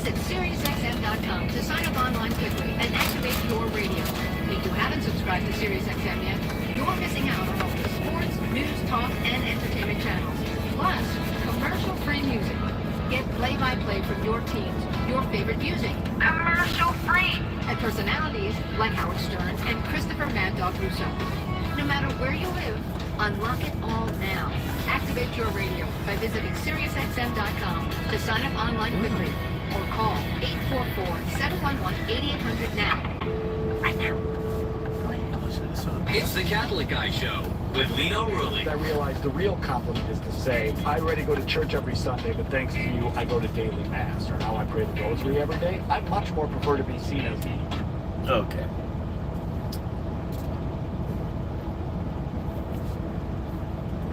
Visit SiriusXM.com to sign up online quickly and activate your radio. If you haven't subscribed to SiriusXM yet, you're missing out on all the sports, news, talk, and entertainment channels. Plus, commercial-free music. Get play-by-play from your teams, your favorite music. Commercial-free! And personalities like Howard Stern and Christopher Mad Dog Russo. No matter where you live, unlock it all now. Activate your radio by visiting SiriusXM.com to sign up online quickly. Or call 844-711-8800 now. Right now. Go ahead. It's the Catholic Guy Show with Lino Rulli. I realized the real compliment is to say, I already go to church every Sunday, but thanks to you, I go to daily mass. Or now I pray the rosary every day. I much more prefer to be seen as me. Okay.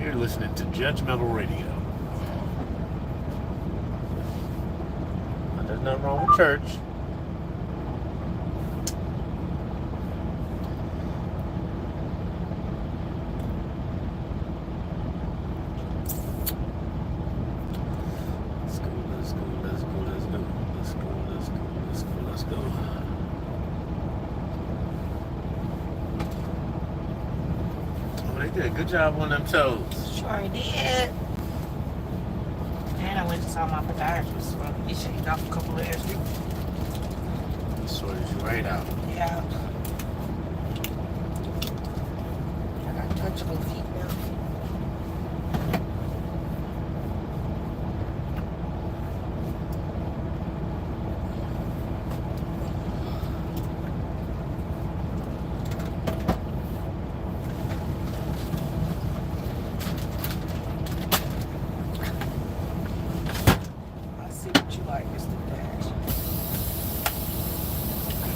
You're listening to Judgmental Radio. There's nothing wrong with church. Let's go. Oh, they did a good job on them toes. Sure did. And I went to saw my podiatrist. So he shaved off a couple layers. He sorted you right out. Yeah. I got touchable feet now.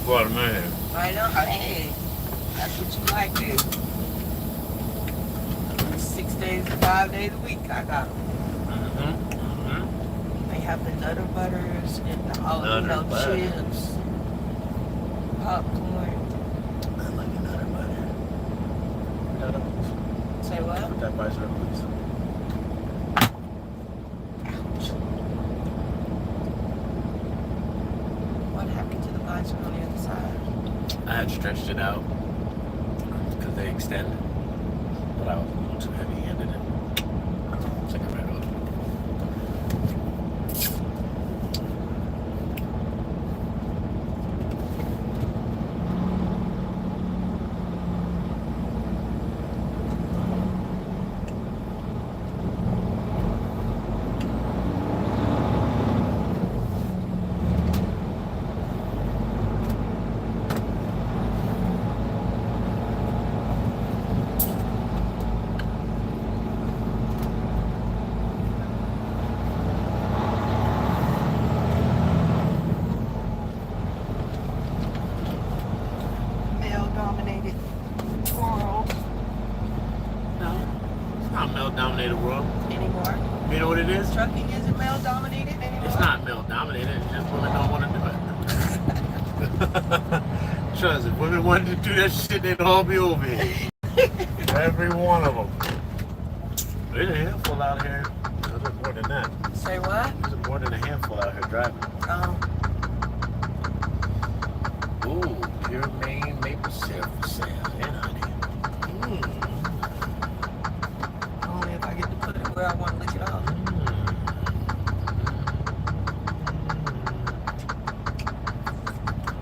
What a man. I know. Hey, that's what you like, dude. 6 days, 5 days a week, I got them. They have the Nutter Butters and the jalapeno chips, popcorn. I like the Nutter Butter. Say what? Put that visor up, please. What happened to the visor on the other side? I had stretched it out because they extend, but I was a little too heavy-handed and took it right off. Male-dominated world. No, it's not male-dominated world. Anymore. You know what it is? Trucking isn't male-dominated anymore. It's not male-dominated. It's just women don't want to do it. Trust, if women wanted to do that shit, they'd all be over here. Every one of them. There's a handful out here. There's more than that. Say what? There's more than a handful out here driving. Ooh, pure Maine maple syrup for sale. And honey. Only if I get to put it where I want to lick it off.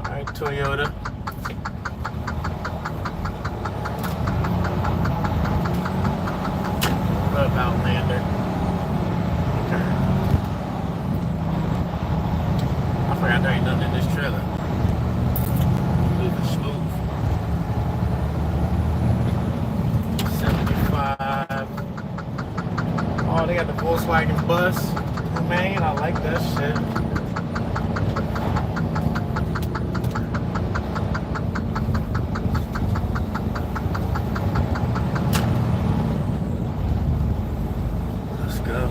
All right, Toyota. What up, Outlander? Okay. I forgot there ain't nothing in this trailer. Moving smooth. 75. Oh, they got the Volkswagen bus. Man, I like that shit. Let's go.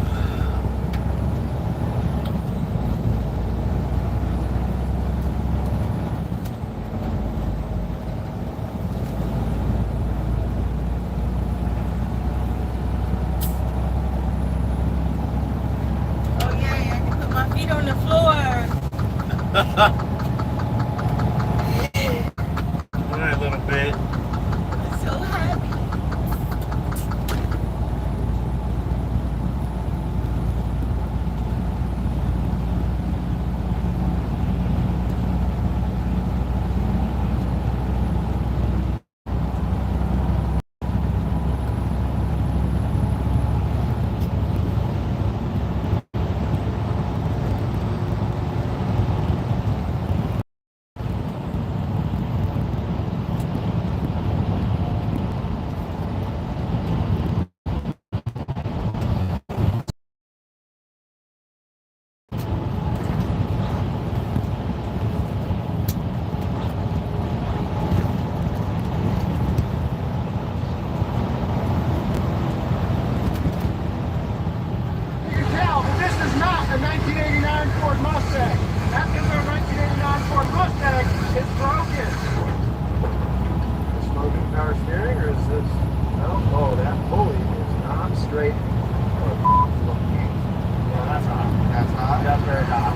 Oh yeah, I can put my feet on the floor. All right, little bit. I'm so happy. You can tell that this is not a 1989 Ford Mustang. That is our 1989 Ford Mustang. It's broken. Smoking power steering, or is this? No. Oh, that pulley is not straight. Yeah, that's hot. That's hot. That's very hot.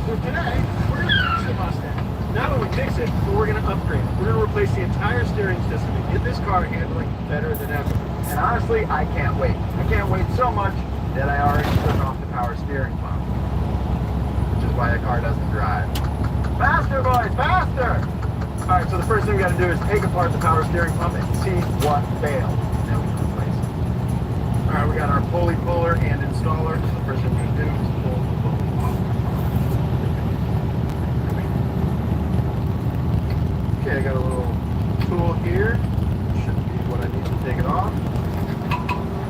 So today we're gonna fix the Mustang. Not only fix it, but we're gonna upgrade it. We're gonna replace the entire steering system and get this car handling better than ever. And honestly, I can't wait. I can't wait so much that I already turned off the power steering pump, which is why the car doesn't drive. Faster, boys, faster! All right, so the first thing we got to do is take apart the power steering pump and see what failed. Then we can replace it. All right, we got our pulley puller and installer. So the first thing we're going to do is pull the pulley off. Okay, I got a little tool here. Should be what I need to take it off.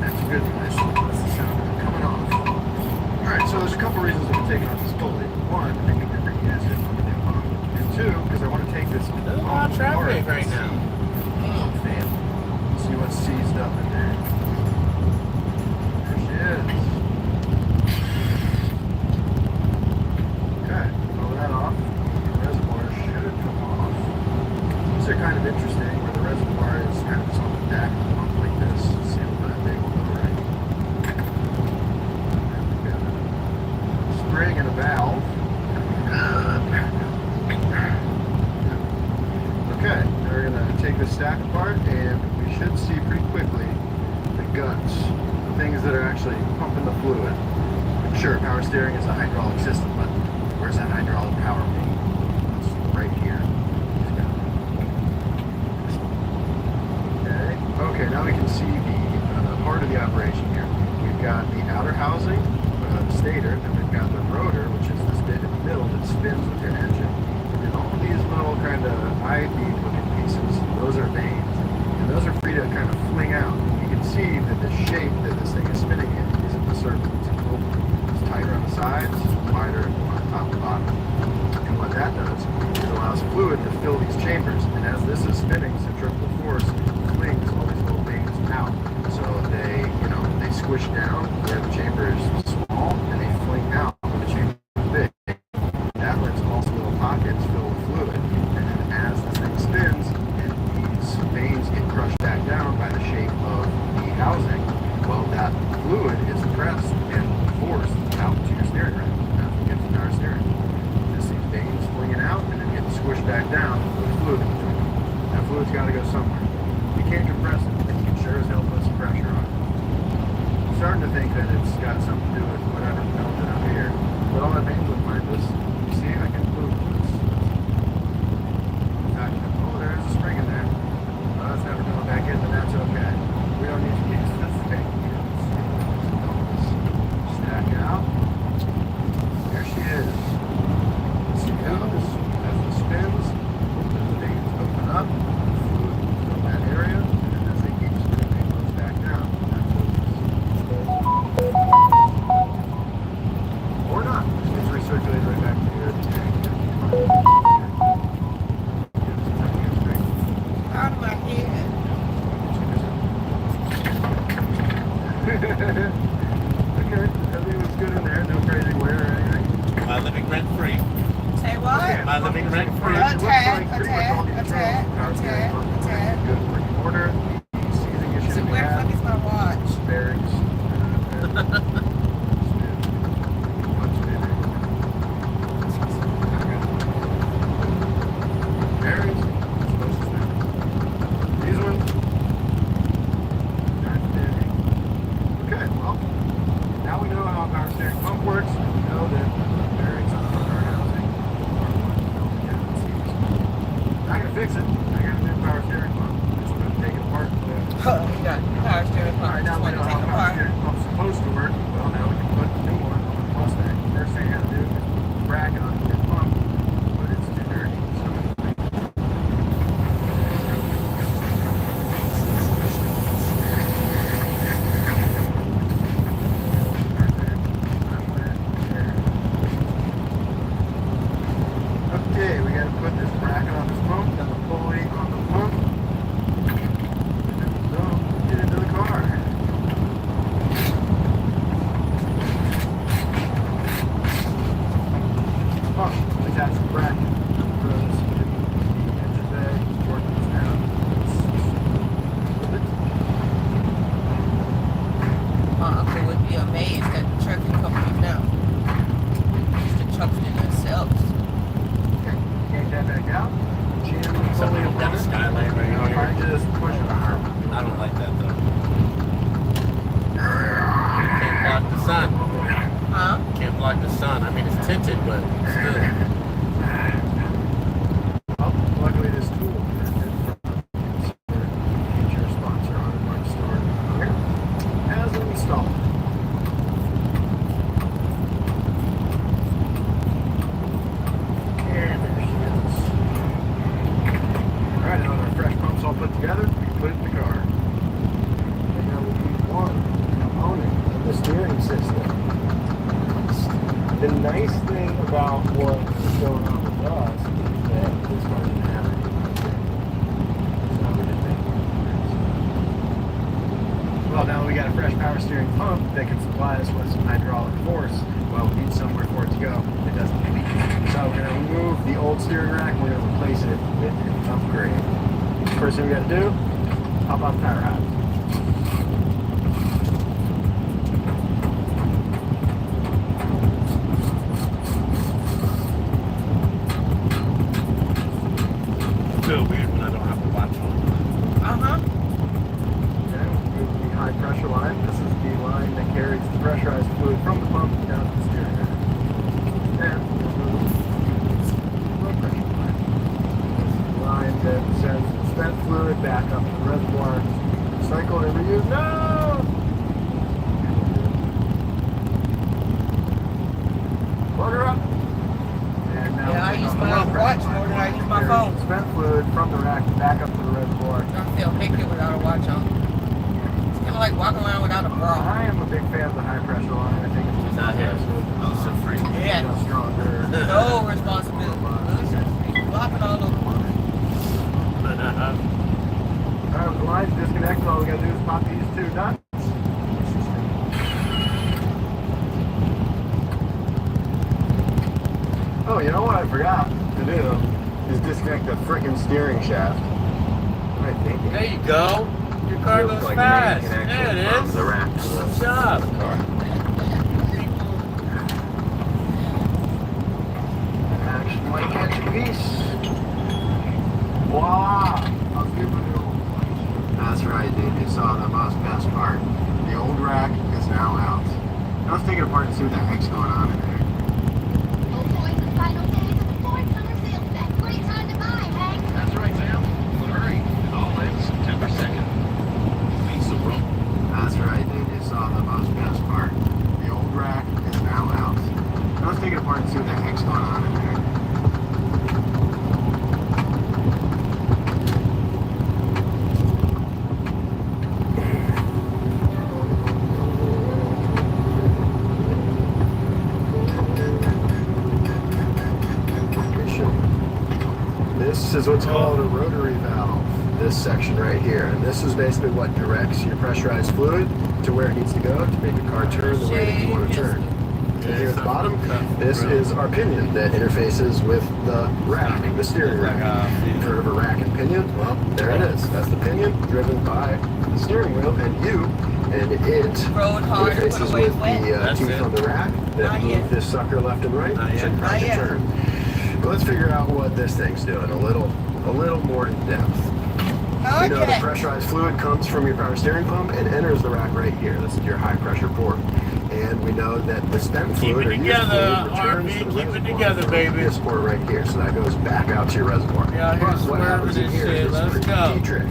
That's good. That's the sound of it coming off. All right, so there's a couple reasons I'm taking off this pulley. One, I think they're pretty easy on the new pump. And two, because I want to take this. There's a lot of traffic right now. Oh, man. See what's seized up in there. There she is. Okay, pull that off. The reservoir should come off. These are kind of interesting, where the reservoir is kind of just on the back of the pump like this. See if that big will go right. And we've got a spring and a valve. Okay, now we're going to take this stack apart, and we should see pretty quickly the guts, the things that are actually pumping the fluid. Sure, power steering is a hydraulic system, but where's that hydraulic power being? It's right here. Okay, now we can see the part of the operation here. We've got the outer housing, the stator, and we've got the rotor, which is this bit in the middle that spins with your engine. And all these little kind of eye bead looking pieces, those are vanes. And those are free to kind of fling out. You can see that the shape that this thing is spinning in isn't the circle, it's an oval. It's tighter on the sides, wider on top and bottom. And what that does is it allows fluid to fill these chambers. And as this is spinning, centrifugal force flings all these little veins out. So they, they squish down where the chamber is small, and they fling out where the chamber is big. That lets all these little pockets fill with fluid. And then as this thing spins, and these veins get crushed back down by the shape of the housing, well, that fluid is pressed and forced out to your steering rack. That's what gives the power steering. Just these veins flinging out and then getting squished back down with fluid in between. That fluid's got to go somewhere. You can't compress it, but you can sure as hell put some pressure on it. I'm starting to think that it's got something to do with whatever melted up here. But all that veins look like this. You see, I can move this. In fact, oh, there's a spring in there. Well, that's never going back in, but that's okay. We don't need to use this thing. Stack out. There she is. See how this, as it spins, the veins open up, fluid fill that area, and then as they keep spinning, it goes back down. That's what it is. Or not. It's recirculated right back to here. Out of my head. Okay, everything was good in there, no crazy wear or anything. Am I living rent free? Say what? Am I living rent free? Attack. Good working order. The seating issue So we where the have, fuck is my watch? bearings. put this bracket on this pump, then the pulley on the pump. And so, get into the car. Pump, attach the bracket. Throw this into the engine bay, work this down. My uncle would be amazed at the trucking companies now. The trucks in themselves. Take that back out. Jam the pulley Something in down the front. skyline right I here. just push it hard. I don't like that though. Can't block the sun. Huh? Can't block the sun. I mean, it's tinted, but still. Oh, luckily this tool is future sponsor on the Mark store here as installed. And there she is. Alright, now that our fresh pump's all put together, we can put it in the car. And now we need one component of the steering system. The nice thing about what's going on with us is that this one didn't have anything. So we didn't make one. Well, now we got a fresh power steering pump that can supply us with some hydraulic force. Well, we need somewhere for it to go. It doesn't leak. So we're going to remove the old steering rack and we're going to replace it with an upgrade. First thing we got to do, hop off the power house. Feel weird when I don't have a watch on. Uh-huh. Okay, move the high pressure line. This is the line that carries the pressurized fluid from the pump down to the steering rack. And we'll move the low pressure line. This is the line that sends the spent fluid back up to the reservoir. Cycle and reuse. No! Plug her up. And now Yeah, I we'll use take my off the low watch pressure more than line. I use my Carries phone. the spent fluid from the rack back up to the reservoir. I feel naked without a watch on. It's kind of like walking around without a bra. I am a big fan of the high pressure line. I think it's just Not him. aggressive. I'm so free. Yeah. Just stronger. No responsibility. Flopping all over. Alright, the line's disconnected. All we gotta do is pop these two nuts. Oh, you know what I forgot to do is disconnect the frickin' steering shaft. What am I thinking? There you go. Your car goes fast. There it is. The rack. Good job. Action might catch a piece. Voila! That's right, dude. You saw the most best part. The old rack is now out. Now let's take it apart and see what the heck's going on in there. Oh boy, the final days of the Ford summer sales event. Great time to buy, Hank. That's right, Sam. Hurry. All ends September 2nd. Lisa Rowe. That's right, dude. You saw the most best part. The old rack is now out. Now let's take it apart and see what the heck's going on in there. This is what's called a rotary valve, this section right here. And this is basically what directs your pressurized fluid to where it needs to go to make the car turn the way that you want to turn. And here at the bottom, this is our pinion that interfaces with the rack, the steering rack. You've heard of a rack and pinion? Well, there it is. That's the pinion driven by the steering wheel and you, and it Road hard, put interfaces away with wet. the That's teeth it. on the rack that Not move yet. this sucker left and right Not yet. and Not yet. turn. But let's figure out what this thing's doing a little more in depth. We know the Okay. pressurized fluid comes from your power steering pump and enters the rack right here. This is your high pressure port. And we know that the spent Keep fluid it or used together, fluid returns RV, to the keep it reservoir together, from baby. This port right here, so that goes back out to your reservoir. Yeah, here's But what swerving happens in and here shit. is this Let's pretty go. key trick.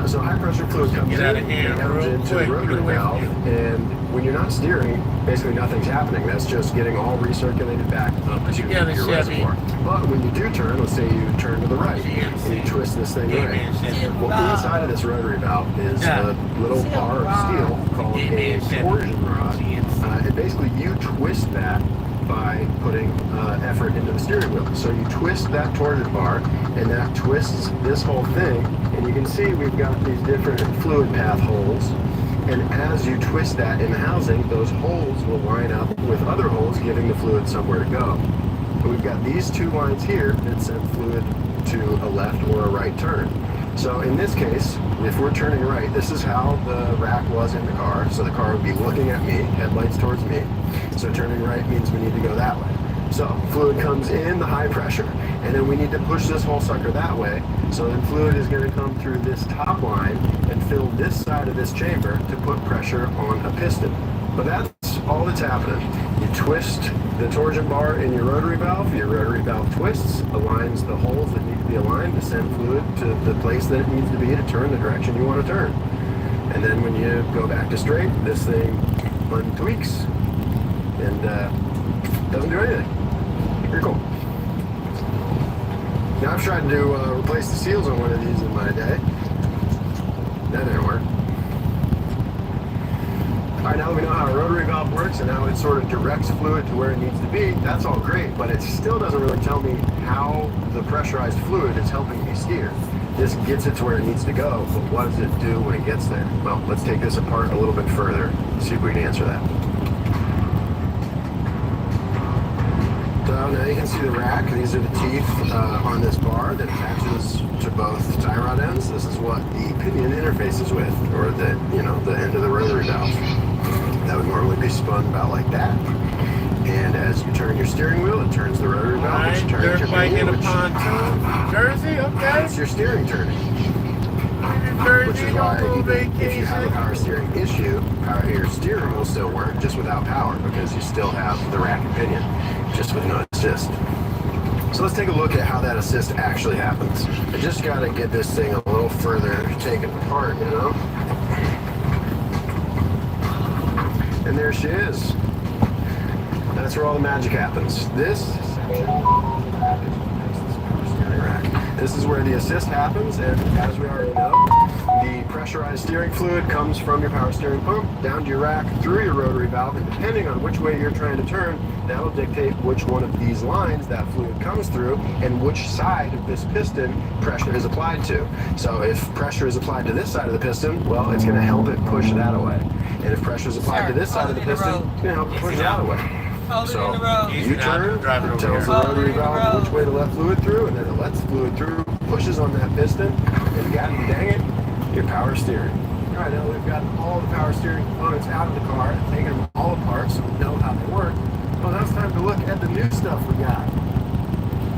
So high pressure fluid comes Get in, out of here it comes real into quick. the Get rotary away from valve, you. and when you're not steering, basically nothing's happening. That's just getting all recirculated back Put to together, your Chevy. reservoir. But when you do turn, let's say you turn to the right, and you twist this thing Hey, right. man, Chevy. Well, inside of this rotary valve is Yeah. a little bar of steel called Hey, a man, Chevy. torsion rod. And basically you twist that by putting effort into the steering steering wheel. So you twist that torsion bar, and that twists this whole thing, and you can see we've got these different fluid path holes, and as you twist that in the housing, those holes will line up with other holes, giving the fluid somewhere to go. And we've got these two lines here that send fluid to a left or a right turn. So in this case, if we're turning right, this is how the rack was in the car. So the car would be looking at me, headlights towards me. So turning right means we need to go that way. So fluid comes in the high pressure, and then we need to push this whole sucker that way. So then fluid is going to come through this top line and fill this side of this chamber to put pressure on a piston. But that's all that's happening. You twist the torsion bar in your rotary valve twists, aligns the holes that need to be aligned to send fluid to the place that it needs to be to turn the direction you want to turn. And then when you go back to straight, this thing untweaks and doesn't do anything. Pretty cool. Now I've tried to replace the seals on one of these in my day. That didn't work. Alright, now that we know how a rotary valve works and how it sort of directs fluid to where it needs to be, that's all great, but it still doesn't really tell me how the pressurized fluid is helping me steer. This gets it to where it needs to go, but what does it do when it gets there? Well, let's take this apart a little bit further, see if we can answer that. So now you can see the rack. These are the teeth on this bar that attaches to both tie rod ends. This is what the pinion interfaces with, or the end of the rotary valve. That would normally be spun about like that. And as you turn your steering wheel, it turns the rotary valve, which turns your pinion, which Jersey, okay. that's your steering turning. Which is why if you have a power steering issue, your steering will still work just without power, because you still have the rack and pinion, just with no assist. So let's take a look at how that assist actually happens. I just got to get this thing a little further taken apart, you know? And there she is. That's where all the magic happens. This section of the rack is the power steering rack. This is where the assist happens, and as we already know, the pressurized steering fluid comes from your power steering pump down to your rack through your rotary valve, and depending on which way you're trying to turn, that'll dictate which one of these lines that fluid comes through and which side of this piston pressure is applied to. So if pressure is applied to this side of the piston, well, it's going to help it push that away. And if pressure is applied to this side of the piston, it's going to help it push that away. So you turn, it tells the rotary valve which way to let fluid through, and then it lets fluid through, pushes on that piston, and god dang it, your power steering. Alright, now we've got all the power steering components out of the car and taken them all apart so we know how they work. Well, now it's time to look at the new stuff we got.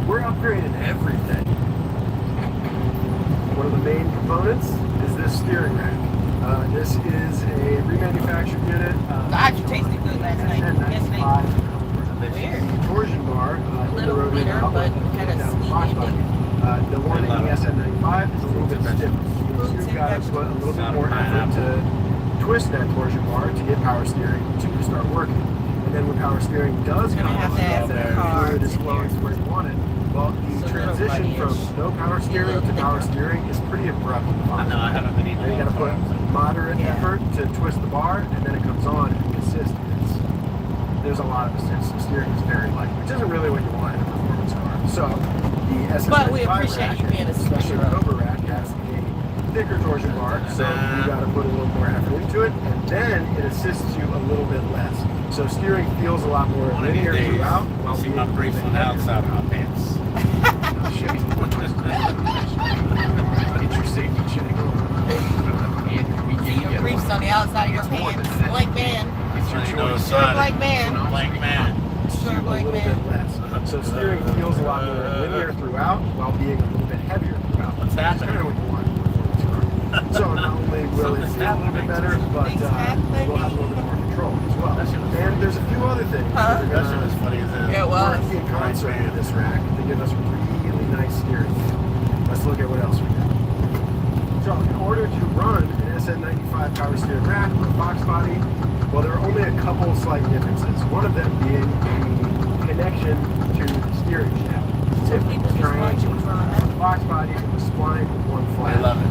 We're upgrading everything. One of the main components is this steering rack. This is a remanufactured unit. God, you tasted good last night. Yesterday. The torsion bar, A little bitter, but kind of sweet ending. The one in the SN95 is a little bit stiffer. So you've got to put a little bit more effort to twist that torsion bar to get power steering to start working. And then when power steering does come on, the fluid is flowing to where you want it. Well, the transition from no power steering to power steering is pretty abrupt. I know, I haven't been eating. You got to put moderate effort to twist the bar, and then it comes on, and the assist there's a lot of assist. The steering is very light, which isn't really what you want in a performance car. So the SN95 But we appreciate you being a especially the superhero. Cobra rack, has a thicker torsion bar, so you got to put a little more effort into it, and then it assists you a little bit less. So steering feels a lot more One of these linear days, throughout. I'll see my briefs on the outside of my pants. Get your safety check. Your briefs on the outside of your pants. Blank man. You know, Short blank man. Blank man. Short A blank little bit man. less. So steering feels a lot more linear throughout while being a little bit heavier throughout. What's That's happening? kind of what you want in a performance car. So not only will it feel a little bit better, but we'll have a little bit more control as well. And there's a few other things that are That shit going was funny as hell. Yeah, it was. work in concert with this rack to give us really nice steering. Let's look at what else we got. So in order to run an SN95 power steering rack with a box body, well, there are only a couple slight differences. One of them being the connection to the steering shaft. So If people just trying want you to on the box body, it was splined with one flat. I love it.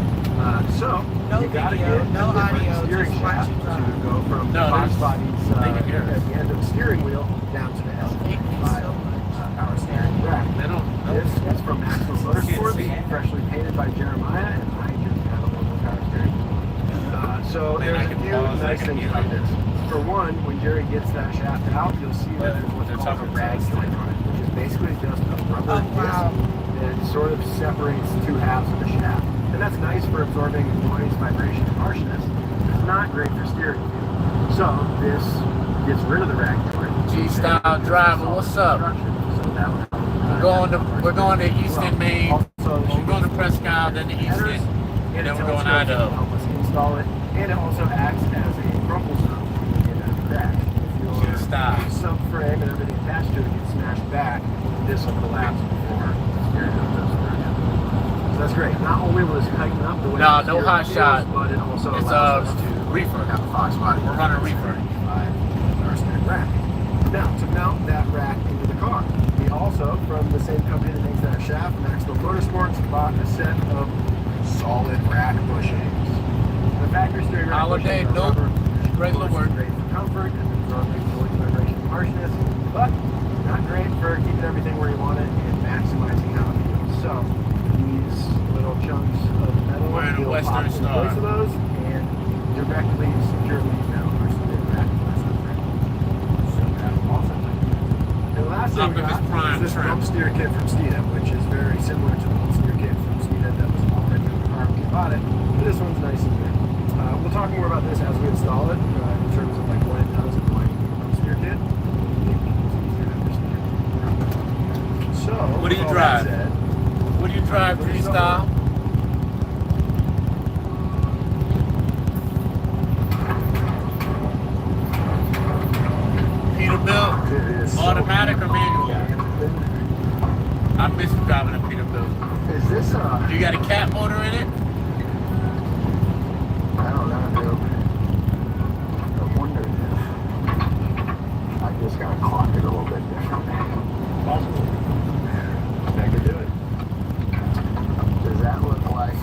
So No you got to video, get no a different audio, steering just watch shaft you drive. to go from No, the box there's- body's they can hear it. at the end of the steering wheel down to the Thank you SN95 so much. power steering rack. Jerry gets that shaft out, you'll see that there's what's called a rag joint on it, which is basically just a rubber disc that sort of separates two halves of the shaft. And that's nice for absorbing noise, vibration, and harshness. It's not great for steering. So this gets rid of the rag joint. G-Style driver, what's up? So that would We're going to Easton, Maine. Also, We're going to Prescott, then to Easton, and then we're going Idaho. Help us install it, and it also acts as a crumple zone in a crash. If your subframe and everything attached to it gets smashed back, this will collapse before the steering wheel goes through again. So that's great. Not only will this tighten up the way No, the no steering hot feels, shot. but it also It's allows us to reefer. have a Fox body. We're running reefer. Our steering rack. Now, to mount that rack into the car, we also, from the same company that makes that shaft, Maxwell Motorsports, bought a set of solid rack bushings. The factory steering rack Holiday, bushings are nope. rubber, Regular work. great for comfort and absorbing noise, vibration, and harshness, but not great for keeping everything where you want it and maximizing how it feels. So these little chunks of metal We're in a will Western pop in Star. place of those and directly, securely mount our steering rack. So that's awesome. And the last thing we Optimus got Prime is this trim. bump steer kit from Steeda, which is very similar to the bump steer kit from Steeda that was already in the car when we bought it. But this one's nice and good. We'll talk more about this as we install it in terms of like what it does and why you need a bump steer kit. I think it's easier to understand. So, What do you with all drive? that said, What do you drive, G-Style? Peterbilt, it is so automatic or manual? I miss driving a Peterbilt. Is this You got a cat motor in it? I don't know, dude. I wonder if I just gotta clock it a little bit different. Possible. That could do it. Does that look like,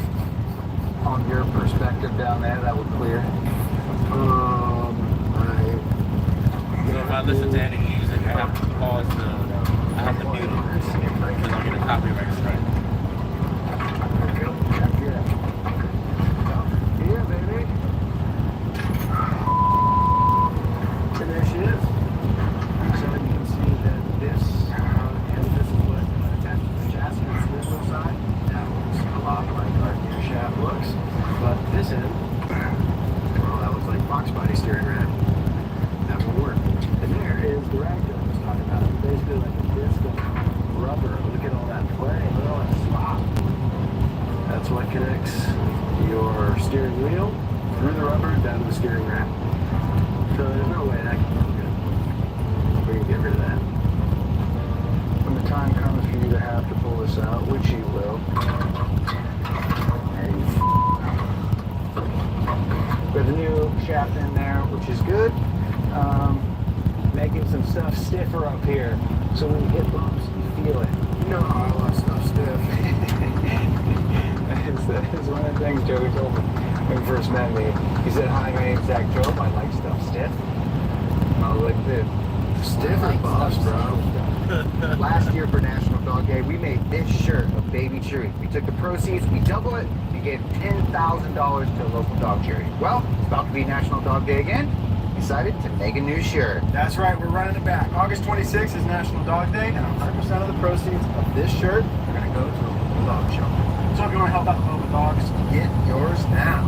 on your perspective down there, that would clear? So if I listen to any music, I have to pause I have to mute it because I'll get a copyright strike. Yeah, baby. And there she is. So you can see that this, and this is what attached to the chassis on the original side. That looks a lot like our new shaft looks. But this end, well, that looks like Fox body steering rack. That will work. And there is the rag that I was talking about. It's basically like a disc of rubber. Look at all that play. Look at all that slop. That's what connects your steering wheel through the rubber down to the steering rack. So there's no way that can feel good. We can get rid of that. When the time comes for you to have to pull this out, which you will, with the new shaft in there, which is good. Making some stuff stiffer up here, so when you hit bumps, you feel it. No, I want stuff stiff. It's one of the things Joey told me when he first met me. He said, "Hi, my name's Zach Job. I like stuff stiff." I was like, "Dude, stiff or bumps, bro?" Last year for National Dog Day, we made this shirt of Baby Chewy. We took the proceeds, we double it, we gave $10,000 to a local dog charity. Well, it's about to be National Dog Day again. Decided to make a new shirt. That's right, we're running it back. August 26th is National Dog Day, and 100% of the proceeds of this shirt are going to go to a local dog shelter. So if you want to help out the local dogs, get yours now.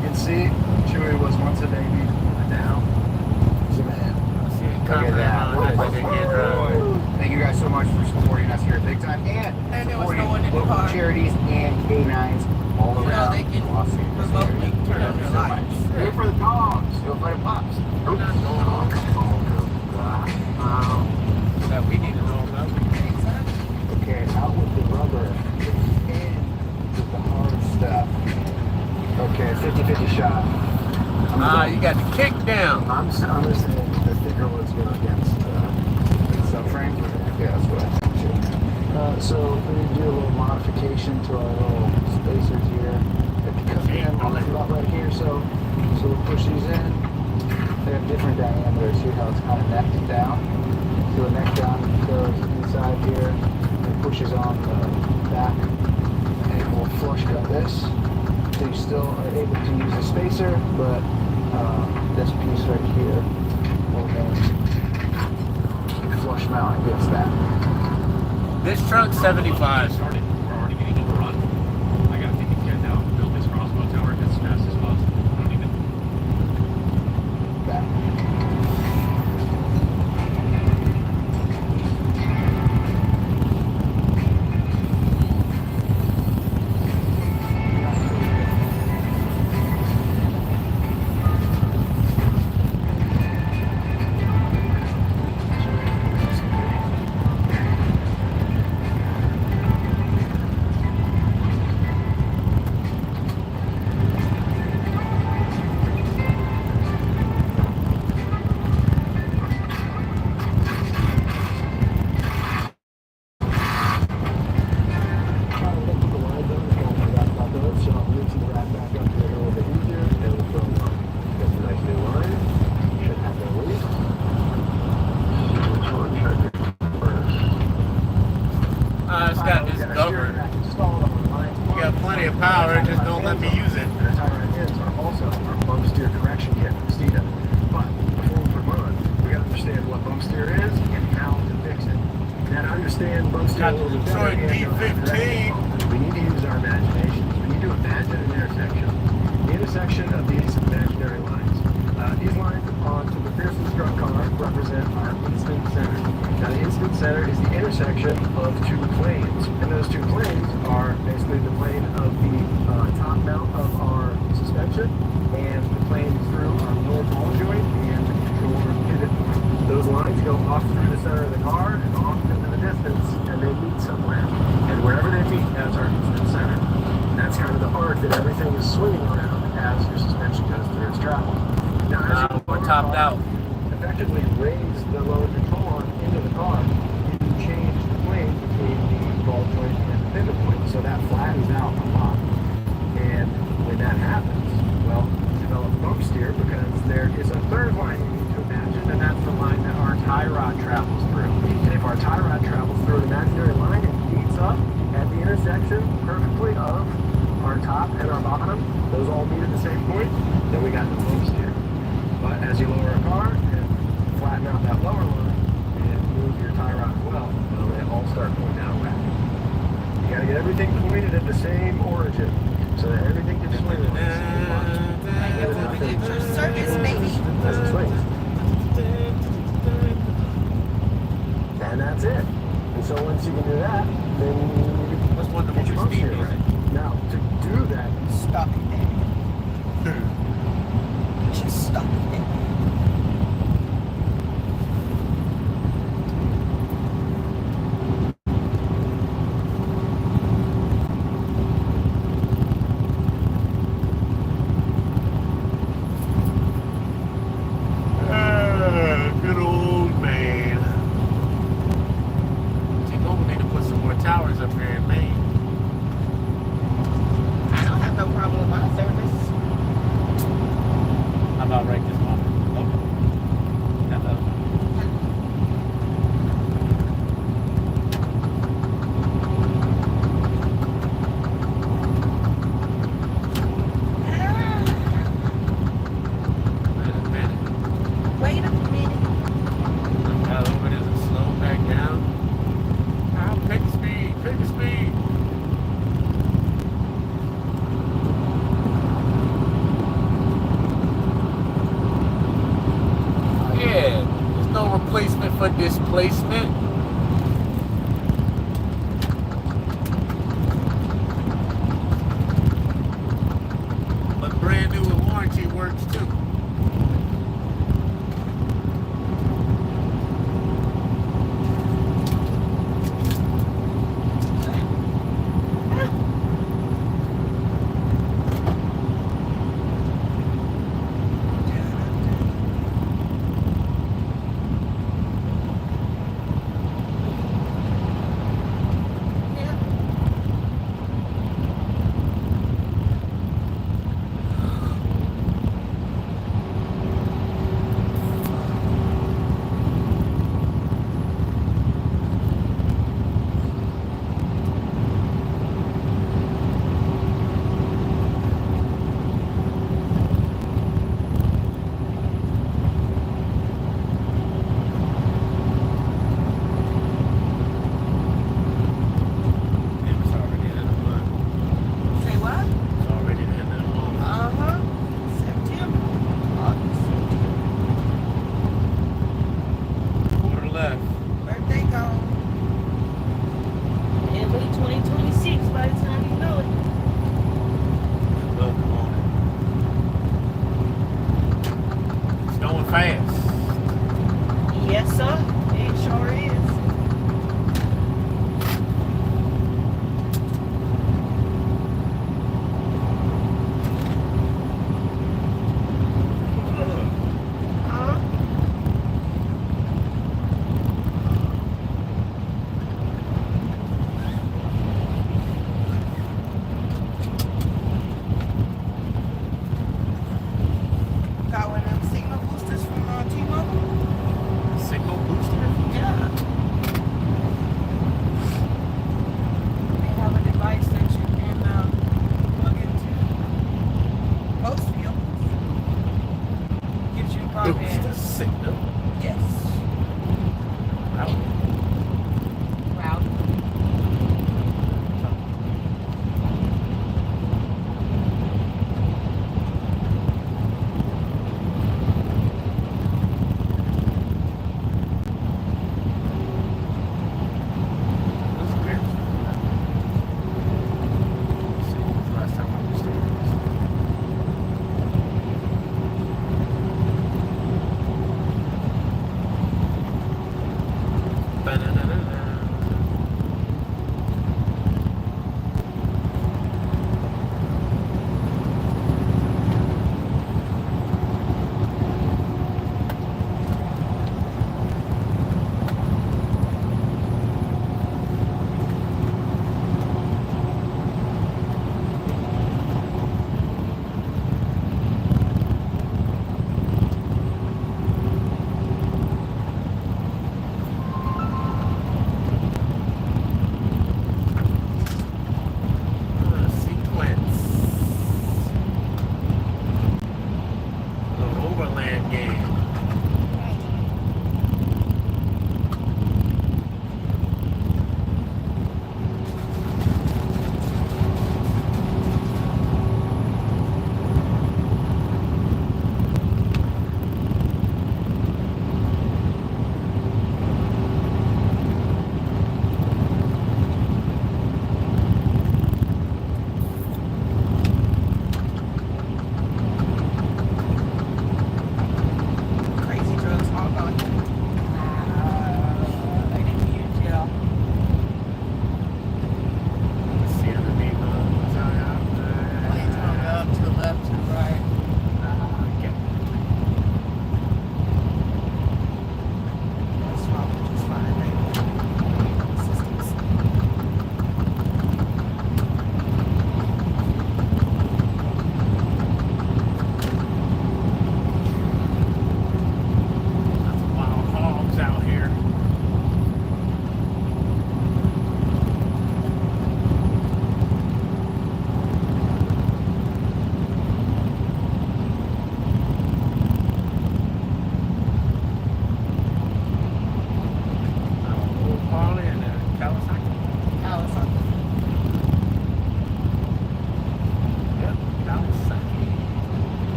You can see Chewy was once a baby, but now he's a man. Look at that. Thank you guys so much for supporting us here at Big Time and there was supporting no one in the local car. charities and canines all You know, around. they can Los Angeles remotely area. turn on their lights. Do it for the dogs. Do it for the pups. That we need to know about. Okay, out with the rubber. In with the hard stuff. Okay, 50-50 shot. You got the kick down. I'm just saying the thicker ones go against the subframe. Yeah, that's what I think too. So we're going to do a little modification to our little spacers here. If you come in about right here, so we'll push these in. They have different diameters. See how it's kind of necked down? So the neck down goes inside here and pushes on the back. And we'll flush cut this. So you still are able to use the spacer, but this piece right here will This truck's 75. Started. We're already getting overrun. I gotta take these guys out and build this crossbow tower as fast as possible. I don't even. It's got this governor. You got plenty of power, just don't let me use it. The tire ends are also our bump steer correction kit from Steeda. But before we put them on, we got to understand what bump steer is and how to fix it. Now to understand bump steer a Got the little bit better, Detroit and know how to correct it, D15. we need to use our imaginations. We need to imagine an intersection. The intersection of these imaginary lines. These lines on the McPherson struck car represent our instant center. Now the instant center is the intersection of two planes. And those two planes are basically the plane of the top mount of our suspension and the plane through our lower ball joint and the controller pivot point. Those lines go off through the center of the car and off into the distance and they meet somewhere. And wherever they meet, that's our instant center. And that's kind of the arc that everything is swinging around as your suspension goes through its travel. Now, as We're topped out. effectively raise the lower control arm into the car, you can change the plane between the ball joint and the pivot point, so that flattens out a lot. And when that happens, well, develop bump steer because there is a third line you need to imagine, and that's the line that our tie rod travels through. And if our tie rod travels through an imaginary line and meets up at the intersection perfectly of our top and our bottom, those all meet at the same point, then we got the bump steer. But as you lower a car and flatten out that lower line and move your tie rod as well, they all start pointing out west. You gotta get everything pointed at the same origin so that everything gets swing on the same line. Get your service, baby. As it swings. And that's it. And so once you can do that, then you can That's one of the get your bump steer most right. Now, to do that, Stop it, baby. Just stop it, baby. Good old man. Take over, need to put some more towers up here in Maine. I don't have no problem with my service. How about right this moment? Okay. Hello. Wait a minute. Wait a minute. Got over this and slow back down. Oh, pick the speed, pick the speed. Yeah, there's no replacement for displacement. But brand new with warranty works too.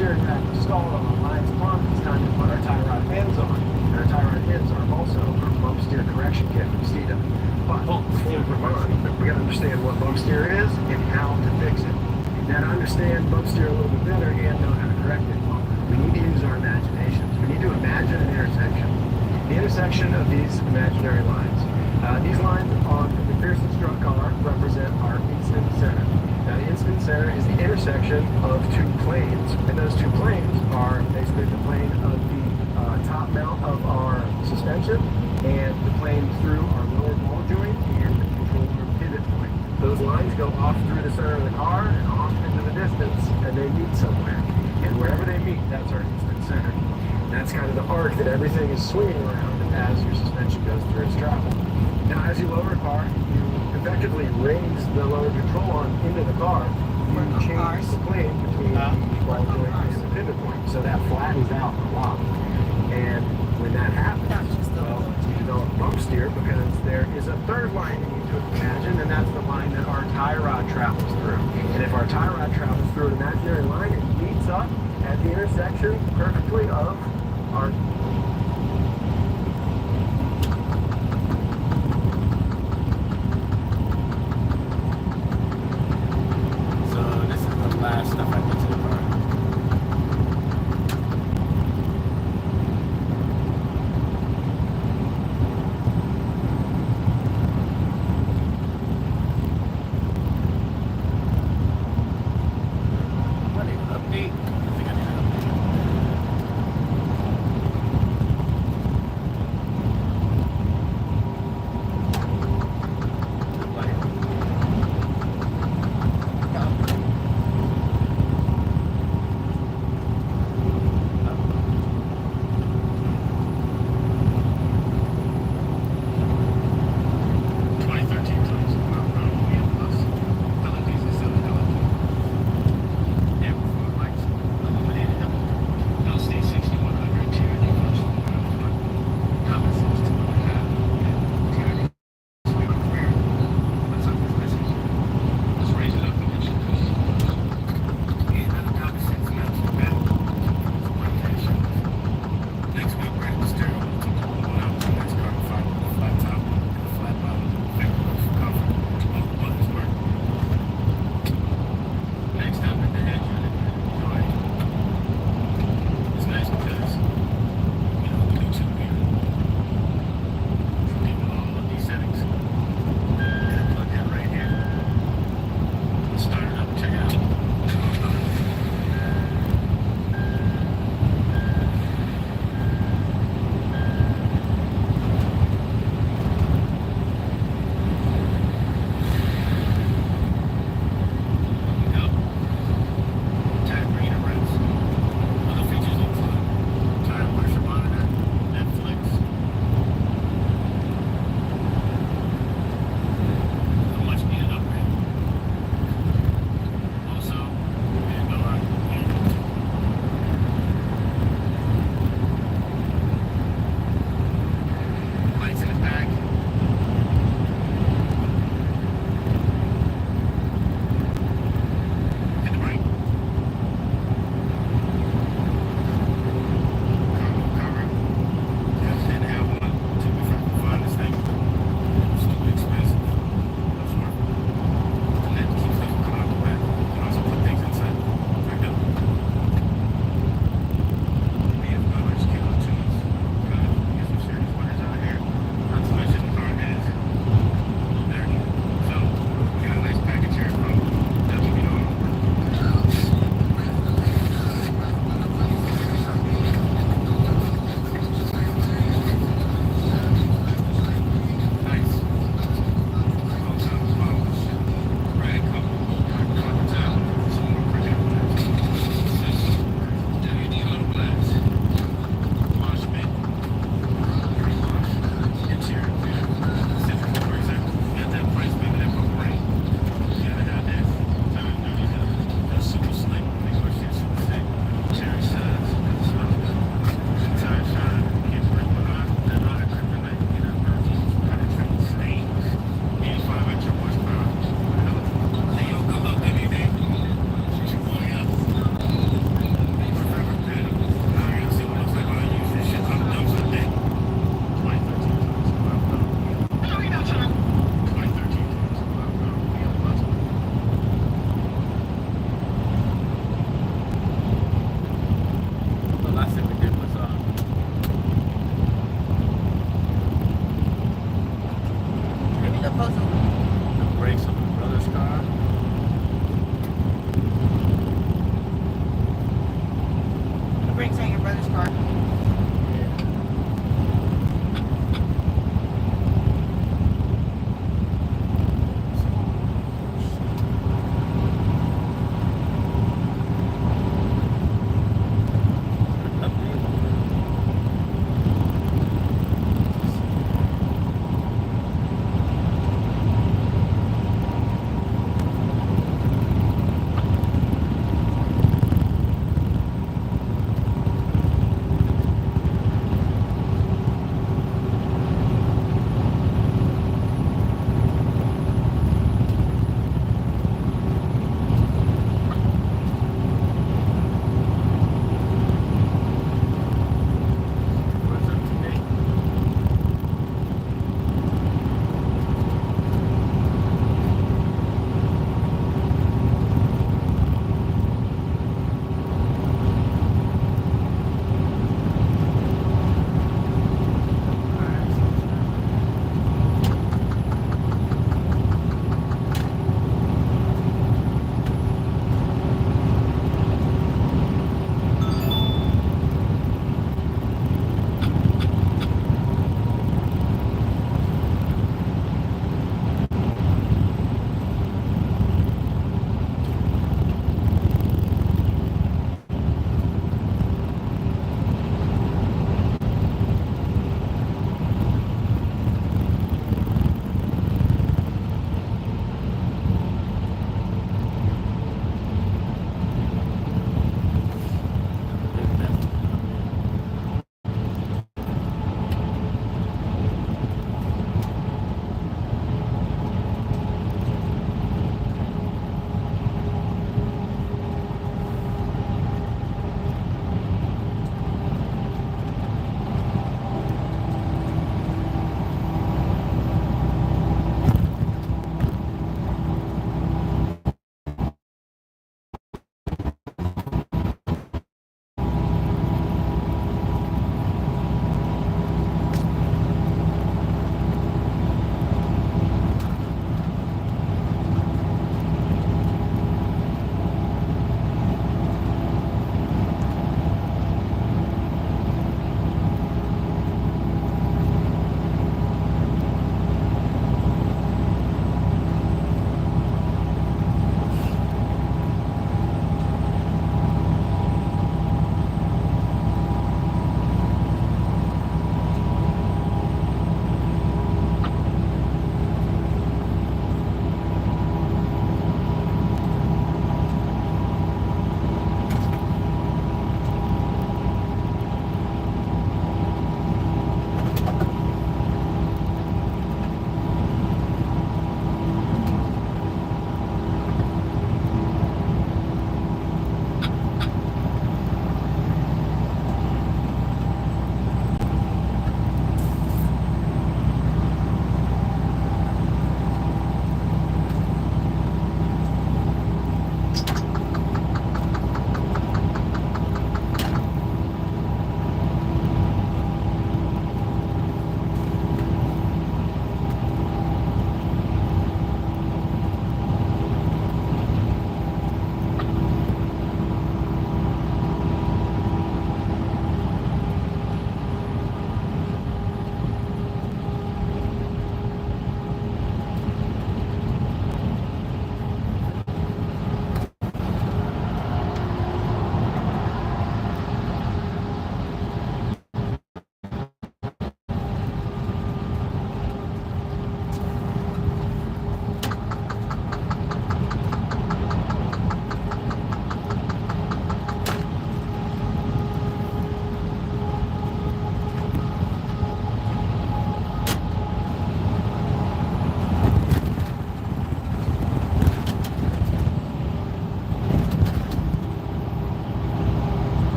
steering rack installed on the lines pump, it's time to put our tie rod ends on. And our tie rod ends are also our bump steer correction kit from SETA. But before we move on, we got to understand what bump steer is and how to fix it. Now, to understand bump steer a little bit better and know how to correct it, we need to use our imaginations. We need to imagine an intersection. The intersection of these imaginary lines. These lines on the McPherson Struck car represent our Easton center. Now, the Easton center is the intersection of two planes, and those two planes are basically the plane of the top mount of our suspension and the plane through our lower ball joint and the controller pivot point. Those lines go off through the center of the car and off into the distance, and they meet somewhere. And wherever they meet, that's our Easton center. That's kind of the arc that everything is swinging around as your suspension goes through its travel. Now, as you lower a car, you effectively raise the lower control arm into the car. You change the plane between the ball joint and the pivot point, so that flattens out a lot. And when that happens, well, you develop bump steer because there is a third line you need to imagine, and that's the line that our tie rod travels through. And if our tie rod travels through an imaginary line, it meets up at the intersection perfectly of our last stuff I did to the car. What an update. I think I need an update.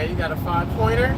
Okay, you got a 5-pointer.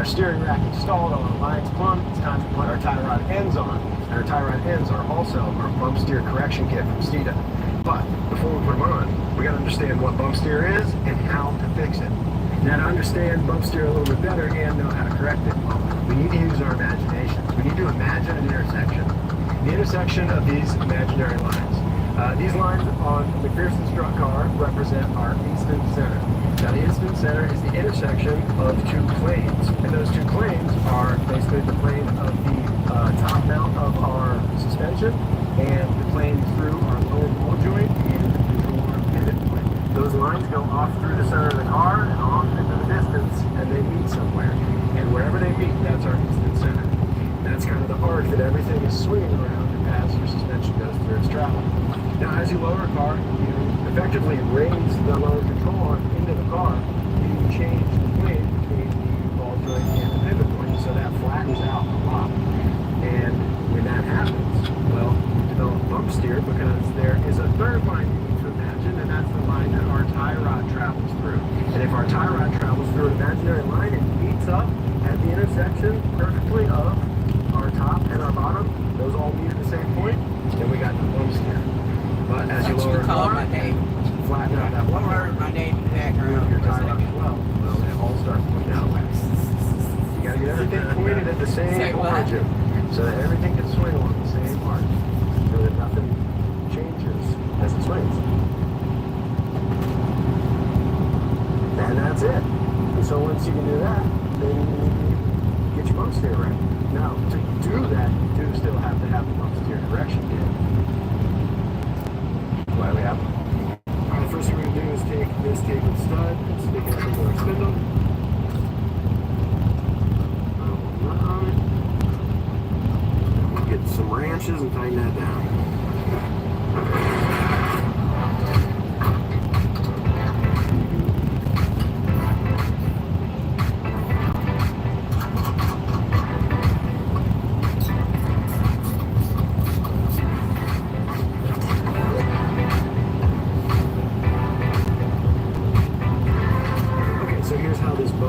Steering rack installed, all the lines plumbed. It's time to put our tie rod ends on. And our tie rod ends are also our bump steer correction kit from Steeda. But before we put them on, we got to understand what bump steer is and how to fix it. Now to understand bump steer a little bit better and know how to correct it, well, we need to use our imaginations. We need to imagine an intersection. The intersection of these imaginary lines. These lines on McPherson's truck car represent our Easton Center. Now the Easton Center is the intersection of two planes, and those two planes are basically the plane of the top mount of our suspension and the plane through our lower ball joint and the lower pivot point. Those lines go off through the center of the car and off into the distance, and they meet somewhere. And wherever they meet, that's our Easton Center. That's kind of the arc that everything is swinging around as your suspension goes through its travel. Now, as you lower a car, you effectively raise the lower control arm into the car. You change the plane between the ball joint and the pivot point, so that flattens out a lot. And when that happens, well, you develop bump steer because there is a third line you need to imagine, and that's the line that our tie rod travels through. And if our tie rod travels through an imaginary line and meets up at the intersection perfectly of our top and our bottom, those all meet at the same point, then we got the bump steer. But as you lower a car, my name. flatten out that I one heard my name in the background. your tie rod as well. Well, it all starts pointing out west. You gotta get everything pointed at the Say same what? origin, so that everything can swing along the same arc, so that nothing changes as it swings. And that's it. And so once you can do that, then you get your bump steer right. Now, to do that, you do still have to have the bump steer correction kit. Why we have them. Alright, first thing we're going to do is take this cable stud and stick it into our spindle. We'll get some wrenches and tighten that down.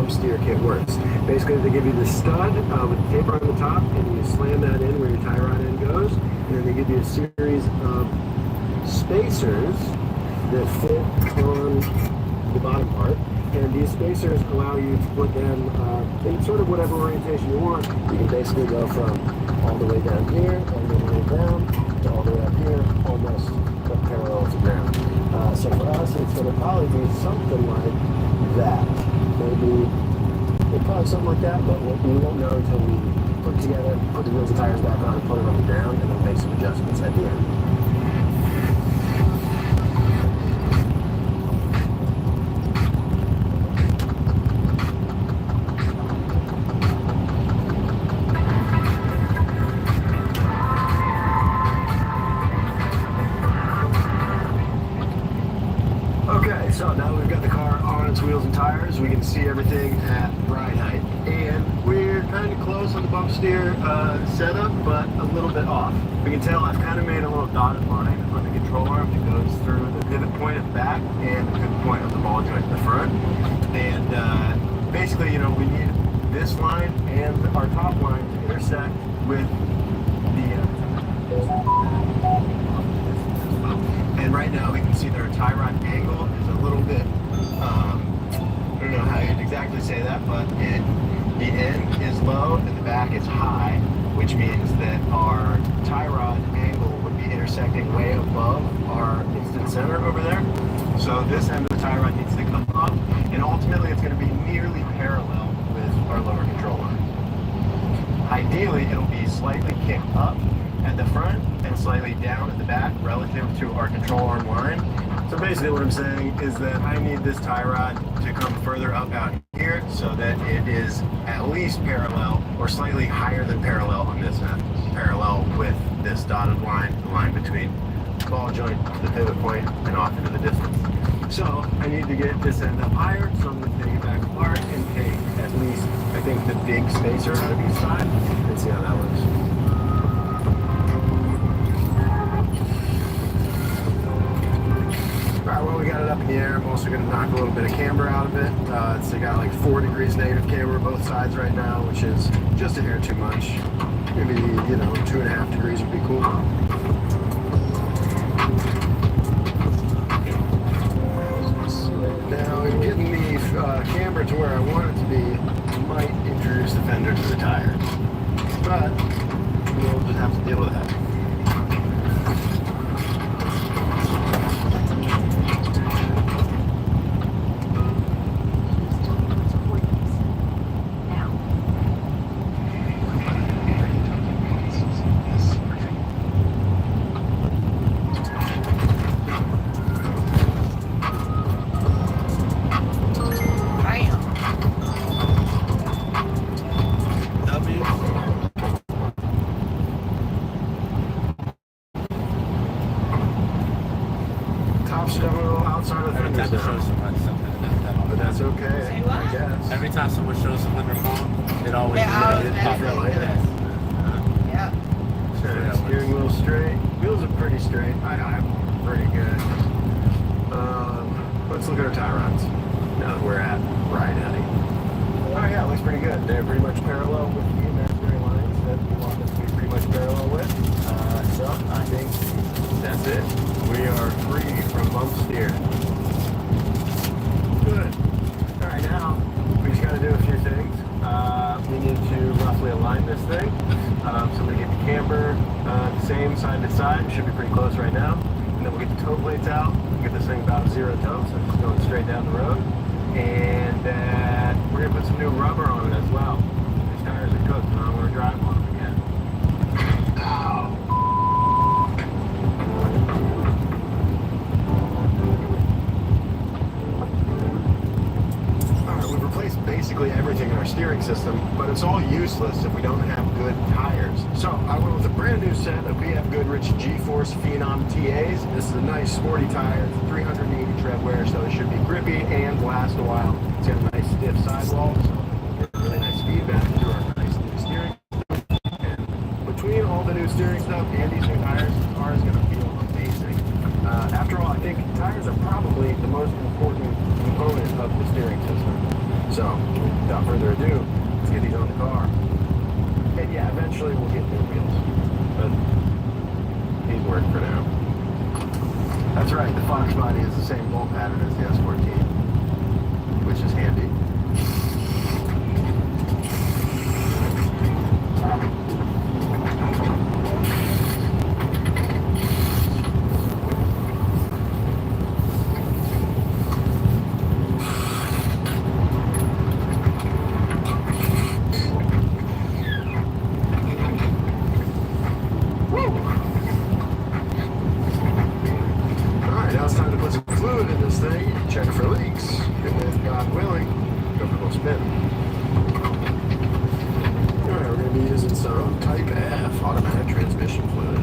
Steer kit works. Basically, they give you the stud with the taper on the top, and you slam that in where your tie rod end goes, and then they give you a series of spacers that fit on the bottom part, and these spacers allow you to put them in sort of whatever orientation you want. You can basically go from all the way down here, all the way down, to all the way up here, almost parallel to ground. So for us, it's going to probably be something like that. Maybe probably something like that, but we won't know until we put it together, put the wheels and tires back on, put it on the ground, and then make some adjustments at the end. bars, we can see everything at ride height. And we're kind of close on the bump steer setup, but a little bit off. We can tell I've kind of made a little dotted line on the control arm that goes through the pivot point at the back and the pivot point of the ball joint at the front. And basically, you know, we need this line and our top line to intersect with the and right now we can see that our tie rod angle is a little bit, I don't know how you'd exactly say that, but the end is low and the back is high, which means that our tie rod angle would be intersecting way above our instant center over there. So this end of the tie rod needs to come up, and ultimately it's going to be nearly parallel with our lower control arm. Ideally, it'll be slightly kicked up at the front and slightly down at the back relative to our control arm line. So basically what I'm saying is that I need this tie rod to come further up out here so that it is at least parallel or slightly higher than parallel on this end. Parallel with this dotted line, the line between the ball joint to the pivot point and off into the distance. So I need to get this end up higher, so I'm going to take it back apart and take at least, I think, the big spacer out of each side and see how that works. Alright, well, we got it up in the air. I'm also going to knock a little bit of camber out of it. It's got like 4 degrees negative camber both sides right now, which is just a hair too much. Maybe, you know, 2.5 degrees would be cool. Now, in getting the camber to where I want it to be, might introduce the fender to the tire. But we'll just have to deal with that. But that's okay, I guess. Every time someone shows them on their phone, it always Yeah. Sure, steering wheel straight. Wheels are pretty straight. I'm pretty good. Let's look at our tie rods. Now that we're at ride heading. Oh yeah, it looks pretty good. They're pretty much parallel with the imaginary lines that we want them to be pretty much parallel with. So I think that's it. We are free from bump steer. Good. All right, now we just got to do a few things. We need to roughly align this thing. So we get the camber the same side to side. Should be pretty close right now. And then we'll get the toe plates out. Get this thing about 0 toe, so it's going straight down the road. And then we're gonna put some new rubber on it as well. These tires are cooked, and I don't want to drive on them again. Ow. We've replaced basically everything in our steering system, but it's all useless if we don't have good tires. So I went with a brand new set of BF Goodrich G-Force Phenom TAs. This is a nice sporty tire. It's 380 tread wear, so it should be grippy and last a while. It's got a nice stiff sidewall, so we get really nice feedback through our nice new steering system. And between all the new steering stuff and these new tires, the car is going to feel amazing. After all, I think tires are probably the most important component of the steering system. So, without further ado, let's get these on the car. And yeah, eventually we'll get new wheels. But these work for now. That's right, the Fox body is the same bolt pattern as the S14, which is handy. Check for leaks, and then, God willing, go for a little spin. Alright, we're going to be using some Type F automatic transmission fluid.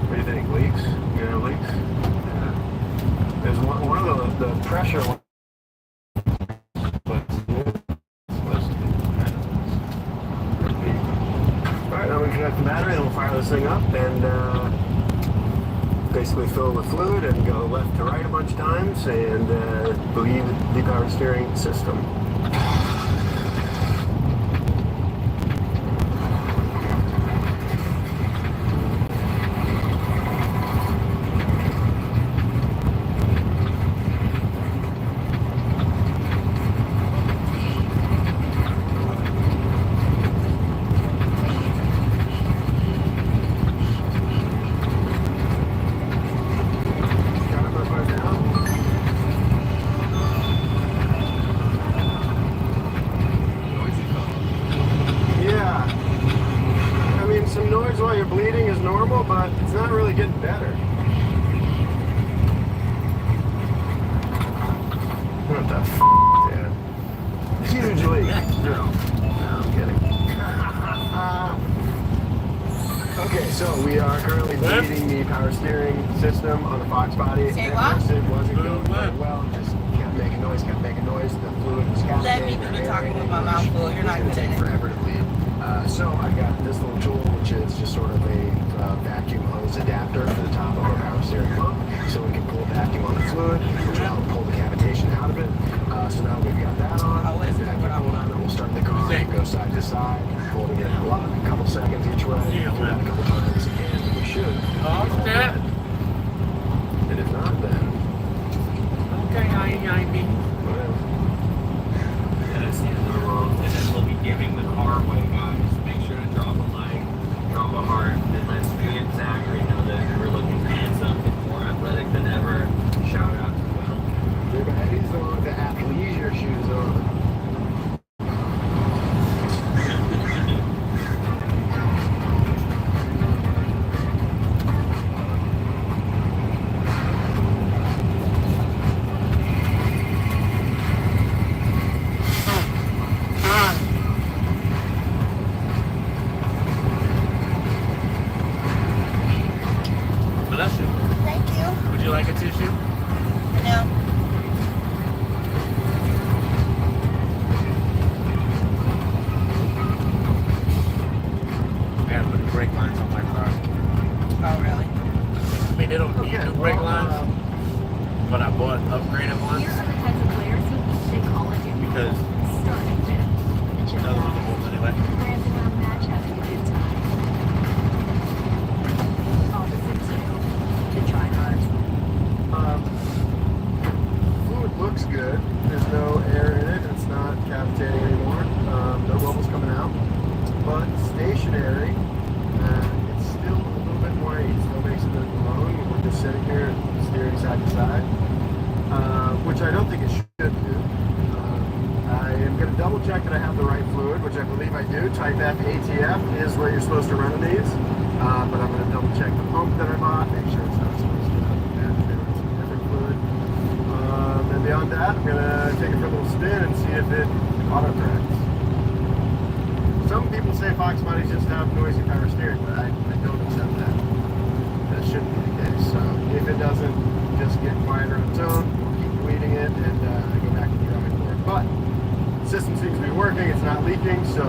What do you think? Leaks? You know, leaks? Yeah. There's one of the pressure battery, then we'll fire this thing up and basically fill it with fluid and go left to right a bunch of times and leave the power steering system. While you're bleeding is normal, but it's not really getting better. What the f***, dude? Huge leak. No, I'm kidding. Okay, so we are currently bleeding the power steering system on the Fox body. Say what? It wasn't going very well. Just kept making noise, kept making noise. The fluid was Let me be talking with my mouth full. You're not going to good take at it. forever to bleed. So I got this little tool, which is just sort of a vacuum hose adapter for the top of our power steering pump, so we can pull vacuum on the fluid, which will help pull the cavitation out of it. So now we've got that on. And then we'll start the car and go side to side, holding it a couple seconds each way, do that a couple times, and we should. And if not, then Okay, I mean. whatever. And then we'll be giving the car away, guys. Make sure to drop a like, drop a heart, and let's me and Zachary know that we're looking handsome and more athletic than ever. Shout out to Will. He's the one with the athleisure shoes on. Bless you. Thank you. Would you like a tissue? No. I gotta put the brake lines on my car. Oh, really? I mean, they don't need new brake lines, but I bought upgraded ones Here are the types of players who each take Call of Duty. because Starting with the another one of them anyway. Glancing around match has a good time. Opposite team, the tryhards. Fluid looks good. There's no air in it. It's not cavitating anymore. No bubbles coming out. But stationary, it's still a little bit moist. It still makes it a bit alone. We're just sitting here steering side to side, which I don't think it should do. I am going to double check that I have the right fluid, which I believe I do. Type F ATF is where you're supposed to run these. But I'm going to double check the pump that I bought, make sure it's not supposed to have some different fluid. And beyond that, I'm going to take it for a little spin and see if it auto-corrects. Some people say Fox bodies just have noisy power steering, but I don't accept that. That shouldn't be the case. So if it doesn't just get quieter on its own, we'll keep bleeding it and go back to the drawing board. But the system seems to be working, it's not leaking, so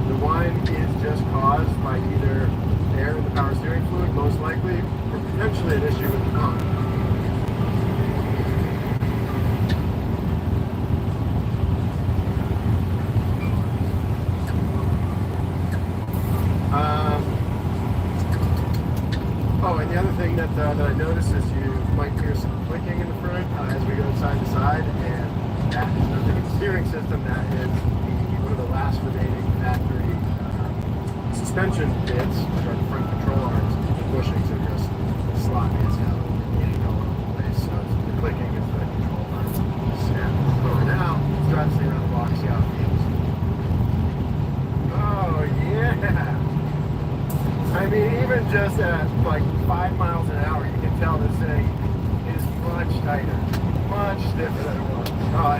the whine is just caused by either air in the power steering fluid, most likely, or potentially an issue with the pump. And the other thing that I noticed is you might hear some clicking in the front as we go side to side, and that is nothing in the steering system. That is one of the last remaining factory suspension bits, which are the front control arms. The bushings are just sloppy as hell and all over the place. So the clicking is the control arm. And over now, let's drive this thing around the block, see how it feels. Oh yeah! I mean, even just at like 5 miles an hour, you can tell this thing is much tighter, much stiffer than it was.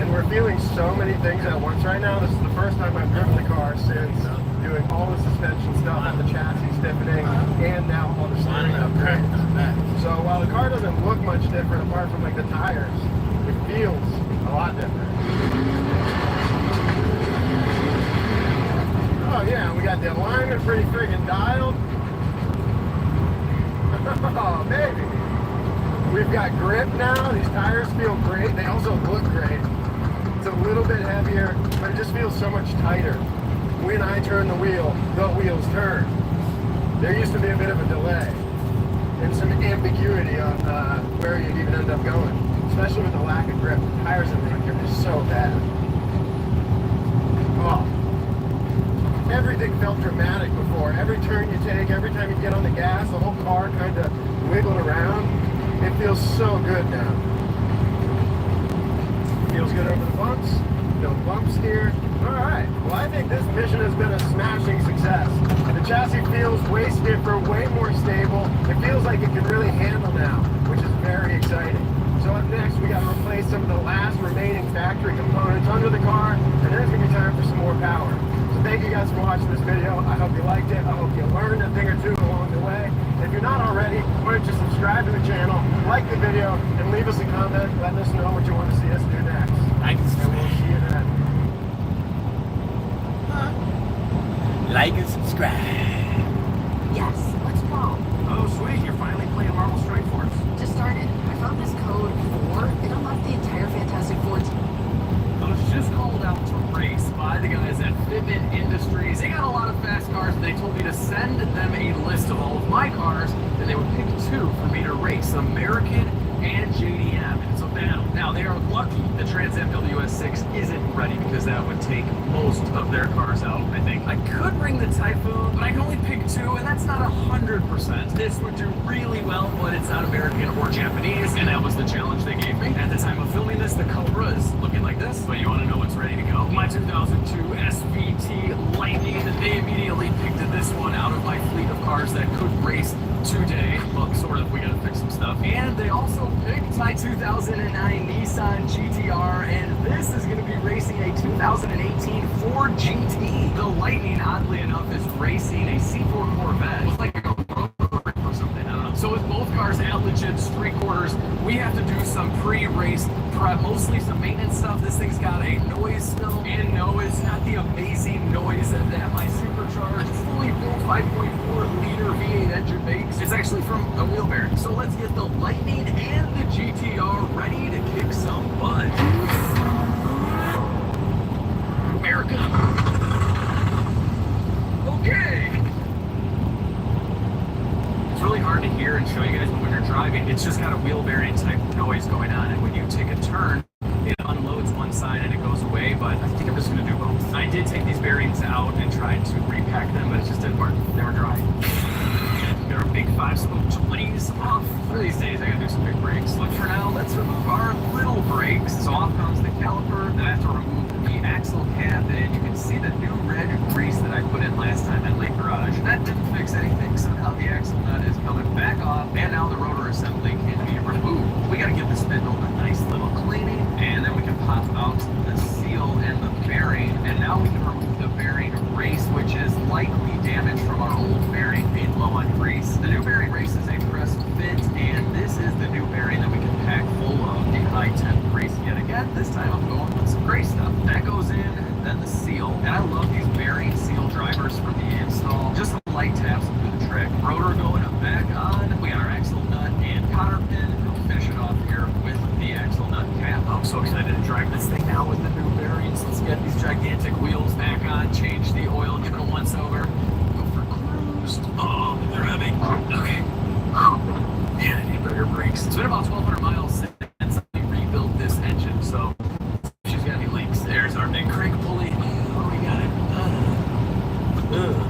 And we're feeling so many things at once right now. This is the first time I've driven the car since doing all the suspension stuff, the chassis stiffening, and now all the steering upgrades. So while the car doesn't look much different apart from like the tires, it feels a lot different. Oh yeah, we got the alignment pretty friggin' dialed. Oh, baby. We've got grip now. These tires feel great. They also look great. It's a little bit heavier, but it just feels so much tighter. When I turn the wheels turn. There used to be a bit of a delay and some ambiguity on where you'd even end up going, especially with the lack of grip. The tires in there are just so bad. Oh. Everything felt dramatic before. Every turn you take, every time you get on the gas, the whole car kind of wiggled around. It feels so good now. Feels good over the bumps. No bumps here. Alright, well I think this mission has been a smashing success. The chassis feels way stiffer, way more stable. It feels like it can really handle now, which is very exciting. So up next, we got to replace some of the last remaining factory components under the car, and then it's going to be time for some more power. So thank you guys for watching this video. I hope you liked it. I hope you learned a thing or two along the way. If you're not already, why don't you subscribe to the channel, like the video, and leave us a comment letting us know what you want to see us do next. Like and And we'll see you then. Like and subscribe. Yes, let's go. Oh, sweet. You're finally playing Marvel Strike Force. Just started. I found this code 4. It unlocked the entire Fantastic Four team. I was just called out to race by the guys at Fitment Industries. They got a lot of fast cars, and they told me to send them a list of all of my cars, and they would pick 2 for me to race, American and JDM. And it's a battle. Now, they are lucky the Trans Am WS6 isn't ready, because that would take most of their cars out, I think. I could bring the Typhoon, but I can only pick 2, and that's not 100%. This would do really well, but it's not American or Japanese, and that was the challenge they gave me. At the time of filming this, the Cobra is looking like this, but you want to know what's ready to go? My 2002 SVT Lightning. They immediately picked this one out of my fleet of cars that could race today. Well, sort of, we gotta fix some stuff. And they also picked my 2009 Nissan GTR, and this is gonna be racing a 2018 Ford GT. The Lightning, oddly enough, is racing a C4 Corvette. It's like a prototype or something, I don't know. So with both cars at legit street quarters, we have to do some pre-race prep, mostly some maintenance stuff. This thing's got a noise still, and no, it's not the amazing noise that my supercharged, fully built 5.4 liter V8 engine makes. It's actually from a wheel bearing. So let's get the Lightning and the GTR ready to kick some butt. America. Okay. It's really hard to hear and show you guys when you're driving. It's just got a wheel bearing type noise going on, and when you take a turn, it unloads one side and it goes away, but I think I'm just going to do both. I did take these bearings out and tried to repack them, but it just didn't work. They were dry. Got our big 5-spoke 20s off. One of these days I gotta do some big brakes. But for now, let's remove our little brakes. So off comes the caliper. Then I have to remove the axle cap, and you can see the new red grease that I put in last time at Lake Garage. That didn't fix anything, so now the axle nut is coming back off, and now the rotor assembly can be removed. We gotta give this spindle a nice little cleaning, and then we can pop out the seal and the bearing, and now we can remove the bearing race, which is likely damaged from our old bearing being low on grease. The new bearing race is a pressed fit, and this is the new bearing that we can pack full of the high-temp grease yet again. This time I'm going with some gray stuff. That goes in, then the seal. And I love these bearing seal drivers for the install. Just some light taps will do the trick. Rotor going up back on. We got our axle nut and cotter pin. We'll finish it off here with the axle nut cap. I'm so excited to drive this thing now with the new bearings. Let's get these gigantic wheels back on, change the oil, give it a once over. Go for cruise. Oh, they're heavy. Okay. Man, I need bigger brakes. It's been about 1,200 miles since I rebuilt this engine, so she's got any leaks. There's our big crank pulley. Oh, we got it.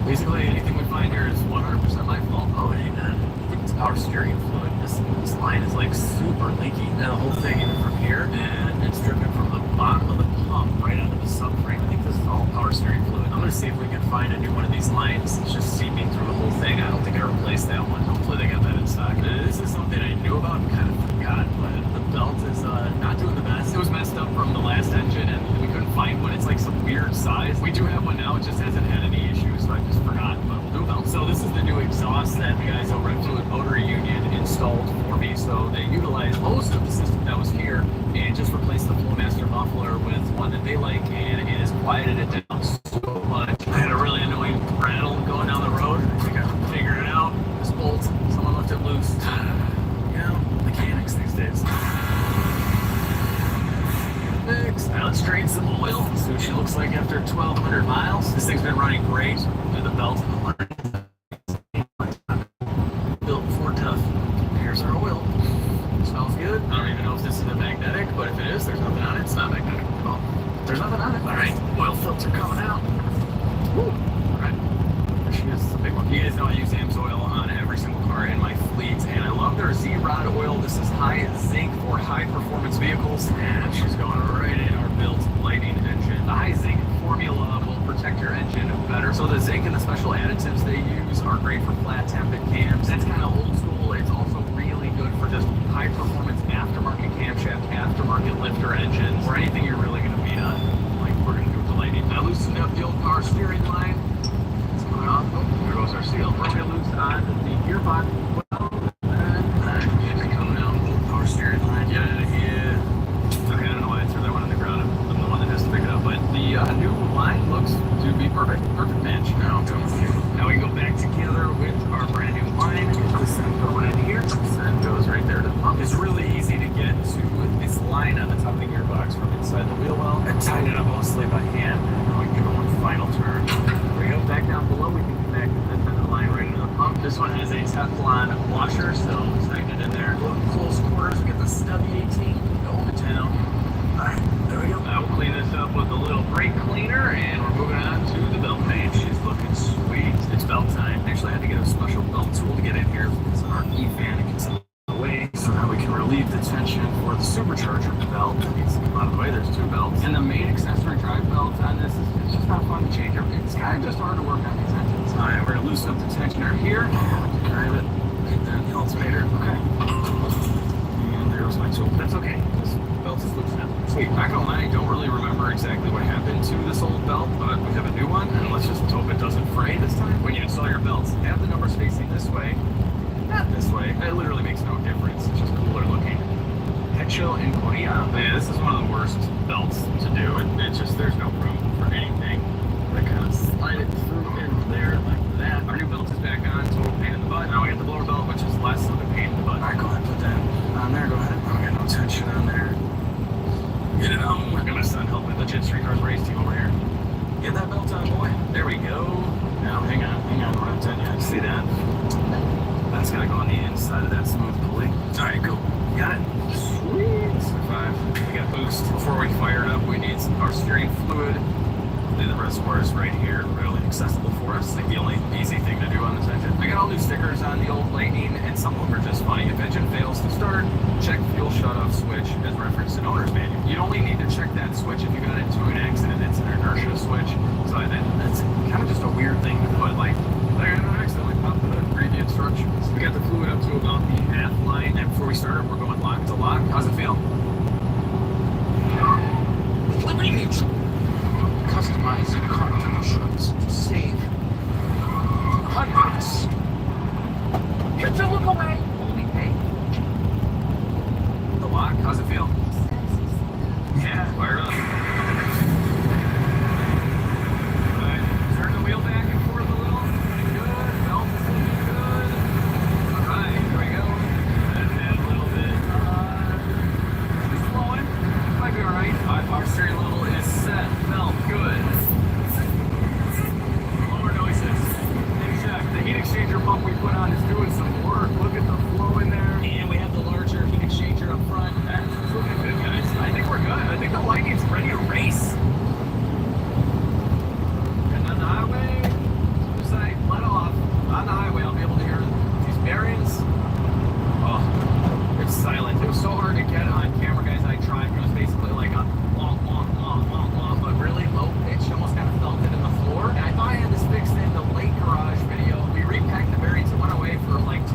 Basically, anything we find here is 100% my fault. Oh, it ain't that. I think it's power steering fluid. This line is like super leaky. Now the whole thing, even from here, and it's dripping from the bottom of the pump right onto the subframe. I think this is all power steering fluid. I'm gonna see if we can find a new one of these lines. It's just seeping through the whole thing. I don't think I replaced that one. Hopefully they got that in stock. This is something I knew about and kind of forgot, but the belt is not doing the best. It was messed up from the last engine, and we couldn't find one. It's like some weird size. We do have one now. It just hasn't had any issues, so I just forgot. But we'll do a belt. So this is the new exhaust that the guys over at Fluid Motor Union installed for me. So they utilized most of the system that was here and just replaced the Flowmaster muffler with one that they like, and it has quieted it down so much. I had a really annoying rattle Built Ford Tough. Here's our oil. Smells good. I don't even know if this is a magnetic, but if it is, there's nothing on it. It's not magnetic. Well, there's nothing on it. All right, oil filter coming out. Woo. All right. There she is. It's a big one. You guys know I use AMSOIL on every single car in my fleet, and I love their Z-Rod oil. This is high zinc for high performance vehicles, and she's going right in our built Lightning engine. The high zinc formula will protect your engine better. So the zinc and the special additives they use are great for flat tappet cams. That's kind of old school. It's also really good for just high performance aftermarket camshaft, aftermarket lifter engines, or anything you're really going to beat on, like we're going to do with the Lightning. I loosened up the old car steering line. It's coming off. Oh, there goes our seal. We're going to loose on the gearbox. Coming out. Power steering line. Yeah. Okay, I don't know why I threw that one on the ground. I'm the one that has to pick it up. But the new line looks to be perfect. Perfect match. Now we go back together with our brand new line. The send going in here. Send goes right there to the pump. It's really easy to get to this line on the top of the gearbox from inside the wheel well. I tied it up mostly by hand. Now we give it one final turn. There we go. Back down below, we can connect the line right into the pump. This one has a Teflon washer, so snag it in there. Close quarters, we get the stubby 18 going to town. Alright, there we go. Now we'll clean this up with a little brake cleaner, and we're moving on to the belt page. She's looking sweet. It's belt time. Actually, I had to get a special belt tool to get in here. It's our E-fan. It gets out of the way, so now we can relieve the tension for the supercharger belt. It needs to come out of the way. There's two belts. And the main accessory drive belt on this is it's just not fun to change. It's kind of just hard to work on these engines. Alright, we're going to loosen up the tensioner here. Drive it. Get that the alternator. Okay. And there goes my tool. That's okay. This belt is loose now. Sweet. Not gonna lie, I don't really remember exactly what happened to this old belt, but we have a new one, and let's just hope it doesn't fray this time. When you install your belts, have the numbers facing this way, not this way. It literally makes no difference. It's just cooler looking. Hecho and Korea. Man, this is one of the worst belts to do. It's just, there's no room for anything. I kind of slide it through in there like that. Our new belt is back on, total pain in the butt. Now we got the blower belt, which is less of a pain in the butt. All right, go ahead, put that on there. Go ahead. I got no tension on there. Get it on. We're gonna send help with the Jet Street Cars race team over here. Get that belt on, boy. There we go. Now, hang on. We're on 10 yet. See that? That's gonna go on the inside of that smooth pulley. All right, cool. Got it. Sweet. 5. We got boost. Before we fire it up, we need our steering fluid. The reservoir is right here, really accessible for us. Like the only easy thing to do on this engine. I got all new stickers on the old Lightning, and some of them are just funny. If engine fails to start, check fuel shutoff switch as referenced in owner's manual. You only need to check that switch if you got into an accident. It's an inertia switch. So that's kind of just a weird thing to put. Like I accidentally popped the hood, read the instructions. We got the fluid up to about the half line, and before we start, we're going lock to lock. How's it feel? Customizing contributions to save hundreds. Get to look away. Only pay. The lock, how's it feel? Yeah, fire up. Alright, turn the wheel back and forth a little. Good, belt is looking good. Alright, here we go. And then a little bit. Just flowing. Might be alright. Alright, power steering level is set. Belt, good. Lower noises. Check. The heat exchanger pump we put on is doing some work. Look at the flow in there. And we have the larger heat exchanger up front. That's looking good, guys. I think we're good. I think the Lightning's ready to race. And on the highway, as soon as I let off on the highway, I'll be able to hear these bearings. Oh, it's silent. It was so hard to get on camera, guys. I tried. It was basically like a long, but really low pitch. Almost kind of felt it in the floor. And I thought I had this fixed in the late garage video. We repacked the bearings. It went away for like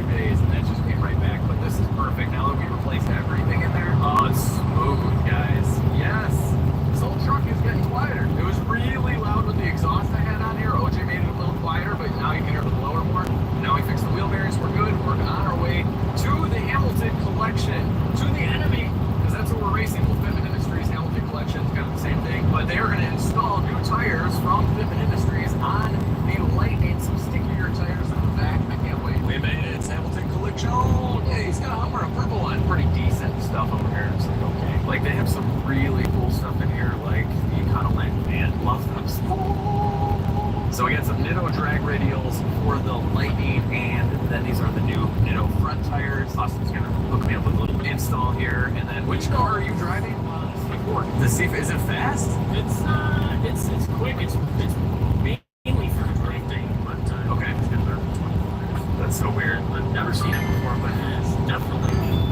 wheels for the Lightning, and then these are the new front tires. Austin's gonna hook me up with a little install here. And then, which car are you driving? The C4. Is it fast? It's quick. It's mainly for drifting, but Okay. That's so weird. I've never seen it before, but it's definitely cool.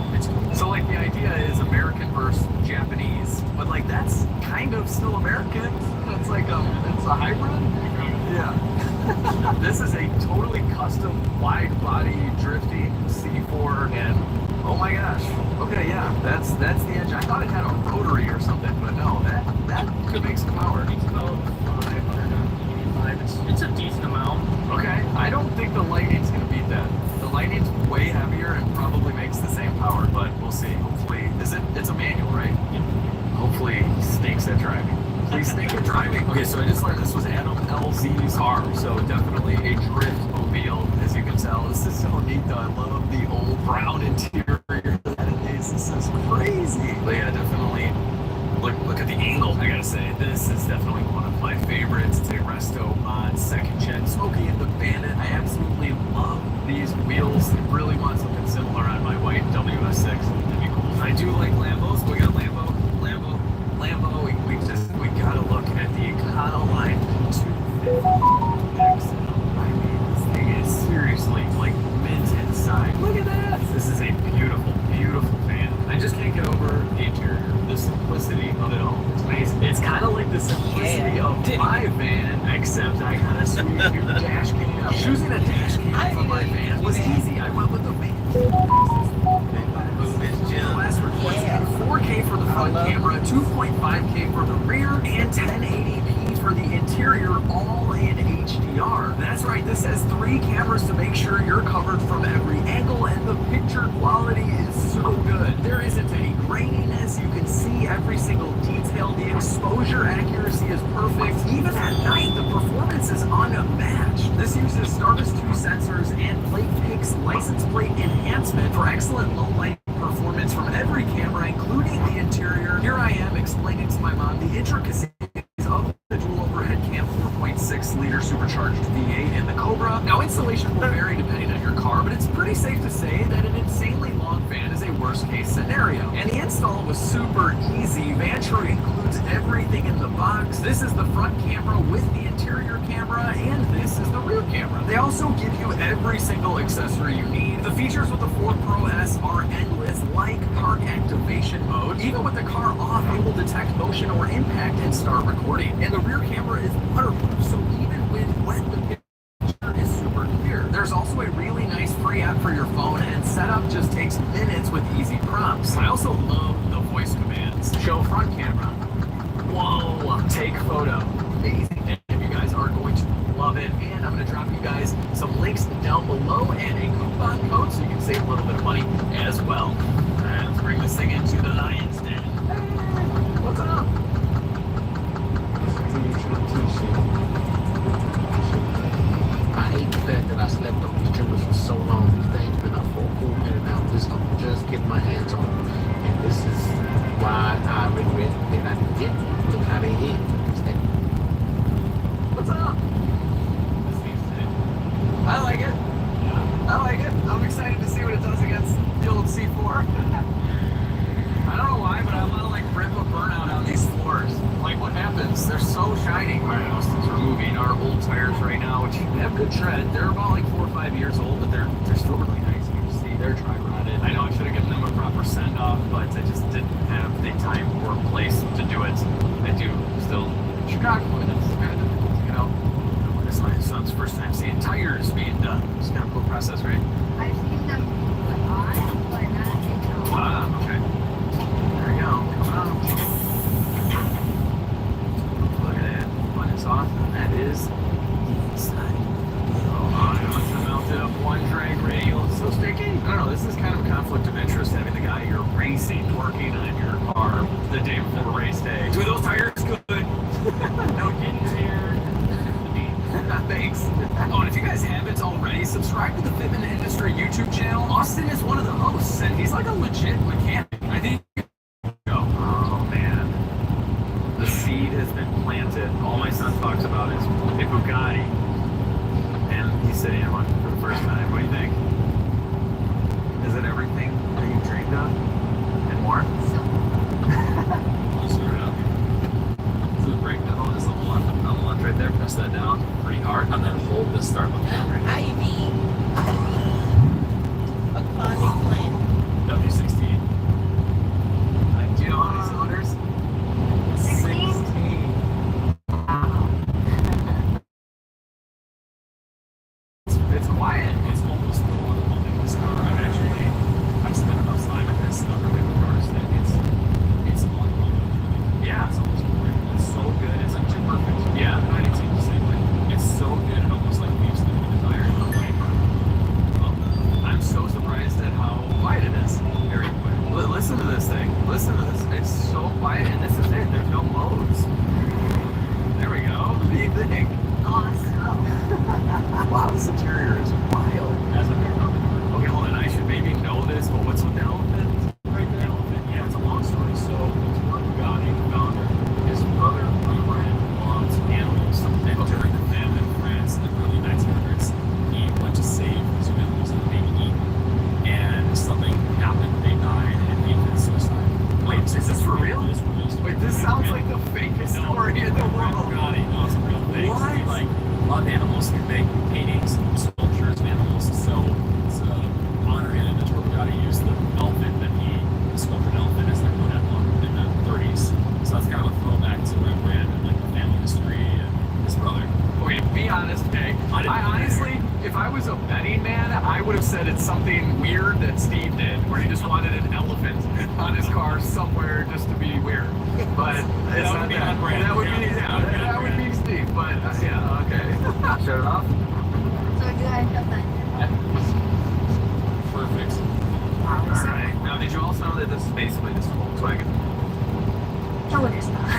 So like the idea is American versus Japanese, but like that's kind of still American. It's like it's a hybrid. Yeah. This is a totally custom wide body drifting C4, and oh my gosh. Okay, yeah, that's the edge. I thought it had a rotary or something, but no, that could make some power. It's about 585. It's a decent amount. Okay, I don't think the Lightning's gonna beat that. The Lightning's way heavier and probably makes the same power, but we'll see. Hopefully, it's a manual, right? Yeah. Hopefully, Snake's at driving. Please, Snake at driving. Okay, so I just learned this was Adam LZ's car, so definitely a drift mobile, as you can tell. This is so neat, though. I love the old brown interior that it is. This is crazy. But yeah, definitely. Look at the angle. I gotta say, this is definitely one of my favorites. It's a Resto mod, second gen, Smokey and the Bandit. I absolutely love these wheels. I really want something similar on my white WS6. That'd be cool. I do like Lambos. We got Lambo. We gotta look at the Econoline 250X. I mean, this thing is seriously like mint inside. Look at that. This is a beautiful, beautiful van. I just can't get over the interior, the simplicity of it all. It's amazing. It's kind of like the simplicity of my van, except I got a sweet new dash cam. Choosing a dash cam for my van was easy. I went with the van. Last request, 4K for the front camera, 2.5K for the rear, and 1080p for the interior, all in HDR. That's right, this has 3 cameras to make sure you're covered from every angle, and the picture quality is so good. There isn't any graininess, you can see every single detail, the exposure accuracy is perfect. Even at night, the performance is unmatched. This uses Stardust 2 sensors and Plate Pix license plate enhancement for excellent low light performance from every camera, including the interior. Here I am explaining to my mom the intricacies of the dual overhead cam 4.6 liter supercharged V8 and the Cobra. Now, installation will vary depending on your car, but it's pretty safe to say that an insanely long van is a worst case scenario. And the install was super easy. Vantrue includes everything in the box. This is the front camera with the interior camera, and this is the rear camera. They also give you every single accessory you need. The features with the 4 Pro S are endless, like park activation mode. Even with the car off, it will detect motion or impact and start recording. And the rear camera is waterproof, so even when wet, the picture is super clear. There's also a really nice free app for your phone, and setup just takes minutes with easy prompts. I also love the voice commands. Show front camera. Whoa, take photo. Amazing. And you guys are going to love it. And I'm going to drop you guys some links down below and a coupon code so you can save a little bit of money as well. Let's bring this thing into the Lion's Den. Hey, what's up? I hate the fact that I slept on these trimmers for so long. These things been up for a cool minute now. I'm just getting my hands on them. And this is why I regret that I didn't get them. Look how they hit. What's up? I like it. I like it. I'm excited to see what it does against the old C4. I don't know why, but I want to like rip a burnout on these floors. Like what happens? They're so shiny. All right, Austin's removing our old tires right now, which have good tread. They're about like 4 or 5 years old, but they're still really nice. You can see they're dry rotted. I know I should have given them a proper send off, but I just didn't have the time or place to do it. I do still Chicago, and it's kind of difficult, you know. This is my son's first time seeing tires being done. It's kind of a cool process, right? I've seen them on, but not Okay. There we go. Coming up. Look at that. One is off, and that is inside. Oh, I must have melted up one drag radial. It's so sticky. I don't know. This is kind of a conflict of interest having the guy you're racing working on your car the day before race day. Do those tires good? No kidding here. Thanks. Oh, and if you guys haven't already, subscribe to the Fitment Industry YouTube channel. Austin is one of the hosts, and he's like a legit mechanic. I think. Oh man, the seed has been planted. All my son talks about is a Bugatti, and he's sitting in one for the first time. What do you think? Is it everything that you dreamed of and more? I'll screw it up. So the brake pedal is on the left right there. Press that down pretty hard and then hold the start button down right now. Ivy. A classic plan. W16. Do you know how many cylinders? 16. It's quiet. It's almost the one in this car. I've spent enough time in this other way cars that it's yeah, it's almost perfect. It's so good. It's like too perfect. Yeah, I didn't seem the same way. It's so good. It almost like leaves the desire. I'm so surprised at how quiet it is. Very quiet. Listen to this thing. Listen to this. It's so quiet, and this is it. There's no modes. There we go. What do you think? Awesome. Wow, this interior is wild. Okay, hold on. I should maybe know this, but what's with the elephant? Right there, elephant. Yeah, it's a long story. So, it's one Bugatti founder. His brother, Brian, loved animals. They were during the famine in France in the early 1900s. He went to save his animals and being eaten. And something happened. They died, and he committed suicide. Wait, is this for real? This for real. Wait, this sounds like the fakest story in the world. Bugatti, no, it's a real thing. What? He like loved animals. He made paintings, sculptures of animals. So it's honor him. And Bugatti used the elephant that the sculpted elephant as their own emblem in the 30s. So that's kind of a throwback to Rembrandt and like the family history and his brother. Okay, be honest, Meg. I honestly, if I was a betting man, I would have said it's something weird that Steve did, where he just wanted an elephant on his car somewhere just to be weird. But it's not that. That would be, that would be Steve. But yeah, okay. Shut it off. So do I have that? Perfect. All right. Now, did you also know that this is basically this Volkswagen? No, it is not.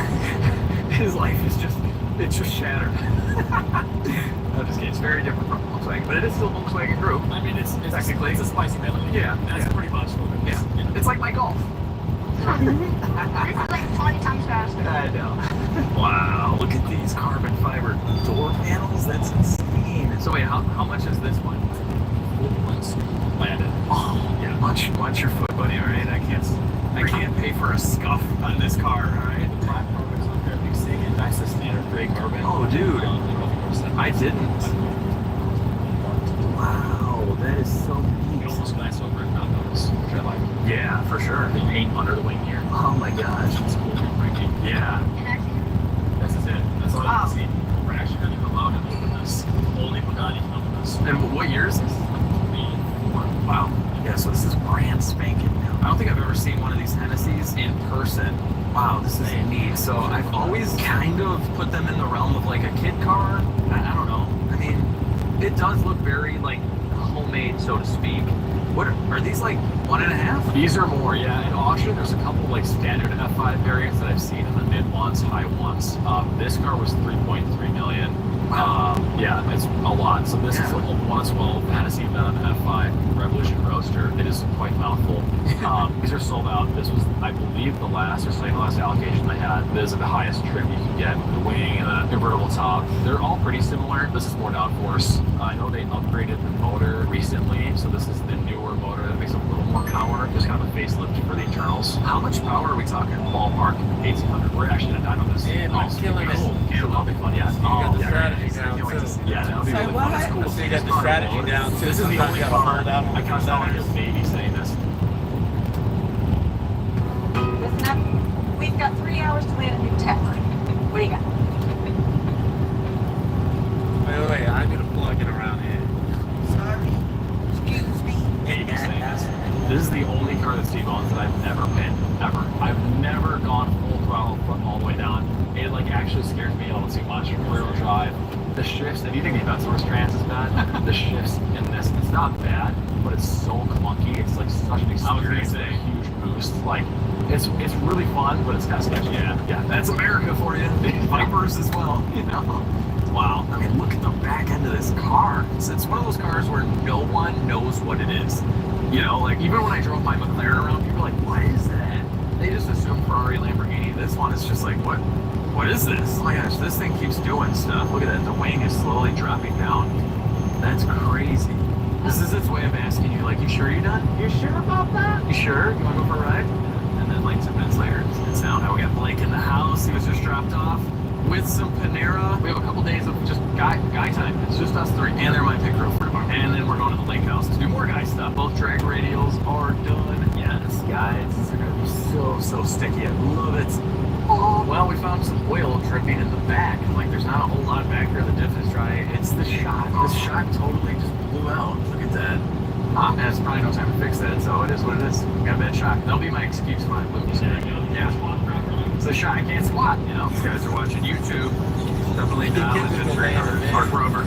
His life is just, it's just shattered. I'm just kidding. It's very different from Volkswagen, but it is still Volkswagen Group. I mean, it's Technically. it's a spicy melody. Yeah, That's yeah. pretty much what it is. Yeah. It's like my Golf. This is like 20 times faster. I know. Wow, look at these carbon fiber door panels. That's insane. So wait, how much is this one? Once landed. Oh, yeah. Watch your foot, buddy. All right, I can't pay for a scuff on this car. All right. The black carbon's on there. Big sig, and that's the standard gray carbon. Oh, dude. I didn't. Wow, Wow, that is so you neat. almost glanced over and not notice, which I like. Yeah, for sure. The paint under the wing here. Oh my gosh. It's cool. Breaking. Yeah. And actually, This is it. That's all I can see. We're actually going to come out and open this. Only Bugatti can open this. And what year is this? Wow. Yeah, so this is brand spanking new. I don't think I've ever seen one of these Hennessy's in person. Wow, this is neat. So I've always kind of put them in the realm of like a kid car. I don't know. I mean, it does look very like homemade, so to speak. What are these like 1.5? These are more, yeah. In auction, there's a couple like standard F5 variants that I've seen in the mid ones, high ones. This car was 3.3 million. Yeah, it's a lot. So this is a 112 Hennessy Venom F5 Revolution Roadster. It is quite mouthful. These are sold out. This was, I believe, the last or second last allocation I had. This is the highest trim you can get with the wing and the convertible top. They're all pretty similar. This is more downforce. I know they upgraded the motor recently, so this is the newer motor that makes a little more power. Just kind of a facelift for the internals. How much power are we talking? Ballpark 1800. We're actually gonna dyno this. Yeah, I'm killing it. Yeah, that'll be fun. Yeah. You got the strategy down too. Yeah, that'll be Say really what? fun. It's cool. So you got the strategy down too. This is the only car hold out. I can't sound like a baby saying this. Listen up. We've got 3 hours to land at New Tech. What do you got? Wait, I'm gonna plug it around here. Sorry. Excuse me. Baby saying this. This is the only car that Steve owns that I've ever been. Ever. I've never gone full throttle from all the way down. It like actually scares me a little too much. Rear-wheel drive. The shifts, if you think the event source trans is bad, the shifts in this, it's not bad, but it's so clunky. It's like such an experience, a huge boost. Like, it's really fun, but it's kind of sketchy. Yeah, That's America for you. Vipers as well, you know. Wow. I mean, look at the back end of this car. It's one of those cars where no one knows what it is. You know, like even when I drove my McLaren around, people are like, what is that? They just assume Ferrari, Lamborghini. This one is just like, what is this? Oh my gosh, this thing keeps doing stuff. Look at that. The wing is slowly dropping down. That's crazy. This is its way of asking you, like, you sure you're done? You sure about that? You sure? You want to go for a ride? And then, like, 10 minutes later, it's out. Now we got Blake in the house. He was just dropped off with some Panera. We have a couple days of just guy time. It's just us three. And they're my pick crew for tomorrow. And then we're going to the lake house to do more guy stuff. Both drag radials are done. Yes, guys. They're going to be so sticky. I love it. Oh, well, we found some oil dripping in the back. Like, there's not a whole lot back here. The diff is dry. It's the shock. This shock totally just blew out. Look at that. And it's probably no time to fix that, so it is what it is. Got a bad shock. That'll be my excuse when I lose. Yeah. It's a shock. I can't squat. You know, you guys are watching YouTube. Definitely not Mark Rover.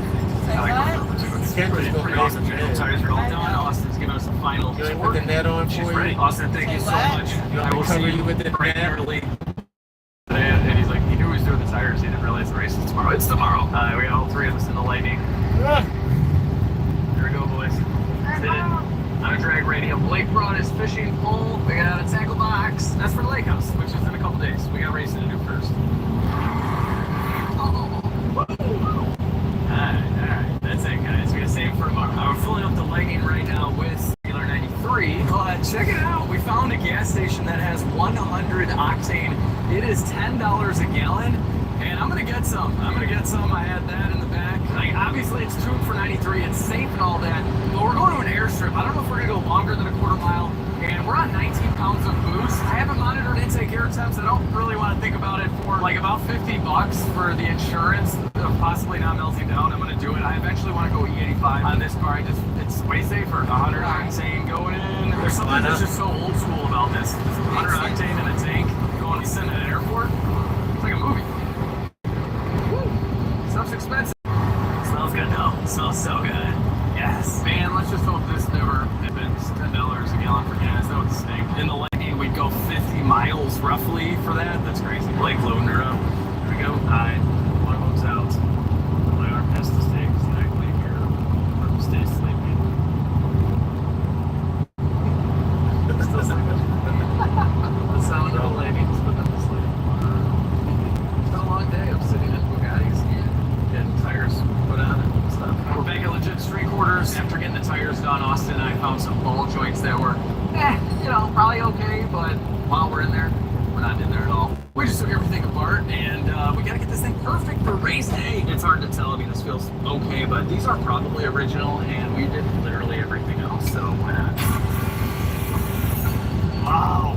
I like Mark Rover too. It's pretty awesome. Tires are all done. Austin's giving us a final tour. Put the net on She's for ready. you. Austin, thank you so much. I will see you with the bright and net. early. And he's like, he knew he was doing the tires. He didn't realize the race is tomorrow. It's tomorrow. We got all three of us in the Lightning. Here we go, boys. Sit in. On a drag radio. Blake brought his fishing pole. We got out a tackle box. That's for the lake house, which is in a couple days. We got racing to do first. Alright. That's it, guys. We got to save for tomorrow. We're filling up the Lightning right now with regular 93. But check it out. We found a gas station that has 100 octane. It is $10 a gallon. And I'm gonna get some. I had that in the back. Like, obviously, it's tuned for 93. It's safe and all that. But we're going to an airstrip. I don't know if we're gonna go longer than a quarter mile. And we're on 19 pounds of boost. I haven't monitored intake air temps. I don't really want to think about it for like about $50 for the insurance of possibly not melting down. I'm gonna do it. I eventually want to go E85 on this car. It's way safer. 100 octane going in. There's something that's just so old school about this. 100 octane in a tank going to send at an airport. It's like a movie. Stuff's expensive. Smells good though. Smells so good. Yes. Man, let's just hope this never happens. $10 a gallon for gas. That would stink. In the Lightning, we'd go 50 miles roughly for that. That's crazy. Blake loading her up. Here we go. Alright. One of them's out. My arm has to stay exactly here. Or stay sleeping. Still sleeping. The sound of the Lightning's put them to sleep. It's been a long day. I'm sitting in Bugattis getting tires put on and stuff. We're back at legit street quarters. After getting the tires done, Austin and I found some ball joints that were, probably okay, but while we're in there, we're not in there at all. We just took everything apart, and we gotta get this thing perfect for race day. It's hard to tell. I mean, this feels okay, but these are probably original, and we did literally everything else, so why not? Wow.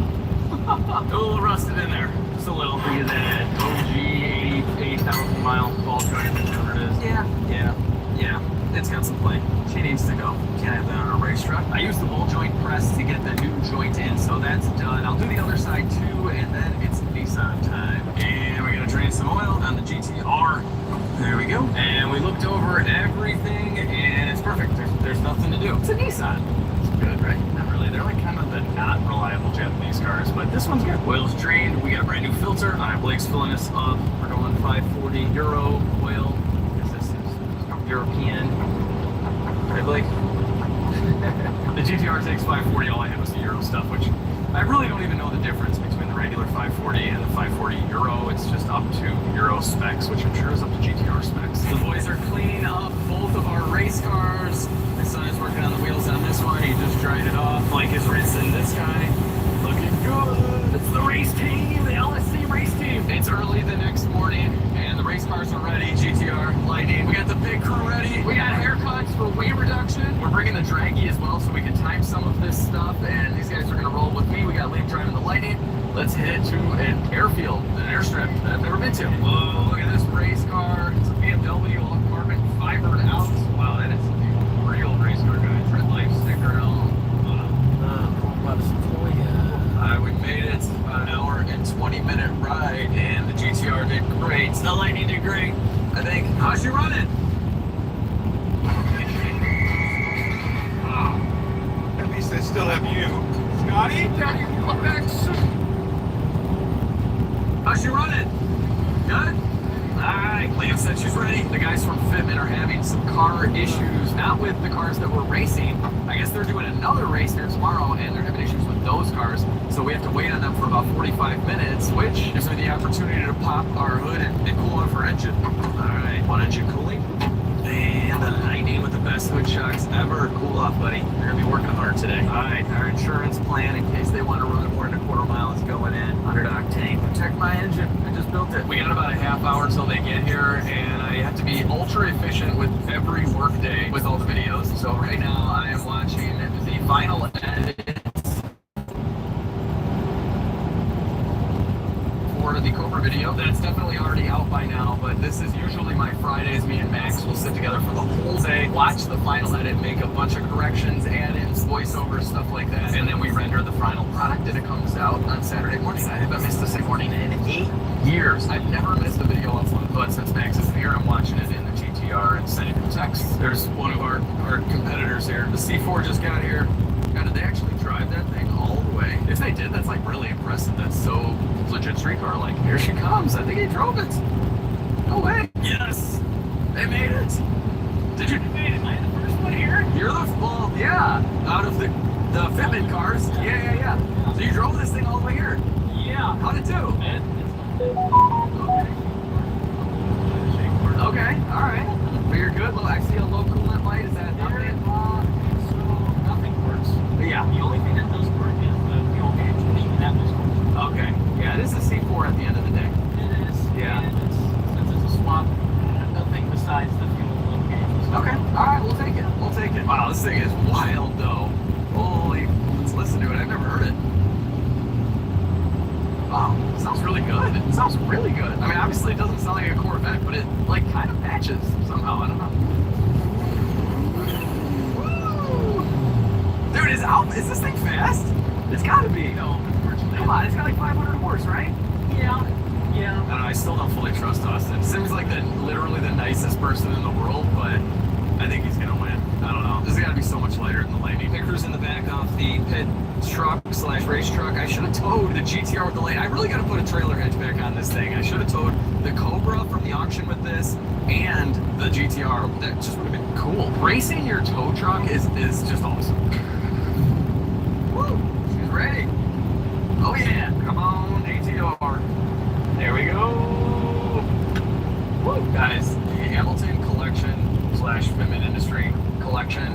A little rusted in there. Just a little. Look at that. OG 8,000 mile ball joint, whatever it is. Yeah. It's got some play. She needs to go. Can't have that on a race truck. I used the ball joint press to get the new joint in, so that's done. I'll do the other side too, and then it's Nissan time. And we're gonna drain some oil on the GTR. There we go. And we looked over everything, and it's perfect. There's nothing to do. It's a Nissan. It's good, right? Not really. They're like kind of the not reliable Japanese cars, but this one's good. Oil's drained. We got a brand new filter. Blake's filling us up. We're going 540 Euro oil. This is European. Right, Blake? The GTR takes 540. All I had was the Euro stuff, which I really don't even know the difference between the regular 540 and the 540 Euro. It's just up to Euro specs, which I'm sure is up to GTR specs. The boys are cleaning up both of our race cars. My son is working on the wheels on this one. He just dried it off. Blake is rinsing this guy. Looking good. It's the race team, the LSC race team. It's early the next morning, and the race cars are ready. GTR, Lightning. We got the big crew ready. We got haircuts for weight reduction. We're bringing the draggy as well, so we can time some of this stuff, and these guys are going to roll with me. We got Liam driving the Lightning. Let's head to an airfield, an airstrip that I've never been to. Whoa, look at this race car. It's a BMW, all carbon fibered out. Wow, that is a real race car, guys. Red light sticker and all. We made it about an hour and 20-minute ride, and the GTR did great. The Lightning did great, I think. How's she running? At least I still have you. Scotty? Daddy, come back soon. How's she running? Good? Alright, Liam said she's ready. The guys from Fitment are having some car issues, not with the cars that we're racing. I guess they're doing another race here tomorrow, and they're having issues with those cars. So we have to wait on them for about 45 minutes, which gives me the opportunity to pop our hood and cool off our engine. Alright, one engine cooling. And the Lightning with the best hood shocks ever. Cool off, buddy. You're gonna be working hard today. All right, our insurance plan in case they want to run more than a quarter mile is going in. 100 octane. Protect my engine. I just built it. We got about a half hour till they get here, and I have to be ultra efficient with every work day with all the videos. So right now I am watching the final edit for the Cobra video. That's definitely already out by now, but this is usually my Fridays. Me and Max will sit together for the whole day, watch the final edit, make a bunch of corrections, add-ins, voiceovers, stuff like that, and then we render the final product, and it comes out on Saturday morning. I haven't missed a Saturday morning in 8 years. I've never missed a video upload, but since Max is here, I'm watching it in the GTR and sending him texts. There's one of our competitors here. The C4 just got here. God, did they actually drive that thing all the way? If they did, that's like really impressive. That's so legit street car. Like, here she comes. I think he drove it. No way. Yes. They made it. Did you? Am I the first one here? You're the, well, yeah. Out of the Fitment cars. Yeah. So you drove this thing all the way here? Yeah. How'd it do? Okay. All right. But you're good. Well, I see a low coolant light. Is that nothing? Nothing works. But yeah. The only thing that does work is the fuel gauge. That does work. Okay. Yeah, this is C4 at the end of the day. It is. Yeah. And since it's a swap, nothing besides the fuel gauge. Okay. All right. We'll take it. Wow, this thing is wild though. Holy. Let's listen to it. I've never heard it. Wow. It sounds really good. I mean, obviously it doesn't sound like a Corvette, but it like kind of matches somehow. I don't know. Woo! Dude, is this thing fast? It's gotta be. No, unfortunately. Come on, it's got like 500 horse, right? Yeah. I don't know, I still don't fully trust Austin. Seems like literally the nicest person in the world, but I think he's gonna win. I don't know. This has gotta be so much lighter than the Lightning. Pickers in the back off the pit truck / race truck. I should have towed the GTR with the light. I really gotta put a trailer hitch back on this thing. I should have towed the Cobra from the auction with this and the GTR. That just would have been cool. Racing your tow truck is just awesome. Woo! She's ready. Oh yeah, come on, ATR. There we go. Woo, guys, the Hamilton collection / Fitment Industry collection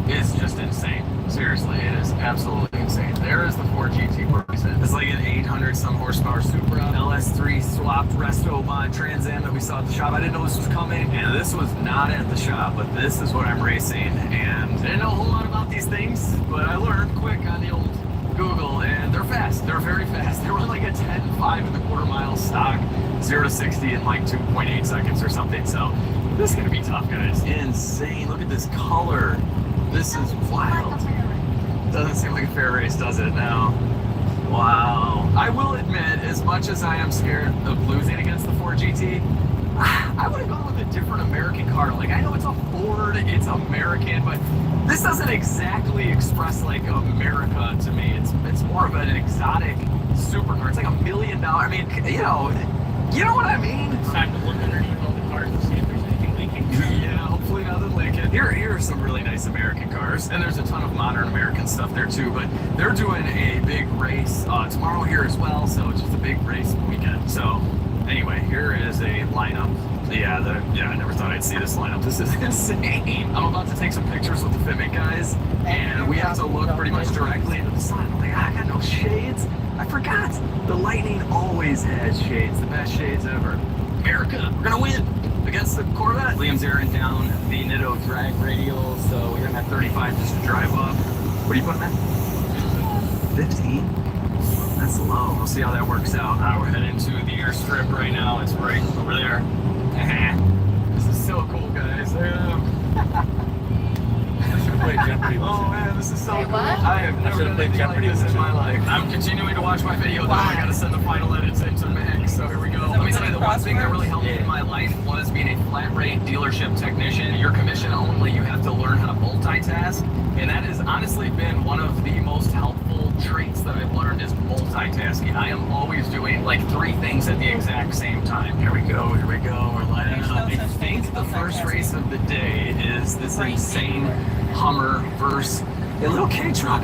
is just insane. Seriously, it is absolutely insane. There is the Ford GT Bison. It's like an 800 some horsepower Supra, LS3 swapped resto mod Trans Am that we saw at the shop. I didn't know this was coming, and this was not at the shop, but this is what I'm racing. And I didn't know a whole lot about these things, but I learned quick on the old Google, and they're fast. They're very fast. They run like a 10.5 in the quarter mile stock, 0 to 60 in like 2.8 seconds or something. So this is gonna be tough, guys. Insane. Look at this color. This is wild. Doesn't seem like a fair race, does it? No. Wow. I will admit, as much as I am scared of losing against the Ford GT, I would have gone with a different American car. Like, I know it's a Ford, it's American, but this doesn't exactly express like America to me. It's more of an exotic supercar. It's like $1 million. I mean, you know what I mean? It's time to look underneath all the cars and see if there's anything leaking. Yeah, hopefully nothing leaking. Here are some really nice American cars, and there's a ton of modern American stuff there too, but they're doing a big race tomorrow here as well, so it's just a big race weekend. So anyway, here is a lineup. Yeah, I never thought I'd see this lineup. This is insane. I'm about to take some pictures with the Fitment guys, and we have to look pretty much directly into the sun. I'm like, I got no shades. I forgot. The Lightning always has shades. The best shades ever. America, we're gonna win against the Corvette. Liam's airing down the Nitto drag radial, so we're gonna have 35 just to drive up. What are you putting at? 15? That's low. We'll see how that works out. We're heading to the airstrip right now. It's right over there. This is so cool, guys. I should play Jeopardy. Oh man, this is so cool. I have never done anything like this in my life. I'm continuing to watch my video though. I gotta send the final edits into Max, so here we go. Let me tell you, the one thing that really helped me in my life was being a flat rate dealership technician. You're commission only, you have to learn how to multitask, and that has honestly been one of the most helpful traits that I've learned is multitasking. I am always doing like 3 things at the exact same time. Here we go, we're lining up. I think the first race of the day is this insane Hummer versus a little K-truck.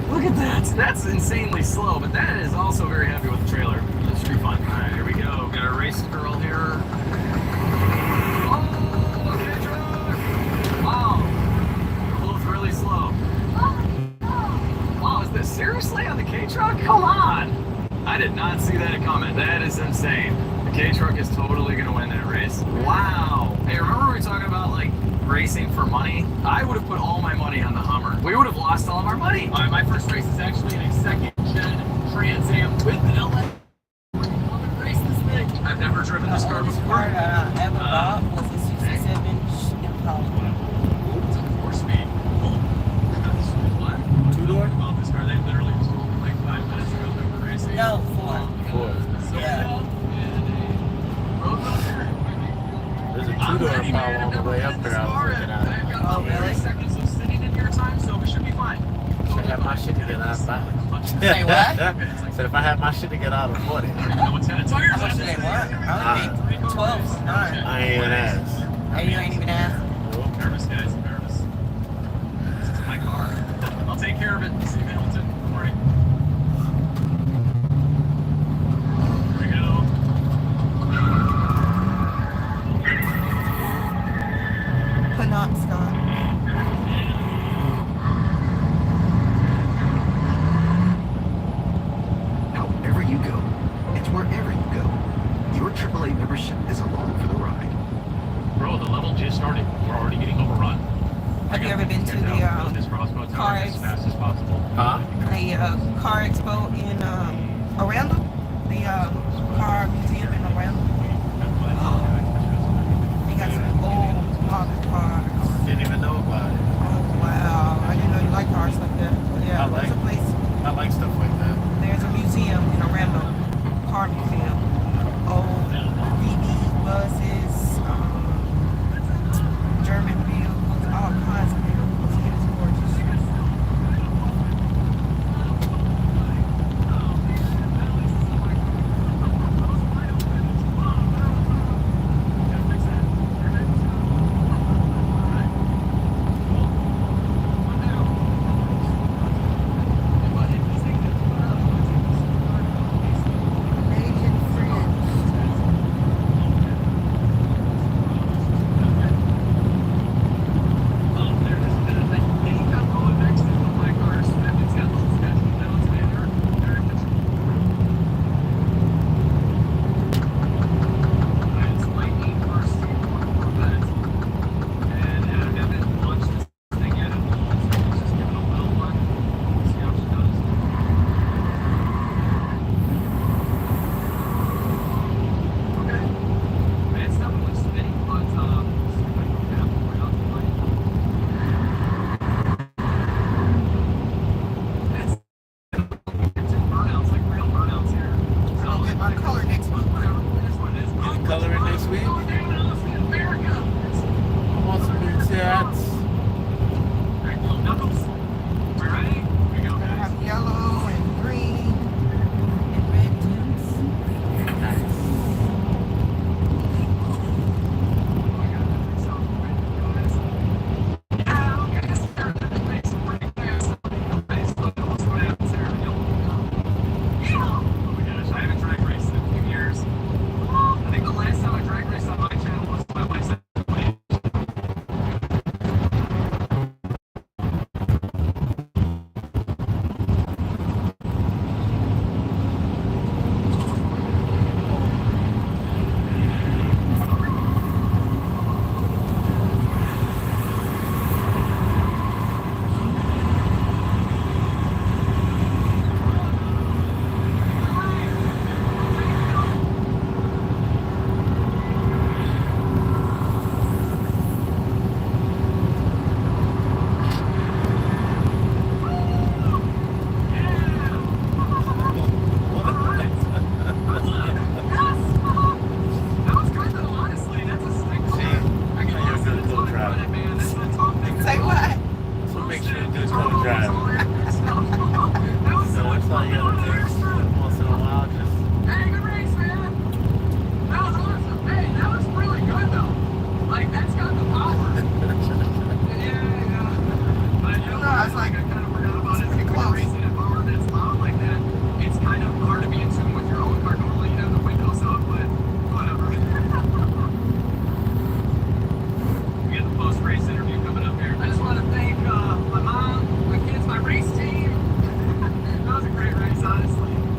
Look at that. That's insanely slow, but that is also very happy with the trailer. That should be fun. All right, here we go. Got a race girl here. Oh, K-truck. Wow. not see that coming. That is insane. The K-Truck is totally going to win that race. Wow. Hey, remember we were talking about, like, racing for money? I would have put all my money on the Hummer. We would have lost all of our money. My first race is actually in a second-gen Trans Am with an LS. Race this thing. I've never driven this car before. Car I ever bought was a 67 Impala. It's a 4-speed. What? Two-door? About this car, they literally just told me like 5 minutes ago that we're racing. No, 4. Yeah. There's a two-door Impala on the way up there. I was looking at it. Oh, really? Seconds of sitting in your time, so we should be fine. If I have my shit to get out of buy it. Say what? Said if I have my shit to get out of 40. How much do they want? I would pay 12, 9. I ain't even asked. Oh, you ain't even asked? Nervous, guys, nervous. This is my car. I'll take care of it. See you, Hamilton. Don't worry. Here we go. Penobscot. However you go, it's wherever you go. Your AAA membership is along for the ride. Bro, the level just started. We're already getting overrun. Have you ever been to the car as fast as possible? Huh? car expo in Orlando? The car museum in Orlando? They got some old model cars. Didn't even know about it. Oh wow! I didn't know you like cars like that. But yeah, there's a place. I like stuff like that. There's a museum in Orlando, car museum. Old VB buses, German vehicles, all kinds of vehicles. It's gorgeous.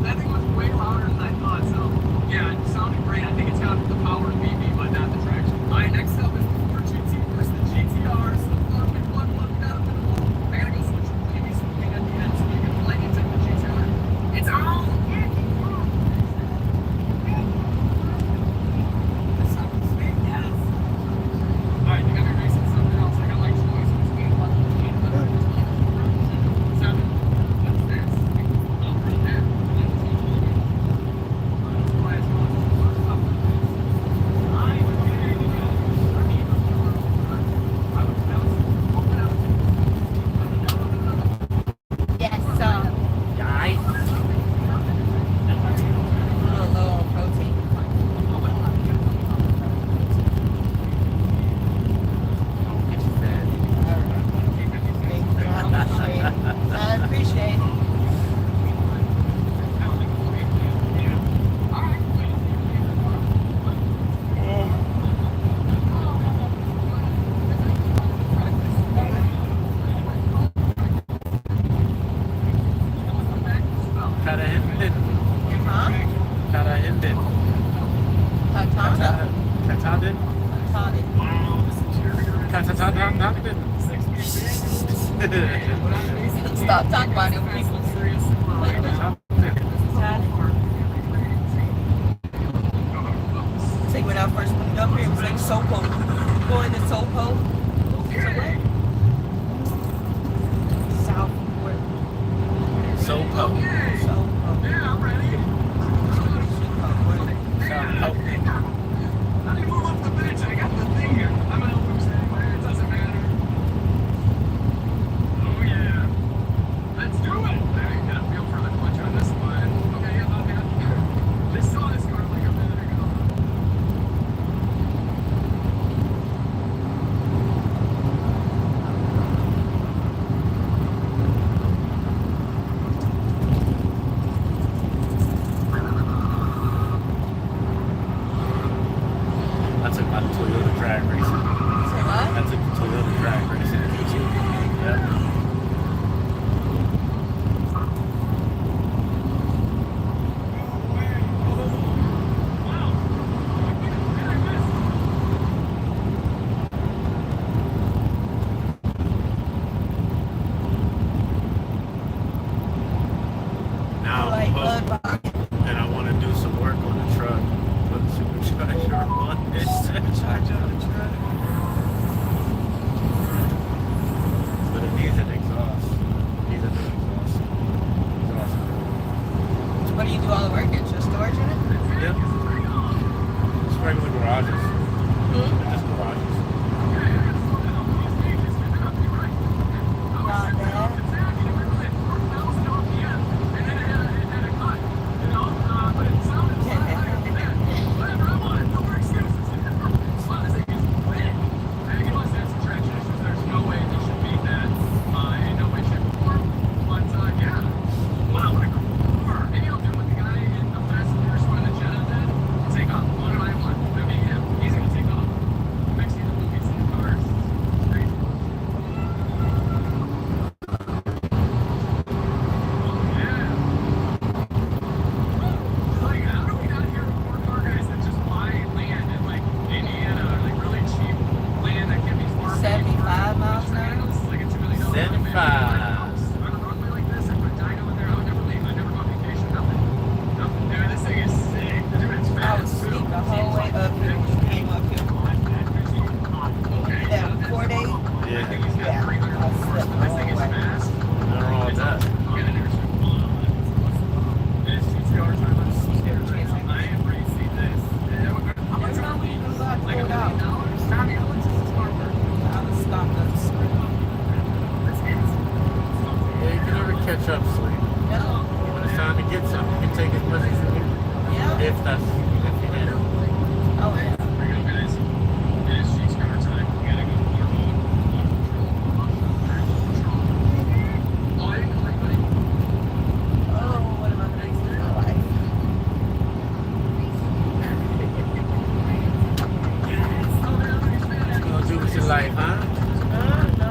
That thing was way louder than Condon? Condon. Stop talking about them people. See, when I first moved up here, it was like Sopo. Going to Sopo. Southport. Sopo. Sopo. Yeah, I'm ready. How do you move off the bench? I got the thing here. I'm gonna lose anyway. It doesn't matter. Oh yeah. Let's do it. There, you got a feel for the clutch on this one. Okay, yeah, okay. Just saw this car like a minute ago. I took my Toyota drag racing. Say what? I took the Toyota drag racing. Did you? Yeah. Now Like I'm blood hooked, box. and I want to do some work on the truck. Put the supercharger on it. Charge on the truck. But it needs an exhaust. It needs a new exhaust. What do you do all the work at? Just storage unit? Yep. Just regular garages. Hmm? Just garages. Not bad. catch up sleep. No. When it's time to get something, you can take as much as you need. Yeah. If you can. Oh, yeah. Life, huh? No.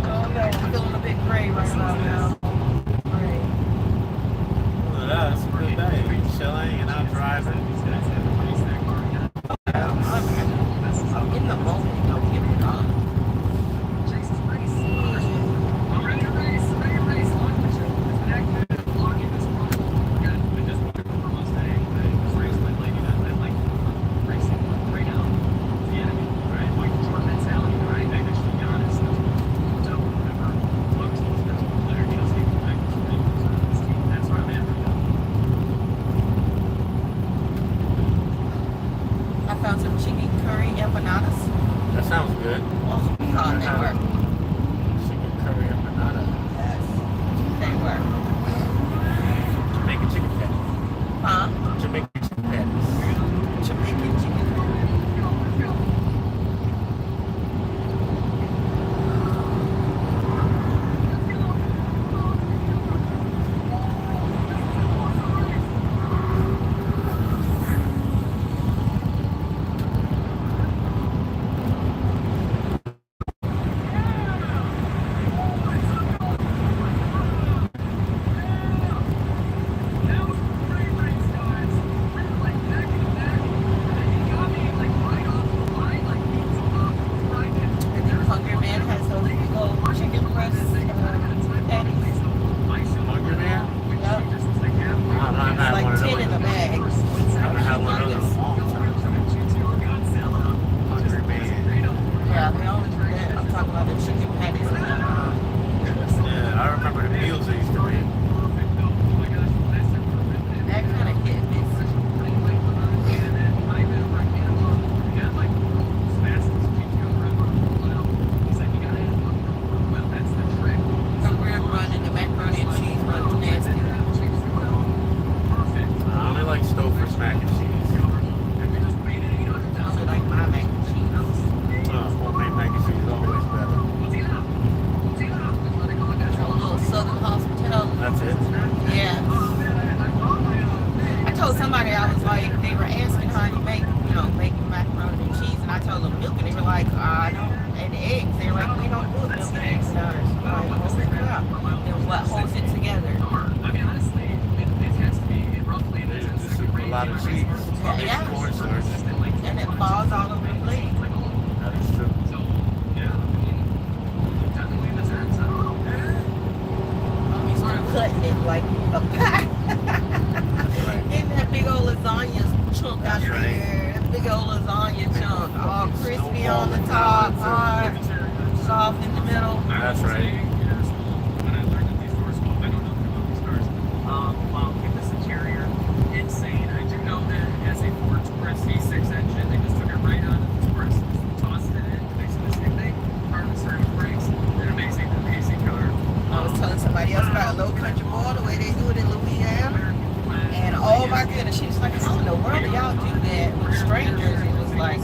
Oh, no. I'm feeling a bit gray right now. Gray. Well, that's a good day. Chilling and out driving. it like a pie. And that big old lasagna chunk out there. That big old lasagna chunk. All crispy on the top, hard, soft in the middle. That's right. When I learned that these doors, well, I don't know about these cars. Well, in this interior, insane. I do know that it has a Ford Taurus V6 engine. They just took it right out of the Taurus, tossed it in, basically the same thing. Carbon ceramic brakes. They're amazing. The AC car. I was telling somebody else about a low country mall, the way they do it in Louisiana. And oh my goodness, she was like, how in the world do y'all do that with strangers? It was like,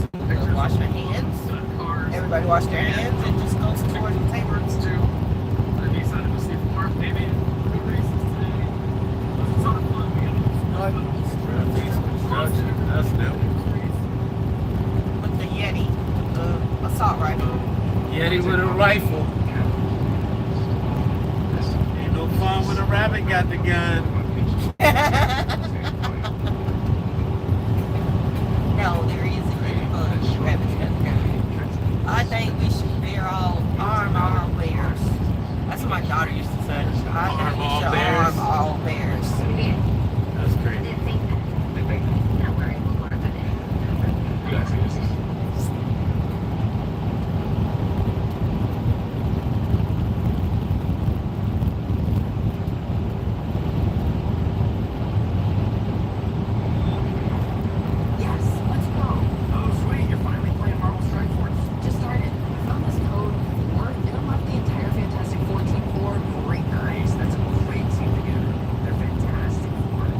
wash your hands. Everybody wash their hands and just go towards the table. Maybe it's on a fun That's new. With the Yeti assault rifle. Yeti with a rifle. Ain't no fun when a rabbit got the gun. No, there isn't any fun. Rabbits got the gun. I think we should bear all arm bears. That's what my daughter used to say. I think we should arm all bears. That's crazy. Yes, let's go. Oh, sweet, you're finally playing Marvel Strike Force. Just started. I found this code 4. It unlocked the entire Fantastic Four team for great. Nice, that's a great team together. They're fantastic for it.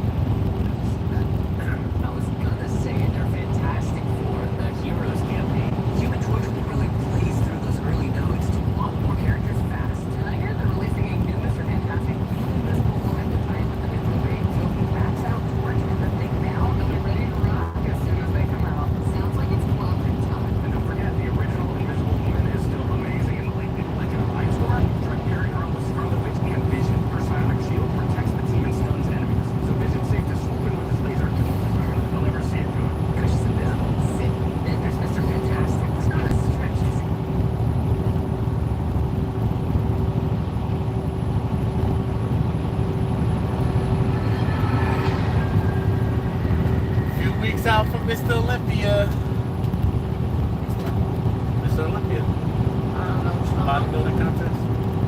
I was gonna say they're fantastic for the Heroes campaign. Human Torch will really blaze through those early nodes to unlock more characters fast. And I hear they're releasing a new Mr. Fantastic this will end the time with the new movie. So he backs out Torch and the thing now and they're ready to rock as soon as they come out. Sounds like it's clobbering time. And don't forget, the original Invisible Woman is still amazing in the Legend of Lightstorm. Try carrying her on with Scarlet Witch and Vision. Her psionic shield protects the team and stuns enemies. So Vision's safe to swoop in with his laser kill. They'll never see it coming because she's invisible. Then there's Mr. Fantastic. It's not a stretch, is it? Few weeks out from Mr. Olympia. Mr. Olympia. I don't know what's wrong. Bodybuilding contest.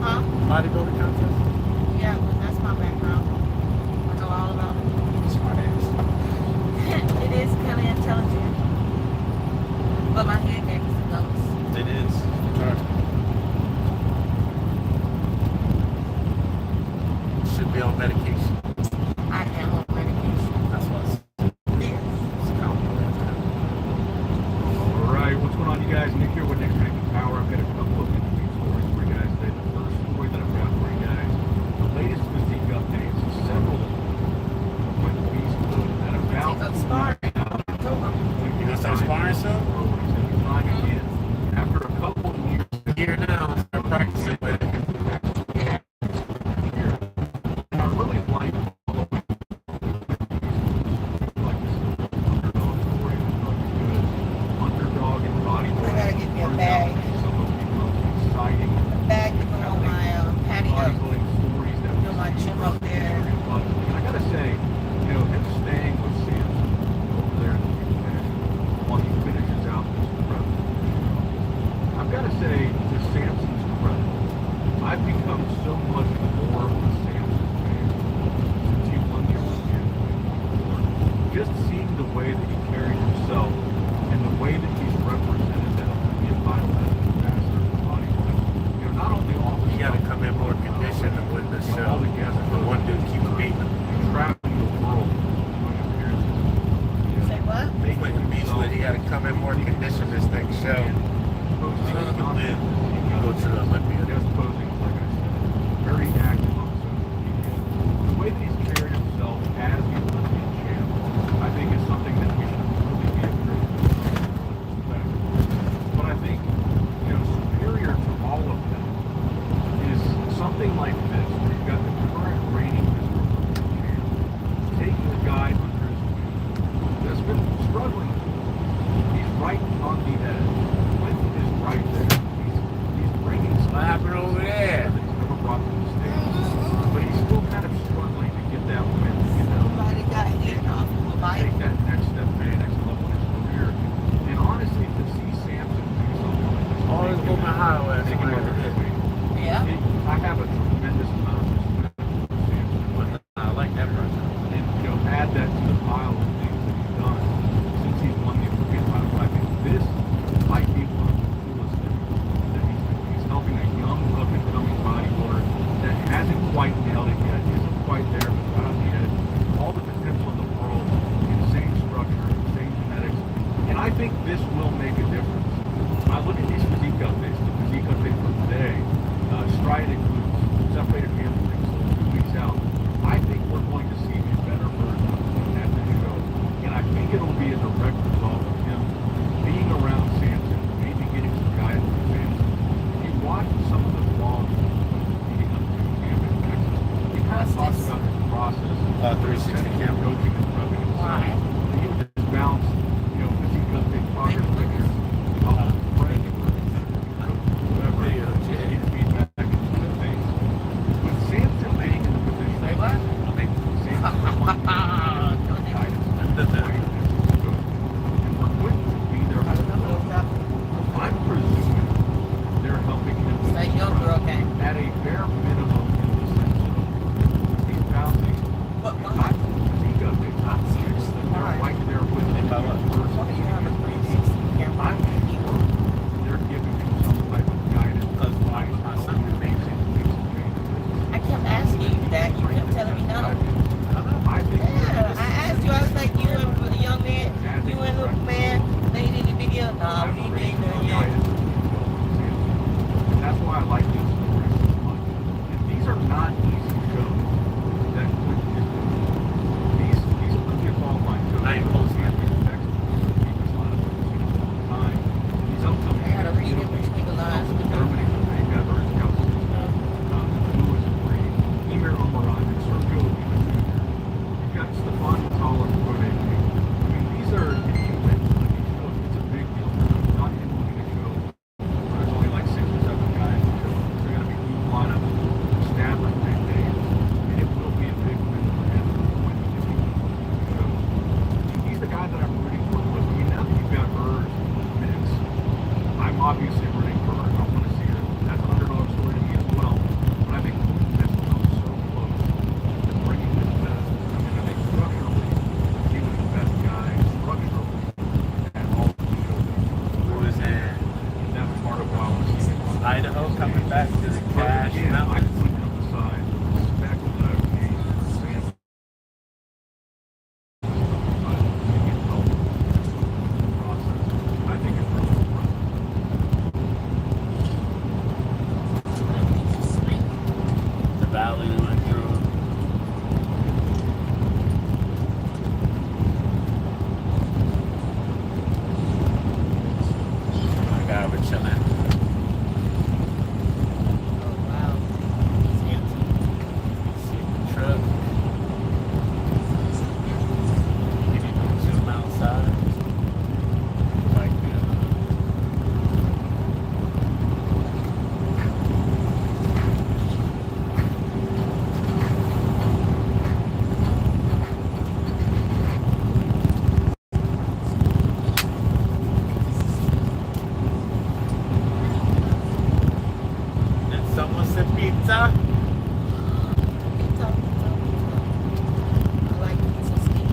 Huh? Bodybuilding contest. Yeah, but that's my background. I know all about it. Smart ass. It is kind of intelligent. But my head gave me some notes. It is. Sure. Should be on medication. I am on medication. That's what's Yes. All right, what's going on, you guys? Nick here with Nick's Connected Power. I've got a couple of interesting stories for you guys today. The first story that I've got for you guys, the latest physique updates. Several with Beast Mode at about Take up sparring. You gonna start sparring soon? After a couple of years, Here now, start practicing with it. I really like underdog and bodybuilding. I gotta get me a bag. Some of the most exciting A bag to put on my patio. bodybuilding stories that Do my gym up there. I gotta say, him staying with Samson over there in the UK while he finishes out this prep. I've gotta say, to Samson's credit, I've become so much more of a Samson fan since he won the Olympiad. Just seeing the way that he carries himself and the way that he's represented that Olympian title as an ambassador for bodybuilding. Not only all the You gotta come in more conditioned to win this show. all the guests, The one dude keeps beating him. traveling the world doing appearances. Say what? When you beat with, you gotta come in more conditioned this thing show. You can win. You go to the Olympia. Just posing, like I said, very active on social media. The way that he's carried himself as the Olympian champ, I think is something that we should really be appreciative of. But I think, superior to all of them is something like this, where you've got the current reigning Mr. Olympian champ taking a guy under his wing that's been struggling. He's right on the edge. When is right there. He's bringing What happened over there? that he's never brought to the stage. But he's still kind of 360 camera. Why? You just bounce, because you've got big pockets like this. Video, yeah. Feedback into the things. With Samsung being in the position, Say what? I'm presuming they're helping him with Say your girl came. at a bare minimum in the sense of he's bouncing. What? He got big pockets. They're right there with him. Why do you have a 360 camera? I'm sure they're giving him some type of guidance. Because my son makes it. I kept asking you that. You kept telling me no. I think Yeah, I asked you. I was like, you and the young man, you and the man, they did a video. No, we didn't do it yet. And that's why I like these stories so much. And these are not easy shows. That these could be qualified shows. I ain't posting it. These upcoming I gotta read it between the lines. Germany, they've got Ernst Kelsey, Louis Green, Emir Omaran, and Sergio Oliva Jr. You've got Stefan Toller, these are, it's a big deal. Not him winning a show. There's only like 6 or 7 guys. They're going to be deep lineup established that day. And it will be a big win for him when he gets the show. He's the guy that I'm rooting for. But now that you've got Urs in the mix, I'm obviously rooting for Urs. I want to see her. That's an underdog story to me as well. But I think that's come so close to bringing this best. I think structurally, he was the best guy structurally at all the shows. Who is in And that's part of why I want to see him. Idaho coming back to the cash Yeah, I mountain? can put it on the side. Back with the I think it's really The valley we went through. My God, we're chilling. Oh, wow. It's empty. See the truck. Zoom outside. Like Did someone say pizza? Pizza. I like pizza steak.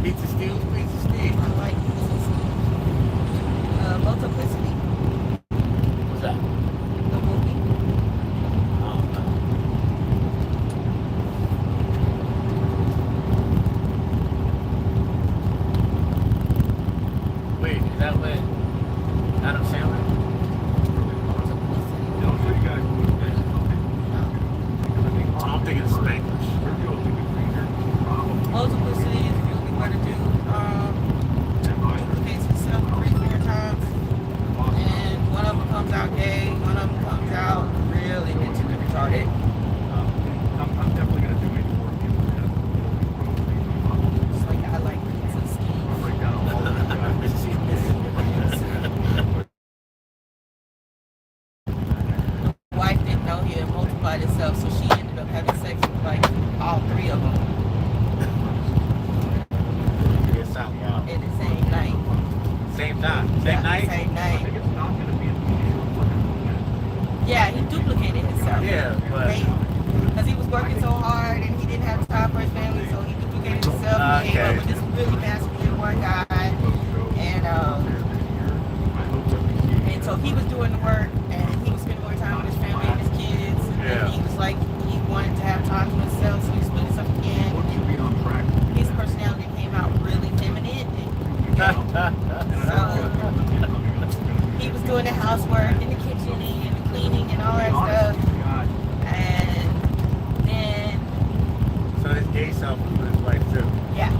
Pizza stew? Pizza stew. I like pizza steak. Multiplicity. What's that? The movie. I don't know. Wait, is that what Adam Sandler? Multiplicity. I'll show you guys what it is. I'm thinking Spanglish. Sergio Oliva Jr. probably Multiplicity is really where the dude duplicates himself 3 or 4 times. And one of them comes out gay, one of them comes out really mentally retarded. I'm definitely going to do any more of him. It's like I like pizza steak. I'll break down all of the guys. Wife didn't know he had multiplied himself, so she ended up having sex with like all 3 of them It sounds wild. in the same night. Same time. Same Yeah, night? Same I night. think it's not going to be an issue for him. Yeah, he duplicated himself. Yeah, but Because he was working so hard and he didn't have time for his family, so he duplicated himself. He came Okay. up with this really masculine one guy. And so he was doing the work and he was spending more time with his family and his kids. Yeah. And he was like, he wanted to have time to himself, so he split himself again. What should be on track? His personality came out really feminine. He was doing the housework in the kitchen and the cleaning and all that stuff. God, And then, so his gay self was with his wife too. yeah,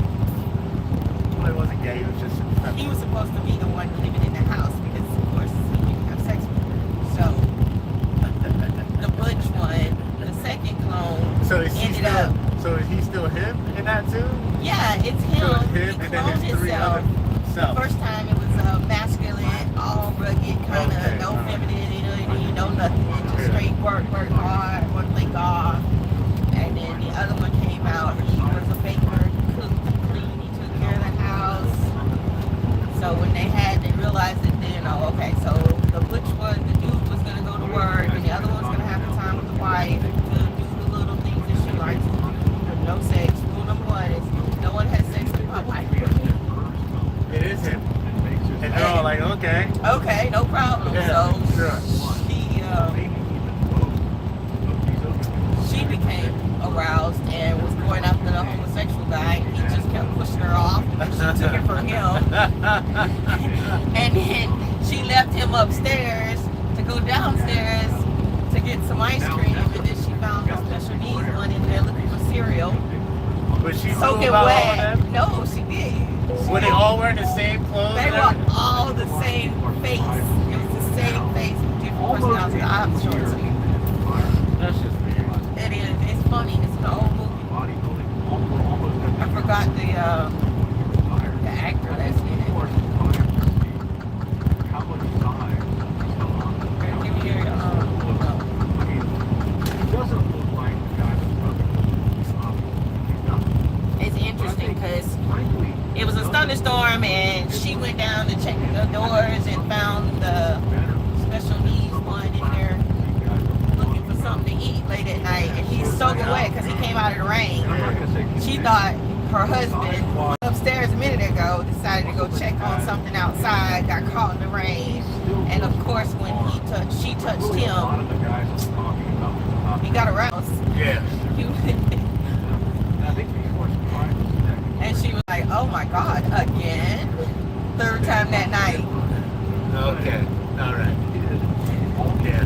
Well, it wasn't gay, it was just he was supposed to be the one living in the house because, of course, he didn't have sex with her. So, the butch one, the second clone, So is she ended still, up. So is he still him in that too? Yeah, it's him. So it's He him and then cloned his three himself. other The selves. first time it was masculine, all rugged, kind of Okay, no alright. femininity, no nothing. Just Yeah. straight work hard, one play golf. And then the other one came out. He was a baker, he cooked, he cleaned, he took care of the house. So when they realized that then, oh, okay, so the butch one, the dude was gonna go to work, and the other one's gonna have the time with the wife to do the little things that she likes. No sex. Rule number one is no one has sex with my wife. It is him. And they're all like, okay. Okay, no problem. Yeah, So sure. she became aroused and was going after the homosexual guy. He just kept pushing her off. She took it from him. And then she left him upstairs to go downstairs to get some ice cream. And then she found the special needs one in there looking for cereal. But she knew Soaking about all of wet. them? No, she did. Were they all wearing the same clothes? They and were everything? all the same face. It was the same face with different personalities. I have to show it to you. That's just weird. It is. It's funny. It's an old movie. I forgot the actor that's in it. Give me your It's interesting because it was a thunderstorm and she went down to check the doors and found the special needs one in there looking for something to eat late at night, and he's soaking wet because he came out of the rain. She thought her husband upstairs a minute ago decided to go check on something outside, got caught in the rain, and of course when she touched him, he got aroused. Yeah. And she was like, oh my God, again? Third time that night. Okay. All right. Yeah.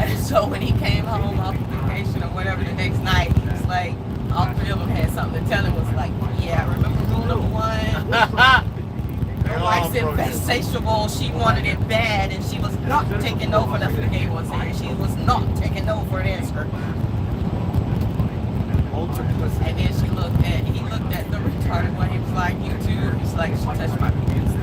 And so when he came home off vacation or whatever the next night, he was like, all three of them had something to tell him. Was like, yeah, remember rule number one? Your wife's insatiable. She wanted it bad, and she was not taking no for nothing. The gay one said she was not taking no for an answer. And then he looked at the retarded one. He was like, you too? He's like, she touched my penis.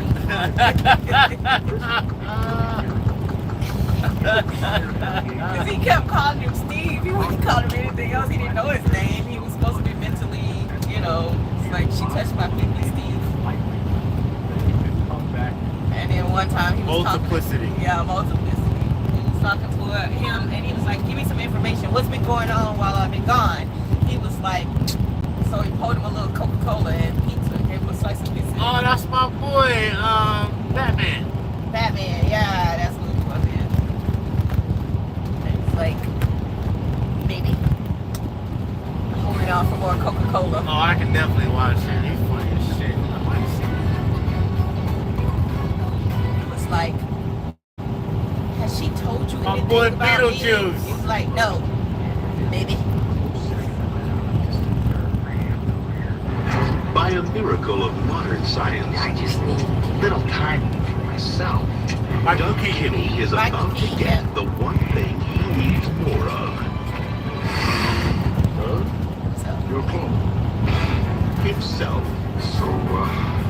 Because he kept calling him Steve. He wouldn't call him anything else. He didn't know his name. He was supposed to be mentally, it's like, she touched my penis, Steve. And then one time he was multiplicity. Multiplicity. He was talking to him, and he was like, give me some information. What's been going on while I've been gone? He was like, so he pulled him a little Coca-Cola and pizza, gave him a slice of pizza. Oh, that's my boy, Batman. Batman, yeah, that's what it was. It's like, maybe holding on for more Coca-Cola. Oh, I can definitely watch it. He's funny as shit. It was like, has she told you anything boy about Beetlejuice. me? He's like, no, maybe. By a miracle of modern science, I just need a little time for myself. Doug Kinney is about to get the one thing he needs more of. You okay? Himself. So,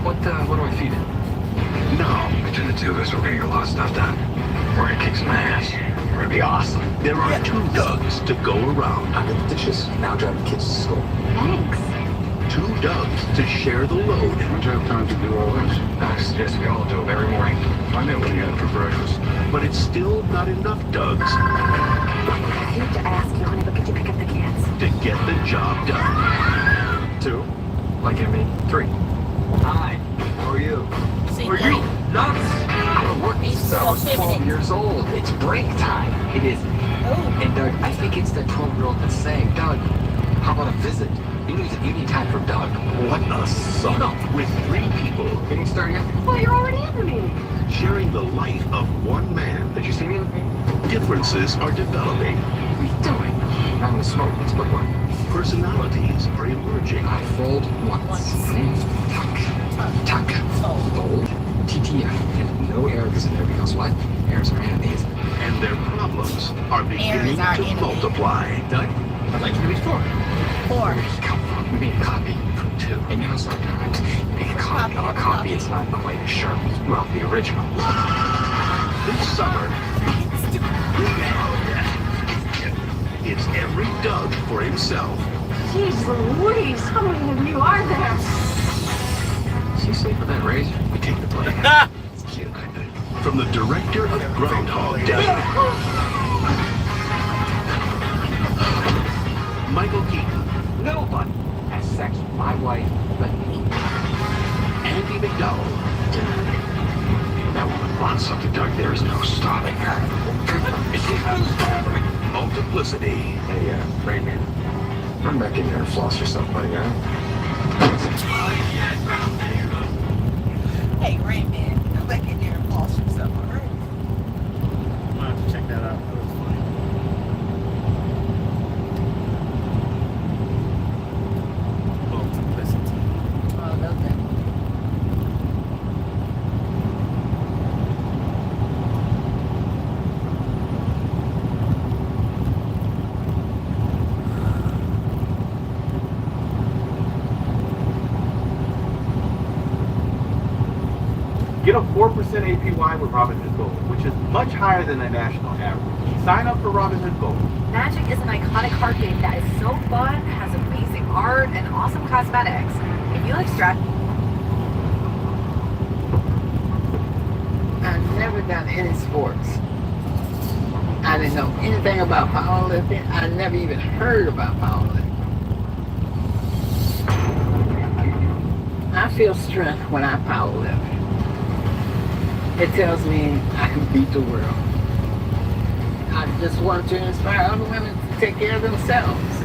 what do I feed it? Now, Between the two of us, we're gonna get a lot of stuff done. We're gonna kick some ass. We're gonna be awesome. there are two Dougs to go around. I get the dishes. Now drive the kids to school. Thanks. Two Dougs to share the load. Would you have time to do all this? I suggest we all do it every morning. Find out what you got for breakfast. But it's still not enough Dougs I hate to ask you, honey, but could you pick up the cats? to get the job done. 2. Like I mean 3. Hi. How are you? See, Are you nuts? I've been working He's since I was so 12 feminine. years old. It's break time. It is. Oh, And Doug, I think it's the 12-year-old that's saying, Doug, how about a visit? You need time for Doug. What a suck. With 3 people Getting started yet? Well, you're already in the meeting. sharing the life of one man, Did you see me? differences are developing. What are you doing? I'm gonna smoke. Let's put one. Personalities are emerging. I fold once. Tuck. Fold. TTF. And no air because it never goes what? Air's mayonnaise. And their problems are beginning our to enemy. multiply. Doug, I'd like you to reach forward. 4. We made a copy too. And you know sometimes you make a copy of a copy, it's not quite as sharp as, well, the original. This summer, it's every Doug for himself. Jeez Louise, how many of you are there? See, sleep with that razor, we take the blame. Cute, I think. From the director of Groundhog Day, Michael Keaton, No one has sex with my wife but me. Andy McDowell, That woman wants something, Doug. There is no stopping her. Multiplicity, Hey, Rain Man, I'm back in there and floss yourself, buddy, huh? Hey, Rain Man, come back in there and floss yourself, all right? I'm gonna have to check that out. That was funny. Multiplicity. Oh, I love that. Get a 4% APY with Robinhood Gold, which is much higher than the national average. Sign up for Robinhood Gold. Magic is an iconic card game that is so fun, has amazing art, and awesome cosmetics. If you like strategy, I've never done any sports. I didn't know anything about powerlifting. I never even heard about powerlifting. I feel strength when I powerlift. It tells me I can beat the world. I just want to inspire other women to take care of themselves.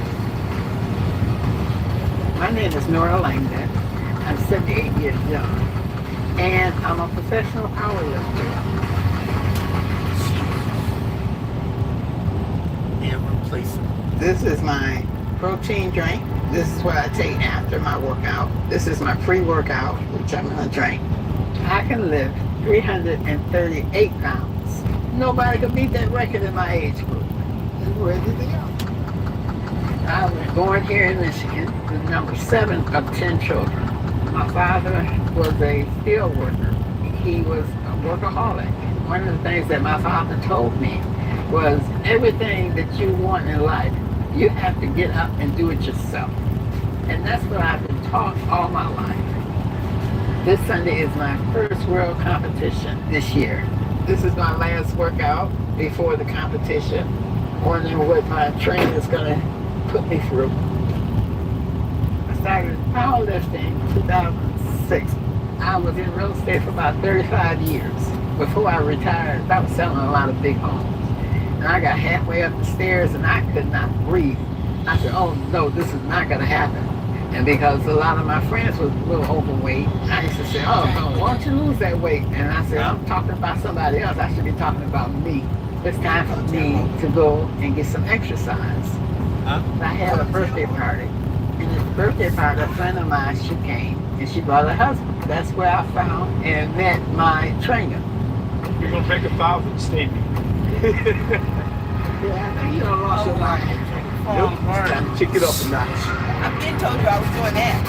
My name is Nora Langdon. I'm 78 years young. And I'm a professional powerlifter. Irreplaceable. This is my protein drink. This is what I take after my workout. This is my pre-workout, which I'm gonna drink. I can lift 338 pounds. Nobody could beat that record in my age group. I'm ready to go. I was born here in Michigan, the number 7 of 10 children. My father was a steel worker. He was a workaholic. One of the things that my father told me was everything that you want in life, you have to get up and do it yourself. And that's what I've been taught all my life. This Sunday is my first world competition this year. This is my last workout before the competition. Wondering what my trainer is going to put me through. I started powerlifting in 2006. I was in real estate for about 35 years. Before I retired, I was selling a lot of big homes. And I got halfway up the stairs and I could not breathe. I said, oh no, this is not going to happen. And because a lot of my friends was a little overweight, I used to say, oh no, why don't you lose that weight? And I said, I'm talking about somebody else. I should be talking about me. It's time for me to go and get some exercise. I had a birthday party. And this birthday party, a friend of mine, she came and she brought her husband. That's where I found and met my trainer. You're going to make 1,000 statement. Yeah, I think you done lost your mind. Nope, it's time to kick it up a notch. I've been told you I was doing that.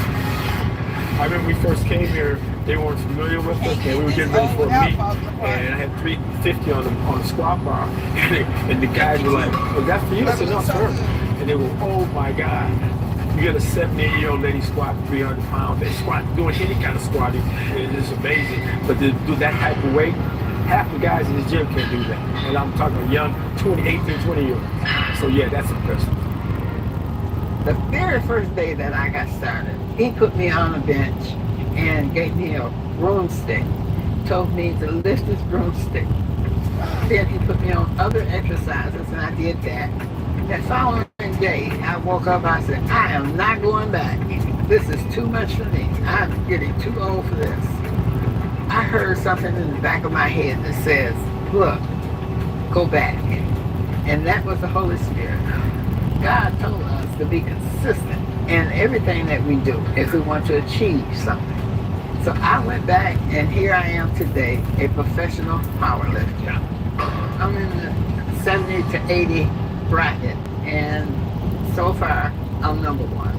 I remember we first came here, they weren't familiar with us, and we were getting ready for a meet, and I had 350 on the squat bar, and the guys were like, was that for you? I said, no, sir. And they were, oh my God. You get a 70-year-old lady squat 300 pounds, they squat, doing any kind of squatting, it's amazing. But to do that type of weight, half the guys in the gym can't do that. And I'm talking young, 18 to 20-year-olds. So yeah, that's impressive. The very first day that I got started, he put me on a bench and gave me a broomstick. Told me to lift this broomstick. Then he put me on other exercises and I did that. That following day, I woke up, I said, I am not going back. This is too much for me. I'm getting too old for this. I heard something in the back of my head that says, look, go back. And that was the Holy Spirit. God told us to be consistent in everything that we do if we want to achieve something. So I went back and here I am today, a professional powerlifter. I'm in the 70 to 80 bracket, and so far I'm number one.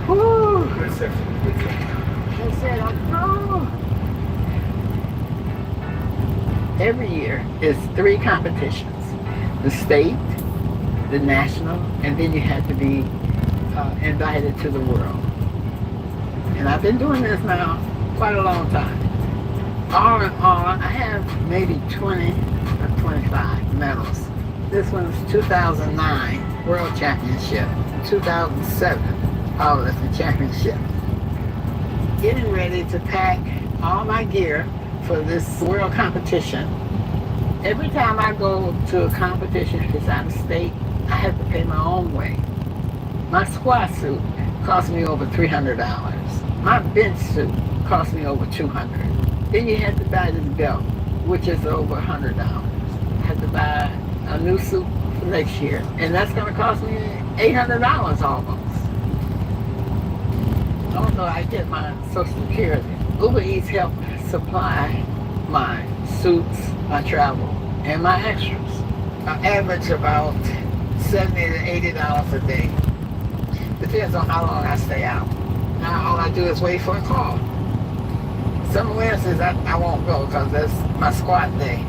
Woo! They said, oh. Every year is 3 competitions: the state, the national, and then you have to be invited to the world. And I've been doing this now quite a long time. All in all, I have maybe 20 or 25 medals. This one's 2009 World Championship, 2007 Powerlifting Championship. Getting ready to pack all my gear for this world competition. Every time I go to a competition that's out of state, I have to pay my own way. My squat suit cost me over $300. My bench suit cost me over $200. Then you have to buy this belt, which is over $100. I have to buy a new suit for next year, and that's going to cost me $800 almost. Also, I get my Social Security. Uber Eats help supply my suits, my travel, and my extras. I average about $70 to $80 a day. Depends on how long I stay out. Now all I do is wait for a call. Some Wednesdays I won't go because that's my squat day.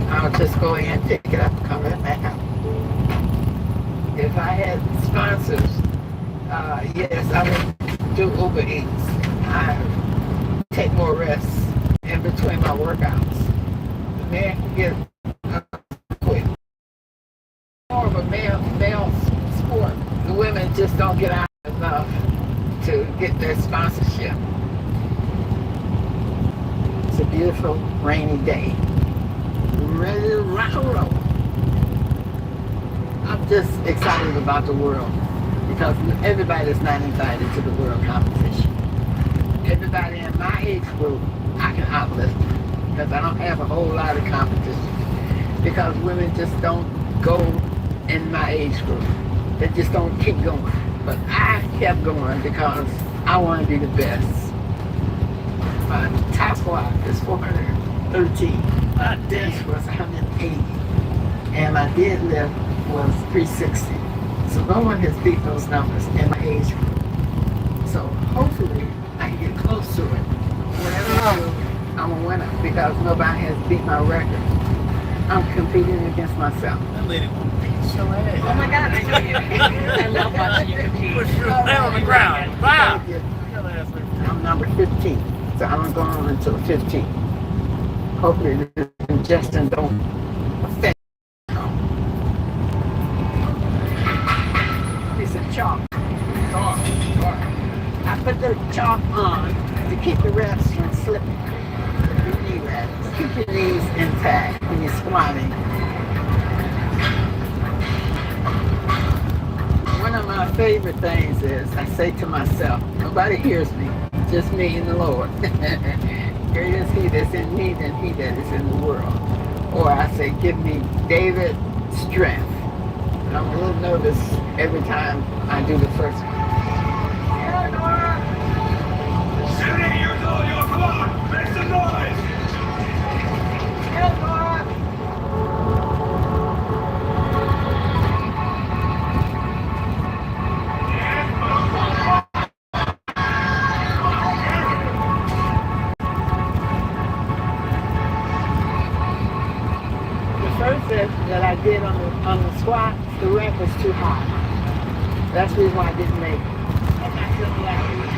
I'll just go in, pick it up, and come right back out. If I had sponsors, yes, I would do Uber Eats. I take more rest in between my workouts. The man can get quick. More of a male sport. The women just don't get out enough to get their sponsorship. It's a beautiful rainy day. Ready to rock and roll. I'm just excited about the world because everybody's not invited to the world competition. Everybody in my age group, I can outlift because I don't have a whole lot of competition because women just don't go in my age group. They just don't keep going. But I kept going because I want to be the best. My top squat is 413. My desk was 180. And my deadlift was 360. So no one has beat those numbers in my age group. So hopefully I can get close to it. Whatever I do, I'm a winner because nobody has beat my record. I'm competing against myself. That lady won't beat your ass. Oh my God, I know you. I love watching you compete. Push your down on the ground. Wow. I'm number 15, so I'm going on until 15. Hopefully the congestion don't affect me. Piece of chalk. I put the chalk on to keep the reps from slipping. Your knee reps. Keep your knees intact when you're squatting. One of my favorite things is I say to myself, nobody hears me, just me and the Lord. Greater is he that's in me than he that is in the world. Or I say, give me David strength. And I'm a little nervous every time I do the first one. 70 years old, y'all, come on, make some noise! The first set that I did on the squat, the rep was too high. That's the reason why I didn't make it. I'm not feeling like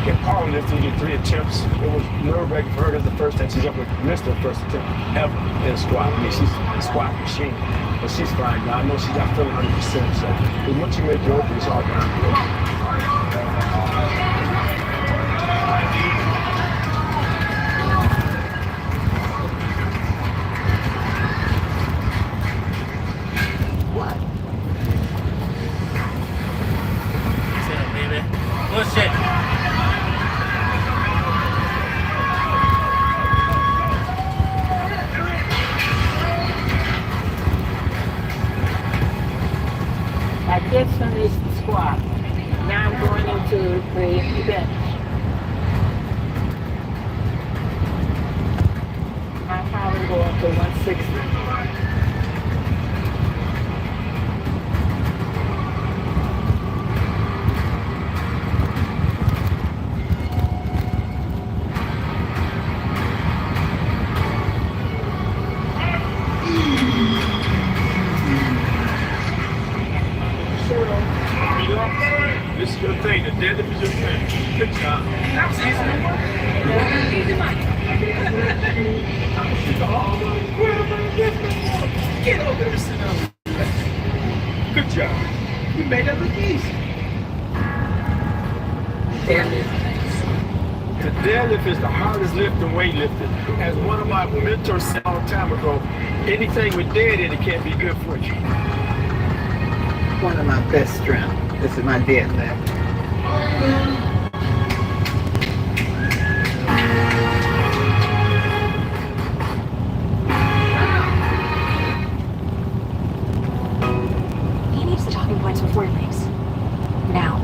In powerlifting, you get 3 attempts. It was nerve-wracking for her. That's the first time she's ever missed her first attempt ever in a squat. I mean, she's a squat machine, but she's fine now. I know she's not feeling 100%. So once you make your open, it's all down. what? Sit up, baby. Push it. I just finished the squat. Now I'm going into free event. My power go up to 160. This is your thing. The deadlift is your thing. Good job. That was Get over there, sit down. Good job. You made that look easy. The deadlift is the hardest lift in weightlifting. As one of my mentors said a long time ago, anything with dead in it can't be good for you. One of my best strengths. This is my deadlift. He needs the talking points before he leaves. Now.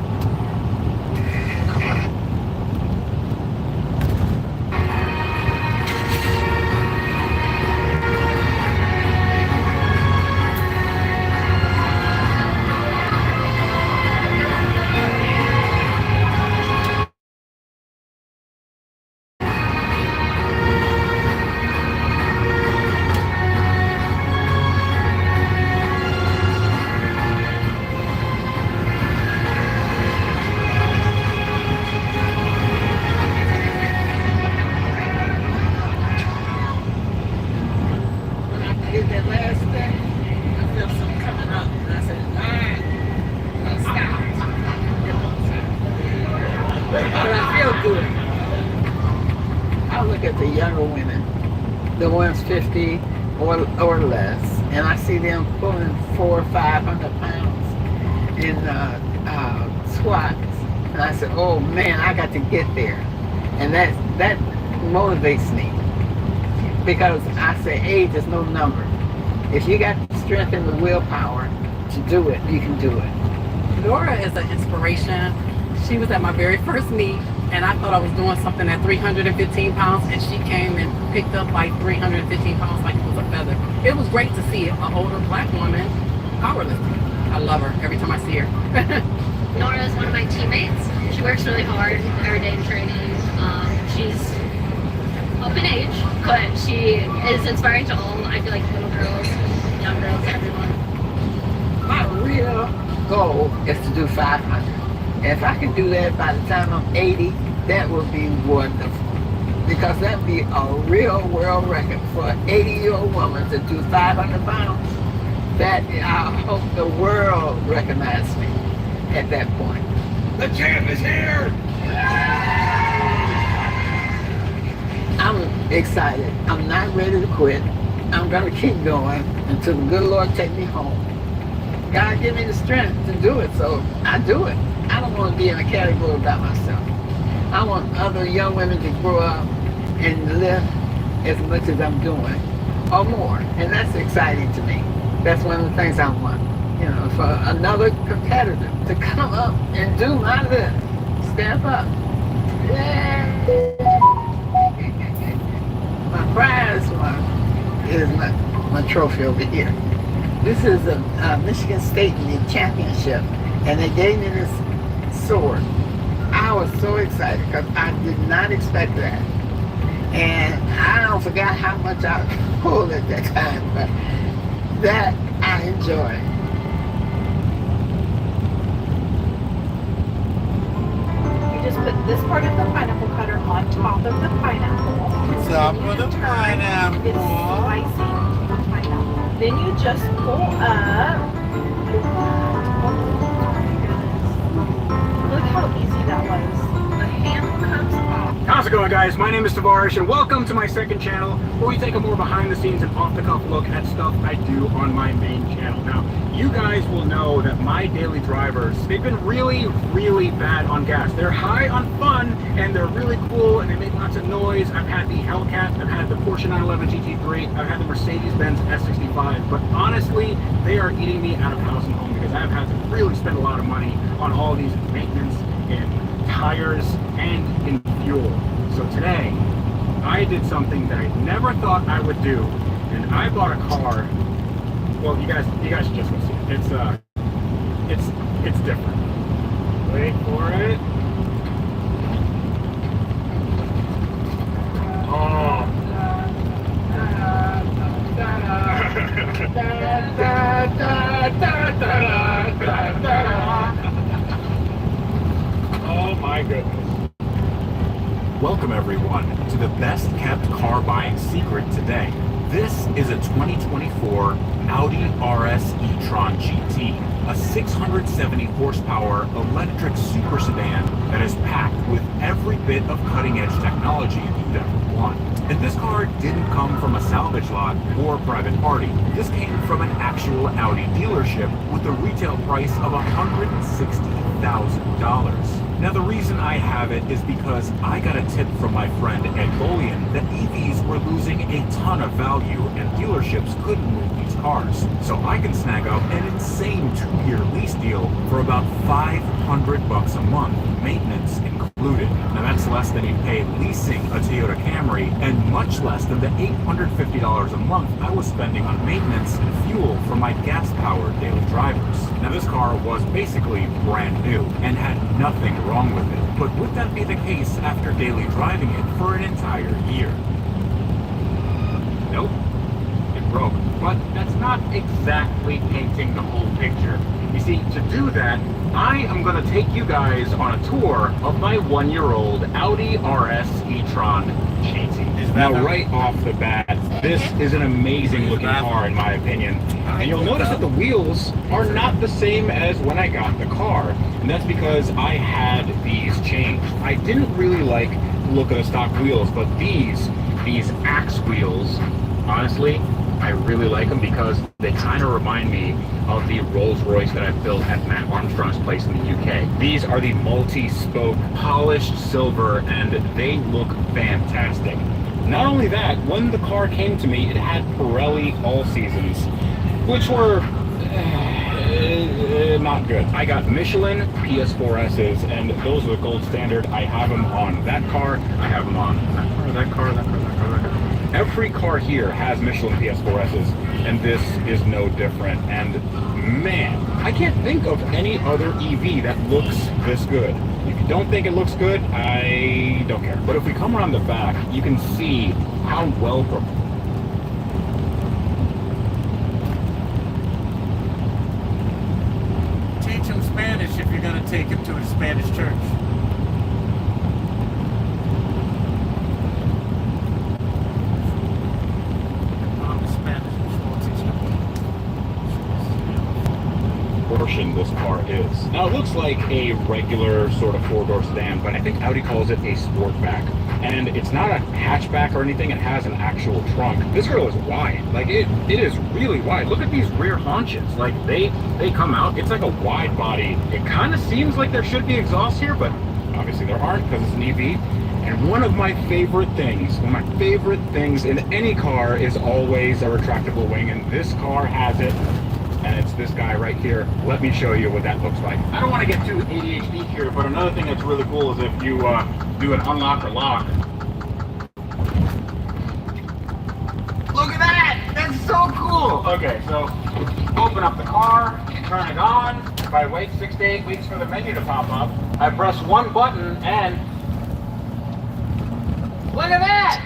The ones 50 or less, and I see them pulling 400 or 500 pounds in squats, and I said, "Oh man, I got to get there," and that motivates me because I say age is no number. If you got the strength and the willpower to do it, you can do it. Nora is an inspiration. She was at my very first meet, and I thought I was doing something at 315 pounds, and she came and picked up like 315 pounds like it was a feather. It was great to see an older black woman powerlifting. I love her every time I see her. Nora is one of my teammates. She works really hard every day in training. She's up in age, but she is inspiring to all. I feel like little girls, young girls, everyone. My real goal is to do 500. If I can do that by the time I'm 80, that would be wonderful. Because that would be a real world record for an 80-year-old woman to do 500 pounds. That I hope the world recognizes me at that point. The champ is here! I'm excited. I'm not ready to quit. I'm going to keep going until the good Lord take me home. God give me the strength to do it, so I do it. I don't want to be in a category about myself. I want other young women to grow up and live as much as I'm doing, or more. And that's exciting to me. That's one of the things I want. You know, for another competitor to come up and do my lift. Step up. Yeah. My prize one is my trophy over here. This is a Michigan State League championship, and they gave me this sword. I was so excited because I did not expect that. And I don't forget how much I pulled at that time, but that I enjoy. You just put this part of the pineapple cutter on top of the pineapple. Top of the pineapple. It's slicing the pineapple. Then you just pull up. Look how easy that was. The handle comes off. How's it going, guys? My name is Tavarish, and welcome to my second channel, where we take a more behind-the-scenes and off-the-cuff look at stuff I do on my main channel. Now, you guys will know that my daily drivers, they've been really, really bad on gas. They're high on fun, and they're really cool, and they make lots of noise. I've had the Hellcat, I've had the Porsche 911 GT3, I've had the Mercedes-Benz S65, but honestly, they are eating me out of house and home because I've had to really spend a lot of money on all these maintenance and tires, and in fuel. So today, I did something that I never thought I would do, and I bought a car. Well, you guys should just go see it. It's different. Wait for it. Oh. Oh my goodness. Welcome everyone to the best kept car buying secret today. This is a 2024 Audi RS e-tron GT, a 670 horsepower electric super sedan that is packed with every bit of cutting edge technology you'd ever want. And this car didn't come from a salvage lot or a private party. This came from an actual Audi dealership with a retail price of $160,000. Now the reason I have it is because I got a tip from my friend Ed Golian that EVs were losing a ton of value and dealerships couldn't move these cars. So I can snag up an insane 2-year lease deal for about $500 a month, maintenance included. Now that's less than you'd pay leasing a Toyota Camry and much less than the $850 a month I was spending on maintenance and fuel for my gas-powered daily drivers. Now this car was basically brand new and had nothing wrong with it, but would that be the case after daily driving it for an entire year? Nope, it broke. But that's not exactly painting the whole picture. You see, to do that, I am going to take you guys on a tour of my 1-year-old Audi RS e-tron GT. Now, right off the bat, this is an amazing looking car in my opinion. And you'll notice that the wheels are not the same as when I got the car. And that's because I had these changed. I didn't really like the look of the stock wheels, but these axe wheels, honestly, I really like them because they kind of remind me of the Rolls Royce that I built at Matt Armstrong's place in the UK. These are the multi-spoke polished silver and they look fantastic. Not only that, when the car came to me, it had Pirelli All Seasons, which were not good. I got Michelin PS4Ss and those are the gold standard. I have them on that car, I have them on that car. Every car here has Michelin PS4Ss, and this is no different. And man, I can't think of any other EV that looks this good. If you don't think it looks good, I don't care. But if we come around the back, you can see how well prepared. Teach him Spanish if you're going to take him to a Spanish church. This car is. Now it looks like a regular sort of 4-door sedan, but I think Audi calls it a Sportback. And it's not a hatchback or anything, it has an actual trunk. This girl is wide, like it is really wide. Look at these rear haunches, like they come out, it's like a wide body. It kind of seems like there should be exhaust here, but obviously there aren't because it's an EV. And one of my favorite things in any car is always a retractable wing, and this car has it. And it's this guy right here. Let me show you what that looks like. I don't want to get too ADHD here, but another thing that's really cool is if you do an unlock or lock. Look at that! That's so cool! Okay, so open up the car, turn it on. If I wait 6 to 8 weeks for the menu to pop up, I press one button and look at that!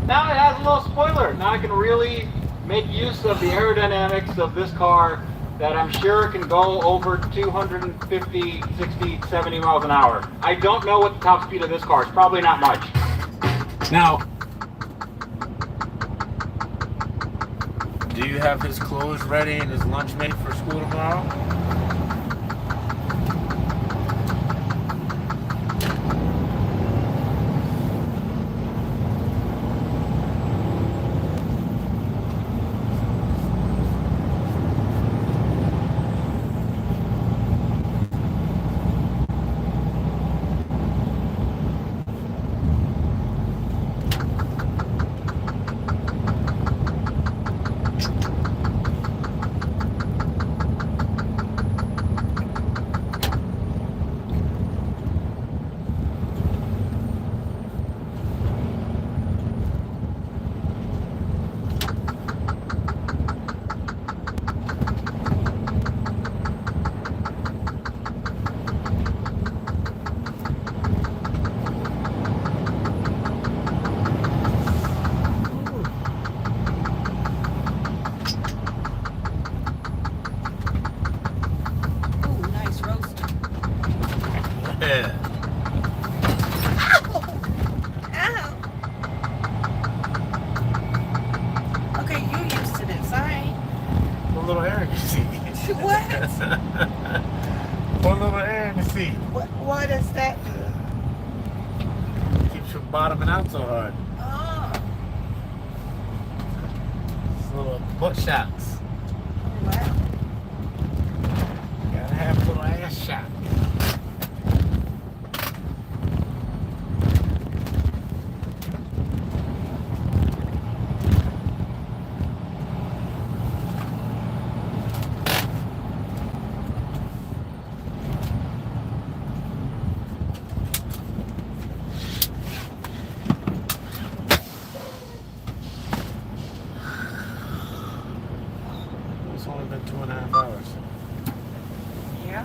Now it has a little spoiler. Now I can really make use of the aerodynamics of this car that I'm sure can go over 250, 60, 70 miles an hour. I don't know what the top speed of this car is. Probably not much. Now, do you have his clothes ready and his lunch made for school tomorrow? bottoming out so hard. Oh. It's little butt shots. Wow. Gotta have a little ass shot. It's only been 2.5 hours. Yeah.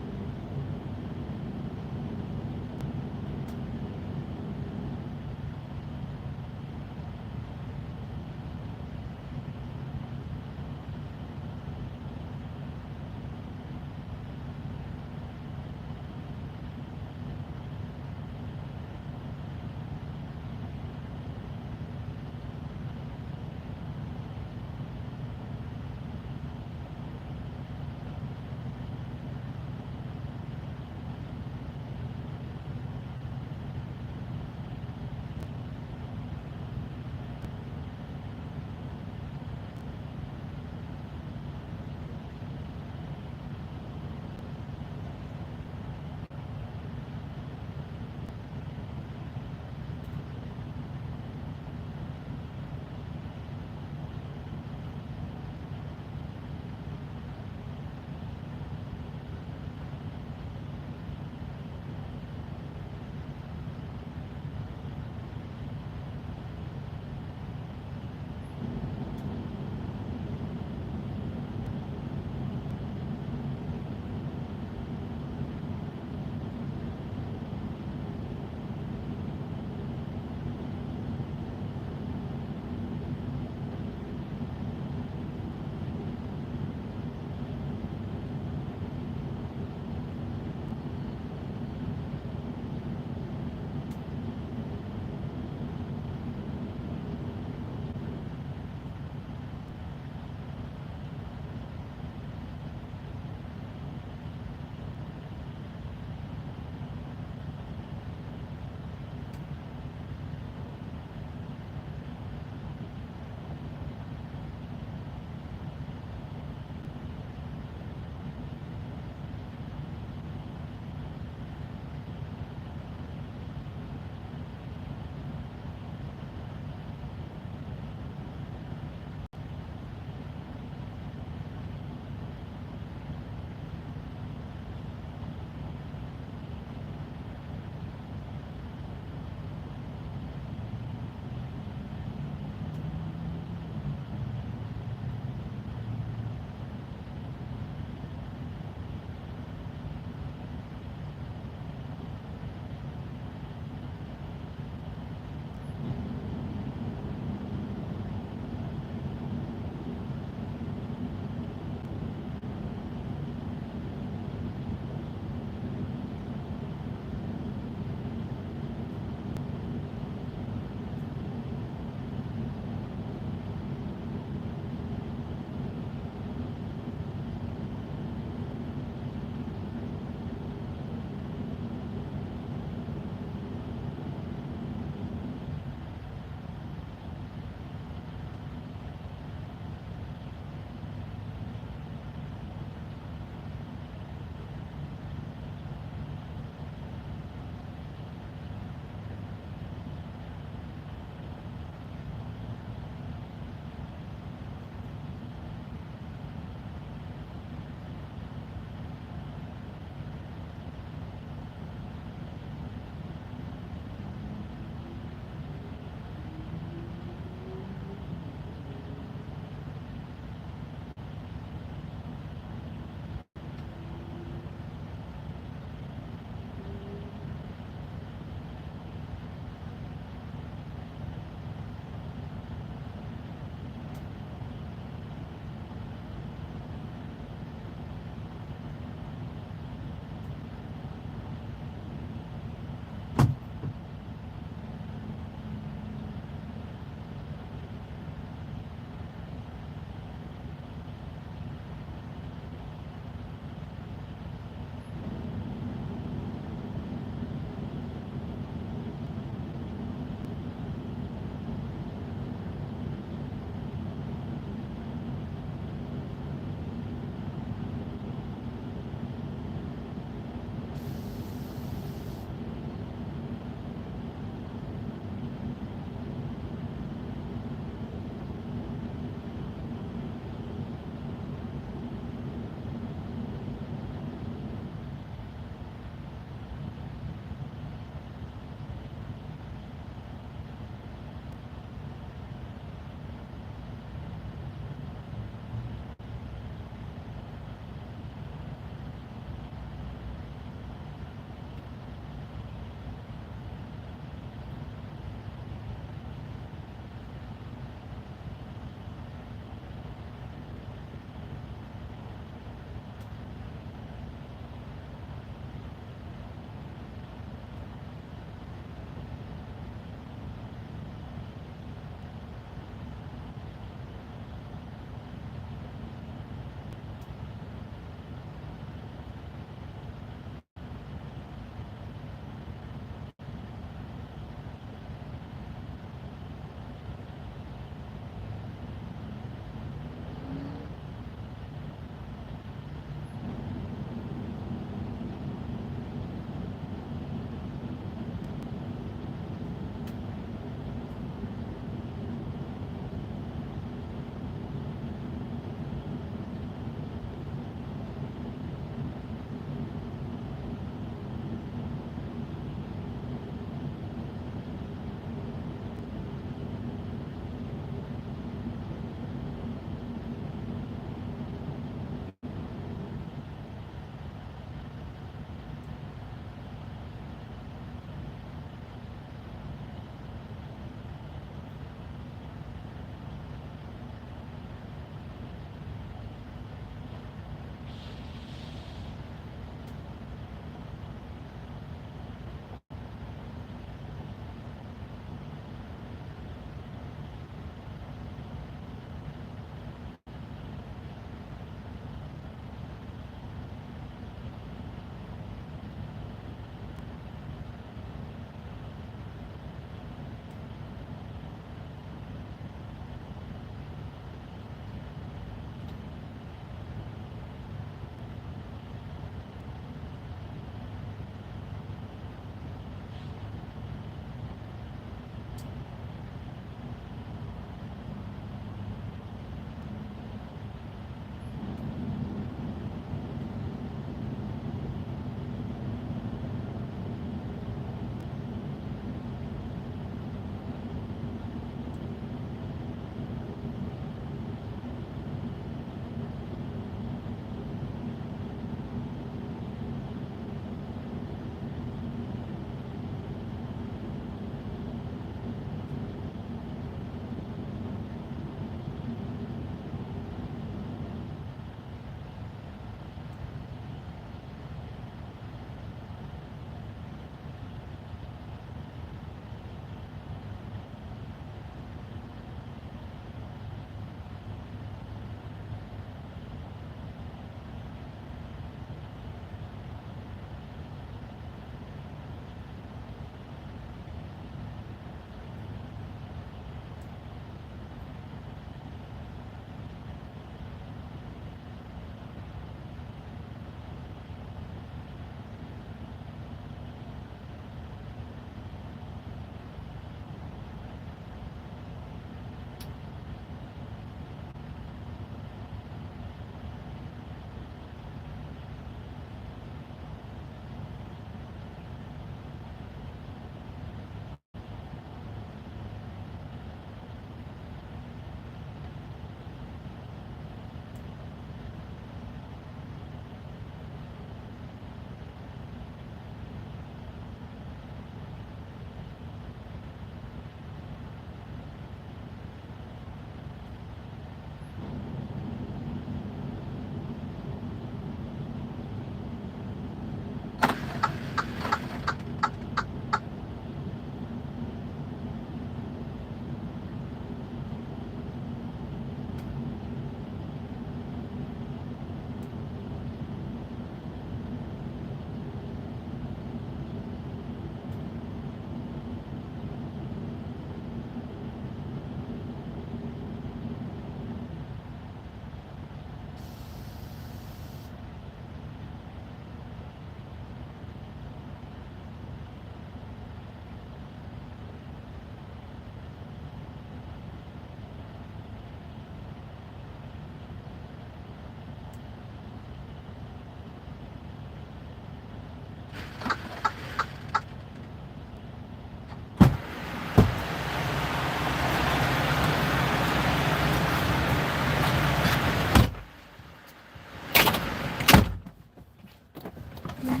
Right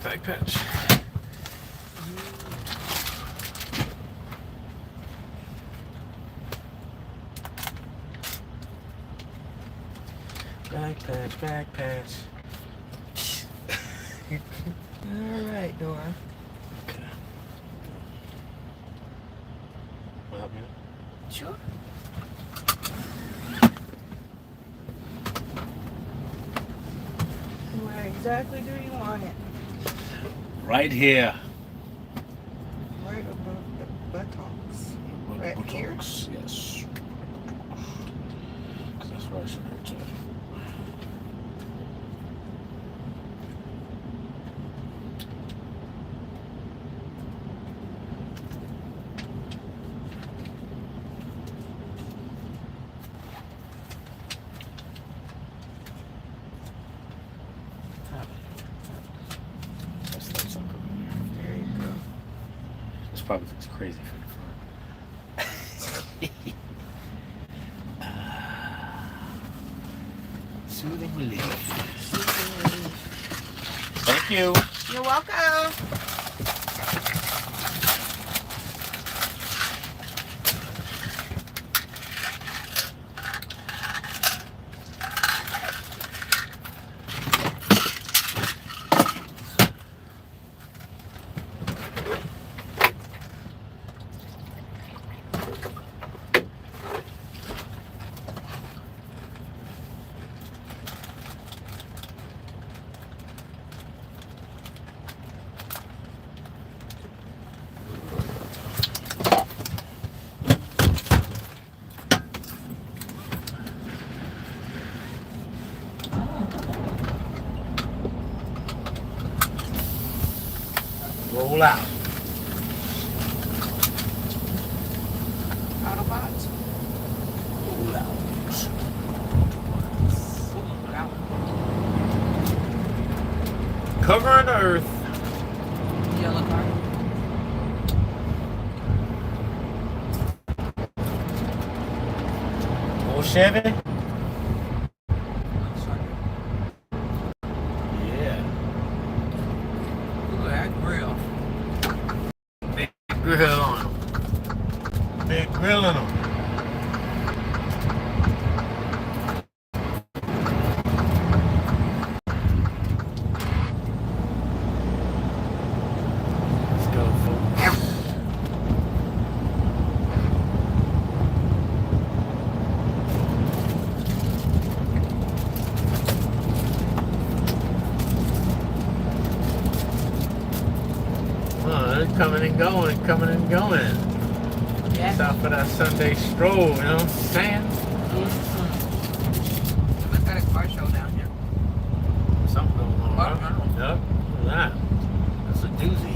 back patch. Back patch, back patch. All right, Dora. Okay. Will help me? Sure. Where exactly do you want it? Right here. Right above the buttocks. Right here? Yes. That's where I should hurt you. There you go. This probably looks crazy from the front. Soothing relief. Thank you. You're welcome. Roll out. Autobots. Roll out. Covering Earth. Yellow car. Old Chevy. Grill on them. Big grill on them. Let's go, folks. Oh, they're coming and going, coming and going. Yeah. Stop for that Sunday stroll, you know what I'm saying? Look at a car show down here. Something going on. Wow. Yep, look at that. That's a doozy.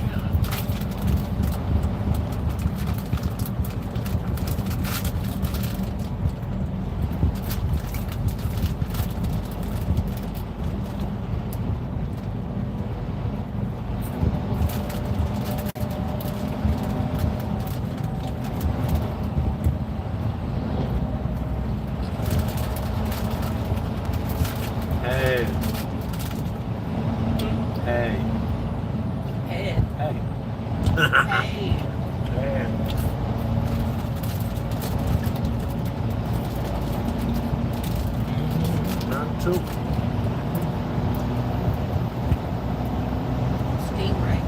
Hey. Hey. Hey. Hey. Hey. Hey. Not too. Steam, right?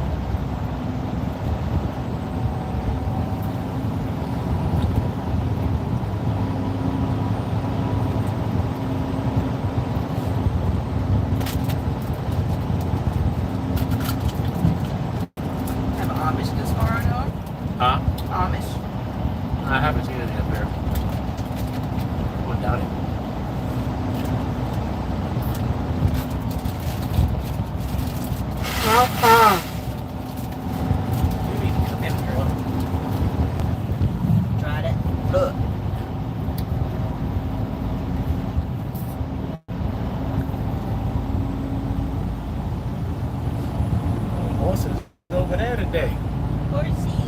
Have Amish this far on y'all? Huh? Amish. I haven't seen any up there. I doubt it. You need to come in, girl. Try that. Look. Horses over there today. Horsies.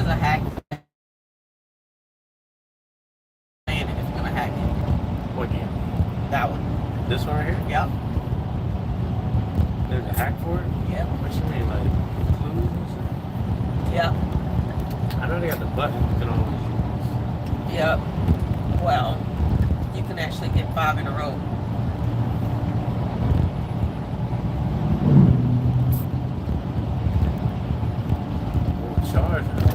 has a hack. If you're gonna hack it. What game? That one. This one right here? Yep. There's a hack for it? Yep. What you mean, like clues or something? Yep. I know they got the button you can always use. Yep. Well, you can actually get 5 in a row. Oh, charger.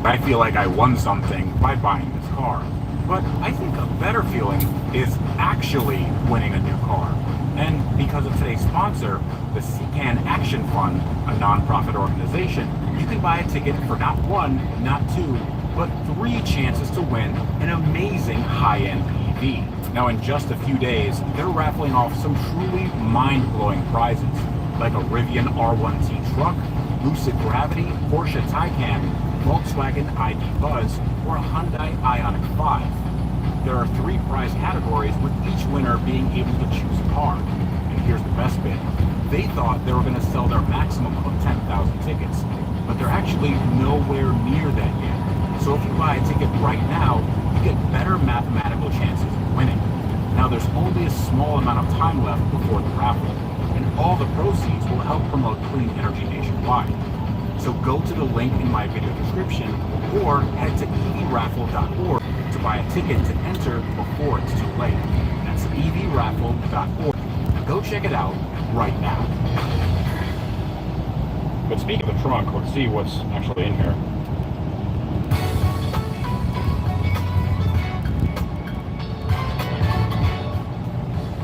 I feel like I won something by buying this car. But I think a better feeling is actually winning a new car. And because of today's sponsor, the CCAN Action Fund, a nonprofit organization, you can buy a ticket for not 1, not 2, but 3 chances to win an amazing high-end EV. Now in just a few days, they're raffling off some truly mind-blowing prizes, like a Rivian R1T truck, Lucid Gravity, Porsche Taycan, Volkswagen ID Buzz, or a Hyundai Ioniq 5. There are 3 prize categories, with each winner being able to choose a car. And here's the best bit. They thought they were going to sell their maximum of 10,000 tickets, but they're actually nowhere near that yet. So if you buy a ticket right now, you get better mathematical chances of winning. Now there's only a small amount of time left before the raffle, and all the proceeds will help promote clean energy nationwide. So go to the link in my video description or head to evraffle.org to buy a ticket to enter before it's too late. That's evraffle.org. Go check it out right now. But speaking of the trunk, let's see what's actually in here.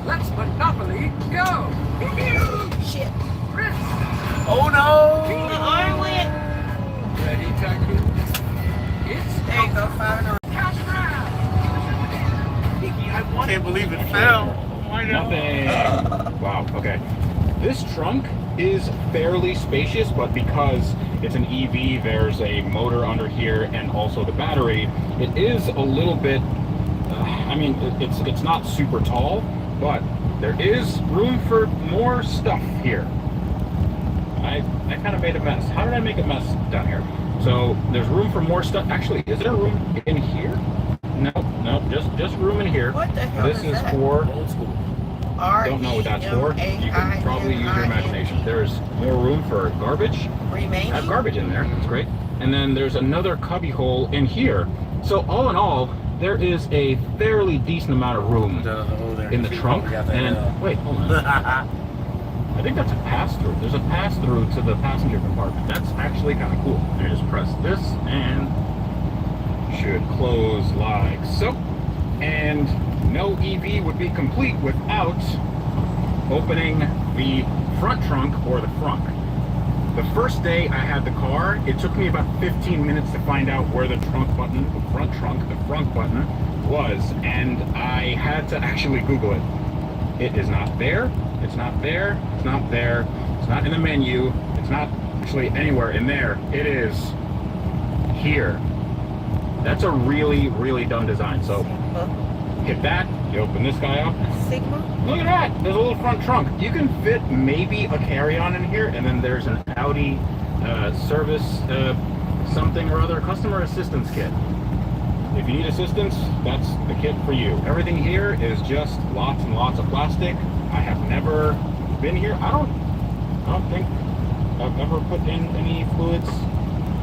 Let's Monopoly go! Shit. Oh no! I went. Ready, Tycoon? It's There you go, 5 in a row. cash grab! I can't believe it fell. Why not? Nothing. Wow, okay. This trunk is fairly spacious, but because it's an EV, there's a motor under here and also the battery. It is a little bit, I mean, it's not super tall, but there is room for more stuff here. I kind of made a mess. How did I make a mess down here? So there's room for more stuff. Actually, is there room in here? No, just room in here. What the hell This is is that? for, Old school. don't know what that's for. You can probably use your imagination. There's more room for garbage. I have garbage in there. That's great. And then there's another cubby hole in here. So all in all, there is a fairly decent amount of room in the trunk. And wait, hold on. I think that's a pass-through. There's a pass-through to the passenger compartment. That's actually kind of cool. I just press this and should close like so. And no EV would be complete without opening the front trunk or the frunk. The first day I had the car, it took me about 15 minutes to find out where the trunk button, the front trunk, the frunk button was, and I had to actually Google it. It is not there. It's not there. It's not there. It's not in the menu. It's not actually anywhere in there. It is here. That's a really, really dumb design. So hit that. You open this guy up. Sigma? Look at that. There's a little front trunk. You can fit maybe a carry-on in here, and then there's an Audi service something or other customer assistance kit. If you need assistance, that's the kit for you. Everything here is just lots and lots of plastic. I have never been here. I don't think I've ever put in any fluids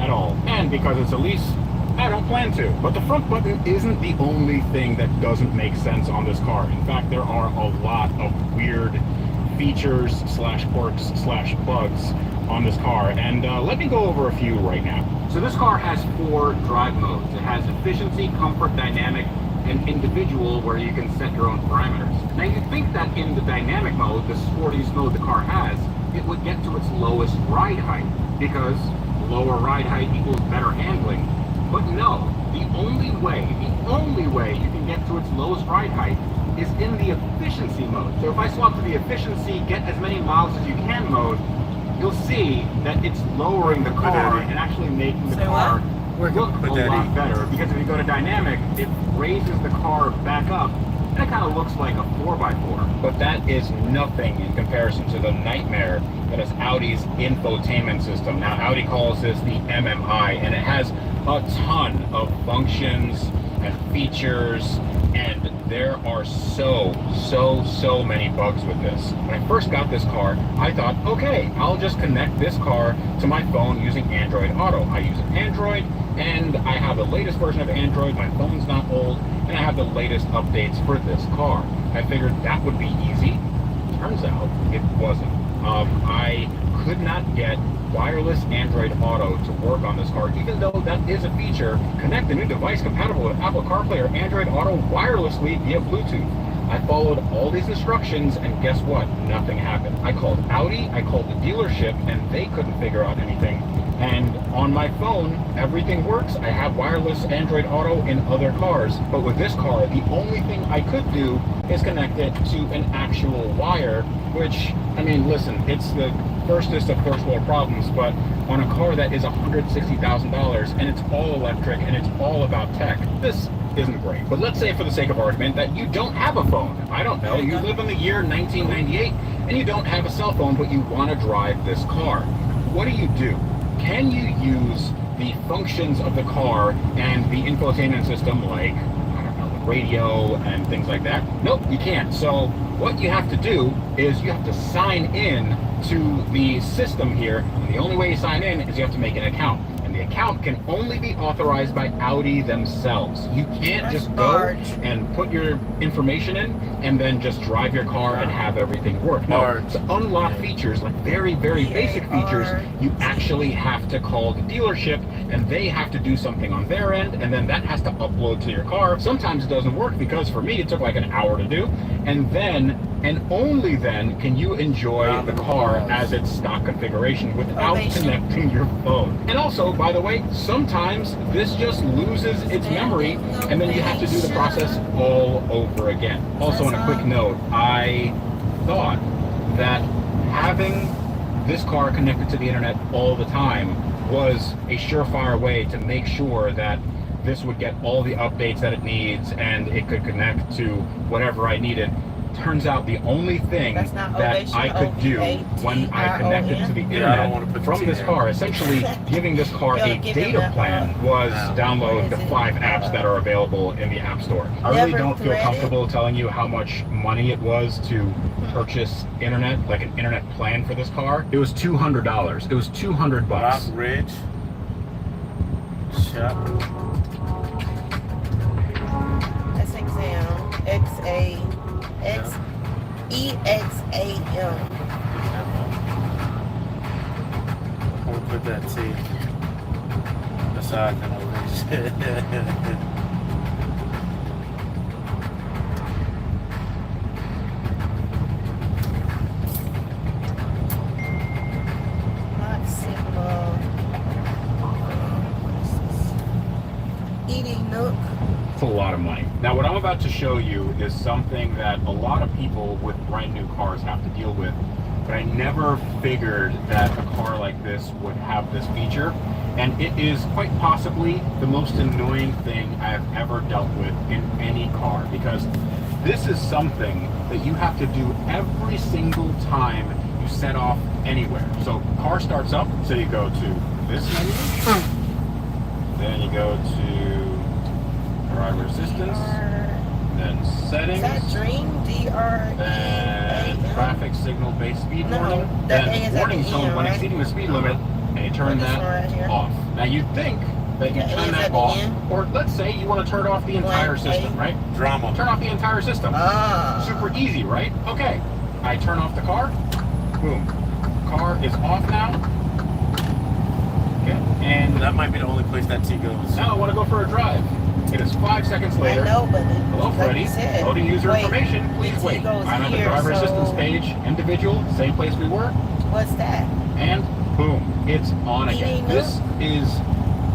at all. And because it's a lease, I don't plan to. But the front button isn't the only thing that doesn't make sense on this car. In fact, there are a lot of weird features / quirks / bugs on this car. And let me go over a few right now. So this car has 4 drive modes. It has efficiency, comfort, dynamic, and individual, where you can set your own parameters. Now you'd think that in the dynamic mode, the sportiest mode the car has, it would get to its lowest ride height, because lower ride height equals better handling. But no, the only way you can get to its lowest ride height is in the efficiency mode. So if I swap to the efficiency, get as many miles as you can mode, you'll see that it's lowering the car and actually making the car look a lot better. Because if you go to dynamic, it raises the car back up, and it kind of looks like a 4x4. But that is nothing in comparison to the nightmare that is Audi's infotainment system. Now, Audi calls this the MMI, and it has a ton of functions and features, and there are so many bugs with this. When I first got this car, I thought, okay, I'll just connect this car to my phone using Android Auto. I use Android, and I have the latest version of Android. My phone's not old, and I have the latest updates for this car. I figured that would be easy. Turns out it wasn't. I could not get wireless Android Auto to work on this car, even though that is a feature. Connect the new device compatible with Apple CarPlay or Android Auto wirelessly via Bluetooth. I followed all these instructions, and guess what? Nothing happened. I called Audi, I called the dealership, and they couldn't figure out anything. And on my phone, everything works. I have wireless Android Auto in other cars, but with this car, the only thing I could do is connect it to an actual wire, which, I mean, listen, it's the firstest of first world problems, but on a car that is $160,000 and it's all electric and it's all about tech, this isn't great. But let's say, for the sake of argument, that you don't have a phone. I don't know, you live in the year 1998 and you don't have a cell phone, but you want to drive this car. What do? Can you use the functions of the car and the infotainment system, like, I don't know, the radio and things like that? Nope, you can't. So what you have to do is you have to sign in to the system here, and the only way you sign in is you have to make an account. And the account can only be authorized by Audi themselves. You can't just go and put your information in and then just drive your car and have everything work. No, to unlock features, like very basic features, you actually have to call the dealership, and they have to do something on their end, and then that has to upload to your car. Sometimes it doesn't work, because for me it took like an hour to do, and then and only then can you enjoy the car as its stock configuration without connecting your phone. And also, by the way, sometimes this just loses its memory, and then you have to do the process all over again. Also, on a quick note, I thought that having this car connected to the internet all the time was a surefire way to make sure that this would get all the updates that it needs and it could connect to whatever I needed. Turns out the only thing that I could do when I connected to the internet from this car, essentially giving this car a data plan, was download the 5 apps that are available in the App Store. I really don't feel comfortable telling you how much money it was to purchase internet, like an internet plan for this car. It was $200. It was $200 bucks. Ridge. Shop. That's exam. XEXAM. I'll put that T. That's how I can erase. Not simple. Eating Nook. It's a lot of money. Now, what I'm about to show you is something that a lot of people with brand new cars have to deal with, but I never figured that a car like this would have this feature, and it is quite possibly the most annoying thing I've ever dealt with in any car, because this is something that you have to do every single time you set off anywhere. So car starts up, so you go to this menu, then you go to driver assistance, then settings, then traffic signal based speed warning, then warning tone when exceeding the speed limit, and you turn that off. Now you'd think that you turn that off, or let's say you want to turn off the entire system, right? Drama. Turn off the entire system. Super easy, right? Okay, I turn off the car, boom. Car is off now. Okay, and that might be the only place that T goes. Now I want to go for a drive. It is 5 seconds later. Hello, Freddie. Loading user information. Please wait. I'm at the driver assistance page. Individual. Same place we were. What's that? And boom, it's on again. This is,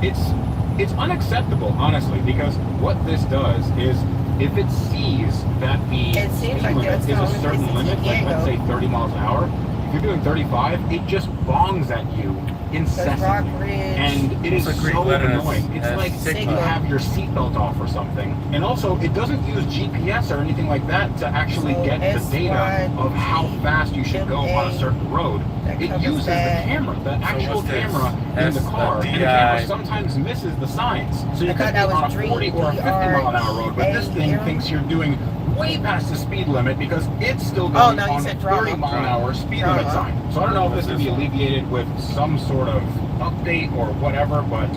it's unacceptable, honestly, because what this does is if it sees that the It seems speed like limit that's is the a only certain places limit, you like can let's go. say 30 miles an hour, if you're doing 35, it just bongs at you incessantly. And it is so annoying. It's like you have your seatbelt off or something. And also, it doesn't use GPS or anything like that to actually get the data of how fast you should go on a certain road. It uses the camera, the actual camera in the car. And the camera sometimes misses the signs. So you could be on a 40 or a 50 mile an hour road, but this thing thinks you're doing way past the speed limit because it's still going on a 30 mile an hour speed limit sign. So I don't know if this can be alleviated with some sort of update or whatever, but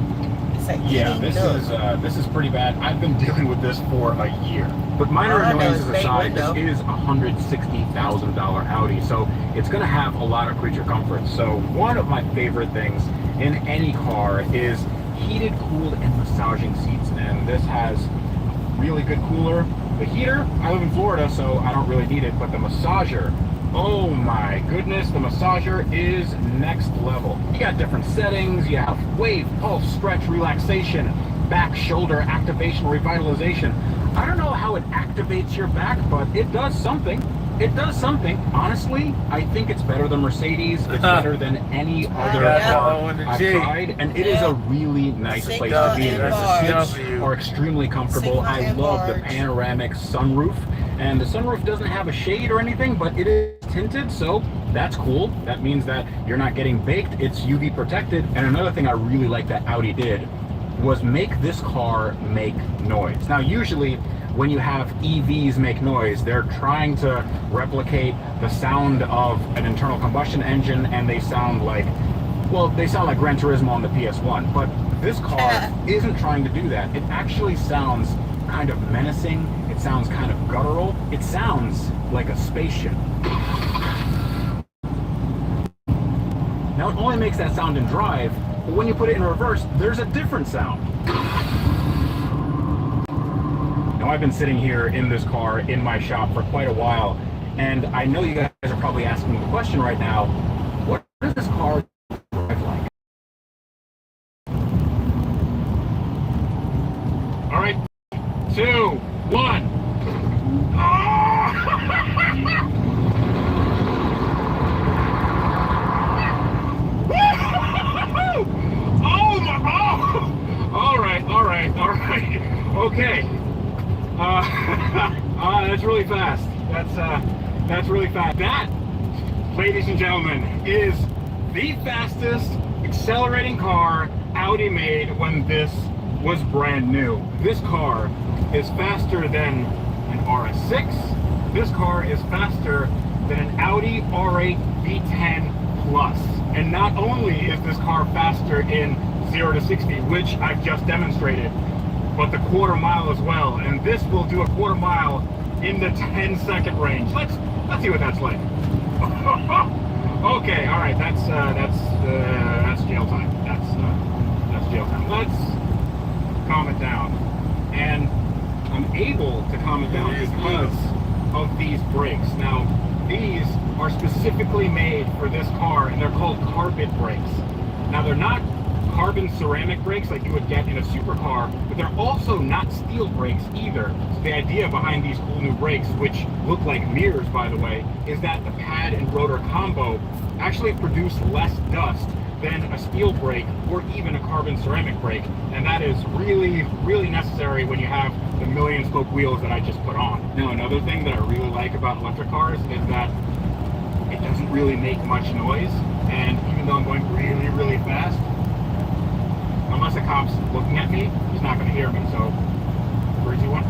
yeah, this is pretty bad. I've been dealing with this for a year. But minor annoyances aside, this is a $160,000 Audi, so it's going to have a lot of creature comforts. So one of my favorite things in any car is heated, cooled, and massaging seats, and this has really good cooler. The heater, I live in Florida, so I don't really need it, but the massager, oh my goodness, the massager is next level. You got different settings, you have wave, pulse, stretch, relaxation, back, shoulder, activation, revitalization. I don't know how it activates your back, but it does something. It does something. Honestly, I think it's better than Mercedes. It's better than any other car I've tried, and it is a really nice place to be in. The seats are extremely comfortable. I love the panoramic sunroof, and the sunroof doesn't have a shade or anything, but it is tinted, so that's cool. That means that you're not getting baked. It's UV protected. And another thing I really like that Audi did was make this car make noise. Now, usually when you have EVs make noise, they're trying to replicate the sound of an internal combustion engine, and they sound like, well, they sound like Gran Turismo on the PS1, but this car isn't trying to do that. It actually sounds kind of menacing. It sounds kind of guttural. It sounds like a spaceship. Now, it only makes that sound in drive, but when you put it in reverse, there's a different sound. Now, I've been sitting here in this car in my shop for quite a while, and I know you guys are probably asking the question right now, what does this car drive like? All right, 2, 1. Oh my! Oh! All right. Okay. That's really fast. That's really fast. That, ladies and gentlemen, is the fastest accelerating car Audi made when this was brand new. This car is faster than an RS6. This car is faster than an Audi R8 V10 Plus. And not only is this car faster in 0 to 60, which I've just demonstrated, but the quarter mile as well. And this will do a quarter mile in the 10-second range. Let's see what that's like. Okay, all right, that's jail time. That's jail time. Let's calm it down. And I'm able to calm it down because of these brakes. Now, these are specifically made for this car, and they're called carbon brakes. Now, they're not carbon ceramic brakes like you would get in a supercar, but they're also not steel brakes either. So the idea behind these cool new brakes, which look like mirrors, by the way, is that the pad and rotor combo actually produce less dust than a steel brake or even a carbon ceramic brake, and that is really, really necessary when you have the million spoke wheels that I just put on. Now, another thing that I really like about electric cars is that it doesn't really make much noise, and even though I'm going really, really fast, unless a cop's looking at me, he's not going to hear me, so 3, 2, 1.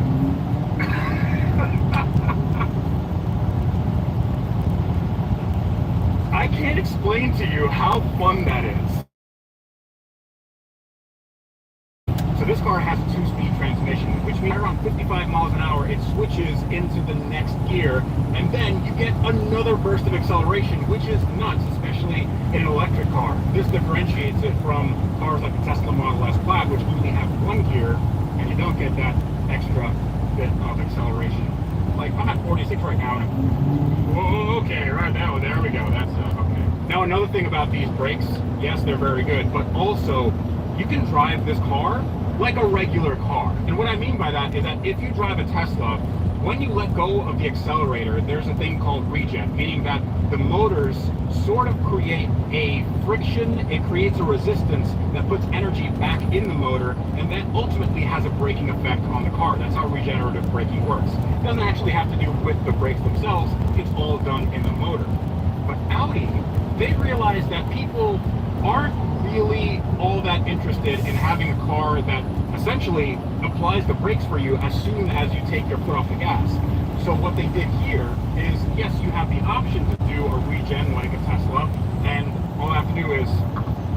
I can't explain to you how fun that is. So this car has a 2-speed transmission, which means around 55 miles an hour, it switches into the next gear, and then you get another burst of acceleration, which is nuts, especially in an electric car. This differentiates it from cars like the Tesla Model S Plaid, which only have 1 gear, and you don't get that extra bit of acceleration. Like, I'm at 46 right now, and whoa, okay, right now, there we go, that's, okay. Now, another thing about these brakes, yes, they're very good, but also, you can drive this car like a regular car. And what I mean by that is that if you drive a Tesla, when you let go of the accelerator, there's a thing called regen, meaning that the motors sort of create a friction, it creates a resistance that puts energy back in the motor, and that ultimately has a braking effect on the car. That's how regenerative braking works. It doesn't actually have to do with the brakes themselves, it's all done in the motor. But Audi, they realized that people aren't really all that interested in having a car that essentially applies the brakes for you as soon as you take your foot off the gas. So what they did here is, yes, you have the option to do a regen like a Tesla, and all I have to do is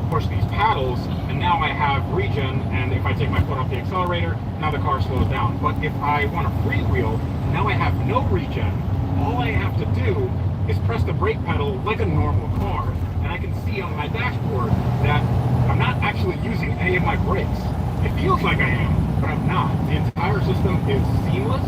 push these paddles, and now I have regen, and if I take my foot off the accelerator, now the car slows down. But if I want to freewheel, now I have no regen. All I have to do is press the brake pedal like a normal car, and I can see on my dashboard that I'm not actually using any of my brakes. It feels like I am, but I'm not. The entire system is seamless,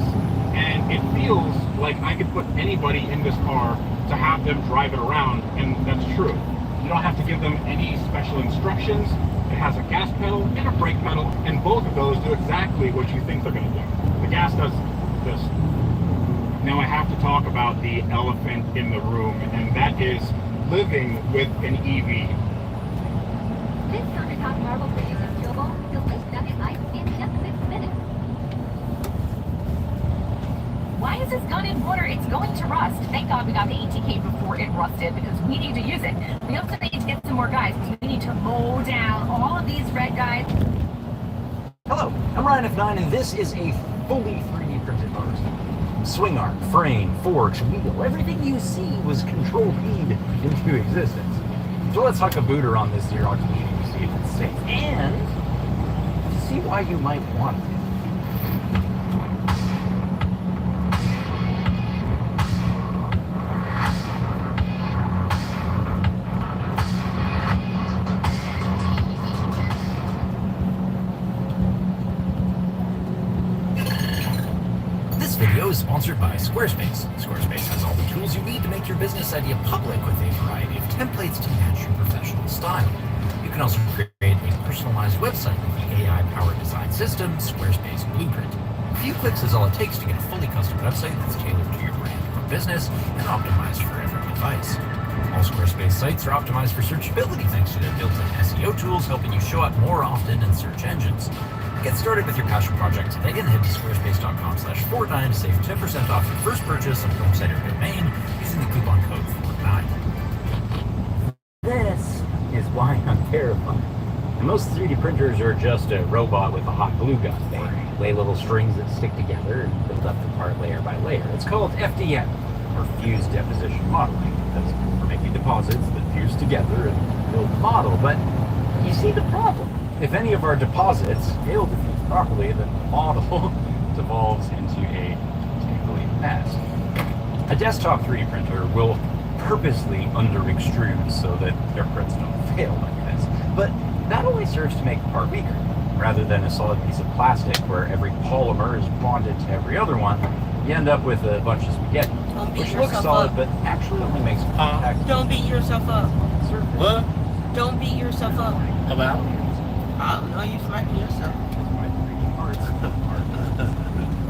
and it feels like I could put anybody in this car to have them drive it around, and that's true. You don't have to give them any special instructions. It has a gas pedal and a brake pedal, and both of those do exactly what you think they're going to do. The gas does this. Now I have to talk about the elephant in the room, and that is living with an EV. This countertop marble produces durable, filters nugget life in just 6 minutes. Why is this gun in water? It's going to rust. Thank God we got the ATK before it rusted because we need to use it. We also need to get some more guys because we need to mow down all of these red guys. Hello, I'm Ryan F9 and this is a fully 3D printed motorcycle. Swing arm, frame, forge, wheel, everything you see was control keyed into existence. So let's huck a booter on this Xerox machine to see if it's safe and to see why you might want it. This video is sponsored by Squarespace. Squarespace has all the tools you need to make your business idea public with a variety of templates to match your professional style. You can also create a personalized website with the AI-powered design system, Squarespace Blueprint. A few clicks is all it takes to get a fully custom website that's tailored to your brand or business and optimized for every device. All Squarespace sites are optimized for searchability thanks to their built-in SEO tools, helping you show up more often in search engines. Get started with your passion project today and head to squarespace.com/Fortnite to save 10% off your first purchase of a website or domain using the coupon code Fortnite. This is why I'm terrified. And most 3D printers are just a robot with a hot glue gun. They lay little strings that stick together and build up the part layer by layer. It's called FDM, or fused deposition modeling, because we're making deposits that fuse together and build the model. But you see the problem. If any of our deposits fail to fuse properly, then the model devolves into a tangly mess. A desktop 3D printer will purposely under-extrude so that their prints don't fail like this. But that only serves to make the part weaker. Rather than a solid piece of plastic where every polymer is bonded to every other one, you end up with a bunch of spaghetti, which looks solid but actually only makes contact. Don't beat yourself up. What? Don't beat yourself up. About? I don't know, you smacking yourself.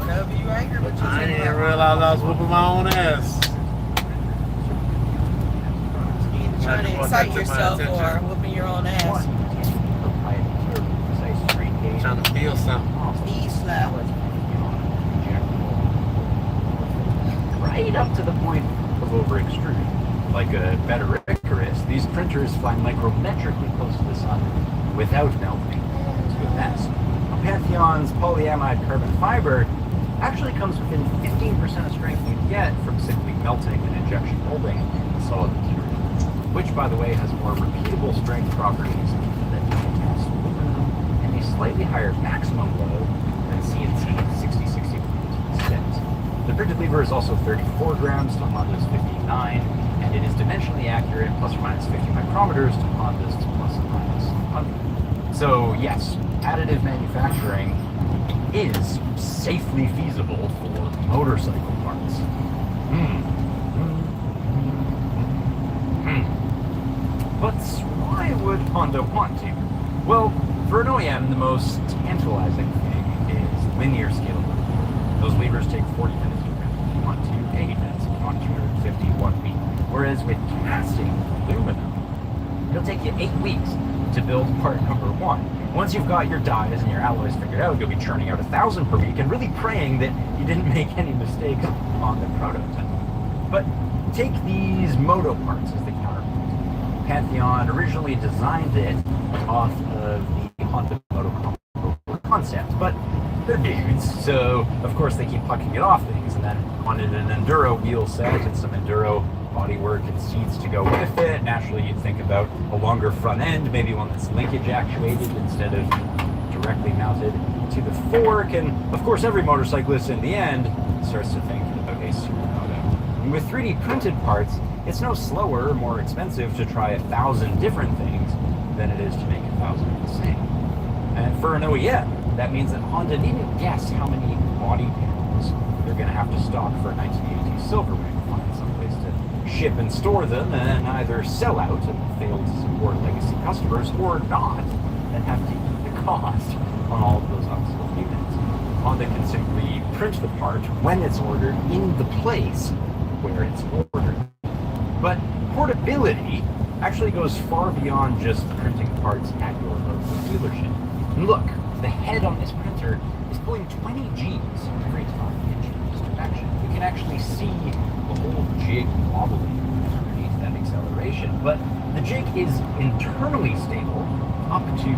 Whatever you angry with yourself. I didn't realize I was whooping my own ass. Either trying to excite yourself or whooping your own ass. Trying to feel something. Knee slap. Right up to the point of over-extruding. Like a better Icarus, these printers fly micrometrically close to the sun without melting into a mess. Pantheon's polyamide carbon fiber actually comes within 15% of strength you get from simply melting and injection molding a solid material, which, by the way, has more repeatable strength properties than cast aluminum and a slightly higher maximum load than CNC 6060 spins. The printed lever is also 34 grams to Honda's 59, and it is dimensionally accurate, plus or minus 50 micrometers to Honda's plus or minus 100. So yes, additive manufacturing is safely feasible for motorcycle parts. But why would Honda want to? Well, For an OEM, the most tantalizing thing is linear scalability. Those levers take 40 minutes to print if you want to, 80 minutes if you want 250 1 week. Whereas with casting aluminum, it'll take you 8 weeks to build part number 1. Once you've got your dies and your alloys figured out, you'll be churning out 1,000 per week and really praying that you didn't make any mistakes on the prototype. But take these moto parts as the counterpoint. Pantheon originally designed it off of the Honda Moto concept, but they're dudes, so of course they keep plucking it off things, and then wanted an enduro wheel set and some enduro bodywork and seats to go with it. Naturally, you'd think about a longer front end, maybe one that's linkage actuated instead of directly mounted to the fork, and of course every motorcyclist in the end starts to think about a supermoto. And with 3D printed parts, it's no slower or more expensive to try 1,000 different things than it is to make 1,000 of the same. And for an OEM, that means that Honda needn't guess how many body panels they're going to have to stock for a 1982 Silverwing, find someplace to ship and store them, and either sell out and fail to support legacy customers, or not, and have to eat the cost on all of those unsold units. Honda can simply print the part when it's ordered in the place where it's ordered. But portability actually goes far beyond just printing parts at your local dealership. And look, the head on this printer is pulling 20 Gs every time it changes direction. You can actually see the whole jig wobbling underneath that acceleration. But the jig is internally stable up to 20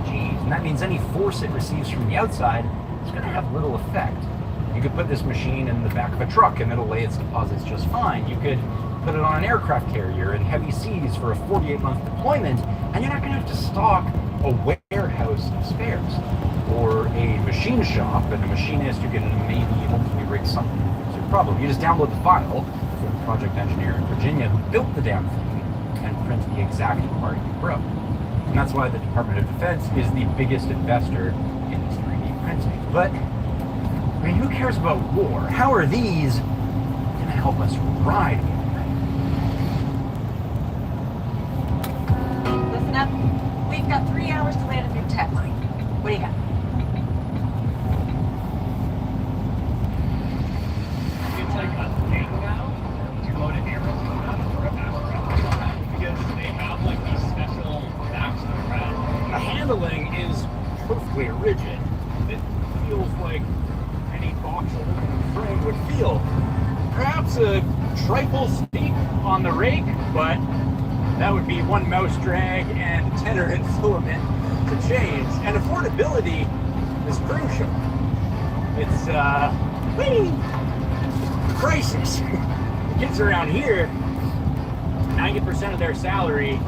Gs, and that means any force it receives from the outside is going to have little effect. You could put this machine in the back of a truck and it'll lay its deposits just fine. You could put it on an aircraft carrier in heavy seas for a 48-month deployment, and you're not going to have to stock a warehouse of spares or a machine shop and a machinist who can maybe hopefully rig something. It's your problem. You just download the file from the project engineer in Virginia who built the damn thing and print the exact part you broke. And that's why the Department of Defense is the biggest investor in this 3D printing. But I mean, who cares about war? How are these going to help us ride? Listen up. We've got 3 hours to land a new tech. What do you got? It's like a thing now to go to because they have like these special backs around. The handling is perfectly rigid. It feels like any box aluminum frame would feel. Perhaps a triple steep on the rake, but that would be one mouse drag and tenor and filament to change. And affordability is crucial. It's crisis. The kids around here, 90% of their salary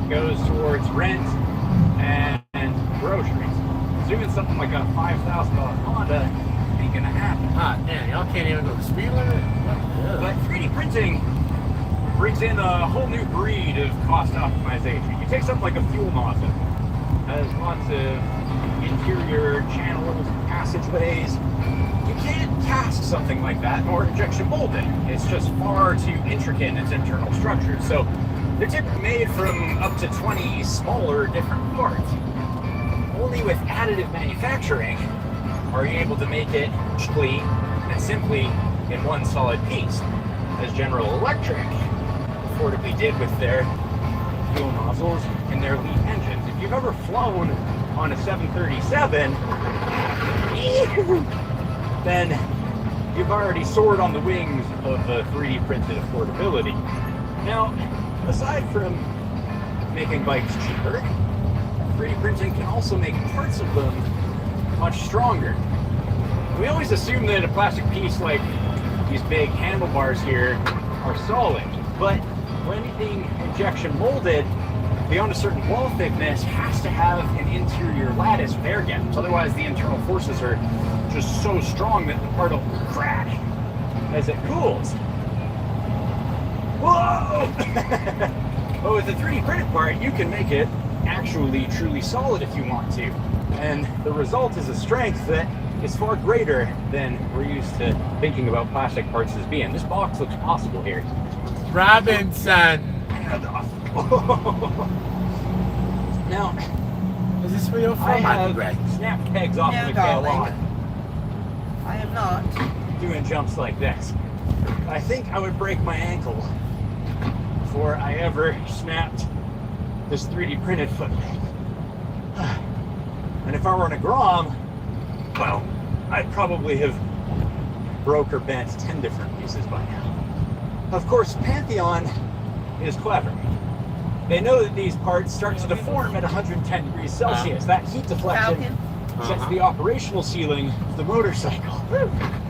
goes towards rent and groceries. So even something like a $5,000 Honda ain't gonna happen. Ah, damn, y'all can't even go to the speed limit? Yeah. But 3D printing brings in a whole new breed of cost optimization. You take something like a fuel nozzle, has lots of interior channels, passageways. You can't cast something like that or injection mold it. It's just far too intricate in its internal structure. So they're typically made from up to 20 smaller different parts. Only with additive manufacturing are you able to make it cheaply and simply in one solid piece, as General Electric affordably did with their fuel nozzles and their LEAP engines. If you've ever flown on a 737, then you've already soared on the wings of the 3D printed affordability. Now, aside from making bikes cheaper, 3D printing can also make parts of them much stronger. We always assume that a plastic piece like these big handlebars here are solid, but when being injection molded, beyond a certain wall thickness, has to have an interior lattice with air gaps. Otherwise, the internal forces are just so strong that the part will crack as it cools. Whoa! But with the 3D printed part, you can make it actually truly solid if you want to. And the result is a strength that is far greater than we're used to thinking about plastic parts as being. This box looks possible here. Robinson! Now, as Is this where you're I from, Michael Gray? have snapped pegs off Yeah, of the darling. KLR I am not. doing jumps like this. I think I would break my ankle before I ever snapped this 3D printed foot. And if I were in a Grom, well, I'd probably have broke or bent 10 different pieces by now. Of course, Pantheon is clever. They know that these parts start to deform at 110 degrees Celsius. That heat deflection sets the operational ceiling of the motorcycle.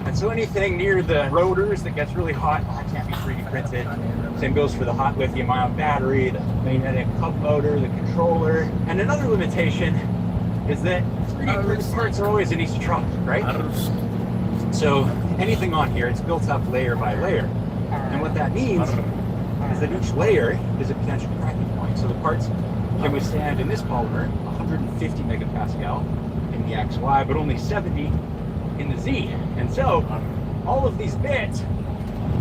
And so anything near the rotors that gets really hot, can't be 3D printed. Same goes for the hot lithium ion battery, the magnetic hub motor, the controller. And another limitation is that 3D printed parts are always in easy trouble, right? So anything on here, it's built up layer by layer. And what that means is that each layer is a potential cracking point. So the parts can withstand, in this polymer, 150 megapascal in the XY, but only 70 in the Z. And so all of these bits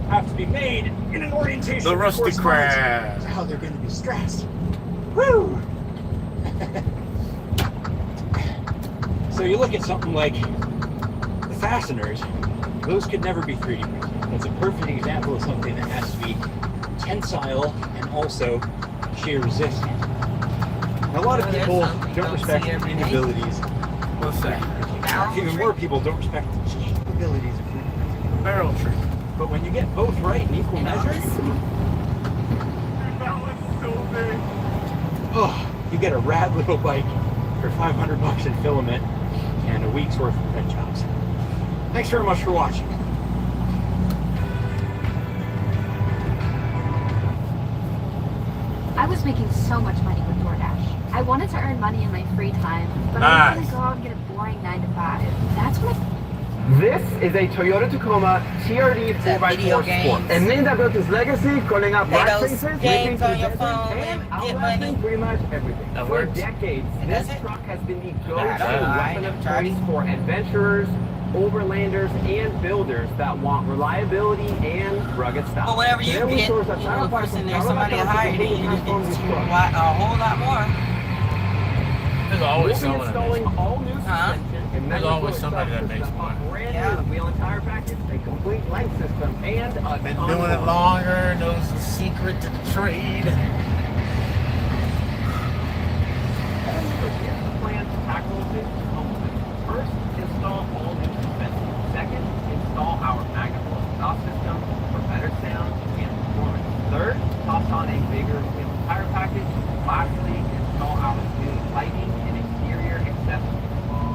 have to be made in an orientation The rusty crab. to how they're going to be stressed. Woo! So you look at something like the fasteners, those could never be 3D printed. That's a perfect example of something that has to be tensile and also shear resistant. And a lot of people don't respect the abilities. What's that? Even more people don't respect the capabilities of 3D printing. Barrel tree. But when you get both right in equal measures, oh, you get a rad little bike for $500 in filament and a week's worth of print jobs. Thanks very much for watching. I was making so much money with DoorDash. I wanted to earn money in my free time, but I didn't want to go out and get a boring 9 to 5. That's when I... This is a Toyota Tacoma TRD 4x4 Sport. And then that built its legacy, calling out black faces, games on your phone and get money. Pretty much everything. For decades, this truck has been the go-to weapon of choice for adventurers, overlanders, and builders that want reliability and rugged style. But whenever you get a person there, somebody hired you, you get a whole lot more. There's always someone installing all new suspension. There's always somebody that makes money. Brand new wheel and tire package, a complete light system, and a Been doing it longer, knows the secret to the trade. Plan to tackle this component. First, install all new suspension. Second, install our magnetful exhaust system for better sound and performance. Third, toss on a bigger wheel and tire package. Lastly, install our new lighting and exterior accessories.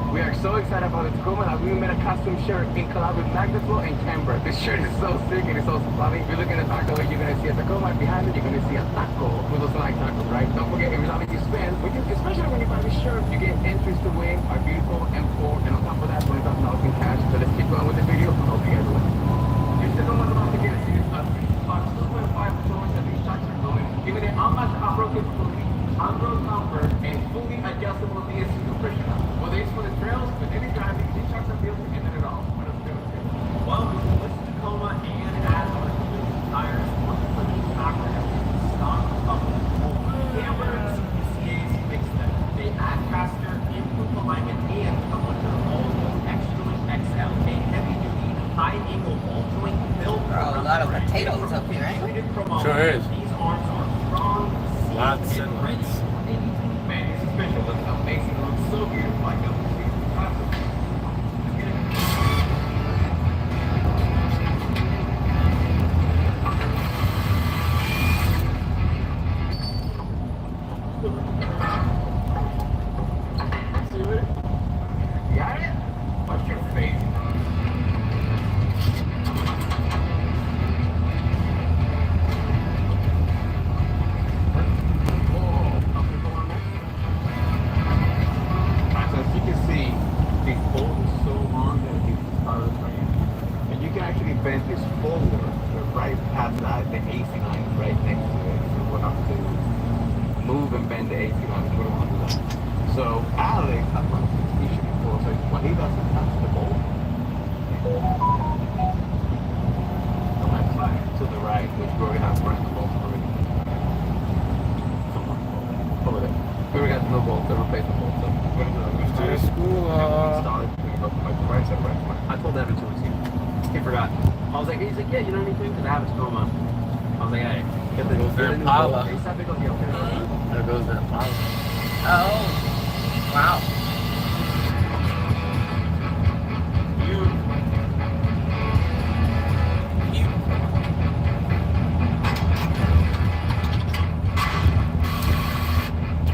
We are so excited about the Tacoma that we made a custom shirt in collab with Magnetflow and Camber. This shirt is so sick and it's so funny. If you're looking at the taco, you're going to see a Tacoma. Behind it, you're going to see a taco. Who doesn't like tacos, right? Don't forget, every time you spend, especially when you buy this shirt, you get entries to win our beautiful M4. And on top of that, $20,000 in cash. So let's keep going with the video. I hope you guys will. This Tacoma is about to get a serious upgrade. About 2.5 tons of these trucks are going, giving it unmatched off-road capability, on-road comfort, and fully adjustable DSC compression. Whether it's for the trails, for daily driving, these trucks are built to handle it all. What else do you Well, with the Tacoma and add-on tires, one for each knocker has been stock of cameras, CCAs, fix them. They add faster, improve alignment, and come with their all-new Extreme XL, a heavy-duty, high-angle ball joint built A lot of potatoes up here, right? Sure is. These arms are strong, Lots and lots. Man, it's special. Looks amazing. It looks so beautiful. I know. Got it? Watch your face. So as you can see, these bolts are so long that you can start it from here. And you can actually bend this forward, but right past that, the AC line is right next to it. So we'll have to move and bend the AC line. We don't want to do that. So Alex has run this issue before, so when he doesn't touch the bolt, the left side to the right, which we already have pressed the bolt already. Over there. We already got no bolts, they replaced the bolts. So forgot. I was like, he's like, yeah, you know anything? Because I have a stoma. I was like, hey, There goes their Impala. There goes their Impala. Oh, wow.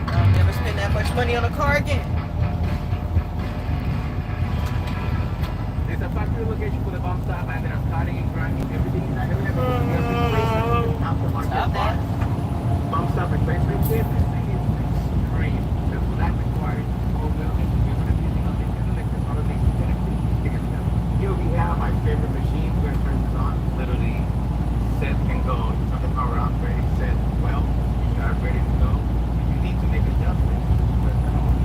I'll never spend that much money on a car again. It's a factory location for the bump stop, and they're cutting and grinding everything. Stop that. Bump stop replacement kit. This thing is extreme. So that requires all the other things to get it. Here we have my favorite machine. We're going to turn this on. Literally, set and go. Turn the power on, ready, set, well, start ready to go. You need to make adjustments.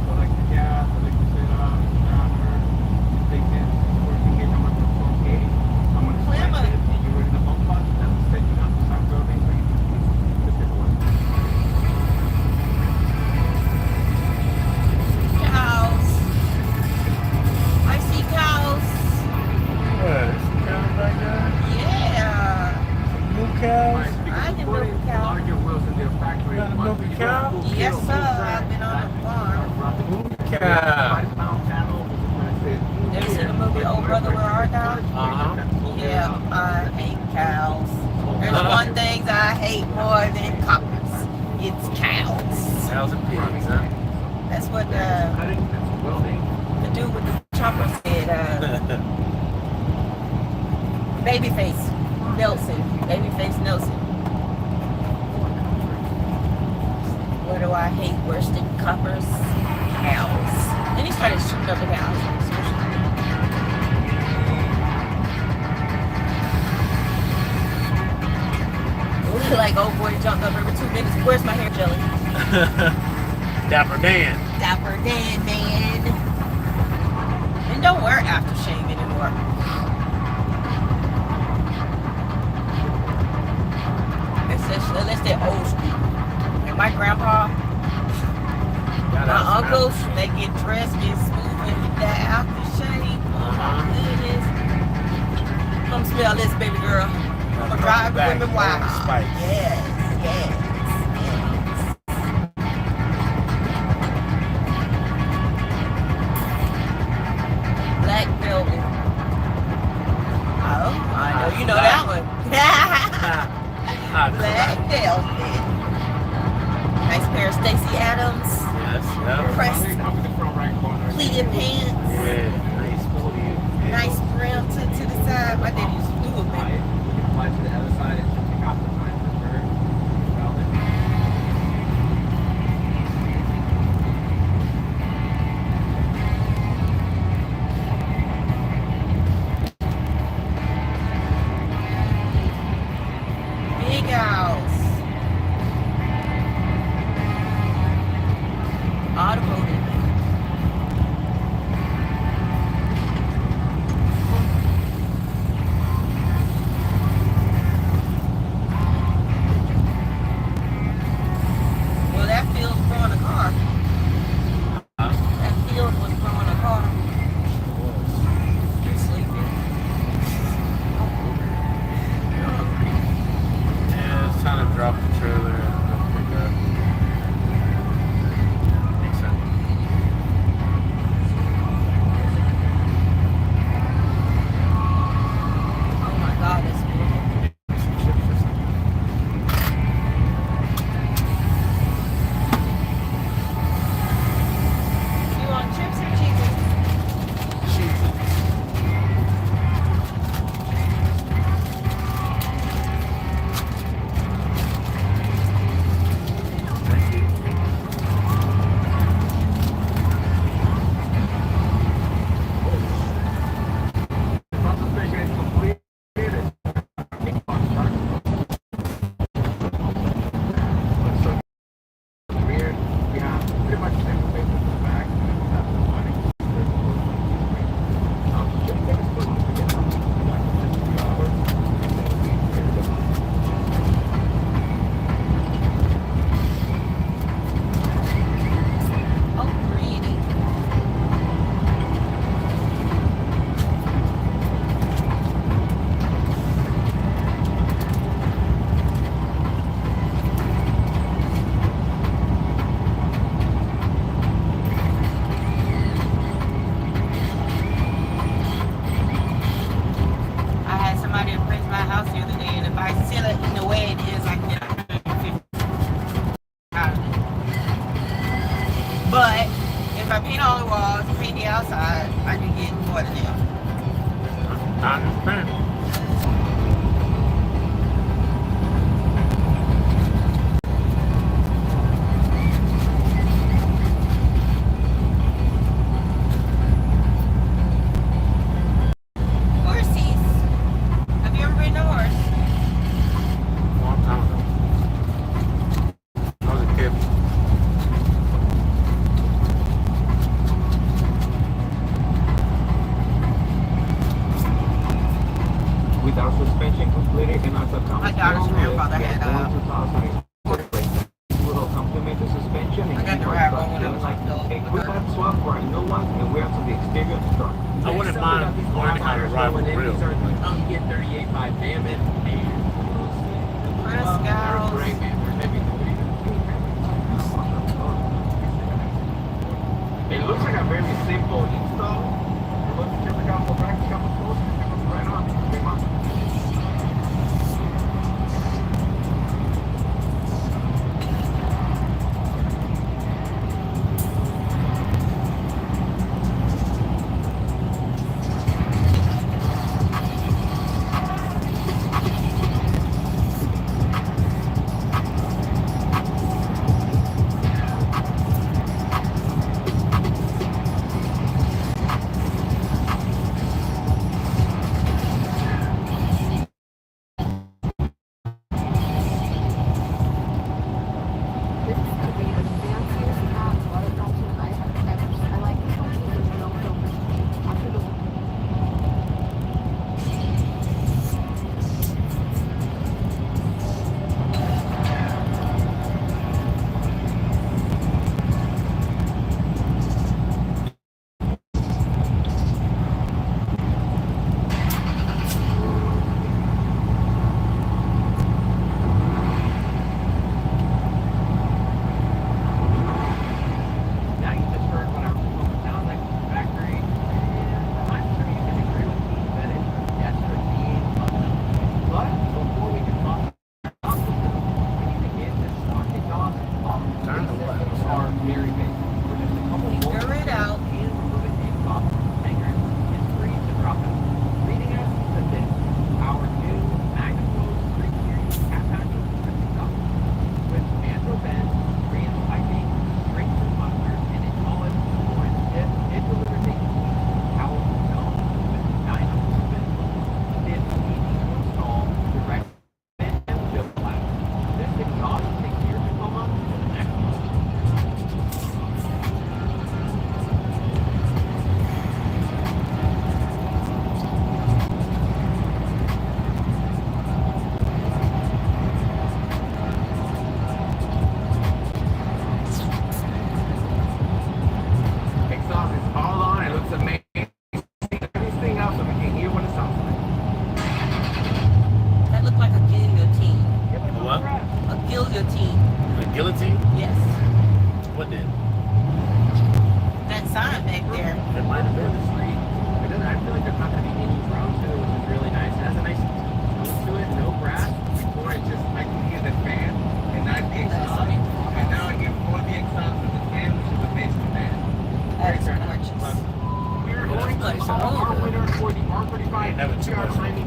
So like the gas, I like to set up, driver, take this, working here, I'm going to go okay. I'm going to select it, and you're ready to bump up. That's setting up the start building. Cows. I see cows. What? Cows back there? Yeah. New cows? I can milk a cow. Larger wheels in their factory. You got a milky cow? Yes, sir. I've been on a farm. Cow. Never seen the movie Old Brother, Where Art Thou? Yeah, I hate cows. There's one thing I hate more than coppers. It's cows. Cows and pigs, huh? That's what the dude with the chopper said. Babyface Nelson. What do I hate worse than coppers? Cows. Then he started shooting up the cows. Like old boy jumped up every 2 minutes. Where's my hair jelly? Dapper Dan. Dapper Dan, man. And don't wear aftershave anymore. Unless they're old school. And my grandpa, my uncles, they get dressed, get smooth, and that aftershave. Oh my goodness. Come smell this, baby girl. I'm gonna drive the women wild. Yes. Black velvet. Oh, I know you know that one. Black velvet. Nice pair of Stacey Adams. Yes, Pressed pleated pants. Yeah, nice brim to the side. My daddy used to do it, baby. Apply to the other side and take off the line for sure. Big house. Automotive. my house the other day, and if I sell it in the way it is, I can get $150 out of it. But if I paint all the walls, paint the outside, I can get more than that. I understand.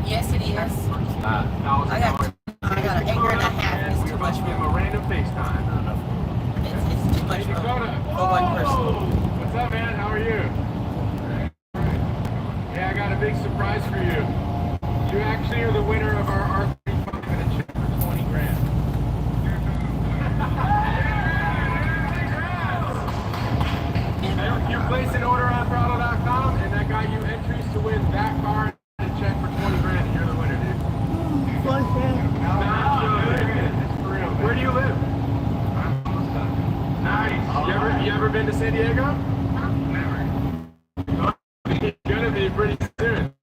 Yes, it is. I got an acre and a half. It's too much for a random FaceTime. It's too much for one person. What's up, man? How are you? Yeah, I got a big surprise for you. You actually are the winner of our R35 and a check for 20 grand. You placed an order on throttle.com and that got you entries to win that car and a check for 20 grand and you're the winner, dude. It's for real. Where do you live? Nice. You ever been to San Diego? Never. It's gonna be pretty soon.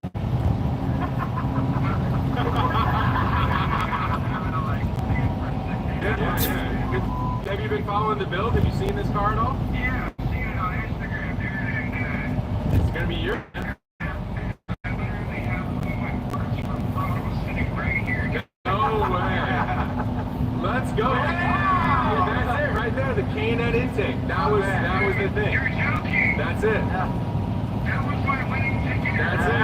Have you been following the build? Have you seen this car at all? Yeah, I've seen it on Instagram, dude. It's gonna be your. fantastic. That was the thing. That's it. That was my winning ticket. That's it.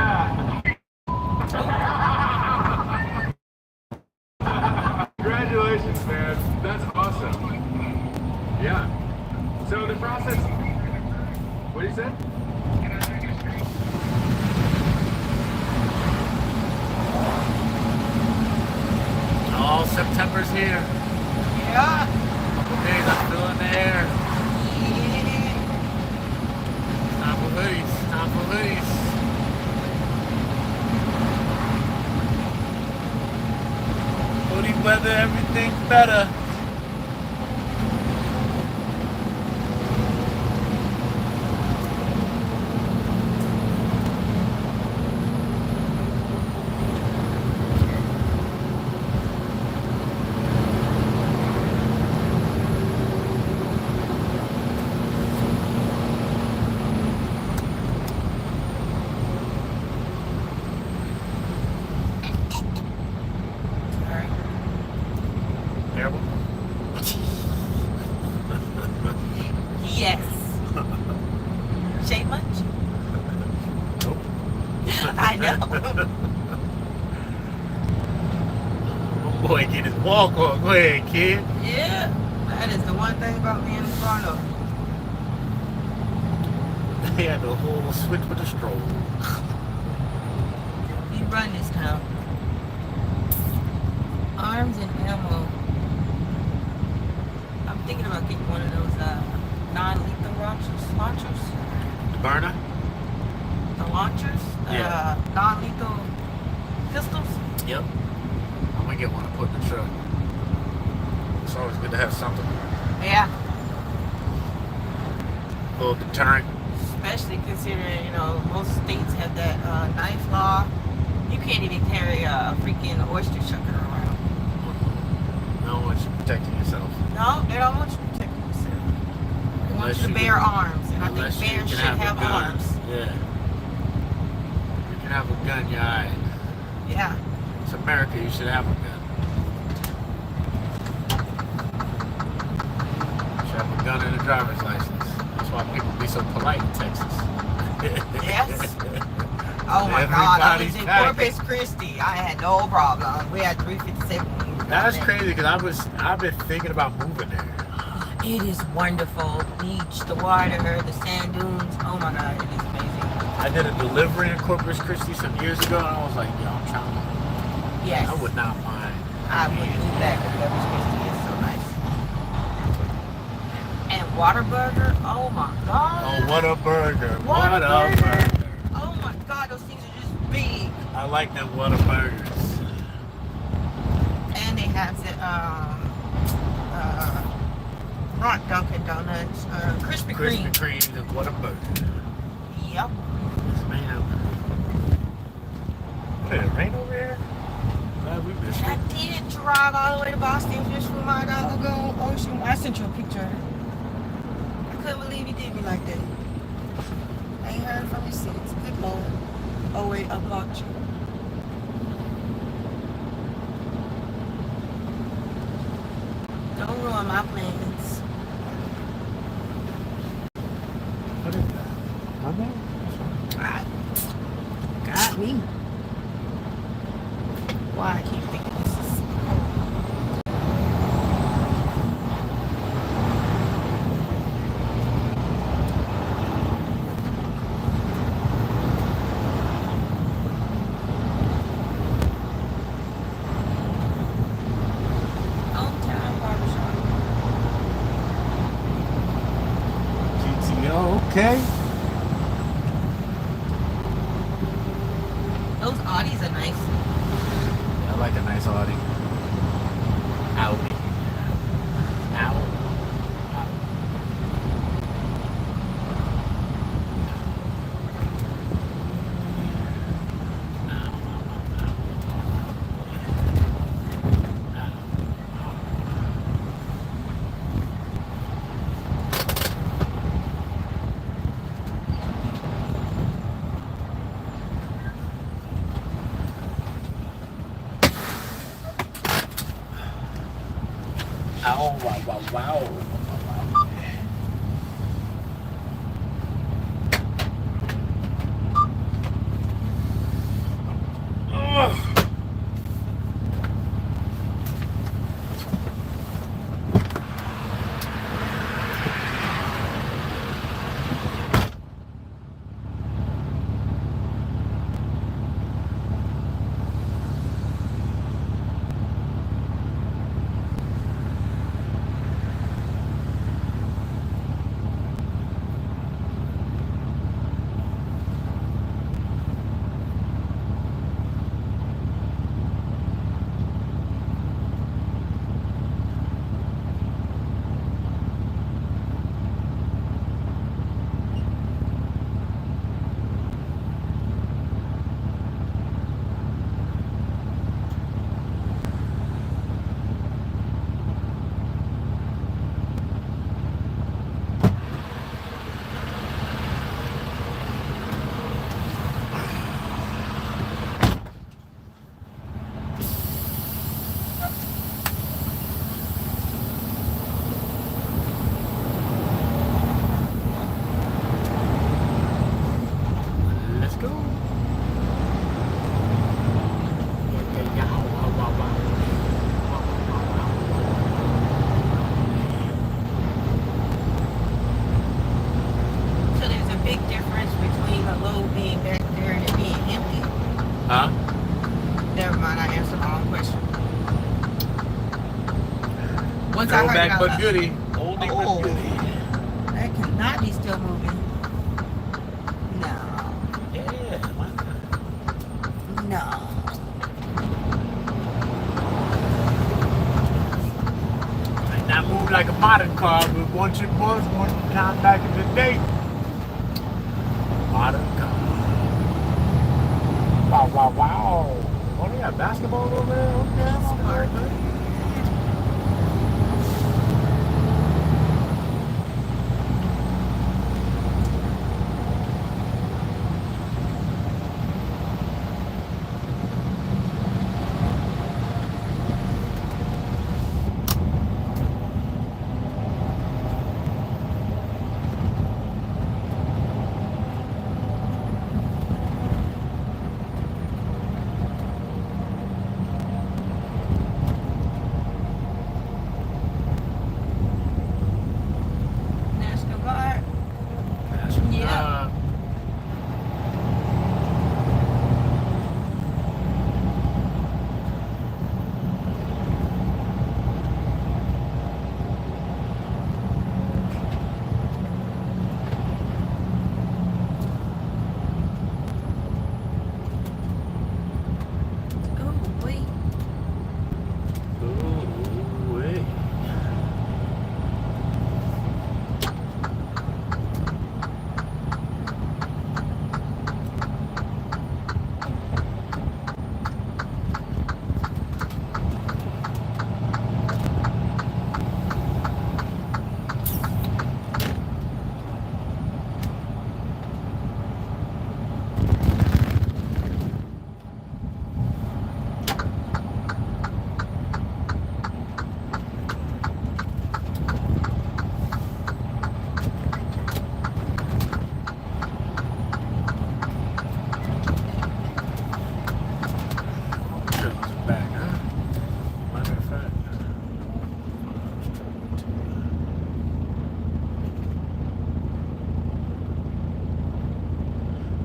Congratulations, man. That's awesome. Yeah. So the process. What do you say? Oh, September's here. Yeah. Couple days, I'm feeling the air. Time for hoodies. Time for hoodies. Hoodie weather, everything's better. Yes. Shake much? Nope. I know. Boy, get his walk on. Go ahead, kid. Yeah. That is the one thing about being in Toronto. They had the whole switch with the stroll. We run this town. Arms and ammo. I'm thinking about getting one of those non-lethal launchers. The burner? The launchers? Yeah. Non-lethal pistols? Yep. I'm gonna get one to put in the truck. It's always good to have something. Yeah. A little deterrent. Especially considering, most states have that knife law. You can't even carry a freaking oyster shucker around. No one should protect yourself. No, they don't want you to protect yourself. They want you to bear arms, and I think bears should have arms. Yeah. You can have a gun, you're alright. Yeah. It's America, you should have a gun. You should have a gun and a driver's license. That's why people be so polite in Texas. Yes. Oh my God, I was in Corpus Christi. I had no problem. We had 357. That's crazy because I've been thinking about moving there. It is wonderful. Beach, the water, the sand dunes. Oh my God, it is amazing. I did a delivery in Corpus Christi some years ago, and I was like, yo, I'm trying to. Yes. I would not mind. I would move back to Corpus Christi. It's so nice. And Whataburger. Oh my God. Oh, what a burger. What a burger. Oh my God, those things are just big. I like them Whataburgers. And they have the not Dunkin' Donuts, Krispy Kreme. Krispy Kreme and Whataburger. Yep. Yes, ma'am. Did it rain over here? Glad we missed it. I did drive all the way to Boston just for my doggone ocean. I sent you a picture. I couldn't believe he did me like that. I ain't heard from you since. Good Lord. Oh wait, I blocked you. Don't ruin my plans. What is that? Got me. Why I keep thinking this is hometown barbershop. GTO, okay. Those Audis are nice. I like a nice Audi. Audi. Ow. Ow, wow, wow, wow. mind, I answered my own question. Once I Go heard back about but goodie. Oldie but goodie. that cannot be still moving. No. Yeah, why not? No. Might not move like a modern car, but once it was one time back in the day. Modern car. Wow, wow, wow. Oh, they got basketball over there? Okay, I'm all right. National Guard. Yeah. Oh, wait. Ooh, wait. Back, huh? Matter of fact.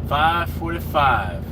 5:45.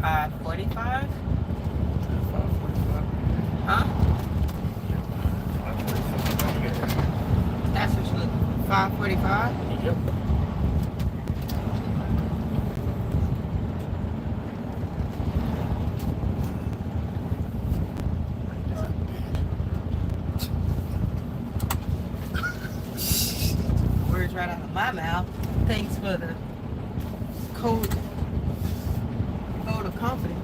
5:45. Huh? That's what you look. 5:45. Yep. Words right out of my mouth. Thanks for the code of confidence.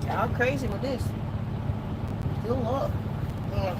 Y'all crazy with this. Still up. Yeah.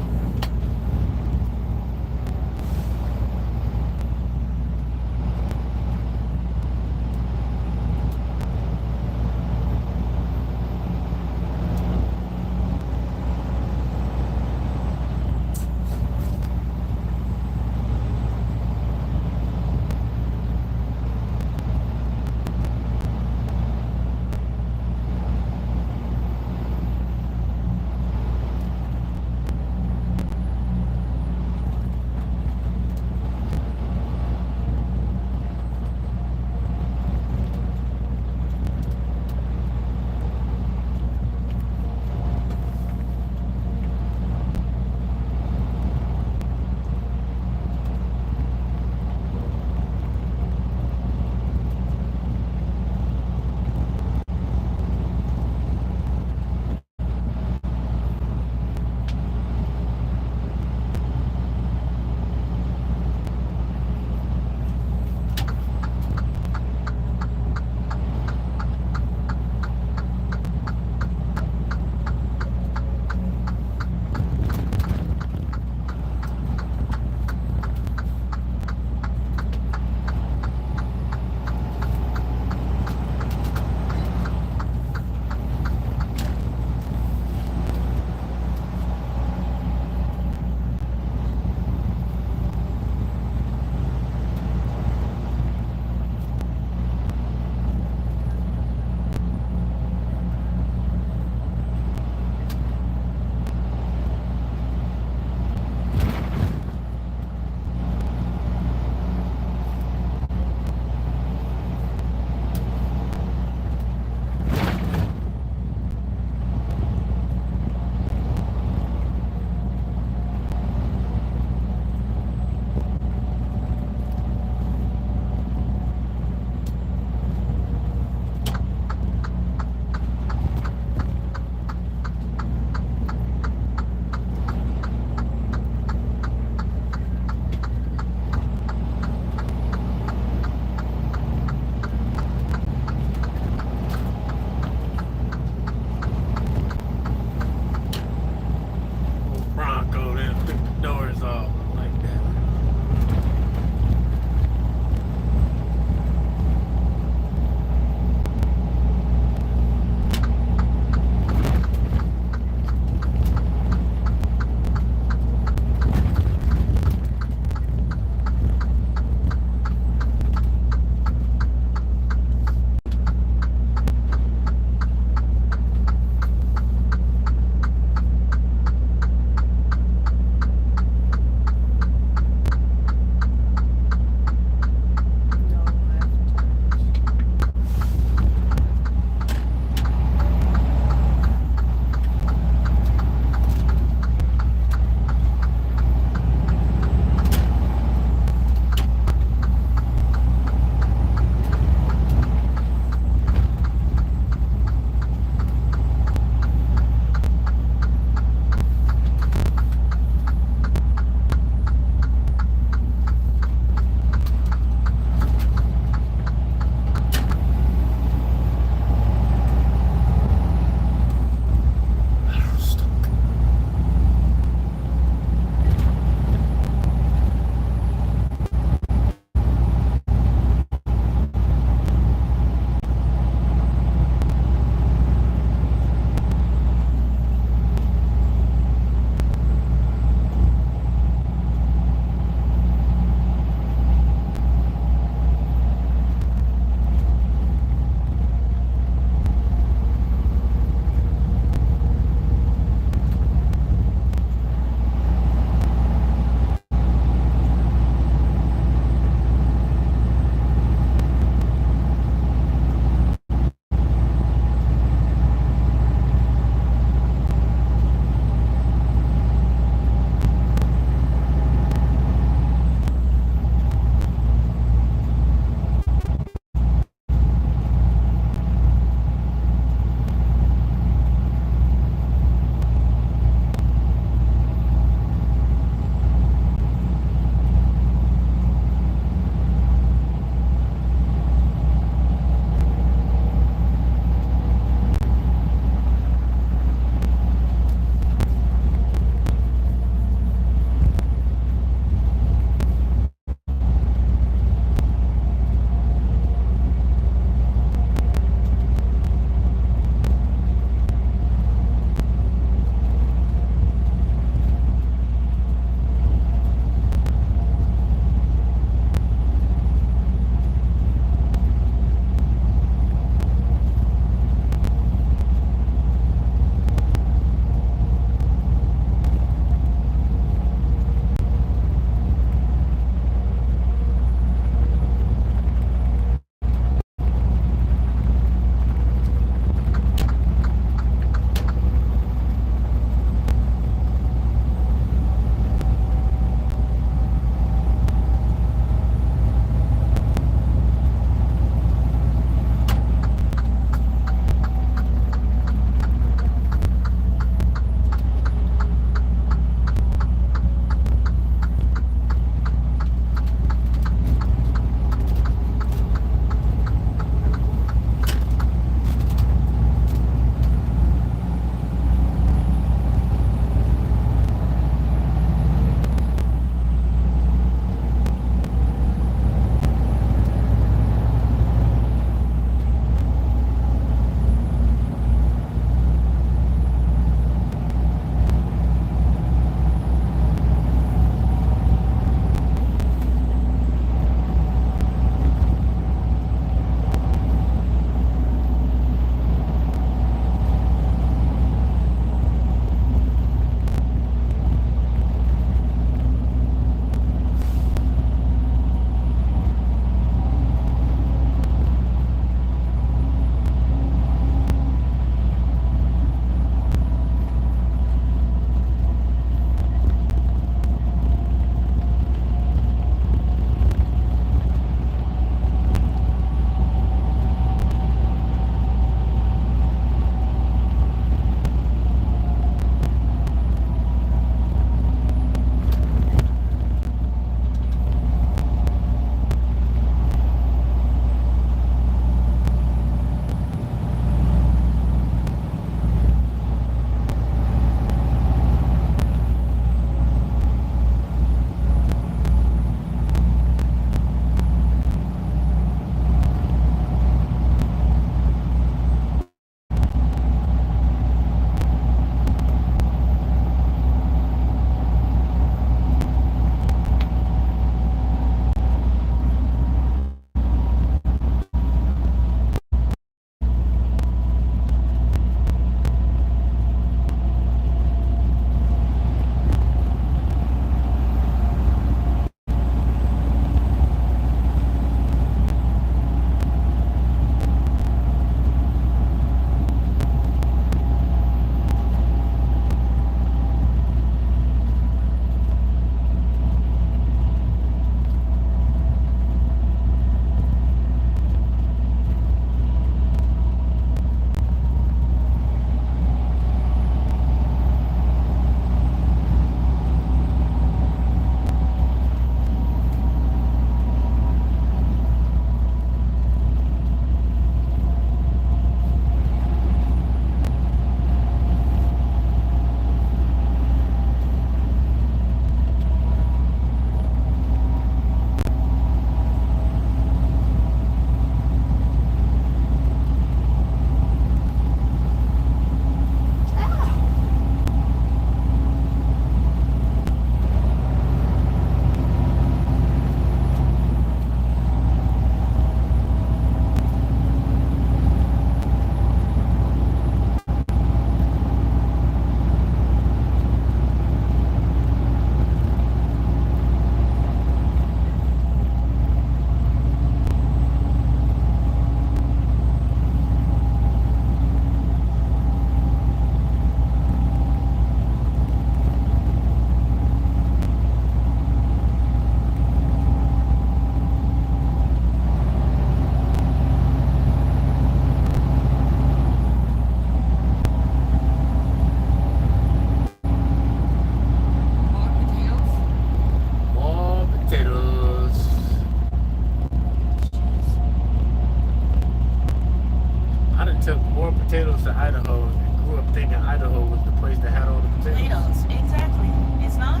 and took more potatoes to Idaho and grew up thinking Idaho was the place that had all the potatoes. Potatoes, exactly. It's not?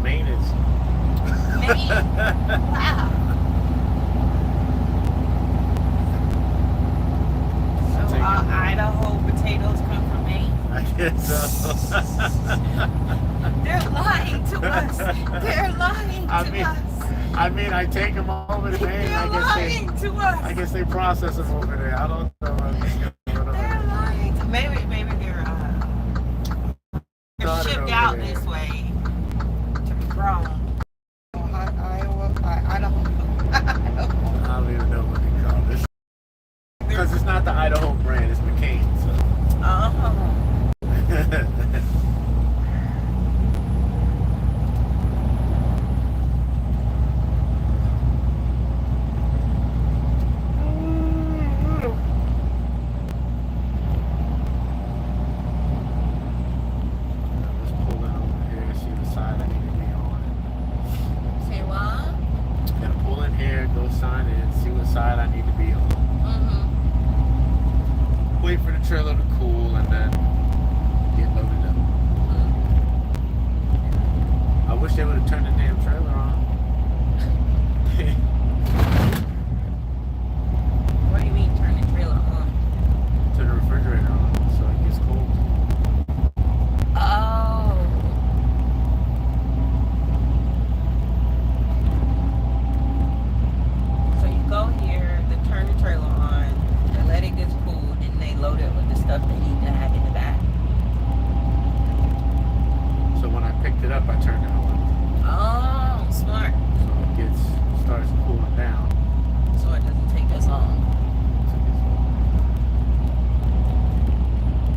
Maine is. Maine? Wow. So Idaho potatoes come from Maine? I guess so. They're lying to us. They're lying to us. I mean, I take them over to Maine. They're lying to us. I guess they process them over there. I don't know. They're lying. Maybe they're shipped out this way to be grown. Iowa, Idaho. I don't even know what they call this. Because it's not the Idaho brand, it's McCain. So. Wait for the trailer to cool and then get loaded up. I wish they would have turned the damn trailer on. What do you mean turn the trailer on? Turn the refrigerator on so it gets cold. Oh. So you go here, they turn the trailer on, they let it get cool. Load it with the stuff they need to have in the back. So when I picked it up, I turned it on. Oh, smart. So it starts cooling down. So it doesn't take as long.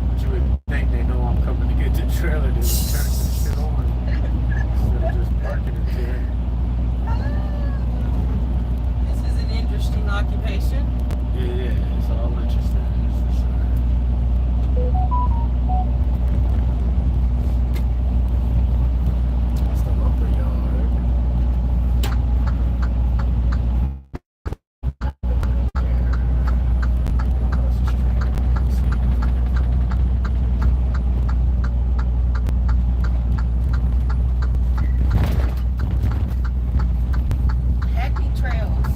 But you would think they know I'm coming to get the trailer. They would turn this shit on instead of just parking it there. This is an interesting occupation. Yeah, it's all interesting. That's the lumber yard. Happy trails.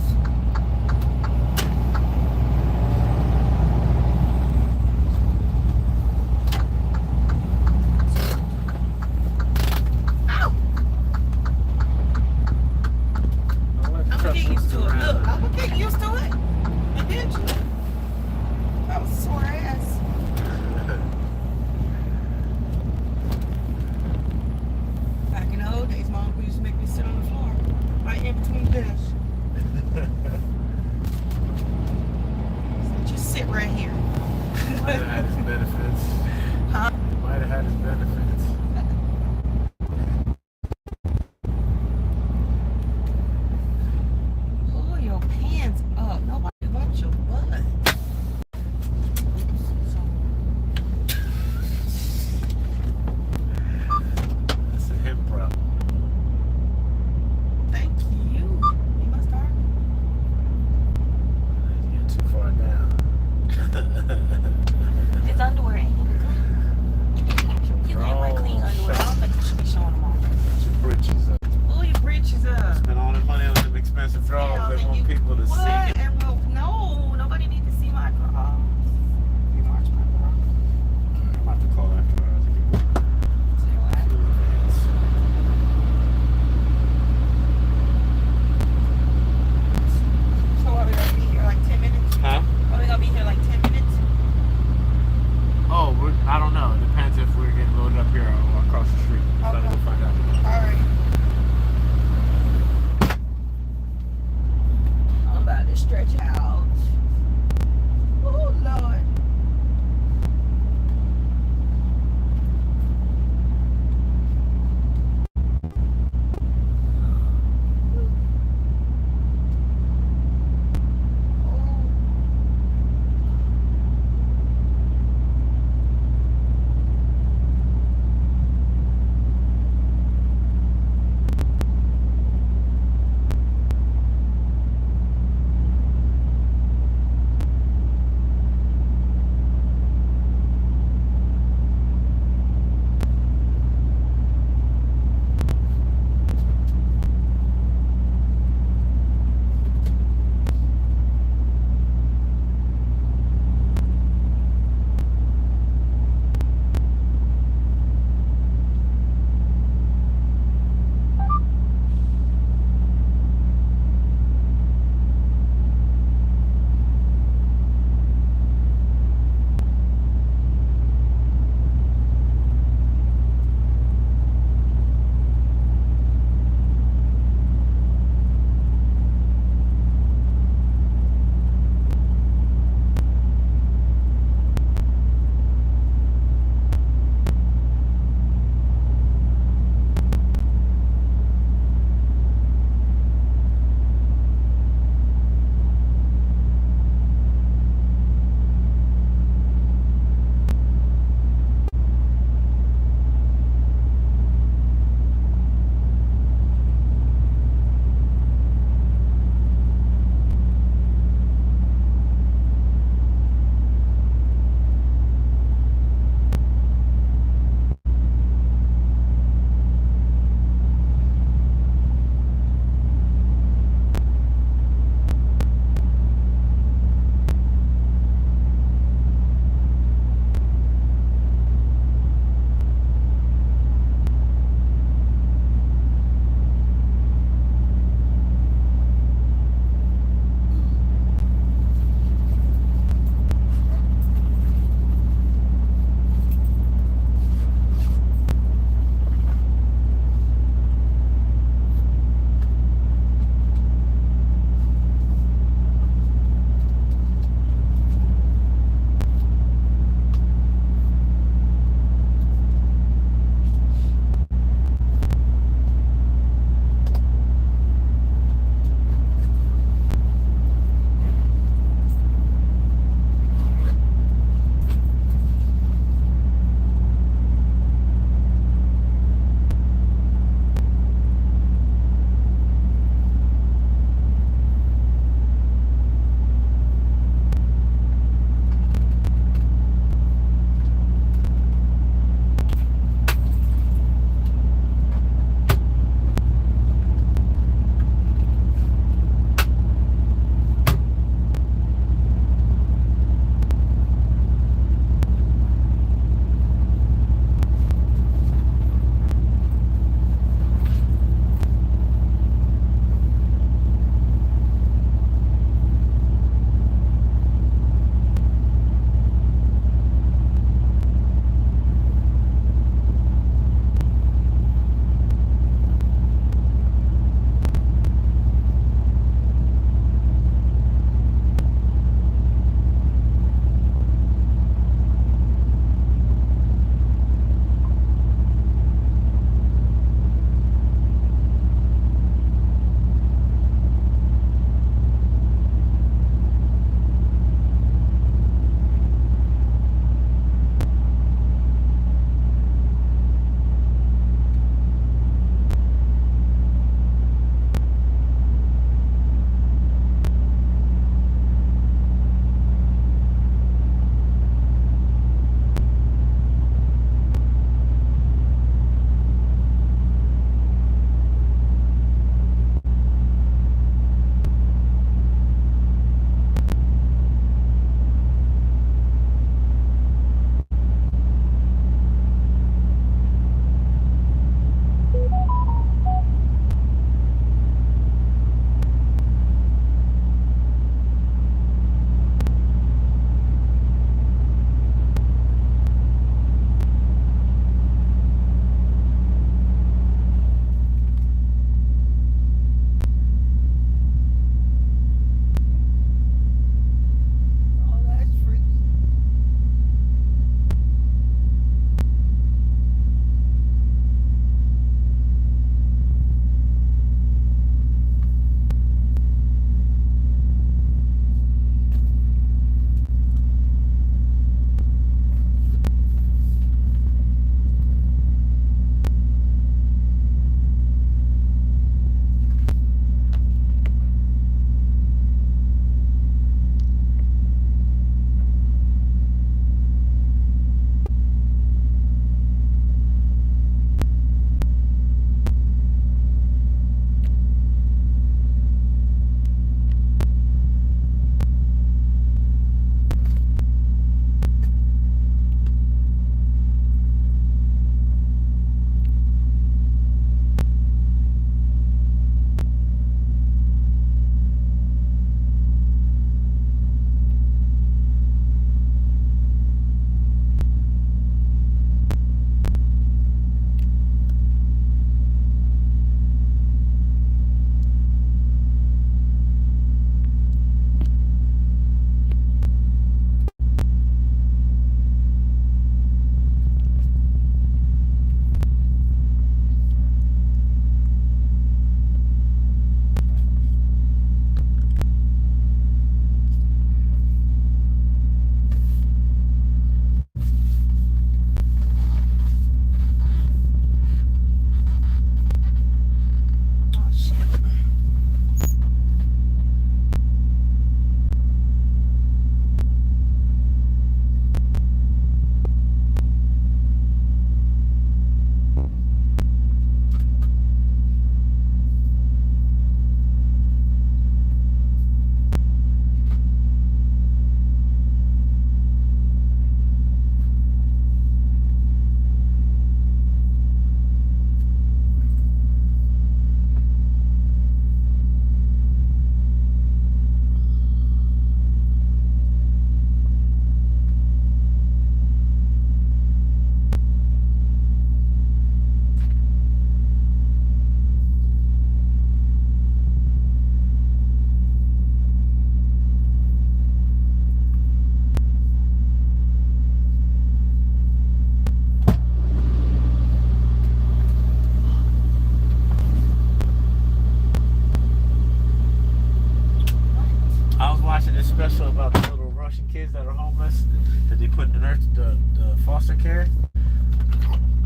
is special about the little Russian kids that are homeless that they put in the foster care?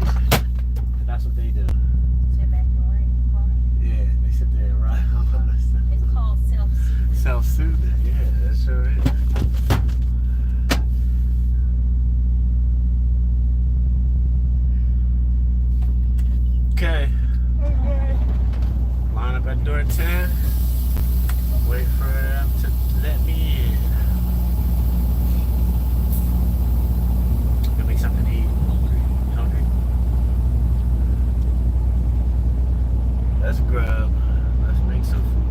And that's what they do. Sit back and worry. Yeah, they sit there and ride on us. It's called self-soothing. Self-soothing, yeah, that sure is. Okay. Line up at door 10. Wait for them to let me in. Gonna make something to eat. Hungry? Let's grab. Let's make some food.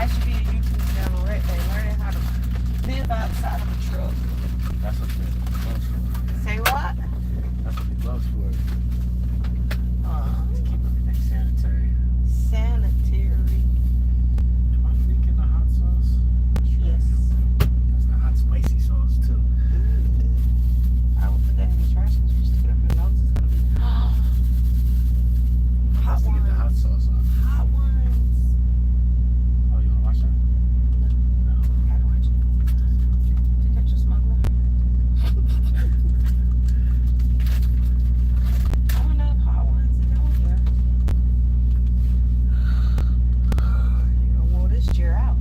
That should be a YouTube channel right there. Learning how to live outside of a truck. That's what they loves for. Say what? That's what they loves for. To keep everything sanitary. Sanitary. Am I leaking the hot sauce? Yes. That's the hot spicy sauce too. I will put that in the trash because you stick it up your nose. It's gonna be hot to get the hot sauce on. Hot ones. Oh, you wanna watch that? No. I don't watch it. Take out your smuggler. I don't know if hot ones is on here. You don't want this chair out.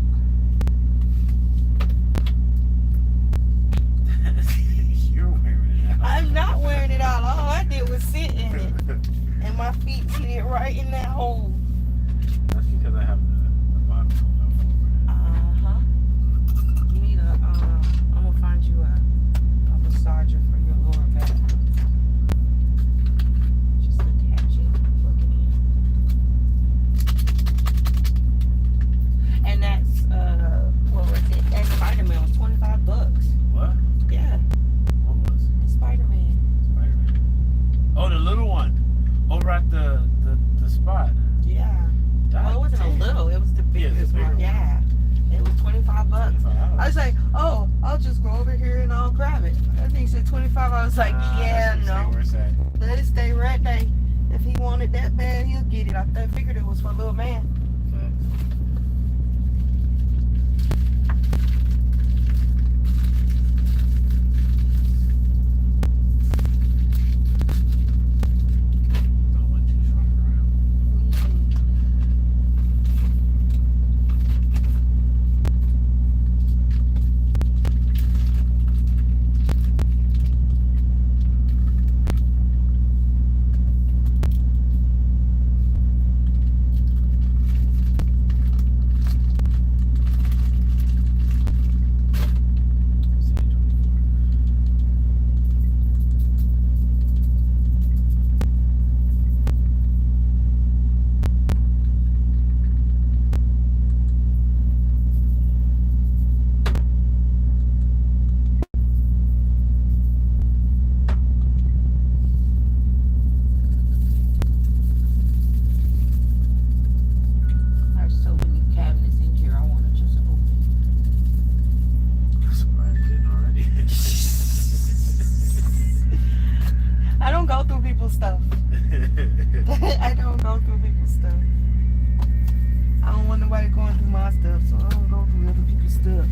You're wearing it out. I'm not wearing it out. All I did was sit in it. And my feet slid right in that hole. That's because I have the bottom pulled out forward. Uh-huh. You need a, I'm gonna find you a massager for your lower back. Just attach it, plug it in. And that's, what was it? That Spider-Man was $25. What? Yeah. What was? Spider-Man. Spider-Man. Oh, the little one. Over at the spot. Yeah. Well, it wasn't a little, it was the biggest one. Yeah. It was $25. I was like, oh, I'll just go over here and I'll grab it. I think it said 25. I was like, yeah, no. Let it stay right there. If he wanted that bad, he'll get it. I figured it was for a little man. Stuff. I don't go through people's stuff. I don't want nobody going through my stuff, so I don't go through other people's stuff.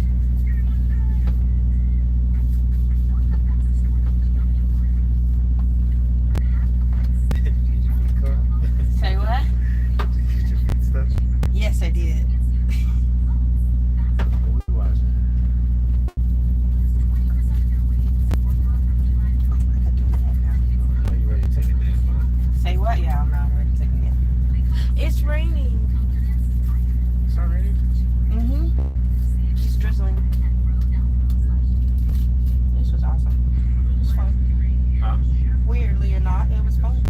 Say what? Did you get your feet stuff? Yes, I did. What were you watching? Are you ready to take a nap? Say what? Yeah, I'm not ready to take a nap. It's raining. It's not raining? Mm-hmm. It's drizzling. This was awesome. It was fun. Huh? Weirdly or not, it was fun.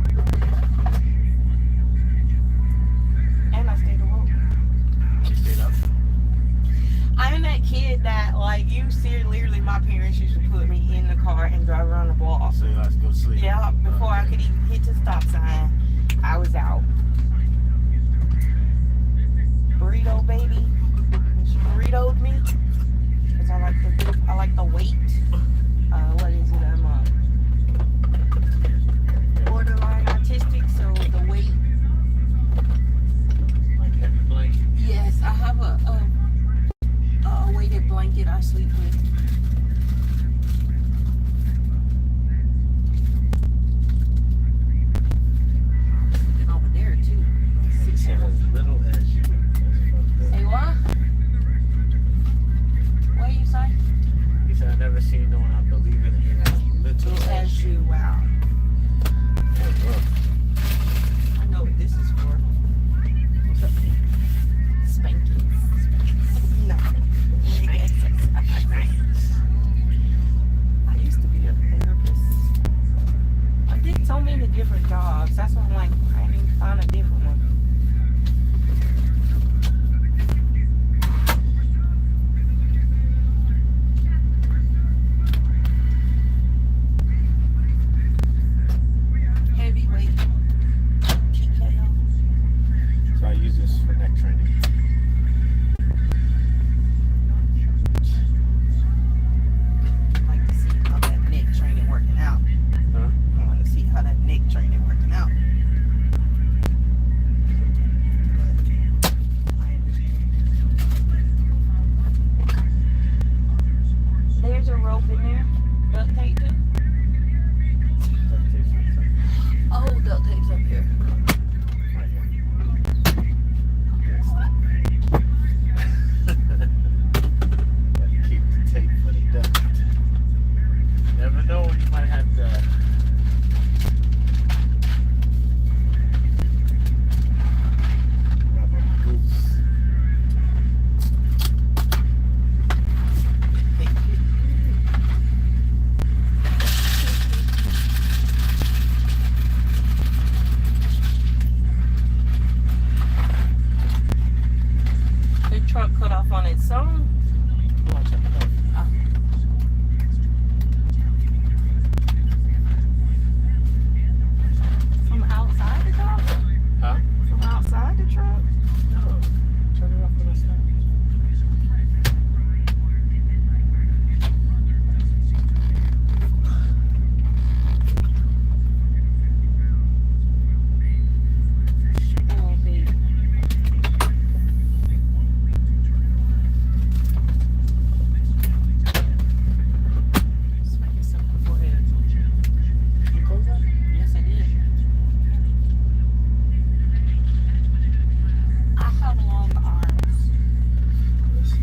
And I stayed awoke. You stayed up? I'm that kid that, like, you see, literally, my parents used to put me in the car and drive around the block. So you have to go sleep? Yeah, before I could even hit the stop sign, I was out. Burrito baby. And she burritoed me. Because I like the weight. What is it? I'm borderline autistic, so the weight. Like heavy blanket? Yes, I have a weighted blanket I sleep with. And over there too. As little as you. Say what? What you say? He said, I've never seen no one I believe in as little As you. Wow. That's rough. I know what this is for. What's that mean? Spankings. No. Leg exercise. This is for neck training. I'd like to see how that neck training working out. Huh? I want to see how that neck training working out. There's a rope in there. Duct tape too. Oh, duct tape's up here. Right here. Gotta keep the tape for the duct. Never know when you might have to. Rubber goose. The truck cut off on its own. From outside the truck? Huh? From outside the truck? No. Turn it off when I stop. Oh, baby. Smack yourself in the forehead. You close that? Yes, I did. I have long arms. Let's see.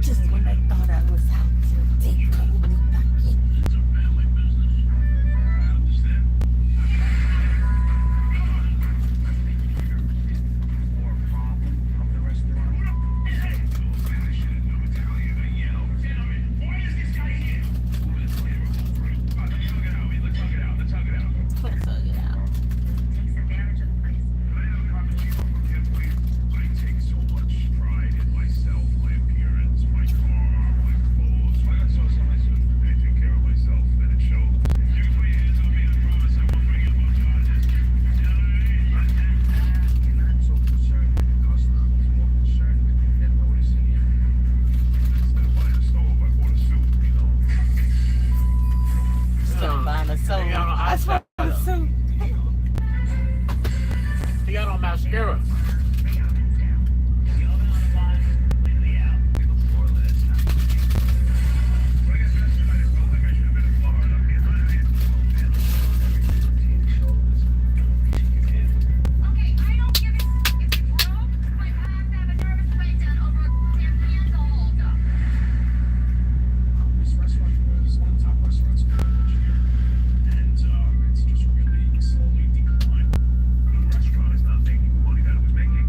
Just when I thought I was out, they pulled me back in. I swear on the suit. He got on mascara. It's just really slowly declining. The restaurant is not making the money that it was making.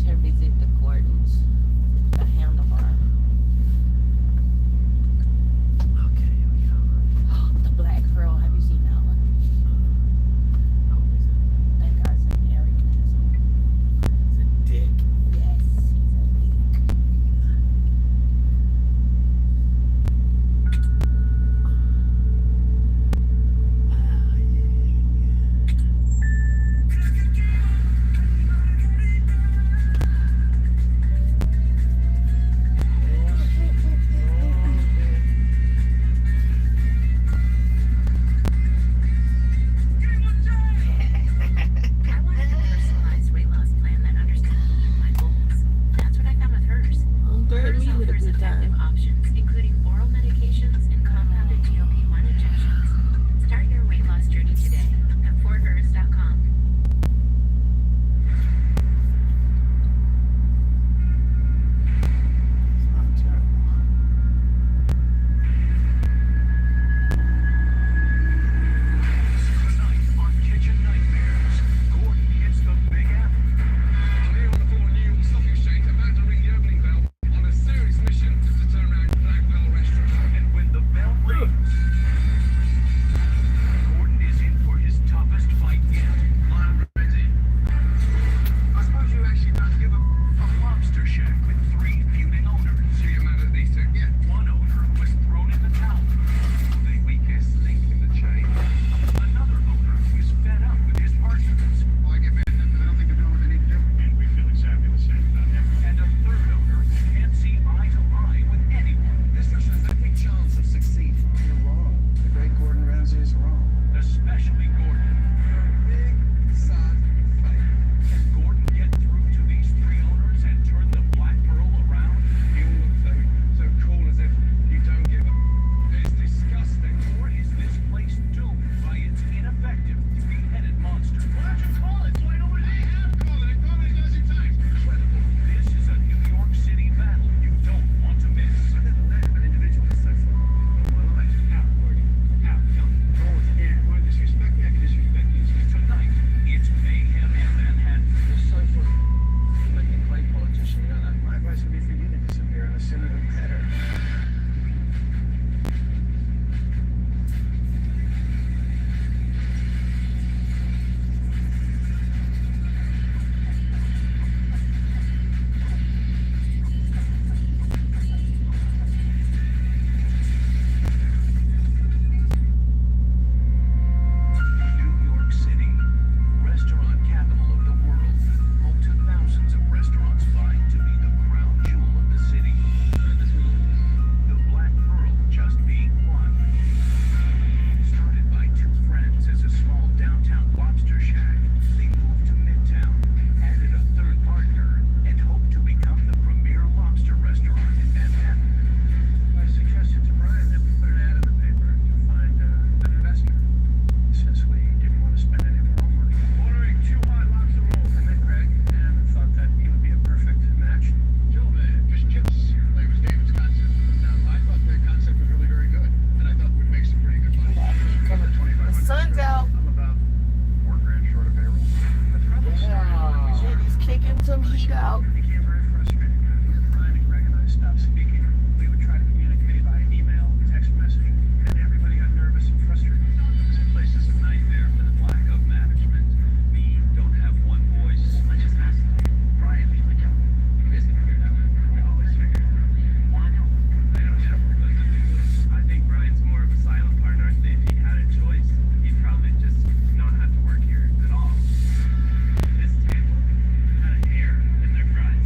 to visit the Gordons, the handlebar. Okay, here we go. The Black Pearl, have you seen that one? That guy's an arrogant asshole. He's a dick. Yes, he's a dick. I wanted a personalized weight loss plan that understood me and my goals. That's what I found with hers. Third me with a Offers good effective time. options, including oral medications and compounded GLP-1 injections. Start your weight loss journey today at forhers.com. It's not terrible. Tonight on Kitchen Nightmares, Gordon hits the Big Apple. I'm here on the 4 New Stock Exchange, about to ring the opening bell on a serious mission to turn around Black Pearl Restaurant. And when the bell rings, Gordon is in for his toughest fight yet. I'm ready. I suppose you actually don't give a lobster shack with 3 feuding owners. So you're mad at these 2? Yeah. One owner was thrown in the towel. The weakest link in the chain. Another owner who's fed up with his partners. Well, I get mad at them because I don't think they're doing what they need to do. And we feel exactly the same about him. And a third owner who can't see eye to eye with anyone. This person has a big chance of succeeding. You're wrong. The great Gordon Ramsay is wrong. Especially Gordon. You're a big, sad fake. Can Gordon get through to these 3 owners and turn the Black Pearl around? You look so cool as if you don't give a... It's disgusting. Or is this place doomed by its ineffective 3-headed monster? Why'd you call it? So I know what I have called it. I called it a dozen times. Incredible. This is a New York City battle you don't want to miss. I never met an individual so far in my life. Now, Gordon. Now, tell me. Gordon, yeah. Why disrespect me? I can disrespect you. Tonight, it's mayhem in Manhattan. You're so funny. Like a clay politician, you know that. My advice would be for you to disappear and assume even better. New York City, restaurant capital of the world, home to thousands of restaurants vying to be the crown jewel of the city. The Black Pearl just being one. Started by 2 friends as a small downtown lobster shack, they moved to Midtown, added a third partner, and hoped to become the premier lobster restaurant in Manhattan. I suggested to Brian that we put an ad in the paper to find an investor. Since we didn't want to spend any of our own money. Ordering 2 hot lobster rolls. I met Greg and thought that he would be a perfect match. Joe, fish and chips. Like was David's concept. Now, I thought their concept was really very good, and I thought we'd make some pretty good money. The sun's out. I'm about $4 grand short of payroll. That's probably Jenny's kicking some heat out. It became very frustrating. After Brian and Greg and I stopped speaking, we would try to communicate via email, text messaging, and everybody got nervous and frustrated. This place is a nightmare for the lack of management. We don't have one voice. I just asked Brian, he's like, yeah, you guys can figure it out. We always figure it out. Well, I know. I think Brian's more of a silent partner. If he had a choice, he'd probably just not have to work here at all. This table had air in their fries.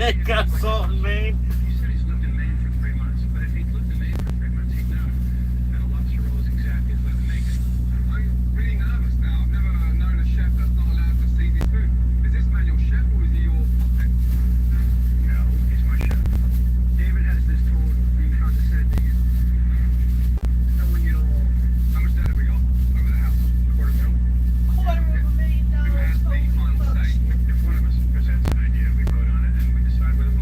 They got salt in Maine. He said he's lived in Maine for 3 months, but if he'd lived in Maine for 3 months, he'd know that a lobster roll is exactly as they make it. I'm really nervous now. I've never known a chef that's not allowed to see his food. Is this man your chef or is he your puppet? No, he's my chef. David has this tone of being condescending and knowing it all. How much debt have we got over the house? $250,000? $250,000. Who has the final say? If one of us presents an idea, we vote on it and we decide whether we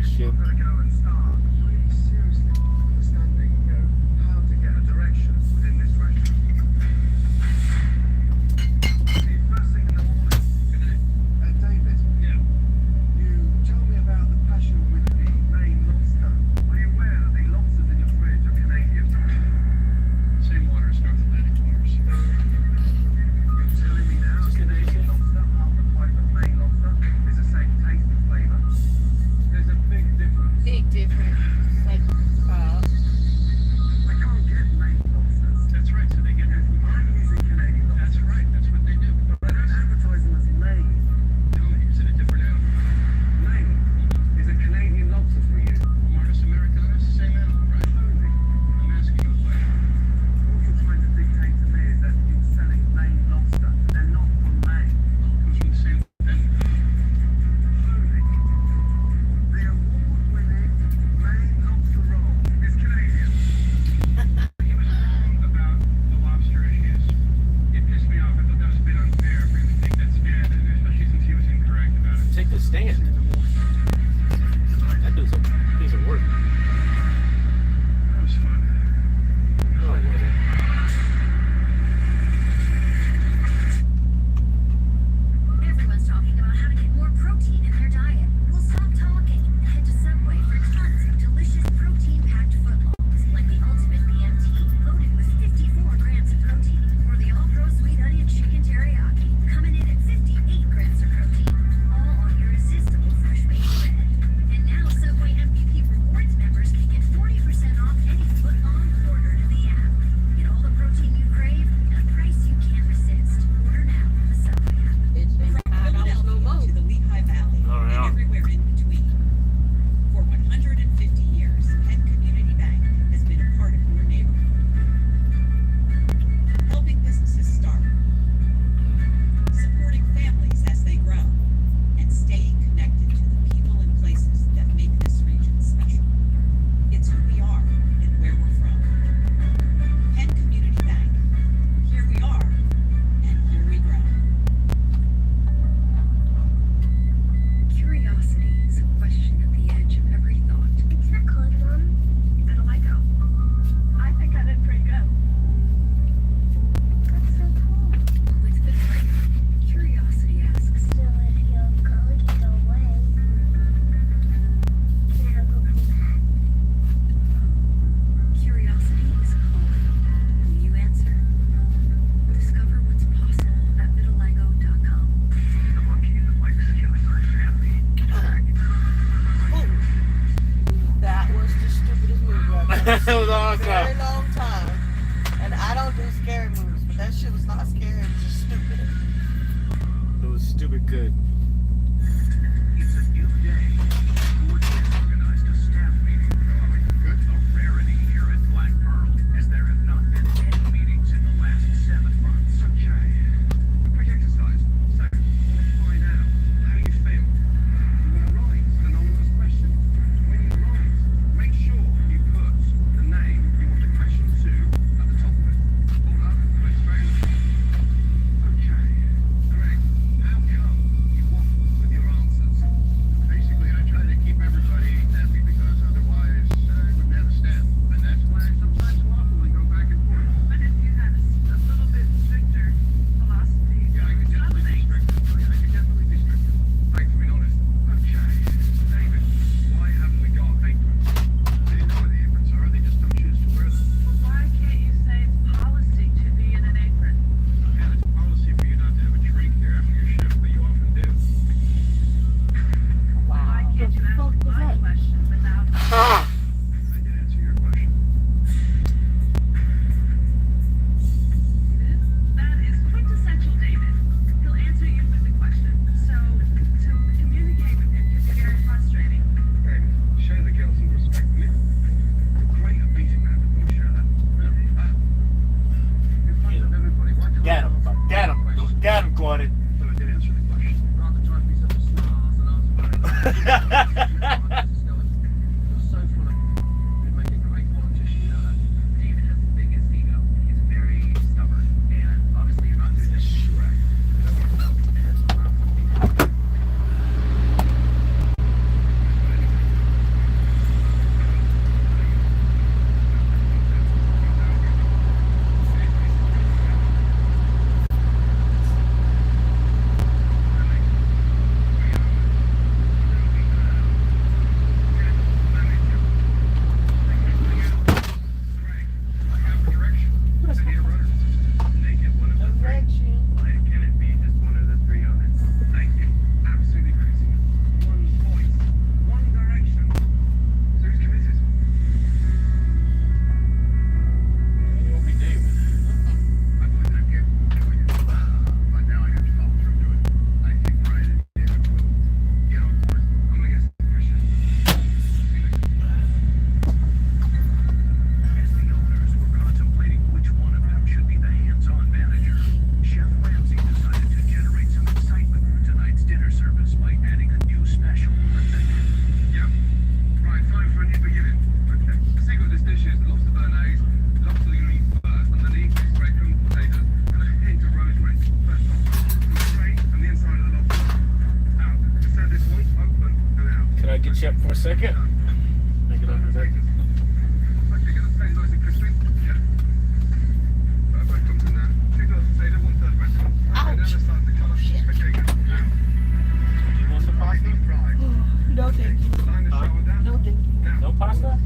shit. Big difference. Like, That's right, so they get it. I'm using Canadian lobster. That's right, that's what they do. But I don't advertise them as Maine. Tell me, is it a different animal? Maine is a Canadian lobster for you. Marcus Americanus, same animal, right? Only. I'm asking you a question. What you're trying to dictate to me is that you're selling Maine lobster. They're not from Maine. Well, it comes from the same thing. Only. The award-winning Maine lobster roll is Canadian. He was wrong about the lobster issues. It pissed me off. I thought that was a bit unfair for him to take that stand, especially since he was incorrect about it. Take the stand. That does a piece of work. That was fun. No, it wasn't. Everyone's talking about how to get more protein in their diet. Well, stop talking and head to Subway for tons of delicious protein-packed footlongs, like the Ultimate BMT, loaded with 54 grams of protein, or the All-Pro Sweet Onion Chicken Teriyaki, coming in at 58 grams of protein, all on irresistible fresh baked bread. And now Subway MVP Rewards members can get 40% off any footlong ordered in the app. Get all the protein you crave at a price you can't resist. Order now on the Subway app. it's been $5 no more. To the Lehigh Valley Oh, yeah. and everywhere in between. For 150 years, Penn Community Bank has been a part of your neighborhood. Helping businesses start, supporting families as they grow, and staying connected to the people and places that make this region special. It's who we are and where we're from. Penn Community Bank. Here we are, and here we grow. Curiosity is a question at the edge of every thought. Is that good, Mom? How do I go? I think I did pretty good. That's so cool. With Vitiligo, curiosity asks. So if you're going away, can I go back? Curiosity is a calling. Will you answer? Discover what's possible at vitiligo.com. The monkey in the Mike's Killer family. That was the stupidest movie I've ever That seen was in a awesome. very long time. And I don't do scary movies, but that shit was not scary. It was just stupid. It was stupid good. It's a new day. Ford has organized a staff meeting. Good. A rarity here at Black Pearl, as there have not been any meetings in the last 7 months. Okay. Quick exercise. So, let's find out how you feel. You want to write an anonymous question. When you write, make sure you put the name you want the question to at the top of it. Hold up. Let's try. Okay. Great. How come you ship for a second. Make it under there. Ouch. Shit. Do you want some pasta? No, thank you. Huh? No, thank you. No pasta?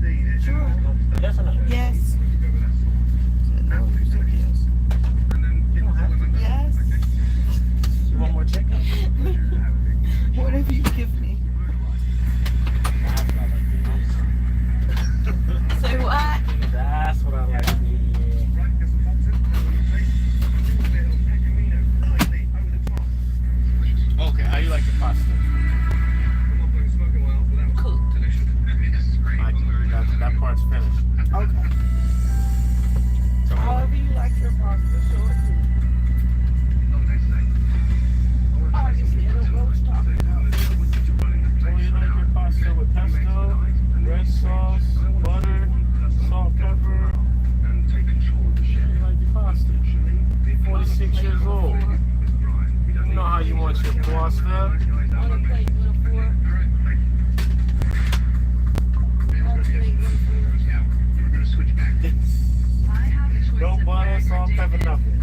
Sure. Yes or no? Yes. No, you said yes. You don't have to. Yes. You want more chicken? Whatever you give me. Say what? That's what I like to eat. Okay, how you like your pasta? Cooked. That part's finished. Okay. However you like your pasta, show it to me. Obviously, I don't know what you're talking about. Oh, you like your pasta with pesto, red sauce, butter, salt, pepper. You like your pasta. 46 years old. You know how you want your pasta. On a plate with a fork. On a plate with a fork. No butter, salt, pepper, nothing.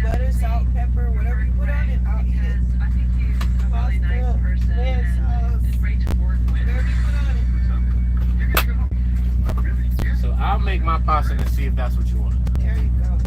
Butter, salt, pepper, whatever you put on it, I'll eat it. Pasta, red sauce, whatever you put on it. So I'll make my pasta and see if that's what you want. There you go.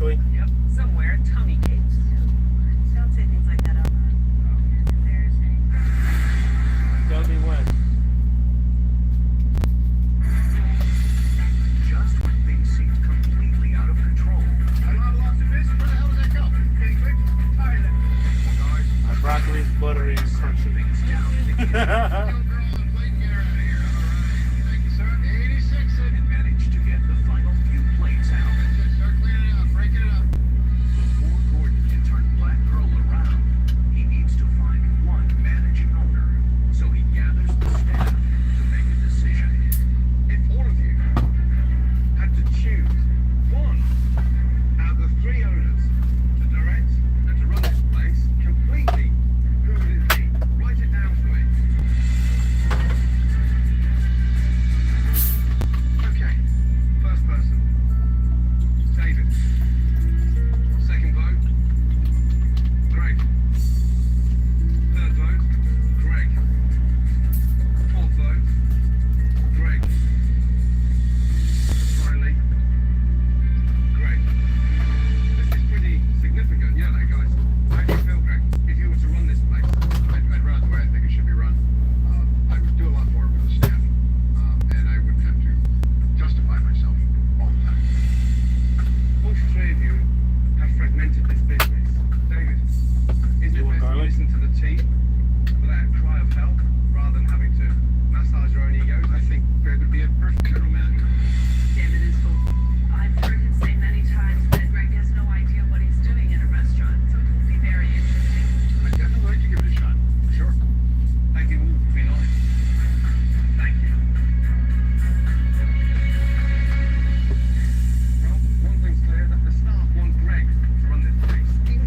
broccoli? Yep. Somewhere, tummy cakes. Don't say things like that out loud. It's embarrassing. Tell me when. Just when things seemed completely out of control. Where the hell did that go? Thailand. My broccoli's buttery and crunchy. And managed to get the final few plates out. Start cleaning it up, breaking it up. Before Gordon can turn Black Girl around, he needs to find one managing owner. So he gathers the staff to make a decision. If all of you had to choose one out of the three owners to direct and to run this place completely, who would it be? Write it down for me. Okay, first person, David. Second vote, Greg. Third vote, Greg. Fourth vote, Greg. Finally, Greg. This is pretty significant, yeah, guys. How do you feel, Greg? If you were to run this place, I'd run it the way I think it should be run. I would do a lot more with the staff, and I wouldn't have to justify myself all the time. All three of you have fragmented this business. David, is it best to listen to the team without a cry of help, rather than having to massage your own egos? I think Greg would be a perfect general manager. David is full. I've heard him say many times that Greg has no idea what he's doing in a restaurant, so it will be very interesting. I'd definitely like to give it a shot, for sure. Thank you all for being honest. Thank you. Well, one thing's clear, that the staff want Greg to run this place. He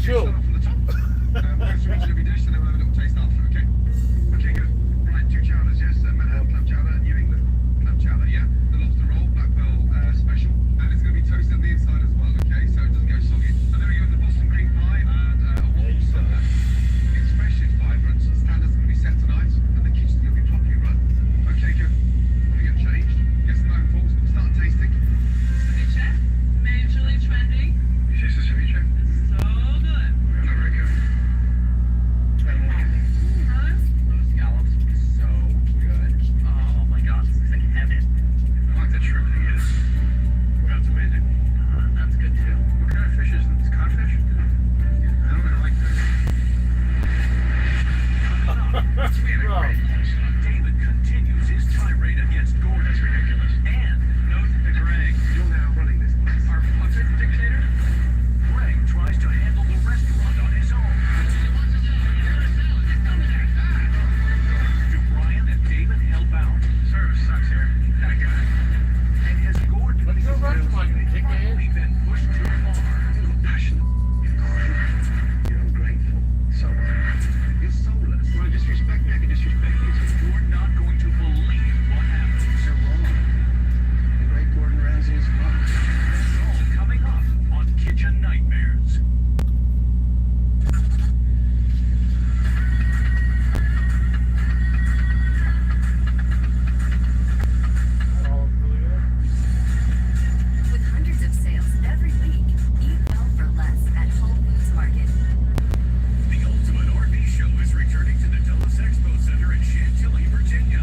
chill. From the top. Go through each and every dish, and then we'll have a little taste after, okay? Okay, good. Right, 2 chowders, yes. Manhattan clam chowder, New England clam chowder, yeah? The lobster roll, black pearl special, and it's going to be toasted on the inside as well, okay? So it doesn't go soggy. And then we go with the Boston cream pie and a waffle supper. It's fresh, it's vibrant. Standards going to be set tonight, and the kitchen's going to be properly run. Okay, good. Want to get changed? Get some knife forks, start tasting. Ceviche, majorly trendy. You taste the ceviche? So good. Not very good. Those scallops were so good. Oh my gosh, this is like heaven. I like that shrimp thing, yes. That's amazing. That's good too. What kind of fish is this? Codfish? I don't really like that. David continues his tirade against Gordon. That's ridiculous. And note to Greg. You're now running this place. Our puppet dictator? Greg tries to handle the restaurant on his own. Do Brian and David help out? Service sucks here. I got it. And has Gordon only been pushed too far? You're passionate. You're great. You're ungrateful. So You're soulless. you want to disrespect me? I can disrespect you. You're not going to believe what happened. You're wrong. The great Gordon Ramsay is wrong. It's all coming up on Kitchen Nightmares. With hundreds of sales every week, eat well for less at Whole Foods Market. The Ultimate RV Show is returning to the Dulles Expo Center in Chantilly, Virginia.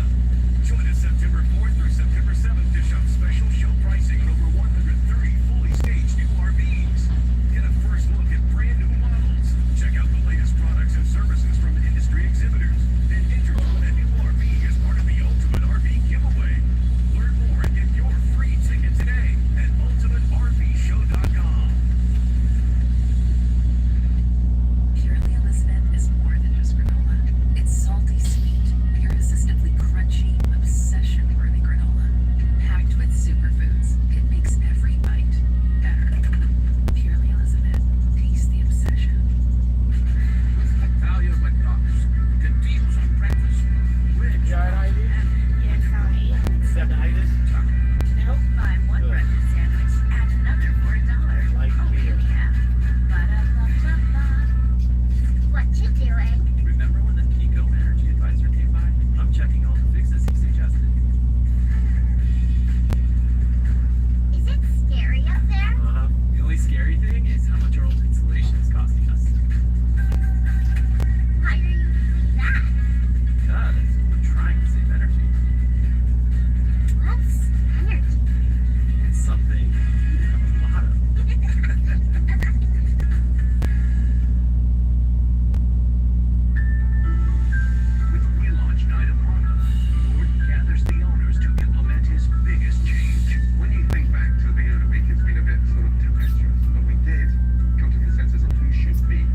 Join us September 4th through September 7th to shop special show pricing on over 130 fully staged new RVs. Get a first look at brand new models. Check out the latest products and services from industry exhibitors. And enter to win a new RV as part of the Ultimate RV giveaway. Learn more and get your free ticket today at ultimatervshow.com. Purely Elizabeth is more than just granola. It's salty sweet, irresistibly crunchy, obsession-worthy granola. Packed with superfoods, it makes every bite better. Purely Elizabeth, taste the obsession. Value of my dollars. The deals on breakfast. Rich. Yes, honey. Nope. Buy one breakfast sandwich, add another for $1. Like oh, beer. you can. Ba-da-ba-ba-ba. What you doing? Remember when the Pico Energy Advisor came by? I'm checking all the fixes he suggested. Is it scary up there? The only scary thing is how much our old insulation is costing us. Why are you doing that? Because we're trying to save energy. What's energy? It's something you have a lot of. With relaunch night of Honda, Gordon gathers the owners to implement his biggest change. When you think back to the beginning of the week, it's been a bit sort of tempestuous, but we did come to consensus on who should be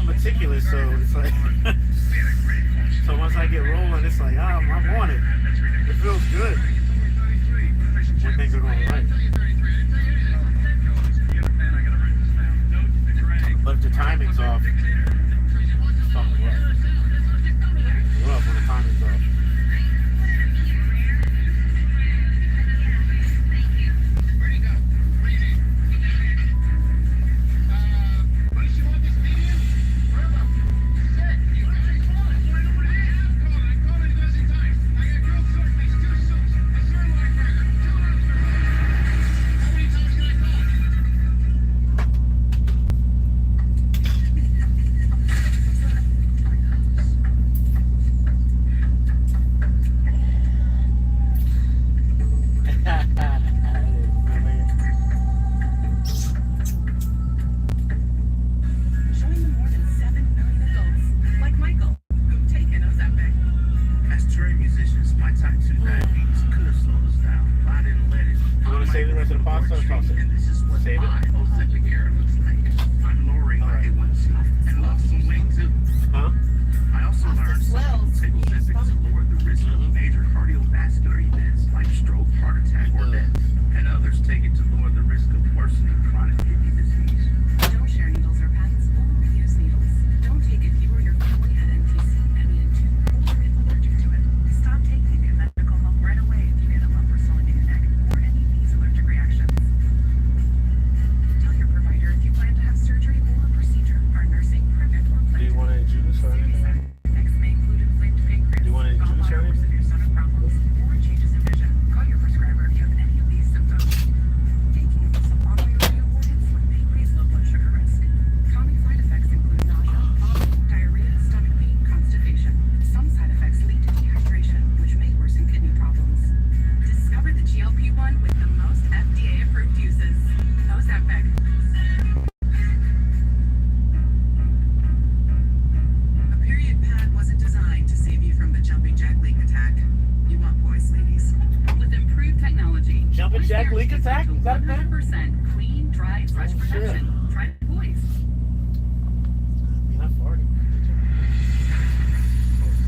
I'm meticulous, so it's like. So once I get rolling, it's like, I want it. It feels good when things are going right. But if the timing's off, something rough. Rough when the timing's off. Jack leak attack? Is that 100% clean, dry, fresh production. Try the boys. Not 40.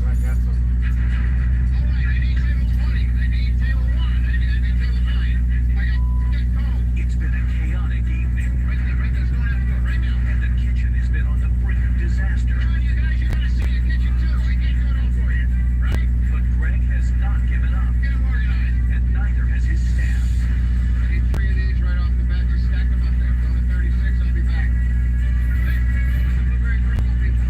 I got some. It's been a chaotic evening. Right there's going out the door right now. And the kitchen has been on the brink of disaster. Come on, you guys, you gotta see your kitchen too. I can't do it all for you, right? But Greg has not given up. Get him organized. And neither has his staff. I need 3 of these right off the bat. Just stack them up there. Go to 36, I'll be back. Okay? What's the blueberry crystal people?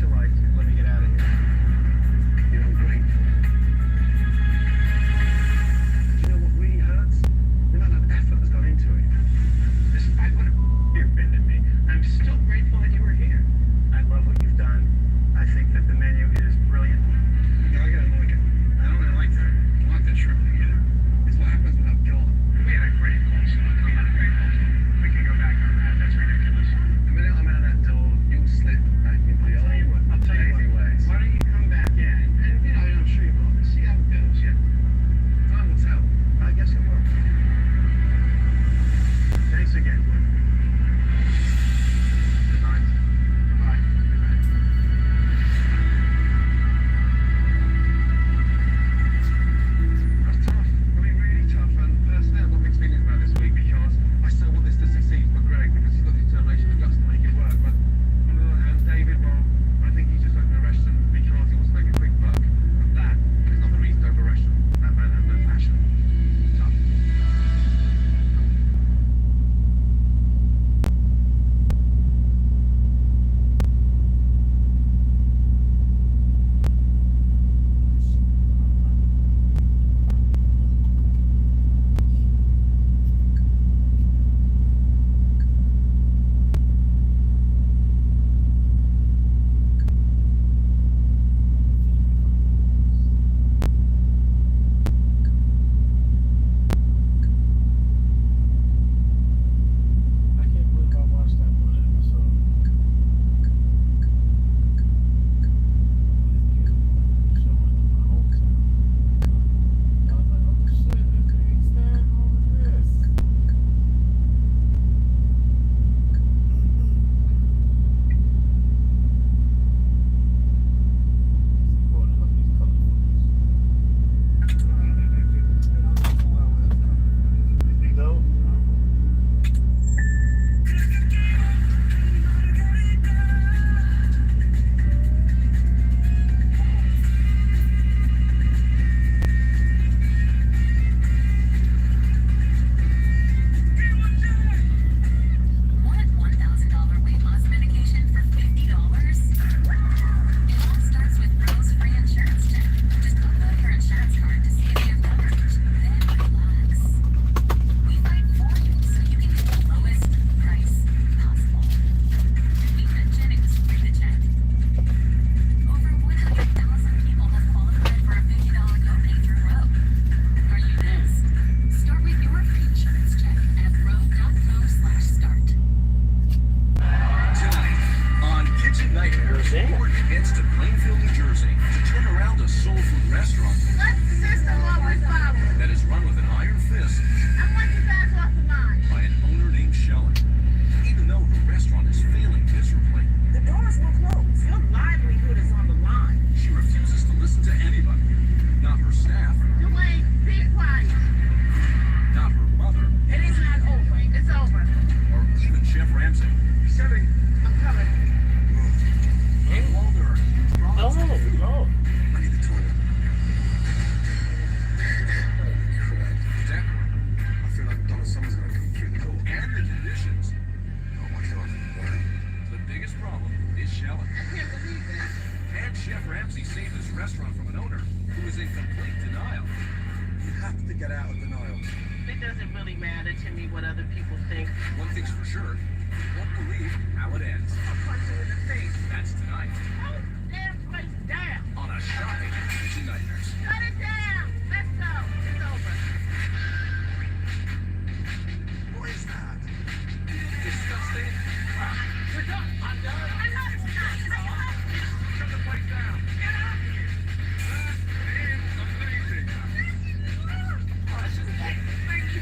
you like. Let me get out of here. You know, grateful. Do you know what really hurts? The amount of effort that's gone into it. Despite what you've been to me, I'm still grateful that you were here. I love what you've done. I think that the menu is brilliant. You know, I gotta like it. I don't really like the trip together. It's what happens when I'm gone. We had a great coleslaw. We can go back on that. That's ridiculous. The minute I'm out of that door, you'll slip back into the old lazy ways. Why don't you come back in? And you know, I'm sure you will. See how it goes. Yeah. Time will tell. I guess it will. Thanks again. Good night. Goodbye. That's tough. I mean, really tough. And personally, I've got mixed feelings about this week because I still want this to succeed for Greg because he's got the determination and guts to make it work. But on the other hand, David, well, I think he's just opened a restaurant because he wants to make a quick buck. And that is not the reason to open a restaurant. That man has no passion. It's tough. I can't believe I watched that one episode. Showing in my hometown. I was like, oh shit, this nigga stand over this. Supporting up these color foods. You know? Want $1,000 weight loss medication for $50? It all starts with Rose Free Insurance Check. Just upload your insurance card to see if you have coverage. Then relax. We fight for you so you can get the lowest price possible. We cut Jennings free to check. Over 100,000 people have qualified for a $50 copay through Rogue. Are you next? Start with your free insurance check at rogue.co/start. Tonight on Kitchen Nightmares, Gordon heads to Plainfield, New Jersey to turn around a soul food restaurant Let the system always follow. that is run with an iron fist I want you guys off the line. by an owner named Shelley. Even though the restaurant is failing miserably, The doors will close. Your livelihood is on the line. she refuses to listen to anybody. Not her staff, Dwayne, be quiet. not her mother, It is not over. It's over. or even Chef Ramsay. Shelley. I'm coming. And while there are huge problems, Oh. I need the toilet. Crap. I feel like Donna Summer's gonna come through the door. And the conditions. Oh my god. The biggest problem is Shelley. I can't believe this. And Chef Ramsay saved this restaurant from an owner who is in complete denial. You have to get out of denial. It doesn't really matter to me what other people think. One thing's for sure, you won't believe how it ends. I'll punch you in the face. That's tonight Hold the damn place down. on a shocking Kitchen Nightmares. Cut it down. Let's go. It's over. What is that? Disgusting. We're done. I'm done. I'm not. Shut the place down. Get out of here. That is amazing. Thank you.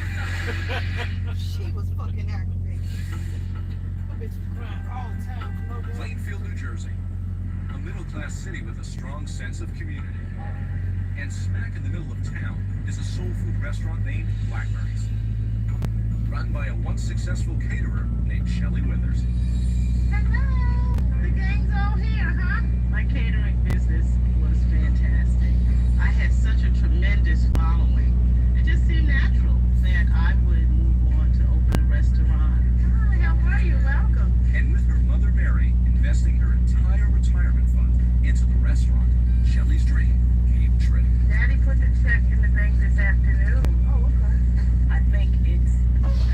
She was fucking aggravated. That bitch was crying all the time. No good. Plainfield, New Jersey. A middle-class city with a strong sense of community. And smack in the middle of town is a soul food restaurant named Blackberries. Run by a once successful caterer named Shelley Withers. Hello. The gang's all here, huh? My catering business was fantastic. I had such a tremendous following. It just seemed natural that I would move on to open a restaurant. Hi, how are you? Welcome. And with her mother Mary investing her entire retirement fund this afternoon. Oh, okay. I think it's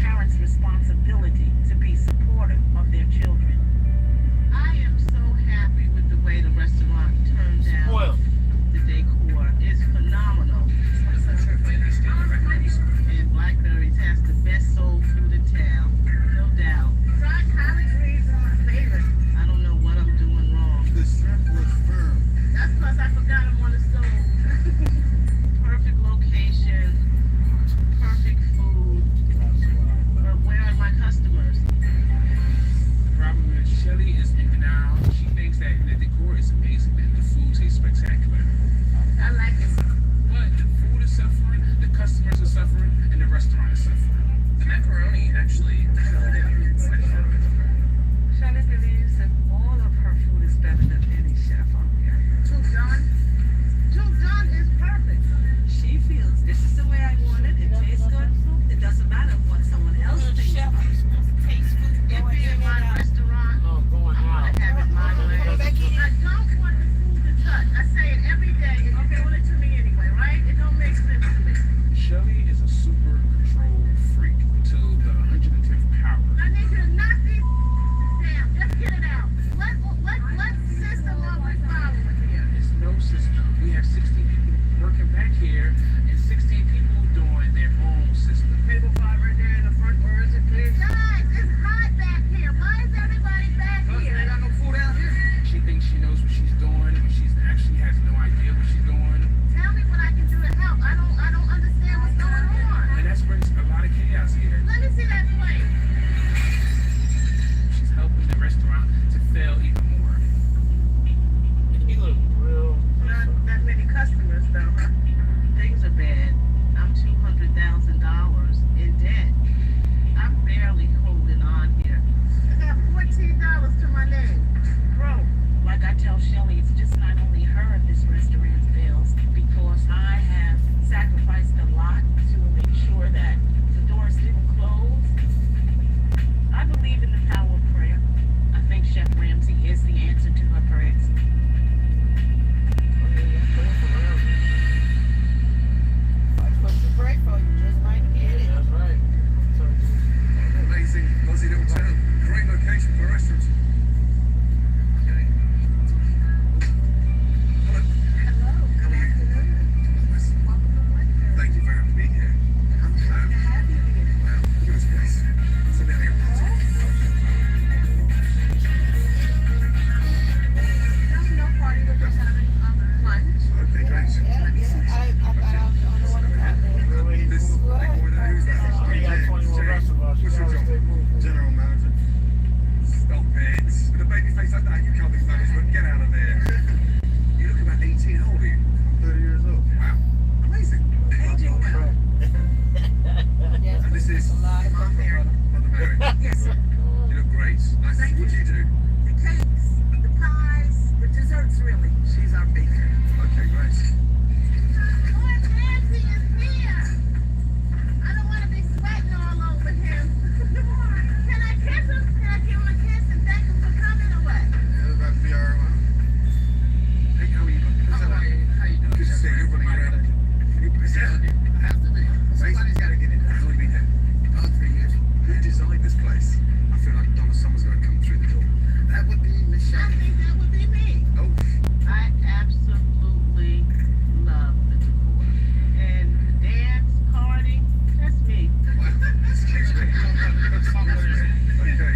parents' responsibility to be supportive of their children. I am so happy with the way the restaurant turned out. Spoiled. The decor is phenomenal. And Blackberries has the best soul food in town, no doubt. Fried collard greens are my favorite. I don't know what I'm doing wrong. The strap was firm. That's because I forgot them on the stove. Perfect location, perfect food. But where are my customers? The problem is Shelly is in denial. She thinks that the decor is amazing and the food tastes spectacular. I like it. But the food is suffering, the customers are suffering, and the restaurant is suffering. The macaroni actually fell down quite a bit. Shelly believes that all of her food is better than any chef out there. Too done is perfect. She feels this is the way I want it. It tastes good. It doesn't matter what someone else thinks. It being my restaurant, I want to have it my way. I don't want the food to touch. I say it every day, and you're doing it to me anyway, right? It don't make sense to me. Shelly is a super control freak to the 110th power. I need you to knock these down. Just get it out. What system are we following here? It's no system. We have 16 people working back here and 16 people doing their own system. Table 5 right there in the front. Where is it, please? Guys, it's hot back here. Why is everybody back here? They got no food out here. She thinks she knows what she's doing when she actually has no idea what she's doing. Tell me what I can do to help. I don't understand what's going on. And that brings a lot of chaos here. Let me see that plate. She's helping the restaurant to fail even more. He look real. Not that many customers though, huh? Things are bad. I'm $200,000 in debt. I'm barely holding on here. I got $14 to my name. Bro, like I tell Shelly, it's just not only her this restaurant's bills, because I have sacrificed a lot to make sure that the doors didn't close. I believe in the power of prayer. I think Chef Ramsay is the answer to her prayers. Pray for you, just might get it. That's right. Amazing Aussie little town. Great location for restaurants. Okay. Hello. Hello, good afternoon. Thank you for having me here. I'm glad to have you here. Wow, look at this place. It's an area party. There's no party, we're just having lunch. Okay, great. I thought I was the only one who got there. This big boy there, who's that? We got 21 restaurants. What's your job? General manager. Stop it. With a baby face like that, you can't be management. Get out of there. You look about 18. How old are you? I'm 30 years old. Wow. Amazing. Aging well. Yes, And this is a lot of Mother Mary. Yes, sir. You look great. Nice. Thank What do you do? The cakes, the pies, the desserts, really. She's our baker. Okay, great. Lord Nancy is here. I don't want to be sweating all over him. Can I kiss him? Can I give him a kiss and thank him for coming away? Yeah, about to be all right. Hey, how are you? How you doing? Good to see you running around. You busy? I have to be. Somebody's got to get in. How long have you been here? About 3 years. Who designed this place? I feel like Donna Summer's going to come through the door. That would be Miss I Shelly. think that would be me. Oh, I absolutely love the decor. And the dance party, that's me. excuse me. Okay.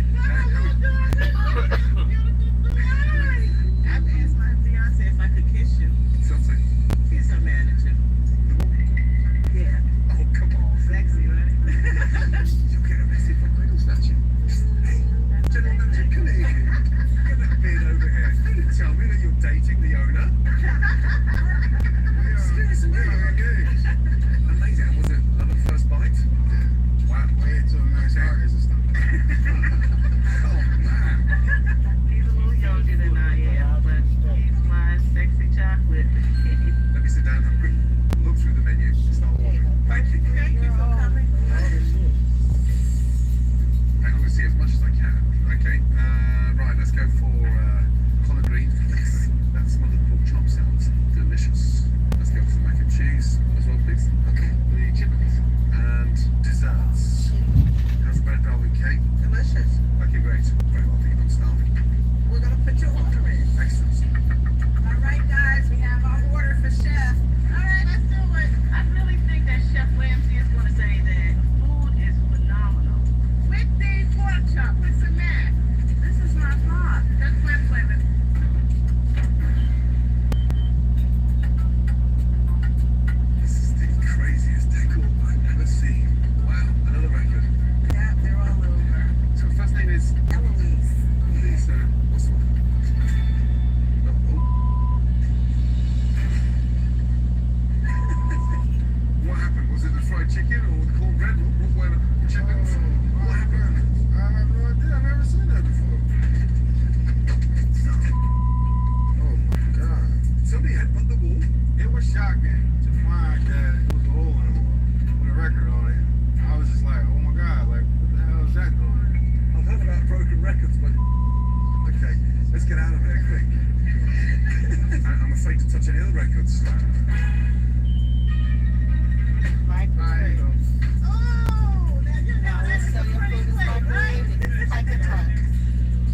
I've asked my fiance if I could kiss you. Something. He's a manager. Yeah. Oh, come on. Sexy, right? You'll get arrested for cradle snatching. Hey, General Manager, come here. Get that beard over here. Don't tell me that you're dating the owner. Excuse me. Amazing. Was it love at first bite? Yeah. Wow. Way to a nice artist and stuff. Oh, man. He's a little younger than I am, but he's my sexy chocolate. Let me sit down and have a quick look through the menu. Thank you. Thank you for coming. I'm going to see as much as I can. Okay. Right, let's go for collard greens. Yes, that's Somebody had put the wall. It was shocking to find that it was a hole in the wall with a record on it. I was just like, oh my God, like, what the hell is that doing? I've heard about broken records, but okay, let's get out of there quick. I'm afraid to touch any other records.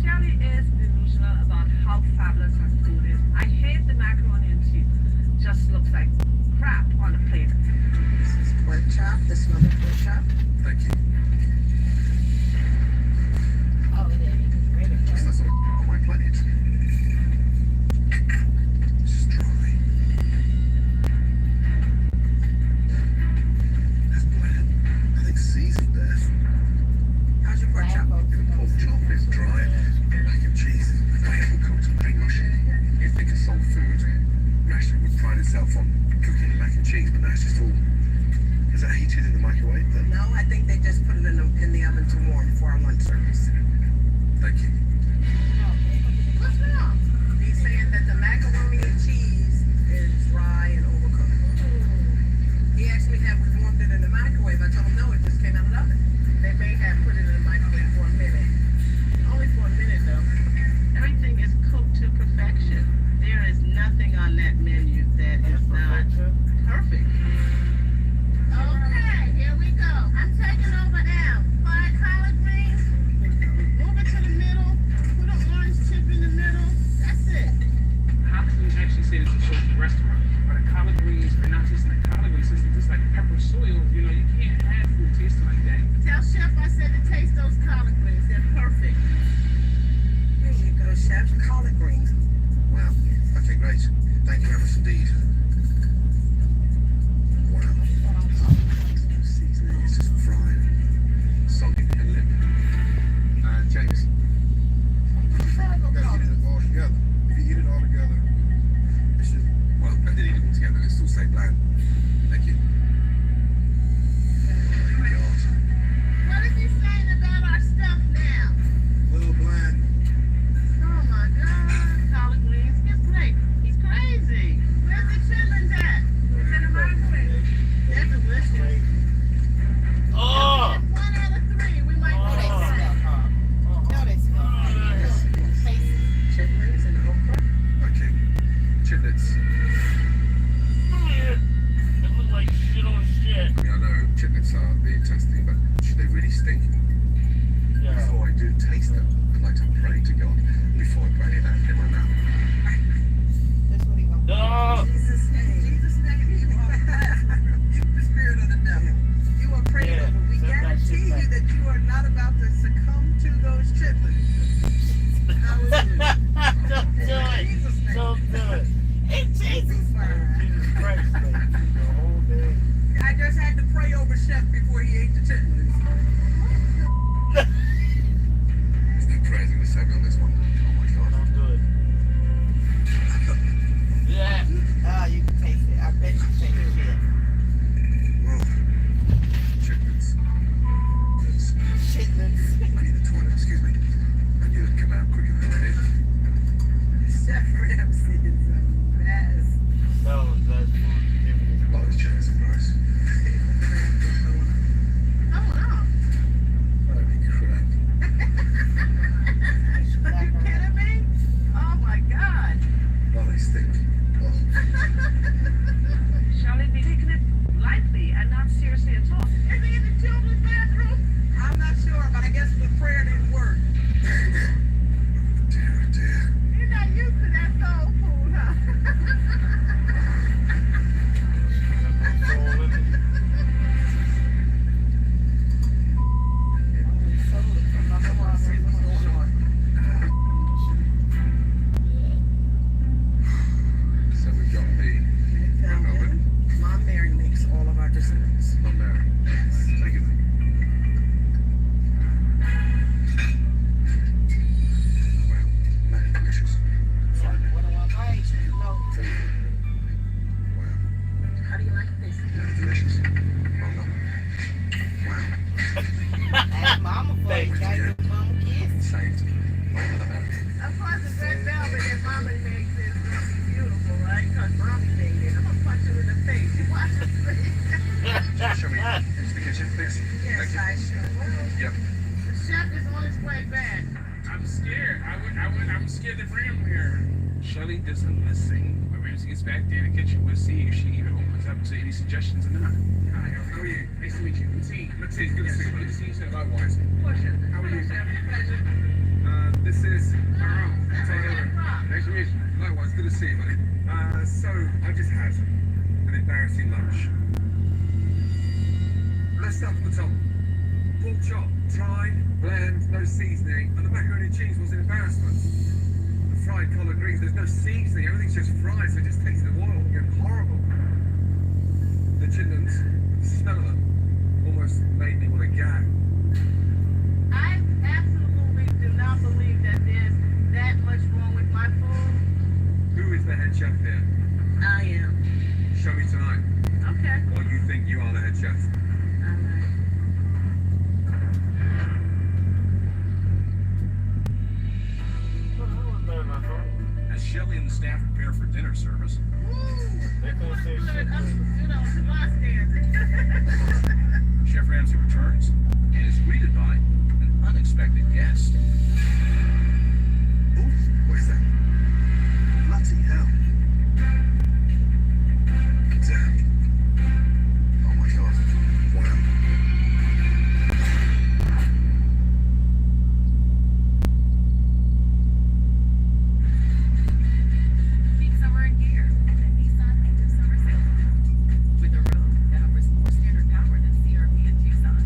Shelly is delusional about how fabulous her food is. I hate the macaroni and cheese. Just looks like crap on a plate. This is pork chop. This one is pork chop. Thank you. Oh, it is. Just that's all on my plate. Just dry. That's bland. I think seasoned there. How's your pork chop? The pork chop is dry. Mac and cheese is way overcooked and very mushy. You'd think a soul food restaurant would pride itself on cooking mac and cheese, but that's just all. Is that heated in the microwave then? No, I think they just put it in the oven to warm for our lunch service. Thank you. What's wrong? He's saying that the macaroni and cheese is dry and overcooked. He asked me have we warmed it in the microwave. I told him no, it just came out of the oven. They may have put it in the microwave for a minute. Only for a minute though. Everything is cooked to perfection. There is nothing on that menu that is not perfect. Okay, here we go. I'm taking over now. 5 collard greens. Move it to the middle. Put an orange chip in the middle. That's it. How can you actually say this is a social restaurant? Where the collard greens are not just in the collard greens system, just like pepper soil. You know, you can't have food tasting like that. Tell Chef I said to taste those collard greens. They're perfect. Here you go, chef. Collard greens. Wow. Okay, great. Thank you very much indeed. Wow. Seasoning is just fried, soggy and limp. James. You gotta eat it all together. If you eat it all together, it should. Well, I did eat it all together. It still stay bland. Thank you. What is he saying about our stuff now? Little bland. Oh my God. Collard greens, his plate. He's crazy. Where's the chitlins at? It's in the microwave. They're delicious. Oh! If 1 out of 3, we might put it down. No, they smell. Chitlins and okra. Okay. Chitlets. It looks like shit on shit. I mean, I know chitlets are the intense thing, but should they really stink? Yeah. Before I do taste them, I'd like to pray to God before I put it in my mouth. That's what he wants. No! Jesus' name. Jesus' name. You the spirit of the devil. You are praying over. We guarantee you that you are not about to succumb to those chitlins. Hallelujah. Don't do it. Jesus' name. Don't do it. In Jesus' name. Jesus Christ, like, the whole day. I just had to pray over Chef before he ate the chitlins. There's no prayers in the same on this one. Oh my God. Don't do it. Yeah. Ah, you can taste it. I bet you taste it. Well, chitlets. Chitlins. I need the toilet, excuse me. I knew it'd come out quicker than I did. Chef Ramsay is a mess. That was that food. Oh, those chitlets are gross. Oh no. That'd be correct. Are you kidding me? Oh my God. Oh, they stink. Oh. Shall be taking it lightly and not seriously at all? Is he in the children's bathroom? I'm not sure, but I guess the prayer didn't work. Dear, oh dear. He's not used to that soul food, huh? get the frame here. Shelly doesn't listen. When Ramsey gets back there in the kitchen, we'll see if she even opens up to any suggestions or not. Hi, how are you? Nice to meet you. Good to see you. Good to see you. Good to see you. Likewise. Pleasure. How are you? Pleasure. This is Taylor. Nice to meet you. Likewise, good to see you, buddy. So, I just had an embarrassing lunch. Let's start from the top. Pork chop, dry, bland, no seasoning, and the macaroni and cheese was an embarrassment. The fried collard greens, there's no seasoning, everything's just fried, so it just tastes of oil. You're horrible. The chitlins, the smell of them, almost made me want to gag. I absolutely do not believe that there's that much wrong with my food. Who is the head chef here? I am. Show me tonight. Okay. Or you think you are the head chef? As Shelly and the staff prepare for dinner service, Chef Ramsey returns and is greeted by an unexpected guest. Oh, what is that? Bloody hell. Damn. Oh my god. Wow. Peak summer in gear at the Nissan end of summer sales event. With a road that offers more standard power than CRV in Tucson.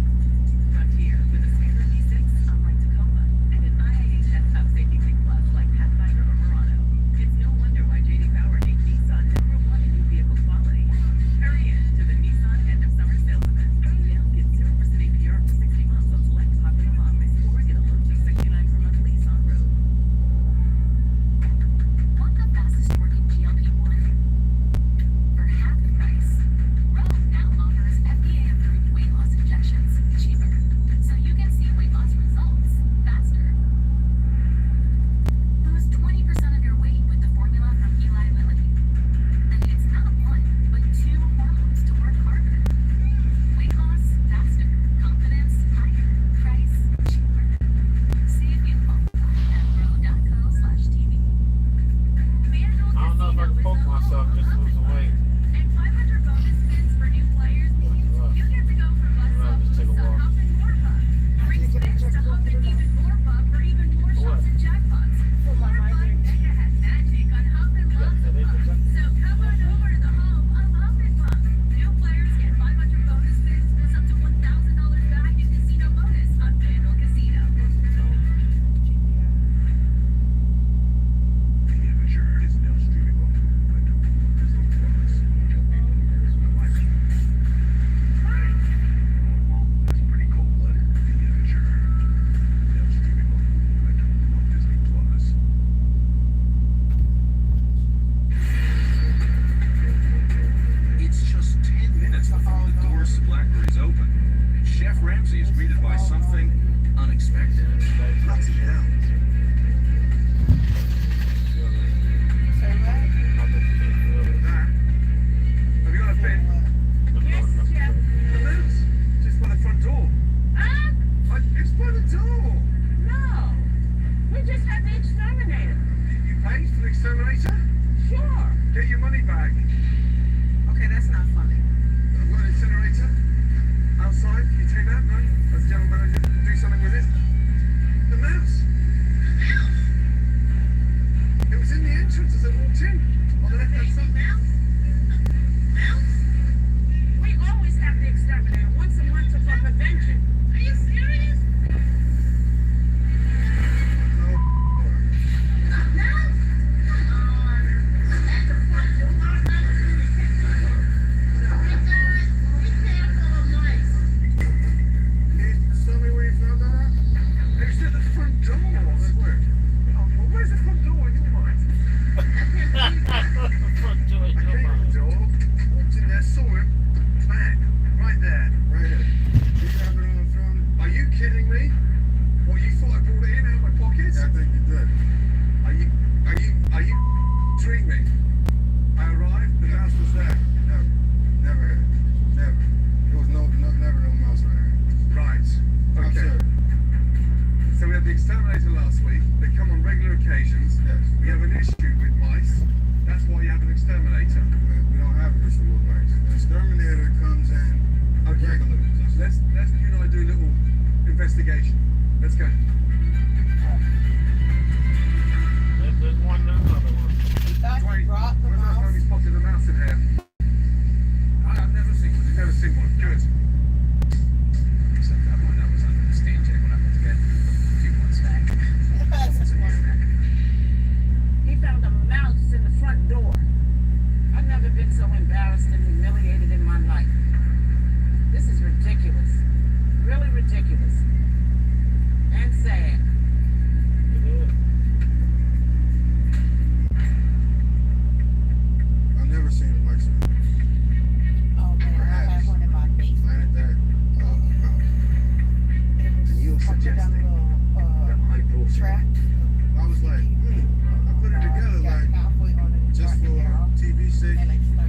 Frontier with a standard V6 unlike Tacoma and an IIHS Top Safety Pick Plus like Pathfinder or Murano. It's no wonder why J.D. Power named Nissan #1 in new vehicle quality. Hurry in to the Nissan end of summer sales event. Now get 0% APR for 60 months on select popular models or get a low $269 per month lease on road. Want the fastest working GLP-1? For half the price. Rogue now offers FDA-approved weight loss injections cheaper, so you can see weight loss results faster. Lose 20% of your weight with the formula from Eli Lilly. And it's not one, but 2 hormones to work harder. Weight loss faster, confidence higher, price cheaper. See if you qualify at rogue.co/TV. I don't know if I can poke myself, just lose the weight. And 500 bonus spins for new players means you get to go from bus up Just take a to walk. Hop and More Pup. Bring spins to Hop and Even More Pup for even more shots and jackpots. More fun mega has magic on Hop and Lots of Pup. So come on over to the home of Hop and Pup. New players get 500 bonus spins plus up to $1,000 back in casino bonus on FanDuel Casino. The Amateur is now streaming on Disney Plus. That's pretty cold-blooded. The Amateur now streaming on Disney Plus. it's just 10 minutes before the doors to Blackberry's open, and Chef Ramsey is greeted by something unexpected. Bloody hell. Have you got a pen? Yes, Chef. The mouse. Just by the front door. Huh? It's by the door. No. We just had the exterminator. You paid for the exterminator? Sure. Get your money back. Okay, that's not funny. I've got an incinerator outside. Can you take that? No? As general manager, do something with it. The mouse. It was in the entrance as I walked in. On the left-hand side. Mouse? We always have the exterminator once a month for prevention. Are you serious? Tell me where you found that out? It was at the front door. I swear. Oh, well, where's the front door in your mind? Front door in your mind. The door. Walked in there, saw him. Bang. Right there. Right here. You have it on the front. Are you kidding me? What, you thought I brought it in out of my pockets? Yeah, I think you did. Are you dreaming? I arrived, the mouse was there. No, never here. Never. There was never no mouse right here. Right. Okay. So we had the exterminator last week. They come on regular occasions. Yeah. exterminator. We don't have an issue with mice. The exterminator comes in regularly. Let's you and I do a little investigation. Let's go. There's one, there's another one. Wait, where's that time he spotted a mouse in here? I've never seen one. You've never seen one. Good. Except that one that was under the stage check when I went to bed a few months back. Almost a year back. He found a mouse in the front door. I've never been so embarrassed and humiliated in my life. This is ridiculous. Really ridiculous. And sad. I've never seen a mice in here. Oh man, I have one in my basement. Planted that mouse. And you suggesting that might bullshit. Track. I was like, I put it together like just for TV sake.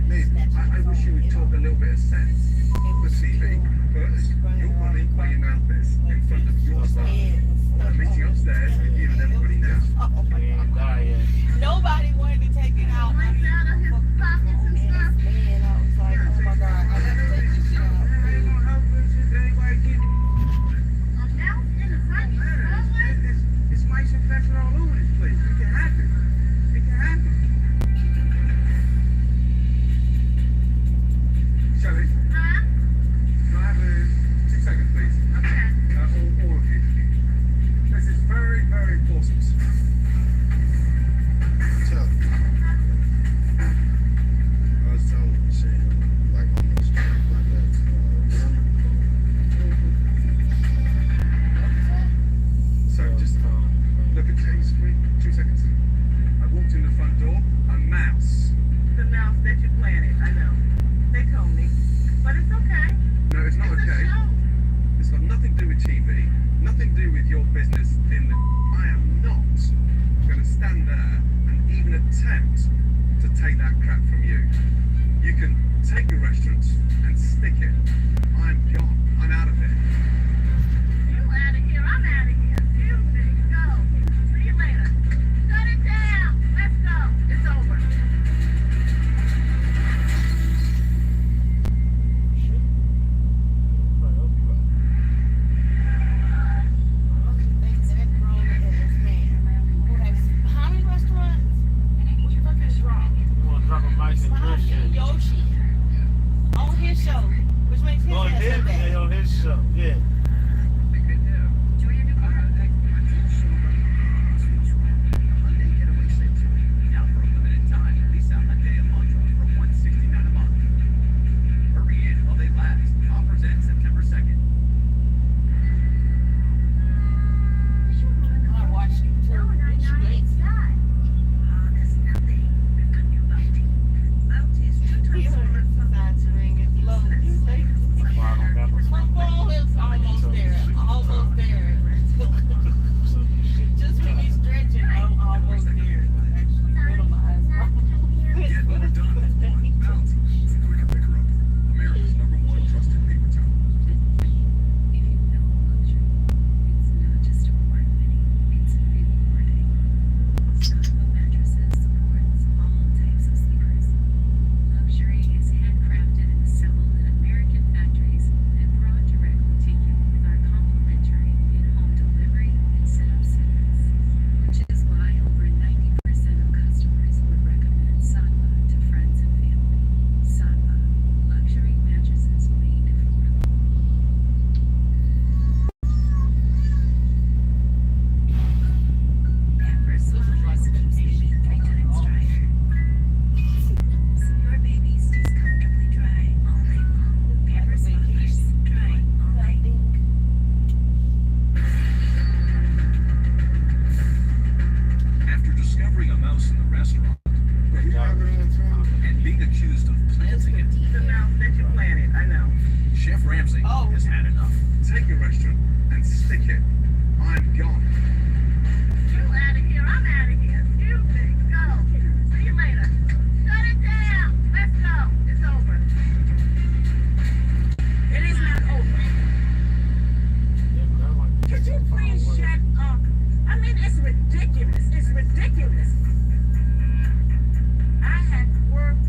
Maybe. I wish you would talk a little bit of sense for TV. First, you're running where your mouth is in front of your staff. I'm meeting upstairs with you and everybody now. Nobody wanted to take it out. Man, I was like, oh my god, I gotta take this shit out. It's mice infection all over this place. It can happen. It can happen. Shelley? Huh? Can I have 2 seconds, please? Okay. All of you. This is very, very important. Tell. I was telling you, saying, like, almost like that. So just look at James, wait, 2 seconds. I walked in the front door, a mouse. The mouse that you planted, I know. They told me. But it's okay. No, it's not okay. It's got nothing to do with TV, nothing to do with your business in the... I am not going to stand there and even attempt to take that crap from you. You can take your restaurant and stick it. I'm gone. I'm out of here. You out of here, I'm out of here. Excuse me, go. See you later. Shut it down. Let's go. It's over. How many restaurants? What the fuck is wrong? You want to drop a mice in your shit? Yoshi. On his show. Which makes his ass so bad. Yeah, on his show. Yeah. Now for a limited time, lease out a day of lunch for $169 a month. Hurry in while they last. Offers end September 2nd. I watched you too. Almost there. Almost there. Just when you stretch it, I'm almost there. Actually, little eyes. Get more done with one bounty. Quick and picker up. America's #1 trusted paper towel. If you know luxury, it's not just award-winning, it's rewarding. Sonic mattresses supports all types of sleepers. Luxury is handcrafted and assembled in American factories and brought directly to you with our complimentary in-home delivery and setup service, which is why over 90% of customers would recommend Sadva to friends and family. Sadva, luxury mattresses made affordable. Pampers supplies keeps baby 3 times drier. So your baby stays comfortably dry all night long. Pampers offers dry all night. After discovering a mouse in the restaurant and being accused of planting it, The mouse that you planted, I know. Chef Ramsay has had enough. Take your restaurant and stick it. I'm gone. You out of here, I'm out of here. Excuse me, go. See you later. Shut it down. Let's go. It's over. It is not over. Could you please shut up? I mean, it's ridiculous. It's ridiculous. I had work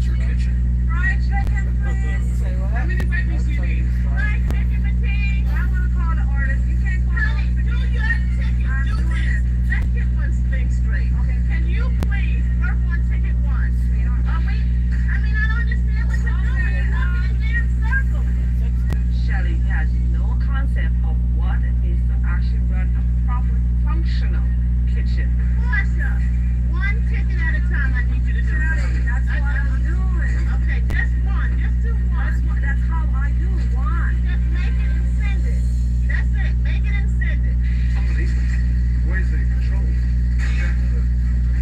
your kitchen. Fried chicken, please. Say what? How many babies you need? Fried chicken, fatigue. I want to call the artist. You can't call the artist. Do your ticket. Do this. Let's get one thing straight. Okay. Can you please work on ticket one? Are we? I mean, I don't understand what you're doing. I'm in a damn circle. Shelly has no concept of what it is to actually run a proper functional kitchen. Portia, one ticket at a time. I need you to do. That's what I'm doing. Okay, just one. Just do one. That's how I do one. Just make it and send it. That's it. Make it and send it. Unbelievable. Where's the control?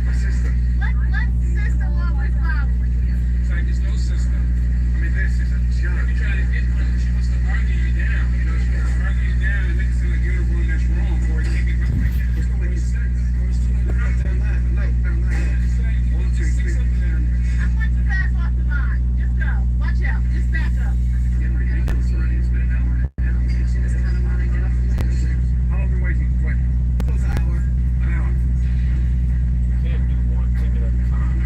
The system. What system are we following here? Sorry, there's no system. I mean, this is a joke. You try to get one, she wants to argue you down. You know, she wants to argue you down and make it seem like you're the one that's wrong, or it can't be right. It's not making sense. Down that. No, down that. 1, 2, 3. I'm going to pass off the line. Just go. Watch out. Just back up. It's getting ridiculous already. It's been an hour and a half. This kind of money get up from there. How long have we been waiting? Wait. Close an hour. An hour. Can't do one ticket at a time.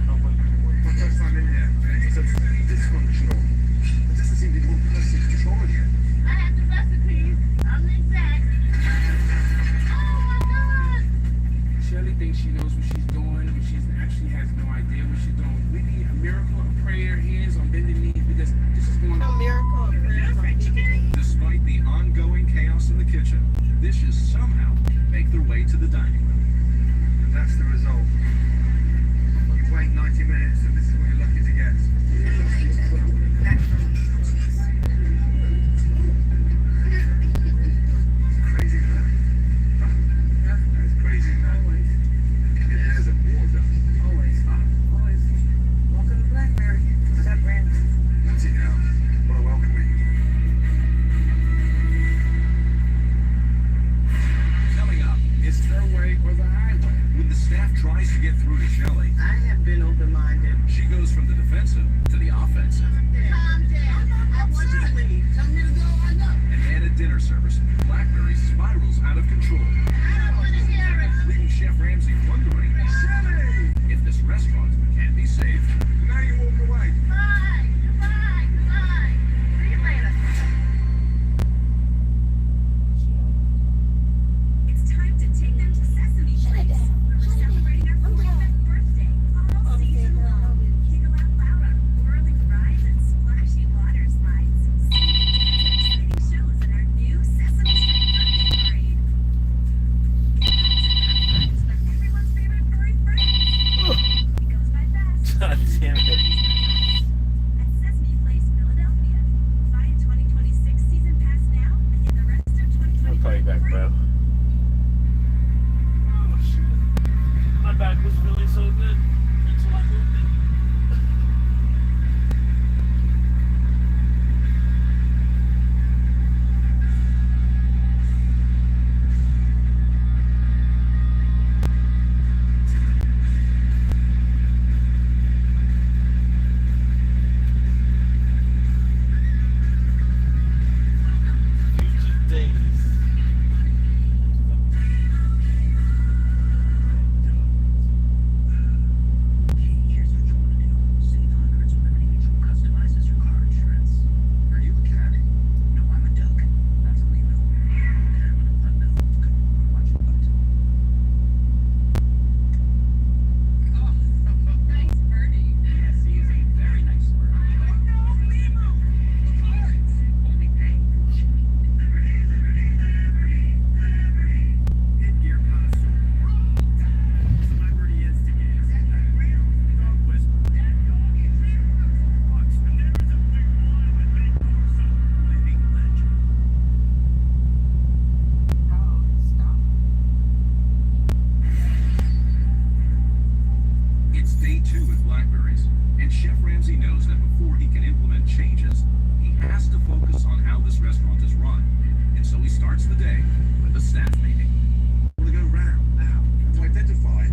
No way to do one My first time in here, and it's dysfunctional. There doesn't seem to be one person controlling it. I have the recipes. I'm the exact. Oh my God. Shelly thinks she knows what she's doing, but she actually has no idea what she's doing. We need a miracle, a prayer, hands on bending knees, because this is going A on. miracle of prayers on people. Despite the ongoing chaos in the kitchen, dishes somehow make their way to the dining room. And that's the result. You wait 90 minutes, and this is what you're lucky to get. Crazy, man. That is crazy, man. It has a water. Always. Welcome to Blackberry. What's up, Brandon? That's it now. What a welcoming. Coming up, it's their way or the highway. When the staff tries to get through to Shelley, I have been open-minded. she goes from the defensive to the offensive. Calm down. I want you to leave. Tell me to go. I know. And at dinner service, Blackberry spirals out of control, I don't want to hear it. leaving Chef Ramsay wondering if this restaurant can be saved. Now you walk away. Bye. Goodbye. Goodbye. See you later. It's time to take them to Sesame Place, where we're celebrating our 45th birthday all season long. Giggle out loud on whirling rides and splashy water slides. Sing and dance at exciting shows in our new Sesame Street birthday parade. Get lots of fun with everyone's favorite furry friends. It goes by fast. God damn it. At Sesame Place, Philadelphia. Buy a 2026 season pass now and get the rest of 2025 I'll call you back, free. bro. Oh, shit. My back was really so good until I moved it. Future days. Here's what you want to do. Save hundreds with Mutual customizes your car insurance. Are you a cat? No, I'm a duck. That's a Lilo. And I'm a no. Watch your butt. Nice birdie. Yes, he is a very nice bird. Only paying for chewing. Headgear connoisseur. Celebrity instigator. Dog whisperer. Living legend. Oh, stop. It's day 2 with Blackberries, and Chef Ramsay knows that before he can implement changes, he has to focus on how this restaurant is run. And so he starts the day with a staff meeting. We'll go round now to identify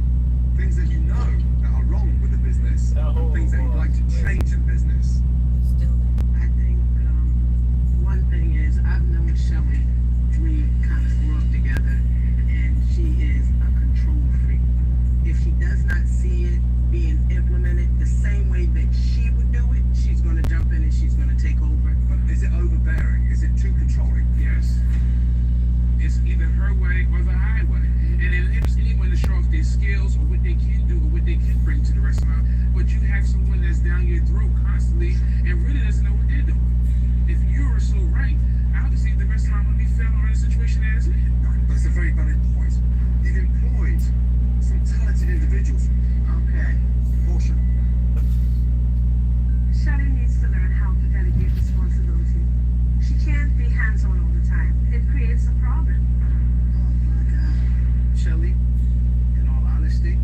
things that you know that are wrong with the business, and things that you'd like to change in business. I think one thing is I've known Shelly. We kind of grew up together, and she is a control freak. If she does not see it being implemented the same way that she constantly and really doesn't know what they're doing. If you're so right, I'll just leave the restaurant when we fail or in a situation as it. That's a very valid point. You've employed some talented individuals. Okay. Portia. Shelley needs to learn how to delegate responsibility. She can't be hands-on all the time. It creates a problem. Oh my God. Shelley, in all honesty,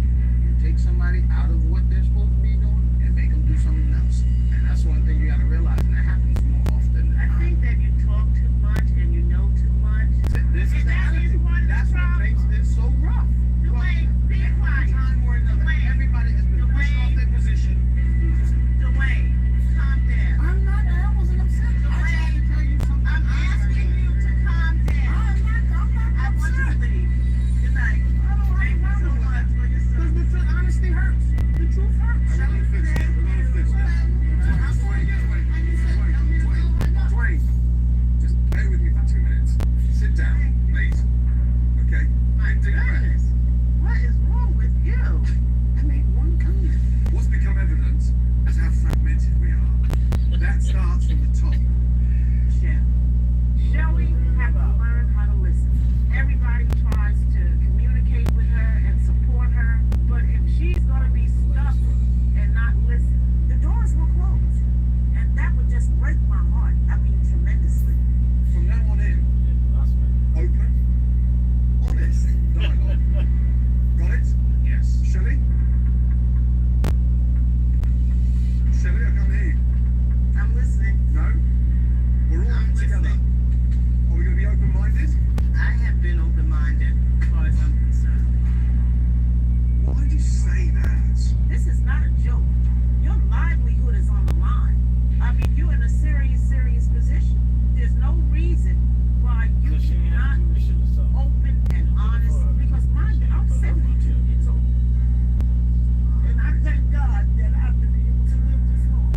you take somebody out of what they're supposed to be doing and make them do something else. And that's one thing you gotta realize, and that happens more often than not. I think that you talk too much and you know too much. This is the attitude. That's what makes this so rough. Dwayne, be quiet. Time or another, everybody has been pushed off their position. Dwayne, calm down. I'm not. I wasn't upset. I tried to tell you something. I'm asking you to calm down. I want you to leave. Good night. Thank you so much for your service. Because the truth, honesty hurts. The truth hurts. We're gonna fix it. We're gonna fix it. Dwayne, just bear with me for 2 minutes. Sit down, please. Okay? My goodness. What is wrong with you? I made one comment. What's become evident is how fragmented we are. That starts from the top. Shelley has to learn how to listen. Everybody tries to communicate with her and support her, but if she's gonna be stuck and not listen, the doors will close. And that would just break my heart. I mean, tremendously. From now on in, open, honest dialogue. Got it? Yes. Shelley? Shelley, I can't hear you. I'm listening. No? We're all in together. Are we going to be open-minded? I have been open-minded as far as I'm concerned. Why do you say that? This is not a joke. Your livelihood is on the line. I mean, you're in a serious position. There's no reason why you cannot be open and honest, because I'm 72 years old. And I thank God that I've been able to live this long.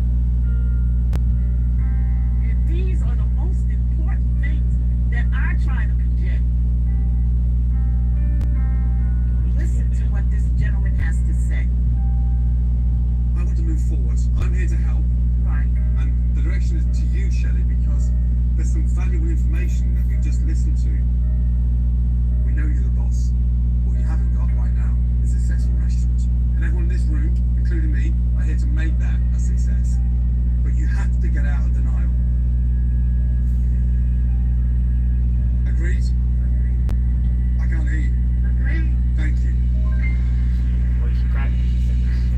And these are the most important things that I try to project. Listen to what this gentleman has to say. I want to move forward. I'm here to help. Right. And the direction is to you, Shelley, because there's some valuable information that we've just listened to. We know you're the boss. What you haven't got right now is a successful restaurant. And everyone in this room, including me, are here to make that a success. But you have to get out of denial. Agreed? I can't hear you. Agreed. Thank you.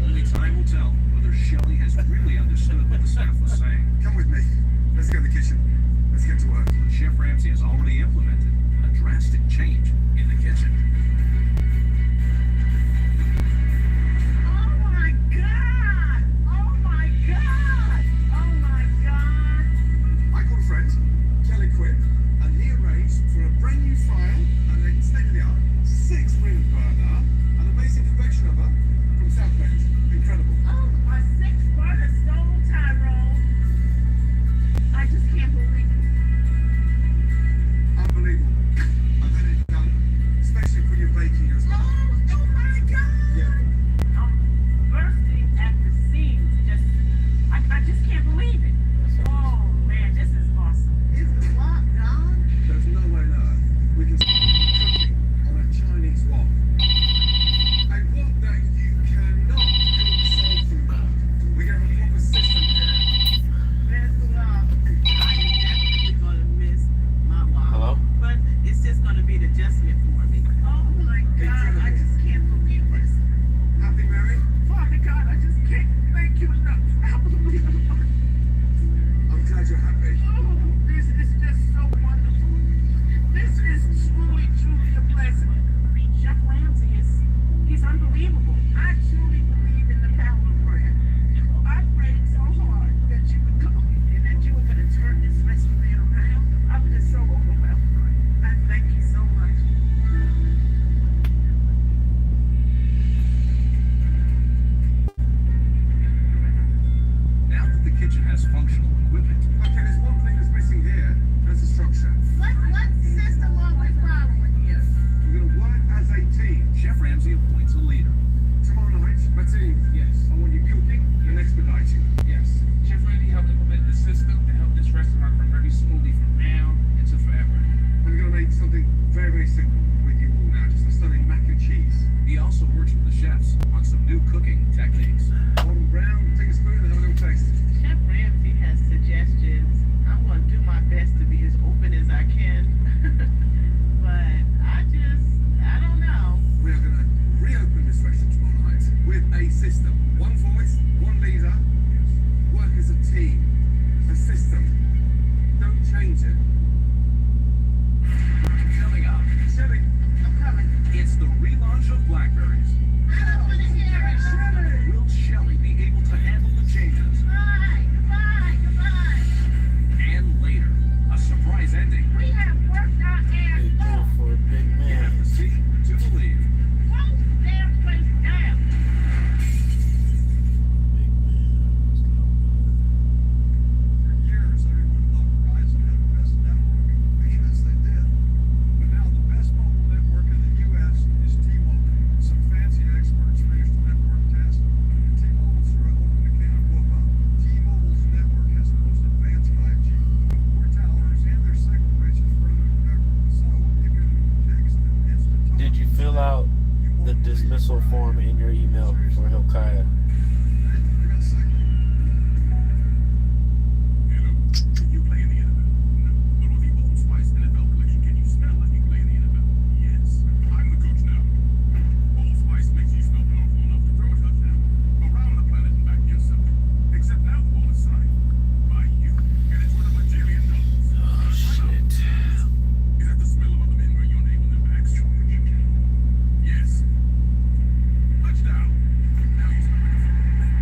Only time will tell whether Shelley has really understood what the staff was saying. Come with me. Let's go to the kitchen. Let's get to work. Chef Ramsay has already implemented a drastic change in the kitchen. Oh my God! Oh my God! Oh my God! I called a friend, Kelly Quick, and he arranged for a brand new file and a state-of-the-art 6-ring burner, an amazing convection oven from South Bend. Incredible. Oh, a 6-burner stove, Tyrone. I just can't believe also form in your email for Hilkiah. You play in the NFL? No. But with the Old Spice NFL collection, can you smell like you play in the NFL? Yes. I'm the coach now. Old Spice makes you smell powerful enough to throw a touchdown around the planet and back yourself. Except now the ball is signed by you, and it's worth $1 billion. Oh, shit. Is that the smell of other men wearing your name on their backs, George? Yes. Touchdown. Now you smell like a football man.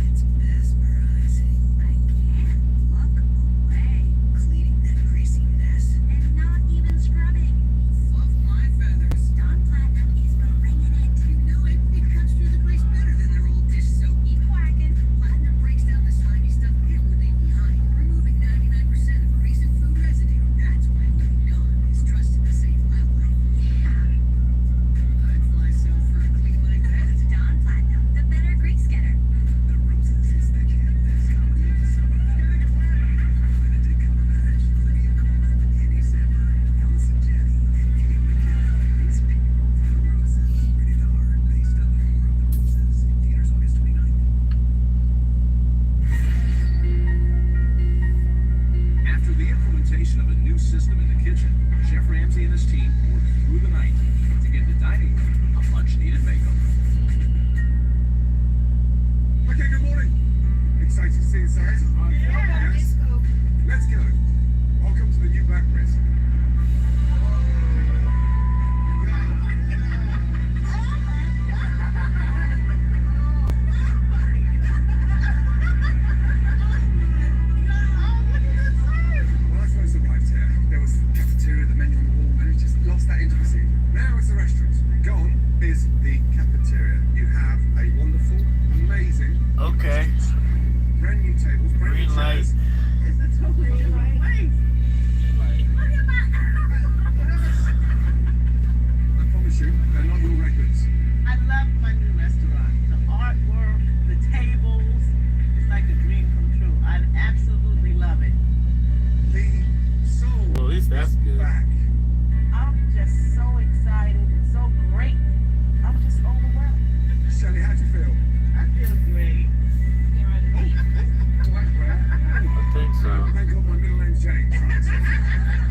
It's mesmerizing. I can't look away. Cleaning that greasy mess. And not even scrubbing. Fluff my feathers. Dawn Platinum is bringing it. You know it. It cuts through the grease better than their old dish soap. Keep whacking. Platinum breaks down the slimy stuff it would leave behind, removing 99% of grease and food residue. That's why Louis Dawn is trusted to save wildlife. Yeah. I'd fly south for a clean like that. Dawn Platinum, the better grease getter. The roses is the canvas comedy of the summer. Benedict Cumberbatch, Olivia Colman, Andy Samberg, Allison Janney, and Kate McKinnon. These people for the roses. Rated R, based on the War of the Roses. Theaters August 29th. After the implementation of a new system in the kitchen, Chef Ramsay and his team worked through the night to get the dining room a much-needed makeover. Okay, good morning. Excited to see you, Sarah? Yeah, Yes? Let's go. Welcome to the new Blackberries. When I first arrived here, there was the cafeteria, the menu on the wall, and it just lost that intimacy. Now it's the restaurant. Gone is the cafeteria. You have a wonderful, amazing, Okay. brand new tables, brand new Green light. chairs. it's a totally different place. I promise you, they're not your records. I love my new restaurant. The artwork, the tables. It's like a dream come true. I absolutely love it. The soul Well, at least that's is good. back. I'm just so excited. It's so great. I'm just overwhelmed. Shelley, how'd you feel? I feel great. Get ready to eat. I think so. Thank God my middle name's James.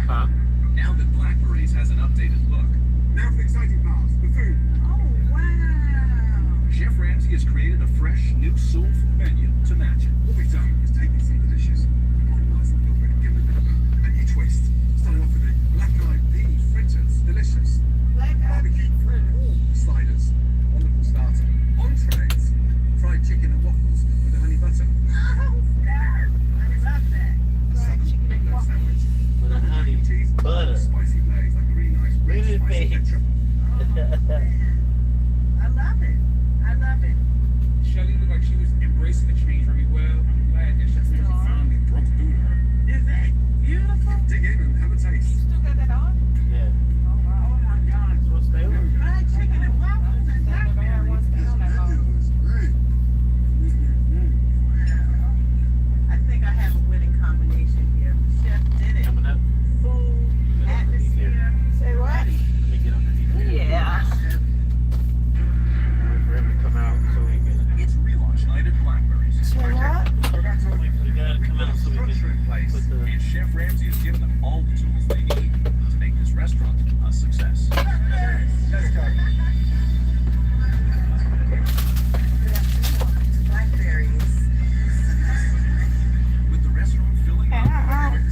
Huh? Now that Blackberries has an updated look. Now for the exciting part, the food. Oh, wow. Chef Ramsay has created a fresh, new soulful menu to match it. What we've done is taken some of the dishes, modernised them a little bit, given it a bit of a new twist. Starting off with the black-eyed pea fritters, delicious. Barbecue pork sliders, wonderful starter. Entrees, fried chicken and waffles with the honey butter. Oh, snap. I love that. Fried chicken and waffles. Sandwich. With a honey Cheese, butter. spicy glaze, like a really nice, rich, Really spicy big. ketchup. I love it. I love it. Shelley looked like she was embracing the change very well. I'm glad that Chef Ramsay finally broke through to her. Is that beautiful? Dig in and have a taste. Still got that on? Yeah. Oh, wow. Oh, my God. So stay with me. Fried chicken and waffles and blackberries. Fabulous, great. Wow. I think I have a winning combination here. The chef did it. Coming up. Food, atmosphere. Say what? Let me get underneath here. Yeah. Wait for him to come out so we can. It's relaunch night at Blackberries. Say what? We're about to We gotta come out so we structure in can place, put the. and Chef Ramsay has given them all the tools they need to make this restaurant a success. Let's go. Blackberries. With the restaurant filling up and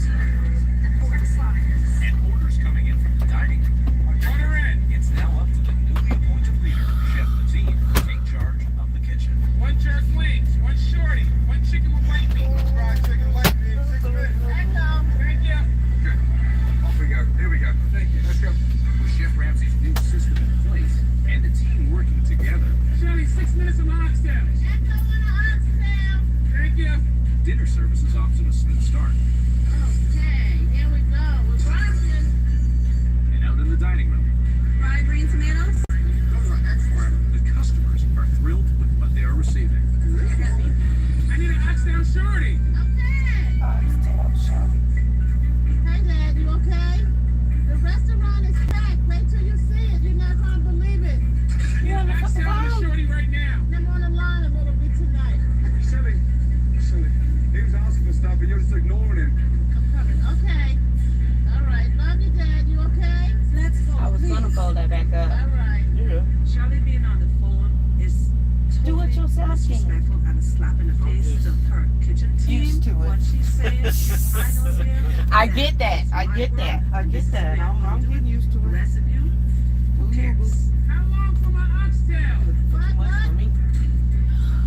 orders coming in from the dining room, order in. It's now up to the newly appointed leader, Chef Nazim, to take charge of the kitchen. One jerk wings, one shorty, one chicken with white meat. Fried chicken, white meat, 6 minutes. Thank you. Good. Off we go. Here we go. Thank you. Let's go. With Chef Ramsay's new system in place and the team working together, Shirley, 6 minutes of oxtail. Thank you. dinner service is off to a smooth start. Okay, here we go. We're rocking. And out in the dining room, Fried green tomatoes. those are excellent. The customers are thrilled with what they are receiving. I need an oxtail shorty. Okay. Hey, Dad, you okay? The restaurant is packed. Wait till self-esteem. Disrespectful and a slap in the face to her kitchen team. Used to it. What she says. I get that. I get that. I get that. I'm getting used to it. Rest of you, who cares? How long for my oxtail?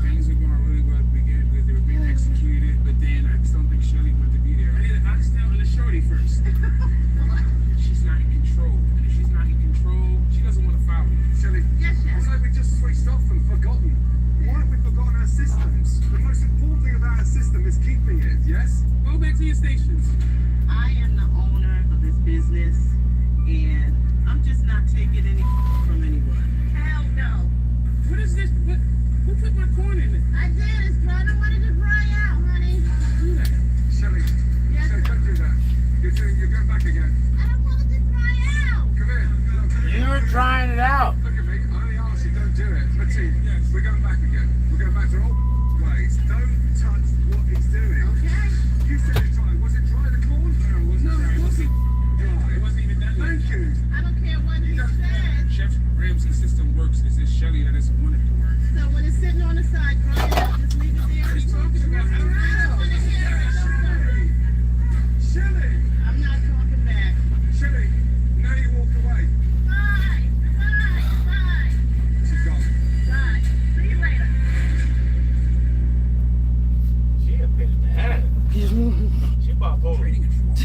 Things are going really well to begin with. They were being executed, but then I just don't think Shirley wanted to be there. I need an oxtail and a shorty first. She's not in control. And if she's not in control, she doesn't want to follow me. Shelley, it's like we just switched off and forgotten. Why have we forgotten our systems? The most important thing about our system is keeping it, yes? Go back to your stations. I am the owner of this business, and I'm just not taking any from anyone. Hell no. What is this? Who put my corn in it? I did. It's dry. I wanted to dry out, honey. Do that. Shelley, Shelley, don't do that. You're going back again. I don't want it to dry out. Come here. You're trying it out. Look at me. I only asked you, don't do it. Let's see. We're going back again. We're going back to old ways. Don't touch what it's doing. Okay. You said it's dry. Was it dry, the corn? No, it wasn't dry. It wasn't even done yet. Thank you. I don't care what he said. Chef Ramsey's system works. It's just Shelley that doesn't want it to work. So when it's sitting on the side, dry it out. Just leave it there. What are you talking about? I don't know. want to hear it. Shelley! I'm not talking back. Shelley, now you walk away. Bye. Bye. She's gone. Bye. See you later. She a bitch mad. She bipolar. She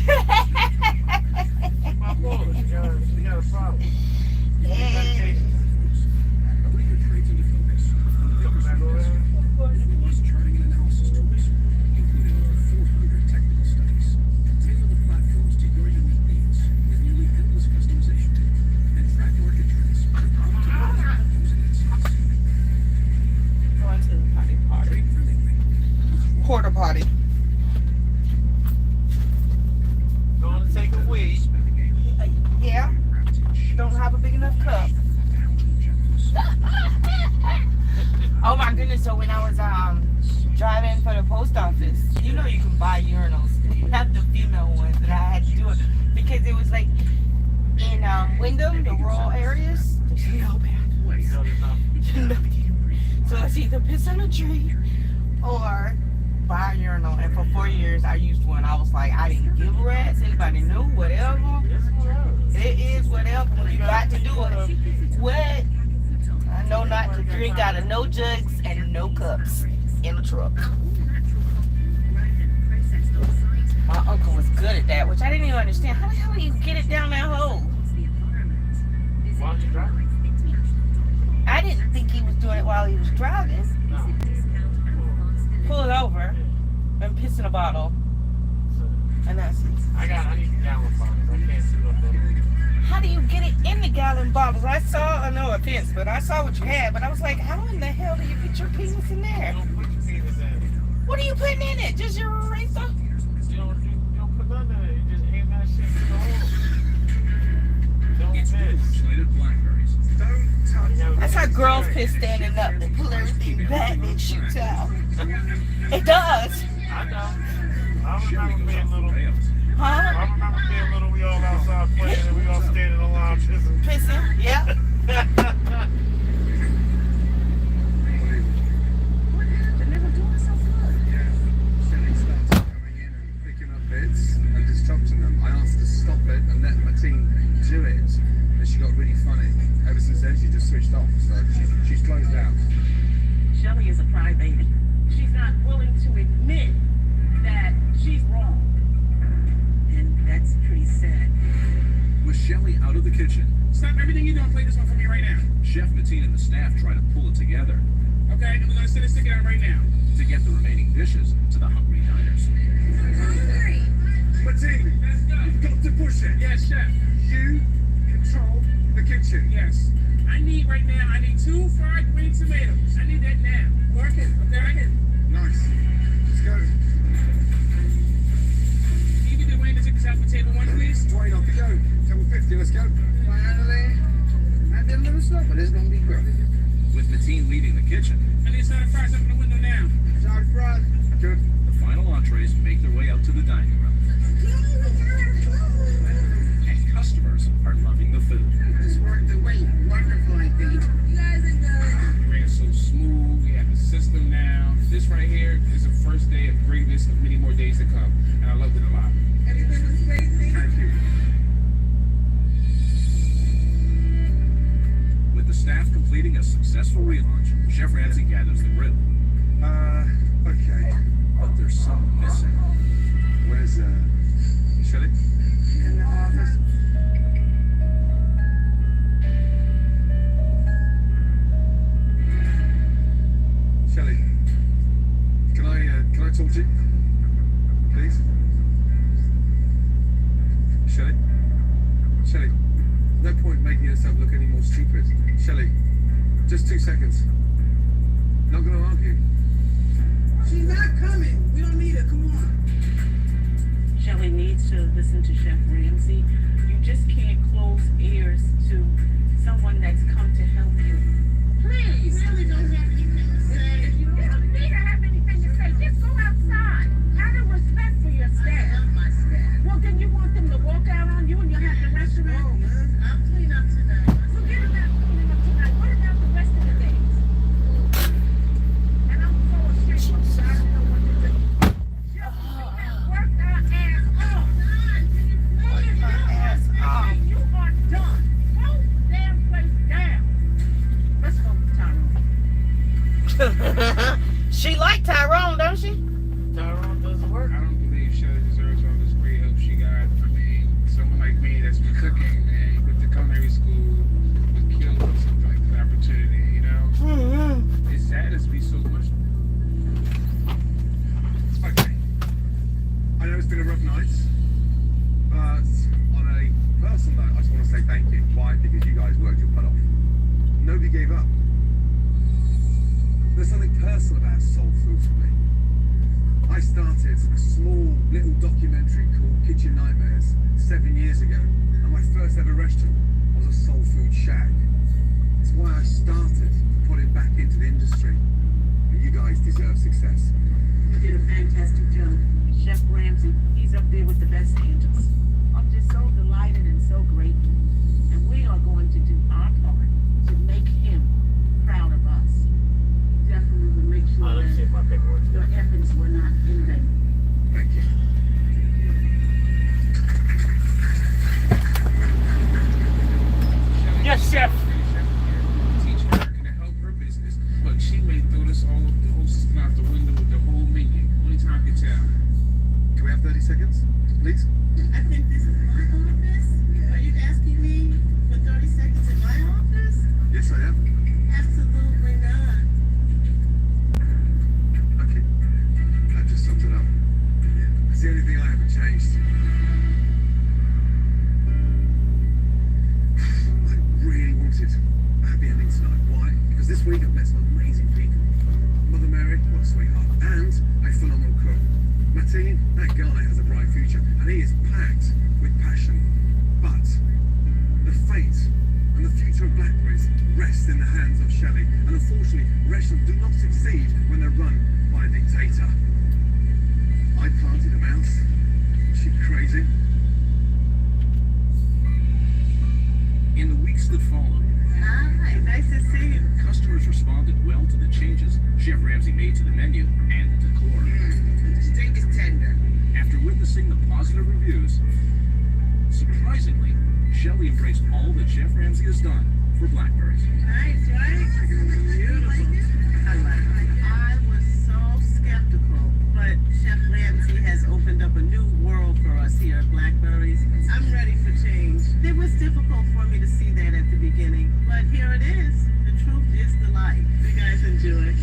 bipolar. She got a problem. Charting and analysis tools, including over 400 technical studies. Tailor the platforms to your unique needs with nearly endless customization, and track market trends for optimal using insights. Going to the party. Porta potty. Going to take a wee. Yeah. Don't have a big enough cup. Oh my goodness, so when I was driving for the post office, you know you can buy urinals. Not the female ones, but I had to do it because it was like in Wyndham, the rural areas, there's no bathrooms. So it's either piss in a tree or buy a urinal. And for 4 years I used one. I was like, I didn't give a rat's. Anybody knew? Whatever. It is whatever. You got to do it. What? I know not to drink out of no jugs and no cups in the truck. My uncle was good at that, which I didn't even understand. How the hell do you get it down that hole? I didn't think he was doing it while he was driving. Pull it over and piss in a bottle. And that's it. I need gallon bottles. I can't see what that is. How do you get it in the gallon bottles? No offense, but I saw what you had, but I was like, how in the hell do you put your penis in there? What are you putting in it? Just your eraser? You don't put nothing in it. You just aim that shit to the hole. Don't miss. That's how girls piss standing up. They pull everything back and it shoots out. It does. I know. I remember being little. Huh? I remember being little. We all outside playing and we all standing in the line pissing. Pissing? Yeah. And disrupting them. I asked her to stop it and let my team do it, and she got really funny. Ever since then, she just switched off. So she's closed out. Shelley is a crybaby. She's not willing to admit that she's wrong. And that's pretty sad. With Shelley out of the kitchen, Stop everything you're doing. Play this one for me right now. Chef Mateen and the staff try to pull it together Okay, and we're gonna sit and stick it out right now. to get the remaining dishes to the hungry diners. Mateen, you've got to push it. Yes, chef. You control the kitchen. Yes. I need 2 fried green tomatoes. I need that now. Working. Okay. Nice. Let's go. Can you get Dwayne to take us out for table 1, please? Dwayne, off you go. Table 50, let's go. Finally, I did a little slow, but it's gonna be great. With Mateen leaving the kitchen, I need side of fries up in the window now. Sorry, fries. Good. the final entrees make their way out to the dining room. And customers are loving the food. This worked away wonderful, I think. You guys are good. We ran so smooth. We had the This right here is the first day of greatness of many more days to come, and I loved it a lot. Everything was great. Thank you. With the staff completing a successful relaunch, Chef Ramsay gathers the grill. Okay. But there's something missing. Where's, Shelley? In the office. Shelley, can I talk to you? Please? Shelley? Shelley, no point making yourself look any more stupid. Shelley, just 2 seconds. Not gonna argue. She's not coming. We don't need her. Come on. Shelley needs to listen to Chef Ramsay. You just can't close ears to someone that's come to help you. Please. You really don't have anything to say. You don't need to have anything to say. Just go outside. Out of respect for your I staff. love my staff. Well, then you want them to walk out on you and you'll have the rest of it. Oh, man. I'll clean up tonight. Forget about cleaning up tonight. What about the rest of the days? And I'm so ashamed. I don't know what to do. Just we have worked our ass off. Worked our ass off. You are done. Close the damn place down. Let's go, Tyrone. She like Tyrone, don't she? Tyrone does the work. I don't believe Shelley deserves all this great help she got. I mean, someone like me that's been cooking and went to culinary school was killed with something like this opportunity, you know? It saddens me so much. Okay. I know it's been a rough night, but on a personal note, I just want to say thank you. Why? Because you guys worked your butt off. Nobody gave up. There's something personal about soul food for me. I started a small little documentary called Kitchen Nightmares 7 years ago, and my first ever restaurant was a soul food shack. It's why I started putting back into the industry. And you guys deserve success. You did a fantastic job. Chef Ramsay, he's up there with the best angels. I'm just so delighted and so grateful. And we are going to do our part to make him proud of us. Definitely will make sure Let me see if my paperwork's your good. efforts were not in vain. Thank you. Yes, chef. Teach her and help her business, but she may throw the whole system out the window with the whole menu. Only time can tell. Can we have 30 seconds, please? I think this is my office. Are you asking me for 30 seconds in my office? Yes, I am. Absolutely not. Okay. That just sums it up. It's the only thing I haven't changed. I really wanted a happy ending tonight. Why? Because this week I've met some amazing people. Mother Mary, what a sweetheart. And a phenomenal cook. Martine, that guy has a bright future. And he is packed with passion. But the fate and the future of Blackberries rests in the hands of Shelley. And unfortunately, restaurants do not succeed when they're run by a dictator. I planted a mouse. Was she crazy? In the weeks that followed, Hi, nice to see you. customers responded well to the changes Chef Ramsay made to the menu and the decor. Steak is tender. After witnessing the positive reviews, surprisingly, Shelley embraced all that Chef Ramsay has done for Blackberries. Nice, right? Beautiful. I like it. I was so skeptical, but Chef Ramsay has opened up a new world for us here at Blackberries. I'm ready for change. It was difficult for me to see that at the beginning, but here it is. The truth is the light. You guys enjoy.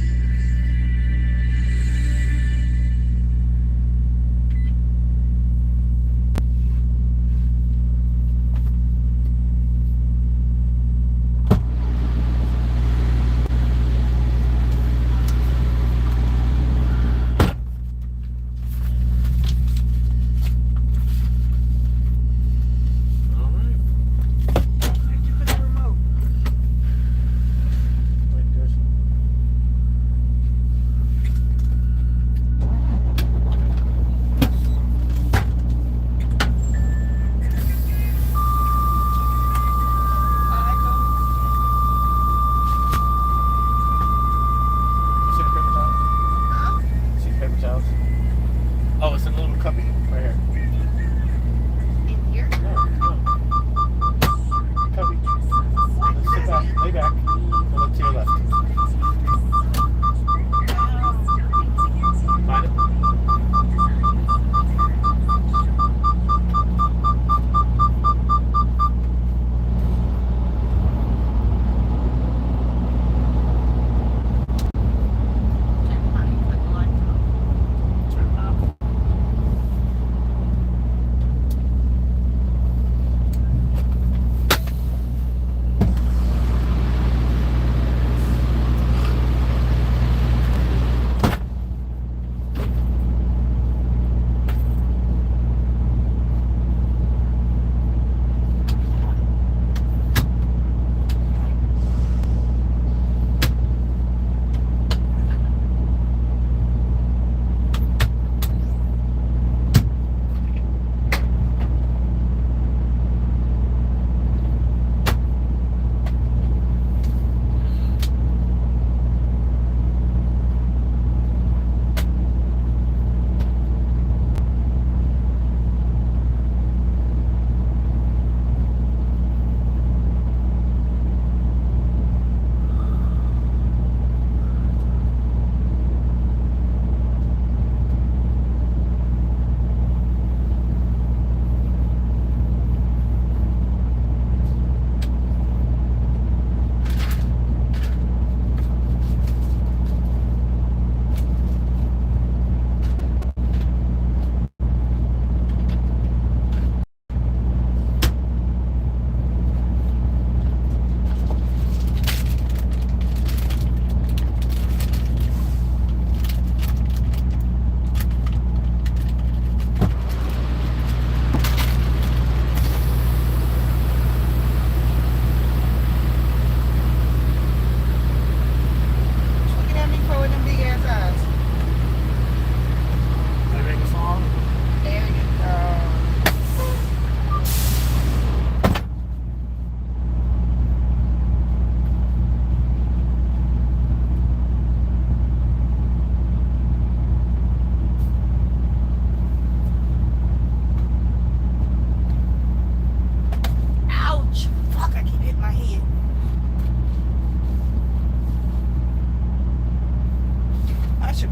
got you.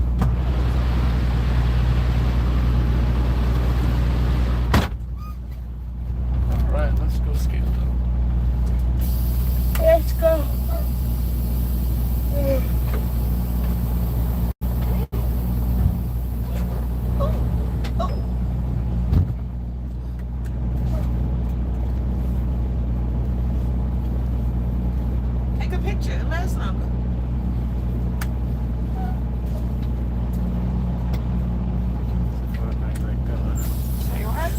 All right, let's go skate though. Let's go. Take a picture. It lasts longer. Say what?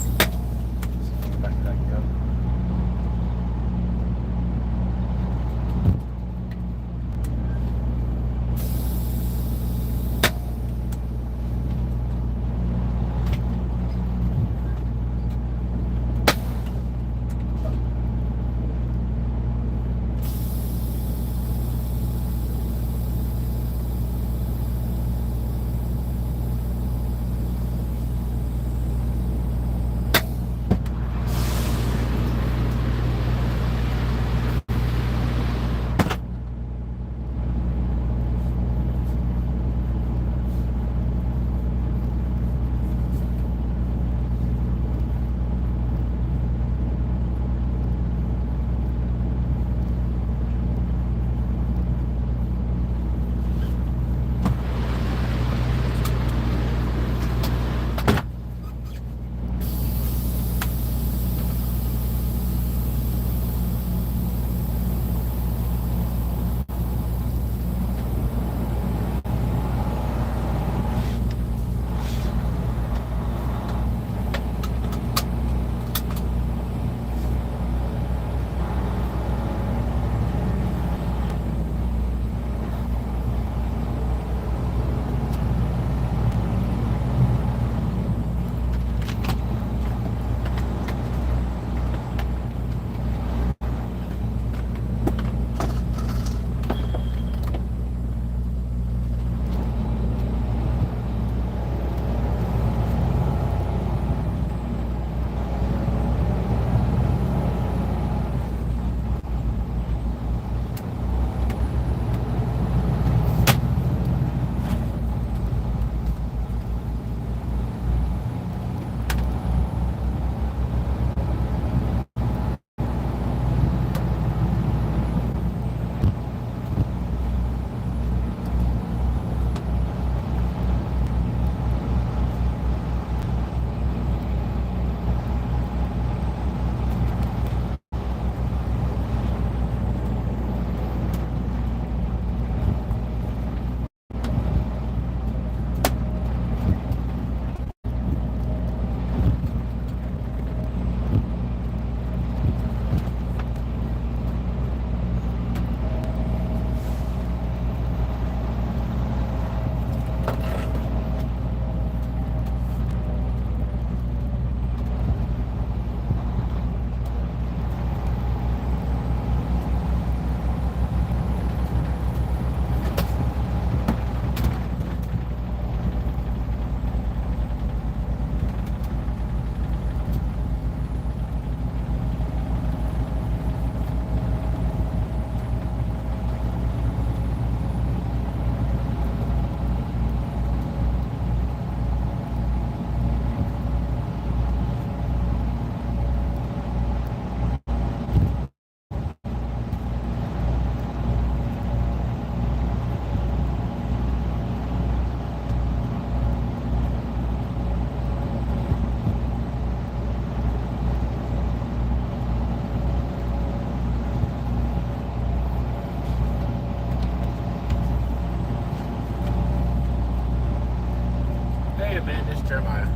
Hey man, this is Jeremiah.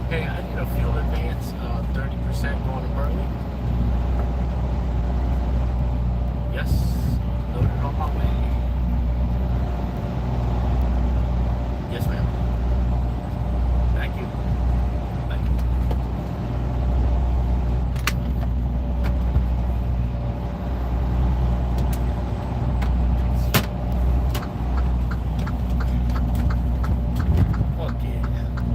Hey, I need a fuel advance, 30% going to Burley. Yes, loaded on my way. Yes, ma'am. Thank you. Thank you. Fuck yeah.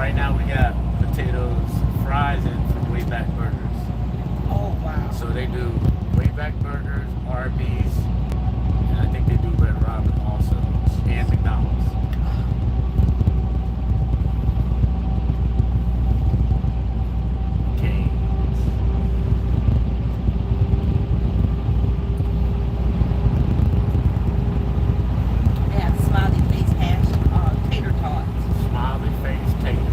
right now we got potatoes, fries, and from Wayback Burgers. Oh, wow. So they do Wayback Burgers, Arby's, and I think they do Red Robin also, and McDonald's. They have smiley face hash, tater tots. Smiley face taters.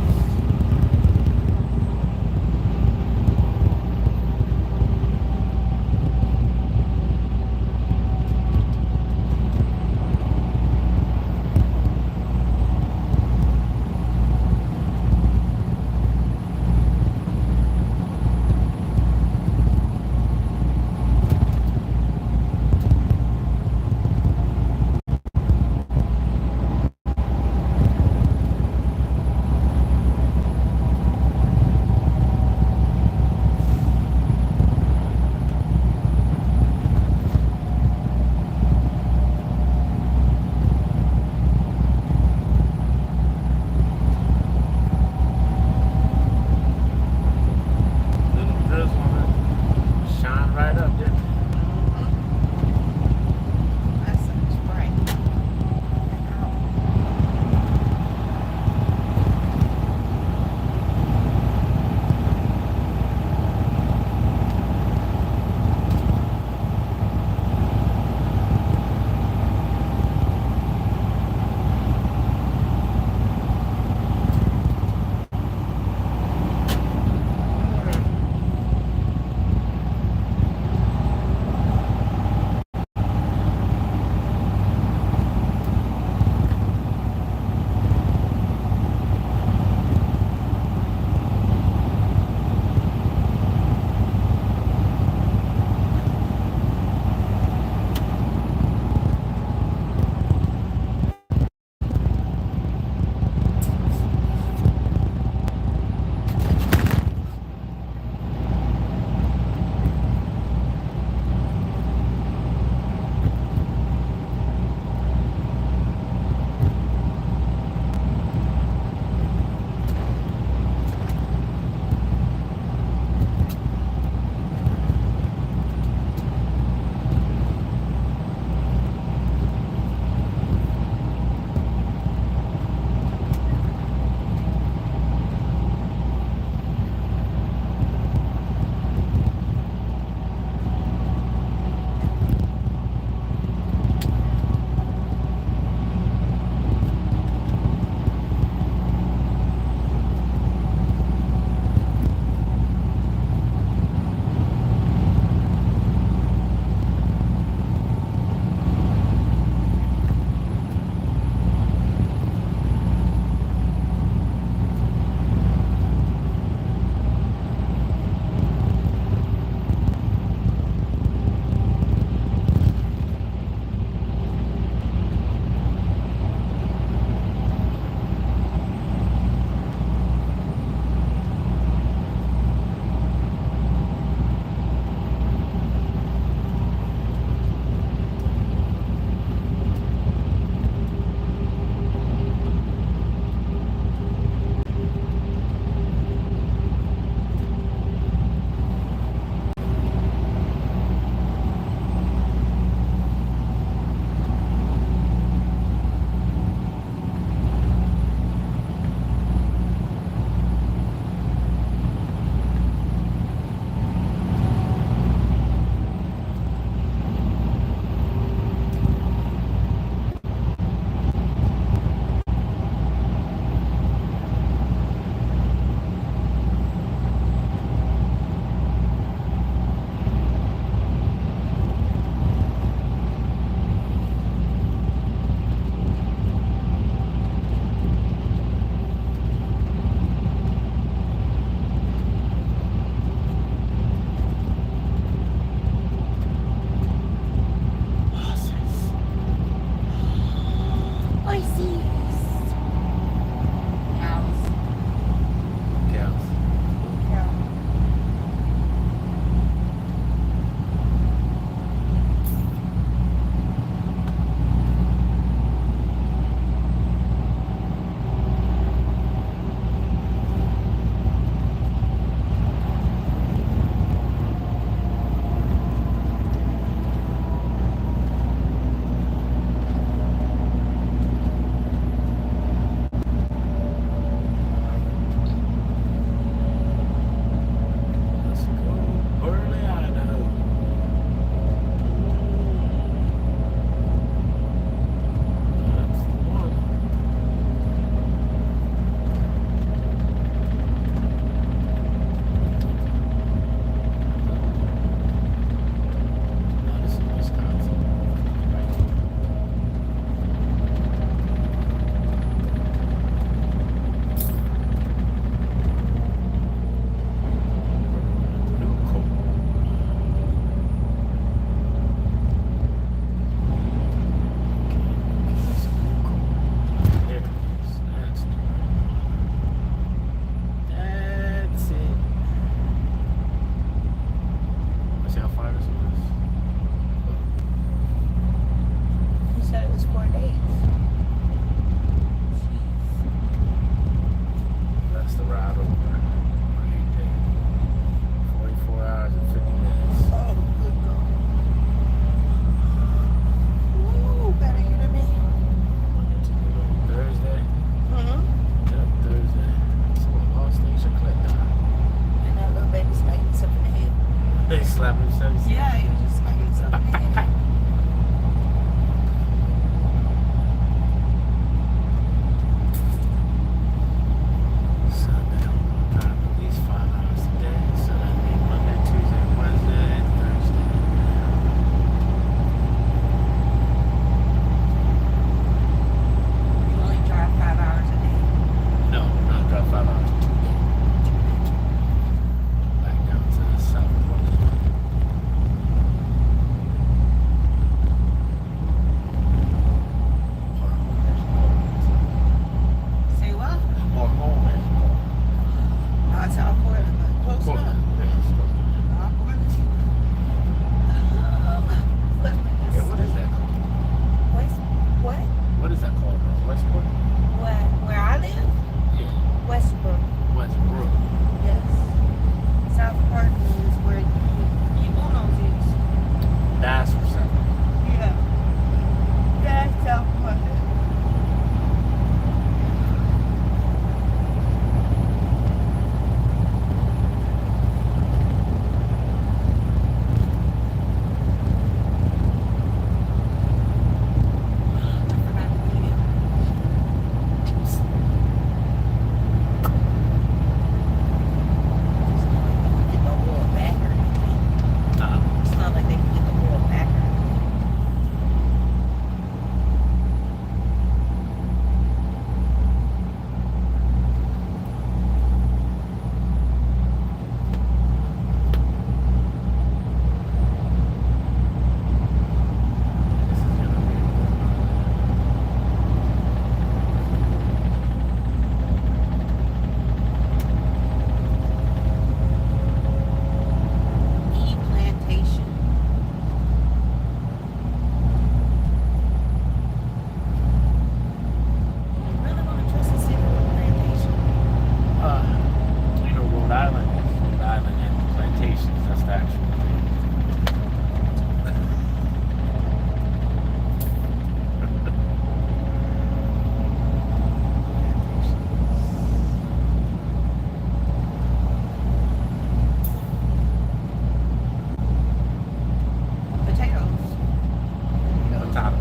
slapping himself? Yeah, he was just smacking himself in the head. So then I'm drive at least 5 hours a day. So that means Monday, Tuesday, Wednesday, Thursday. You only drive 5 hours a day. No, not drive 5 hours. Back down to the southwest. Say what? Or home is Not South Portland, but close enough. South Portland. Yeah, what is that called? What? What is that called, bro? Westport? Where I live? Yeah. Westbrook. Westbrook. Yes. South Portland is where Uno's is. That's for something. Yeah. That's South Portland. It's not like they can get the oil back or anything. Plantation. You really want to trust the city with plantation? You know, Rhode Island and plantations. That's the actual thing. Potatoes. Potato.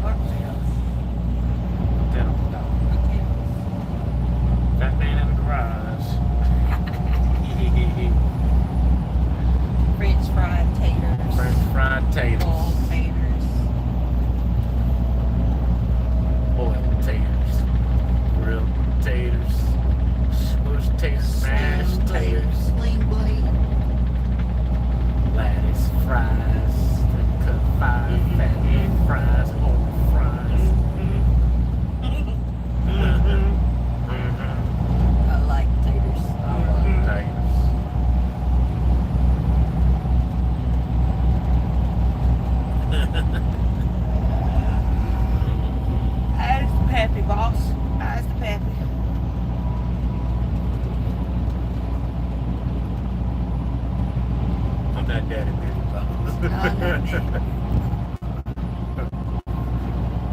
Potato. That man in the garage. French fried taters. French fried taters. Boiled taters. Boiled potatoes. Grilled potatoes. Smushed taters. Mashed taters. Sling blade. Lettuce fries. Cut five fat fries. Old fries. I like taters. I love taters. How's the pappy, boss? How's the pappy? I'm not daddy, baby.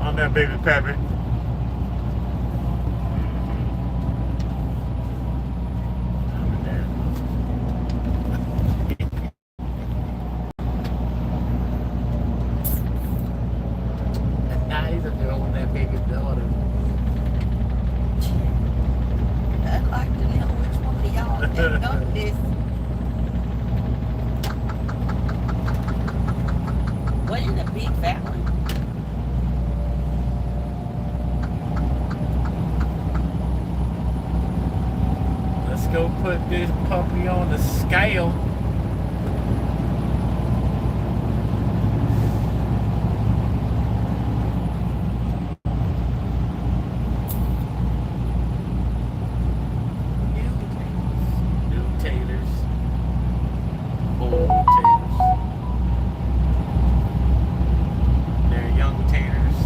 I'm that baby pappy. And now he's a girl with that baby daughter. I'd like to know which one of y'all has done this. What is a big fat one? Let's go put this puppy on the scale. New taters. Old taters. They're young taters.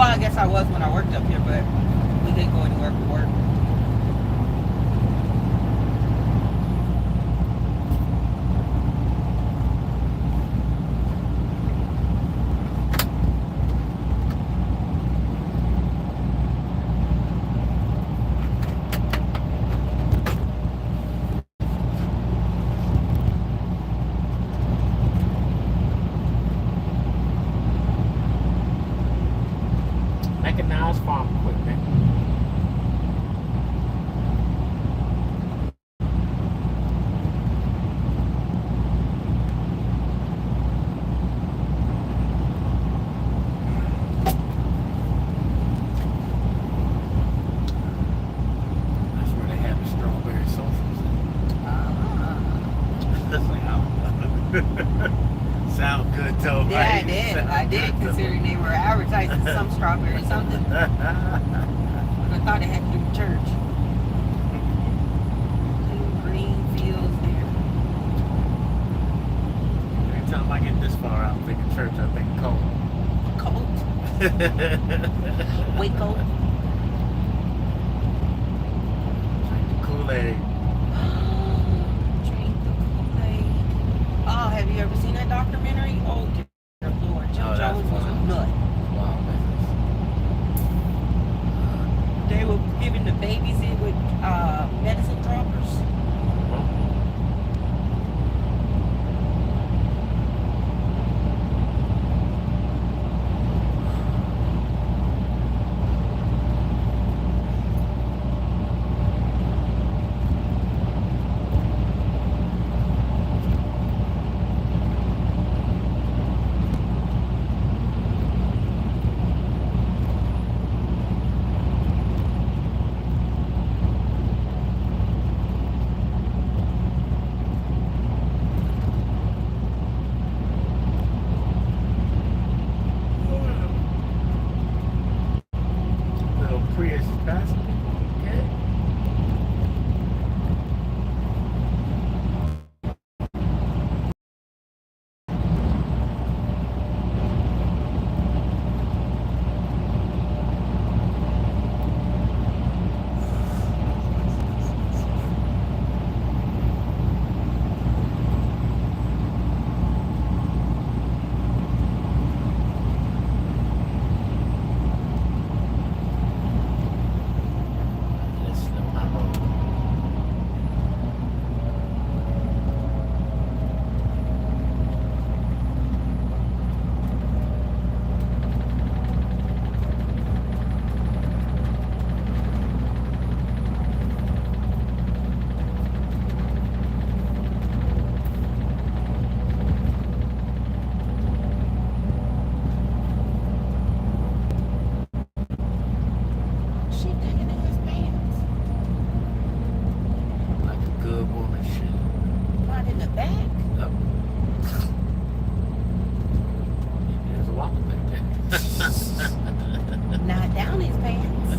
I guess I was when I worked up here, but we didn't go anywhere for work. Mechanized farm equipment. That's where they have the strawberry sauces. Sound good though. Yeah, right? I did, considering they were advertising some strawberry something. But I thought it had to do with church. Green fields there. Every time I get this far out, I'm thinking church, I think cold. Cold. Waco. Kool-Aid. Drink the Kool-Aid. Oh, have you ever seen that documentary? Oh, dear Lord. Jim Jones was a nut. Wow, They were giving the babies it with medicine droppers. Little Prius is passing. Okay. Let's slow my roll. She digging in his pants. Like a good woman should. Not in the back. Oh. There's a wallet back there. Not down his pants.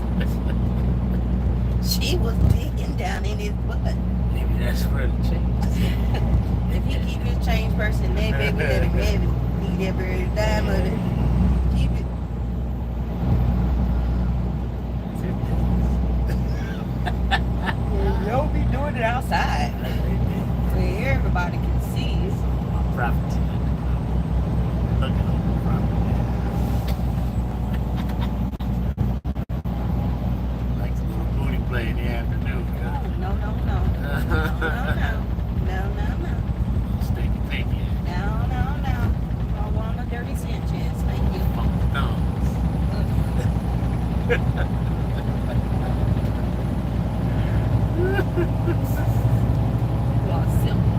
She was digging down in his butt. Maybe that's where the change is. If he keep his change purse in there, baby, let him have it. He never heard a dime of it. Keep it. You'll be doing it outside where everybody can see. Property. Looking over property. Like a little booty play in the afternoon. No. Stinky pinky. No. I want a dirty Sanchez. Thank you. Funky thumbs. You are simple.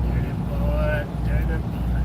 Dirty boy, dirty boy.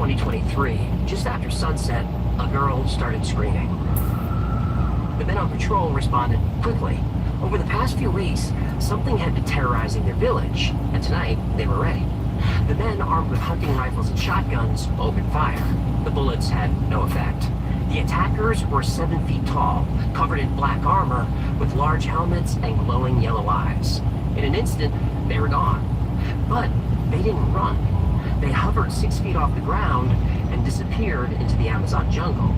2023, just after sunset, a girl started screaming. The men on patrol responded quickly. Over the past few weeks, something had been terrorizing their village, and tonight they were ready. The men, armed with hunting rifles and shotguns, opened fire. The bullets had no effect. The attackers were 7 feet tall, covered in black armor, with large helmets and glowing yellow eyes. In an instant, they were gone. But they didn't run. They hovered 6 feet off the ground and disappeared into the Amazon jungle.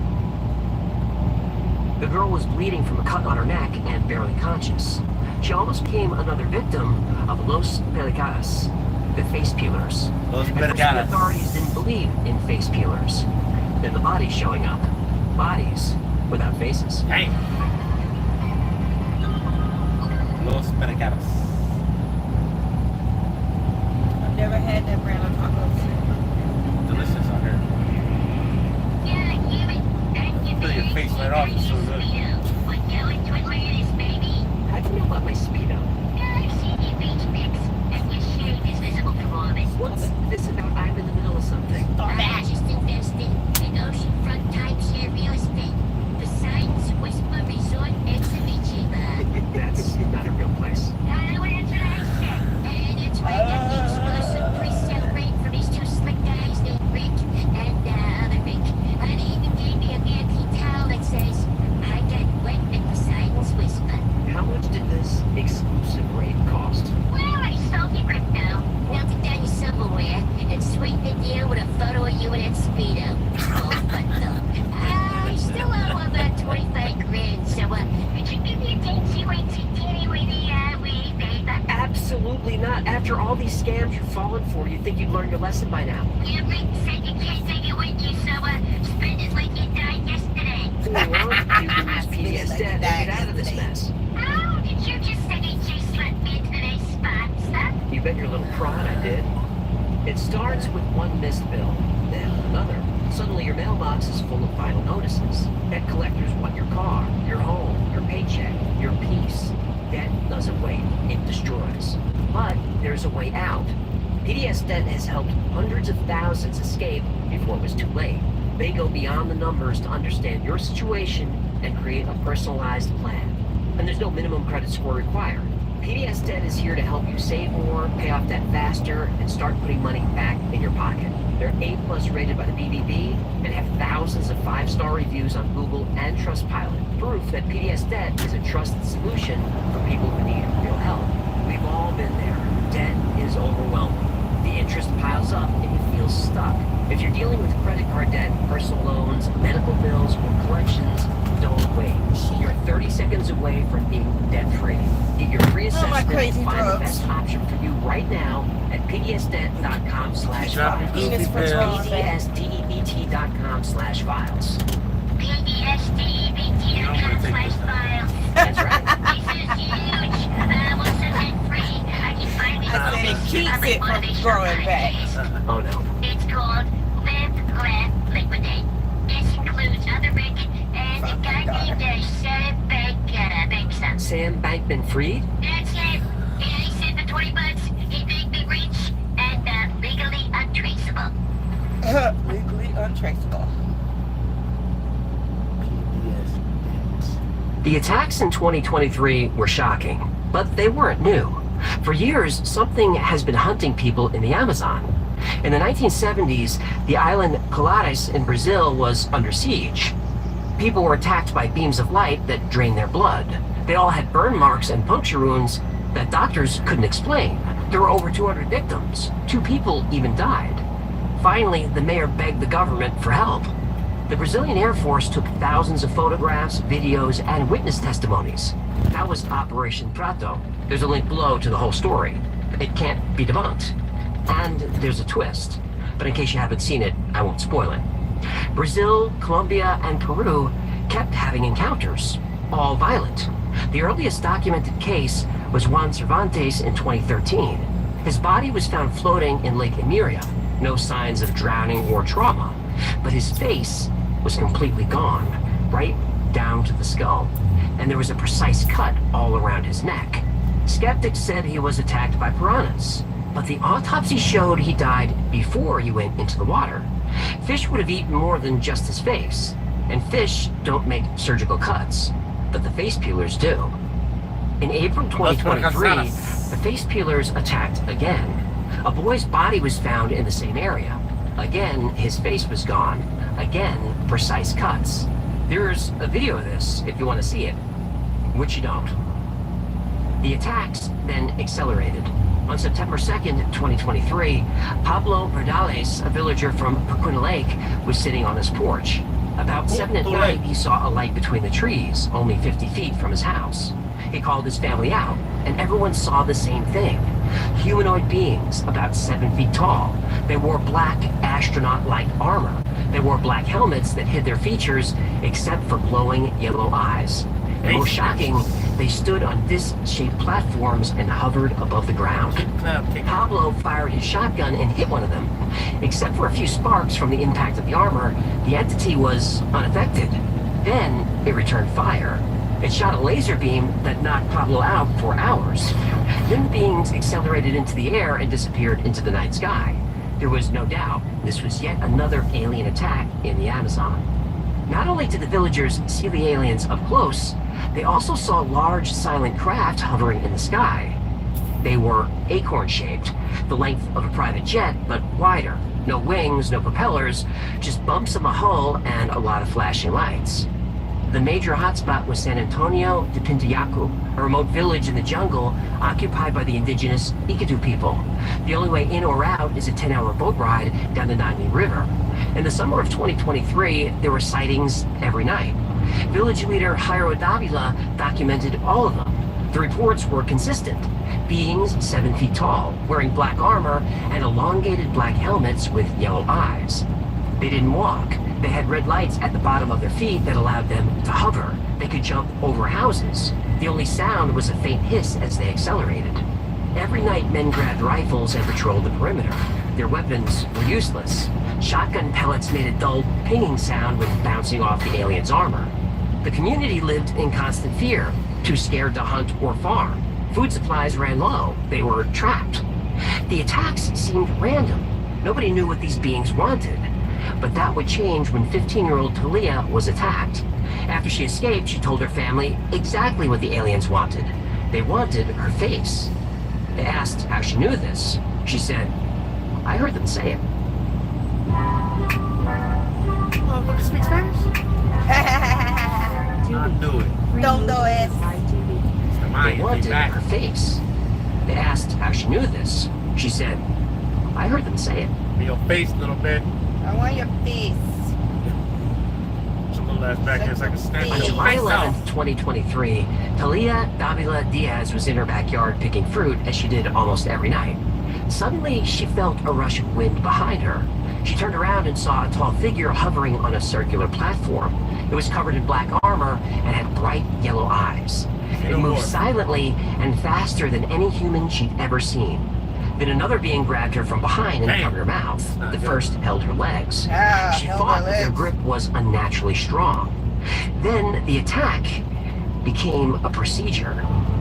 The girl was bleeding from a cut on her neck and barely conscious. She almost became another victim of Los Pelicaras, the face peelers. Los At first, the Pelicaras. authorities didn't believe in face peelers. Then the bodies showing up. Bodies without faces. Hey! Los Pelicaras. I've never had that brand of tacos. Delicious on here. Put your face right off, it's so good. How'd you know about my Speedo? What's this about? I'm in the middle of something. I just invested in oceanfront timeshare real estate. Besides, Whisper Resort Exhibition. That's not a real place. And it's right at the exclusive pre-sale rate for these two slick guys named Rick and other Rick. And he even gave me a VIP towel that says, I get wet at Poseidon's Whisper. How much did this exclusive rate cost? Well, I sold you crypto. Melt it down your silverware and sweeten the deal with a photo of you in that Speedo. All buttoned up. I still owe about 25 grand, so could you give me a dainty weeny with the paper? Absolutely not. After all these scams you're falling for, you'd think you'd learn your lesson by now. Your Rick said you can't take it with you, so spend it like you died yesterday. Well, you can use PDS debt to get out of this mess. Oh, did you just say you just slipped me into today's spot, stuff? You bet your little prod I did. It starts with one missed bill, then another. Suddenly your mailbox is full of final notices. Debt collectors want your car, your home, your paycheck, your peace. Debt doesn't wait, it destroys. But there's a way out. PDS Debt has helped hundreds of thousands escape before it was too late. They go beyond the numbers to understand your situation and create a personalized plan. And there's no minimum credit score required. PDS Debt is here to help you save more, pay off debt faster, and start putting money back in your pocket. They're A+ rated by the BBB and have thousands of 5-star reviews on Google and Trustpilot. Proof that PDS Debt is a trusted solution for people who need real help. We've all been there. Debt is overwhelming. The interest piles up and you feel stuck. If you're dealing with credit card debt, personal loans, medical bills, or collections, don't wait. You're 30 seconds away from being debt-free. Get your free assessment and find the best option for you right now at pdsdebt.com/files. pdsdebt.com/files. pdsdebt.com/files. That's right. This is huge. Once I'm debt-free, I can find me It keeps it from growing back. Oh no. It's called Live, Laugh, Liquidate. This includes other record and a guy named Sam Bankman. Sam Bankman-Fried? That's it. Yeah, he said for $20, he'd make me rich and legally untraceable. Legally untraceable. The attacks in 2023 were shocking, but they weren't new. For years, something has been hunting people in the Amazon. In the 1970s, the island Colares in Brazil was under siege. People were attacked by beams of light that drained their blood. They all had burn marks and puncture wounds that doctors couldn't explain. There were over 200 victims. 2 people even died. Finally, the mayor begged the government for help. The Brazilian Air Force took thousands of photographs, videos, and witness testimonies. That was Operation Prato. There's a link below to the whole story. It can't be debunked. And there's a twist. But in case you haven't seen it, I won't spoil it. Brazil, Colombia, and Peru kept having encounters, all violent. The earliest documented case was Juan Cervantes in 2013. His body was found floating in Lake Emeria. No signs of drowning or trauma. But his face was completely gone, right down to the skull. And there was a precise cut all around his neck. Skeptics said he was attacked by piranhas, but the autopsy showed he died before he went into the water. Fish would have eaten more than just his face, and fish don't make surgical cuts, but the face peelers do. In April 2023, the face peelers attacked again. A boy's body was found in the same area. Again, his face was gone. Again, precise cuts. There's a video of this if you want to see it, which you don't. The attacks then accelerated. On September 2nd, 2023, Pablo Berdales, a villager from Pequina Lake, was sitting on his porch. About 7 at night, he saw a light between the trees, only 50 feet from his house. He called his family out, and everyone saw the same thing. Humanoid beings, about 7 feet tall. They wore black astronaut-like armor. They wore black helmets that hid their features, except for glowing yellow eyes. And most shocking, they stood on disc-shaped platforms and hovered above the ground. Pablo fired his shotgun and hit one of them. Except for a few sparks from the impact of the armor, the entity was unaffected. Then it returned fire. It shot a laser beam that knocked Pablo out for hours. Then the beings accelerated into the air and disappeared into the night sky. There was no doubt this was yet another alien attack in the Amazon. Not only did the villagers see the aliens up close, they also saw large silent craft hovering in the sky. They were acorn-shaped, the length of a private jet, but wider. No wings, no propellers, just bumps in the hull and a lot of flashing lights. The major hotspot was San Antonio de Pintayacu, a remote village in the jungle occupied by the indigenous Ikadu people. The only way in or out is a 10-hour boat ride down the Naini River. In the summer of 2023, there were sightings every night. Village leader Jairo Davila documented all of them. The reports were consistent. Beings 7 feet tall, wearing black armor and elongated black helmets with yellow eyes. They didn't walk. They had red lights at the bottom of their feet that allowed them to hover. They could jump over houses. The only sound was a faint hiss as they accelerated. Every night, men grabbed rifles and patrolled the perimeter. Their weapons were useless. Shotgun pellets made a dull pinging sound when bouncing off the alien's armor. The community lived in constant fear, too scared to hunt or farm. Food supplies ran low. They were trapped. The attacks seemed random. Nobody knew what these beings wanted. But that would change when 15-year-old Talia was attacked. After she escaped, she told her family exactly what the aliens wanted. They wanted her face. They asked how she knew this. She said, "I heard them say it." Want to speak Spanish? Don't do it. Don't do it. They wanted her face. They asked how she knew this. She said, "I heard them say it." Your face, little bit. I want your face. Put your little ass back here so I can snap On your July face 11th, off. 2023, Talia Davila Diaz was in her backyard picking fruit as she did almost every night. Suddenly, she felt a rush of wind behind her. She turned around and saw a tall figure hovering on a circular platform. It was covered in black armor and had bright yellow eyes. It moved silently and faster than any human she'd ever seen. Then another being grabbed her from behind and covered her mouth. The first held her legs. She thought that their grip was unnaturally strong. Then the attack became a procedure.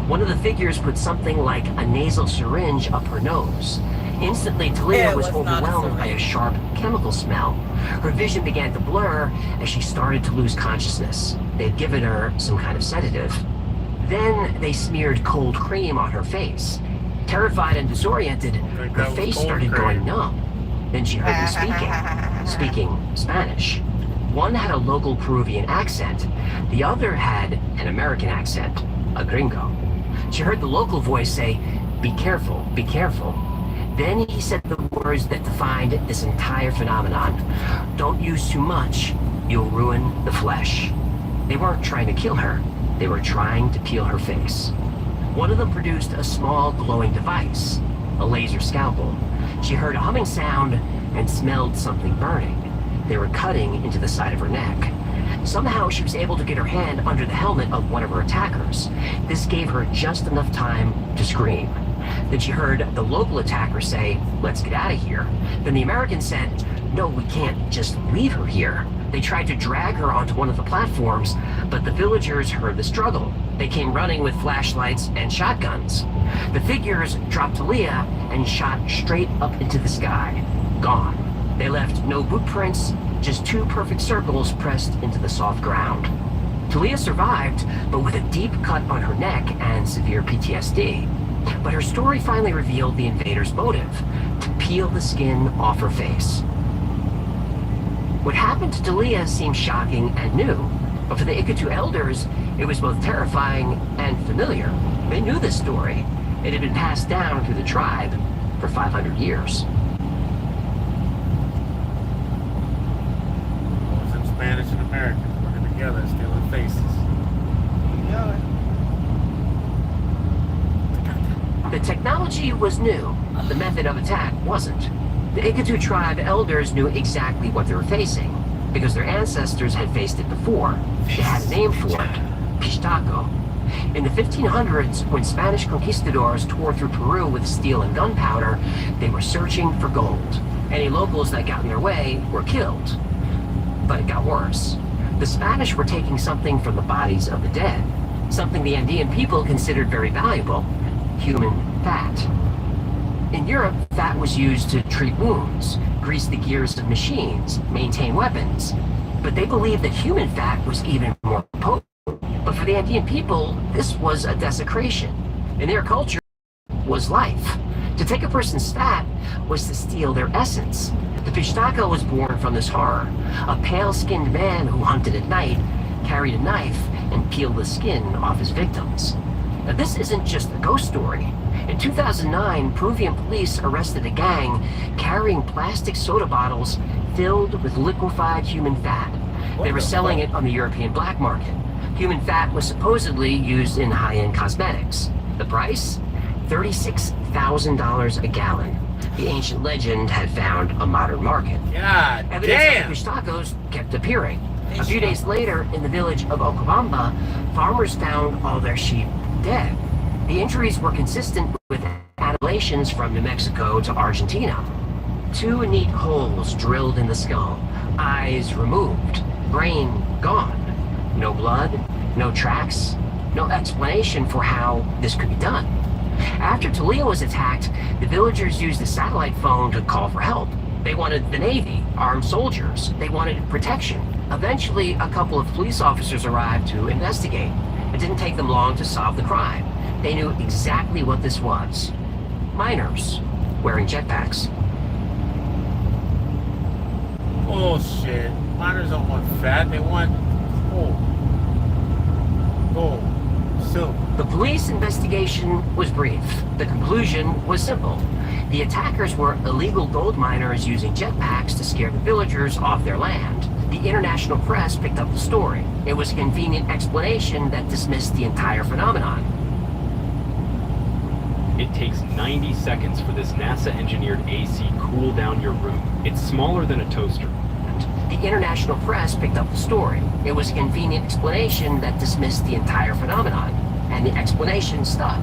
One of the figures put something like a nasal syringe up her nose. Instantly, Talia was overwhelmed by a sharp chemical smell. Her vision began to blur as she started to lose consciousness. They'd given her some kind of sedative. Then they smeared cold cream on her face. Terrified and disoriented, her face started going numb. Then she heard them speaking Spanish. One had a local Peruvian accent. The other had an American accent, a gringo. She heard the local voice say, "Be careful, be careful." Then he said the words that defined this entire phenomenon. "Don't use too much, you'll ruin the flesh." They weren't trying to kill her. They were trying to peel her face. One of them produced a small glowing device, a laser scalpel. She heard a humming sound and smelled something burning. They were cutting into the side of her neck. Somehow she was able to get her hand under the helmet of one of her attackers. This gave her just enough time to scream. Then she heard the local attacker say, "Let's get out of here." Then the American said, "No, we can't just leave her here." They tried to drag her onto one of the platforms, but the villagers heard the struggle. They came running with flashlights and shotguns. The figures dropped Talia and shot straight up into the sky. Gone. They left no boot prints, just 2 perfect circles pressed into the soft ground. Talia survived, but with a deep cut on her neck and severe PTSD. But her story finally revealed the invaders' motive, to peel the skin off her face. What happened to Talia seemed shocking and new, but for the Iquitu elders, it was both terrifying and familiar. They knew this story. It had been passed down through the tribe for 500 years. Some Spanish and Americans working together, stealing faces. The technology was new. The method of attack wasn't. The Iquitu tribe elders knew exactly what they were facing, because their ancestors had faced it before. They had a name for it, Pistaco. In the 1500s, when Spanish conquistadors tore through Peru with steel and gunpowder, they were searching for gold. Any locals that got in their way were killed. But it got worse. The Spanish were taking something from the bodies of the dead, something the Andean people considered very valuable: human fat. In Europe, fat was used to treat wounds, grease the gears of machines, maintain weapons. But they believed that human fat was even more potent. But for the Andean people, this was a desecration. In their culture, it was life. To take a person's fat was to steal their essence. The Pistaco was born from this horror. A pale-skinned man who hunted at night, carried a knife, and peeled the skin off his victims. Now, this isn't just a ghost story. In 2009, Peruvian police arrested a gang carrying plastic soda bottles filled with liquefied human fat. They were selling it on the European black market. Human fat was supposedly used in high-end cosmetics. The price? $36,000 a gallon. The ancient legend had found a modern market. God Evidence damn! of the Pistacos kept appearing. A few days later, in the village of Ocobamba, farmers found all their sheep dead. The injuries were consistent with annihalations from New Mexico to Argentina. 2 neat holes drilled in the skull, eyes removed, brain gone. No blood, no tracks, no explanation for how this could be done. After Talia was attacked, the villagers used a satellite phone to call for help. They wanted the Navy, armed soldiers. They wanted protection. Eventually, a couple of police officers arrived to investigate. It didn't take them long to solve the crime. They knew exactly what this was. Miners wearing jetpacks. Bullshit. Miners don't want fat, they want gold, silver. The police investigation was brief. The conclusion was simple. The attackers were illegal gold miners using jetpacks to scare the villagers off their land. The international press picked up the story. It was a convenient explanation that dismissed the entire phenomenon. It takes 90 seconds for this NASA-engineered AC cool down your room. It's smaller than a toaster. The international press picked up the story. It was a convenient explanation that dismissed the entire phenomenon, and the explanation stuck.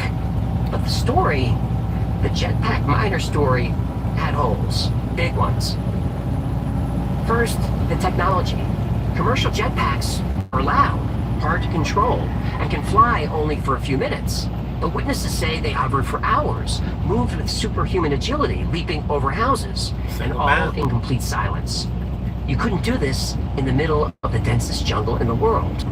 But the story, the jetpack miner story, had holes, big ones. First, the technology. Commercial jetpacks are loud, hard to control, and can fly only for a few minutes. But witnesses say they hovered for hours, moved with superhuman agility, leaping over houses, and all in complete silence. You couldn't do this in the middle of the densest jungle in the world.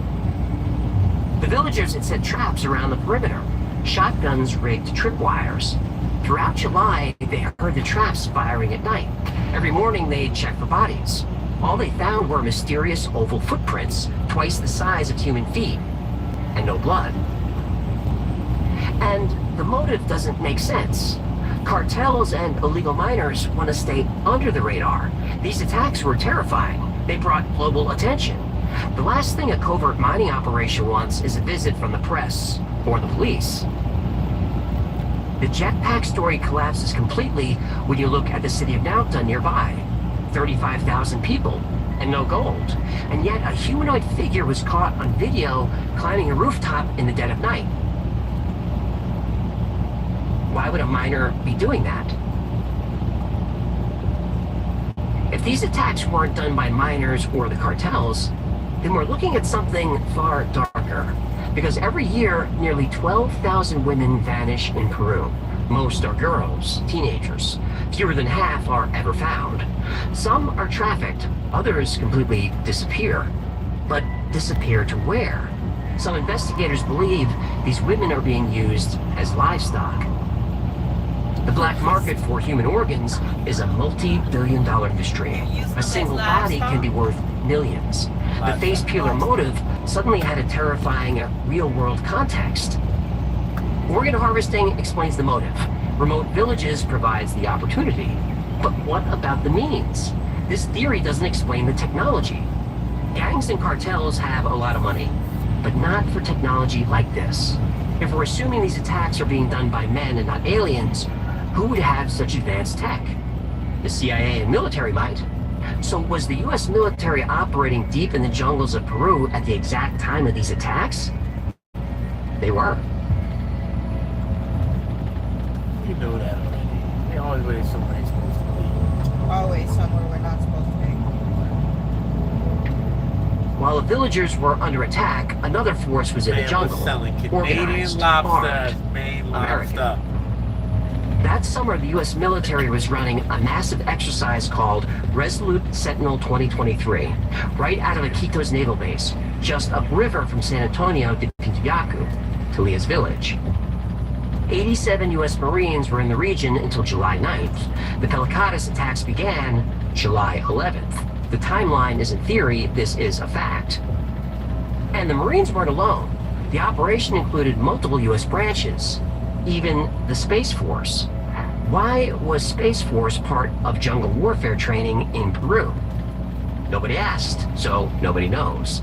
The villagers had set traps around the perimeter, shotguns rigged to tripwires. Throughout July, they heard the traps firing at night. Every morning, they'd check for bodies. All they found were mysterious oval footprints, twice the size of human feet, and no blood. And the motive doesn't make sense. Cartels and illegal miners want to stay under the radar. These attacks were terrifying. They brought global attention. The last thing a covert mining operation wants is a visit from the press or the police. The jetpack story collapses completely when you look at the city of Nauta nearby. 35,000 people and no gold. And yet a humanoid figure was caught on video climbing a rooftop in the dead of night. Why would a miner be doing that? If these attacks weren't done by miners or the cartels, then we're looking at something far darker. Because every year, nearly 12,000 women vanish in Peru. Most are girls, teenagers. Fewer than half are ever found. Some are trafficked, others completely disappear. But disappear to where? Some investigators believe these women are being used as livestock. The black market for human organs is a multi-billion-dollar industry. A single body can be worth millions. The face peeler motive suddenly had a terrifying real-world context. Organ harvesting explains the motive. Remote villages provides the opportunity. But what about the means? This theory doesn't explain the technology. Gangs and cartels have a lot of money, but not for technology like this. If we're assuming these attacks are being done by men and not aliens, who would have such advanced tech? The CIA and military might. So was the US military operating deep in the jungles of Peru at the exact time of these attacks? They were. You know that already. They always wait somewhere they're supposed to be. Always somewhere we're not supposed to be. While the villagers were under attack, another force was in the jungle. Selling Organized, Canadian lobster, armed, Maine American. lobster. That summer, the U.S. military was running a massive exercise called Resolute Sentinel 2023, right out of Iquitos Naval Base, just upriver from San Antonio de Pintuyacu, Talia's village. 87 U.S. Marines were in the region until July 9th. The Pelicadas attacks began July 11th. The timeline is in theory, this is a fact. And the Marines weren't alone. The operation included multiple U.S. branches, even the Space Force. Why was Space Force part of jungle warfare training in Peru? Nobody asked, so nobody knows.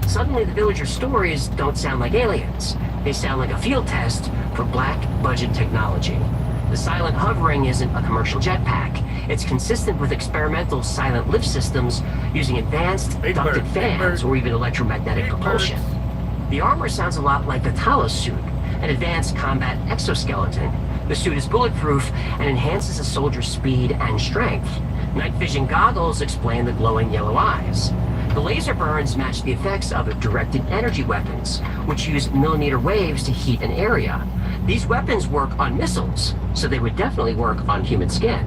Suddenly the villagers' stories don't sound like aliens. They sound like a field test for black budget technology. The silent hovering isn't a commercial jetpack. It's consistent with experimental silent lift systems using advanced ducted fans or even electromagnetic propulsion. The armor sounds a lot like the Talos suit, an advanced combat exoskeleton. The suit is bulletproof and enhances a soldier's speed and strength. Night vision goggles explain the glowing yellow eyes. The laser burns match the effects of directed energy weapons, which use millimeter waves to heat an area. These weapons work on missiles, so they would definitely work on human skin.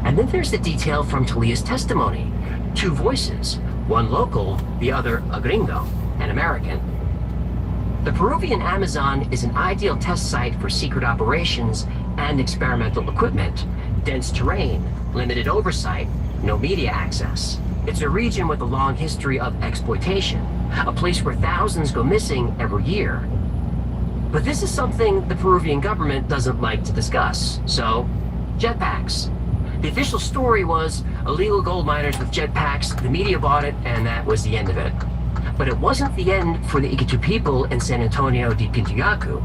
And then there's the detail from Talia's testimony. Two voices, one local, the other a gringo, an American. The Peruvian Amazon is an ideal test site for secret operations and experimental equipment. Dense terrain, limited oversight, no media access. It's a region with a long history of exploitation, a place where thousands go missing every year. But this is something the Peruvian government doesn't like to discuss, so jetpacks. The official story was illegal gold miners with jetpacks, the media bought it, and that was the end of it. But it wasn't the end for the Iquitos people in San Antonio de Pintuyacu.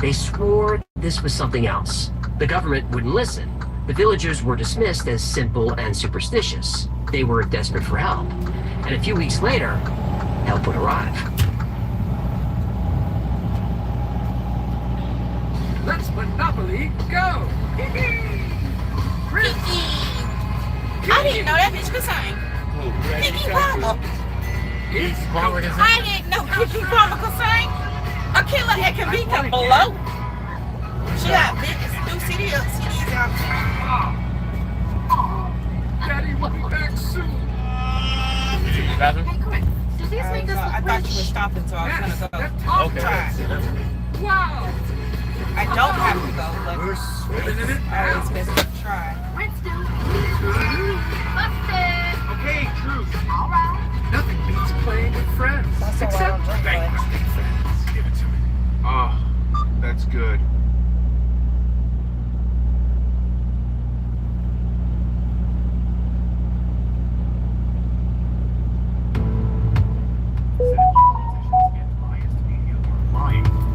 They swore this was something else. The government wouldn't listen. The villagers were dismissed as simple and superstitious. They were desperate for help. And a few weeks later, help would arrive. Let's Monopoly go! Kiki! I didn't know that bitch could sing. Kiki Palmer. I didn't know Kiki Palmer could sing. A killer that can be below. She got big new CDs out. Daddy will be back soon. Bathroom? Hey, quick. Does these make us I thought you were stopping, so I was gonna go. Okay. Try. Wow! I don't have to go, but We're swimming in it I now. always best to try. Redstone. Busted. Okay, truth. All right. Nothing beats playing with friends. That's all I Except don't drink, bankrupting friends. Give it to me. Oh, that's good.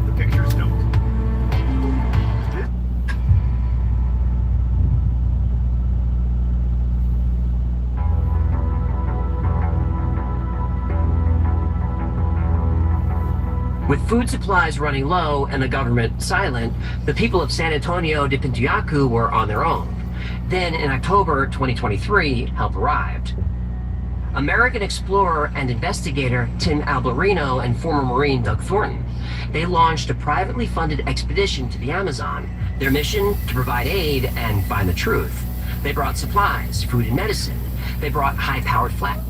The pictures don't. With food supplies running low and the government silent, the people of San Antonio de Pintuyacu were on their own. Then in October 2023, help arrived. American explorer and investigator Tim Alberino and former Marine Doug Thornton They launched a privately funded expedition to the Amazon. Their mission, to provide aid and find the truth. They brought supplies, food and medicine. They brought high-powered flat.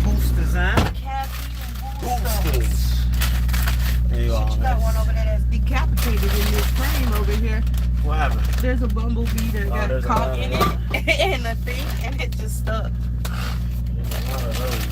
Boosters, huh? Boosters. There you Shit, you got one over there that's decapitated in this frame over here. What happened? There's a bumblebee that got there's caught a in lot it and the thing, and it just stuck. There's a lot of those.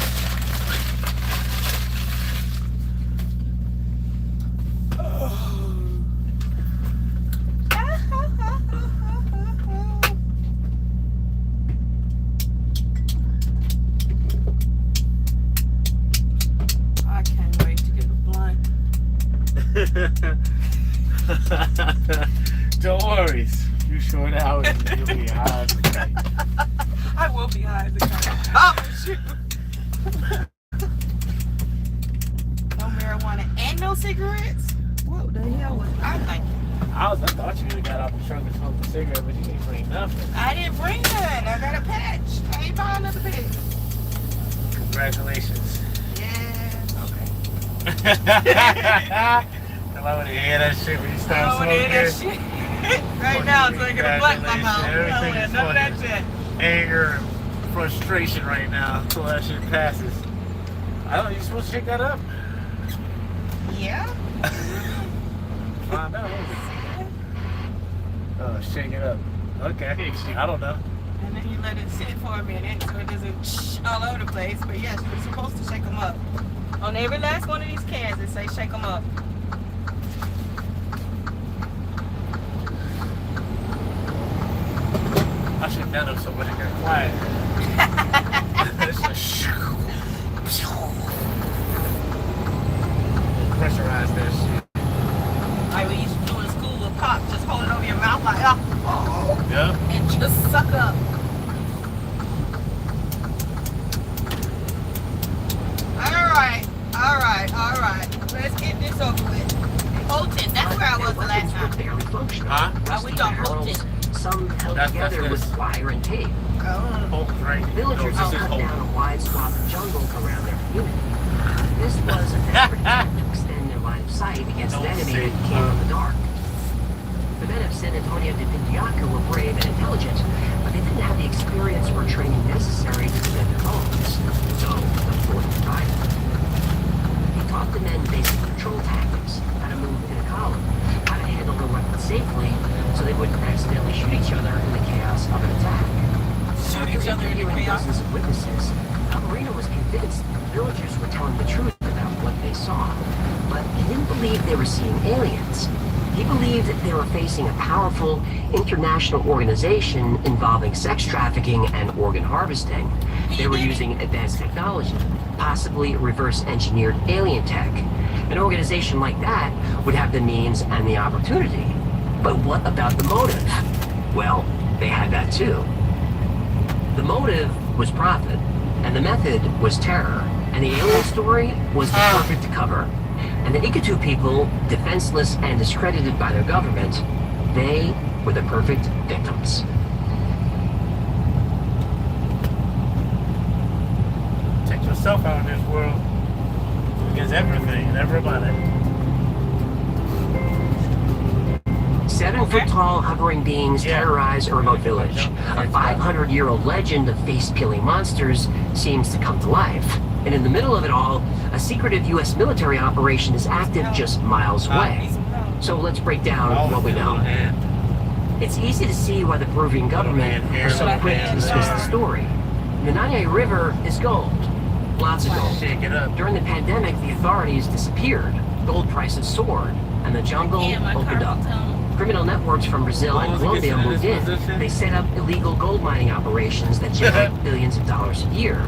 I can't wait to get a blunt. Don't worry. You short hours and you'll be high as a kite. I will be high as a kite. Oh, shoot. No marijuana and no cigarettes? What the hell was I thinking? I thought you would have got off the truck and smoked a cigarette, but you didn't bring nothing. I didn't bring none. I got a patch. I ain't buying another patch. Congratulations. Yeah. Okay. I want to hear that shit when you start I want to smoking. hear that shit. Right now, so I get a blunt in my mouth. I don't want Everything is none of that shit. anger and frustration right now until that shit passes. I don't know, you supposed to shake that up? Yeah? Find out. Oh, shake it up. Okay. I don't know. And then you let it sit for a minute so it doesn't all over the place. But yes, you're supposed to shake them up. On every last one of these cans, it say shake them up. I should have done it so when it got quiet. It's just pressurize that shit. Like we used to do in school with pop, just hold it over your mouth like, oh, Yeah. and just suck up. All right. Let's get this over with. Holton, that's where I was the last time. Barely functional. Are we on Holton? Some held together with wire and tape. Holt, right? Villagers No, cut this is Holt. down a wide swath of jungle around their community. This was a desperate attempt to extend their line of sight against an enemy that came from the dark. The men of San Antonio de Pindiaca were brave and intelligent, but they didn't have the experience or training necessary to defend their homes. So, the fourth died. He taught the men basic patrol tactics, how to move in a column, how to handle their weapons safely, so they wouldn't accidentally shoot each other in the chaos of an attack. Shoot each other in the chaos? Dozens of witnesses, Alvarino was convinced the villagers were telling the truth about what they saw, but he didn't believe they were seeing aliens. He believed they were facing a powerful international organization involving sex trafficking and organ harvesting. They were using advanced technology, possibly reverse-engineered alien tech. An organization like that would have the means and the opportunity. But what about the motive? Well, they had that too. The motive was profit, and the method was terror, and the alien story was the perfect cover. And the Ikatu people, defenseless and discredited by their government, they were the perfect victims. Take yourself out in this world against everything and everybody. 7-foot-tall hovering beings terrorize a remote village. A 500-year-old legend of face-peeling monsters seems to come to life. And in the middle of it all, a secretive U.S. military operation is active just miles away. So let's break down what we know. It's easy to see why the Peruvian government was so quick to dismiss the story. The Nanay River is gold. Lots of gold. During the pandemic, the authorities disappeared. Gold prices soared, and the jungle opened up. Criminal networks from Brazil and Colombia moved in. They set up illegal gold mining operations that generate billions of dollars a year.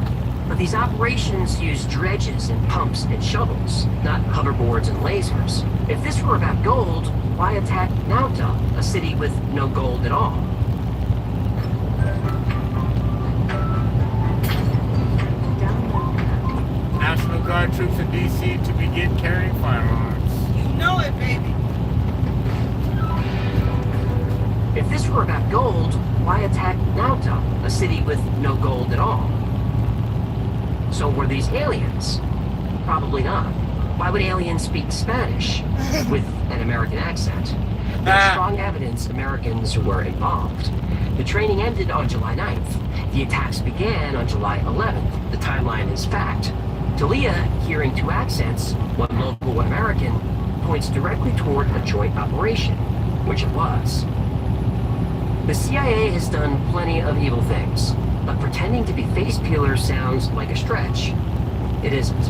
But these operations use dredges and pumps and shovels, not hoverboards and lasers. If this were about gold, why attack Nauta, a city with no gold at all? National Guard troops in D.C. to begin carrying firearms. You know it, baby. If this were about gold, why attack Nauta, a city with no gold at all? So were these aliens? Probably not. Why would aliens speak Spanish with an American accent? There's strong evidence Americans were involved. The training ended on July 9th. The attacks began on July 11th. The timeline is fact. Talia, hearing two accents, one local, one American, points directly toward a joint operation, which it was. The CIA has done plenty of evil things, but pretending to be face peelers sounds like a stretch. It isn't.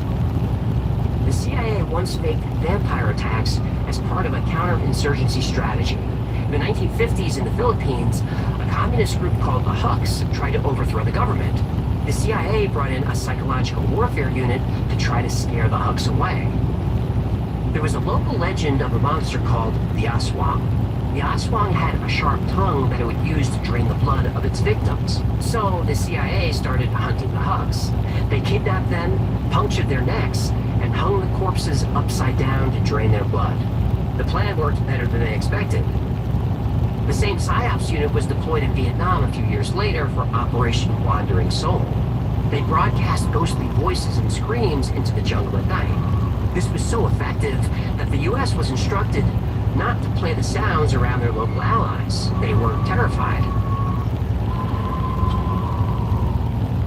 The CIA once faked vampire attacks as part of a counterinsurgency strategy. In the 1950s in the Philippines, a communist group called the Huks tried to overthrow the government. The CIA brought in a psychological warfare unit to try to scare the Huks away. There was a local legend of a monster called the Aswang. The Aswang had a sharp tongue that it would use to drain the blood of its victims. So the CIA started hunting the Huks. They kidnapped them, punctured their necks, and hung the corpses upside down to drain their blood. The plan worked better than they expected. The same PSYOPs unit was deployed in Vietnam a few years later for Operation Wandering Soul. They broadcast ghostly voices and screams into the jungle at night. This was so effective that the US was instructed not to play the sounds around their local allies. They were terrified.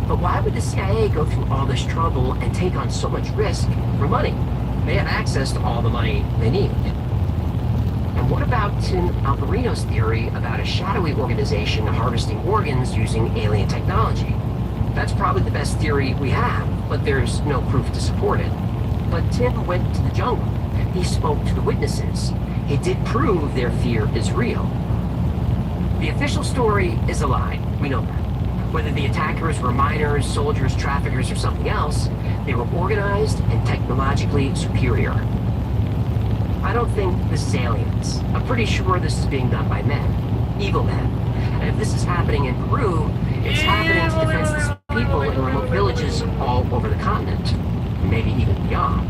But why would the CIA go through all this trouble and take on so much risk for money? They have access to all the money they need. And what about Tim Alperino's theory about a shadowy organization harvesting organs using alien technology? That's probably the best theory we have, but there's no proof to support it. But Tim went to the jungle. He spoke to the witnesses. He did prove their fear is real. The official story is a lie. We know that. Whether the attackers were miners, soldiers, traffickers, or something else, they were organized and technologically superior. I don't think this is aliens. I'm pretty sure this is being done by men. Evil men. And if this is happening in Peru, it's happening to defenseless people in remote villages all over the continent. Maybe even beyond.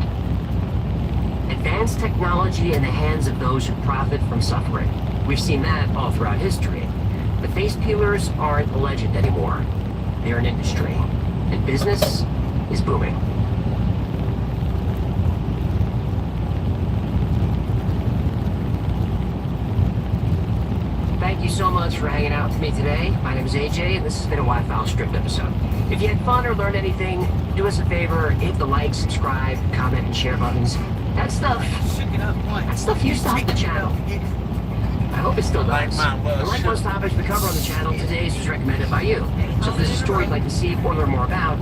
Advanced technology in the hands of those who profit from suffering. We've seen that all throughout history. The face peelers aren't a legend anymore. They're an industry. And business is booming. Thank you so much for hanging out with me today. My name is AJ, and this has been a Wi-Fi Stripped episode. If you had fun or learned anything, do us a favor, hit the like, subscribe, comment, and share buttons. That stuff used to help the channel. I hope it still does. And like most topics we cover on the channel, today's was recommended by you. So if there's a story you'd like to see or learn more about,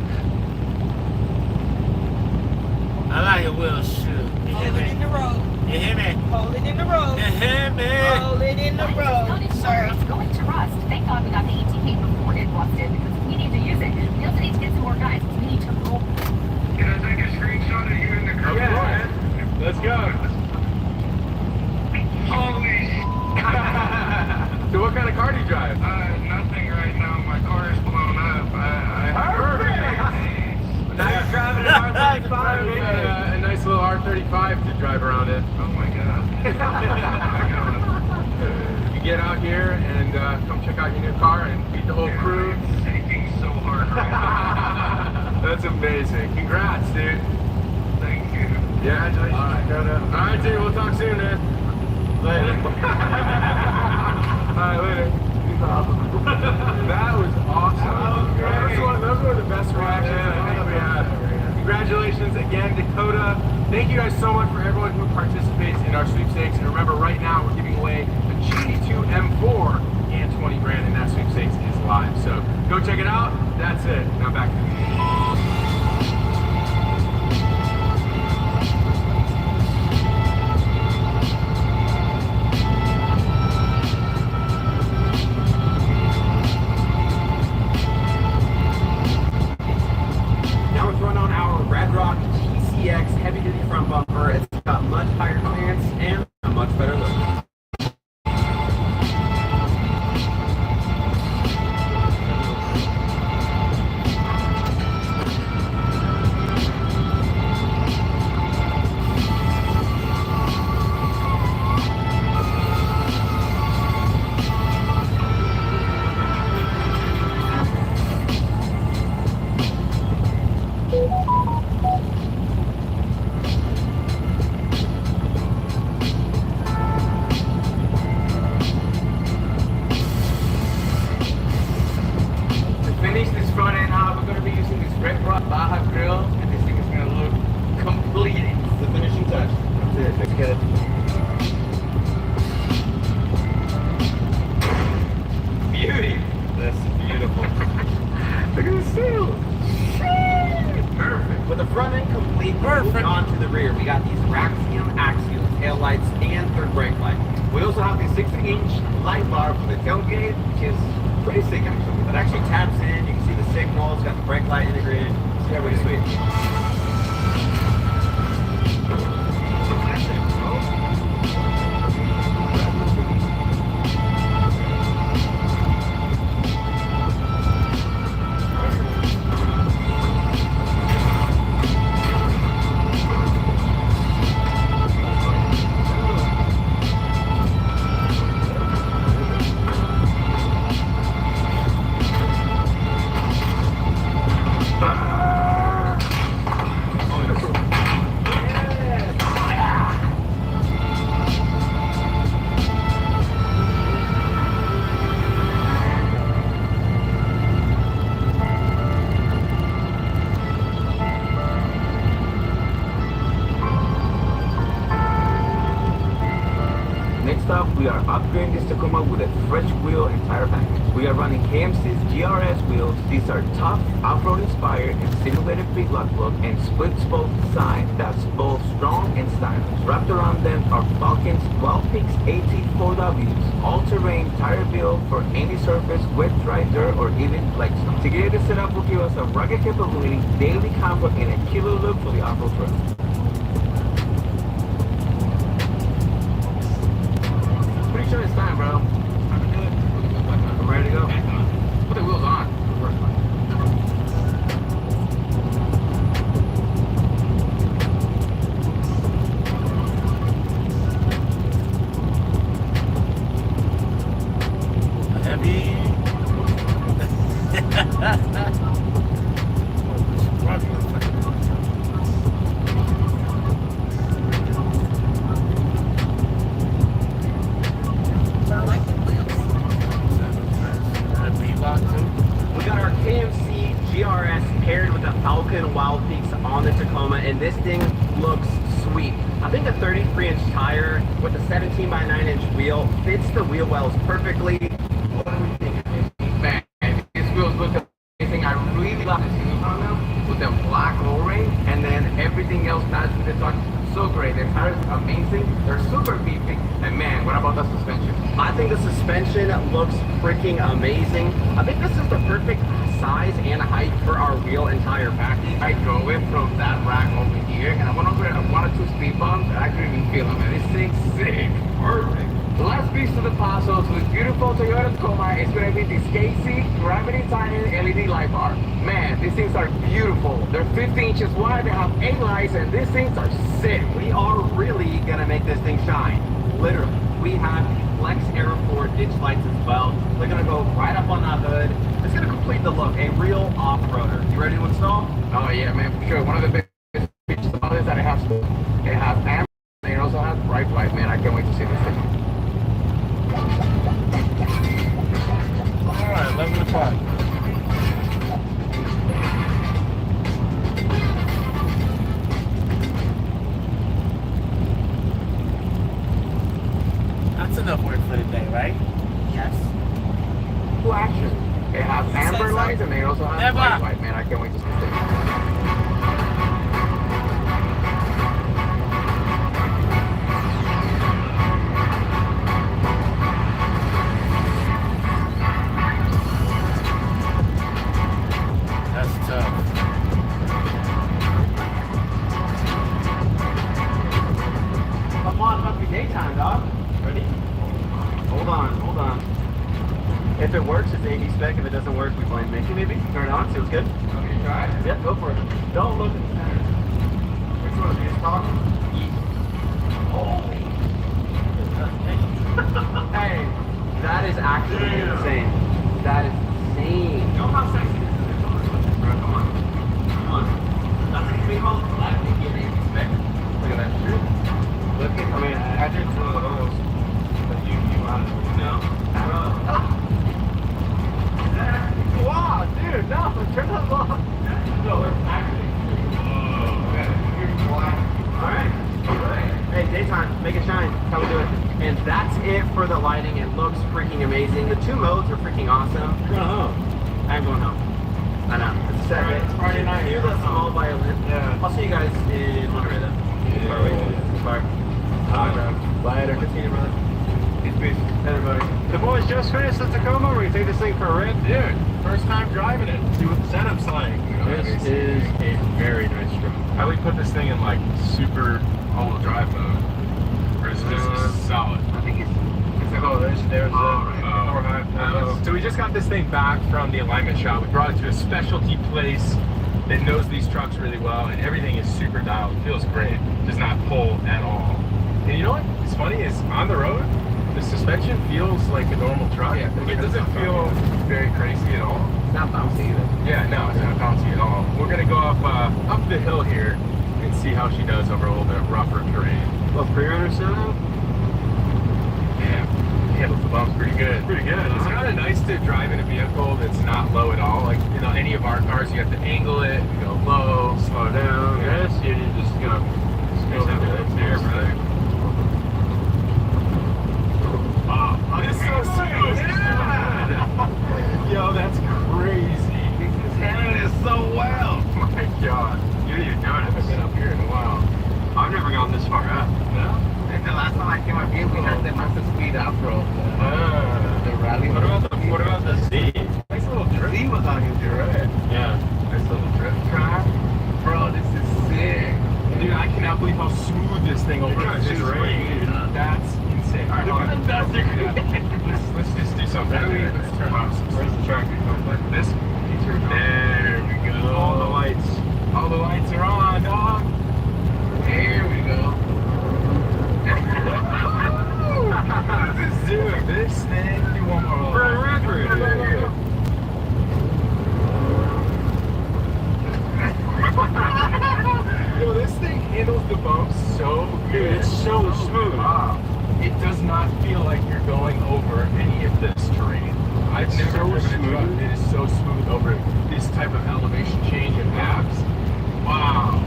I like your wheel shoe. Hold it in the road. You hear me? Hold it in the road. You hear me? Hold it in the road, sir. It's going to rust. Thank God we got the ATK before it rusted because we need to use it. We also need to get some more guys because we need to roll. Can I take a screenshot of you in the car? Yeah, let's go. Holy So what kind of car do you drive? nothing right now. My car is blown up. Now you're driving an R35. A nice little R35 to drive around in. Oh my god. You get out here and come check out your new car and meet the whole crew. It's taking so hard right now. That's amazing. Congrats, dude. Thank you. Yeah, all right, dude. We'll talk soon, man. Later. All right, later. That was awesome. Those were the best reactions I think we had. Congratulations again, Dakota. Thank you guys so much for everyone who participates in our sweepstakes. And remember, right now we're giving away a GD2 M4 and 20 grand, and that sweepstakes is live. So go check it out. That's it. Now back to you. Heavy-duty front bumper. It's got much higher clearance and a much better look. running completely onto the rear. We got these Raxium axial taillights and third brake light. We also have the 6-inch light bar for the tailgate, which is pretty sick actually. That actually taps in. You can see the signals. Got the brake light integrated. So yeah, pretty sweet. We are upgrading this Tacoma with a fresh wheel and tire package. We are running KMC's GRS wheels. These are tough, off-road inspired, and simulated big lug look and split spoke design that's both strong and stylish. Wrapped around them are Falcon's 12 Peaks AT4Ws, all-terrain tire build for any surface, wet, dry, dirt, or even flex snow. Together, the setup will give us a rugged capability, daily comfort, and a killer look for the off-road trail. Sure it's time, bro. I'm ready to go. Put the wheels on. Heavy. Wild Peaks on the Tacoma, and this thing looks sweet. I think a 33-inch tire with a 17x9-inch wheel fits the wheel wells perfectly. What do we think of this? Man, these wheels look amazing. I really love the seats on them with the black O-ring, and then everything else matches with the truck. So great. The tires are amazing. They're super beefy. And man, what about the suspension? I think the suspension looks freaking amazing. I think this is the perfect size and height for our wheel and tire package. I drove it from that rack over here, and I went over one or two speed bumps, and I couldn't even feel them. And this thing's sick. Perfect. The last piece of the puzzle to this beautiful Toyota Tacoma is going to be this Casey gravity timing LED light bar. Man, these things are beautiful. They're 50 inches wide, they have 8 lights, and these things are sick. We are really going to make this thing shine. Literally. We have Flex Aero 4 ditch lights as well. They're going to go right up on that hood. It's going to complete the look, a real off-roader. You ready to install? Oh yeah, man, for sure. One of the biggest features about this is that it has amber, and it also has bright light, man. I can't wait to see this thing. Alright, 11 o'clock. That's enough work for the day, right? Yes. Cool action. It has amber lights and they also have bright light, man. I can't wait to see this thing. Daytime, dog. Ready? Hold on. If it works, it's 80 spec. If it doesn't work, we blame Mickey maybe. Turn it on, see what's good. Okay, try it. Yep, go for it. Don't look at the center. Which one is this talking? Oh. Hey, that is actually insane. That is insane. You know how sexy this is? Come on. That's a big old black thing in 80 spec. Look at that shit. Look at, I mean, I did two of those, but you know. Wow, dude, no, turn those off. No, they're actually. Alright. Hey, daytime, make it shine. How we do it. And that's it for the lighting. It looks freaking amazing. The 2 modes are freaking awesome. You're going home. I'm going home. I know. It's Friday night. Here's a small violin. Yeah. I'll see you guys in Monterey then. Bye. Later. Good seeing you, brother. Peace. Everybody. The boys just finished the Tacoma. We're gonna take this thing for a rip. Dude, first time driving it. See what the setup's like. This is a very nice truck. How do we put this thing in like super all-wheel drive mode? Or is it just solid? I think it's So we just got this thing back from the alignment shop. We brought it to a specialty place that knows these trucks really well, and everything is super dialed. It feels great. Does not pull at all. And you know what's funny is on the road, the suspension feels like a normal truck. Yeah, it doesn't feel very crazy at all. It's not bouncy either. Yeah, no, it's not bouncy at all. We're gonna go up the hill here and see how she does over a little bit of rougher terrain. Well, pre-runner setup. Yeah, handles the bumps pretty good. Pretty good. It's kind of nice to drive in a vehicle that's not low at all. Like, you know, any of our cars, you have to angle it, you go low, Slow down. Yeah. Yes, you just gonna Just have to there, brother. Wow, this is so smooth. Yeah. Yo, that's crazy. He's handling it so well. Oh my God. Dude, you're doing it. I haven't been up here in a while. I've never gone this far up. No? I think the last time I came up here, we had the massive speed off-road. The rally. What about the Z? Nice little drift. Z was on here, right? Yeah. Nice little drift track. Bro, this is sick. Dude, I cannot believe how smooth this thing over this rain. That's insane. All right, hold on. Let's just do something. Let's turn off some. Where's the track? Like this? There we go. All the lights are on, dog. There we go. Let's do this thing. Do one more. For a record. Yo, this thing handles the bumps so good. It's so smooth. It does not feel like you're going over any of this terrain. I've never driven a truck that is so smooth over this type of elevation change and maps. Wow.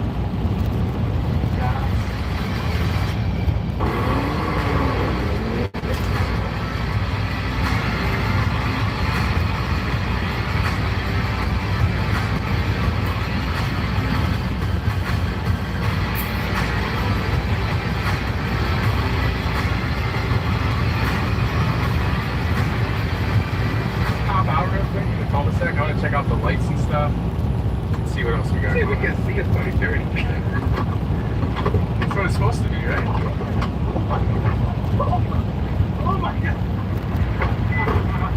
Cul-de-sac. I want to check out the lights and stuff. And see what else we got. See if we can see it's 2030. That's what it's supposed to be, right? Oh my God.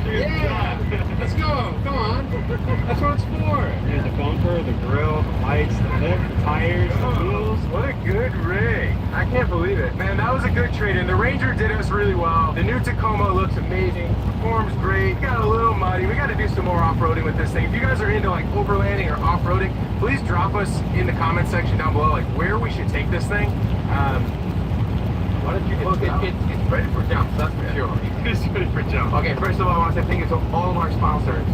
Yeah! Let's go! Come on! That's what it's for! There's the bumper, the grill, the lights, the hood, the tires, the wheels. What a good rig! I can't believe it. Man, that was a good trade-in. The Ranger did us really well. The new Tacoma looks amazing. Performs great. Got a little muddy. We got to do some more off-roading with this thing. If you guys are into like overlanding or off-roading, please drop us in the comment section down below like where we should take this thing. Why don't you look? It's ready for jumps, that's for sure. It's ready for jumps. Okay, first of all, I want to say thank you to all of our sponsors.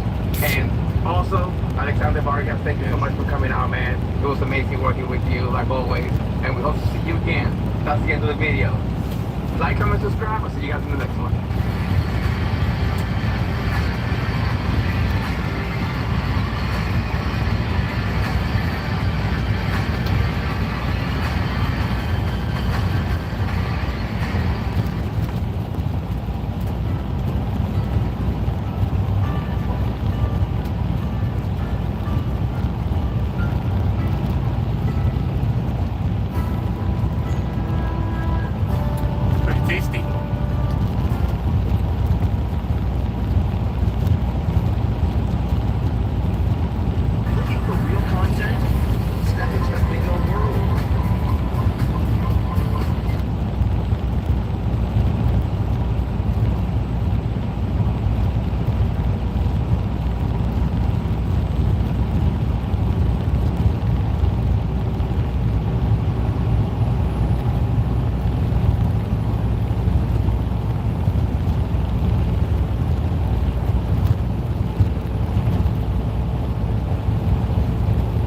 And also, Alexander Vargas, thank you so much for coming out, man. It was amazing working with you, like always. And we hope to see you again. That's the end of the video. Like, comment, subscribe. I'll see you guys in the next one. Tasty. Looking for real content? Step into the bingo world.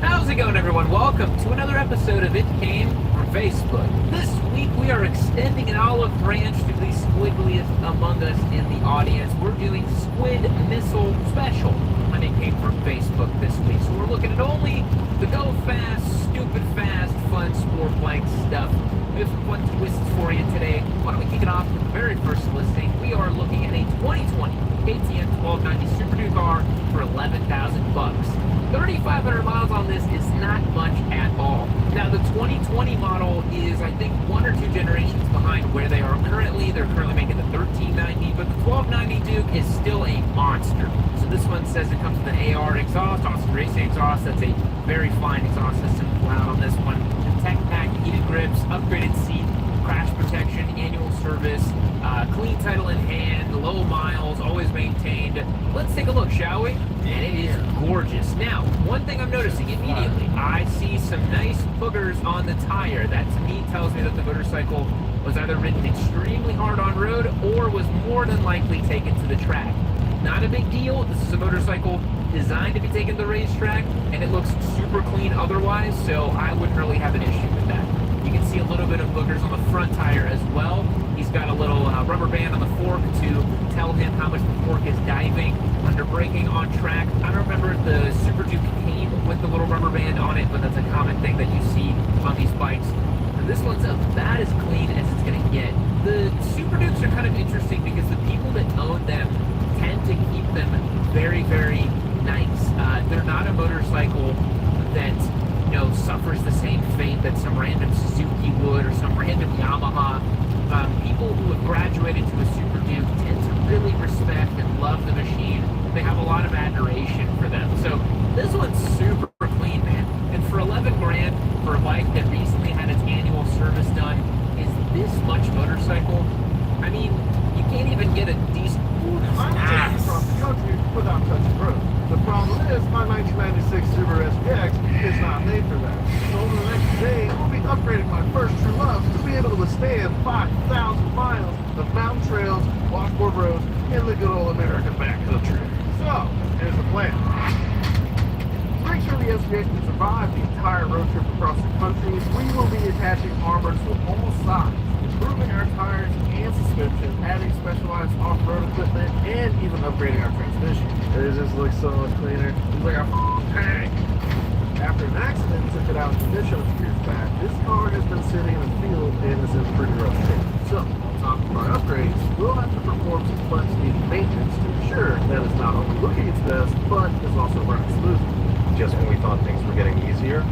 How's it going, everyone? Welcome to another episode of It Came from Facebook. This week we are extending an olive branch to the squiggliest among us in the audience. We're doing Squid Missile Special. and it came from Facebook this week. So we're looking at only the go fast, stupid fast, fun sport blank stuff. We have some fun twists for you today. Why don't we kick it off with the very first listing? We are looking at a 2020 KTM 1290 Super Duke R for $11,000. 3,500 miles on this is not much at all. Now the 2020 model is, I think, 1 or 2 generations behind where they are currently. They're currently making the 1390, but the 1290 Duke is still a monster. So this one says it comes with an AR exhaust, Austin Racing exhaust. That's a very fine exhaust system out on this one. The tech pack, heated grips, upgraded seat, crash protection, annual service, clean title in hand, low miles, always maintained. Let's take a look, shall we? And it is gorgeous. Now, one thing I'm noticing immediately, I see some nice boogers on the tire. That to me tells me that the motorcycle was either ridden extremely hard on road or was more than likely taken to the track. Not a big deal. This is a motorcycle designed to be taken to the racetrack, and it looks super clean otherwise, so I wouldn't really have an issue with that. You can see a little bit of boogers on the front tire as well. He's got a little rubber band on the fork to tell him how much the fork is diving under braking on track. I don't remember if the Super Duke came with the little rubber band on it, but that's a common thing that you see on these bikes. And this one's about as clean as it's going to get. The Super Dukes are kind of interesting because the people that own them tend to keep them very, very nice. They're not a motorcycle that suffers the same fate that some random Suzuki would or some random Yamaha. People who have graduated to a Super Duke tend to really respect and love the machine. They have a lot of admiration for them. So this one's super clean, man. And for 11 grand for a bike that recently had its annual service done, is this much motorcycle? I mean, you can't even get a decent across the country without touching road. The problem is my 1996 Subaru SPX is not made for that. So over the next day, we'll be upgrading my first true love to be able to withstand 5,000 miles of mountain trails, washboard roads, and the good old American backcountry. So, here's the plan. To make sure the SPX can survive the entire road trip across the country, we will be attaching armor to all sides, improving our tires and suspension, adding specialized off-road equipment, and even upgrading our transmission. It just looks so much cleaner. It's like a tank. After an accident took it out in the show a few years back, this car has been sitting in the field and is in pretty rough shape. So, on top of our upgrades, we'll have to perform some much-needed maintenance to ensure that it's not only looking its best, but is also running smoothly. Just when we thought things were getting easier,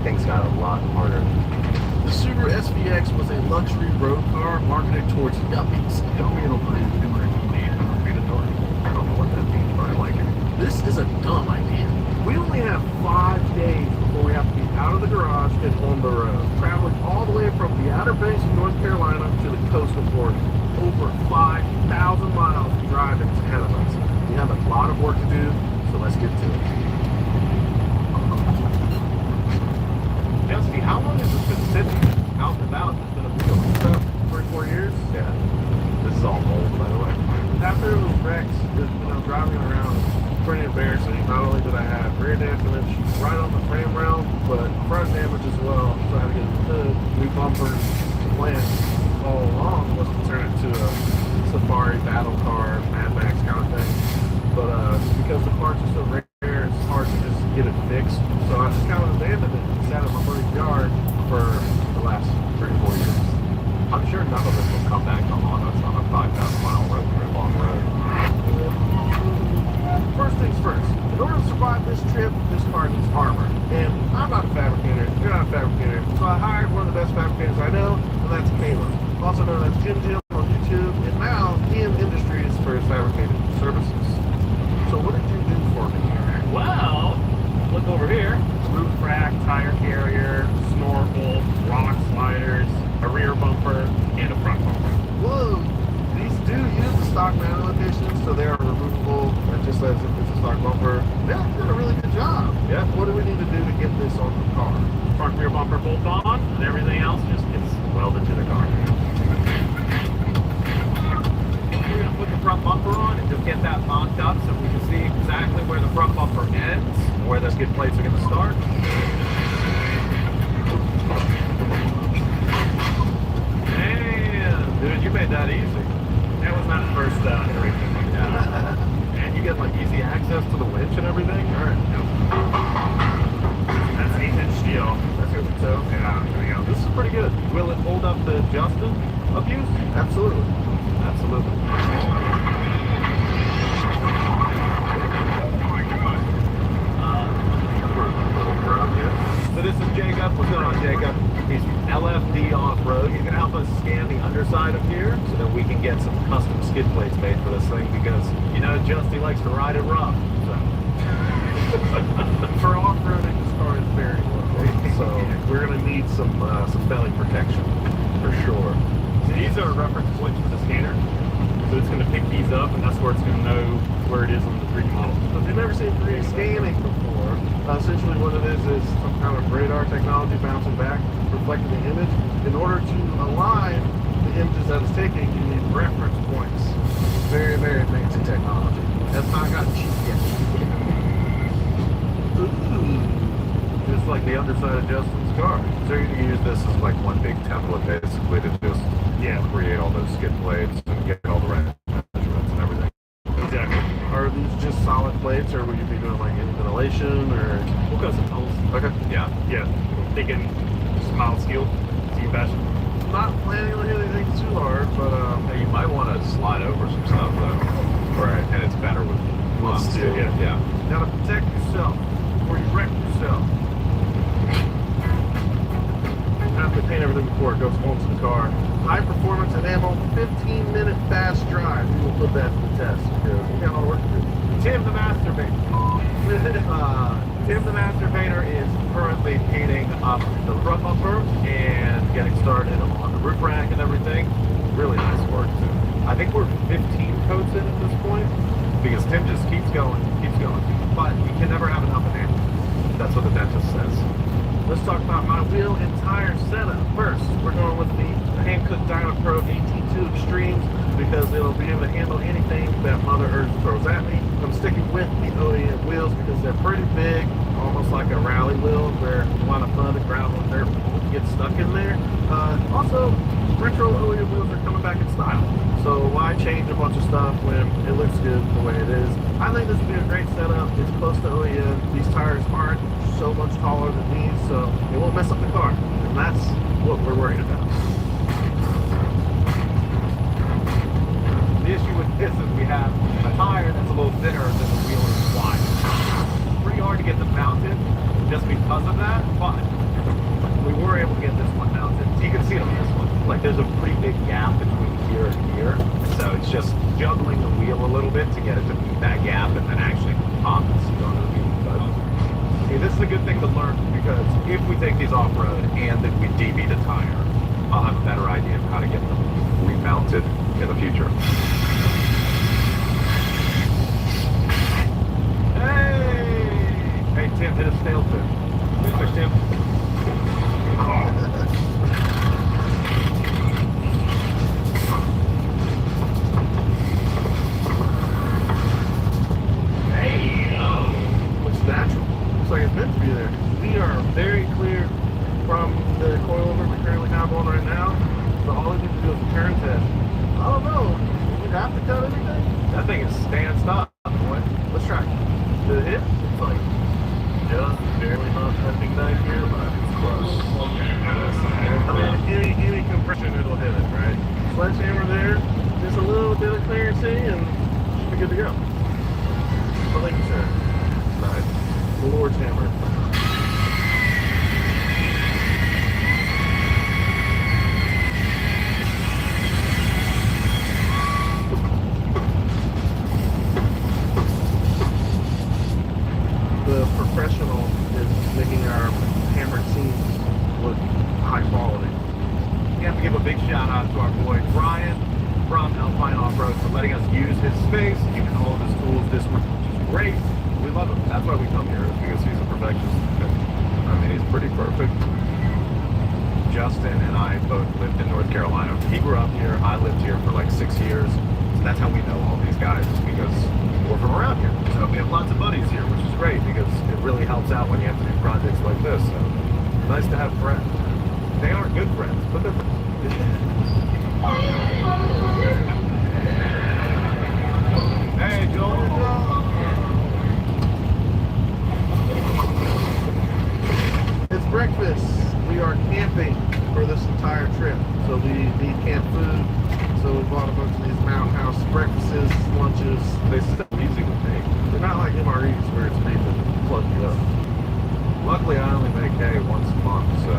things got a lot harder. The Subaru SVX was a luxury road car marketed towards yuppies. Don't be an old man, read a door. I don't know what that means, but I like it. This is a dumb idea. We only have 5 days before we have to be out of the garage and on the road, traveling all the way from the Outer Banks of North Carolina to the coast of Florida. Over 5,000 miles of driving is ahead of us. We have a lot of work to do, so let's get to it. Jesse, how long has this been sitting out and about? It's been a wheel. About 3 or 4 years. Yeah. This is all old, by the way. After it was wrecked, driving around was pretty embarrassing. Not only did I have rear damage right on the frame rail, but front damage as well. So I had to get the hood, new bumpers. The plan all along was to turn it to a safari battle car, Mad Max kind of thing. But because the parts are so rare, it's hard to just get it fixed. So I just kind of abandoned it and sat in my buddy's yard for the last 3 or 4 years. I'm sure none of this will come back to haunt us on a 5,000-mile road or a long road. First things first, in order to survive this trip, this car needs armor. And I'm not a fabricator, you're not a fabricator, so I hired one of the best fabricators I know, and that's Caleb, also known as Jim on YouTube, and now EM Industries for his fabricated services. So what did you do for me here? Well, look over here. Roof rack, tire carrier, snorkel, rock sliders, a rear bumper, and a front bumper. Whoa! These do use the stock manual edition, so they are removable, just as if it's a stock bumper. They did a really good job. Yeah. What do we need to do to get this on the car? Front rear bumper bolt on, and everything else just gets welded to the car. We're going to put the front bumper on and just get that mocked up so we can see exactly where the front bumper ends, where the skid plates are going to start. Man, dude, you made that easy. That was not the first iteration. And you get like easy access to the winch and pretty good. Will it hold up the Justin abuse? Absolutely. Absolutely. So this is Jacob. What's going on, Jacob? He's LFD off-road. He's going to help us scan the underside of here so that we can get some custom skid plates made for this thing because, you know, Justy likes to ride it rough. So. For off-roading, this car is very low. So we're going to need some belly protection for sure. So these are reference points for the scanner. So it's going to pick these up, and that's where it's going to know where it is on the 3D model. So if you've never seen 3D scanning before, essentially what it is some kind of radar technology bouncing back, reflecting the image. In order to align the images that it's taking, you need reference points. Very, very fancy technology. That's not got cheap yet. Just like the underside of Justin's car. So you can use this as like one big template basically to just create all those skid plates and get all the right measurements and everything. Exactly. Are these just solid plates or will you be doing like any ventilation or? We'll cut some tunnels. Okay. Yeah. Yeah. Thinking just mild steel, team fashion. Not planning on anything too hard, but you might want to slide over some stuff though. Right. And it's better with mild steel. Yeah. Now to protect yourself before you wreck yourself. You have to paint everything before it goes onto the car. High performance and ammo, 15-minute fast drive. We will put that to the test because we got all the work to do. Tim the Masturbator. Tim the Masturbator is currently painting up the front bumper and getting started on the roof rack and everything. Really nice work too. I think we're 15 coats in at this point because Tim just keeps going. But you can never have enough of it. That's what the dentist says. Let's talk about my wheel and tire setup. First, we're going with the Hankook Dynapro AT2 Extremes because it'll be able to handle anything that Mother Earth throws at me. I'm sticking with the OEM wheels because they're pretty big, almost like a rally wheel where a lot of mud and gravel and dirt get stuck in there. Also, retro OEM wheels are coming back in style. So why change a bunch of stuff when it looks good the way it is? I think this would be a great setup. It's close to OEM. These tires aren't so much taller than these, so it won't mess up the car. And that's what we're worried about. The issue with this is we have a tire that's a little thinner than the wheel is wide. It's pretty hard to get them mounted just because of that, but we were able to get this one mounted. So you can see it on this one. Like there's a pretty big gap between here and here. So it's just juggling the wheel a little bit to get it to meet that gap and then actually pop and seat onto the wheel. But see, this is a good thing to learn because if we take these off-road and then we DB the tire, I'll have a better idea of how to get them remounted in the future. Hey Tim, hit a snail tip. Push Tim. Looks natural. Looks like it's meant to be there. We are very clear from the coilover we currently have on right now. So all we need to do is a turn test. I don't know. Do we have to cut anything? That thing is stand stop, boy. Let's try. Did it hit? It's like just barely not touching back here, but it's close. I mean, any compression, it'll hit it, right? Sledgehammer there, just a little bit of clearancing, and should be good to go. Oh, thank you, sir. Nice. The Lord's hammer. The professional is making our hammered scenes look high quality. We have to give a big shout out to our boy Brian from Alpine Off-Road for letting us use his space, using all of his tools this week, which is great. We love him. That's why we come here, is because he's a perfectionist. I mean, he's pretty perfect. Justin and I both lived in North Carolina. He grew up here. I lived here for like 6 years. So that's how we know all these guys, is because we're from around here. So we have lots of buddies here, which is great because it really helps out when you have to do projects like this. So nice to have friends. They aren't good friends, but they're friends. Hey, Joel. It's breakfast. We we are camping for this entire trip. So we need camp food. So we bought a bunch of these Mountain House breakfasts, lunches. They sound easy with me. They're not like MREs where it's made to plug you up. Luckily, I only make hay once a month, so.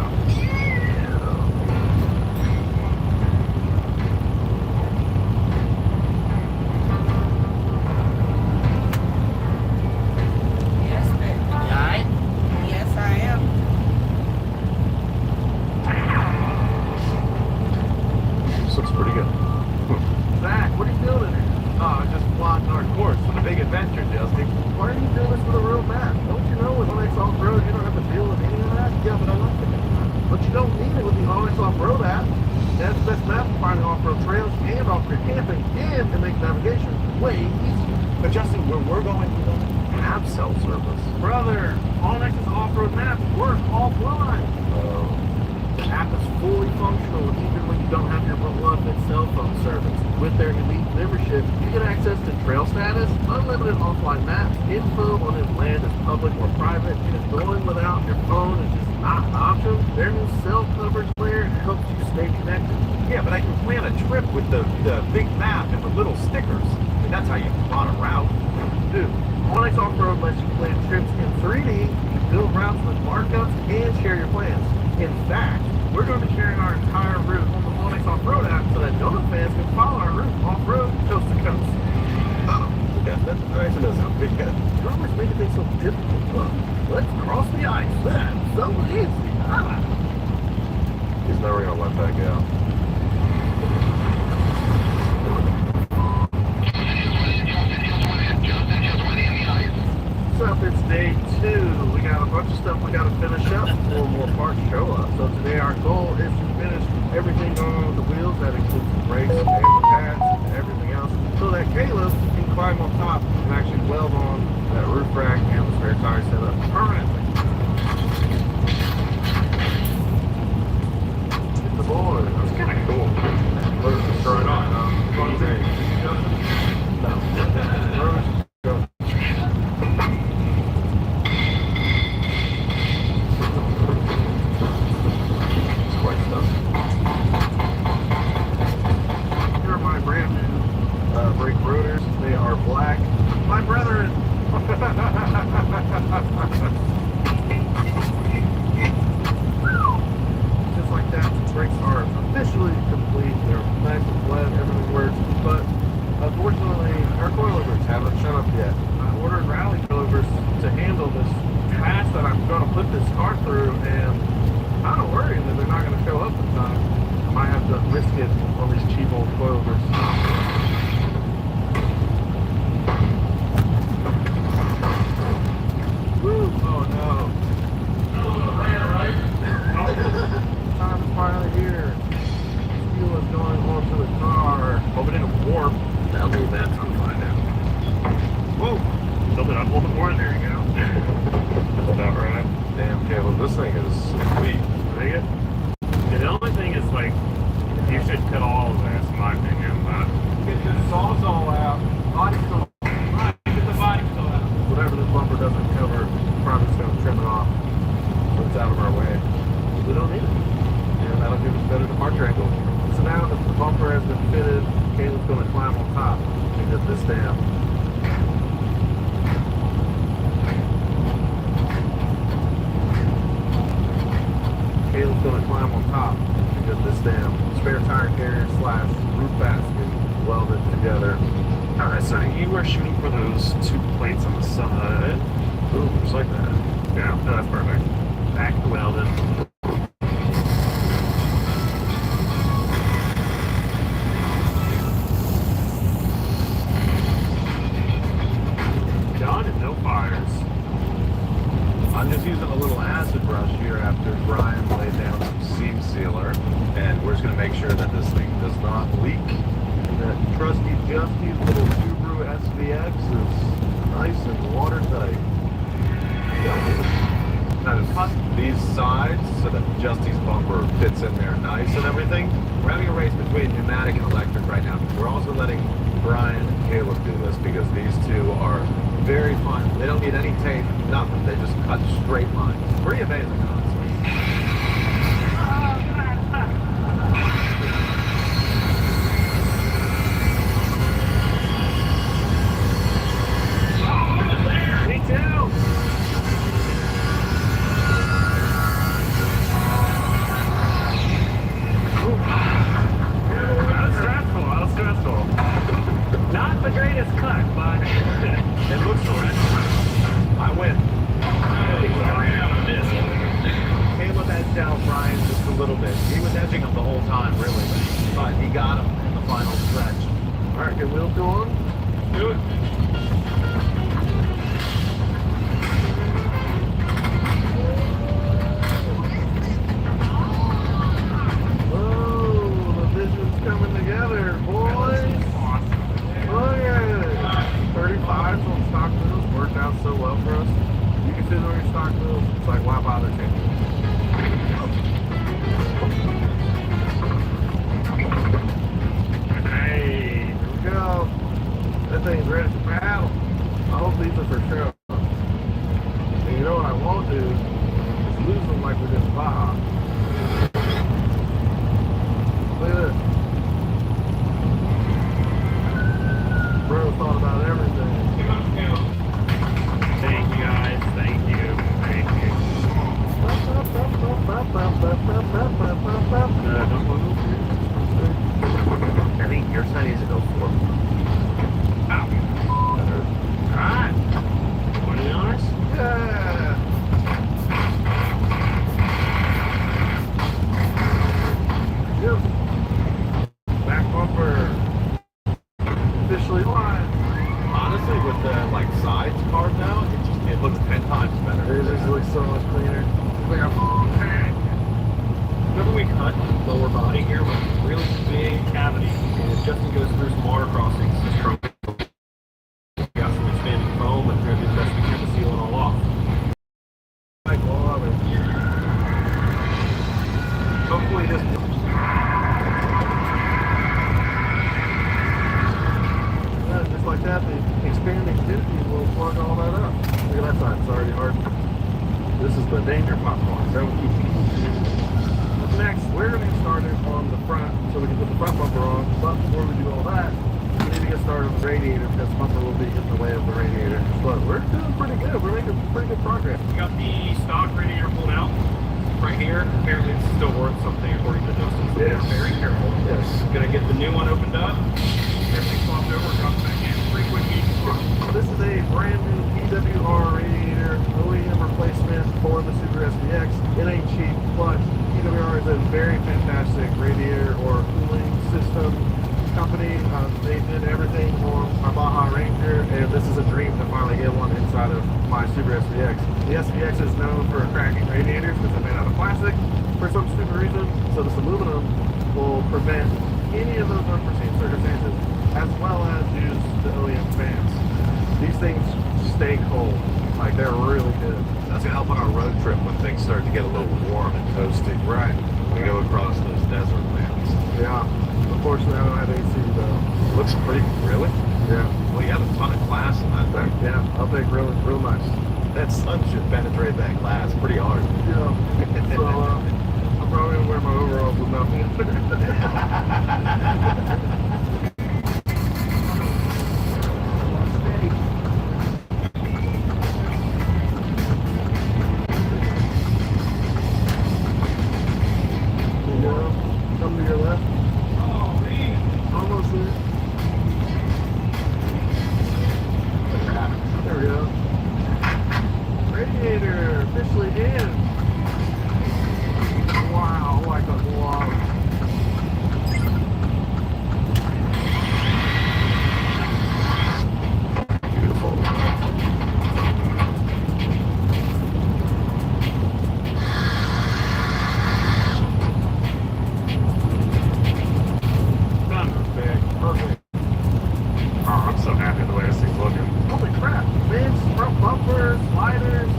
Yes, baby. You alright? Yes, I am. This looks pretty good. Zach, what are you doing in here? Oh, just plotting our course for the big adventure, Justin. Why are you doing this with a real map? Don't you know with Onyx Off-Road you don't have to deal with any of that? Yeah, but I like it. But you don't need it with the Onyx Off-Road app. That's the best map for finding off-road trails and off-grid camping, and it makes navigation way easier. But Justin, where we're going, we don't have cell service. Brother, Onyx's off-road maps work offline. The app is fully functional even when you don't have your beloved cell phone service. With their elite membership, you get access to trail status, unlimited offline maps, info on if land is public or private, and if going without your phone is just not an option, their new cell coverage layer helps you stay connected. Yeah, but I can plan a trip with the big map and the little stickers. I mean, that's how you plot a route. Dude, Onyx Off-Road lets you plan trips in 3D, build routes with markups, and share your plans. In fact, we're going to be sharing our entire route on the Onyx Off-Road app so that Donut fans can follow our route off-road coast to coast. Yeah, that actually does sound pretty good. You're always making things so difficult. Look, let's cross the ice. That's so easy. He's never going to let that go. What's up? It's day 2. We got a bunch of stuff we got to finish up before more parts show up. So today our goal is to finish everything on the wheels. That includes the brakes and the pads and everything else, so that Caleb can climb on top and actually weld on that roof rack and the spare tire setup permanently. It's the board. That's kind of cool. Let's just throw it on. Fun day. No. Go. Here are my brand new brake rotors. They are black. My brethren. Just like that, the brakes are officially complete. They're nice and flat. Everything works. But unfortunately, our coilovers haven't shown up yet. I ordered rally coilovers to handle this pass that I'm going to put this car through, and I'm kind of worried that they're not going to show up in time. I might have to risk it on these cheap old coilovers. Woo! Oh no. Time is finally here. Fuel is going onto the car. Hope it didn't warp. That'll be a bad time to find out. Whoa! Filled it up a little bit more. There you go. That's about right. Damn, Caleb, this thing is sweet. Dig it? Yeah, the only thing is, like, you should cut all of this, in my opinion, but... Get the sawzall out. Body still. Right, get the body still out. Whatever this bumper doesn't cover, probably just going to trim it off so it's out of our way. We don't need it. And that'll give us better departure angle. So now that the bumper has been fitted, Caleb's going to climb on top and get this down. Caleb's going to climb on top and get this down. Spare tire carrier / roof basket welded together. Alright, so you were shooting for those 2 plates on the side. Ooh, just like that. Yeah, no, that's perfect. Back welded. Done and no fires. I'm just using a little acid brush here after Brian laid down some seam sealer, and we're just going to make sure that this thing does not leak. And that trusty Justy little Subaru SVX is nice and watertight. Now to cut these sides so that Justy's bumper fits in there nice and everything. We're having a race between pneumatic and electric right now. We're also letting Brian and Caleb do this because these two are very fine. They don't need any tape, nothing. They just cut straight lines. Pretty amazing, honestly. little bit. He was edging him the whole time, really, but he got him in the final stretch. All right, get wheels going. Do it. Coming together, boys. Look at it. 35 on stock wheels worked out so well for us. You can fit on your stock wheels. It's like, why bother changing? Hey, here we go. That thing's ready to battle. I hope these are for sure. And you know what I won't do is lose them like we did in Baja. Look at this. Bro thought about everything. Thank you guys. Thank you. Thank you. I think your son needs to go for. Alright. $20? Yeah. Yep. Back bumper. Officially live. Honestly, with the like sides carved out, it looks 10 times better. It just looks so much cleaner. It's like a tank. Remember we cut the lower body here with a really big cavity, and it just goes through some water crossings. This trunk got some expanded foam, and we're going to do the best we can to seal it all off. I love it. Hopefully this. Just like that, the expanding 50 will plug all that up. Look at that side, it's already hard. This is the danger popcorn. Next, we're going to get started on the front so we can put the front bumper on. But before we do all that, we need to get started on the radiator because the bumper will be in the way of the radiator. But we're doing pretty good. We're making pretty good progress. We got the stock radiator pulled out right here. Apparently it's still worth something according to Justin. So we're very careful. Yes. Gonna get the new one opened up. Everything swapped over, drop it back in. Pretty quick, easy swap. This is a brand new PWR radiator OEM replacement for the Super SVX. It ain't cheap, but PWR is a very fantastic radiator or cooling system company. They did everything on my Baja Ranger, and this is a dream to finally get one inside of my Super SVX. The SVX is known for cracking radiators because they're made out of plastic for some stupid reason, so this aluminum will prevent any of those unforeseen circumstances, as well as use the OEM fans. These things stay cold, like they're really good. That's gonna help on our road trip when things start to get a little warm and toasty. Right. We go across those desert lands. Yeah. Unfortunately, I don't have AC though. Looks pretty, really? Yeah. Well, you have a ton of glass in that thing. Yeah, I'll take real nice. That sun should penetrate that glass pretty hard. Yeah. So, I'm probably gonna wear my overalls with nothing. Come to your left. Oh, man. Almost there. There we go. Radiator officially in. Wow, like a glove. Beautiful. Perfect. Oh, I'm so happy the way this thing's looking. Holy crap. Vents, front bumper, sliders,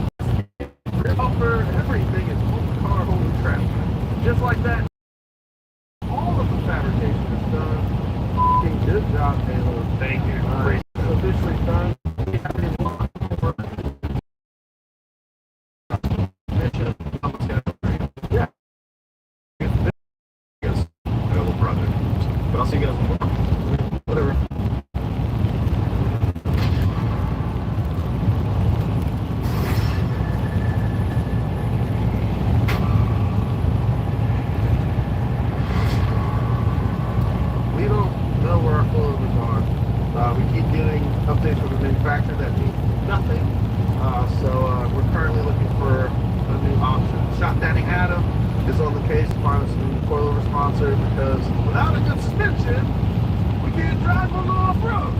rear bumper, everything is on the car. Holy crap. Just like that, all of the fabrication is done. F***ing good job, Taylor. Thank you. It's officially done. Yeah. Yes. My little brother. But I'll see you guys tomorrow. Whatever. We don't know where our closers are. We keep getting updates from the manufacturer that mean nothing. So we're currently looking for a new option. Shop Daddy Adam is on the case to find us a new coilover sponsor because without a good suspension, we can't drive on the off-road.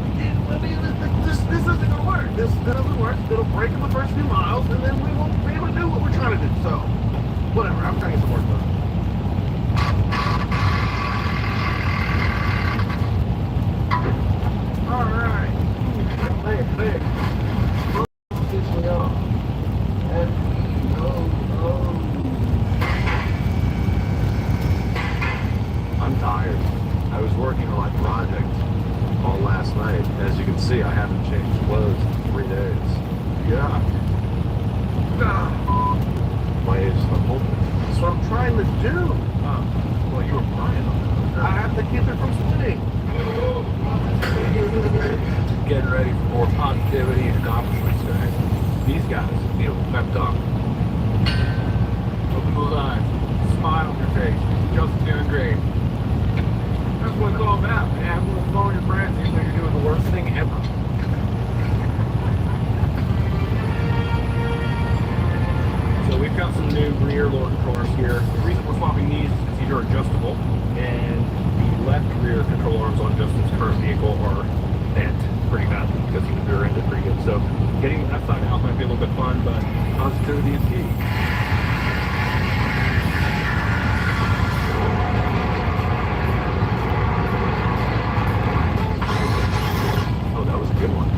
This isn't going to work. This doesn't work. It'll break in the first few miles, and then we won't be able to do what we're trying to do. So, whatever. I'm trying to get some work done. All right. There. Officially off. I'm tired. I was working on my project all last night. As you can see, I haven't changed clothes in 3 days. Yeah. My age is not hopeless. That's what I'm trying to do. Well, you were flying on that. I have to keep it from splitting. Getting ready for more positivity and accomplishments today. These guys need a pep talk. Open those eyes. Smile on your face. Justin's doing great. That's what it's all about, man. Have a little fun with your friends even though you're doing the worst thing ever. So we've got some new rear lower controllers here. The reason we're swapping these is these are adjustable, and the left rear control arms on Justin's current vehicle are bent pretty badly because he was rear-ended pretty good. So getting that side out might be a little bit fun, but positivity is key. Oh, that was a good one.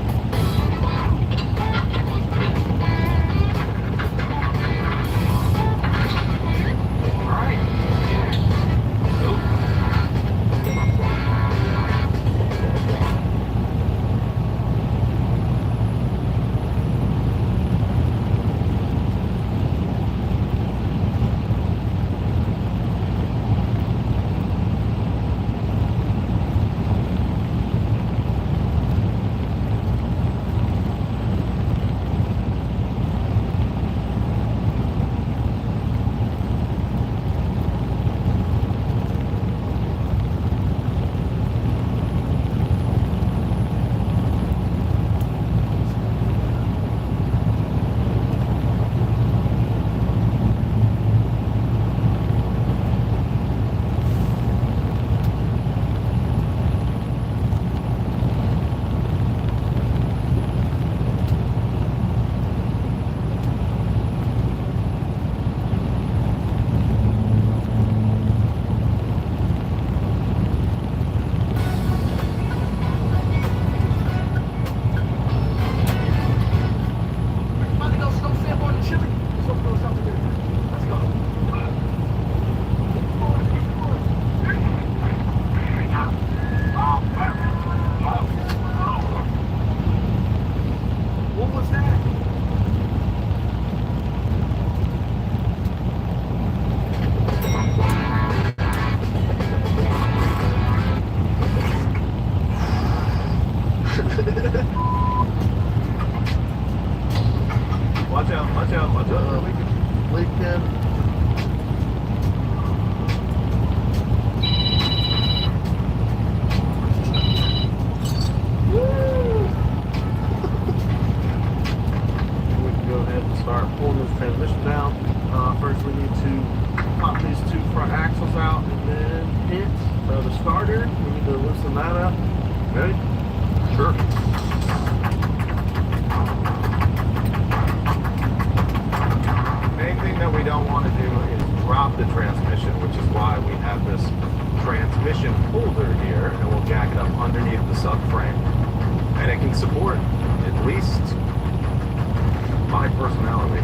Watch out. Leak pin. We can go ahead and start pulling this transmission down. First we need to pop these two front axles out and then hit the starter. We need to loosen that up. Ready? Sure. Main thing that we don't want to do is drop the transmission, which is why we have this transmission holder here, and we'll jack it up underneath the subframe. And it can support at least 5 personality.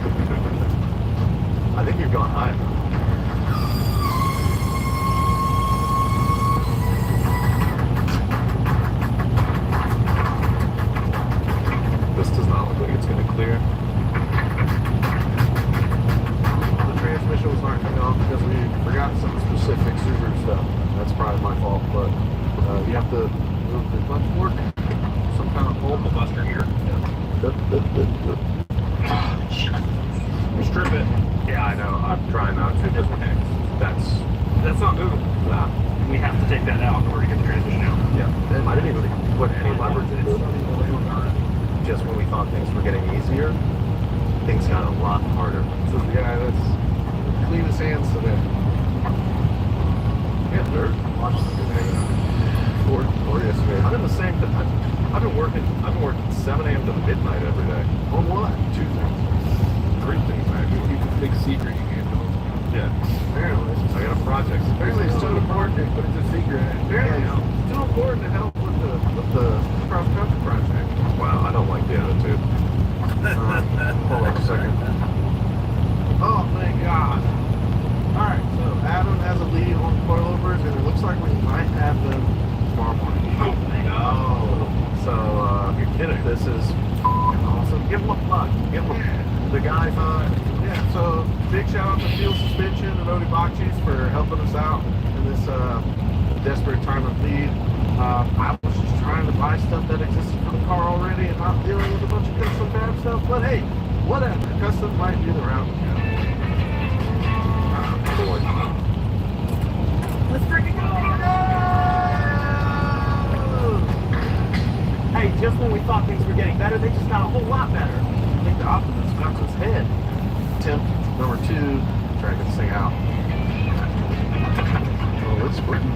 I think you've gone high enough. This does not look like it's going to clear. The transmission was not coming off because we forgot some specific Subaru stuff. That's probably my fault, but you have to move the clutch fork. Some kind of pole buster here. Strip it. Yeah, I know. I'm trying not to. That's not moving. Nah. We have to take that out in order to get the transmission out. Yeah. I didn't even put any leverage into it. Just when we thought things were getting easier, things got a lot harder. So yeah, that's cleanest hands today. better. Watch or yesterday. I'm in the same. I've been working 7 a.m. to midnight every day. On what? 2 things. 3 things, man. You keep a big secret you can't know. Yeah. Apparently. I got a project. Apparently it's too important, but it's a secret. Apparently it's too important to help with the cross-country project. Wow, I don't like the attitude. Hold on a second. Oh, thank God. Alright, so Adam has a lead on coilovers, and it looks like we might have them tomorrow morning. Oh, no. So, you're kidding. This is awesome. Give him a plug. Give him the guys yeah, so big shout out to Field Suspension and Odie Bachis for helping us out in this desperate time of need. I was just trying to buy stuff that existed for the car already and not dealing with a bunch of custom bad stuff, but hey, whatever. Custom might be the route to go. Let's freaking go! Hey, just when we thought things were getting better, they just got a whole lot better. I think the optimist got to his head. Attempt number 2, try to get this thing out. Oh, it's working.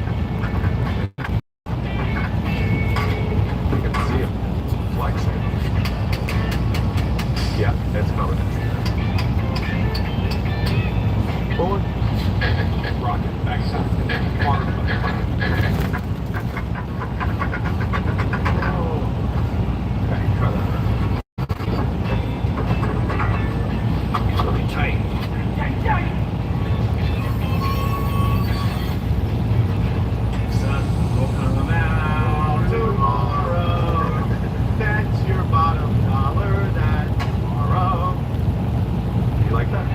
You can see it flexing. Yeah, it's coming. Pulling. Rocket, backside. Okay, try that. Really tight. Sun will come out tomorrow. That's your bottom dollar that tomorrow. You like that?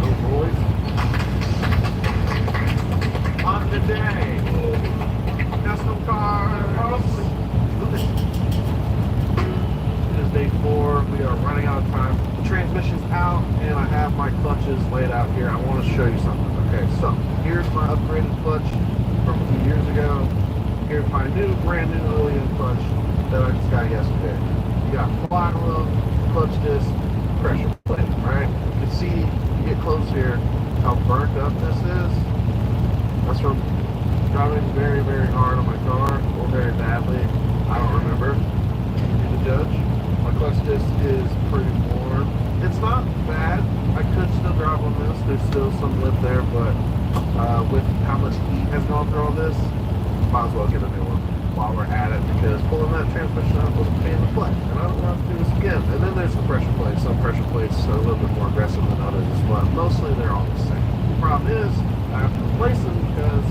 Oh boys. On the day. Custom cars. It is day 4. We are running out of time. The transmission's out, and I have my clutches laid out here. I want to show you something. Okay, so here's my upgraded clutch from a few years ago. Here's my brand new OEM clutch that I just got yesterday. You got flywheel, clutch disc, pressure plate, right? You can see, you get close here, how burnt up this is. That's from driving very, very hard on my car, or very badly. I don't remember. You're the judge. My clutch disc is pretty worn. It's not bad. I could still drive on this. There's still some lip there, but with how much heat has gone through all this, might as well get a new one while we're at it, because pulling that transmission out was a pain in the butt, and I don't want to do this again. And then there's the pressure plates. Some pressure plates are a little bit more aggressive than others as well. Mostly they're all the same. The problem is I have to replace them because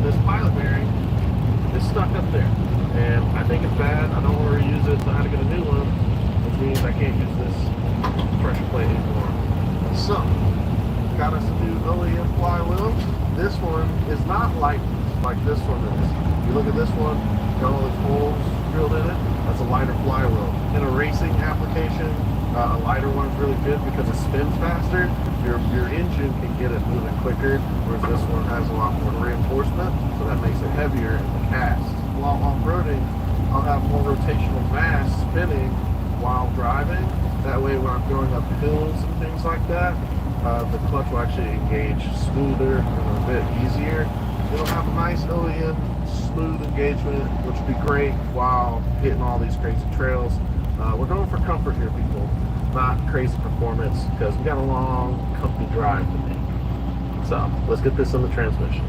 this pilot bearing is stuck up there, and I think it's bad. I don't want to reuse it, so I had to get a new one, which means I can't use this pressure plate anymore. So, got us a new OEM flywheel. This one is not like this one is. You look at this one, got all these holes drilled in it. That's a lighter flywheel. In a racing application, a lighter one is really good because it spins faster. Your engine can get it moving quicker, whereas this one has a lot more reinforcement, so that makes it heavier in the cast. While off-roading, I'll have more rotational mass spinning while driving. That way when I'm going up hills and things like that, the clutch will actually engage smoother and a bit easier. It'll have a nice OEM smooth engagement, which would be great while hitting all these crazy trails. We're going for comfort here, people, not crazy performance, because we got a long, comfy drive to make. So let's get this in the transmission.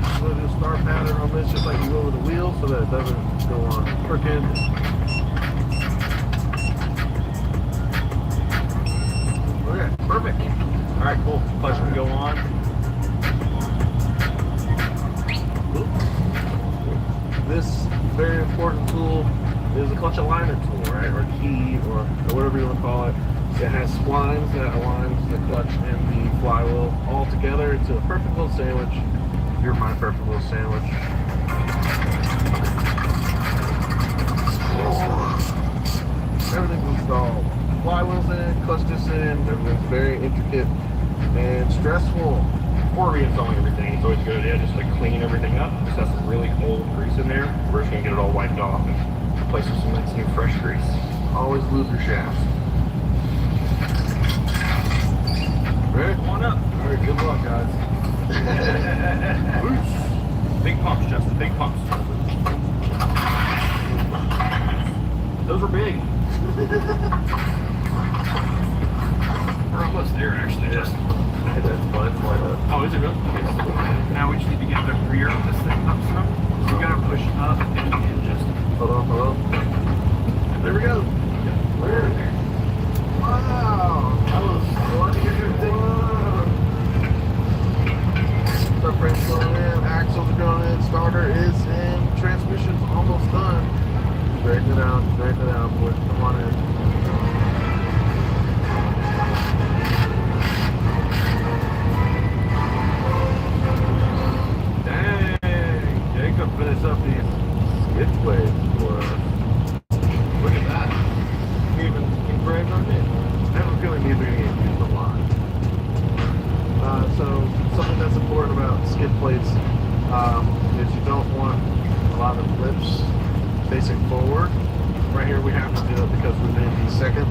I'm going to do a star pattern on this just like you will with the wheel, so that it doesn't go on crooked. Okay, perfect. All right, cool. Clutch can go on. This very important tool is a clutch aligner tool, right? Or key, or whatever you want to call it. It has splines that aligns the clutch and the flywheel all together into a perfect little sandwich. You're my perfect little sandwich. Everything's installed. Flywheel's in, clutch disc in, everything's very intricate and stressful. Before reinstalling everything, it's always a good idea just to clean everything up. Just have some really old grease in there. We're just gonna get it all wiped off and Replace with some nice new fresh grease. Always lube your shafts. Ready? Come on up. All right, good luck, guys. Big pumps, Justin. Big pumps. Those are big. We're almost there, actually. Just. Hey, that's fine. Oh, is it really? Okay. Now we just need to get the rear of this thing up some. So we gotta push up and just. Hold on. There we go. Wow. That was wonderful. Subframe's going in, axles are going in, starter is in, transmission's almost done. Straighten it out, boy. Come on in. Dang, Jacob finished up these skid blades for us. Look at that. Even engraved on it. I have a feeling these are going to get used a lot. So something that's important about skid plates is you don't want a lot of lips facing forward. Right here we have to do it because we made these second,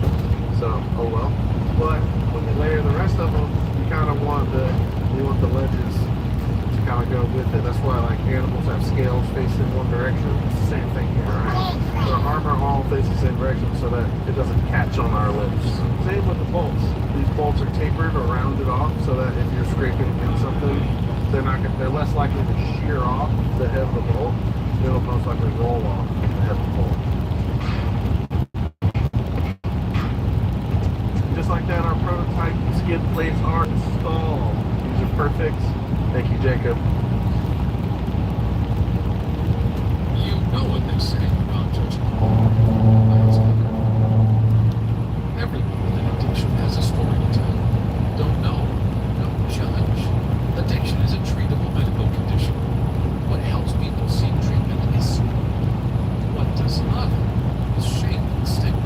so oh well. But when you layer the rest of them, you kind of want the ledges to kind of go with it. That's why like animals have scales facing one direction. It's the same thing here, right? The armor all faces the same direction so that it doesn't catch on our lips. Same with the bolts. These bolts are tapered or rounded off so that if you're scraping in something, they're less likely to shear off the head of the bolt. It'll most likely roll off the head of the bolt. Just like that, our prototype skid plates are installed. These are perfect. Thank you, Jacob. You know what they say about judgment. Everyone with an addiction has a story to tell. Don't know, no judge. Addiction is a treatable medical condition. What helps people seek treatment is what does not help is shame and stigma.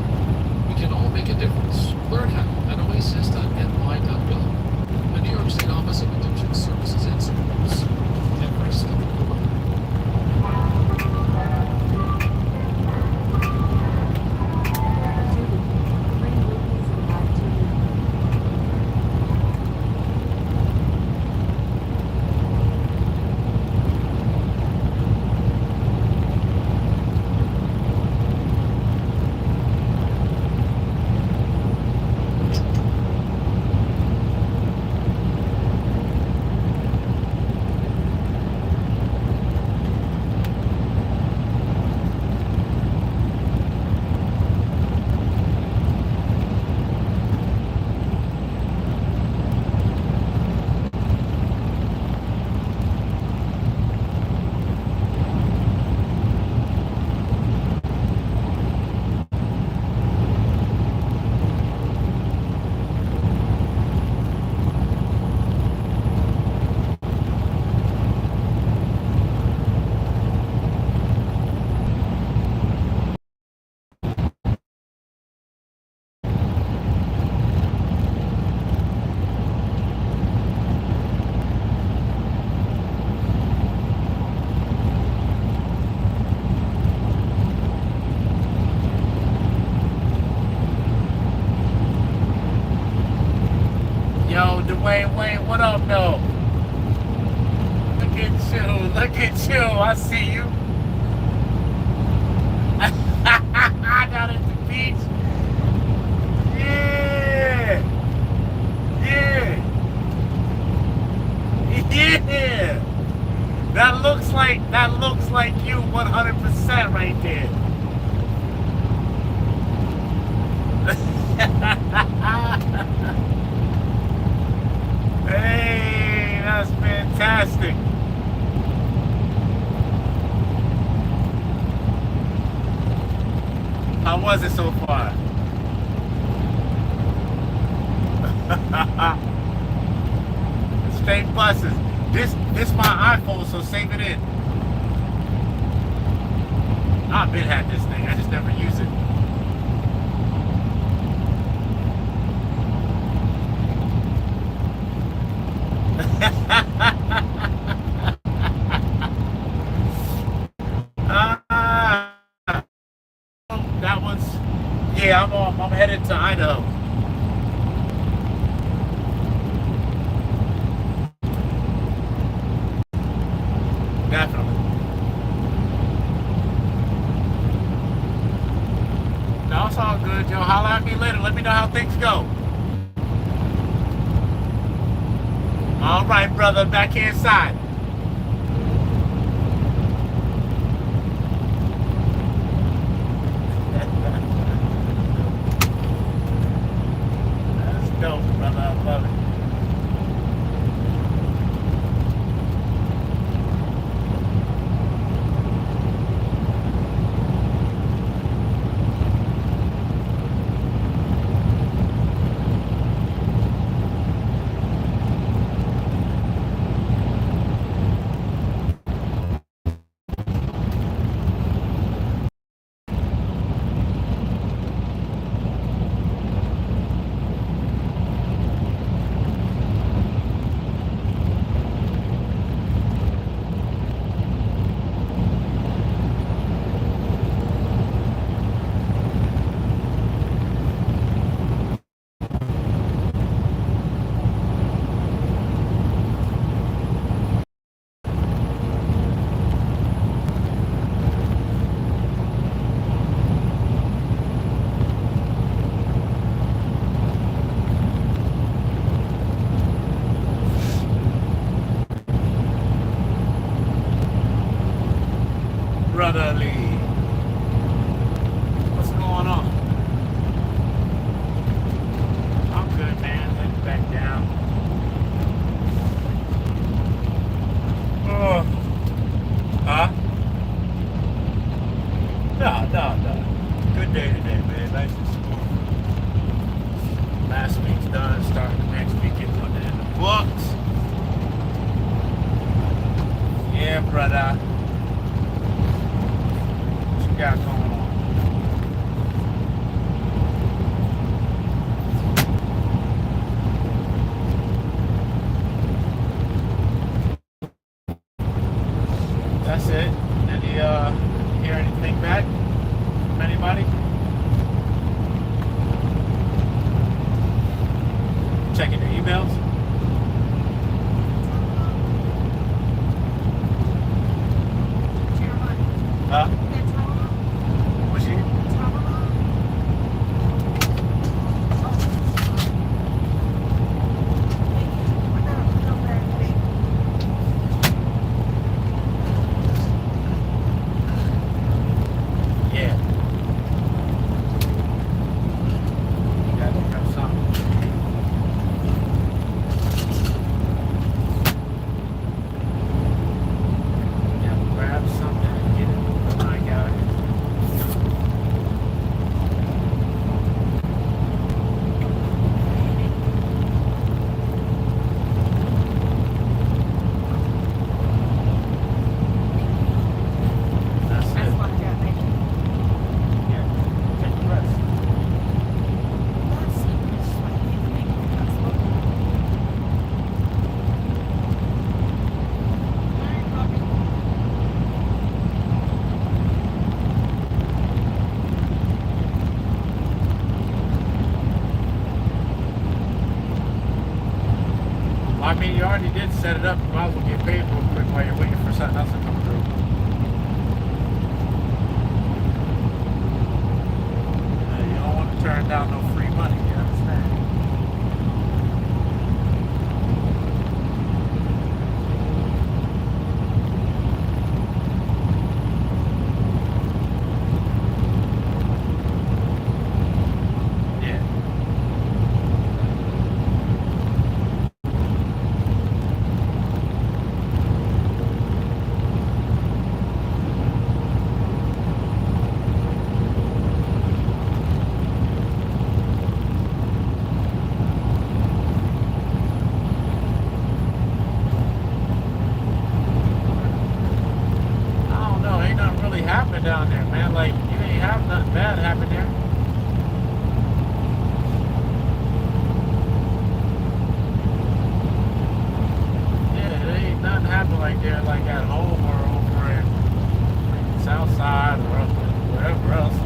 We can all make a difference. Learn how at oasis.ny.gov. The New York State Office of Addiction Services and Supports. Every step of the way. Wait, what up, though? Look at you, I see you. Down at the beach. Yeah. That looks like you 100% right there. Hey, that's fantastic. How was it so far? Straight buses. This my iPhone, so save it in. I've been had this thing. I just never use it. That one's, yeah, I'm headed to Idaho. Definitely. No, it's all good, Joe. Holler at me later. Let me know how things go. All right, brother. Back inside. That's dope, brother. I love it. Brotherly. What's going on? I'm good, man. Heading back down. Oh. Huh? No. Good day today, man. Nice and smooth. Last week's done. Starting the next week. Putting it in the books. Yeah, brother. Got going on. That's it. Any hear anything back from anybody? Checking your emails? Huh? What's she? Yeah. Gotta have something. Gotta grab something and get it. I got it. I mean, you already did set it up. You might as well get paid real quick while you're waiting for something else to come through. You don't want to turn down no free money, you understand? Happening down there, man. Like, you ain't have nothing bad happen there. Yeah, there ain't nothing happen like there, like at home or over in South Side or wherever else.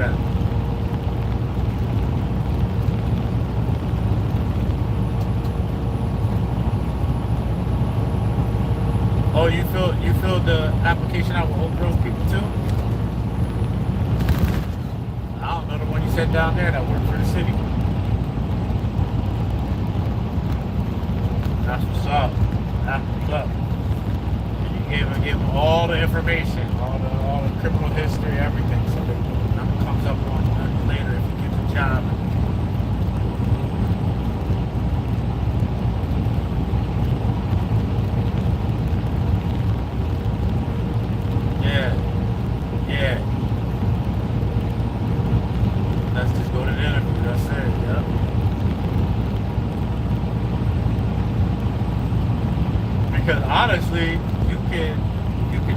better. Oh, you filled the application out with Oak Grove people too? I don't know the one you said down there that worked for the city. That's what's up. That's what's up. And you gave them all the information, all the criminal history, everything, so that nothing comes up on them later if you get the job. Yeah. Let's just go to the interview. That's it. Yep. Because honestly, you can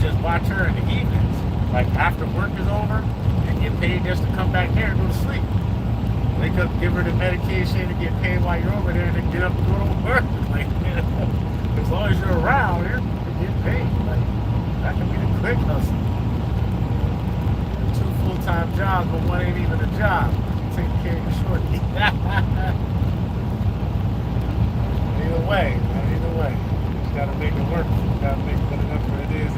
just watch her in the evenings, like after work is over, and get paid just to come back there and go to sleep. Wake up, give her the medication, and get paid while you're over there, and then get up and go to work. Like, as long as you're around, you get paid. Like, that can be the quick hustle. 2 full-time jobs, but one ain't even a job. Taking care of you shortly. Either way, man, either way. You gotta make it work. You gotta make it good enough for it is.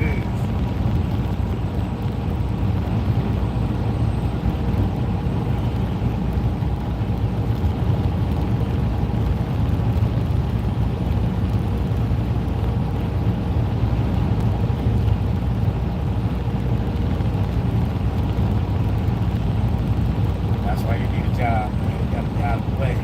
That's why you need a job, man. You gotta be out of the way.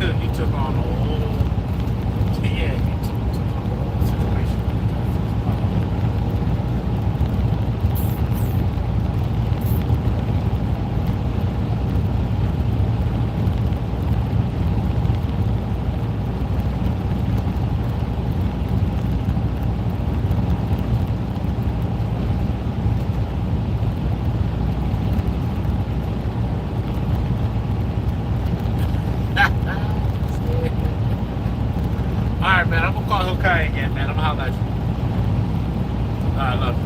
he took on a whole, yeah, he took on a whole situation. Alright, man, I'm gonna call Hokai again, man. I'm gonna holler at you. Alright, love you.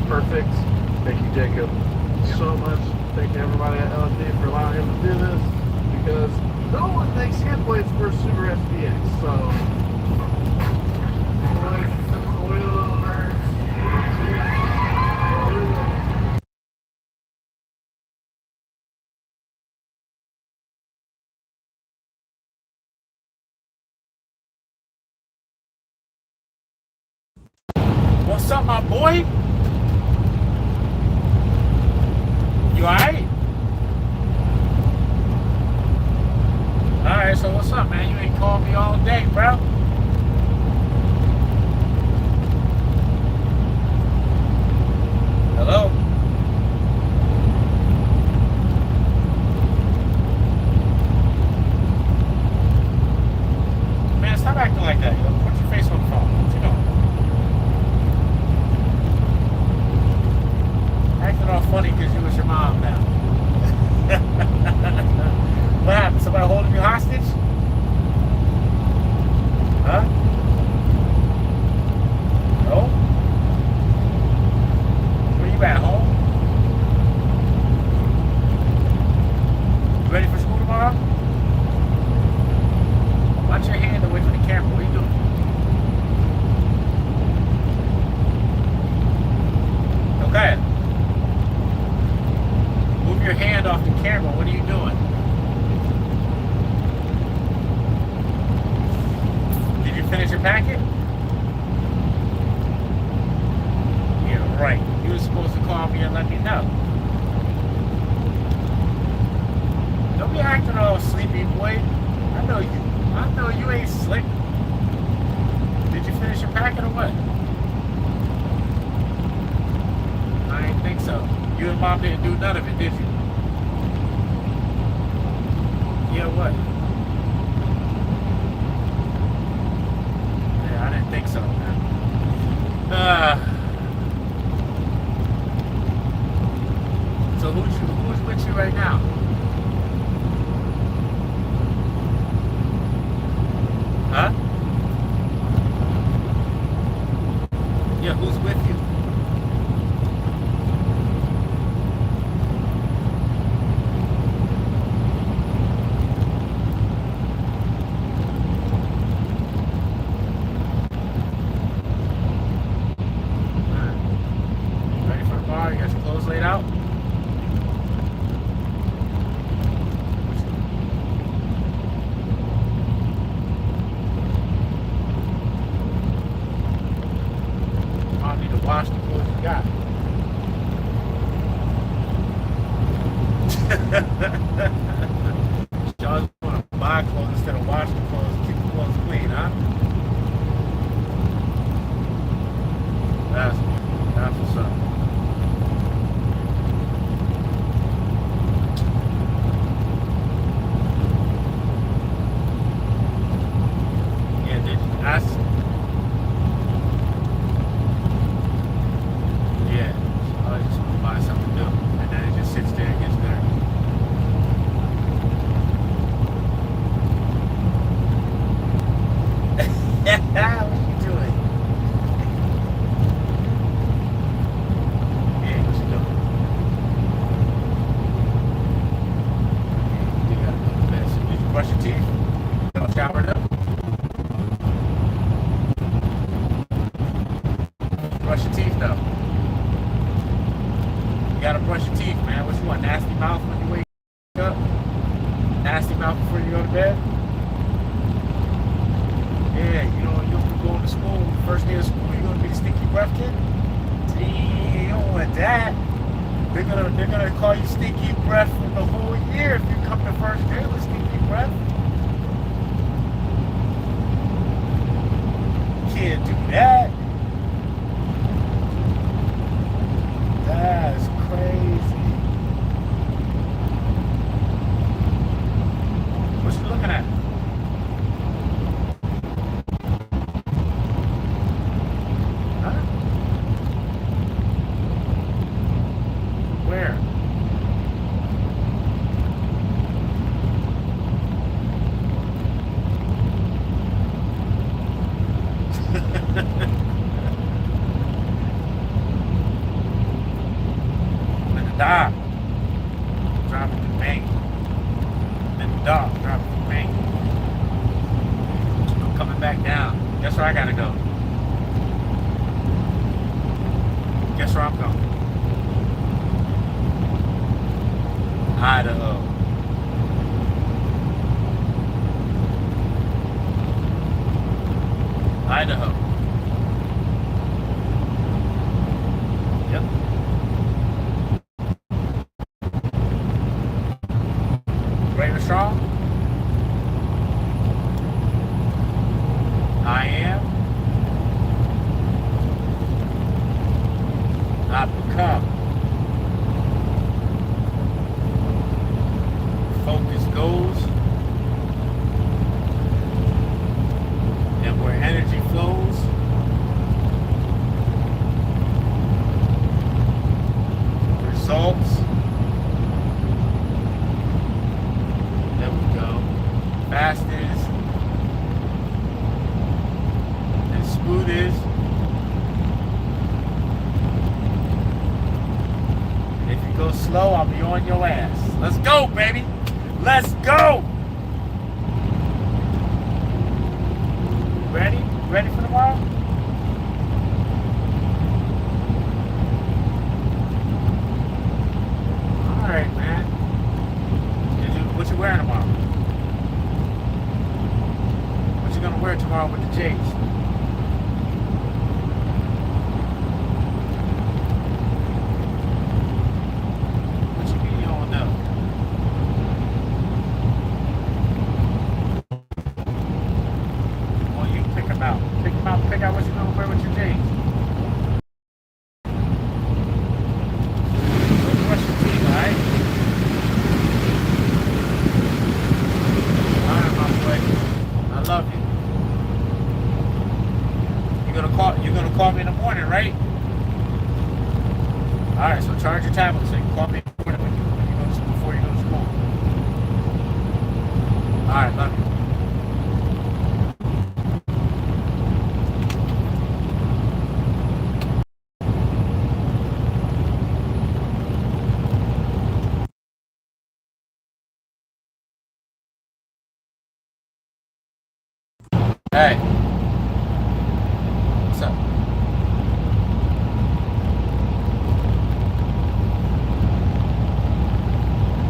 Perfect. Thank you, Jacob, so much. Thank you, everybody at LSD, for allowing him to do this, because no one makes hand plates for Super SPX. So, What's up, my boy? You alright? Alright, so what's up, man? You ain't called me all day, bro. Hello? Man, stop acting like that. Yo. Put your face on the phone. What you doing? Acting all funny because you was your mom now. What happened? Somebody holding you hostage? Huh? No? Where you at, home? You ready for school tomorrow? Watch your hand away from the camera. What are you doing? Okay. Move your hand off the camera. What are you doing? Did you finish your packet? Yeah, right. You were supposed to call me and let me know. Don't be acting all sleepy, boy. I know you ain't slick. Did you finish your packet or what? I didn't think so. You and Mom didn't do none of it, did you? Yeah, what? Yeah, I didn't think so, man. So who's with you right now? Huh? Yeah, who's with you? Y'all want to buy clothes instead of washing clothes, keep the clothes clean, huh? That's what's up. Yeah, I just want to buy something new, and then it just sits there and gets dirty. What are you doing? Yeah, what you doing? You gotta go to bed. So did you brush your teeth? Don't shower it up? Brush your teeth though. You gotta brush your teeth, man. What you want? Nasty mouth when you wake up? Nasty mouth before you go to bed? Yeah, you know, you're going to school, first day of school, you're gonna be the stinky breath kid? Gee, you don't want that. They're gonna call you stinky breath for the whole year if you come the first day with stinky breath. Can't do that. That's crazy. What you looking at? Huh? Where? Dock. Driving the bank. In the dock, driving the bank. I'm coming back down. Guess where I gotta go? Guess where I'm going? Idaho. Idaho. Yep. Brave and strong. I am. I become. Focus goes. And where energy flows, results. There we go. Fast is and smooth is. And if you go slow, I'll be on your ass. Let's go, baby. Let's go. Ready? Ready for tomorrow? All right, man. What you wearing tomorrow? What you gonna wear tomorrow with the J's? What you mean you don't know? Well, you pick them out. Pick them out. Pick out what you gonna wear with your J's. Don't brush your teeth, all right? I love you. You're gonna call me in the morning, right? Alright, so charge your tablet so you can call me in the morning when you go to school, before you go to school. Alright, love you. Hey. What's up?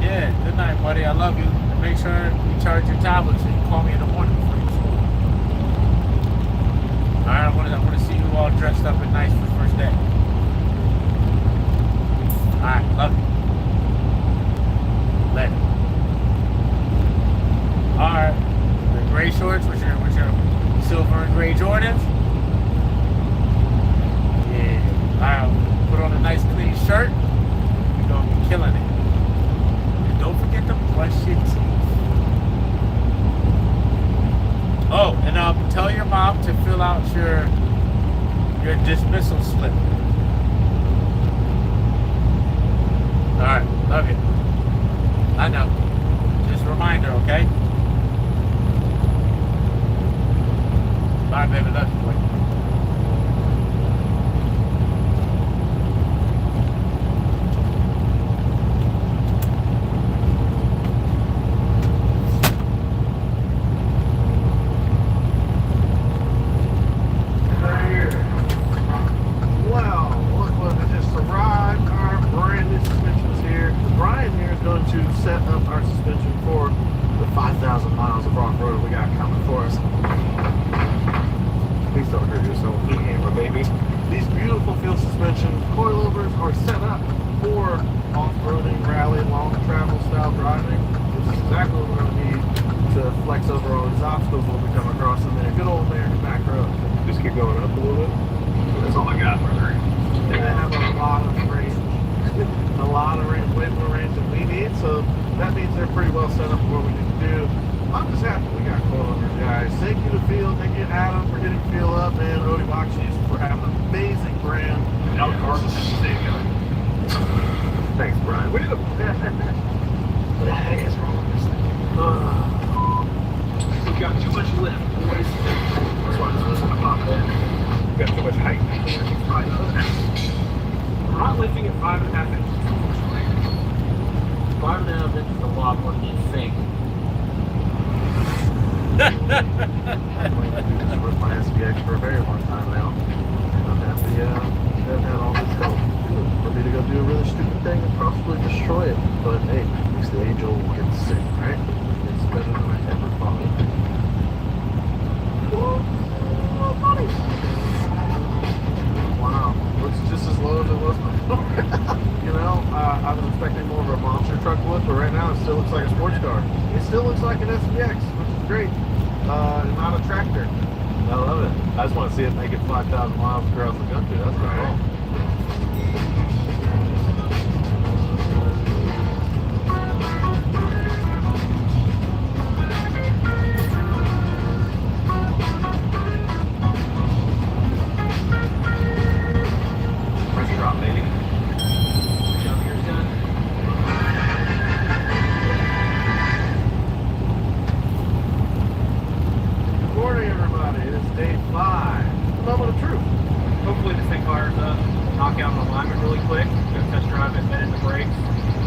Yeah, good night, buddy. I love you. And make sure you charge your tablet so you can call me in the morning before you school. Alright, I want to see you all dressed up and nice for the first day. Alright, love you. questions. Oh, and tell your mom to fill out your dismissal slip. All right, love you. I know. Just a reminder, okay? Bye, baby. Love you. Boy. Well, look what just arrived. Our brand new suspensions here. Brian here is going to set up our suspension for the 5,000 miles of off-road we got coming for us. Please don't hurt yourself, hammer baby. These beautiful field suspension coilovers are set up for off-roading, rally, long travel style driving. This is exactly what we're going to need to flex over all these obstacles when we come across them in a good old American back road. Just keep going up a little bit. That's all I got, brother. They have a lot of range, way more range than we need, so that means they're pretty well set up for what we need to do. I'm just happy we got coilovers, guys. Thank you to Field, thank you to Adam for getting Field up, and Rody Boxes for having an amazing brand. Thanks, Brian. What the heck is wrong with this thing? We've got too much lift, boys. That's why this isn't a pop in. We've got too much height. We're not lifting at 5.5 inches. 5.5 inches is a lot more than you think. I'm going to do this with my SVX for a very long time now. And I'm happy I've had all this help for me to go do a really stupid thing and possibly destroy it. But hey, at least the age-old gets sick, right? It's better than I ever thought. Wow, looks just as low as it was before. You know, I was expecting more of a monster truck look, but right now it still looks like a sports car. It still looks like an SVX, which is great. Not a tractor. I love it. I just want to see it make it 5,000 miles across the country. That's my goal. Pressure drop, baby. Jump here's done. Good morning, everybody. It is day 5. The moment of truth. Hopefully this thing fires up, knock out an alignment really quick, go test drive it, bend the brakes,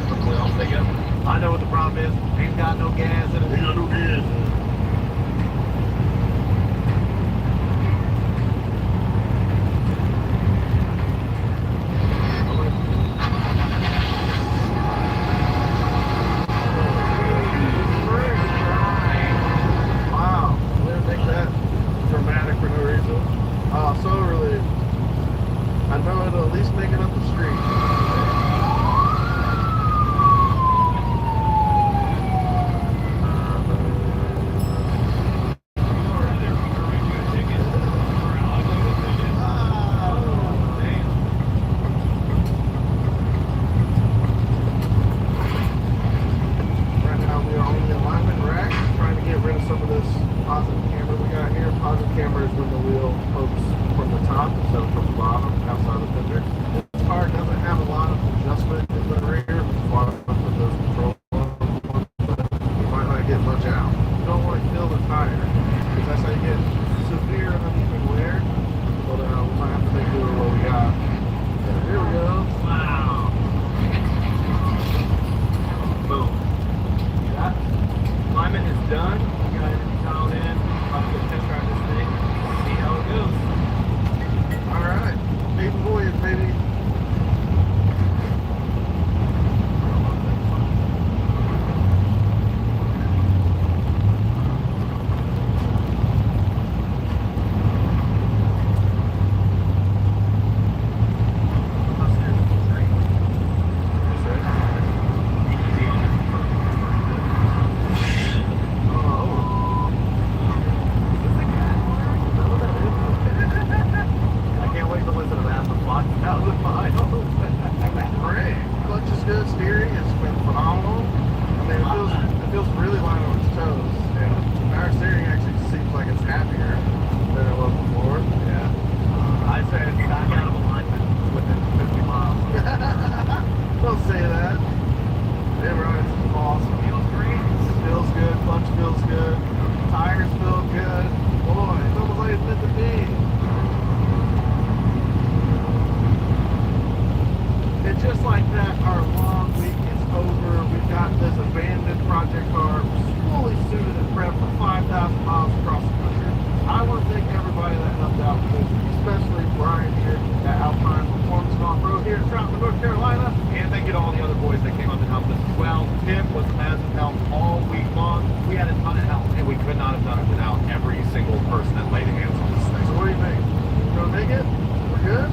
hopefully I'll stay up. I know what the problem is. Ain't got no gas in it. Ain't got no gas. Wow, we didn't make that dramatic for no reason. Oh, so relieved. I know it'll at least make it up the street. not have done it without every single person that laid hands on this thing. So what do you think? You gonna make it? We're good?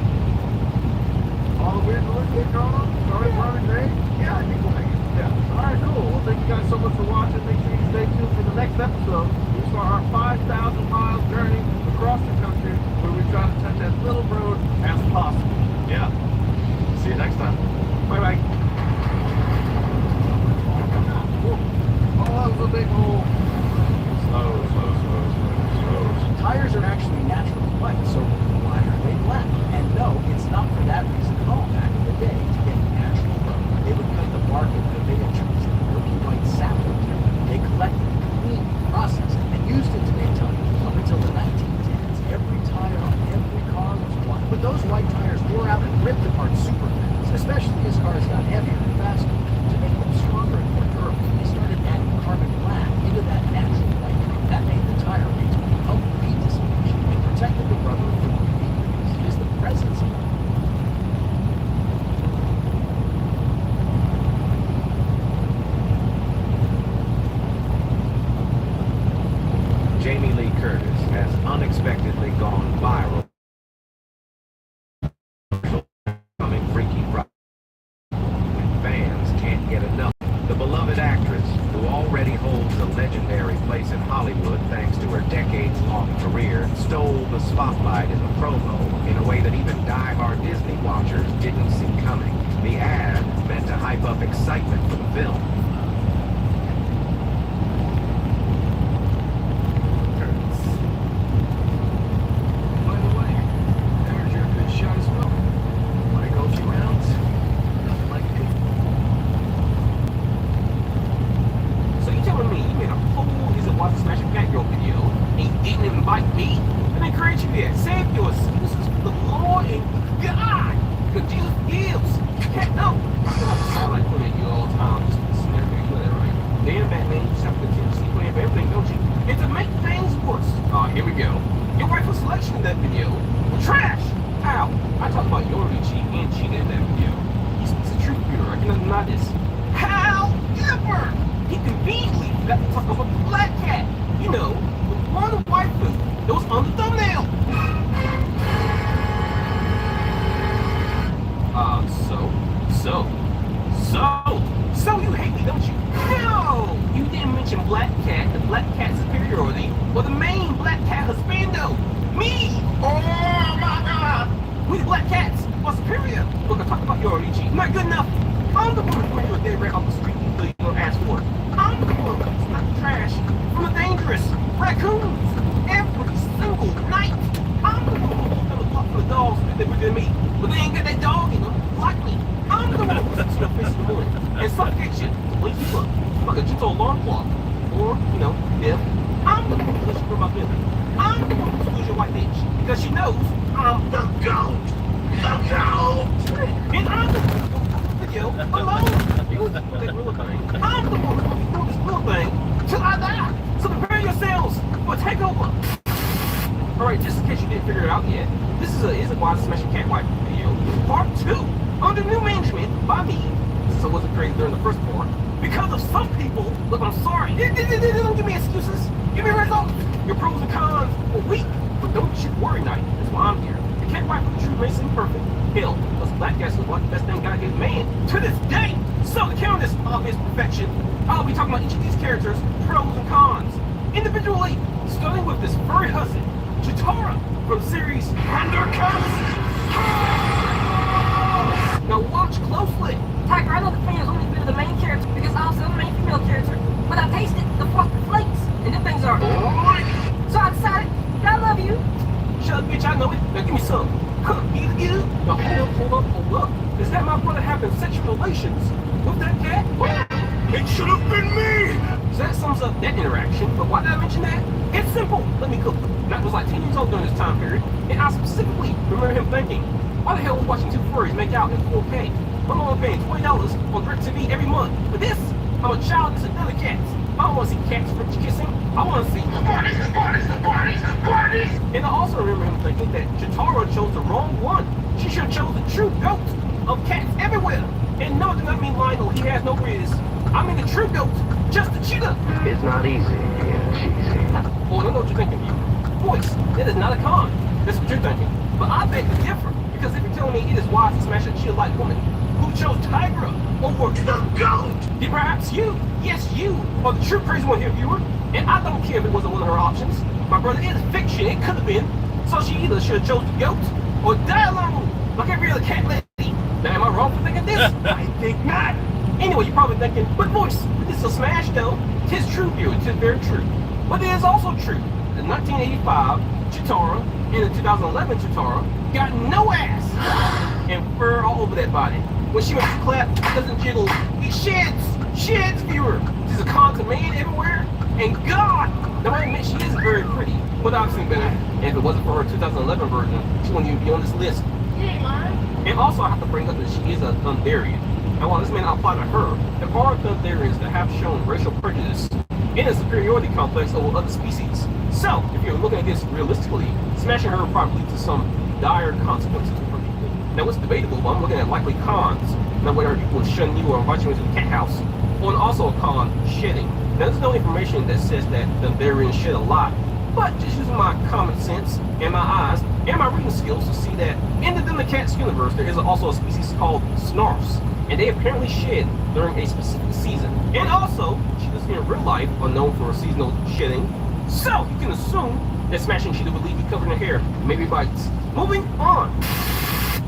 All the weird noise get gone? Started running great? Yeah, I think we'll make it. Yeah. Alright, cool. Well, thank you guys so much for watching. Make sure you stay tuned for the next episode. We start our 5,000 mile journey across the country where we try to touch as little road as possible. Yeah. See you next time. Bye-bye. Oh, that was a big hole. Slow. Tires are actually naturally white, so why are they black? And no, it's not for that reason at all. Back in the day, to get natural rubber, they would cut the bark of the beta trees and the milky white saplings. They collected, cleaned, processed, and used it to make tires. Up until the 1910s, every tire on every car was white. But those white tires wore out and ripped apart super fast, especially as cars got heavier and faster. To make them stronger and more durable, they started adding carbon black into that natural white. That made the tire into a complete dissolution and protected the rubber from UV. It is the presence of Jamie Lee Curtis has unexpectedly gone viral. Becoming Freaky Friday. Fans can't get enough. The beloved actress, who already holds a legendary place in Hollywood thanks to her decades-long career, stole the spotlight in the promo in a way that even die-hard Disney watchers didn't see coming. The ad meant to hype up excitement for the film. By the way, I heard you're a good shot as well. Want to go a few rounds? Nothing like it. So you telling me you made a whole Is It Watch Smash a Cat Girl video and you didn't invite me? I encourage you there. Save your excuses for the Lord and God. Because Jesus gives. Heck no. I don't have to sound like putting at you all the time just to snare me with it, right? Then Batman, you just have to continuously plan for everything, don't you? And to make things worse. Here we go. Your rifle selection in that video was trash. How? I talked about Yorichi and Cheetah in that video. He's a truth bureau. I cannot deny this. However, he conveniently forgot to talk about the black cat. You know, the one waifu that was on the thumbnail. So you hate me, don't you? No! You didn't mention Black Cat, the Black Cat superiority, or the main Black Cat husbando. Me! Oh my God! We the Black Cats are superior. Look, I talked about Yorichi. Not good enough. I'm the one who you a dead rat off the street you don't ask for it. I'm the one who's not trash from the dangerous raccoons every single night. I'm the one who holds them apart from the dogs that bigger than me, but they ain't got that dog in them like me. I'm the one who sits in the face in the morning and suffocate you to wake you up like a gentle alarm clock. Or, you know, if I'm the one who lets you from my building. I'm the one who screws your white bitch because she knows I'm the GOAT. The GOAT! And I'm the one who does the video alone. You know that real thing. I'm the one who's doing this real thing till I die. So prepare yourselves for a takeover. Alright, just in case you didn't figure it out yet, this is a Why Smashing Cat Wipe video, part 2, under new management by me, since I wasn't created during the first part, because of some people. Look, I'm sorry, don't give me excuses, give me results. Your pros and cons were weak, but don't you worry, Knight, that's why I'm here. The cat wipe for the truth may seem perfect. Hell, us black guys look like the best thing God gave man to this day. So to counter this obvious perfection, I'll be talking about each of these characters' pros and cons, individually, starting with this furry hussy, Chitara from series Undercuts. Now watch closely. Tiger, I know the fans only been the main character because also the main female character, but I tasted the fucking flakes, and them things are alright. So I decided, I love you. Shut up, bitch, I know it. Now give me some. Huh, get it. Now hold up. Is that my brother having sexual relations with that cat? It should have been me! So that sums up that interaction, but why did I mention that? It's simple. Let me cook. Matt was like 10 years old during this time period, and I specifically remember him thinking, why the hell are we watching two furries make out in 4K? I'm only paying $20 on DirecTV every month. For this, I'm a child to other cats. I don't want to see cats French kissing. I want to see parties. And I also remember him thinking that Chitara chose the wrong one. She should have chose the true GOAT of cats everywhere. And no, I do not mean Lionel. He has no riz. I mean the true goat, just the cheetah. It's not easy being cheesy. Well, I don't know what you're thinking, you. Voice, that is not a con. That's what you're thinking. But I beg to differ, because if you're telling me it is wise to smash a cheetah-like woman who chose Tigra over the goat, then perhaps you, yes you, are the true crazy one here, viewer. And I don't care if it wasn't one of her options. My brother, it is fiction, it could have been. So she either should have chose the goat or die alone, like every other cat lady. Now am I wrong for thinking this? I think not. Anyway, you're probably thinking, but Voice, this is a smash though. Tis true, viewer, tis very true. But it is also true. The 1985 Chitara and the 2011 Chitara got no ass and fur all over that body. When she wants to clap, it doesn't jiggle, it sheds, viewer. She's a con to man everywhere, and God, now I admit she is very pretty, but obviously better. And if it wasn't for her 2011 version, she wouldn't even be on this list. And also I have to bring up that she is a Thunderian. And while this may not apply to her, there are Thunderians that have shown racial prejudice and a superiority complex over other species. So, if you're looking at this realistically, smashing her would probably lead to some dire consequences for people. Now, it's debatable, but I'm looking at likely cons. Now, whether people would shun you or invite you into the cat house. Or also a con, shedding. Now, there's no information that says that Thunderians shed a lot, but just using my common sense and my eyes and my reading skills to see that in the Thundercats universe, there is also a species called Snarfs. And they apparently shed during a specific season. And also, cheetahs in real life are known for seasonal shedding. So, you can assume that smashing cheetah would leave you covered in hair, maybe bites. Moving on.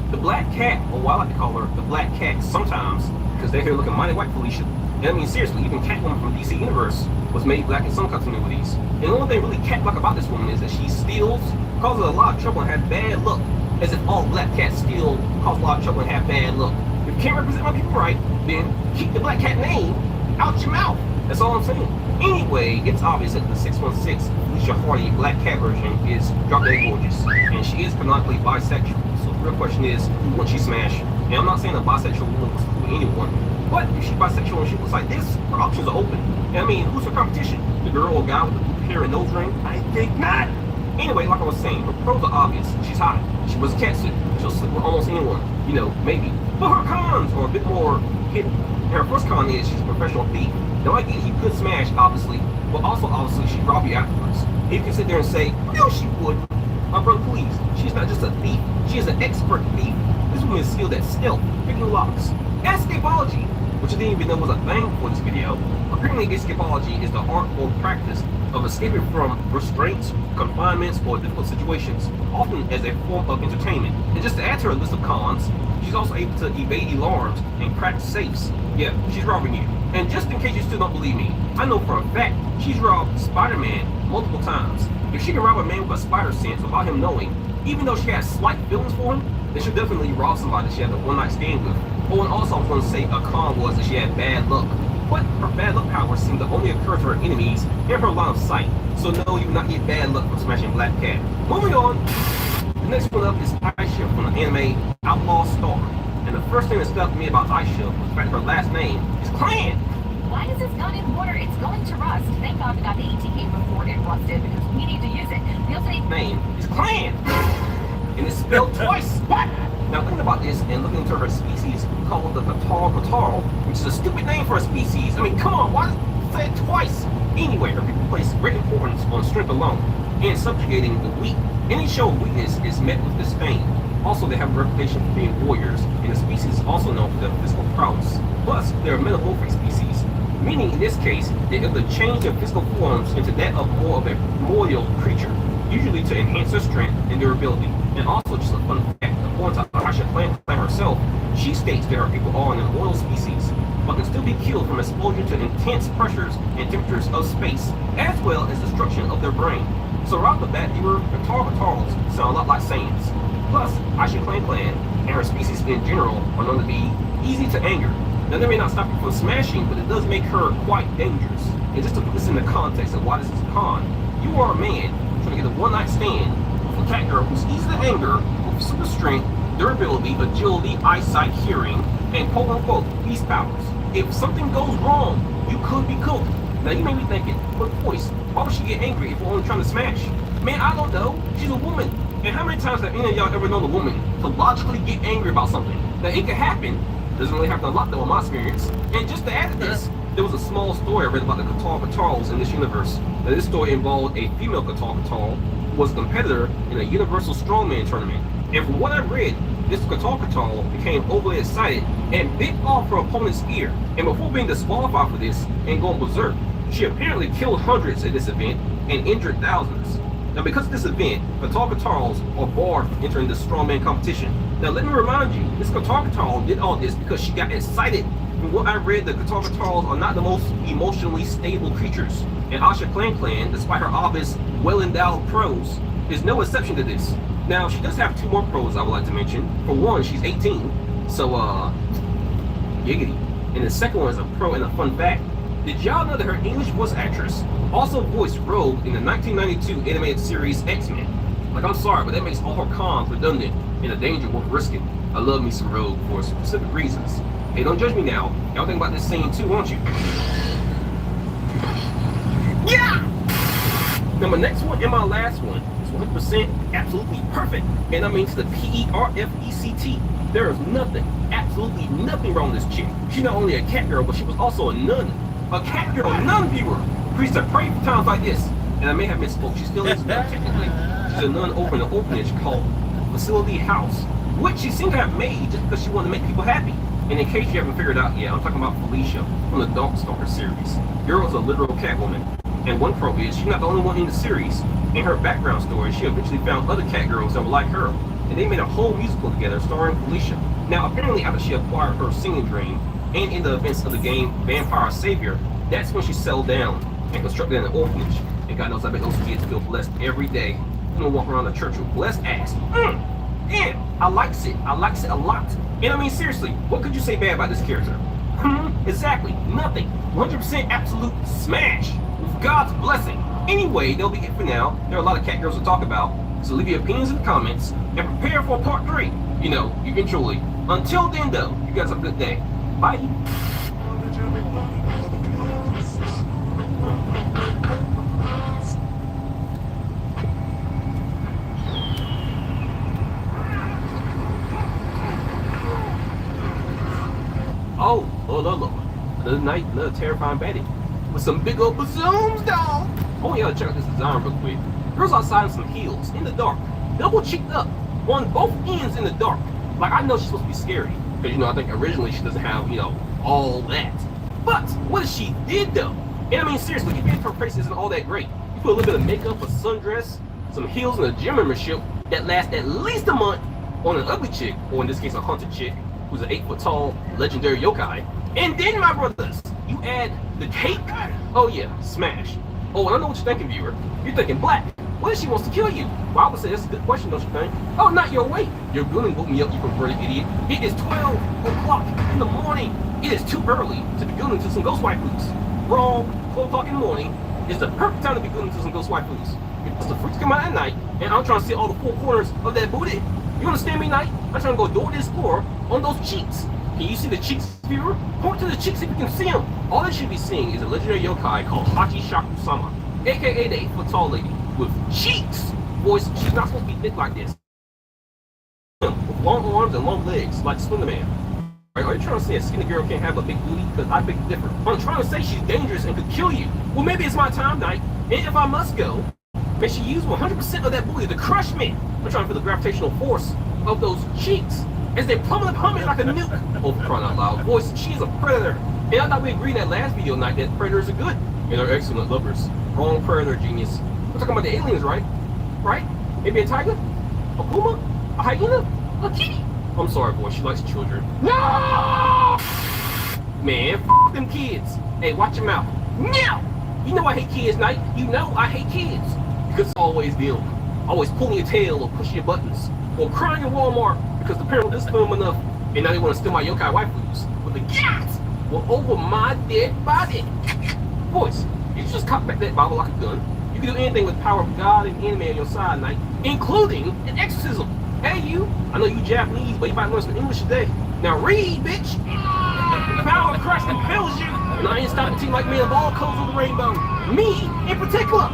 The black cat, or what I like to call her, the black cat sometimes, because they're here looking mighty white, Felicia. And I mean, seriously, even Catwoman from DC Universe was made black in some continuities. And the only thing really cat-like about this woman is that she steals, causes a lot of trouble, and has bad luck. As if all black cats steal, cause a lot of trouble, and have bad luck. If you can't represent my people right, then keep the black cat name out your mouth. That's all I'm saying. Anyway, it's obvious that the 616 Felicia Hardy black cat version is drop dead gorgeous, and she is canonically bisexual. So the real question is, who would she smash? And I'm not saying a bisexual woman was cool with anyone, but if she's bisexual and she looks like this, her options are open. And I mean, who's her competition? The girl or guy with the blue hair and nose ring? I think not. Anyway, like I was saying, her pros are obvious. She's hot. She was a catsuit. She'll sleep with almost anyone. You know, maybe. But her cons are a bit more hidden. And her first con is she's a professional thief. Now I get you could smash, obviously, but also obviously she'd rob you afterwards. You can sit there and say, no, she wouldn't. My brother, please. She's not just a thief. She is an expert thief. This woman is skilled at stealth, picking locks, escapology, which I didn't even know was a thing for this video. Apparently, escapology is the art or practice of escaping from restraints, confinements, or difficult situations, often as a form of entertainment. And just to add to her list of cons, she's also able to evade alarms and crack safes. Yeah, she's robbing you. And just in case you still don't believe me, I know for a fact she's robbed Spider-Man multiple times. If she can rob a man with a spider sense without him knowing, even though she has slight feelings for him, then she'll definitely rob somebody she had a one-night stand with. Oh, and also I was going to say a con was that she had bad luck. But her bad luck powers seem to only occur to her enemies in her line of sight. So no, you will not get bad luck from smashing Black Cat. Moving on, the next one up is Aisha from the anime Outlaw Star. And the first thing that stuck me about Aisha was the fact her last name is Clan. Why is this gun in water? It's going to rust. Thank God we got the ATK before it rusted because we need to use it. We also need... Name is Clan. And it's spelled twice. What? Now thinking about this and looking into her species called the Patal, which is a stupid name for a species. I mean, come on, why say it twice? Anyway, her people place great importance on strength alone and subjugating the weak. Any show of weakness is met with disdain. Also, they have a reputation for being warriors, and the species is also known for their physical prowess. Plus, they're a metamorphic species, meaning in this case, they have to change their physical forms into that of more of a primordial creature, usually to enhance their strength and durability. And also, just a fun fact, according to Aisha Clan herself, she states that her people are an immortal species, but can still be killed from exposure to intense pressures and temperatures of space, as well as destruction of their brain. So right off the bat, the Tarls sound a lot like Saiyans. Plus, Aisha Clan and her species in general are known to be easy to anger. Now, that may not stop you from smashing, but it does make her quite dangerous. And just to put this in the context of why this is a con, you are a man trying to get a one-night stand with a cat girl who's easy to anger, with super strength, durability, agility, eyesight, hearing, and quote-unquote beast powers. If something goes wrong, you could be cooked. Now, you may be thinking, but voice, why would she get angry if we're only trying to smash? Man, I don't know. She's a woman. And how many times have any of y'all ever known a woman to logically get angry about something? Now, it can happen. Doesn't really happen a lot, though, in my experience. And just to add to this, there was a small story I read about the Qatar Qatars in this universe. Now, this story involved a female Qatar Qatar who was a competitor in a Universal Strongman tournament. And from what I read, this Qatar Qatar became overly excited and bit off her opponent's ear. And before being disqualified for this and going berserk, she apparently killed hundreds at this event and injured thousands. Now, because of this event, Qatar Qatars are barred from entering the strongman competition. Now, let me remind you, this Qatar Qatar did all this because she got excited. From what I read, the Qatar Qatars are not the most emotionally stable creatures. And Asha Clan, despite her obvious, well-endowed pros, is no exception to this. Now, she does have 2 more pros I would like to mention. For one, she's 18, so, giggity. And the second one is a pro and a fun fact. Did y'all know that her English voice actress also voiced Rogue in the 1992 animated series X-Men? Like, I'm sorry, but that makes all her cons redundant and a danger worth risking. I love me some Rogue for specific reasons. Hey, don't judge me now. Y'all think about this scene too, won't you? Yeah! Now, my next one and my last one is 100% absolutely perfect. And I mean to the P-E-R-F-E-C-T. There is nothing, absolutely nothing wrong with this chick. She's not only a cat girl, but she was also a nun. A cat girl nun viewer who used to pray for times like this. And I may have misspoke, she still is a nun technically. She's a nun over in an orphanage called Facility House, which she seemed to have made just because she wanted to make people happy. And in case you haven't figured out yet, I'm talking about Felicia from the Darkstalker series. Girl is a literal cat woman. And one pro is she's not the only one in the series. In her background story, she eventually found other cat girls that were like her. And they made a whole musical together starring Felicia. Now, apparently after she acquired her singing dream, and in the events of the game Vampire Savior, that's when she settled down and constructed an orphanage. And God knows I bet those kids feel blessed every day. I'm gonna walk around the church with blessed ass. Yeah, I likes it. I likes it a lot. And I mean, seriously, what could you say bad about this character? Exactly, nothing. 100% absolute smash with God's blessing. Anyway, that'll be it for now. There are a lot of cat girls to talk about, so leave your opinions in the comments and prepare for part 3. You know, eventually. Until then, though, you guys have a good day. Bye. Oh, Lord. Another night, another terrifying baddie. With some big old bazooms, dog. Oh, yeah, check out this design real quick. Girls outside in some heels, in the dark. Double cheeked up, on both ends in the dark. Like, I know she's supposed to be scary. Because, you know, I think originally she doesn't have, you know, all that. But, what she did, though? And I mean, seriously, even if her face isn't all that great, you put a little bit of makeup, a sundress, some heels, and a gym membership that lasts at least a month on an ugly chick, or in this case, a haunted chick, who's an 8-foot tall legendary yokai. And then, my brothers, you add the cake. Oh yeah, smash. Oh, and I know what you're thinking, viewer. You're thinking black. What if she wants to kill you? Well, I would say that's a good question, don't you think? Oh, not your way. You're gonna woke me up, you perverted idiot. It is 12 o'clock in the morning. It is too early to be going into some ghost waifus. Wrong. 12 o'clock in the morning is the perfect time to be going into some ghost waifus. Because the freaks come out at night, and I'm trying to see all the 4 corners of that booty. You understand me, Knight? I'm trying to go door to explore on those cheeks. Can you see the cheeks, viewer? Point to the cheeks if you can see them. All they should be seeing is a legendary yokai called Hachishaku-sama, aka the 8-foot tall lady with cheeks. Boys, she's not supposed to be thick like this. With long arms and long legs, like Slenderman. Are you trying to say a skinny girl can't have a big booty? Because I beg to differ. I'm trying to say she's dangerous and could kill you. Well, maybe it's my time, Knight. And if I must go, may she use 100% of that booty to crush me. I'm trying to feel the gravitational force of those cheeks as they plummet upon me like a nuke. Oh, for crying out loud. Boys, she is a predator. And I thought we agreed in that last video night that predators are good. And they're excellent lovers. Wrong predator, genius. We're talking about the aliens, right? Right? Maybe a tiger? A puma? A hyena? A kitty? I'm sorry, boy. She likes children. No! Man, f them kids. Hey, watch your mouth. No! You know I hate kids, Knight. You know I hate kids. Because it's always them. Always pulling your tail or pushing your buttons. Or crying in Walmart because the parent didn't film enough. And now they want to steal my yokai waifus. But the cats were over my dead body. Boys, you just cock back that Bible like a gun. You can do anything with the power of God and anime on your side, Knight, including an exorcism. Hey, you. I know you Japanese, but you might learn some English today. Now read, bitch. The power of Christ compels you. And I ain't stopping to team like me of all colors of the rainbow. Me, in particular.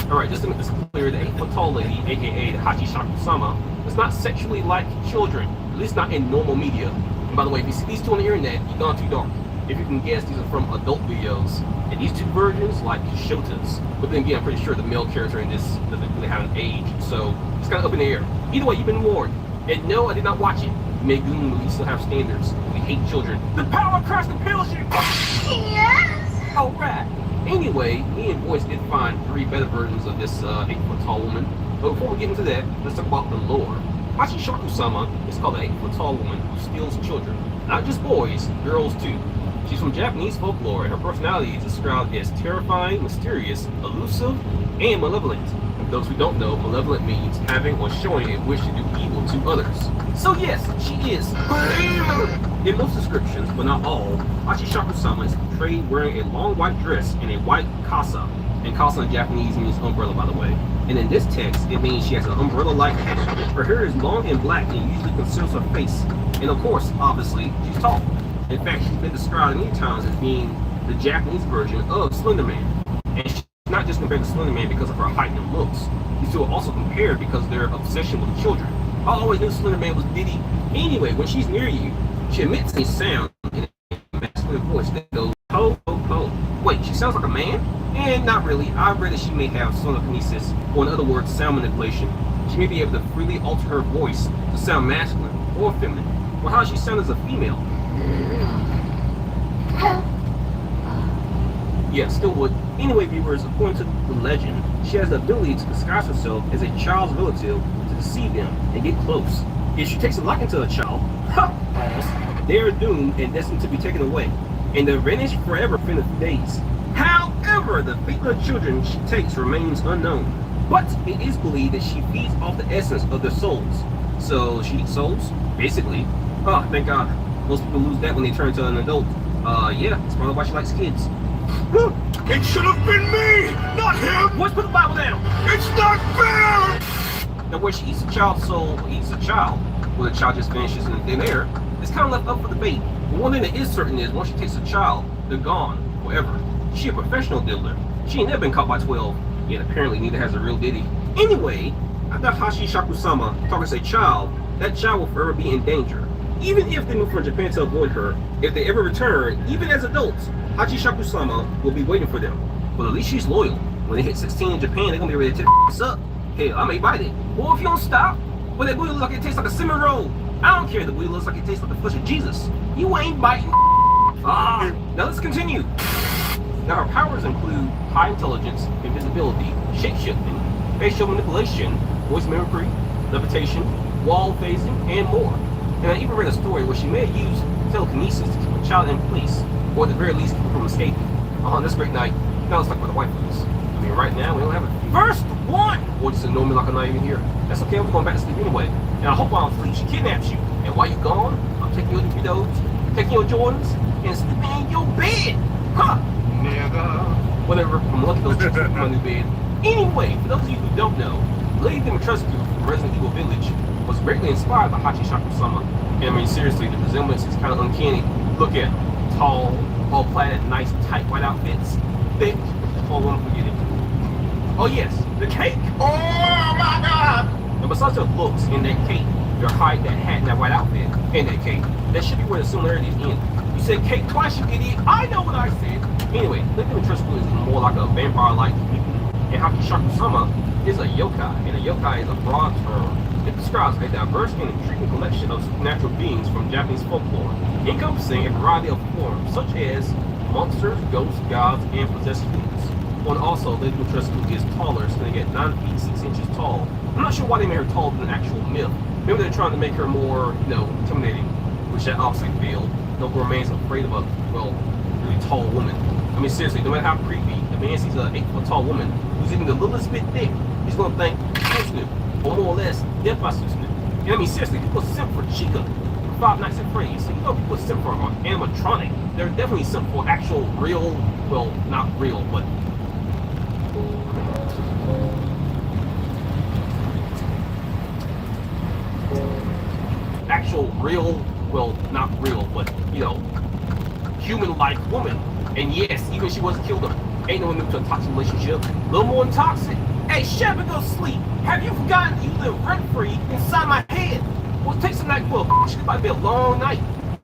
Alright, just to make this clear, the 8-foot tall lady, aka the Hachishaku-sama, does not sexually like children. At least not in normal media. And by the way, if you see these two on the internet, you've gone too dark. If you can guess, these are from adult videos. And these two versions, like Shota's. But then again, I'm pretty sure the male character in this doesn't really have an age. So it's kind of up in the air. Either way, you've been warned. And no, I did not watch it. Megun, we still have standards. We hate children. The power of Christ compels you! Yes! Alright. Anyway, me and Boyce did find 3 better versions of this 8-foot-tall woman. But before we get into that, let's talk about the lore. Hachishaku-sama is called an 8-foot-tall woman who steals children. Not just boys, girls too. She's from Japanese folklore, and her personality is described as terrifying, mysterious, elusive, and malevolent. And those who don't know, malevolent means having or showing a wish to do evil to others. So yes, she is. In most descriptions, but not all, Hachishaku-sama is portrayed wearing a long white dress and a white kasa. And kasa in Japanese means umbrella, by the way. And in this text, it means she has an umbrella-like head. Her hair is long and black and usually conceals her face. And of course, obviously, she's tall. In fact, she's been described many times as being the Japanese version of Slender Man. And she's not just compared to Slender Man because of her height and looks. These two are also compared because of their obsession with children. I always knew Slender Man was Diddy. Anyway, when she's near you, she emits a sound in a masculine voice that goes, ho, ho, ho. Wait, she sounds like a man? And not really. I read that she may have sonokinesis, or in other words, sound manipulation. She may be able to freely alter her voice to sound masculine or feminine. Or how she sounds as a female. Yeah, still would. Anyway, viewers, according to the legend, she has the ability to disguise herself as a child's relative to deceive them and get close. If she takes a liking to a child, they are doomed and destined to be taken away, and they'll vanish forever within a few days. However, the fate of the children she takes remains unknown, but it is believed that she feeds off the essence of their souls. So she eats souls, basically. Oh, thank God. Most people lose that when they turn to an adult. Yeah, that's probably why she likes kids. It should have been me, not him! Let's put the Bible down! It's not fair! Now, where she eats a child's soul or eats a child, where the child just vanishes in thin air, it's kind of left up for debate. But one thing that is certain is once she takes a child, they're gone forever. She a professional diddler. She ain't never been caught by 12, yet apparently neither has a real Diddy. Anyway, after Hachishaku-sama talks a child, that child will forever be in danger. Even if they move from Japan to avoid her, if they ever return, even as adults, Hachishaku-sama will be waiting for them. But at least she's loyal. When they hit 16 in Japan, they're gonna be ready to tear this up. Hell, I may bite it. Or if you don't stop, well, that booty looks like it tastes like a cinnamon roll. I don't care if the booty looks like it tastes like the flesh of Jesus. You ain't biting. Now let's continue. Now her powers include high intelligence, invisibility, shape-shifting, facial manipulation, voice mimicry, levitation, wall phasing, and more. And I even read a story where she may have used telekinesis to keep a child in place, or at the very least keep her from escaping. That's a great night. Now let's talk about the white folks. I mean, right now we don't have a first one! Or just ignore me like I'm not even here. That's okay, we're going back to sleep anyway. And I hope while I'm asleep, she kidnaps you. And while you're gone, I'm taking your Doritos, taking your Jordans, and sleeping in your bed. Huh? Nigga. Whatever, I'm lucky those chicks in my new bed. Anyway, for those of you who don't know, Lady Dimitrescu from Resident Evil Village was greatly inspired by Hachishaku-sama. And I mean, seriously, the resemblance is kind of uncanny. Look at tall, all-plaid, nice, tight white outfits, thick, all one forget it. Oh yes, the cake! Oh my God! And besides their looks and that cake, their height, that hat, and that white outfit, and that cake, that should be where the similarities end. You said cake twice, you idiot! I know what I said! Anyway, Lady Dimitrescu is more like a vampire-like being, and Hachishaku-sama is a yokai, and a yokai is a broad term. It describes a diverse and intriguing collection of supernatural beings from Japanese folklore, encompassing a variety of forms, such as monsters, ghosts, gods, and possessed humans. And also, Lady Dimitrescu is taller, standing at 9 feet 6 inches tall. I'm not sure why they made her taller than an actual myth. Maybe they're trying to make her more, intimidating, which that obviously failed. No one remains afraid of a, really tall woman. I mean, seriously, no matter how creepy, the man sees an 8-foot tall woman who's even the littlest bit thick, he's gonna think, Snoop, or more or less, Death by Snoop. You know, I mean, seriously, people simp for Chica, for Five Nights at Freddy's. So, people simp for animatronic. They're definitely simp for actual real, well, not real, but actual real, well, not real, but, human-like woman. And yes, even if she wasn't killed, ain't no one into a toxic relationship. A little more than toxic. Hey, shut up and go sleep. Have you forgotten you live rent-free inside my head? Well, take some night for a bitch. It's about to be a long night.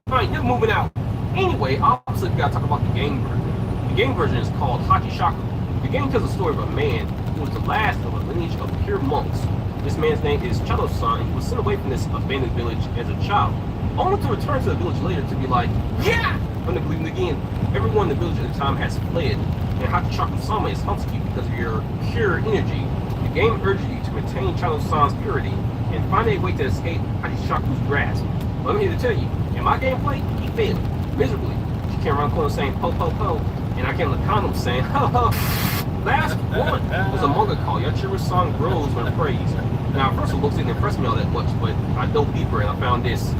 I ain't never moving out. Anyway, obviously we gotta talk about the game version. The game version is called Hachishaku. The game tells the story of a man who was the last of a lineage of pure monks. This man's name is Chado-san. He was sent away from this abandoned village as a child, only to return to the village later to be like, yeah! Unbelieving again. Everyone in the village at the time has fled, and Hachishaku-sama is hunting you because of your pure energy. The game urges you to maintain Chado-san's purity and find a way to escape Hachishaku's grasp. But I'm here to tell you, in my gameplay, he failed miserably. She came around the corner saying po po po, and I came to the condom saying ho ho. Last one was a manga called Yachiro's Song Grows When Praised. Now, at first it looks didn't impress me all that much, but I dove deeper and I found this.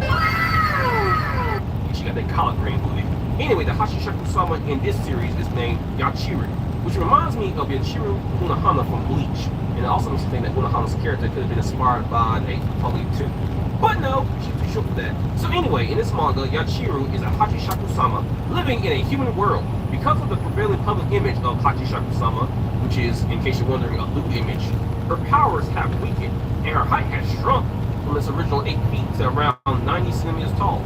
She got that collard green booty. Anyway, the Hachishaku-sama in this series is named Yachiro, which reminds me of Yachiro Unohana from Bleach. And it also makes me think that Unohana's character could have been inspired by a Napoleon too. But no, she's too short for that. So anyway, in this manga, Yachiro is a Hachishaku-sama living in a human world. Because of the prevailing public image of Hachishaku-sama, which is, in case you're wondering, a lewd image, her powers have weakened, and her height has shrunk from its original 8 feet to around 90 centimeters tall.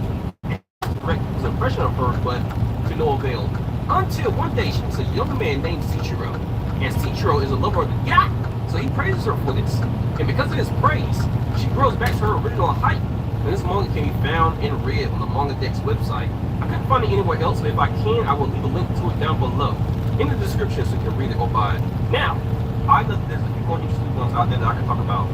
Correct was an impression of hers, but to no avail. Until one day she meets a younger man named Seichiro, and Seichiro is a lover of the yacht, so he praises her for this. And because of this praise, she grows back to her original height. And this manga can be found and read on the Manga Dex website. I couldn't find it anywhere else, but if I can, I will leave a link to it down below in the description so you can read it or buy it. Now, I know that there's a few more interesting ones out there that I can talk about.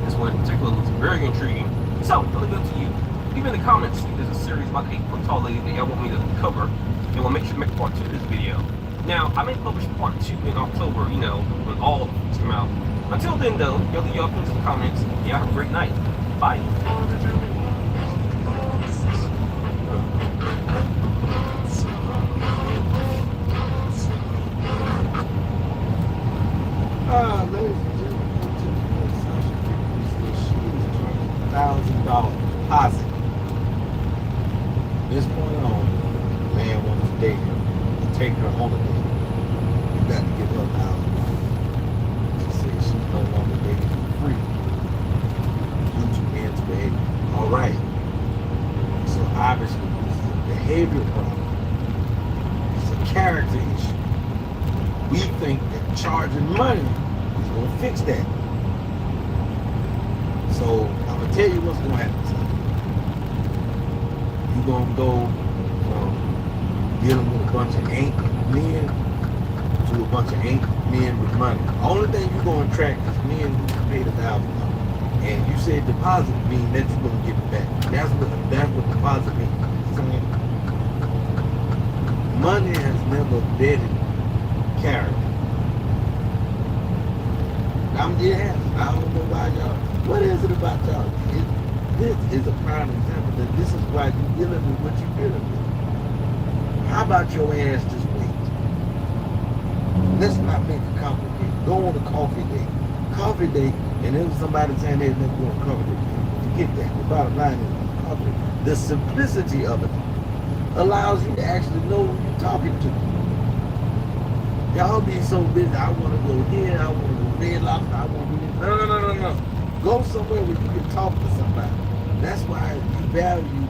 This one in particular looks very intriguing. So, I'll leave it up to you. Leave in the comments if there's a series about the 8-foot tall lady that y'all want me to cover, and we'll make sure to make part 2 of this video. Now, I may publish part 2 in October, you know, when all of these come out. Until then, though, y'all leave your opinions in the comments. Y'all have a great night. Bye. Ladies and gentlemen, $1,000 deposit. From this point on, the man wants to date her, to take her on a date. You got to give her $1,000. She says she's no longer dating for free due to men's behavior. All right. So obviously, this is a behavior problem. It's a character issue. We think that charging money is going to fix that. So I'm going to tell you what's going to happen. You're going to go from dealing with a bunch of ain't men to a bunch of ain't men with money. The only thing you're going to attract is men who paid $1,000. And you said deposit means that you're going to give it back. That's what deposit means. Money has never vetted character. I don't know why y'all. What is it about y'all? This is a prime example that this is why you're dealing with what you're dealing with. How about your ass just wait? Let's not make it complicated. Go on a coffee date. Coffee date, and then somebody saying they're never going to coffee date. Forget that. The bottom line is coffee. The simplicity of it allows you to actually know who you're talking to. Y'all be so busy. I want to go here. I want to go Red Lobster. I want to do this. No. Go somewhere where you can talk to somebody. That's why you value.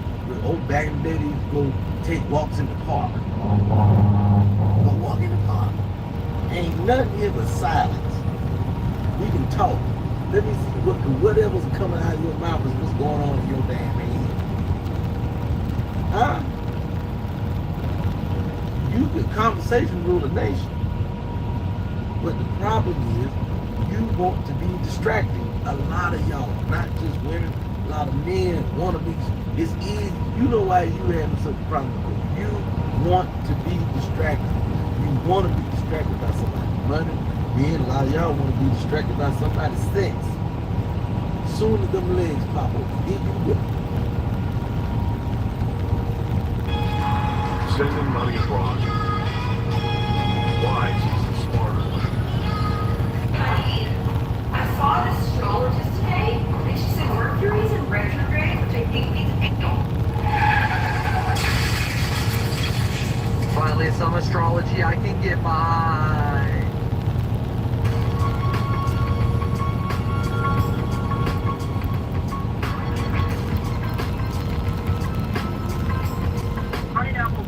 Back in the day, they used to go take walks in the park. Go walk in the park. Ain't nothing here but silence. We can talk. Let me see whatever's coming out of your mouth is what's going on in your damn head. Huh? Conversation rule the nation. But the problem is, you want to be distracting. A lot of y'all, not just women, a lot of men want to be. It's easy. You know why you having such a problem? You want to be distracted. You want to be distracted by somebody's money. Men, a lot of y'all want to be distracted by somebody's sex. Soon as them legs pop open, here you go. Sending money abroad. Why? She's smarter. I saw this astrologist today, and she said Mercury's in retrograde, which I think means anal. Finally, some astrology I can get by. Pineapple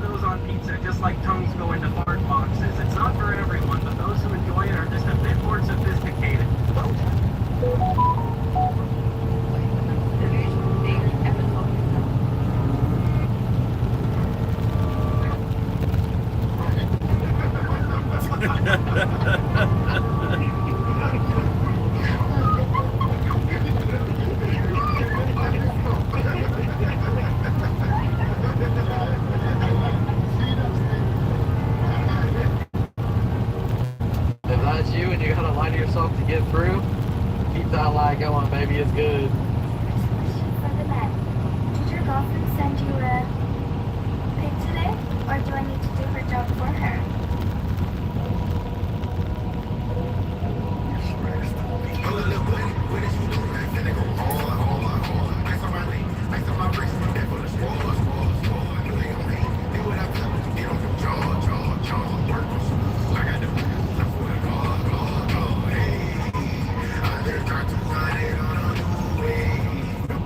If that's you and you gotta lie to yourself to get through, keep that lie going, baby. It's good. For the men, did your girlfriend send you a pic today? Or do I need to do her job for her?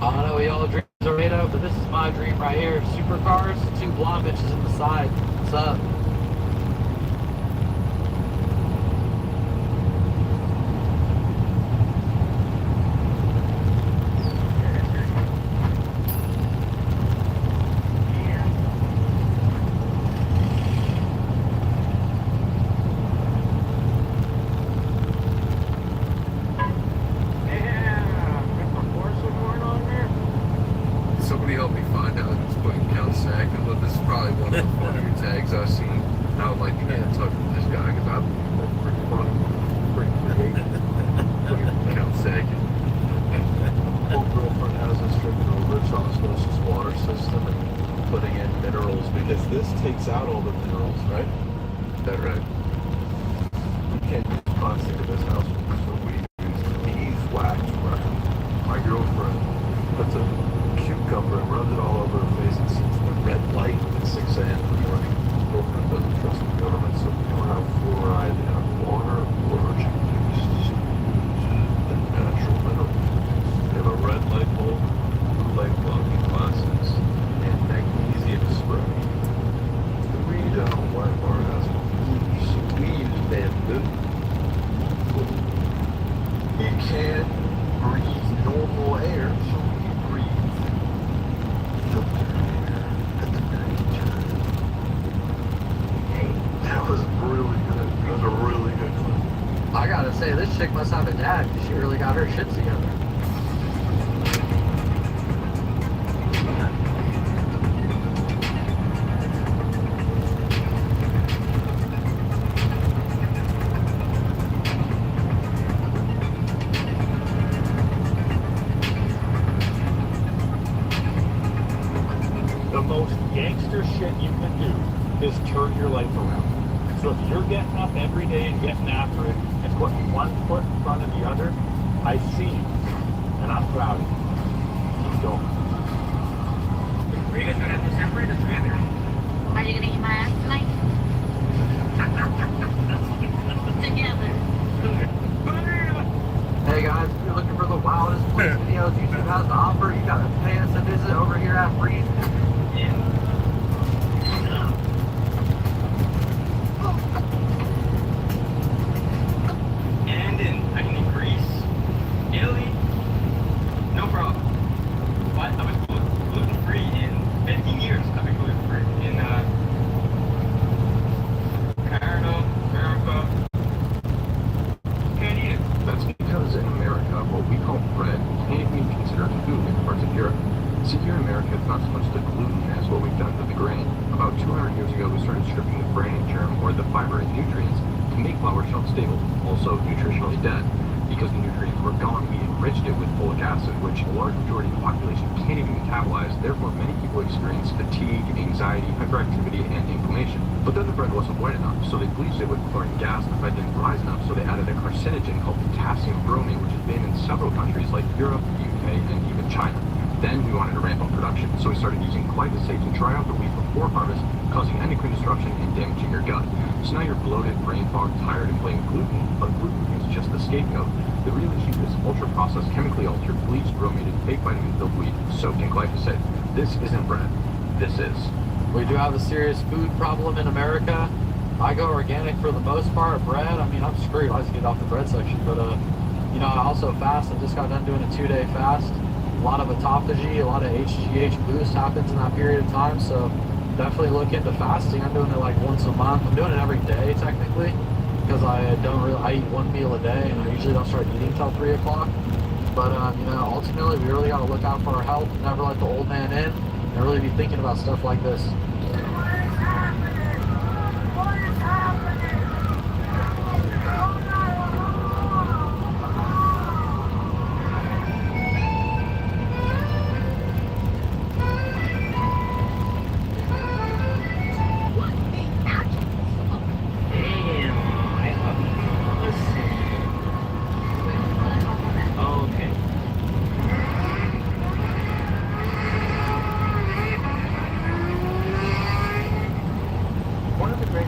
I know we all dreams are made of, but this is my dream right here. Supercars, 2 blonde bitches in the side. What's up? Somebody help me find out who's putting Count Sack. This is probably one of the funnier tags I've seen. I would like to get in touch with this guy because I'm pretty funny, pretty creative. Putting Count Sack. Old girlfriend has us stripping over its osmosis water system and putting in minerals because this takes out all the minerals, right? Is that right? You can't use plastic in this house, so we use beeswax. My girlfriend puts a cucumber and rubs it all over her face and sees the red light at 6 a.m. in the morning. Girlfriend doesn't trust the government, so we don't have fluoride in our water or she uses the natural minerals. We have a red light bulb, blue light blocking glasses, and magnesium spray. The weed white bar has we use bamboo. You can't breathe normal air, so we breathe filtered air at the night time. Hey, that was really good. That was a really good clip. I gotta say, this chick must have a dad because she really got her shit together. The most gangster shit you can do is turn your life around. So if you're getting up every day and getting after it and putting one foot in front of the other, I see you. And I'm proud of you. Keep going. Are you guys gonna have to separate or together? Are you gonna eat my ass tonight? Together. Hey guys, if you're looking for the wildest place videos YouTube has to offer, you gotta pay us a visit over here at Breeze. And I can eat Greece, Italy, no problem. But I was gluten-free in 15 years. I've been gluten-free in Canada, America. Can't eat it. That's because in America, what we call bread can't even be considered food in parts of Europe. See, here in America, it's not so much the gluten as what we've done to the grain. About 200 years ago, we started stripping the brain germ, or the fiber and nutrients, to make flour shelf stable, also nutritionally dead. Because the nutrients were gone, we enriched it with folic acid, which a large majority of the population can't even metabolize. Therefore, many people experience fatigue, anxiety, hyperactivity, and inflammation. But then the bread wasn't white enough, so they bleached it with chlorine gas. The bread didn't rise enough, so they added a carcinogen called potassium bromate, which is banned in several countries like Europe, the UK, and even China. Then we wanted to ramp up production, so we started using glyphosate to dry out the wheat before harvest, causing endocrine disruption and damaging your gut. So now you're bloated, brain fogged, tired, and blaming gluten, but gluten is just the scapegoat. The real issue is ultra-processed, chemically altered, bleached, bromated, fake vitamin-filled wheat soaked in glyphosate. This isn't bread. This is. We do have a serious food problem in America. I go organic for the most part. Bread, I mean, I'm screwed. I just get off the bread section, but you know, I also fast. I just got done doing a 2-day fast. A lot of autophagy, a lot of HGH boost happens in that period of time, so definitely look into fasting. I'm doing it like once a month. I'm doing it every day technically, because I eat one meal a day, and I usually don't start eating till 3 o'clock. But, you know, ultimately, we really got to look out for our health, never let the old man in, and really be thinking about stuff like this.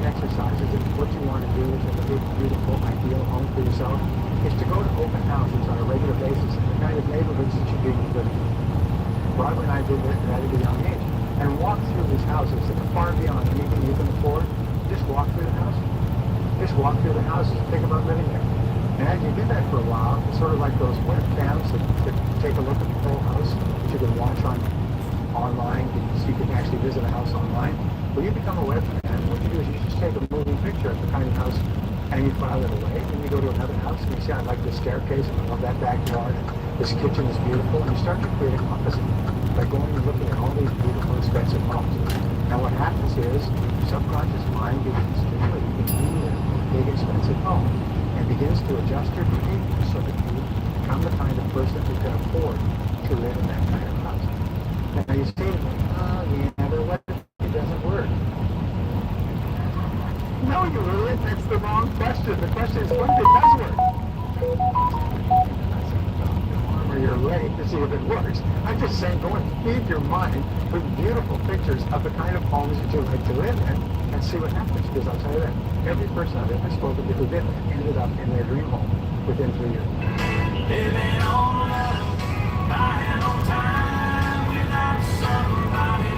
exercises and what you want to do to have a big, beautiful, ideal home for yourself is to go to open houses on a regular basis in the kind of neighborhoods that you do live in. Broadway and I did this at a young age and walk through these houses that are far beyond anything you can afford. Just walk through the houses. Just walk through the houses and think about living there. And as you do that for a while, it's sort of like those webcams that take a look at the whole house that you can watch online, so you can actually visit a house online. Well, you become a web fan, and what you do is you just take a moving picture of the kind of house and you file it away, and you go to another house and you see, I like this staircase, and I love that backyard, and this kitchen is beautiful, and you start to create a composite by going and looking at all these beautiful, expensive homes. And what happens is your subconscious mind begins to really be a big, expensive home and begins to adjust your behavior so that you become the kind of person who can afford to live in that kind of house. Now you say to me, oh yeah, but what if it doesn't work? No, you idiot, that's the wrong question. The question is, what if it does work? Or you're late to see if it works. I'm just saying, go and feed your mind with beautiful pictures of the kind of homes that you like to live in and see what happens. Because I'll tell you that, every person I've ever spoken to who did that ended up in their dream home within 3 years. Living on love, buying on time without somebody.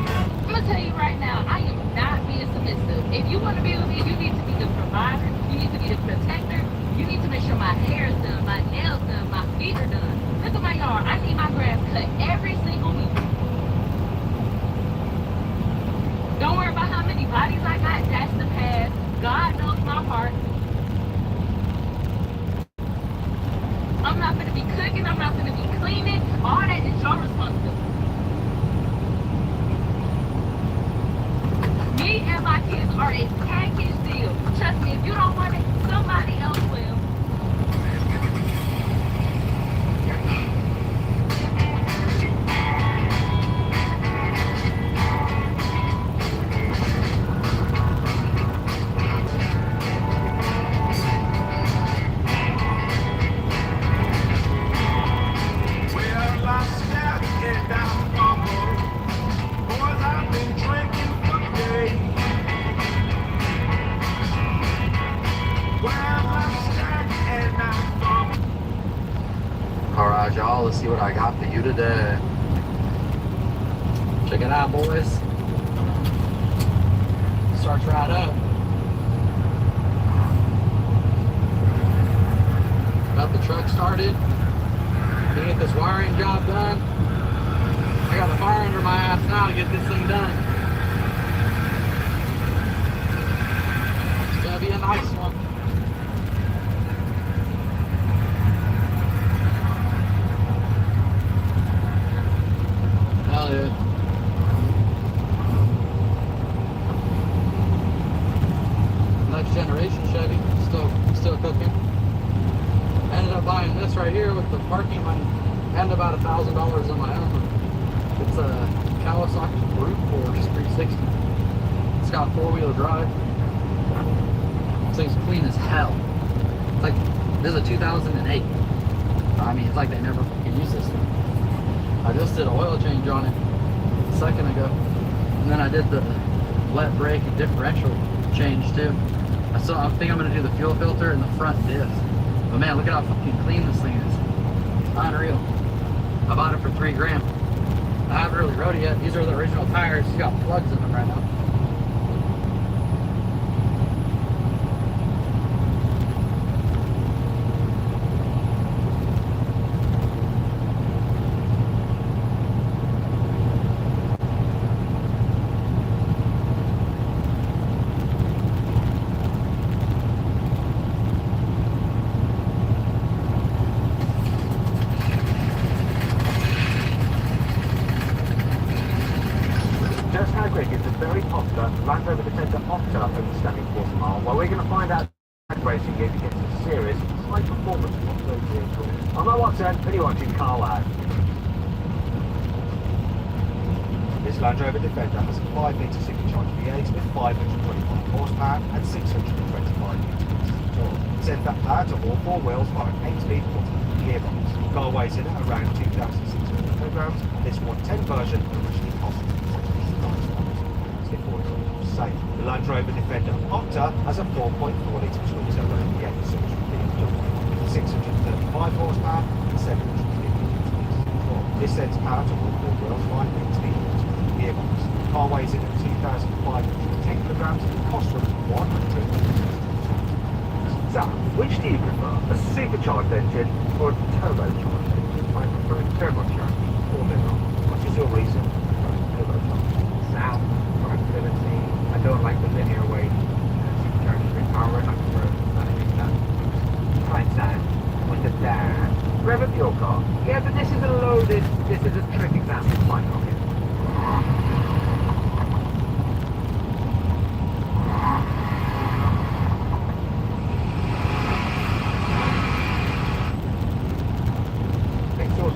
I'm gonna tell you right now, I am not being submissive. If you want to be with me, you need to be the provider, you need to be the protector, you need to make sure my hair is done, my nails done, my feet are done. Look at my yard, I need my grass cut every single week. Don't worry about how many bodies I got, that's the past. God knows my heart. I'm not gonna be cooking, I'm not gonna be cleaning, all that is your responsibility. Me and my kids are a package deal. Trust me, if you don't want it, somebody else will. Well, I stepped it down from boys, I've been drinking for days. Well, I stepped it down from. Alright, y'all, let's see what I got for you today. Check it out, boys. Starts right up. Got the truck started. Gonna get this wiring job done. I got the fire under my ass now to get this thing done. It's gonna be a nice one. Hell yeah. Next generation Chevy, still cooking. Ended up buying this right here with the parking money and about $1,000 on my own. It's a Kawasaki Brute Force 360. It's got 4-wheel drive. This thing's clean as hell. It's like, this is a 2008. I mean, it's like they never fucking used this thing. I just did an oil change on it a second ago. And then I did the wet brake and differential change too. So I think I'm gonna do the fuel filter and the front diff. But man, look at how fucking clean this thing is. It's unreal. I bought it for $3 grand. I haven't really rode it yet. These are the original tires. It's got plugs in them right now. going to find out racing game against a serious high performance off-road vehicle. I'm not Watson, and you're watching Car Lab. This Land Rover Defender has a 5-litre supercharged V8 with 525 horsepower and 625 newton-meters of torque. Send that power to all four wheels via an 8-speed automatic gearbox. The car weighs in at around 2,600 kilograms, and this 110 version originally cost before it's on sale. The Land Rover Defender Octa has a 4.4-litre twin-turbo V8 with 635 horsepower and 750 newton-meters of torque. This sends power to all four wheels via an 8-speed automatic gearbox. The car weighs in at 2,510 kilograms and costs from 100. So, which do you prefer, a supercharged engine or a turbocharged engine? I prefer a turbocharged. Or middle. What is your reason for a turbocharged? Sound, productivity. I don't like the linear way supercharged big power. I prefer something that fine sound with the dash. Rev up your car. Yeah, but this is a loaded. This is a trick example. Fine, okay.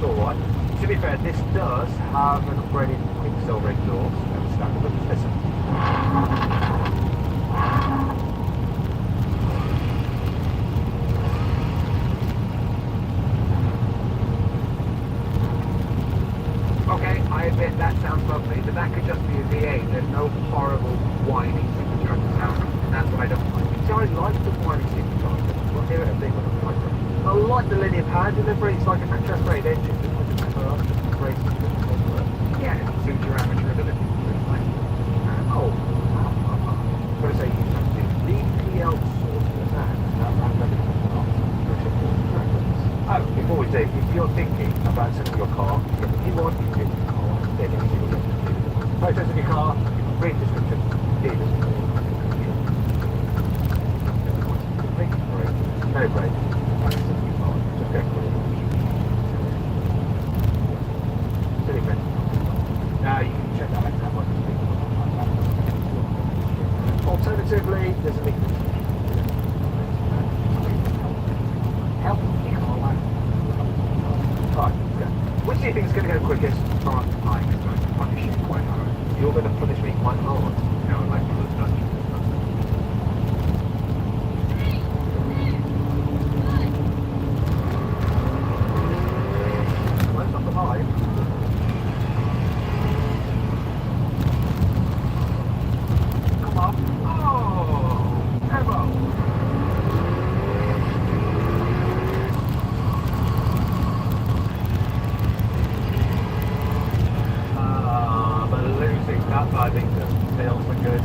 Alright. To be fair, this does have an upgraded Quicksilver exhaust. Let's start with this. Listen. Okay, I admit that sounds lovely, but that could just be a V8. There's no horrible whining supercharger sound. That's what I don't like. See, I like the whining supercharger. We'll hear it a big one. I like the linear power delivery. It's like a mattress-grade engine. Yeah, it suits your amateur ability. Oh, what I say, you have to DPL sorting of that. Oh, before we do, if you're thinking about selling your car, if you want to get your car, then you need to get photos of your car, read the description, dealers. No break. Just go for it. Now you can check that out one. Alternatively, there's a link. Help me call out. Right, go. Which do you think is going to go quickest? I'm going to punish you quite hard. You're going to punish me quite hard. You know, like the dungeon. Where's not the vibe? I think the sales are good.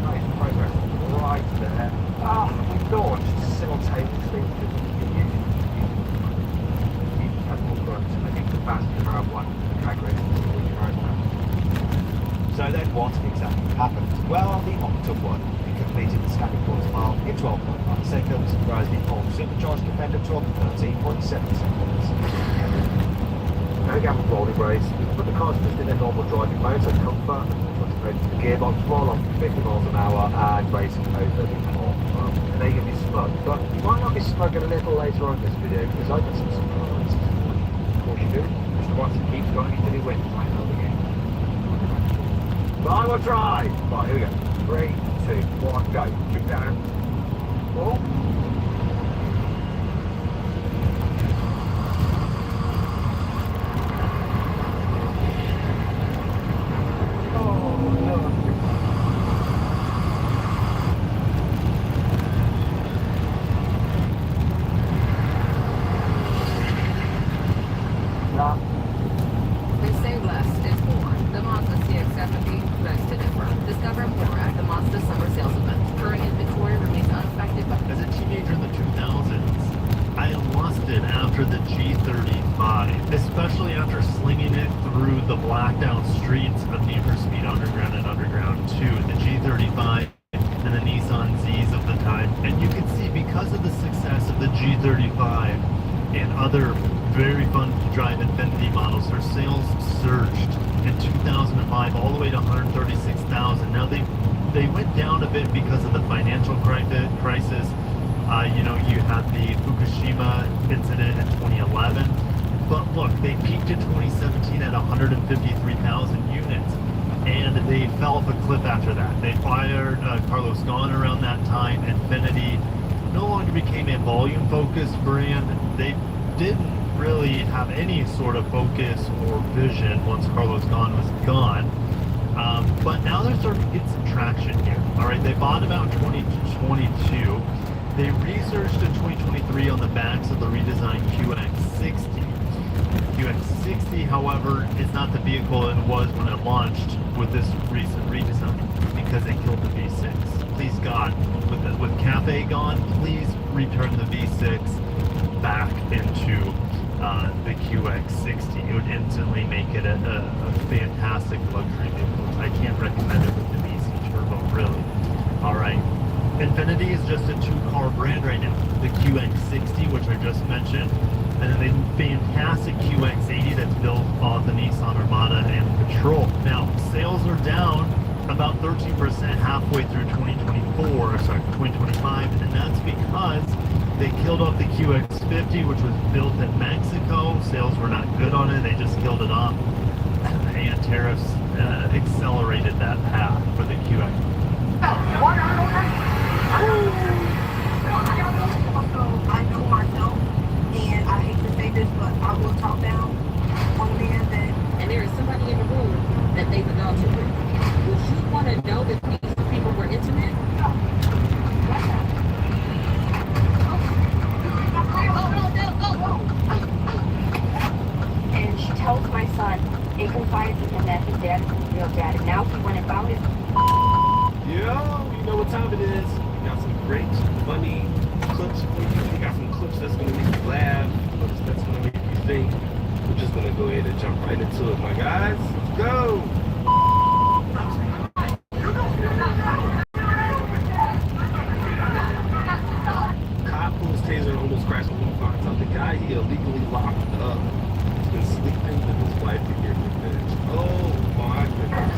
Nice progress right there. We launched simultaneously. I think the fastest car won the drag race. So then what exactly happened? Well, the Octa won. It completed the standard quarter mile in 12.9 seconds, whereas the old supercharged Defender took 13.7 seconds. Now again with rolling race, but the cars just in their normal driving mode, so comfort, the gearbox roll on 50 miles an hour and racing over the floor. And they can be smug, but you might not be smug a little later on in this video because I've got some surprises. Of course you do. Mr. Watson keeps going until he wins. I know the game. But I will try! Right, here we go. 3, 2, 1, go. Kick down. Oh. They say less is more. The Mazda CX-70 begs to differ. Discover more at the Mazda Summer Sales Event. Current inventory remains unaffected by... There's a And you can see because of the success of the G35 and other very fun to drive Infiniti models, their sales surged in 2005 all the way to 136,000. Now they went down a bit because of the financial crisis. You know, you had the Fukushima incident in 2011. But look, they peaked in 2017 at 153,000 units. And they fell off a cliff after that. They fired Carlos Ghosn around that time. Infiniti no longer became a volume-focused brand. They didn't really have any sort of focus or vision once Carlos Ghosn was gone. But now they're starting to get some traction here. All right, they bottomed out in 2022. They researched in 2023 on the backs of the redesigned QX60. QX60, however, is not the vehicle it was when it launched with this recent redesign because they killed the V6. Please God, with Cafe gone, please return the V6 back into the QX60. It would instantly make it a fantastic luxury vehicle. I can't recommend it with the VC turbo, really. All right. Infiniti is just a two-car brand right now. The QX60, which I just mentioned, and then the fantastic QX80 that's built on the Nissan Armada and Patrol. Now, sales are down about 13% halfway through 2025, and that's because they killed off the QX50, which was built in Mexico. Sales were not good on it. They just killed it off, and tariffs accelerated that path for the QX. I know myself, and I hate to say this, but I will talk down on the man that. And there is somebody in the room that they've adulted with. Would you want to know that these people were intimate? And she tells my son, he confides in him that his dad is his real dad, and now he went about his. Yo, you know what time it is. We got some great, funny clips for you. We got some clips that's going to make you laugh, clips that's going to make you think. We're just going to go ahead and jump right into it, my guys. Let's go. Cop pulls taser and almost crashes when he finds out the guy he illegally locked up has been sleeping with his wife to get revenge. Oh my goodness.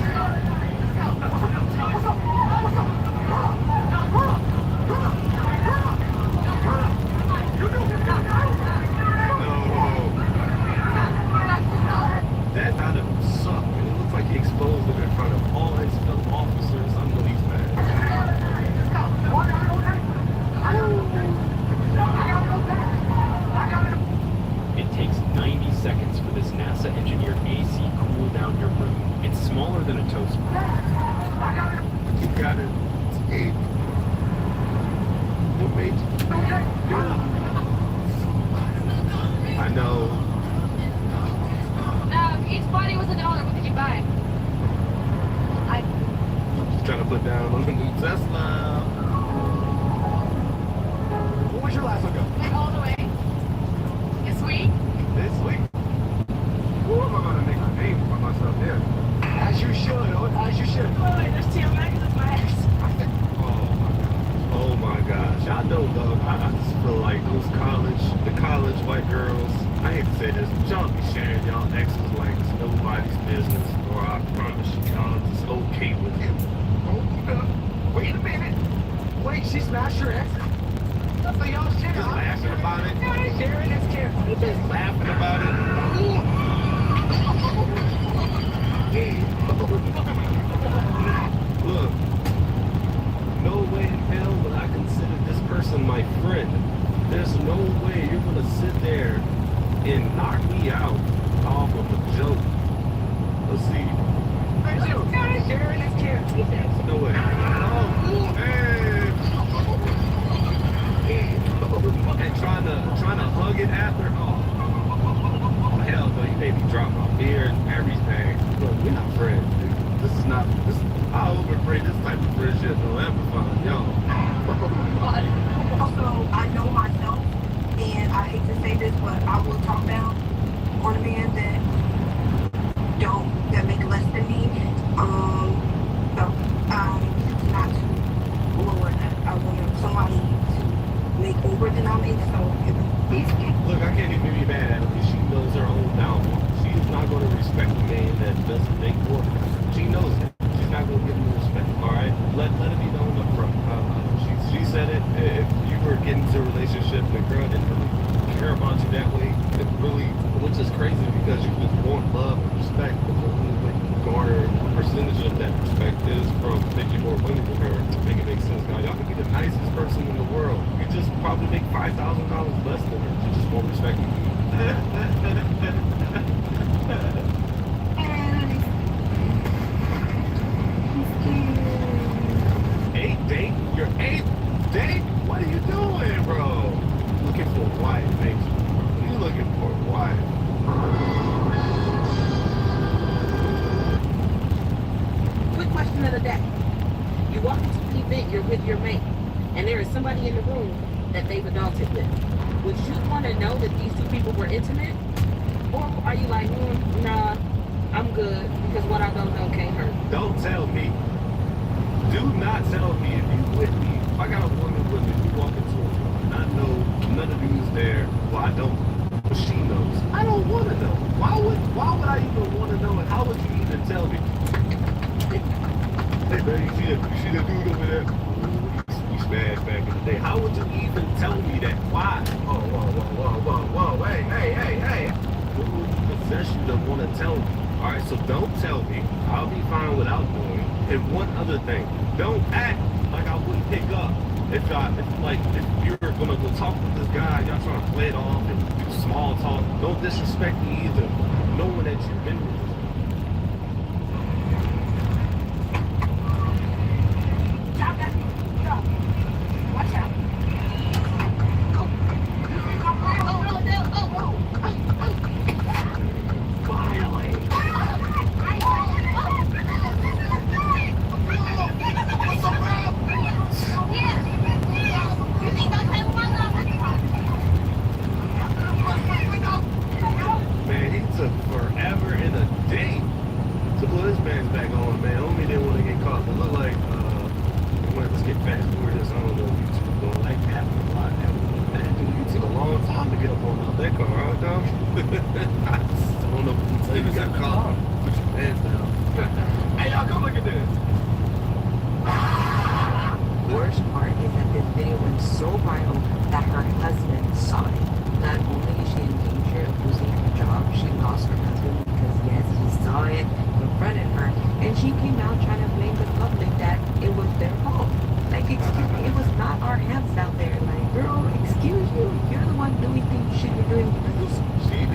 That kind of sucked, and it looks like he exposed him in front of all his fellow officers. I know he's mad. It takes 90 seconds for this NASA-engineered AC cool down your room. It's smaller than a toaster. You got it. Escape. What made you? I know. Each body was $1. What did you buy? Just trying to put down on the new Tesla. What was your last hookup? Like all the way. This week? This week? Who am I gonna make a name for myself there? As you should, as you should. Oh, there's TMX in my ass. Oh my gosh. I know, dog. I just feel like those the college white girls, I hate to say this, but y'all be sharing y'all exes like it's nobody's business, or I promise you, y'all just okay with it. Wait a minute. Wait, she smashed your ex? So y'all shit just laughing about it? Sharon is careful. Just laughing about it. Look, no way in hell would I consider this person my friend. There's no way you're gonna sit there and knock me out off of a joke. Let's see. Sharon is careful. No way. Oh, hey. And trying to hug it after. Oh, hell no, you made me drop my beer and everything. Look, we're not friends, dude. I overpray this type of friendship will ever find y'all. Also, I know myself, and I hate to say this, but I will talk down on a man that make less than me. So, not to lower that. I want somebody working on me, so these people. Look, I can't even be mad at her because she knows her own downfall. She is not going to respect a man that doesn't make work. She knows it. She's not going to give him respect. All right, let it be known up front. She said it. If you were getting into a relationship and the girl didn't really care about you that way, it really, which is crazy because you just want love and respect. But the only way you garner a percentage of that respect is from making more money with her to make it make sense. Now, y'all can be the nicest person in the world. You just probably make $5,000 less than her. She just won't respect you. Eighth date? Your eighth date? What are you doing, bro? Looking for a wife, ain't you? You looking for a wife? Quick question of the day. You walk into an event, you're with your mate, and there is somebody in the room that they've adulted with. Would you want to know that these two people were intimate? Or are you like, nah, I'm good, because what I don't know can't hurt? Don't tell me. Do not tell me if you with me. If I got a woman with me, you walk into a room and I know none of these there. Well, I don't. But she knows. I don't want to know. Why would I even want to know? And how would you even tell me? Hey, man, you see that dude over there? We smashed back in the day. How would you even tell me that? Why? Whoa. Hey. What would possess you to want to tell me? All right, so don't tell me. I'll be fine without knowing. And one other thing, don't act like I wouldn't pick up if you're gonna go talk with this guy, y'all trying to play it off and do small talk. Don't disrespect me either, knowing that you've been with this. Watch out. Man, he took forever and a day to put his pants back on, man. Homie didn't want to get caught. It looked like, let's get fast forward this. I don't know, YouTube going like that a lot. Man, dude, you took a long time to get up on out that car, huh, dog? I don't know if you got caught. Put your pants down. Hey, y'all, come look at this. The worst part is that this video went so viral that her husband saw it. Not only is she in danger of losing her job, she lost her husband because yes, he saw it, confronted her, and she came out trying to blame the public that it was their fault. Like, excuse me, it was not our hands out there. Like, girl, excuse you, you're the one doing things you should be doing.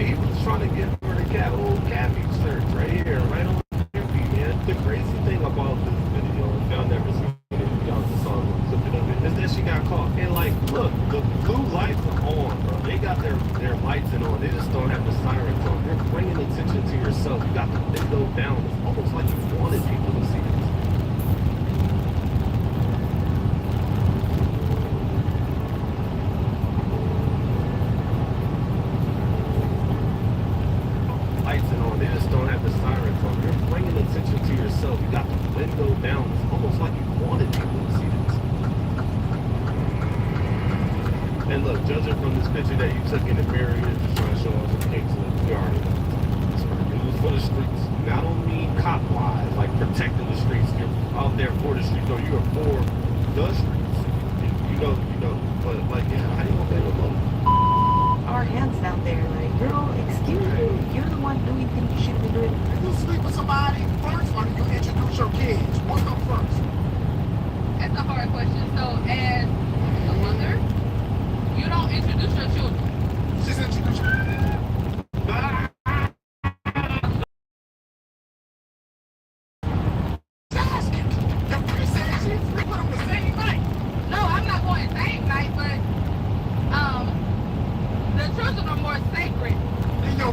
He was trying to get her the old cabbage search right here, right on the man. The crazy thing about this video, if y'all never seen it, y'all just saw a clip of it, is that she got caught. And like, look, the blue lights are on, bro. They got their lights on. They just don't have the sirens on. They're bringing attention to yourself. You got the window down. It's almost like you wanted people to see this. Lights and on. They just don't have the sirens on. You're bringing attention to yourself. You got the window down. It's almost like you wanted people to see this. And look, judging from this picture that you took in the mirror, you're just trying to show off some kinks of the already know. It was for the streets. Now, I don't mean cop-wise, like protecting the streets. You're out there for the streets. No, you're for the streets. You know. But like, yeah, how you gonna pay the money? Our hands out there. Like, girl, excuse you, you're the one doing things you should be doing. If you sleep with somebody first, or do you introduce your kids? What comes first? That's a hard question. So, as a mother, you don't introduce your children. She's introduced. No, I'm not going same night, but the children are more sacred. In your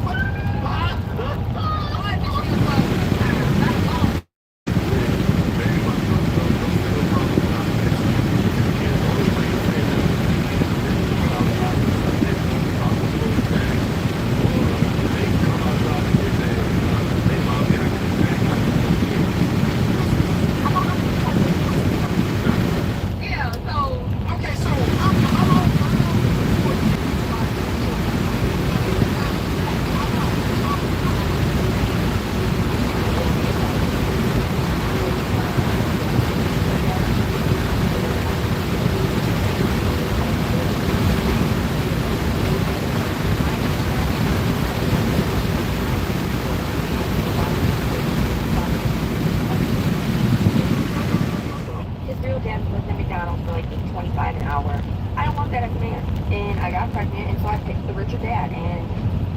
to 25 an hour. I don't want that as a man. And I got pregnant, and so I picked the richer dad. And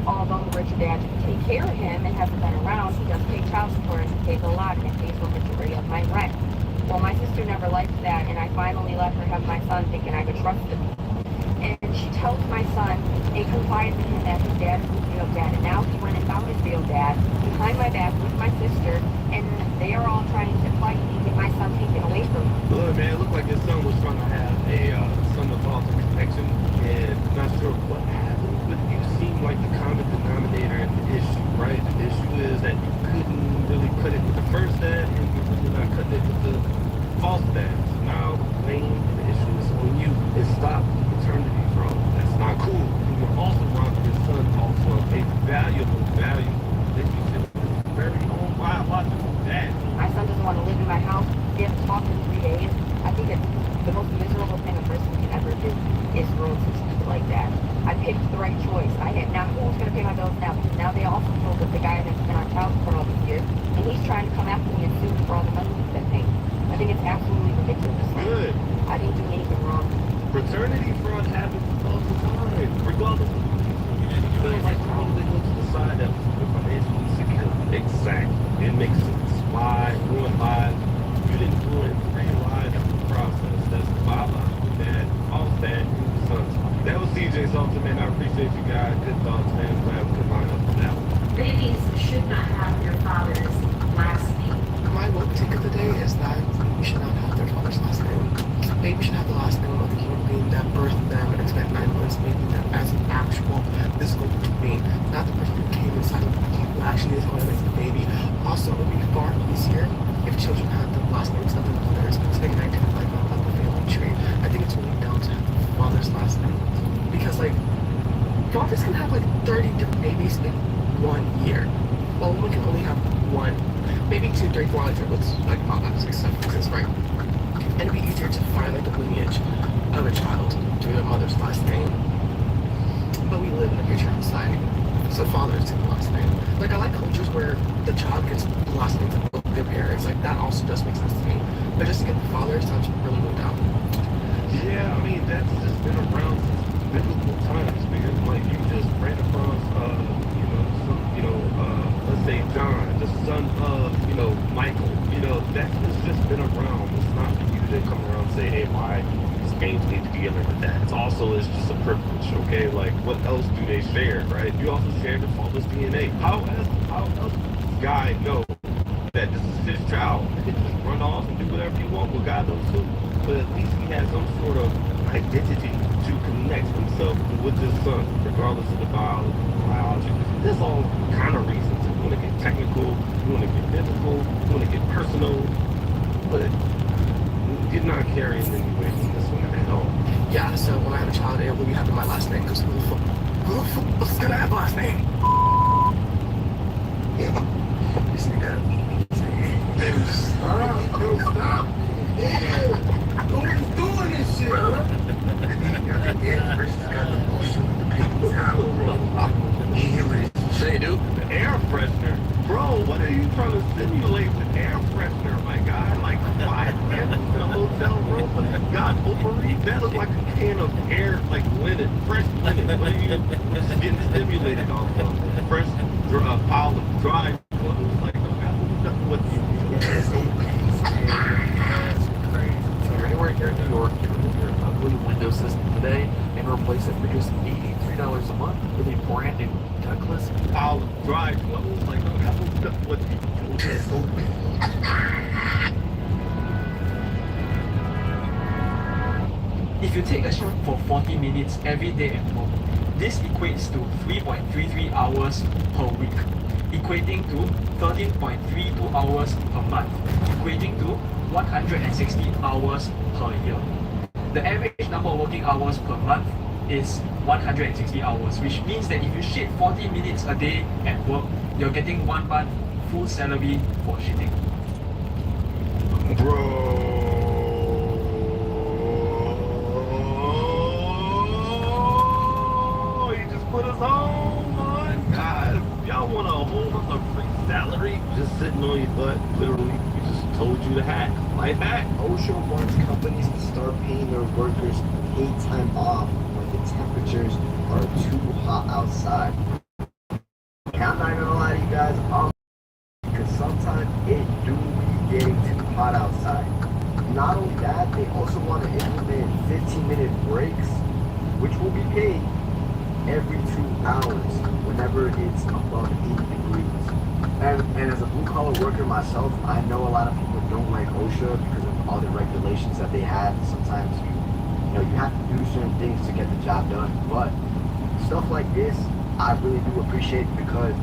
although the richer dad doesn't take care of him and hasn't been around, he does pay child support, and he pays a lot, and it pays for the majority of my rent. Well, my sister never liked that, and I finally let her have my son, thinking I could trust him. And she tells my son and confides in him that his dad is his real dad. And now he went and found his real dad behind my back with my sister, and they are all trying to fight and get my son taken away from him. Look, man, it looked like his son was trying to have some adult connection, and not sure what happened, but you seem like the common denominator in the issue, right? The issue is that you couldn't really cut it with the first dad, and you're really not cutting it with the false dad. So now, the issue is on you. It stopped paternity fraud. That's not cool. You were also robbing your son also a valuable relationship with his very own biological dad. My son doesn't want to live in my house. We haven't talked in 3 days. I think it's the most miserable thing a person can ever do is ruin some stupid like that. I picked the right choice. Now who's going to pay my bills now? Because now they also told that the guy that's been on child support all these years, and he's trying to come after me and sue me for all the money he's been paying. I think it's absolutely ridiculous. Good. I didn't do anything wrong. Paternity fraud happens all the time, regardless of you feel like probably go to the side that was financially secure. Exactly. It makes sense. Why ruin lives? You didn't ruin 3 lives in the process. That's the biological dad, false dad, and sons. That was CJ Salter, man. I appreciate you guys. Good thoughts, man. Glad we could line up for that one. Babies should not have their father's last name. My one take of the day is that we should not have their father's last name. Baby should have the last name of the human being that birthed them and spent 9 months making them as an actual physical being, not the person who came inside of the baby who actually is going to make the baby. Also, it would be far easier if children had the last names of their mothers, so they can identify them on the family tree. I think it's really down to the father's last name. Because, like, fathers can have, like, 30 different babies in 1 year, while women can only have 1. Maybe 2, 3, 4, like triplets, like mom, 6, 7, 6, right? And it'd be easier to find like the lineage of a child through their mother's last name. But we live in a patriarchal society, so fathers take the last name. Like I like cultures where the child gets the last names of both their parents. Like that also does make sense to me. But just to get the father sounds really moved out. Yeah, I mean that's just been around since biblical times, because like you just ran across let's say John, the son of, Michael, that has just been around. It's not for you to come around and say, hey, my games need to be together with that. It's just a privilege, okay? Like, what else do they share, right? You also share the father's DNA. How else does this guy know that this is his child? He can just run off and do whatever he wants. Well, God knows too. But at least he has some sort of identity to connect himself with his son, regardless of the biology. There's all kind of reasons. You want to get technical, you want to get biblical, you want to get personal, but you're not carrying anyway from this one at all. Yeah, so when I have a child, it will be having my last name, because who the fuck is gonna have a last name? Yeah. You see that? Stop. Who's doing this shit? Say, dude, the air freshener. Bro, what are you trying to simulate with air freshener, my guy? Like 5 candles in a hotel room? God, overread. That looks like a can of air, like linen, fresh linen. What are you just getting stimulated off of? Fresh pile of dry clothes. Like, what you Anywhere here in New York, you can get your ugly window system today and replace it for just $83 a month with a brand new Douglas pile of dry clothes. Like, what you If you take a shift for 40 minutes every day at home, this equates to 3.33 hours per week, equating to 13.32 hours per month, equating to 160 hours per year. The average number of working hours per month is 160 hours, which means that if you shit 40 minutes a day at work, you're getting 1 month full salary for shitting. Bro, you just put us on, my God. Y'all want a whole other free salary just sitting on your butt, literally. You just Told you the hack. Life hack. OSHA wants companies to start paying their workers paid time off when the temperatures are too hot outside. And I'm not gonna lie to you guys, because sometimes it do be getting too hot outside. Not only that, they also want to implement 15-minute breaks, which will be paid every 2 hours whenever it's above 80 degrees. And as a blue-collar worker myself, I know a lot of people don't like OSHA because of all the regulations that they have. Sometimes you have to do certain things to get the job done. But stuff like this, I really do appreciate because,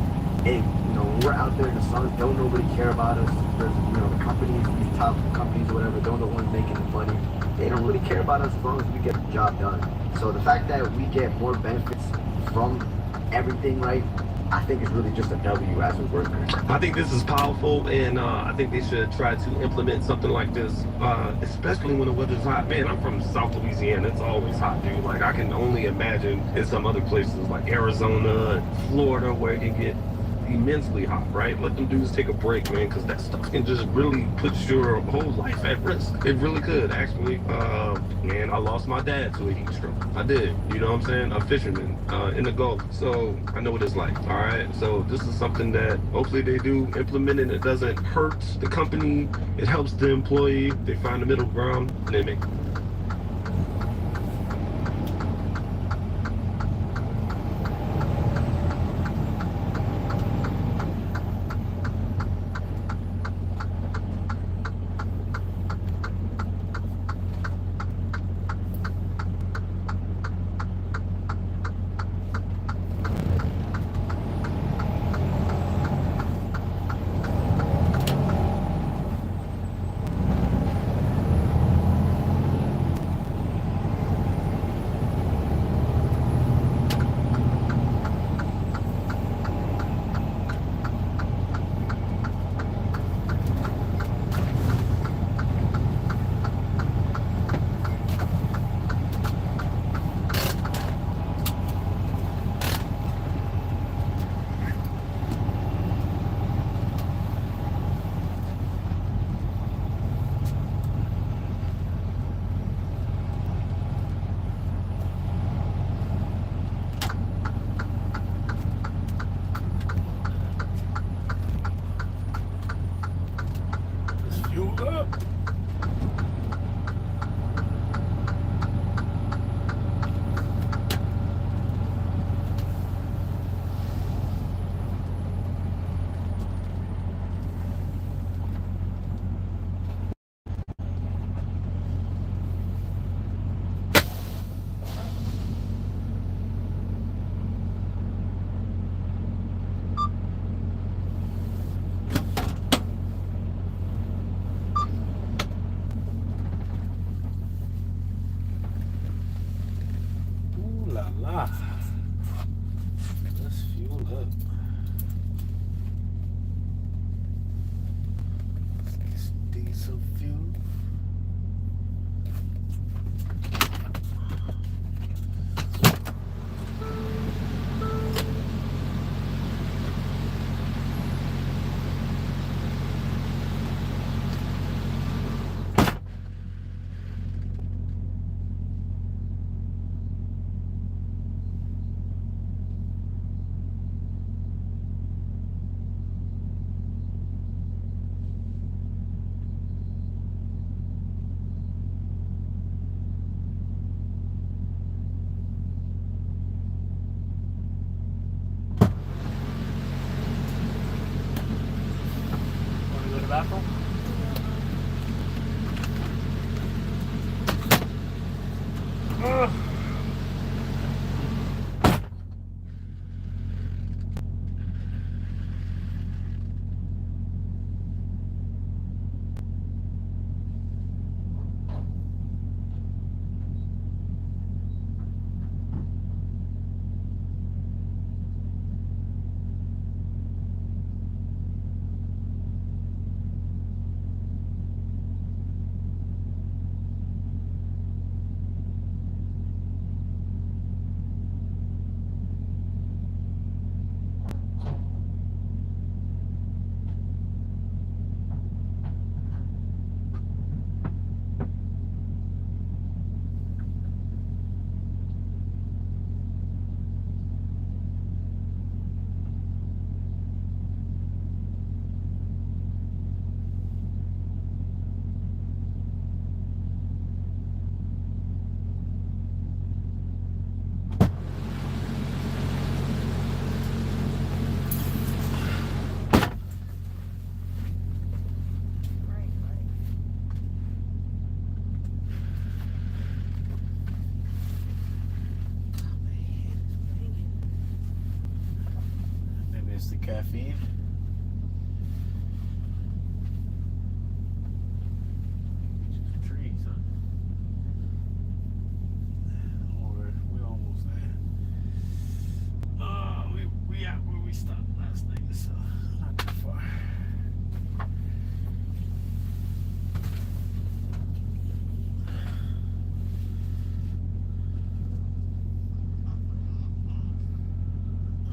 hey, when we're out there in the sun, don't nobody care about us. There's, the companies, these top companies or whatever, don't the ones making the money. They don't really care about us as long as we get the job done. So the fact that we get more benefits from everything, right, I think it's really just a W as a worker. I think this is powerful, and I think they should try to implement something like this, especially when the weather's hot. Man, I'm from South Louisiana. It's always hot, dude. Like, I can only imagine in some other places like Arizona and Florida where it can get immensely hot, right? Let them dudes take a break, man, because that stuff can just really put your whole life at risk. It really could, actually. Man, I lost my dad to a heat stroke. I did, you know what I'm saying? A fisherman in the Gulf. So I know what it's like, all right? So this is something that hopefully they do implement, and it doesn't hurt the company. It helps the employee. They find the middle ground, and they make Let's fuel up. Let's get diesel fuel. Bathroom? Ugh. caffeine. Trees, huh? We almost there. We out where we stopped last night, so not too far.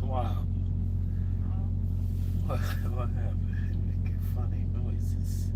Wow. What happened? Making funny noises.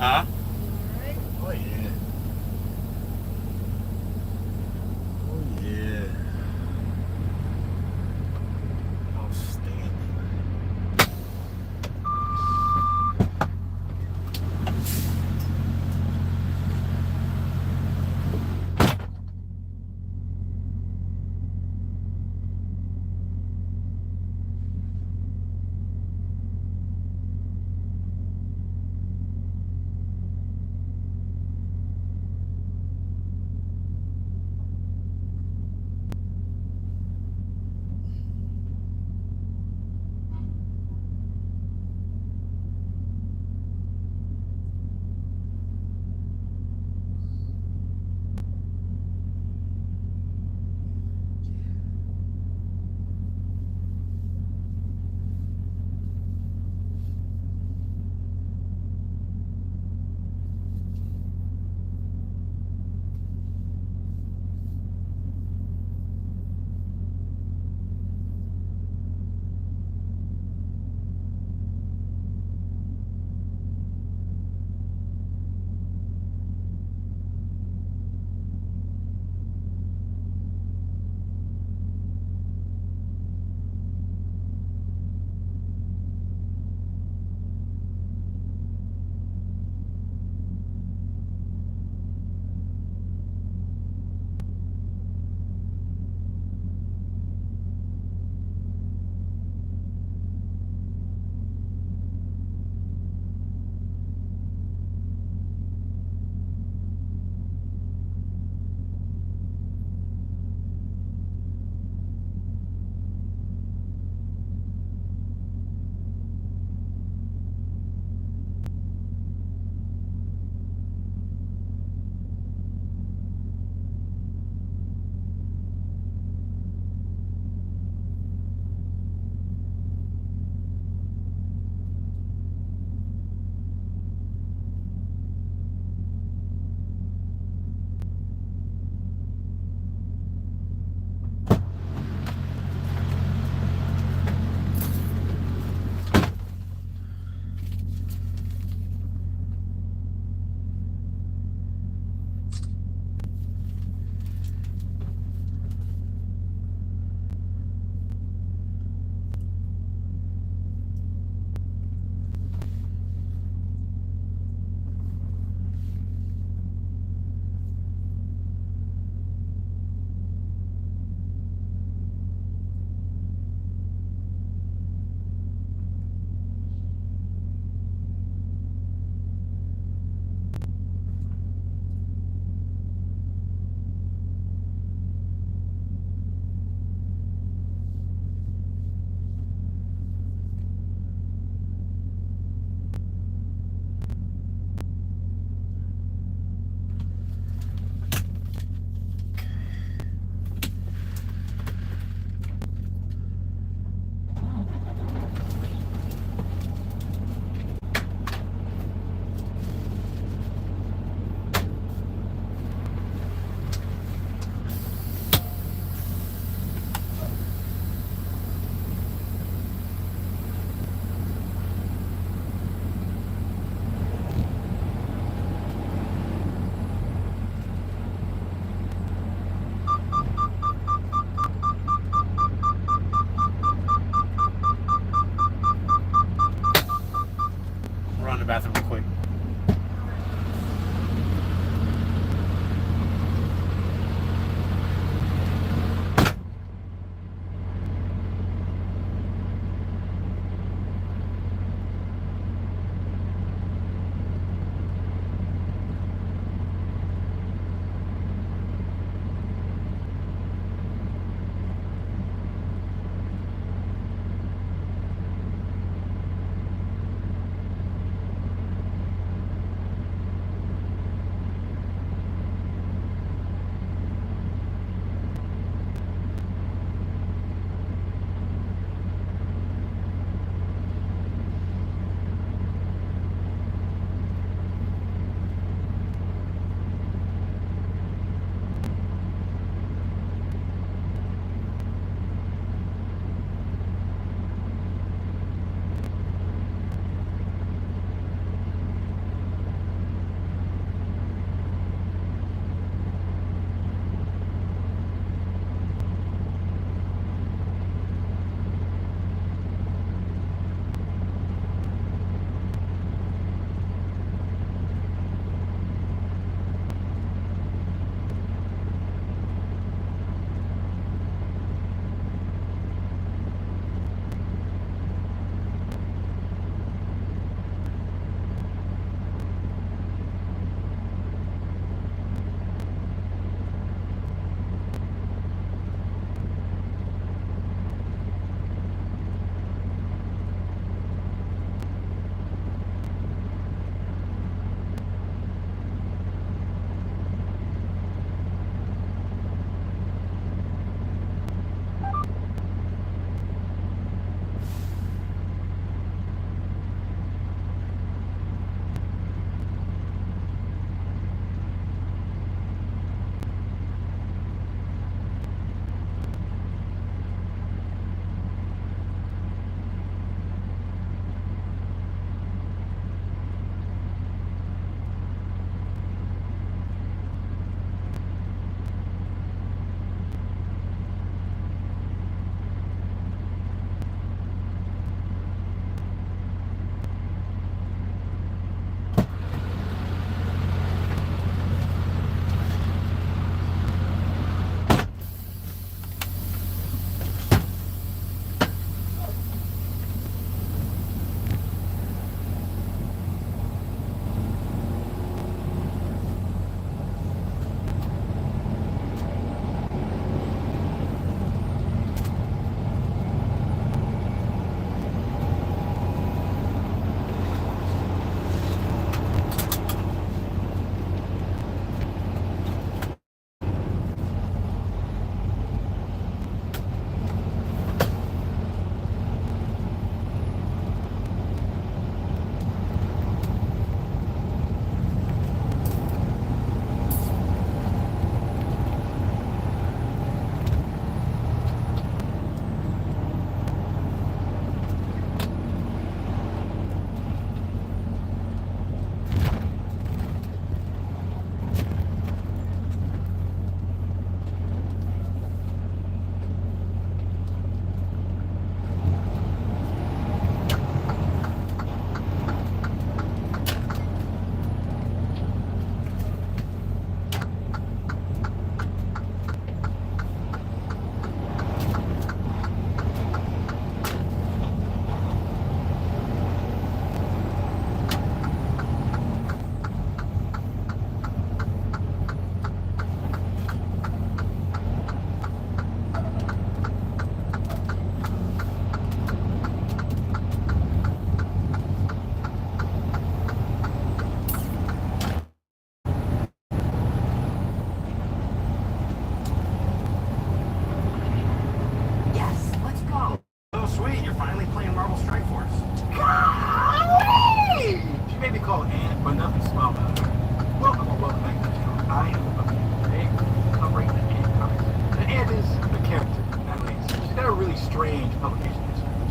Huh? Oh yeah. Oh yeah. Outstanding.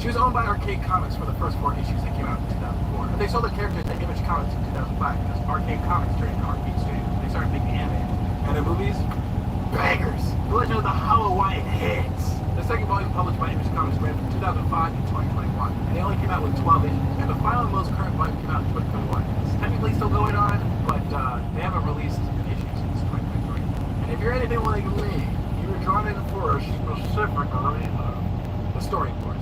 She was owned by Arcade Comics for the first 4 issues that came out in 2004. But they sold the characters to Image Comics in 2005 because Arcade Comics turned into Arcade Studios. They started making anime. And their movies? Bangers! The Legend of the Hollow White hits! The second volume published by Image Comics ran from 2005 to 2021. And they only came out with 12 issues. And the final and most current volume came out in 2021. It's technically still going on, but they haven't released issues since 2023. And if you're anything like me, you were drawn in for a specific, the story, of course.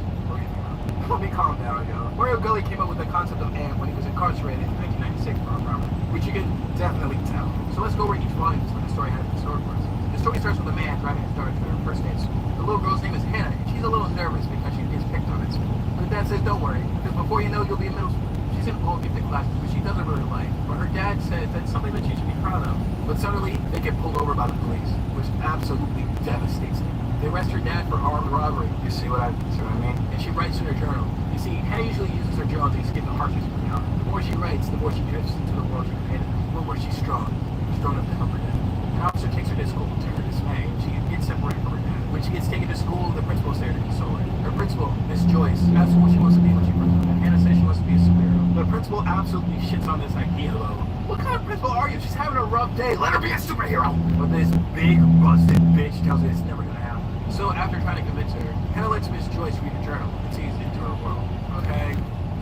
Let me calm down, yo. Mario Gully came up with the concept of Ant when he was incarcerated in 1996 for a robbery, which you can definitely tell. So let's go over each volume so the story has in store for us. The story starts with a man driving his daughter to her first day at school. The little girl's name is Hannah, and she's a little nervous because she gets picked on at school. Her dad says, don't worry, because before you know, you'll be in middle school. She's in all gifted classes, which she doesn't really like. But her dad says that's something that she should be proud of. But suddenly, they get pulled over by the police, which absolutely devastates them. They arrest her dad for armed robbery. You see what I mean? And she writes in her journal. You see, Hannah usually uses her journal to escape the hardships of reality. The more she writes, the more she drifts into the world she created. The more she's strong enough to help her dad. An officer takes her to school to her dismay, and she gets separated from her dad. When she gets taken to school, the principal's there to console her. Her principal, Miss Joyce, asks her what she wants to be when she grows up. And Hannah says she wants to be a superhero. The principal absolutely shits on this idea, though. What kind of principal are you? She's having a rough day. Let her be a superhero! But this big, busted bitch tells her it's never gonna happen. So after trying to convince her, Hannah lets Miss Joyce read a journal and sees into her world. Okay?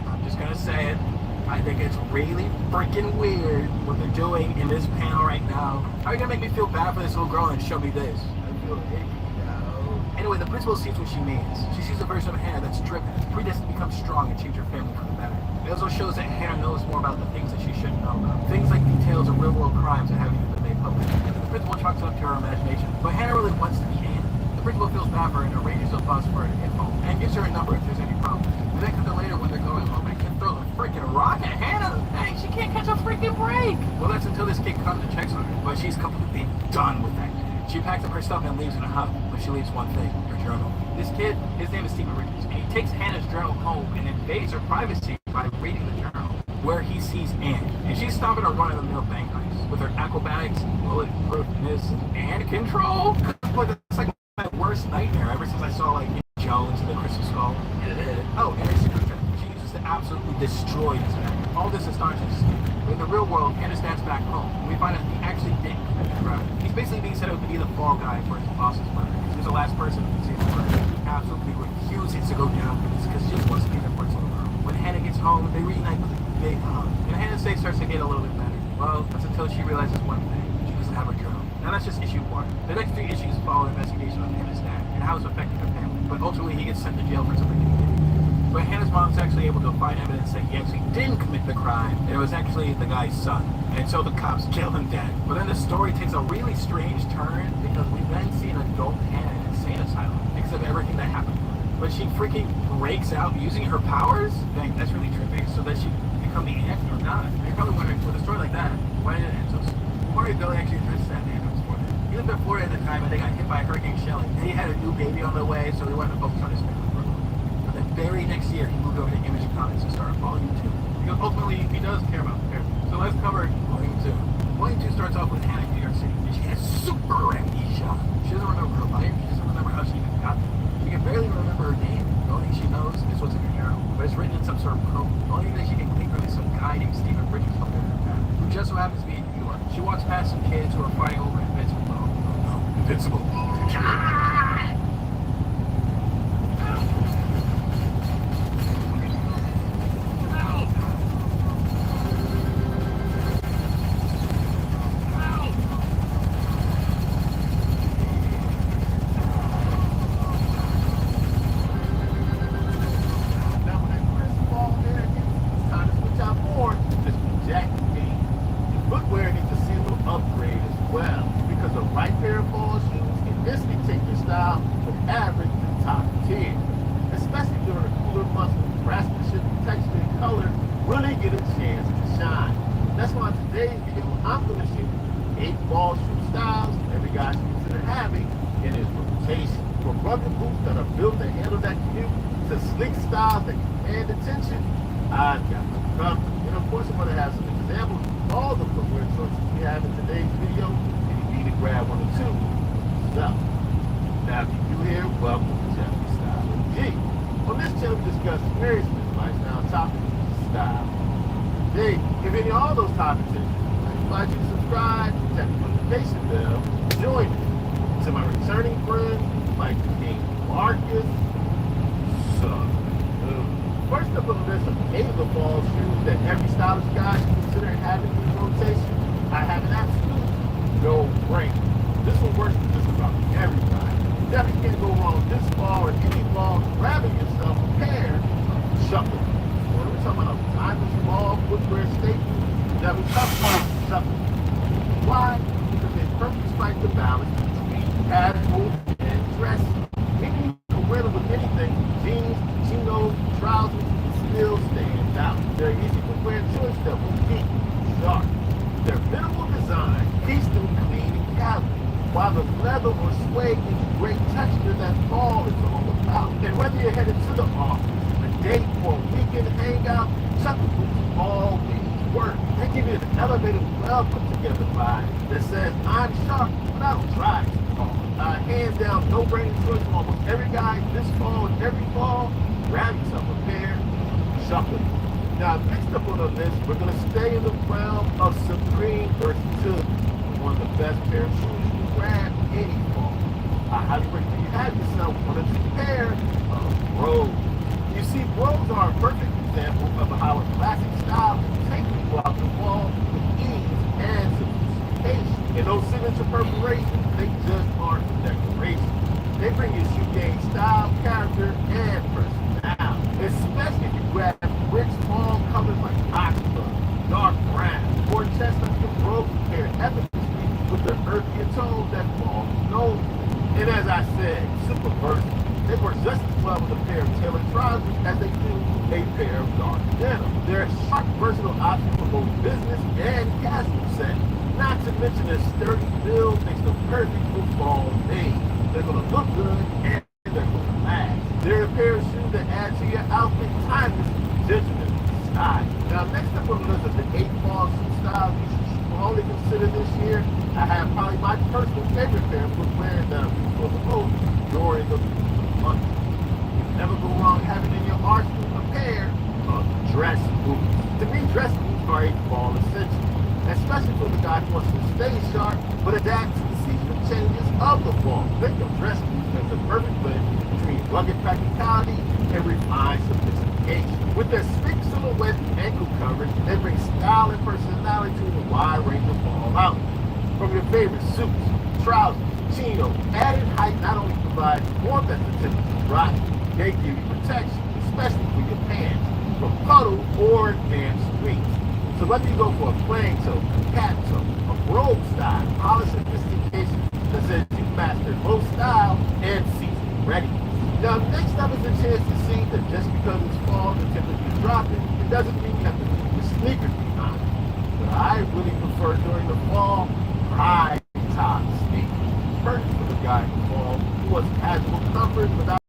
I'm just gonna say it. I think it's really freaking weird what they're doing in this panel right now. How are you gonna make me feel bad for this little girl and show me this? I feel icky now. Anyway, the principal sees what she means. She sees a version of Hannah that's driven, predestined to become strong and change her family for the better. It also shows that Hannah knows more about the things that she shouldn't know about. Things like details of real-world crimes that haven't even been made public. The principal chalks it up to her imagination, but Hannah really wants to be Hannah. The principal feels bad for her and arranges a bus for her to get home, and gives her a number if there's any problem. We then cut to later when they're going home and can throw a freaking rock at Hannah. Dang, she can't catch a freaking break. Well, that's until this kid comes and checks on her, but she's completely done with that kid. She packs up her stuff and leaves in a huff, but she leaves one thing, her journal. This kid, his name is Stephen Richards, and he takes Hannah's journal home and invades her privacy by reading the journal, where he sees Anne, and she's stopping a run-of-the-mill bank heist with her acrobatics, bulletproofness, and control. But it's like my worst nightmare ever since I saw like Jones and the Crystal Skull. Oh, and her secret trick. She uses to absolutely destroy this man. All this astonishes Steve. But in the real world, Hannah stands back home, and we find out he actually didn't commit the crime. He's basically being set up to be the fall guy for his boss's murder. He's the last person who can see the murder. He absolutely refuses to go down for this because he just wants to be there for his little girl. When Hannah gets home, they reunite with a big hug. And Hannah's day starts to get a little bit better. Well, that's until she realizes one thing. She doesn't have a journal. Now that's just issue 1. The next 3 issues follow an investigation on Hannah's dad and how it's affecting her family. But ultimately, he gets sent to jail for something he did. But Hannah's mom's actually able to find evidence that he actually didn't commit the crime, and it was actually the guy's son. And so the cops kill him dead. But then the story takes a really strange turn because we then see an adult Hannah in an insane asylum, except everything that happened to her. But she freaking breaks out using her powers? Dang, that's really trippy. So that she become the aunt or not? You're probably wondering, with a story like that, why did it end so soon? Mario Gully actually addressed that in his Florida. He lived in Florida at the time, and they got hit by Hurricane Shelley. And he had a new baby on the way, so he wanted to focus on his family. The very next year, he moved over to Image Comics and started Volume 2. Because ultimately, he does care about the character. So let's cover Volume 2. Volume 2 starts off with Hannah in New York City, and she has super amnesia. She doesn't remember her life, she doesn't remember how she even got there. She can barely remember her name. The only thing she knows is what's in her journal, but it's written in some sort of code. The only thing that she can think of is some guy named Stephen Richards up there in her path, who just so happens to be in New York. She walks past some kids who are fighting over Invincible. Oh no, Invincible. On this channel, we discuss various lifestyle topics, style. Hey, if any of all those topics interest you, I invite you to subscribe, tap the notification bell, join me. To my returning friends, like King Marcus, first up on the list of 8 of the fall shoes that every stylish guy should consider having in rotation, I have an absolute no-brainer. This one works for just about everybody. You definitely can't go wrong this fall or any fall grabbing yourself a pair of shuffle. When we're talking about timeless fall footwear staples, that we talk about shuffle. Why? Because they perfectly strike the balance between casual and dress. Meaning you can wear them with anything, jeans, chinos, trousers, still stand out. They're easy to wear choice that will keep you sharp. Their minimal design keeps them clean and casual, while the leather or suede gives you great texture that fall is all about. And whether you're headed to the office, a date, or a weekend hangout, shuffle boots always work. They give you an elevated, well put together vibe that says, I'm sharp, but I don't try to fall. Hands down, no-brainer choice for almost every guy this fall and every fall. Grab yourself a pair, shuffle. Now, next up on the list, we're going to stay in the realm of supreme versatility. One of the best pair of shoes you can grab any fall. I highly recommend you have yourself one of these pair of Bros. You see, Bros are a perfect example of how a classic style can take you throughout the fall with ease and sophistication. And those signature perforations, they just aren't decoration. They bring your shoe game style, character, and personality. Especially if you grab rich fall colors like aqua, dark brown, or chestnut, the Bros pair effortlessly with the earthier tones that fall known. And as I said, super versatile. They work just as well with a pair of tailored trousers as they do a pair of dark denim. They're a sharp, versatile option for both business and casual settings. Not to mention their sturdy build makes them perfect for fall days. They're going to look good and they're going to last. They're a pair of shoes that add to your outfit timeless, gentleman style. Now, next up on the list of the 8 fall shoe styles you should strongly consider this year, I have probably my personal favorite pair of footwear that I'm for the most during the month. You never go wrong having in your arsenal a pair of dress boots. To me, dress boots are a fall essential, especially for the guy who wants to stay sharp but adapt to the seasonal changes of the fall. Think of dress boots as the perfect blend between rugged practicality and refined sophistication. With their sleek silhouette and ankle coverage, they bring style and personality to a wide range of fall outfits. From your favorite suits, trousers, chinos, added height not only provides warmth at the temperature drop, they give you protection, especially for your pants, from puddles or damp streets. So whether you go for a plain toe, a cat toe, a robe style, polished sophistication that says you mastered both style and season ready. Now, next up is a chance to see that just because it's fall and the temperature's dropping, it doesn't mean you have to leave your sneakers behind. But I really prefer during the fall, high-top sneakers. Perfect for the guy in the fall who wants casual comfort without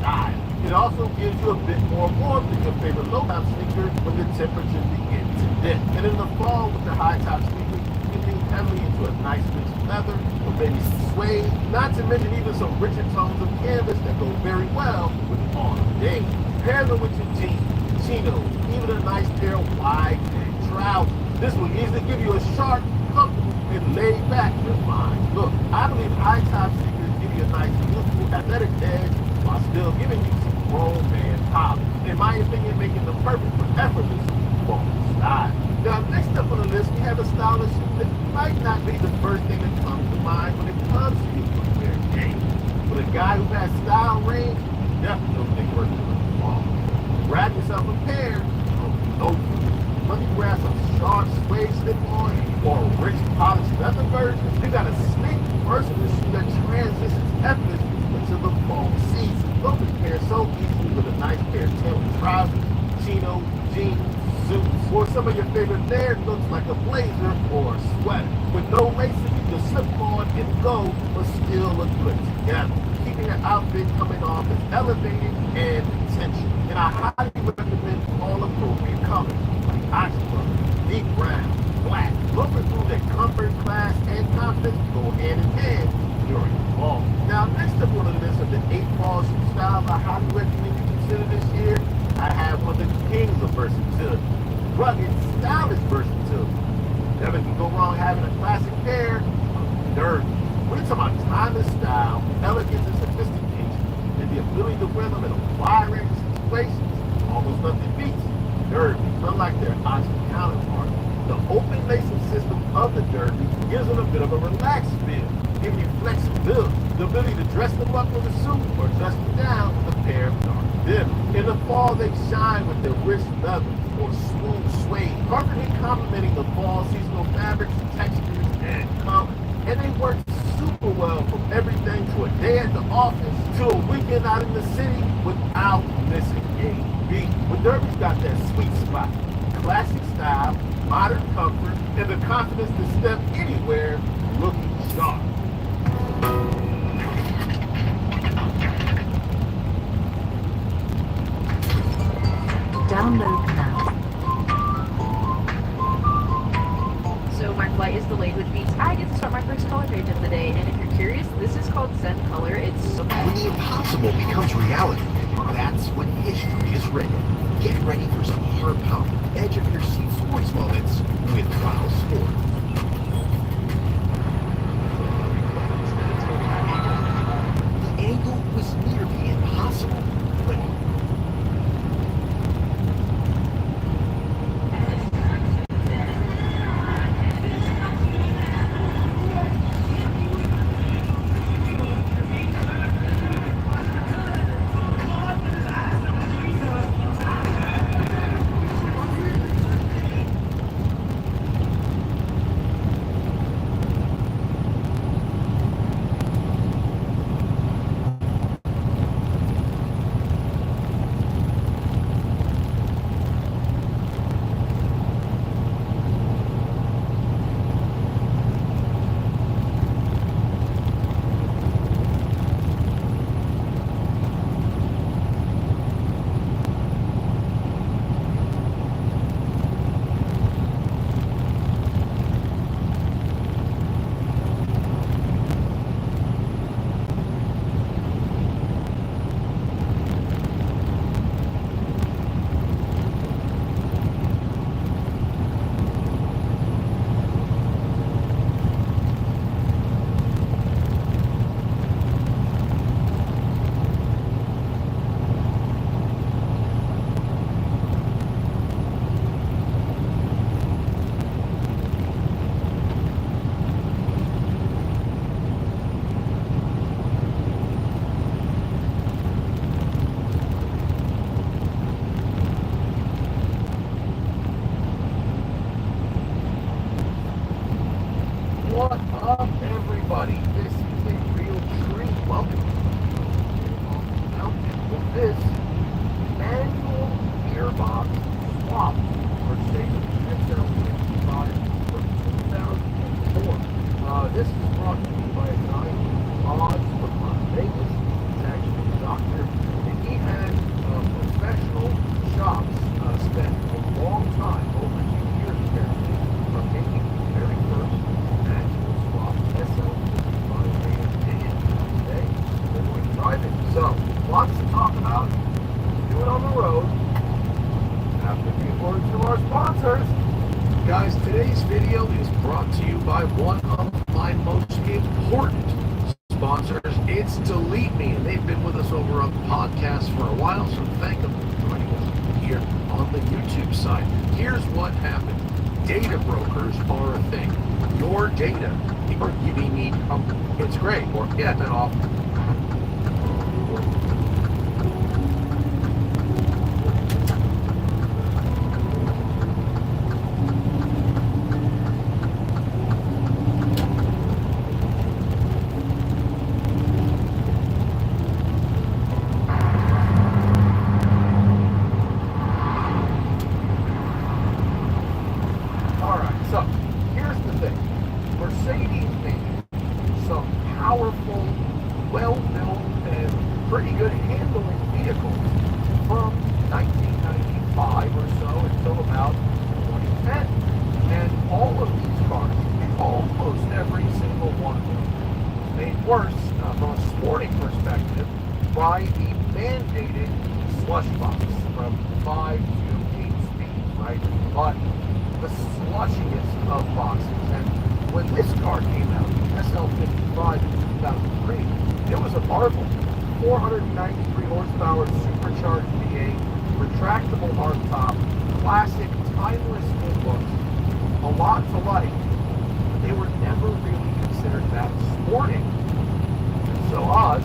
style. It also gives you a bit more warmth than your favorite low-top sneaker when the temperatures begin to dip. And in the fall, with the high-top sneakers, you can lean heavily into a nice rich leather or maybe suede, not to mention even some richer tones of canvas that go very well with all day. Pair them with your jeans, chinos, even a nice pair of wide trousers. This will easily give you a sharp, comfortable, and laid-back refined look. I believe high-top sneakers give you a nice, youthful, athletic edge while still giving you some grown man pop. In my opinion, making them perfect for effortless fall style. Now, next up on the list, we have a stylish shoe that might not be the first thing that comes to mind when it comes to your footwear game. But a guy who has style range, definitely don't think worth for the fall. Grab yourself a pair of loafers. Whether you grab some sharp suede slip-on or a rich polished leather version, you got a sleek, versatile shoe that transitions effortlessly into the fall season. Loafers pair so easily with a nice pair of tailored trousers, chinos, jeans, suits, or some of your favorite layered looks like a blazer or a sweater. With no laces, you can slip on and go, but still look good together. Keeping your outfit coming off as elevated and intentional. And I highly recommend all appropriate colors, like aqua, deep brown, black. Loafers prove that comfort, class, and confidence go hand in hand during the fall. Now, next up on the list of the 8 falls and styles I highly recommend you consider this year, I have one of the kings of versatility. Rugged, stylish versatility. Never can go wrong having a classic pair of Derby. We're talking about timeless style, elegance and sophistication, and the ability to wear them in a wide range of situations. Almost nothing beats Derby, unlike their Oxford counterpart. The open lacing system of the Derby gives them a bit of a relaxed feel, giving you flexibility, the ability to dress them up with a suit or dress them down with a pair of dark denim. In the fall, they shine with their rich leather or smooth suede, perfectly complementing the fall seasonal fabrics, textures, and colors. And they work super well from everything to a day at the office to a weekend out in the city without missing a beat. But Derby's got that sweet spot. Classic style, modern comfort, and the confidence to step anywhere looking sharp. Download now. So my flight is delayed, which means I get to start my first color page of the day. And if you're curious, this is called Zen Color. It's so When the impossible becomes reality, that's when history is written. Get ready for some hard-pounding, edge-of-your-seat voice moments with Wild Sport. The angle was nearly impossible, but what up, everybody? This is a real treat. Welcome. With this annual gearbox swap Mercedes SL55 from 2004. This is brought to you by a guy named Oz from Las Vegas. He's actually a doctor, and he had professional shops spent a long time, over 2 years apparently, from making the very first actual swap SL55 and today they're going to drive it. So, lots to talk about. Do it on the road. After being word to our sponsors. Guys, today's video is brought to you by one of my most important sponsors. It's Delete Me, and they've been with us over on the podcast for a while, so thank them for joining us here on the YouTube side. Here's what happened. Data brokers are a thing. Your data, or you need, it's great, or yeah, then off. Worse, from a 5 to 8 speeds, right? But the slushiest of boxes. And when this car came out, the SL55 in 2003, it was a marvel. 493 horsepower, supercharged V8, retractable hardtop, classic, timeless good looks. A lot to like, but they were never really considered that sporting. And so us,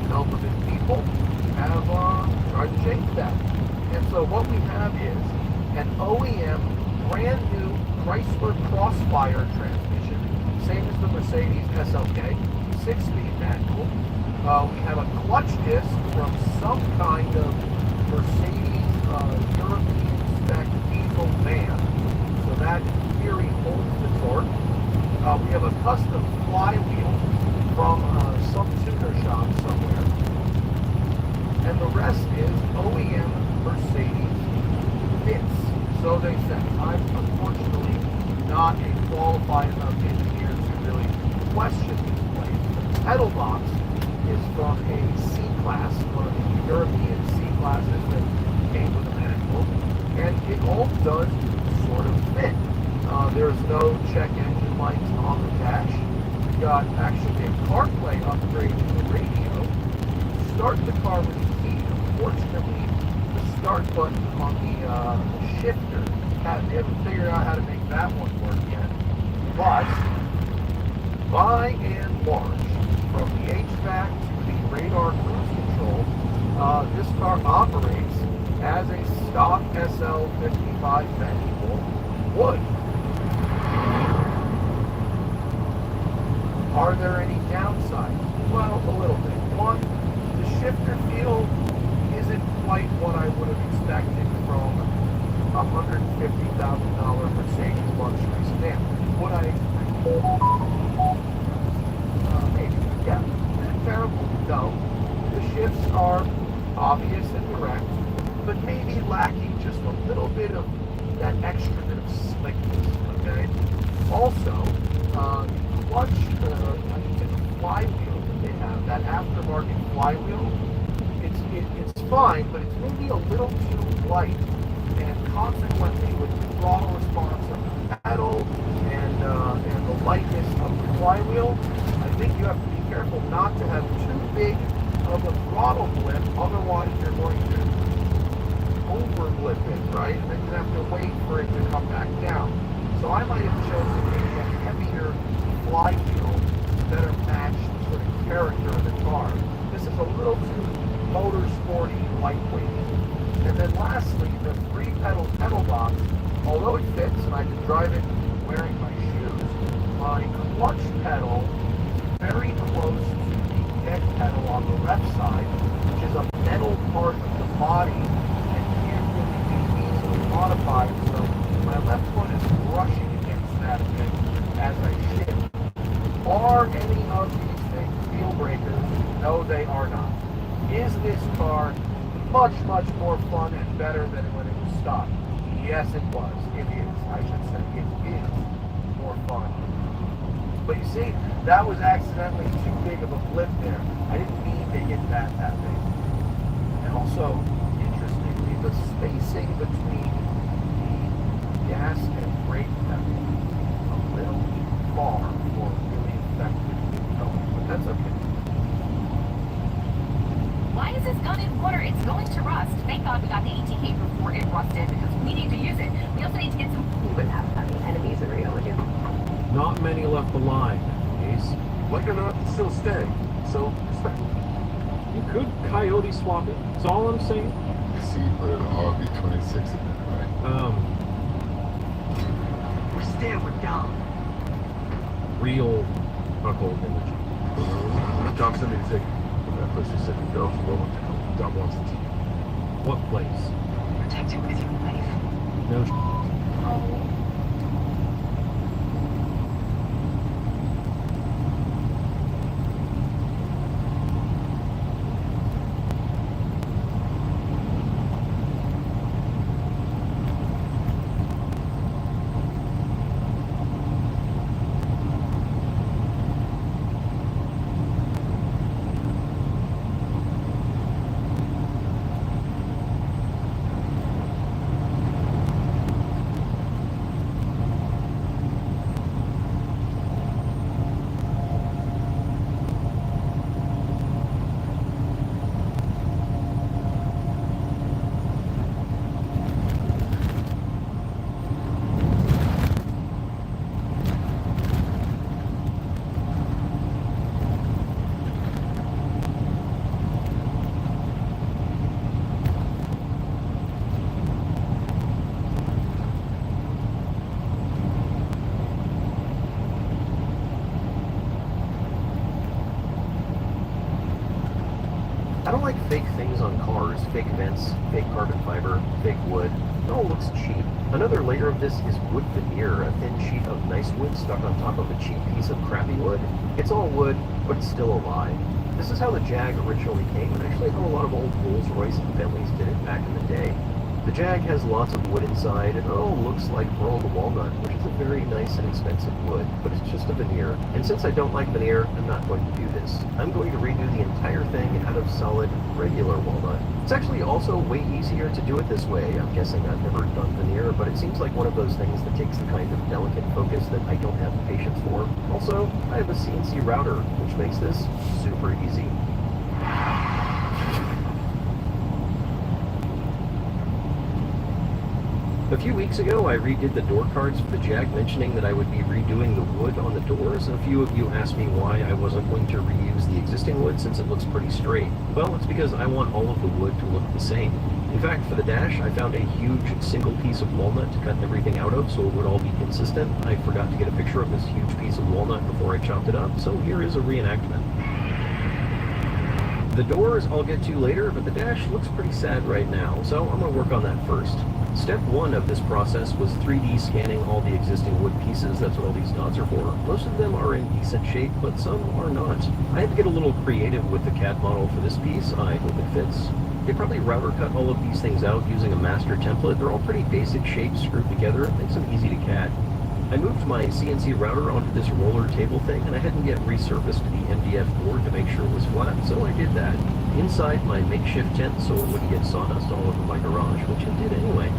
intelligent people, have tried to change that. And so what we have is an OEM brand new Chrysler Crossfire transmission, same as the Mercedes SLK, 6-speed manual. We have a clutch disc from some kind of Mercedes European spec diesel van. So that in theory holds the torque. We have a custom flywheel from some tuner shop somewhere. And the rest is OEM Mercedes bits. So they say. I'm unfortunately not a qualified enough engineer to really question these claims. The pedal box is from a C-Class, one of the European C-Classes that came with a manual, and it all does sort of fit. There's no check engine lights on the dash. We've got actually a CarPlay upgrade to the radio. Start the car with a key. Unfortunately, the start button on the shifter, they haven't figured out how to make that one work yet. But, by and large, from the HVAC to the radar cruise control, this car operates as a stock SL55 manual would. Are there any downsides? Well, a little bit. One, the shifter feel isn't quite what I would have expected from a $150,000 Mercedes luxury sedan. Would I maybe? Yeah. Terrible? No. The shifts are obvious and direct, but maybe lacking just a little bit of that extra bit of slickness, okay? Also, clutch, the flywheel that they have, that aftermarket flywheel, it's fine, but it's maybe a little too light, and consequently with the throttle response of the pedal and the lightness of the flywheel, I think you have to be careful not to have too big of a throttle blip, otherwise you're going to over blip it, right? And then you have to wait for it to come back down. So I might have chosen maybe a heavier flywheel to better match the sort of character of the car. This is a little too motorsporty, lightweight. And then lastly, the 3-pedal pedal box, although it fits and I can drive it wearing my shoes, my clutch pedal is very close to the deck pedal on the left side, which is a metal part of the body and can't really be easily modified. So my left foot is brushing against that a bit as I shift. Are any of these things deal breakers? No, they are not. Is this car much, much more fun and better than when it was stock? Yes, it was. It is. I should say it is more fun. But you see, that was accidentally too big of a blip there. I didn't mean to hit that big. And also, interestingly, the spacing between the gas and brake pedal a little far for really effective towing, but that's okay. Why is this gun in water? It's going to rust. Thank God we got the ATK before it rusted because we need to use it. We also need to get some food and have any enemies in reality. Not many left behind, Ace. Like or not, still stay. So, respect. You could coyote swap it. That's all I'm saying. You see, you put an RB26 in it, right? We're scared, we're dumb. Real buckle image. Tom sent me to take that place you said to go. Dom wants to take. What place? Protect him with your life. No. Oh. fake vents, fake carbon fiber, fake wood. It all looks cheap. Another layer of this is wood veneer, a thin sheet of nice wood stuck on top of a cheap piece of crappy wood. It's all wood, but it's still a lie. This is how the Jag originally came, and actually how a lot of old Rolls-Royce and Bentleys did it back in the day. The Jag has lots of wood inside, and it all looks like rolled walnut, which is a very nice and expensive wood, but it's just a veneer. And since I don't like veneer, I'm not going to do this. I'm going to redo the entire thing out of solid, regular walnut. It's actually also way easier to do it this way. I'm guessing I've never done veneer, but it seems like one of those things that takes the kind of delicate focus that I don't have the patience for. Also, I have a CNC router, which makes this super easy. A few weeks ago, I redid the door cards for the Jag, mentioning that I would be redoing the wood on the doors, and a few of you asked me why I wasn't going to reuse the existing wood since it looks pretty straight. Well, it's because I want all of the wood to look the same. In fact, for the dash, I found a huge single piece of walnut to cut everything out of so it would all be consistent. I forgot to get a picture of this huge piece of walnut before I chopped it up, so here is a reenactment. The doors I'll get to later, but the dash looks pretty sad right now, so I'm going to work on that first. Step 1 of this process was 3D scanning all the existing wood pieces. That's what all these dots are for. Most of them are in decent shape, but some are not. I had to get a little creative with the CAD model for this piece. I hope it fits. They probably router cut all of these things out using a master template. They're all pretty basic shapes screwed together. It makes them easy to CAD. I moved my CNC router onto this roller table thing, and I hadn't yet resurfaced the MDF board to make sure it was flat, so I did that. Inside my makeshift tent so it wouldn't get sawdust all over my garage, which it did anyway.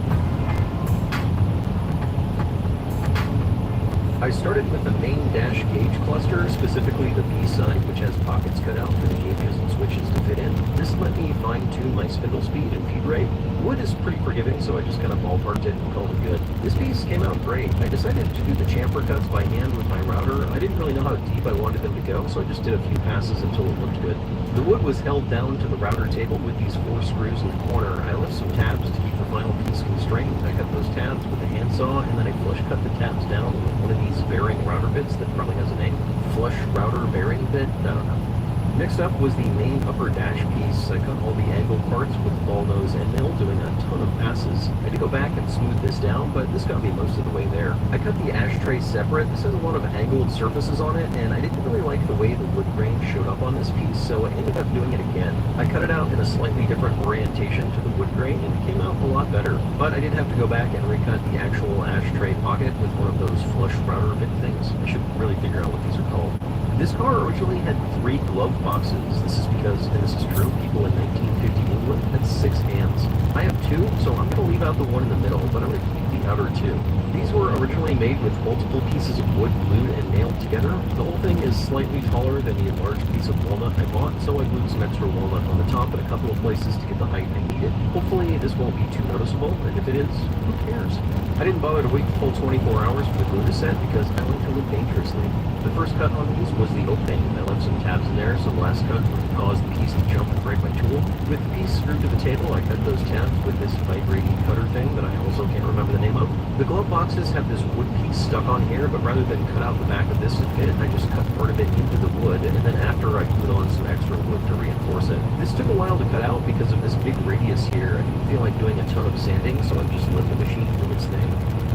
I started with the main dash gauge cluster, specifically the B side, which has pockets cut out for the gauges and switches to fit in. This let me fine-tune my spindle speed and feed rate. Wood is pretty forgiving, so I just kind of ballparked it and called it good. This piece came out great. I decided to do the chamfer cuts by hand with my router. I didn't really know how deep I wanted them to go, so I just did a few passes until it looked good. The wood was held down to the router table with these 4 screws in the corner. I left some tabs to keep the final piece constrained. I cut those tabs with a handsaw, and then I flush cut the tabs down with one of these bearing router bits that probably has a name. Flush router bearing bit? I don't know. Next up was the main upper dash piece. I cut all the angled parts with ball nose end mill, doing a ton of passes. I had to go back and smooth this down, but this got me most of the way there. I cut the ashtray separate. This has a lot of angled surfaces on it, and I didn't really like the way the wood grain showed up on this piece, so I ended up doing it again. I cut it out in a slightly different orientation to the wood grain, and it came out a lot better. But I did have to go back and recut the actual ashtray pocket with one of those flush router bit things. I should really figure out what these are called. This car originally had 3 glove boxes. This is because, and this is true, people in 1950 England had 6 hands. I have 2, so I'm going to leave out the one in the middle, but I'm going to keep the outer 2. These were originally made with multiple pieces of wood glued and nailed together. The whole thing is slightly taller than the enlarged piece of walnut I bought, so I glued some extra walnut on the top in a couple of places to get the height I needed. Hopefully this won't be too noticeable, and if it is, who cares? I didn't bother to wait the full 24 hours for the glue to set because I like to live dangerously. The first cut on these was the opening. I left some tabs in there, so the last cut would cause the piece to jump and break my tool. With the piece screwed to the table, I cut those tabs with this vibrating cutter thing that I also can't remember the name of. The glove boxes have this wood piece stuck on here, but rather than cut out the back of this to fit, I just cut part of it into the wood, and then after I glued on some extra wood to reinforce it. This took a while to cut out because of this big radius here. I didn't feel like doing a ton of sanding, so I just let the machine do its thing.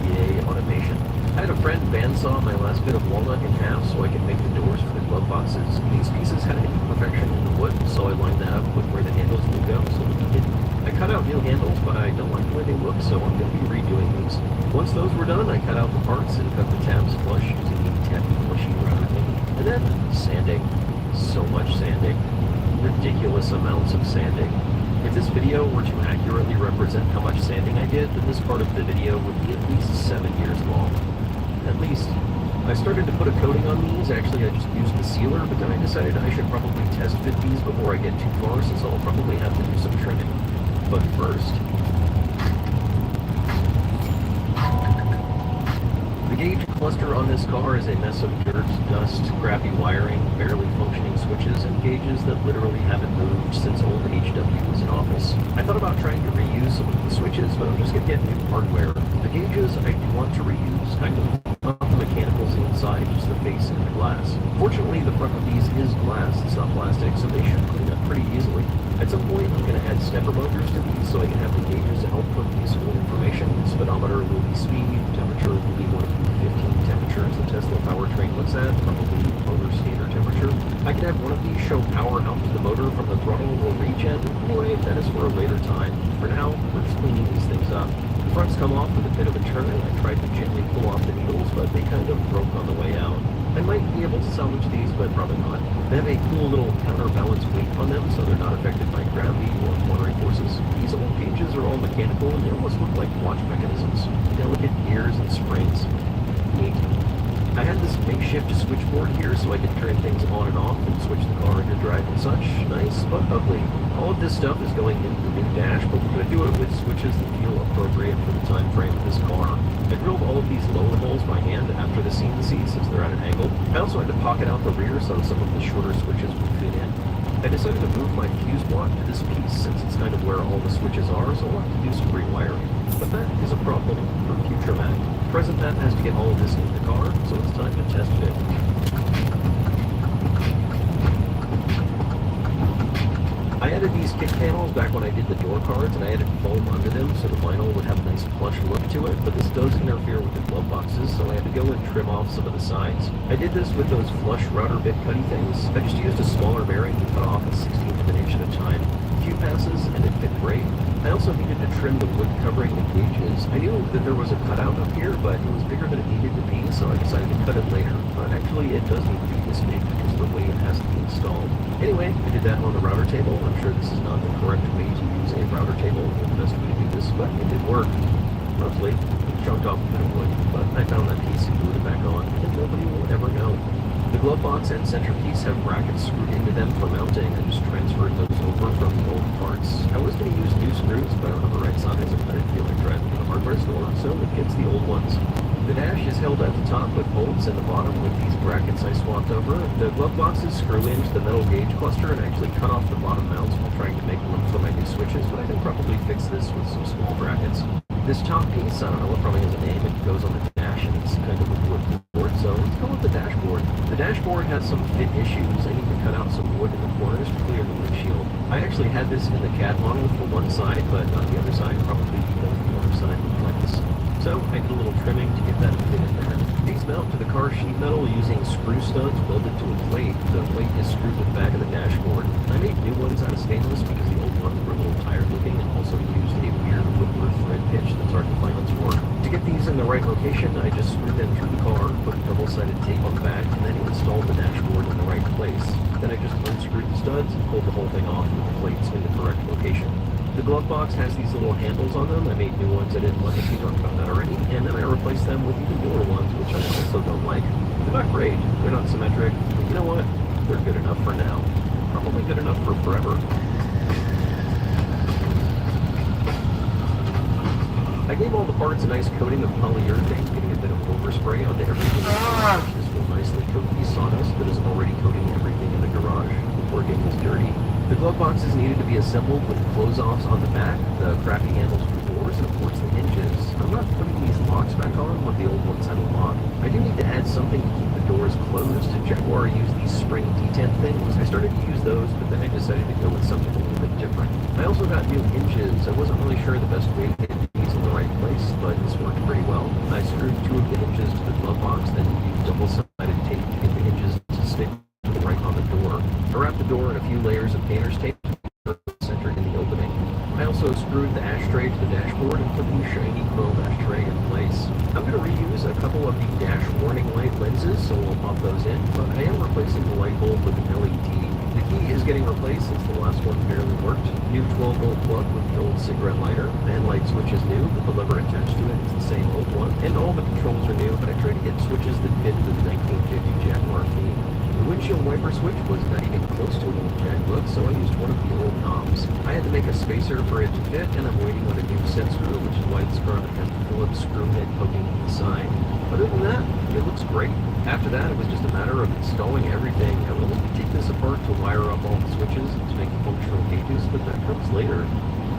Yay, automation. I had a friend bandsaw my last bit of walnut in half so I could make the doors for the glove boxes. These pieces had an imperfection in the wood, so I lined that up with where the handles would go so that they didn't. I cut out new handles, but I don't like the way they look, so I'm going to be redoing these. Once those were done, I cut out the parts and cut the tabs flush using the tacky flushy router thing. And then sanding. So much sanding. Ridiculous amounts of sanding. If this video were to accurately represent how much sanding I did, then this part of the video would be at least 7 years long. At least. I started to put a coating on these. Actually, I just used the sealer, but then I decided I should probably test fit these before I get too far, since I'll probably have to do some trimming. But first... The gauge cluster on this car is a mess of dirt, dust, crappy wiring, barely functioning switches, and gauges that literally haven't moved since old HW was in office. I thought about trying to reuse some of the switches, but I'm just going to get new hardware. The gauges I do want to reuse, kind of, not the mechanicals inside, just the face and the glass. Fortunately, the front of these is glass, it's not plastic, so they should clean up pretty easily. At some point, I'm going to add stepper motors to these so I can have the gauges and output useful information. Speedometer will be speed, temperature will be one of the 15 temperatures the Tesla powertrain looks at, probably motor standard temperature. I can have one of these show power out to the motor from the throttle or regen. Anyway, that is for a later time. For now, we're just cleaning these things up. The fronts come off with a bit of a turn. I tried to gently pull off the needles, but they kind of broke on the way out. I might be able to salvage these, but probably not. They have a cool little counterbalance weight on them, so they're not affected by gravity or cornering forces. These old gauges are all mechanical, and they almost look like watch mechanisms. Delicate gears and springs. Neat. I had this makeshift switchboard here so I could turn things on and off and switch the car into drive and such. Nice, but ugly. All of this stuff is going into the new dash, but we're going to do it with switches that feel appropriate for the time frame of this car. I drilled all of these lower holes by hand after the CNC since they're at an angle. I also had to pocket out the rear so some of the shorter switches would fit in. I decided to move my fuse block to this piece since it's kind of where all the switches are, so I'll have to do some rewiring. But that is a problem for future Matt. Present Matt has to get all of this in the car, so it's time to test fit. I added these kick panels back when I did the door cards, and I added foam under them so the vinyl would have a nice plush look to it, but this does interfere with the glove boxes, so I had to go and trim off some of the sides. I did this with those flush router bit cutty things. I just used a smaller bearing to cut off a 16th of an inch at a time. A few passes, and it fit great. I also needed to trim the wood covering the gauges. I knew that there was a cutout up here, but it was bigger than it needed to be, so I decided to cut it later. But actually, it does need to be this big because of the way it has to be installed. Anyway, I did that on the router table. I'm sure this is not the correct way to use a router table or the best way to do this, but it did work. Mostly, it chunked off a bit of wood, but I found that piece and glued it back on, and nobody will ever know. The glove box and centerpiece have brackets screwed into them for mounting. I just transferred those over from the old parts. I was going to use new screws, but I don't have the right size, and I didn't feel like driving to the hardware store, so it gets the old ones. The dash is held at the top with bolts and the bottom with these brackets I swapped over. The glove boxes screw into the metal gauge cluster and actually cut off the bottom mounts while trying to make room for my new switches, but I can probably fix this with some small brackets. This top piece, I don't know, it probably has a name. It goes on the dash and it's kind of a wood board, so let's go with the dashboard. The dashboard has some fit issues. I need to cut out some wood in the corners to clear the windshield. I actually had this in the CAD model for one side, but not the other side. Probably the other side would like this. So I did a little trimming to get that fit in there. These mount to the car sheet metal using screw studs welded to a plate. The plate is screwed to the back of the dashboard. I made new ones out of stainless because the old ones were a little tired looking and also used a weird Whitworth thread pitch that's hard to find on sport. To get these in the right location, I just screwed them through the car, put double-sided tape on the back, and then installed the dashboard in the right place. Then I just unscrewed the studs and pulled the whole thing off with the plates in the correct location. The glove box has these little handles on them. I made new ones. I didn't like it. We talked about that already. And then I replaced them with even newer ones, which I also don't like. They're not great. They're not symmetric. But you know what? They're good enough for now. Probably good enough for forever. I gave all the parts a nice coating of polyurethane, getting a bit of overspray onto everything. This will nicely coat the sawdust that is already coating everything in the garage before it gets dirty. The glove boxes needed to be assembled with close-offs on the back, the crappy handles for doors, and of course the hinges. I'm not putting these locks back on when the old ones had a lock. I do need to add something to keep the doors closed. Jaguar used these spring detent things. I started to use those, but then I decided to go with something a little bit different. I also got new hinges. I wasn't really sure the best way to get these in the right place, but this worked pretty well. I screwed 2 of the hinges to the glove box, then used double-sided tape to get the hinges to stick right on the door. I wrapped the door in a few layers of painter's tape centered in the opening. I also screwed the ashtray to the dashboard and put the shiny chrome ashtray in place. I'm going to reuse a couple of the dash warning light lenses, so we'll pop those in, but I am replacing the light bulb with an LED. The key is getting replaced since the last one barely worked. New 12-volt plug with the old cigarette lighter, and light switch is new, but the lever attached to it is the same old one. And all the controls are new, but I tried to get switches that fit the 1950 Jaguar theme. The windshield wiper switch was not even close to an old Jag look, so I used one of the old knobs. I had to make a spacer for it to fit, and I'm waiting on a new set screw, which is why this garment has the Phillips screw head poking to the side. Other than that, it looks great. After that, it was just a matter of installing everything. I will need to take this apart to wire up all the switches and to make functional gauges, but that comes later.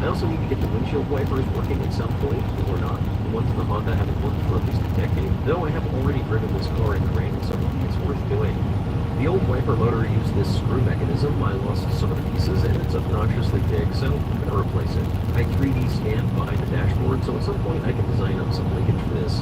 I also need to get the windshield wipers working in some point, or not. The ones in the Honda haven't worked for at least a decade, though I have already driven this car in the rain, so I think it's worth doing. The old wiper motor used this screw mechanism. I lost some of the pieces and it's obnoxiously big, so I'm going to replace it. I 3D scanned behind the dashboard, so at some point I can design up some linkage for this.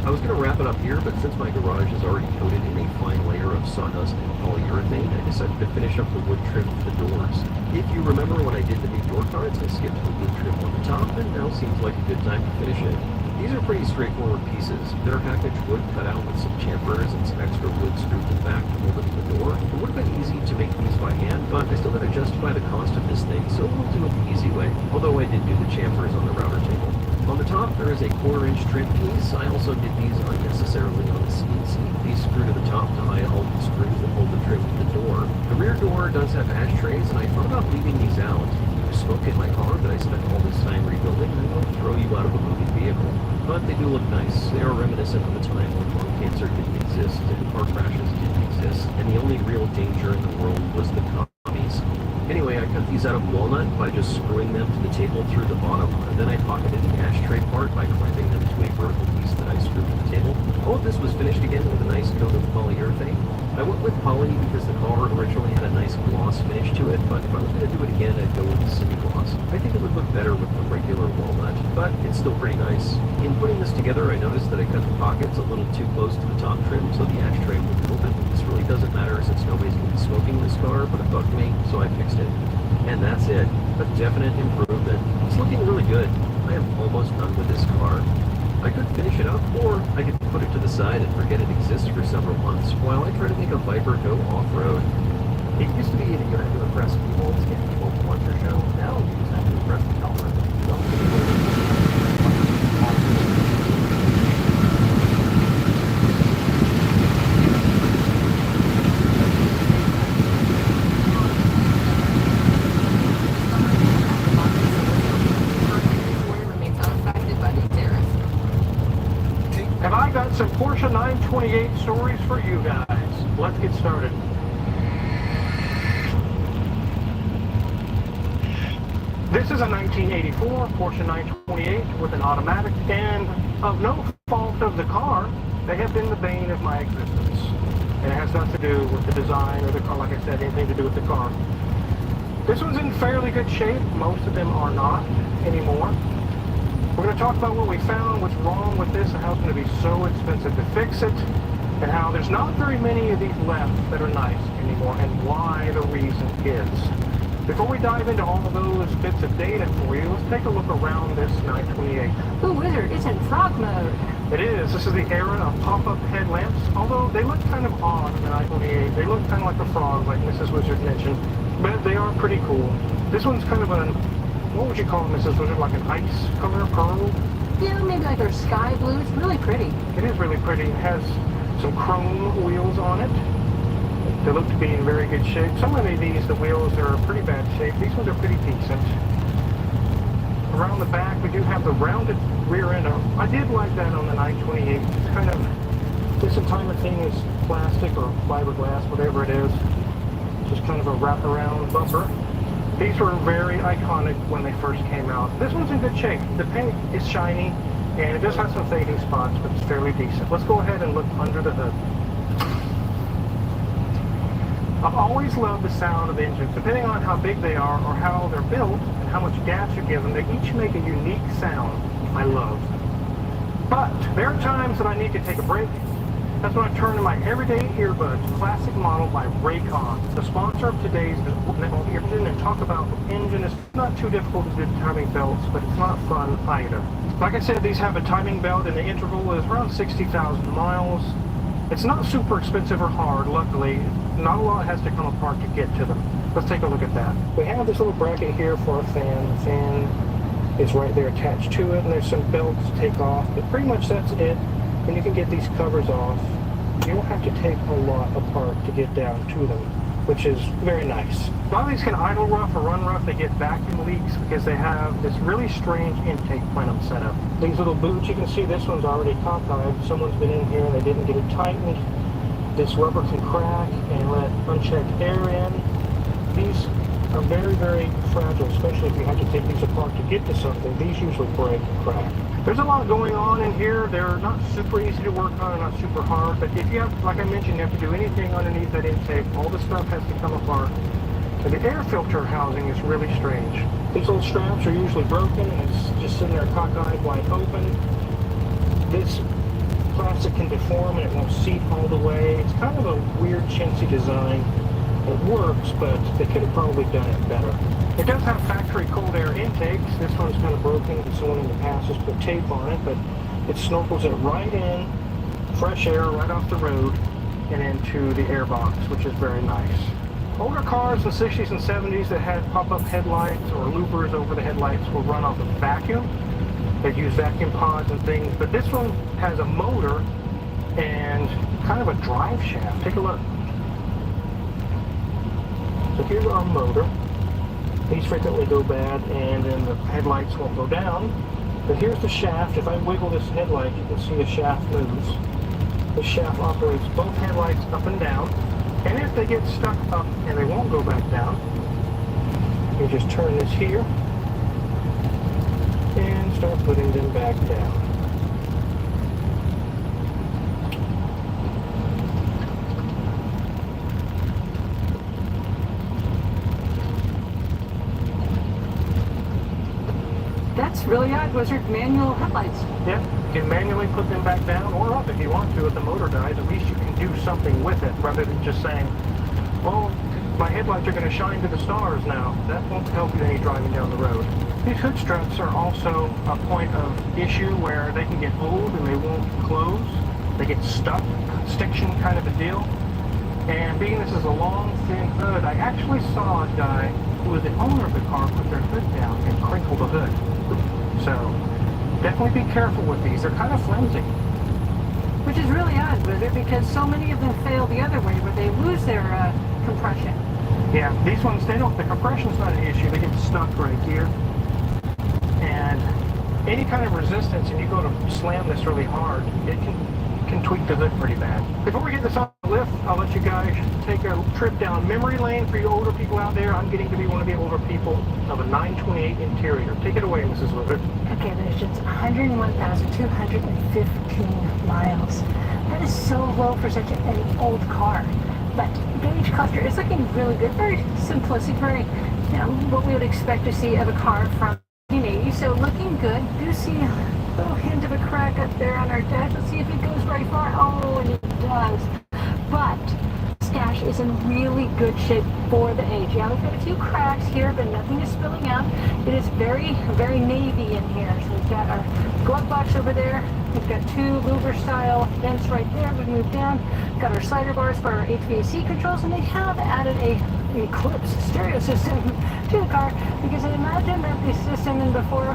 I was going to wrap it up here, but since my garage is already coated in a fine layer of sawdust and polyurethane, I decided to finish up the wood trim for the doors. If you remember when I did the new door cards, I skipped the wood trim on the top, and now seems like a good time to finish it. These are pretty straightforward pieces. They're packaged wood cut out with some chamfers and some extra wood screwed to the back to hold it to the door. It would have been easy to make these by hand, but I still got to justify the cost of this thing, so we'll do it the easy way, although I did do the chamfers on the router table. On the top, there is a 1/4-inch trim piece. I also did these unnecessarily on the CNC. These screw to the top to hide all the screws that hold the trim to the door. The rear door does have ashtrays, and I thought about leaving these out. There's smoke in my car that I spent all this time rebuilding, and they will throw you out of a moving vehicle. But they do look nice. They are reminiscent of a time when lung cancer didn't exist, and car crashes didn't exist, and the only real danger in the world was the commies. Anyway, I cut these out of walnut by just screwing them to the table through the bottom, and then I pocketed the ashtray part by clamping them to a vertical piece that I screwed to the table. All of this was finished again with a nice coat of polyurethane. I went with poly because the car originally had a nice gloss finish to it, but if I was going to do it again, I'd go with the semi-gloss. I think it would look better with the regular walnut, but it's still pretty nice. In putting this together, I noticed that I cut the pockets a little too close to the top trim, so the ashtray wouldn't open. This really doesn't matter since nobody's going to be smoking this car, but it bugged me, so I fixed it. And that's it. A definite improvement. It's looking really good. I am almost done with this car. I could finish it up, or I could put it to the side and forget it exists for several months while I try to make a Viper go off-road. It used to be that you had to impress people to get people to watch your show. Now you just have to impress the algorithm. Have I got some Porsche 928 stories for you guys? Let's get started. This is a 1984 Porsche 928 with an automatic, and of no fault of the car, they have been the bane of my existence. And it has nothing to do with the design or the car, like I said, anything to do with the car. This one's in fairly good shape. Most of them are not anymore. We're going to talk about what we found, what's wrong with this, and how it's going to be so expensive to fix it, and how there's not very many of these left that are nice anymore, and why the reason is. Before we dive into all of those bits of data for you, let's take a look around this 928. Ooh, Wizard, it's in frog mode. It is. This is the era of pop-up headlamps, although they look kind of odd in the 928. They look kind of like a frog, like Mrs. Wizard mentioned, but they are pretty cool. This one's kind of an, what would you call it, Mrs. Wizard, like an ice color, pearl? Yeah, maybe like a sky blue. It's really pretty. It is really pretty. It has some chrome wheels on it. They look to be in very good shape. Some of these, the wheels are in pretty bad shape. These ones are pretty decent. Around the back, we do have the rounded rear end. I did like that on the 928. It's kind of, this entire thing is plastic or fiberglass, whatever it is. Just kind of a wraparound bumper. These were very iconic when they first came out. This one's in good shape. The paint is shiny, and it does have some fading spots, but it's fairly decent. Let's go ahead and look under the hood. I've always loved the sound of engines. Depending on how big they are or how they're built and how much gas you give them, they each make a unique sound I love. But there are times that I need to take a break. That's when I turn to my everyday earbuds, classic model by Raycon, the sponsor of today's engine, and talk about the engine. It's not too difficult to do timing belts, but it's not fun either. Like I said, these have a timing belt, and the interval is around 60,000 miles. It's not super expensive or hard, luckily. Not a lot has to come apart to get to them. Let's take a look at that. We have this little bracket here for a fan. The fan is right there attached to it, and there's some belts to take off, but pretty much that's it. And you can get these covers off. You don't have to take a lot apart to get down to them, which is very nice. A lot of these can idle rough or run rough. They get vacuum leaks because they have this really strange intake plenum setup. These little boots, you can see this one's already cockeyed. Someone's been in here and they didn't get it tightened. This rubber can crack and let unchecked air in. These are very, very fragile, especially if you have to take these apart to get to something. These usually break and crack. There's a lot going on in here. They're not super easy to work on, not super hard, but if you have, like I mentioned, you have to do anything underneath that intake, all the stuff has to come apart. And the air filter housing is really strange. These little straps are usually broken, and it's just sitting there cockeyed wide open. This plastic can deform and it won't seat all the way. It's kind of a weird, chintzy design. It works, but they could have probably done it better. It does have factory cold air intakes. This one's kind of broken, and someone in the past has put tape on it, but it snorkels it right in, fresh air right off the road, and into the air box, which is very nice. Older cars in the 60s and 70s that had pop-up headlights or loopers over the headlights will run off of vacuum. They'd use vacuum pods and things, but this one has a motor and kind of a drive shaft. Take a look. So here's our motor. These frequently go bad and then the headlights won't go down. But here's the shaft. If I wiggle this headlight, you can see the shaft moves. The shaft operates both headlights up and down. And if they get stuck up and they won't go back down, you just turn this here and start putting them back down. That's really odd. Was there manual headlights? Yeah, you can manually put them back down or up if you want to. If the motor dies, at least you can do something with it rather than just saying, well, my headlights are going to shine to the stars now. That won't help you any driving down the road. These hood struts are also a point of issue where they can get old and they won't close. They get stuck, stiction kind of a deal. And being this is a long, thin hood, I actually saw a guy who was the owner of the car put their hood down and crinkle the hood. So definitely be careful with these. They're kind of flimsy. Which is really odd, Blizzard, because so many of them fail the other way where they lose their compression. Yeah, these ones, they don't, the compression's not an issue. They get stuck right here. And any kind of resistance, and you go to slam this really hard, it can tweak the hood pretty bad. Before we get this on the lift, I'll let you guys take a trip down memory lane for you older people out there. I'm getting to be one of the older people of a 928 interior. Take it away, Mrs. Lizard. Okay, there's just 101,215 miles. That is so low for such an old car. But gauge cluster is looking really good, very simplistic, very, you know, what we would expect to see of a car from 1980. So looking good. Do see a little hint of a crack up there on our dash. Let's see if it goes very far. Oh, and it does. But this dash is in really good shape for the age. Yeah, we've got a few cracks here, but nothing is spilling out. It is very, very navy in here. So we've got our glove box over there. We've got two louver style vents right there. We've moved down. Got our slider bars for our HVAC controls, and they have added a Eclipse stereo system to the car because I imagine that the system in before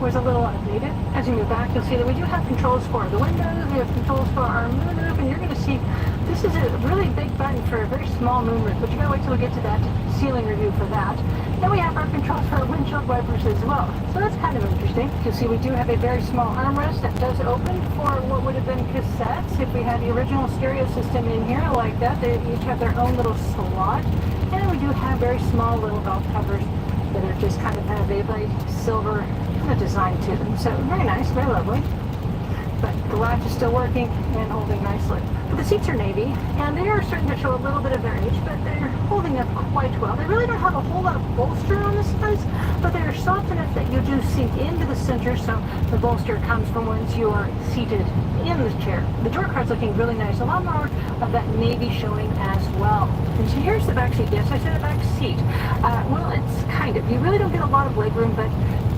was a little outdated. As you move back, you'll see that we do have controls for the windows, we have controls for our moonroof, and you're going to see this is a really big button for a very small moonroof, but you gotta wait till we get to that ceiling review for that. Then we have our controls for our windshield wipers as well. So that's kind of interesting. You'll see we do have a very small armrest that does open for what would have been cassettes if we had the original stereo system in here like that. They each have their own little slot. And we do have very small little valve covers that are just kind of have a very silver kind of design to them. So very nice, very lovely. But the latch is still working and holding nicely. But the seats are navy, and they are starting to show a little bit of their age, but they're holding up quite well. They really don't have a whole lot of bolster on the sides, but they are soft enough that you do sink into the center, so the bolster comes from once you are seated in the chair. The door card's looking really nice. A lot more of that navy showing as well. And so here's the back seat. Yes, I said a back seat. Well, it's kind of. You really don't get a lot of legroom, but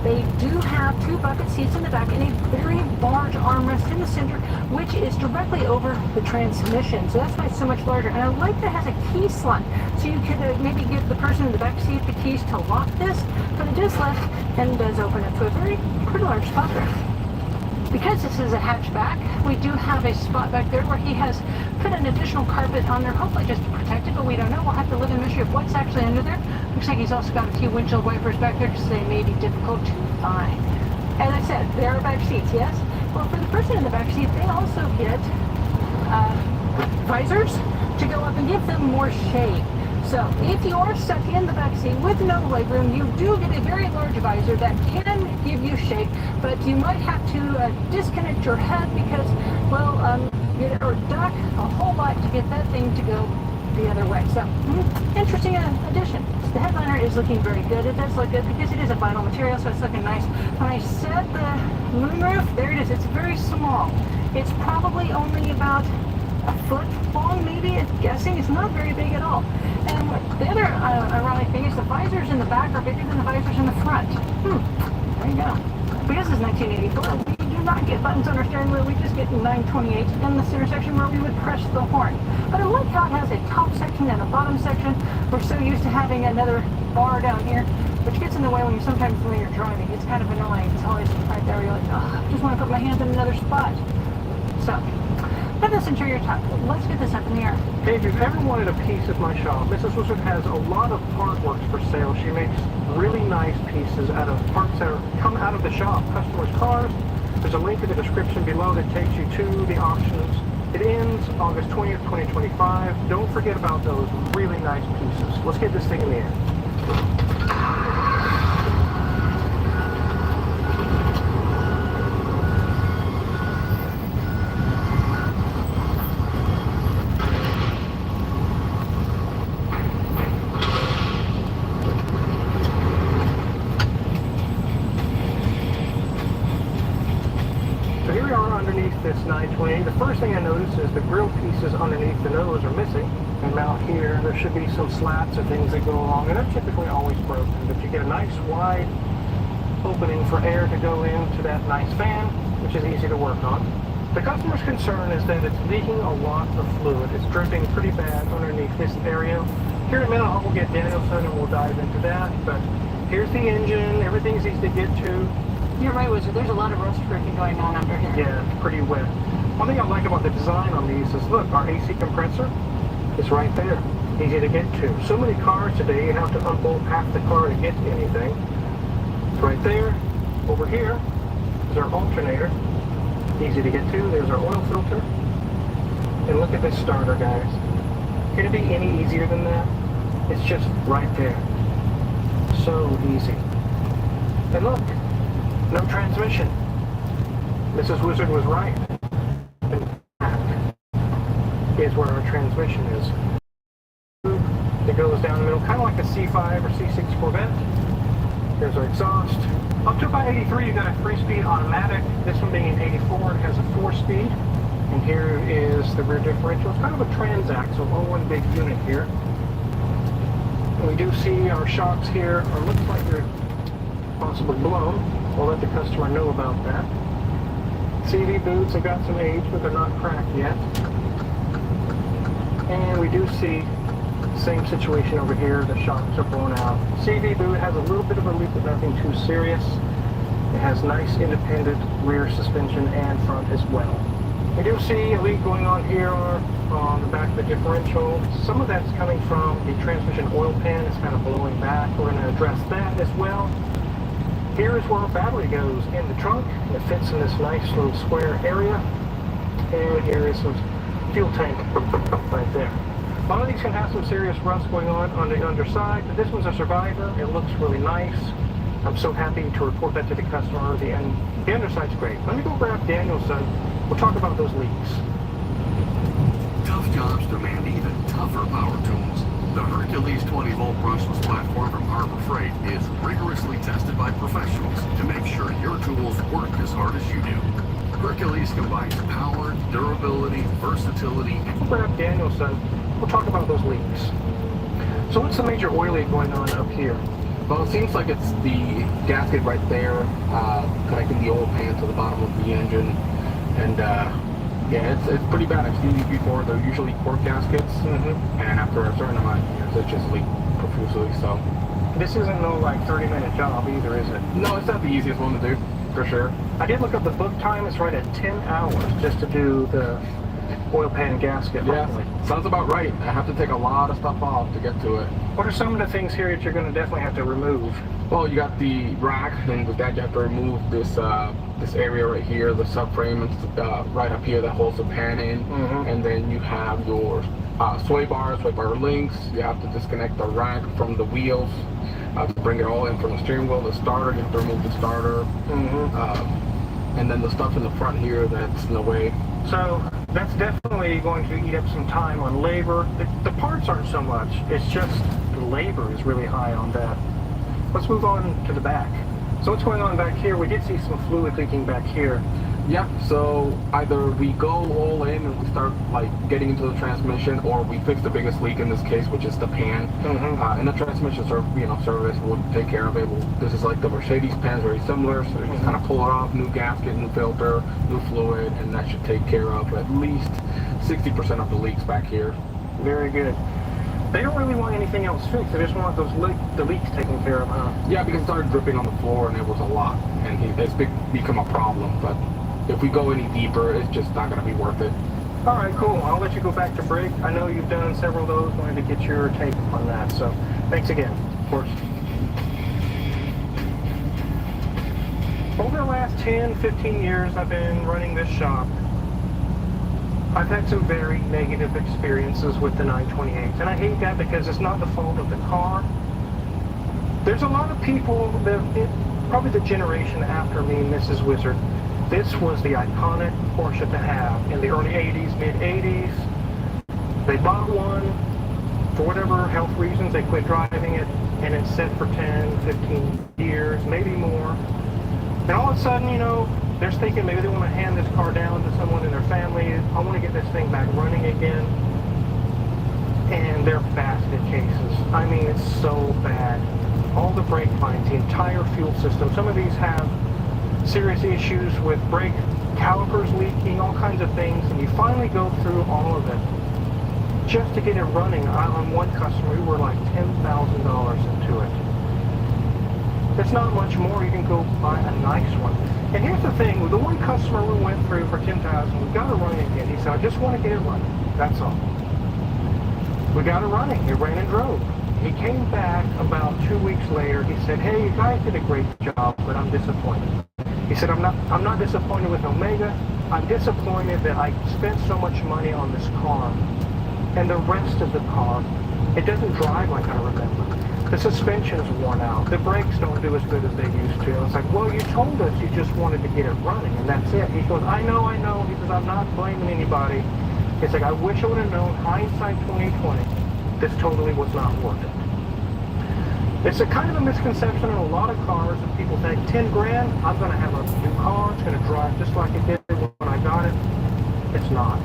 they do have two bucket seats in the back and a very large armrest in the center, which is directly over the transmission. So that's why it's so much larger. And I like that it has a key slot. So you could maybe give the person in the back seat the keys to lock this, but it does lift and does open up to a very pretty large spot there. Because this is a hatchback, we do have a spot back there where he has put an additional carpet on there, hopefully just to protect it, but we don't know. We'll have to live in the mystery of what's actually under there. Looks like he's also got a few windshield wipers back there because they may be difficult to find. As I said, there are back seats, yes? Well, for the person in the back seat, they also get visors to go up and give them more shade. So if you are stuck in the back seat with no legroom, you do get a very large visor that can give you shake, but you might have to disconnect your head because, well, or duck a whole lot to get that thing to go the other way. So, interesting addition. The headliner is looking very good. It does look good because it is a vinyl material, so it's looking nice. When I said the moonroof, there it is. It's very small. It's probably only about a foot long, maybe. I'm guessing it's not very big at all. And the other ironic thing is the visors in the back are bigger than the visors in the front. There you go. Because it's 1984, we do not get buttons on our steering wheel. We just get 928 in the center section where we would press the horn. But I like how it has a top section and a bottom section. We're so used to having another bar down here, which gets in the way when you're driving. It's kind of annoying. It's always right there. You're like, oh, I just want to put my hands in another spot. So, let this interior top. Let's get this up in the air. Hey, if you've ever wanted a piece of my shop, Mrs. Wizard has a lot of artworks for sale. She makes really nice pieces out of parts that come out of the shop, customers' cars. There's a link in the description below that takes you to the auctions. It ends August 20th, 2025. Don't forget about those really nice pieces. Let's get this thing in the air. This 920. The first thing I noticed is the grill pieces underneath the nose are missing. And out here, there should be some slats or things that go along, and they're typically always broken. But you get a nice wide opening for air to go into that nice fan, which is easy to work on. The customer's concern is that it's leaking a lot of fluid. It's dripping pretty bad underneath this area. Here in a minute, we'll get Danielson and we'll dive into that. But here's the engine. Everything's easy to get to. You're right, Wizard. There's a lot of rust drinking going on under here. Yeah, it's pretty wet. One thing I like about the design on these is, look, our AC compressor is right there. Easy to get to. So many cars today, you have to unbolt half the car to get to anything. It's right there. Over here is our alternator. Easy to get to. There's our oil filter. And look at this starter, guys. Can it be any easier than that? It's just right there. So easy. And look. No transmission. Mrs. Wizard was right. Here's where our transmission is. It goes down the middle, kind of like a C5 or C6 Corvette. Here's our exhaust. Up to about 83, you got a 3-speed automatic. This one being an 84, it has a 4-speed. And here is the rear differential. It's kind of a transact, so all one big unit here. And we do see our shocks here are looks like they're possibly blown. We'll let the customer know about that. CV boots have got some age, but they're not cracked yet. And we do see the same situation over here. The shocks are blown out. CV boot has a little bit of a leak, but nothing too serious. It has nice independent rear suspension and front as well. We do see a leak going on here on the back of the differential. Some of that's coming from the transmission oil pan. It's kind of blowing back. We're going to address that as well. Here is where our battery goes in the trunk. It fits in this nice little square area. And here is some fuel tank right there. A lot of these can have some serious rust going on the underside, but this one's a survivor. It looks really nice. I'm so happy to report that to the customer. The underside's great. Let me go grab Danielson. We'll talk about those leaks. Tough jobs demand even tougher power tools. The Hercules 20-volt brushless platform from Harbor Freight is rigorously tested by professionals to make sure your tools work as hard as you do. Hercules combines power, durability, versatility, and... We'll grab Danielson. We'll talk about those leaks. So what's the major oil leak going on up here? Well, it seems like it's the gasket right there, connecting the oil pan to the bottom of the engine. And yeah, it's pretty bad. I've seen these before. They're usually cork gaskets, and after a certain amount of years, it just leak profusely. So this isn't no like 30-minute job either, is it? No, it's not the easiest one to do, for sure. I did look up the book time. It's right at 10 hours just to do the oil pan gasket. Yeah, sounds about right. I have to take a lot of stuff off to get to it. What are some of the things here that you're going to definitely have to remove? Well, you got the rack, and with that you have to remove this this area right here, the subframe, and right up here that holds the pan in, and then you have your sway bar links. You have to disconnect the rack from the wheels to bring it all in from the steering wheel. The starter, you have to remove the starter. And then the stuff in the front here that's in the way. So that's definitely going to eat up some time on labor. The parts aren't so much. It's just the labor is really high on that. Let's move on to the back. So what's going on back here? We did see some fluid leaking back here. Yeah, so either we go all in and we start like getting into the transmission, or we fix the biggest leak in this case, which is the pan. And the transmission service will take care of it. This is like the Mercedes pans, very similar. So you just kind of pull it off, new gasket, new filter, new fluid, and that should take care of at least 60% of the leaks back here. Very good. They don't really want anything else fixed. They just want the leaks taken care of, huh? Yeah, because it started dripping on the floor and it was a lot, and it's become a problem. But if we go any deeper, it's just not going to be worth it. All right, cool. I'll let you go back to brake. I know you've done several of those. Wanted to get your take on that. So thanks again. Of course. Over the last 10, 15 years I've been running this shop, I've had some very negative experiences with the 928s. And I hate that because it's not the fault of the car. There's a lot of people that, probably the generation after me, Mrs. Wizard, this was the iconic Porsche to have in the early 80s, mid 80s. They bought one, for whatever health reasons, they quit driving it, and it sat for 10, 15 years, maybe more. And all of a sudden, you know, they're thinking maybe they want to hand this car down to someone in their family. I want to get this thing back running again. And they're basket cases. I mean, it's so bad. All the brake lines, the entire fuel system. Some of these have serious issues with brake calipers leaking, all kinds of things, and you finally go through all of it just to get it running. On one customer, we were like $10,000 into it. It's not much more. You can go buy a nice one. And here's the thing, with the one customer we went through for $10,000, we got it running again. He said, I just want to get it running. That's all. We got it running. It ran and drove. He came back about 2 weeks later. He said, hey, you guys did a great job, but I'm disappointed. He said, I'm not disappointed with Omega. I'm disappointed that I spent so much money on this car. And the rest of the car, it doesn't drive like I remember. The suspension is worn out. The brakes don't do as good as they used to. It's like, well, you told us you just wanted to get it running, and that's it. He goes, I know. He says, I'm not blaming anybody. It's like, I wish I would have known, hindsight 2020, this totally was not worth it. It's a kind of a misconception in a lot of cars that people think, 10 grand, I'm going to have a new car, it's going to drive just like it did when I got it. It's not.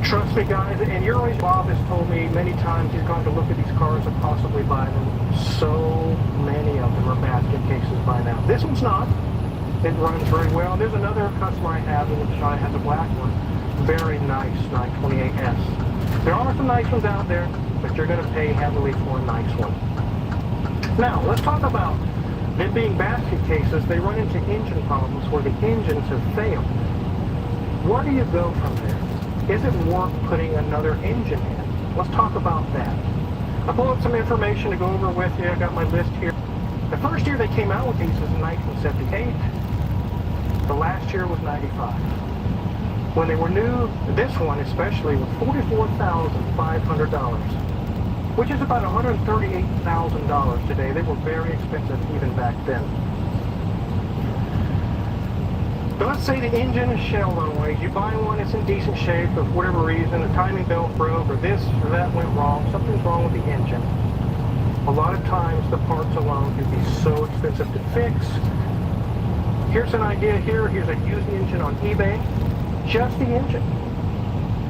Trust me, guys, and Bob has told me many times he's gone to look at these cars and possibly buy them. So many of them are basket cases by now. This one's not. It runs very well. There's another customer I have, which I have the black one. Very nice 928S. There are some nice ones out there, but you're going to pay heavily for a nice one. Now, let's talk about them being basket cases. They run into engine problems where the engines have failed. Where do you go from there? Is it worth putting another engine in? Let's talk about that. I pulled up some information to go over with you. I got my list here. The first year they came out with these was in 1978. The last year was 95. When they were new, this one especially was $44,500, which is about $138,000 today. They were very expensive even back then. But let's say the engine is shell always. You buy one, it's in decent shape, but for whatever reason, the timing belt broke, or this or that went wrong. Something's wrong with the engine. A lot of times, the parts alone can be so expensive to fix. Here's an idea here. Here's a used engine on eBay. Just the engine.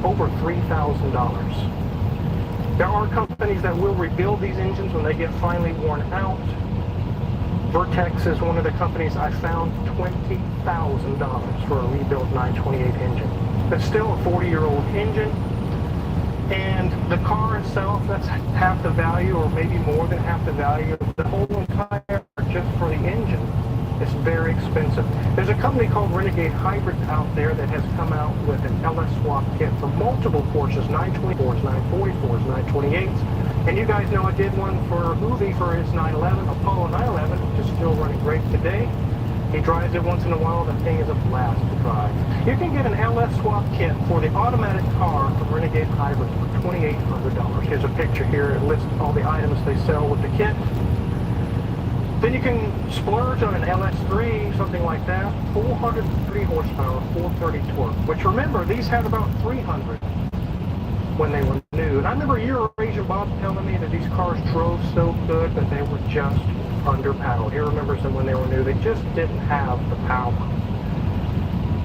Over $3,000. There are companies that will rebuild these engines when they get finally worn out. Vertex is one of the companies I found $20,000 for a rebuilt 928 engine. It's still a 40-year-old engine, and the car itself, that's half the value, or maybe more than half the value of the whole entire, just for the engine. It's very expensive. There's a company called Renegade Hybrid out there that has come out with an LS swap kit for multiple Porsches, 924s, 944s, 928s. And you guys know I did one for Uvi for his 911, Apollo 911, which is still running great today. He drives it once in a while. The thing is a blast to drive. You can get an LS swap kit for the automatic car from Renegade Hybrid for $2,800. Here's a picture here. It lists all the items they sell with the kit. Then you can splurge on an LS3, something like that. 403 horsepower, 430 torque. Which, remember, these had about 300 when they were new. And I remember Eurasian Bob telling me that these cars drove so good, but they were just underpowered. He remembers them when they were new. They just didn't have the power.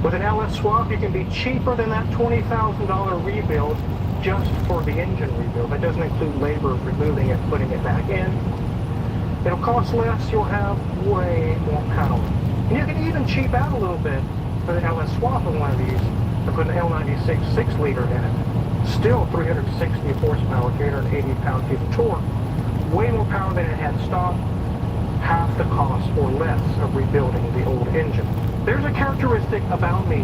With an LS swap, you can be cheaper than that $20,000 rebuild just for the engine rebuild. That doesn't include labor of removing it, putting it back in. It'll cost less, you'll have way more power. And you can even cheap out a little bit for the LS swap on one of these and put an L96 6-liter in it. Still 360 horsepower, 380 pound-feet of torque. Way more power than it had stock. Half the cost or less of rebuilding the old engine. There's a characteristic about me,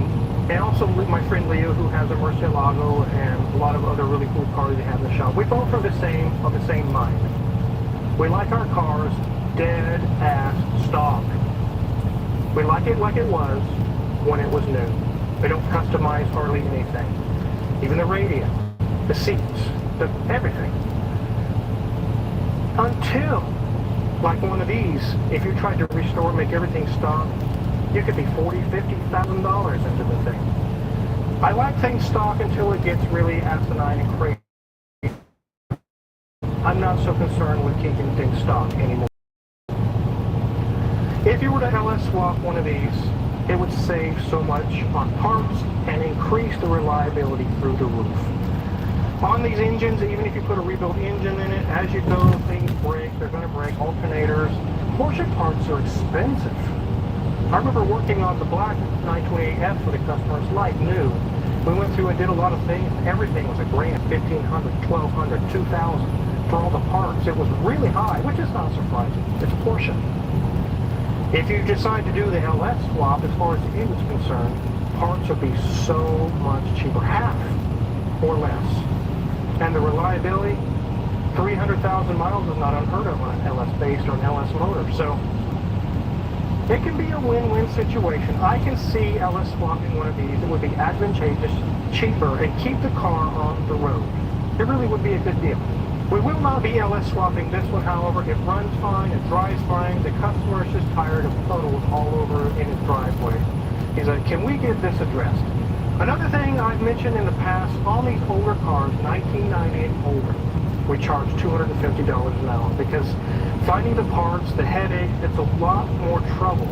and also with my friend Leo, who has a Murcielago and a lot of other really cool cars they have in the shop. We both are of the same mind. We like our cars dead ass stock. We like it like it was when it was new. We don't customize hardly anything. Even the radio, the seats, everything. Until, like one of these, if you tried to restore, make everything stock, you could be $40,000, $50,000 into the thing. I like things stock until it gets really asinine and crazy. I'm not so concerned with keeping things stock anymore. If you were to LS swap one of these, it would save so much on parts and increase the reliability through the roof. On these engines, even if you put a rebuilt engine in it, as you go, things break. They're going to break. Alternators. Porsche parts are expensive. I remember working on the black 928F for the customers, like new. We went through and did a lot of things. Everything was $1,000, $1,500, $1,200, $2,000 for all the parts. It was really high, which is not surprising. It's Porsche. If you decide to do the LS swap, as far as the engine's concerned, parts will be so much cheaper, half or less. And the reliability, 300,000 miles is not unheard of on an LS base or an LS motor. So it can be a win-win situation. I can see LS swapping one of these. It would be advantageous, cheaper, and keep the car on the road. It really would be a good deal. We will not be LS swapping this one, however. It runs fine, it drives fine. The customer is just tired of puddles all over in his driveway. He's like, can we get this addressed? Another thing I've mentioned in the past, on these older cars, 1990 and older, we charge $250 an hour because finding the parts, the headache, it's a lot more trouble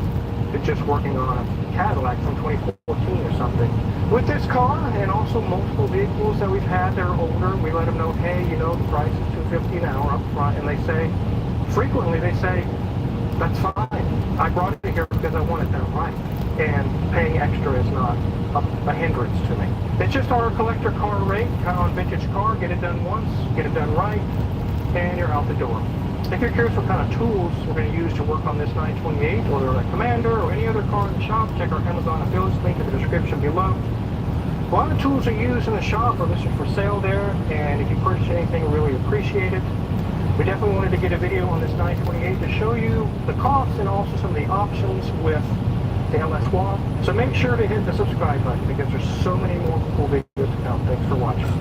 than just working on a Cadillac from 2014 or something. With this car and also multiple vehicles that we've had that are older, we let them know, hey, you know, the price is $250 an hour up front, and they say, frequently they say, that's fine. I brought it here because I want it done right. And paying extra is not a hindrance to me. It's just our collector car rate, kind of on vintage car, get it done once, get it done right, and you're out the door. If you're curious what kind of tools we're going to use to work on this 928 or the Commander or any other car in the shop, check our Amazon affiliates link in the description below. A lot of tools are used in the shop are listed for sale there, and if you purchase anything, we really appreciate it. We definitely wanted to get a video on this 928 to show you the costs and also some of the options with the LS swap. So make sure to hit the subscribe button because there's so many more cool videos to come. Thanks for watching.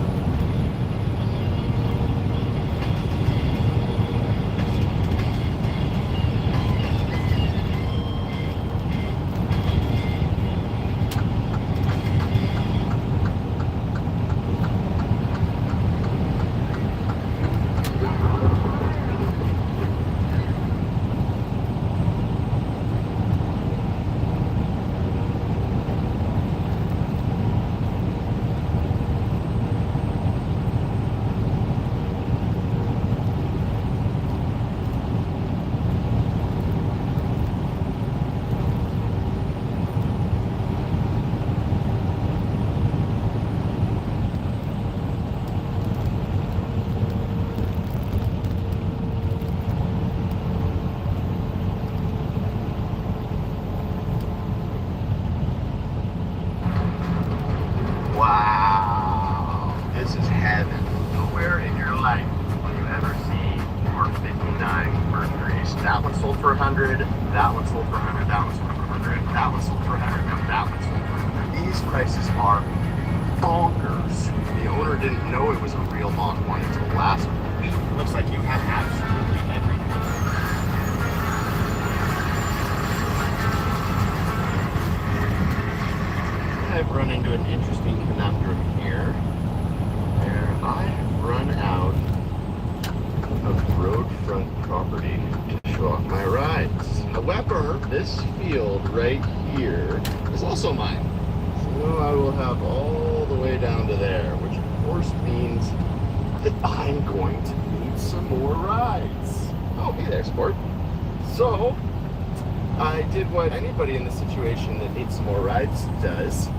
Wow, this is heaven. Nowhere in your life will you ever see more 59 Mercuries. That one sold for 100, that one sold for 100, that one sold for 100. 400. That was forever. That was over. These prices are bonkers. The owner didn't know it was a real Mach 1 until last week. Looks like you have absolutely everything. I've run into an interesting conundrum here, where I have run out of road front property to show off my rides. However, this field right here is also mine. So I will have all the way down to there, which of course means that I'm going to need some more rides. Oh, hey there, sport. So, I did what anybody in the situation that needs some more rides does,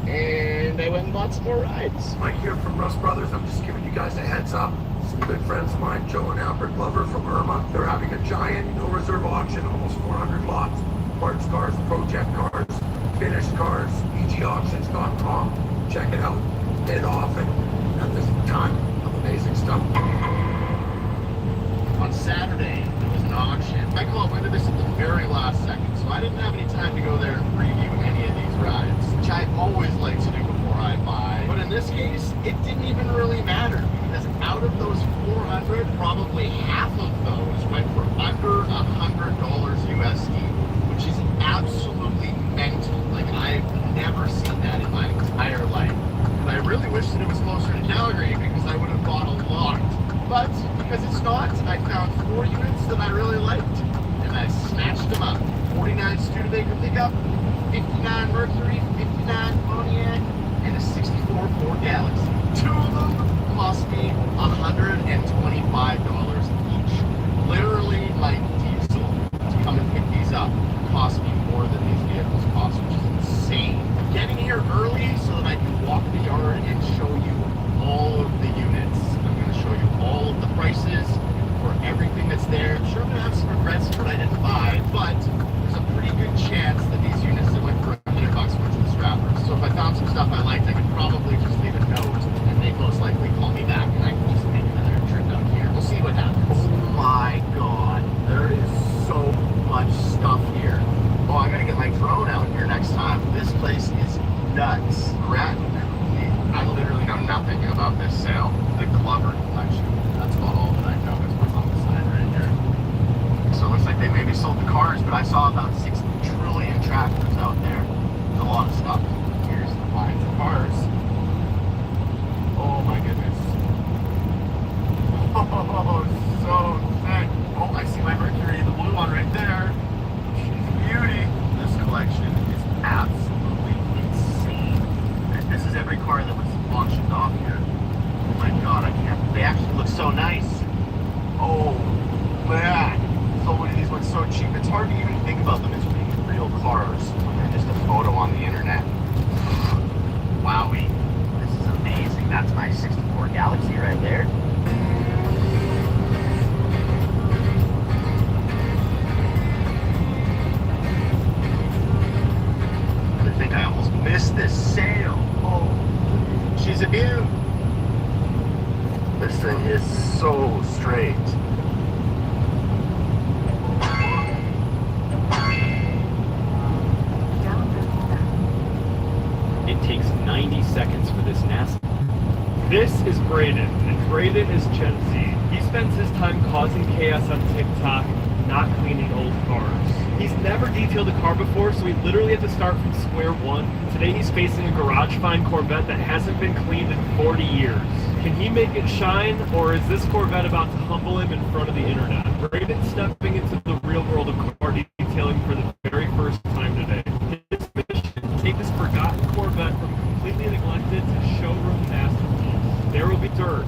and I went and bought some more rides. Mike here from Russ Brothers. I'm just giving you guys a heads up. Some good friends of mine, Joe and Albert Glover from Irma, they're having a giant no reserve auction, almost 400 lots. Parts cars, project cars, finished cars, egauctions.com. Check it out. Get it off and have this ton of amazing stuff. On Saturday, there was an auction. I call it this at the very last second, so I didn't have any time to go there and preview any of these rides, which I always like to do before I buy. But in this case, it didn't even really matter, because out of those 400, probably half of those went for under $100 USD, which is absolutely mental. Like, I've never seen that in my entire life. And I really wish that it was closer to Calgary, because I would have bought a lot. But because it's not, I found 4 units that I really liked, and I snatched them up. 49 Studebaker pickup, 59 Mercury, 59 Pontiac, and a 64 Ford Galaxy. 2 of them cost me $125 each. Literally, my diesel to come and pick these up cost me more than these vehicles cost, which is insane. Getting here early so that I can walk the yard and show you all of the units. I'm going to show you all of the prices for everything that's there. I'm sure I'm going to have some regrets for what I didn't buy, but there's a pretty good chance that these units that went for $100 were to the scrappers. So if I found some stuff I liked, I could probably just leave a note, and they'd most likely call me back, and I can also make another trip out here. We'll see what happens. Oh my god, there is so much stuff here. Oh, I gotta get my drone out here next time. This place is nuts. I literally know nothing about this sale. The Glover collection. That's about all that I know is what's on the side right here. So it looks like they maybe sold the cars, but I saw about 6 trillion tractors out there. There's a lot of stuff. Here's the lines of cars. Oh my goodness. Oh, so thick. Oh, I see my Mercury, the blue one right there. She's a beauty. This collection is absolutely insane. And this is every car that was auctioned off here. Oh my god, I can't. They actually look so nice. Oh man. So many of these look so cheap. It's hard to even think about them as being real cars when they're just a photo on the internet. Wowie. This is amazing. That's my 64 Galaxy right there. I think I almost missed this sale. Oh, she's a beaut. This thing is so straight. It takes 90 seconds for this NASA. This is Braden, and Braden is Gen Z. He spends his time causing chaos on TikTok, not cleaning old cars. He's never detailed a car before, so he literally had to start from square one. Today he's facing a garage find Corvette that hasn't been cleaned in 40 years. Can he make it shine, or is this Corvette about to humble him in front of the internet? Braden's stepping into the real world of car detailing for the very first time today. His mission: take this forgotten Corvette from completely neglected to showroom masterpiece. There will be dirt,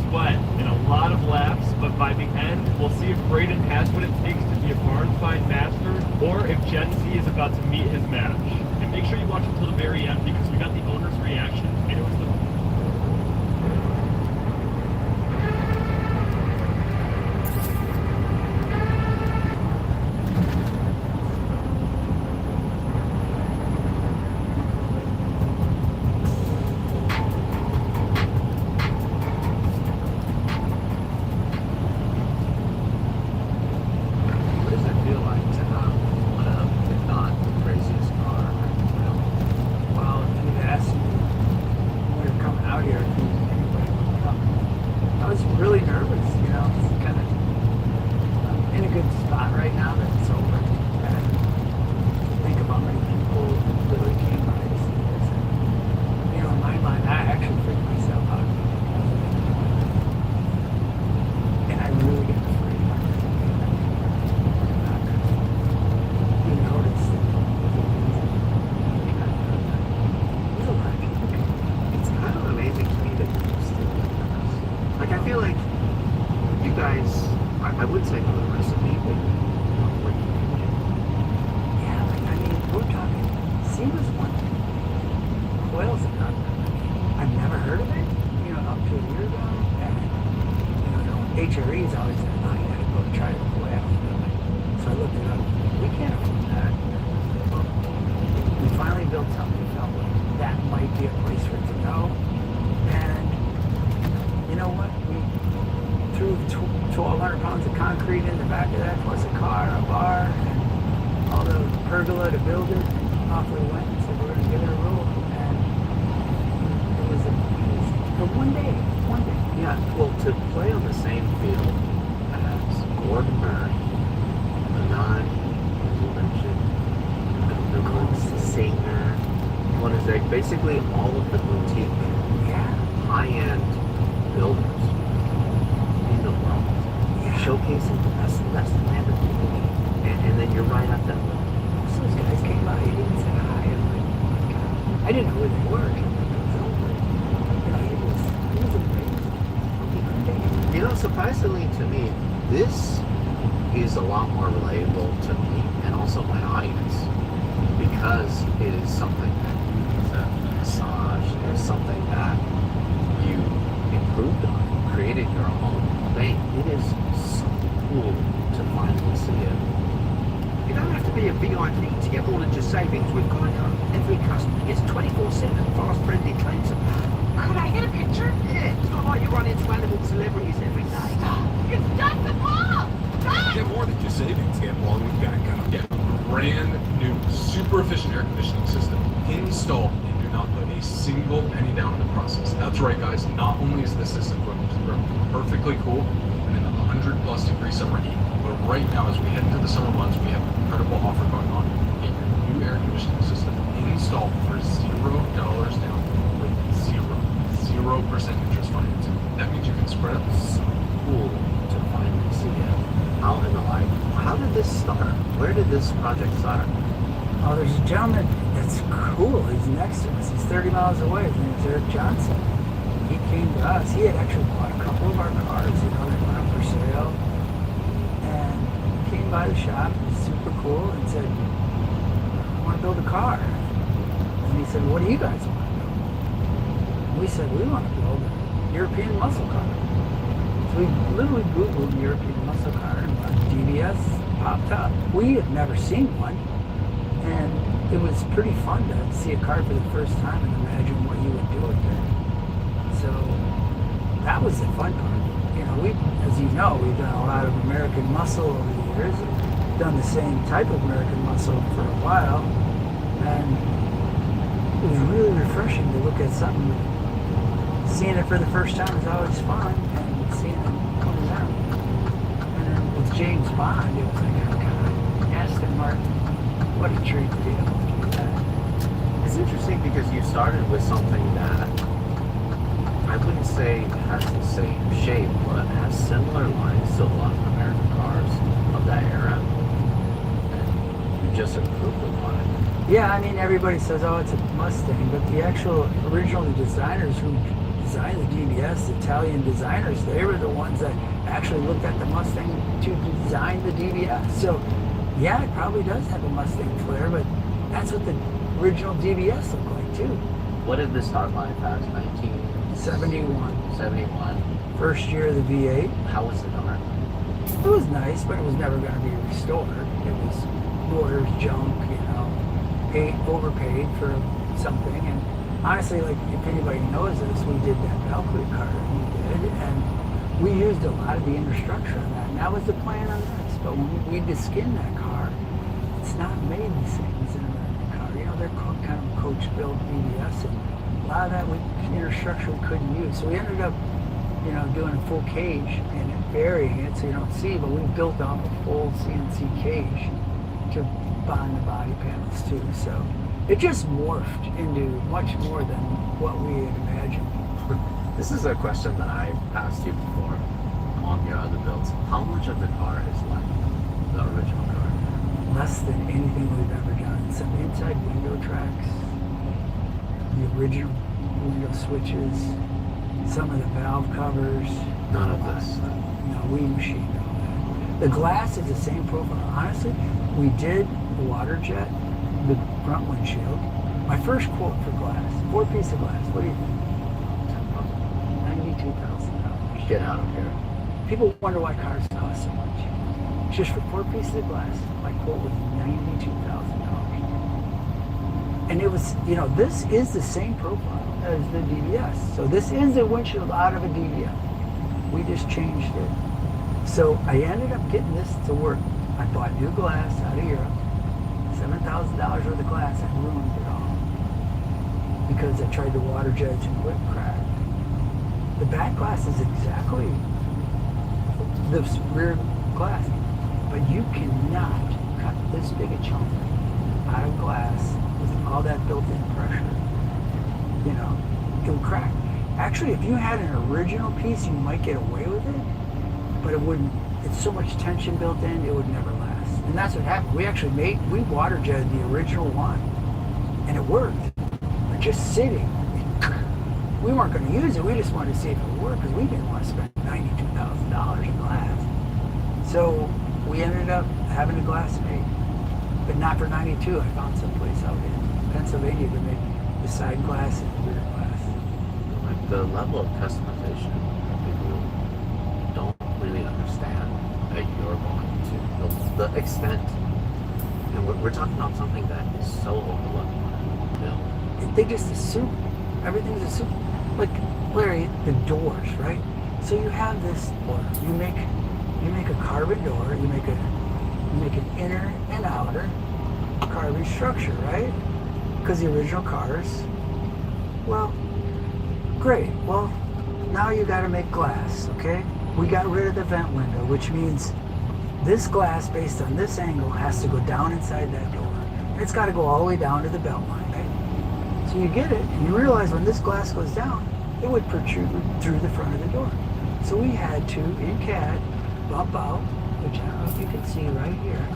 sweat, and a lot of laughs, but by the end, we'll see if Braden has what it takes to be a barn find master, or if Gen Z is about to meet his match. And make sure you watch until the very end, because we got the owner's reaction, and it was the What does it feel like to have one of, if not good spot right now that it's over. And think of how many people literally came by to see this. And, you know, in my mind, I actually freaked myself out. And I really got afraid. You notice that there's a lot of people. It's kind of amazing to me that you're still doing this. Like, I feel like you guys, I would say know the recipe, but you know, what you can do. Yeah, like, I mean, we're talking, SEMA's one thing. Quail's another. I've never heard of it, you know, up to a year ago. And, you know, HRE's always said, oh, you gotta go try the quail. So I looked it up. We can't afford that. We finally built something we felt like that might be a place for it to go. And you know what? We threw 1,200 pounds of concrete in the back of that, plus a car, a bar, and all the pergola to build it. And off we went. So we're going to give it a roll. And it was amazing. But one day. Yeah, well, to play on the same field as Gordon Murray, Manon, you mentioned, the singer, one is like basically all of the boutique, high-end builders in the world, showcasing the best Lamborghini, and then you're right at that level. So those guys came by, he didn't say hi. I'm like, oh my God. I didn't know who they were. You know, it was amazing. You know, surprisingly to me, this is a lot more relatable to me and also my audience because it is something that you use a massage, it is something that you improved on, created your own thing. It is so cool to finally see it. You don't have to be a VIP to get all of your savings with Geico. Every customer gets 24/7 fast-friendly claims. Could I get a picture? Yeah, it's not like you run into animal celebrities every day. It's just a mom! Get more than just savings, get more with Geico. Get a brand new, super efficient air conditioning system installed and do not put a single penny down in the process. That's right, guys. Not only is this system going to run perfectly cool and in 100+ degree summer heat, but right now, as we head into the summer months, we have an incredible offer going on. Get your new air conditioning system installed for $0 down with 0% interest financing. That means you can spread it. So cool to finally see it out in the light. How did this start? Where did this project start? Oh, there's a gentleman that's cool. He's next to us. He's 30 miles away. His name's Eric Johnson. He came to us. He had actually bought a couple of our cars, you know, they went up for sale. And came by the shop, super cool, and said, I want to build a car. And he said, what do you guys want to build? And we said, we want to build a European muscle car. So we literally Googled European muscle car and DBS popped up. We had never seen one. And it was pretty fun to see a car for the first time and imagine what you would do with it. So that was the fun part. You know, as you know, we've done a lot of American muscle over the years, done the same type of American muscle for a while, and it was really refreshing to look at something. Seeing it for the first time is always fun, and seeing it coming out. And then with James Bond, it was like, oh God, Aston Martin, what a treat to be able to do that. It's interesting because you started with something that I wouldn't say has the same shape, but has similar lines to a lot of American cars of that era. And you just improved upon it. Yeah, I mean, everybody says, oh, it's a Mustang, but the actual original designers who designed the DBS, the Italian designers, they were the ones that actually looked at the Mustang to design the DBS. So, yeah, it probably does have a Mustang flair, but that's what the original DBS looked like, too. What did this start life as? 1971. 71. First year of the V8. How was the car? It was nice, but it was never going to be restored. It was motors, junk, you know, overpaid for something. And honestly, like, if anybody knows this, we did that Valkyrie car that we did, and we used a lot of the infrastructure on that. And that was the plan on this. But when we did skin that car, it's not made the same as an American car. You know, they're kind of coach-built BBS, and a lot of that infrastructure we couldn't use. So we ended up you know, doing a full cage and burying it so you don't see, but we built out a full CNC cage to bond the body panels too. So it just morphed into much more than what we had imagined. This is a question that I've asked you before on your other builds. How much of the car is like the original car? Less than anything we've ever done. Some inside window tracks, the original window switches, some of the valve covers. None of this. No, we machined all that. The glass is the same profile. Honestly, we did the water jet, the front windshield. My first quote for glass, 4-piece of glass, what do you think? $92,000. Get out of here. People wonder why cars cost so much. Just for 4 pieces of glass, my quote was $92,000. And it was, you know, this is the same profile as the DBS. So this is the windshield out of a DBS. We just changed it. So I ended up getting this to work. I bought new glass out of Europe, $7,000 worth of glass. I ruined it all because I tried to water jet and quit crack. The back glass is exactly the rear glass, but you cannot cut this big a chunk out of glass with all that built-in pressure. You know, it would crack. Actually, if you had an original piece, you might get away with it, but it wouldn't. It's so much tension built in, it would never last. And that's what happened. We actually we water jetted the original one, and it worked. But just sitting, we weren't going to use it. We just wanted to see if it would work because we didn't want to spend $92,000 in glass. So we ended up having a glass made, but not for 92. I found someplace out in Pennsylvania to make the side glass and the rear glass. Like the level of customization that people don't really understand that you're going to, the extent. And we're talking about something that is so overlooked. You know? They just assume everything's assumed. Like, Larry, the doors, right? So you have this door. You make a carbon door. You make an inner and outer carbon structure, right? Because the original cars. Well, great. Well, now you got to make glass, okay? We got rid of the vent window, which means this glass, based on this angle, has to go down inside that door. And it's got to go all the way down to the belt line, right? So you get it, and you realize when this glass goes down, it would protrude through the front of the door. So we had to, in CAD, bump out, which I don't know if you can see right here,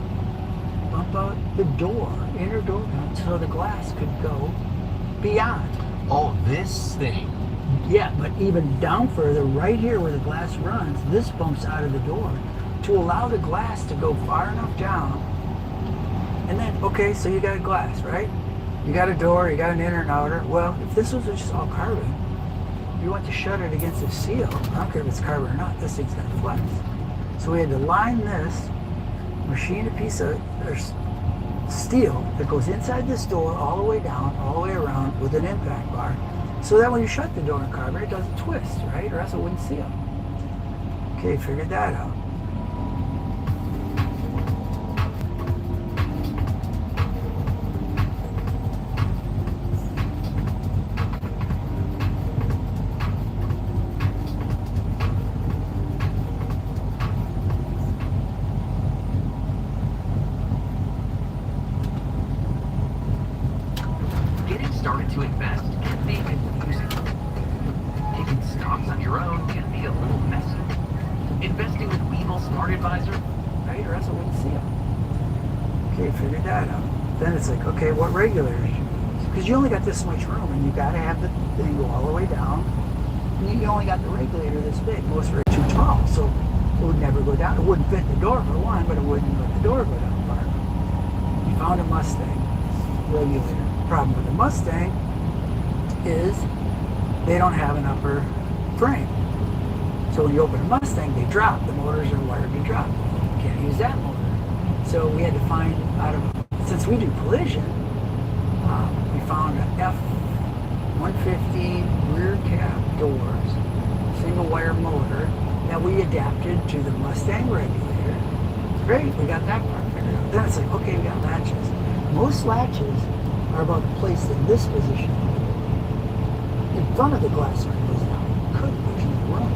bump out the door, inner door mount, so the glass could go beyond. Oh, this thing. Yeah, but even down further, right here where the glass runs, this bumps out of the door to allow the glass to go far enough down. And then, okay, so you got a glass, right? You got a door, you got an inner and outer. Well, if this was just all carbon, you want to shut it against a seal. I don't care if it's carbon or not, this thing's gonna flex. So we had to line this, machine a piece of steel that goes inside this door all the way down, all the way around with an impact bar, so that when you shut the door in carbon, it doesn't twist, right? Or else it wouldn't seal. Okay, figured that out. Started to invest can be confusing. Taking stocks on your own can be a little messy. Investing with Weevil Smart Advisor, right? Or else it wouldn't seal. Okay, figured that out. Then it's like, okay, what regulators? Because you only got this much room, and you got to have the thing go all the way down. And you only got the regulator this big. Most are too tall, so it would never go down. It wouldn't fit the door for one, but it wouldn't let the door go down far. You found a Mustang regulator. Problem with the Mustang is they don't have an upper frame. So when you open a Mustang, they drop. The motors are wired to drop. You can't use that motor. So we had to find out of, since we do collision, we found an F-150 rear cap doors, single wire motor that we adapted to the Mustang regulator. Great, we got that part figured out. Then it's like, okay, we got latches. Most latches are about placed in this position. In front of the glass screen goes down. You couldn't, there's no room.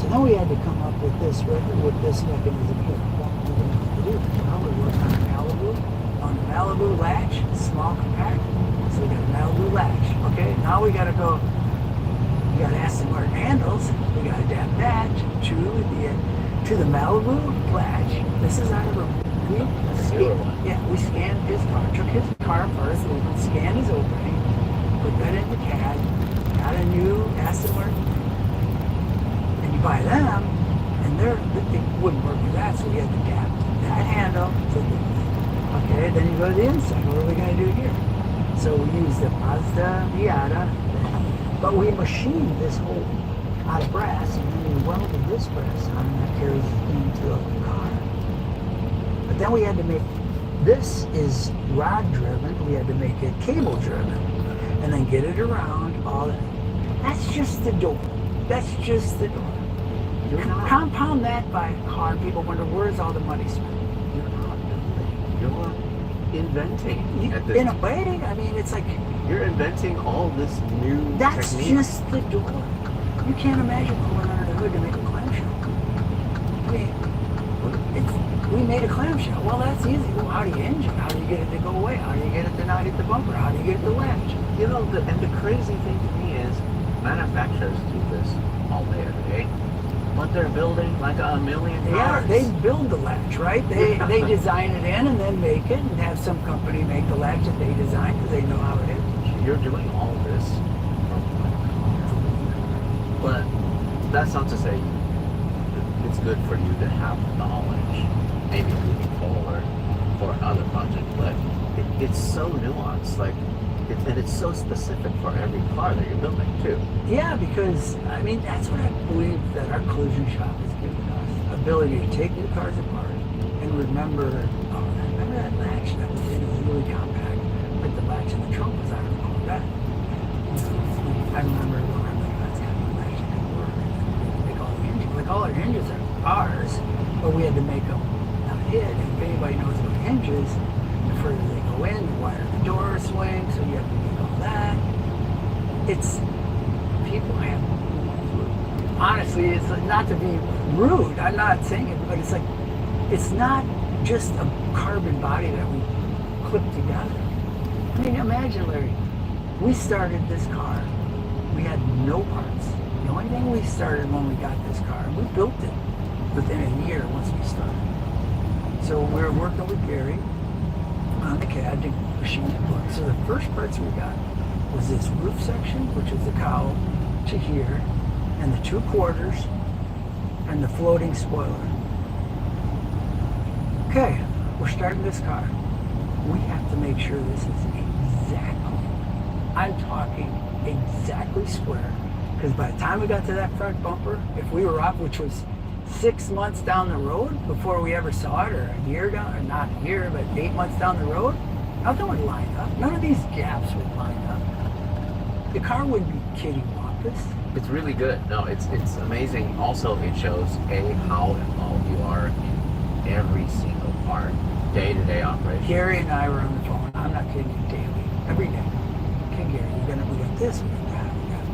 So then we had to come up with this mechanism here. What we're going to do. Now we're working on the Malibu latch, small compact. So we got a Malibu latch. Okay, now we got to go. We got Aston Martin handles. We got to adapt that to the Malibu latch. This is out of we scanned his car, took his car apart, scanned his opening, put that in the CAD, got a new Aston Martin. And you buy them, and they wouldn't work with that, so we had to adapt that handle to the, okay, then you go to the inside. What are we going to do here? So we use the Mazda Miata, but we machined this hole out of brass, and then we welded this brass on, and that carries into the car. But then we had to make, this is rod driven, we had to make it cable driven, and then get it around all that. That's just the door. That's just the door. Compound that by a car, people wonder, where's all the money spent? You're not building. You're inventing. In a way, I mean, it's like... You're inventing all this new That's technique. just the door. You can't imagine going under the hood to make a clamshell. I mean, we made a clamshell. Well, that's easy. Well, how do you hinge it? How do you get it to go away? How do you get it to not hit the bumper? How do you get it to latch? You know, and the crazy thing to me is manufacturers do this all day, every day. But they're building like a million cars. Yeah, they build the latch, right? They design it in and then make it and have some company make the latch that they design because they know how it is. You're doing all this. But that's not to say it's good for you to have knowledge, maybe moving forward for another project, but it's so nuanced, like, and it's so specific for every car that you're building too. Yeah, because, I mean, that's what I believe that our collision shop has given us. Ability to take the cars apart and remember that latch that was in, it was really compact, like the latch in the trunk was out of the Corvette. I remember going, that's kind of a latch that could work. Make all the hinges, like all our hinges are ours, but we had to make them not hid. And if anybody knows about hinges, the further they go in, the wider the door swing, so you have to do all that. It's, people have, honestly, it's not to be rude, I'm not saying it, but it's like, it's not just a carbon body that we clip together. I mean, imagine, Larry, we started this car, we had no parts. The only thing we started when we got this car, we built it within a year once we started. So we were working with Gary on the CAD to machine the parts. So the first parts we got was this roof section, which is the cowl to here, and the 2 quarters, and the floating spoiler. Okay, we're starting this car. We have to make sure this is exactly, I'm talking exactly square, because by the time we got to that front bumper, if we were up, which was 6 months down the road before we ever saw it, or a year down, or not a year, but 8 months down the road, nothing would line up. None of these gaps would line up. The car wouldn't be kitty-wampus. It's really good. No, it's amazing. Also, it shows how involved you are in every single part, day-to-day operation. Gary and I were on the phone. I'm not kidding you, daily, every day. Okay, Gary, we got this, we got that, we got.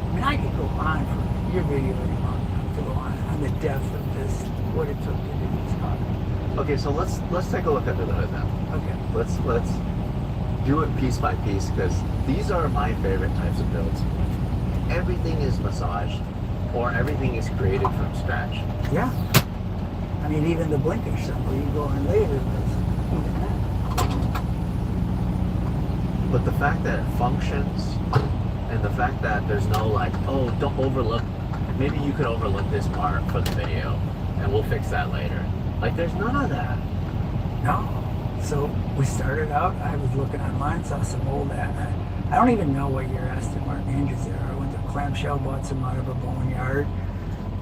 I mean, I could go on for your video already long enough to go on the depth of this, what it took to do this car. Okay, so let's take a look under the hood now. Okay. Let's do it piece by piece, because these are my favorite types of builds. Everything is massaged, or everything is created from scratch. Yeah. I mean, even the blinker symbol you go in later. But the fact that it functions, and the fact that there's no like, oh, don't overlook, maybe you could overlook this part for the video, and we'll fix that later. Like, there's none of that. No. So we started out, I was looking online, saw some old, I don't even know what year Aston Martin hinges there. I went to clamshell, bought some out of a boneyard.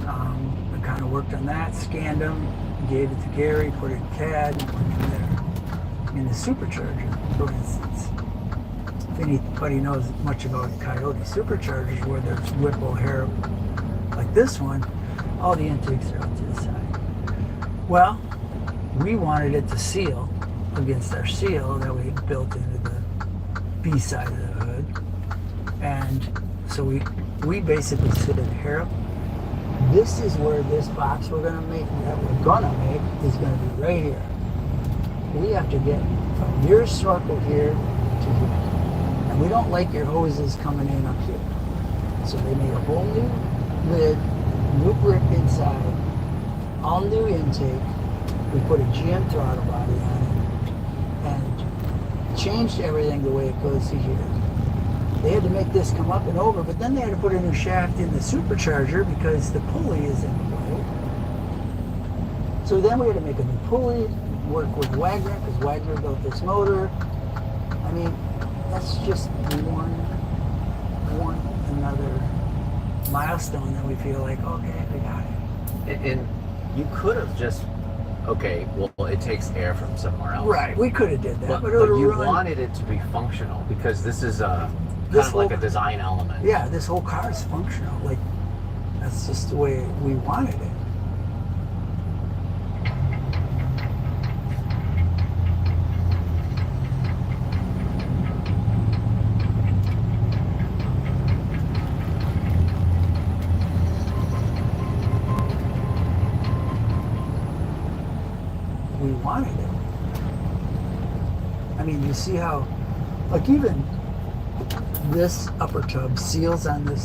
I kind of worked on that, scanned them, gave it to Gary, put it in CAD, and went from there. In the supercharger, for instance, if anybody knows much about Coyote superchargers, where there's Whipple hair like this one, all the intakes are out to the side. Well, we wanted it to seal against our seal that we built into the B side of the hood. And so we basically slid hair up This is where this box we're gonna make is gonna be right here. We have to get from your circle here to here. And we don't like your hoses coming in up here. So they made a whole new lid, new grip inside, all new intake. We put a GM throttle body on it and changed everything the way it goes to here. They had to make this come up and over, but then they had to put a new shaft in the supercharger because the pulley is in the way. So then we had to make a new pulley, work with Wagner, because Wagner built this motor. I mean, that's just one another milestone that we feel like, okay, we got it. And you could have just, okay, well, it takes air from somewhere else. Right, we could have did that, but it you run. wanted it to be functional because this is kind of like a design element. Yeah, this whole car is functional. Like, that's just the way we wanted it. We wanted it. I mean, you see how, like, even this upper tub seals on this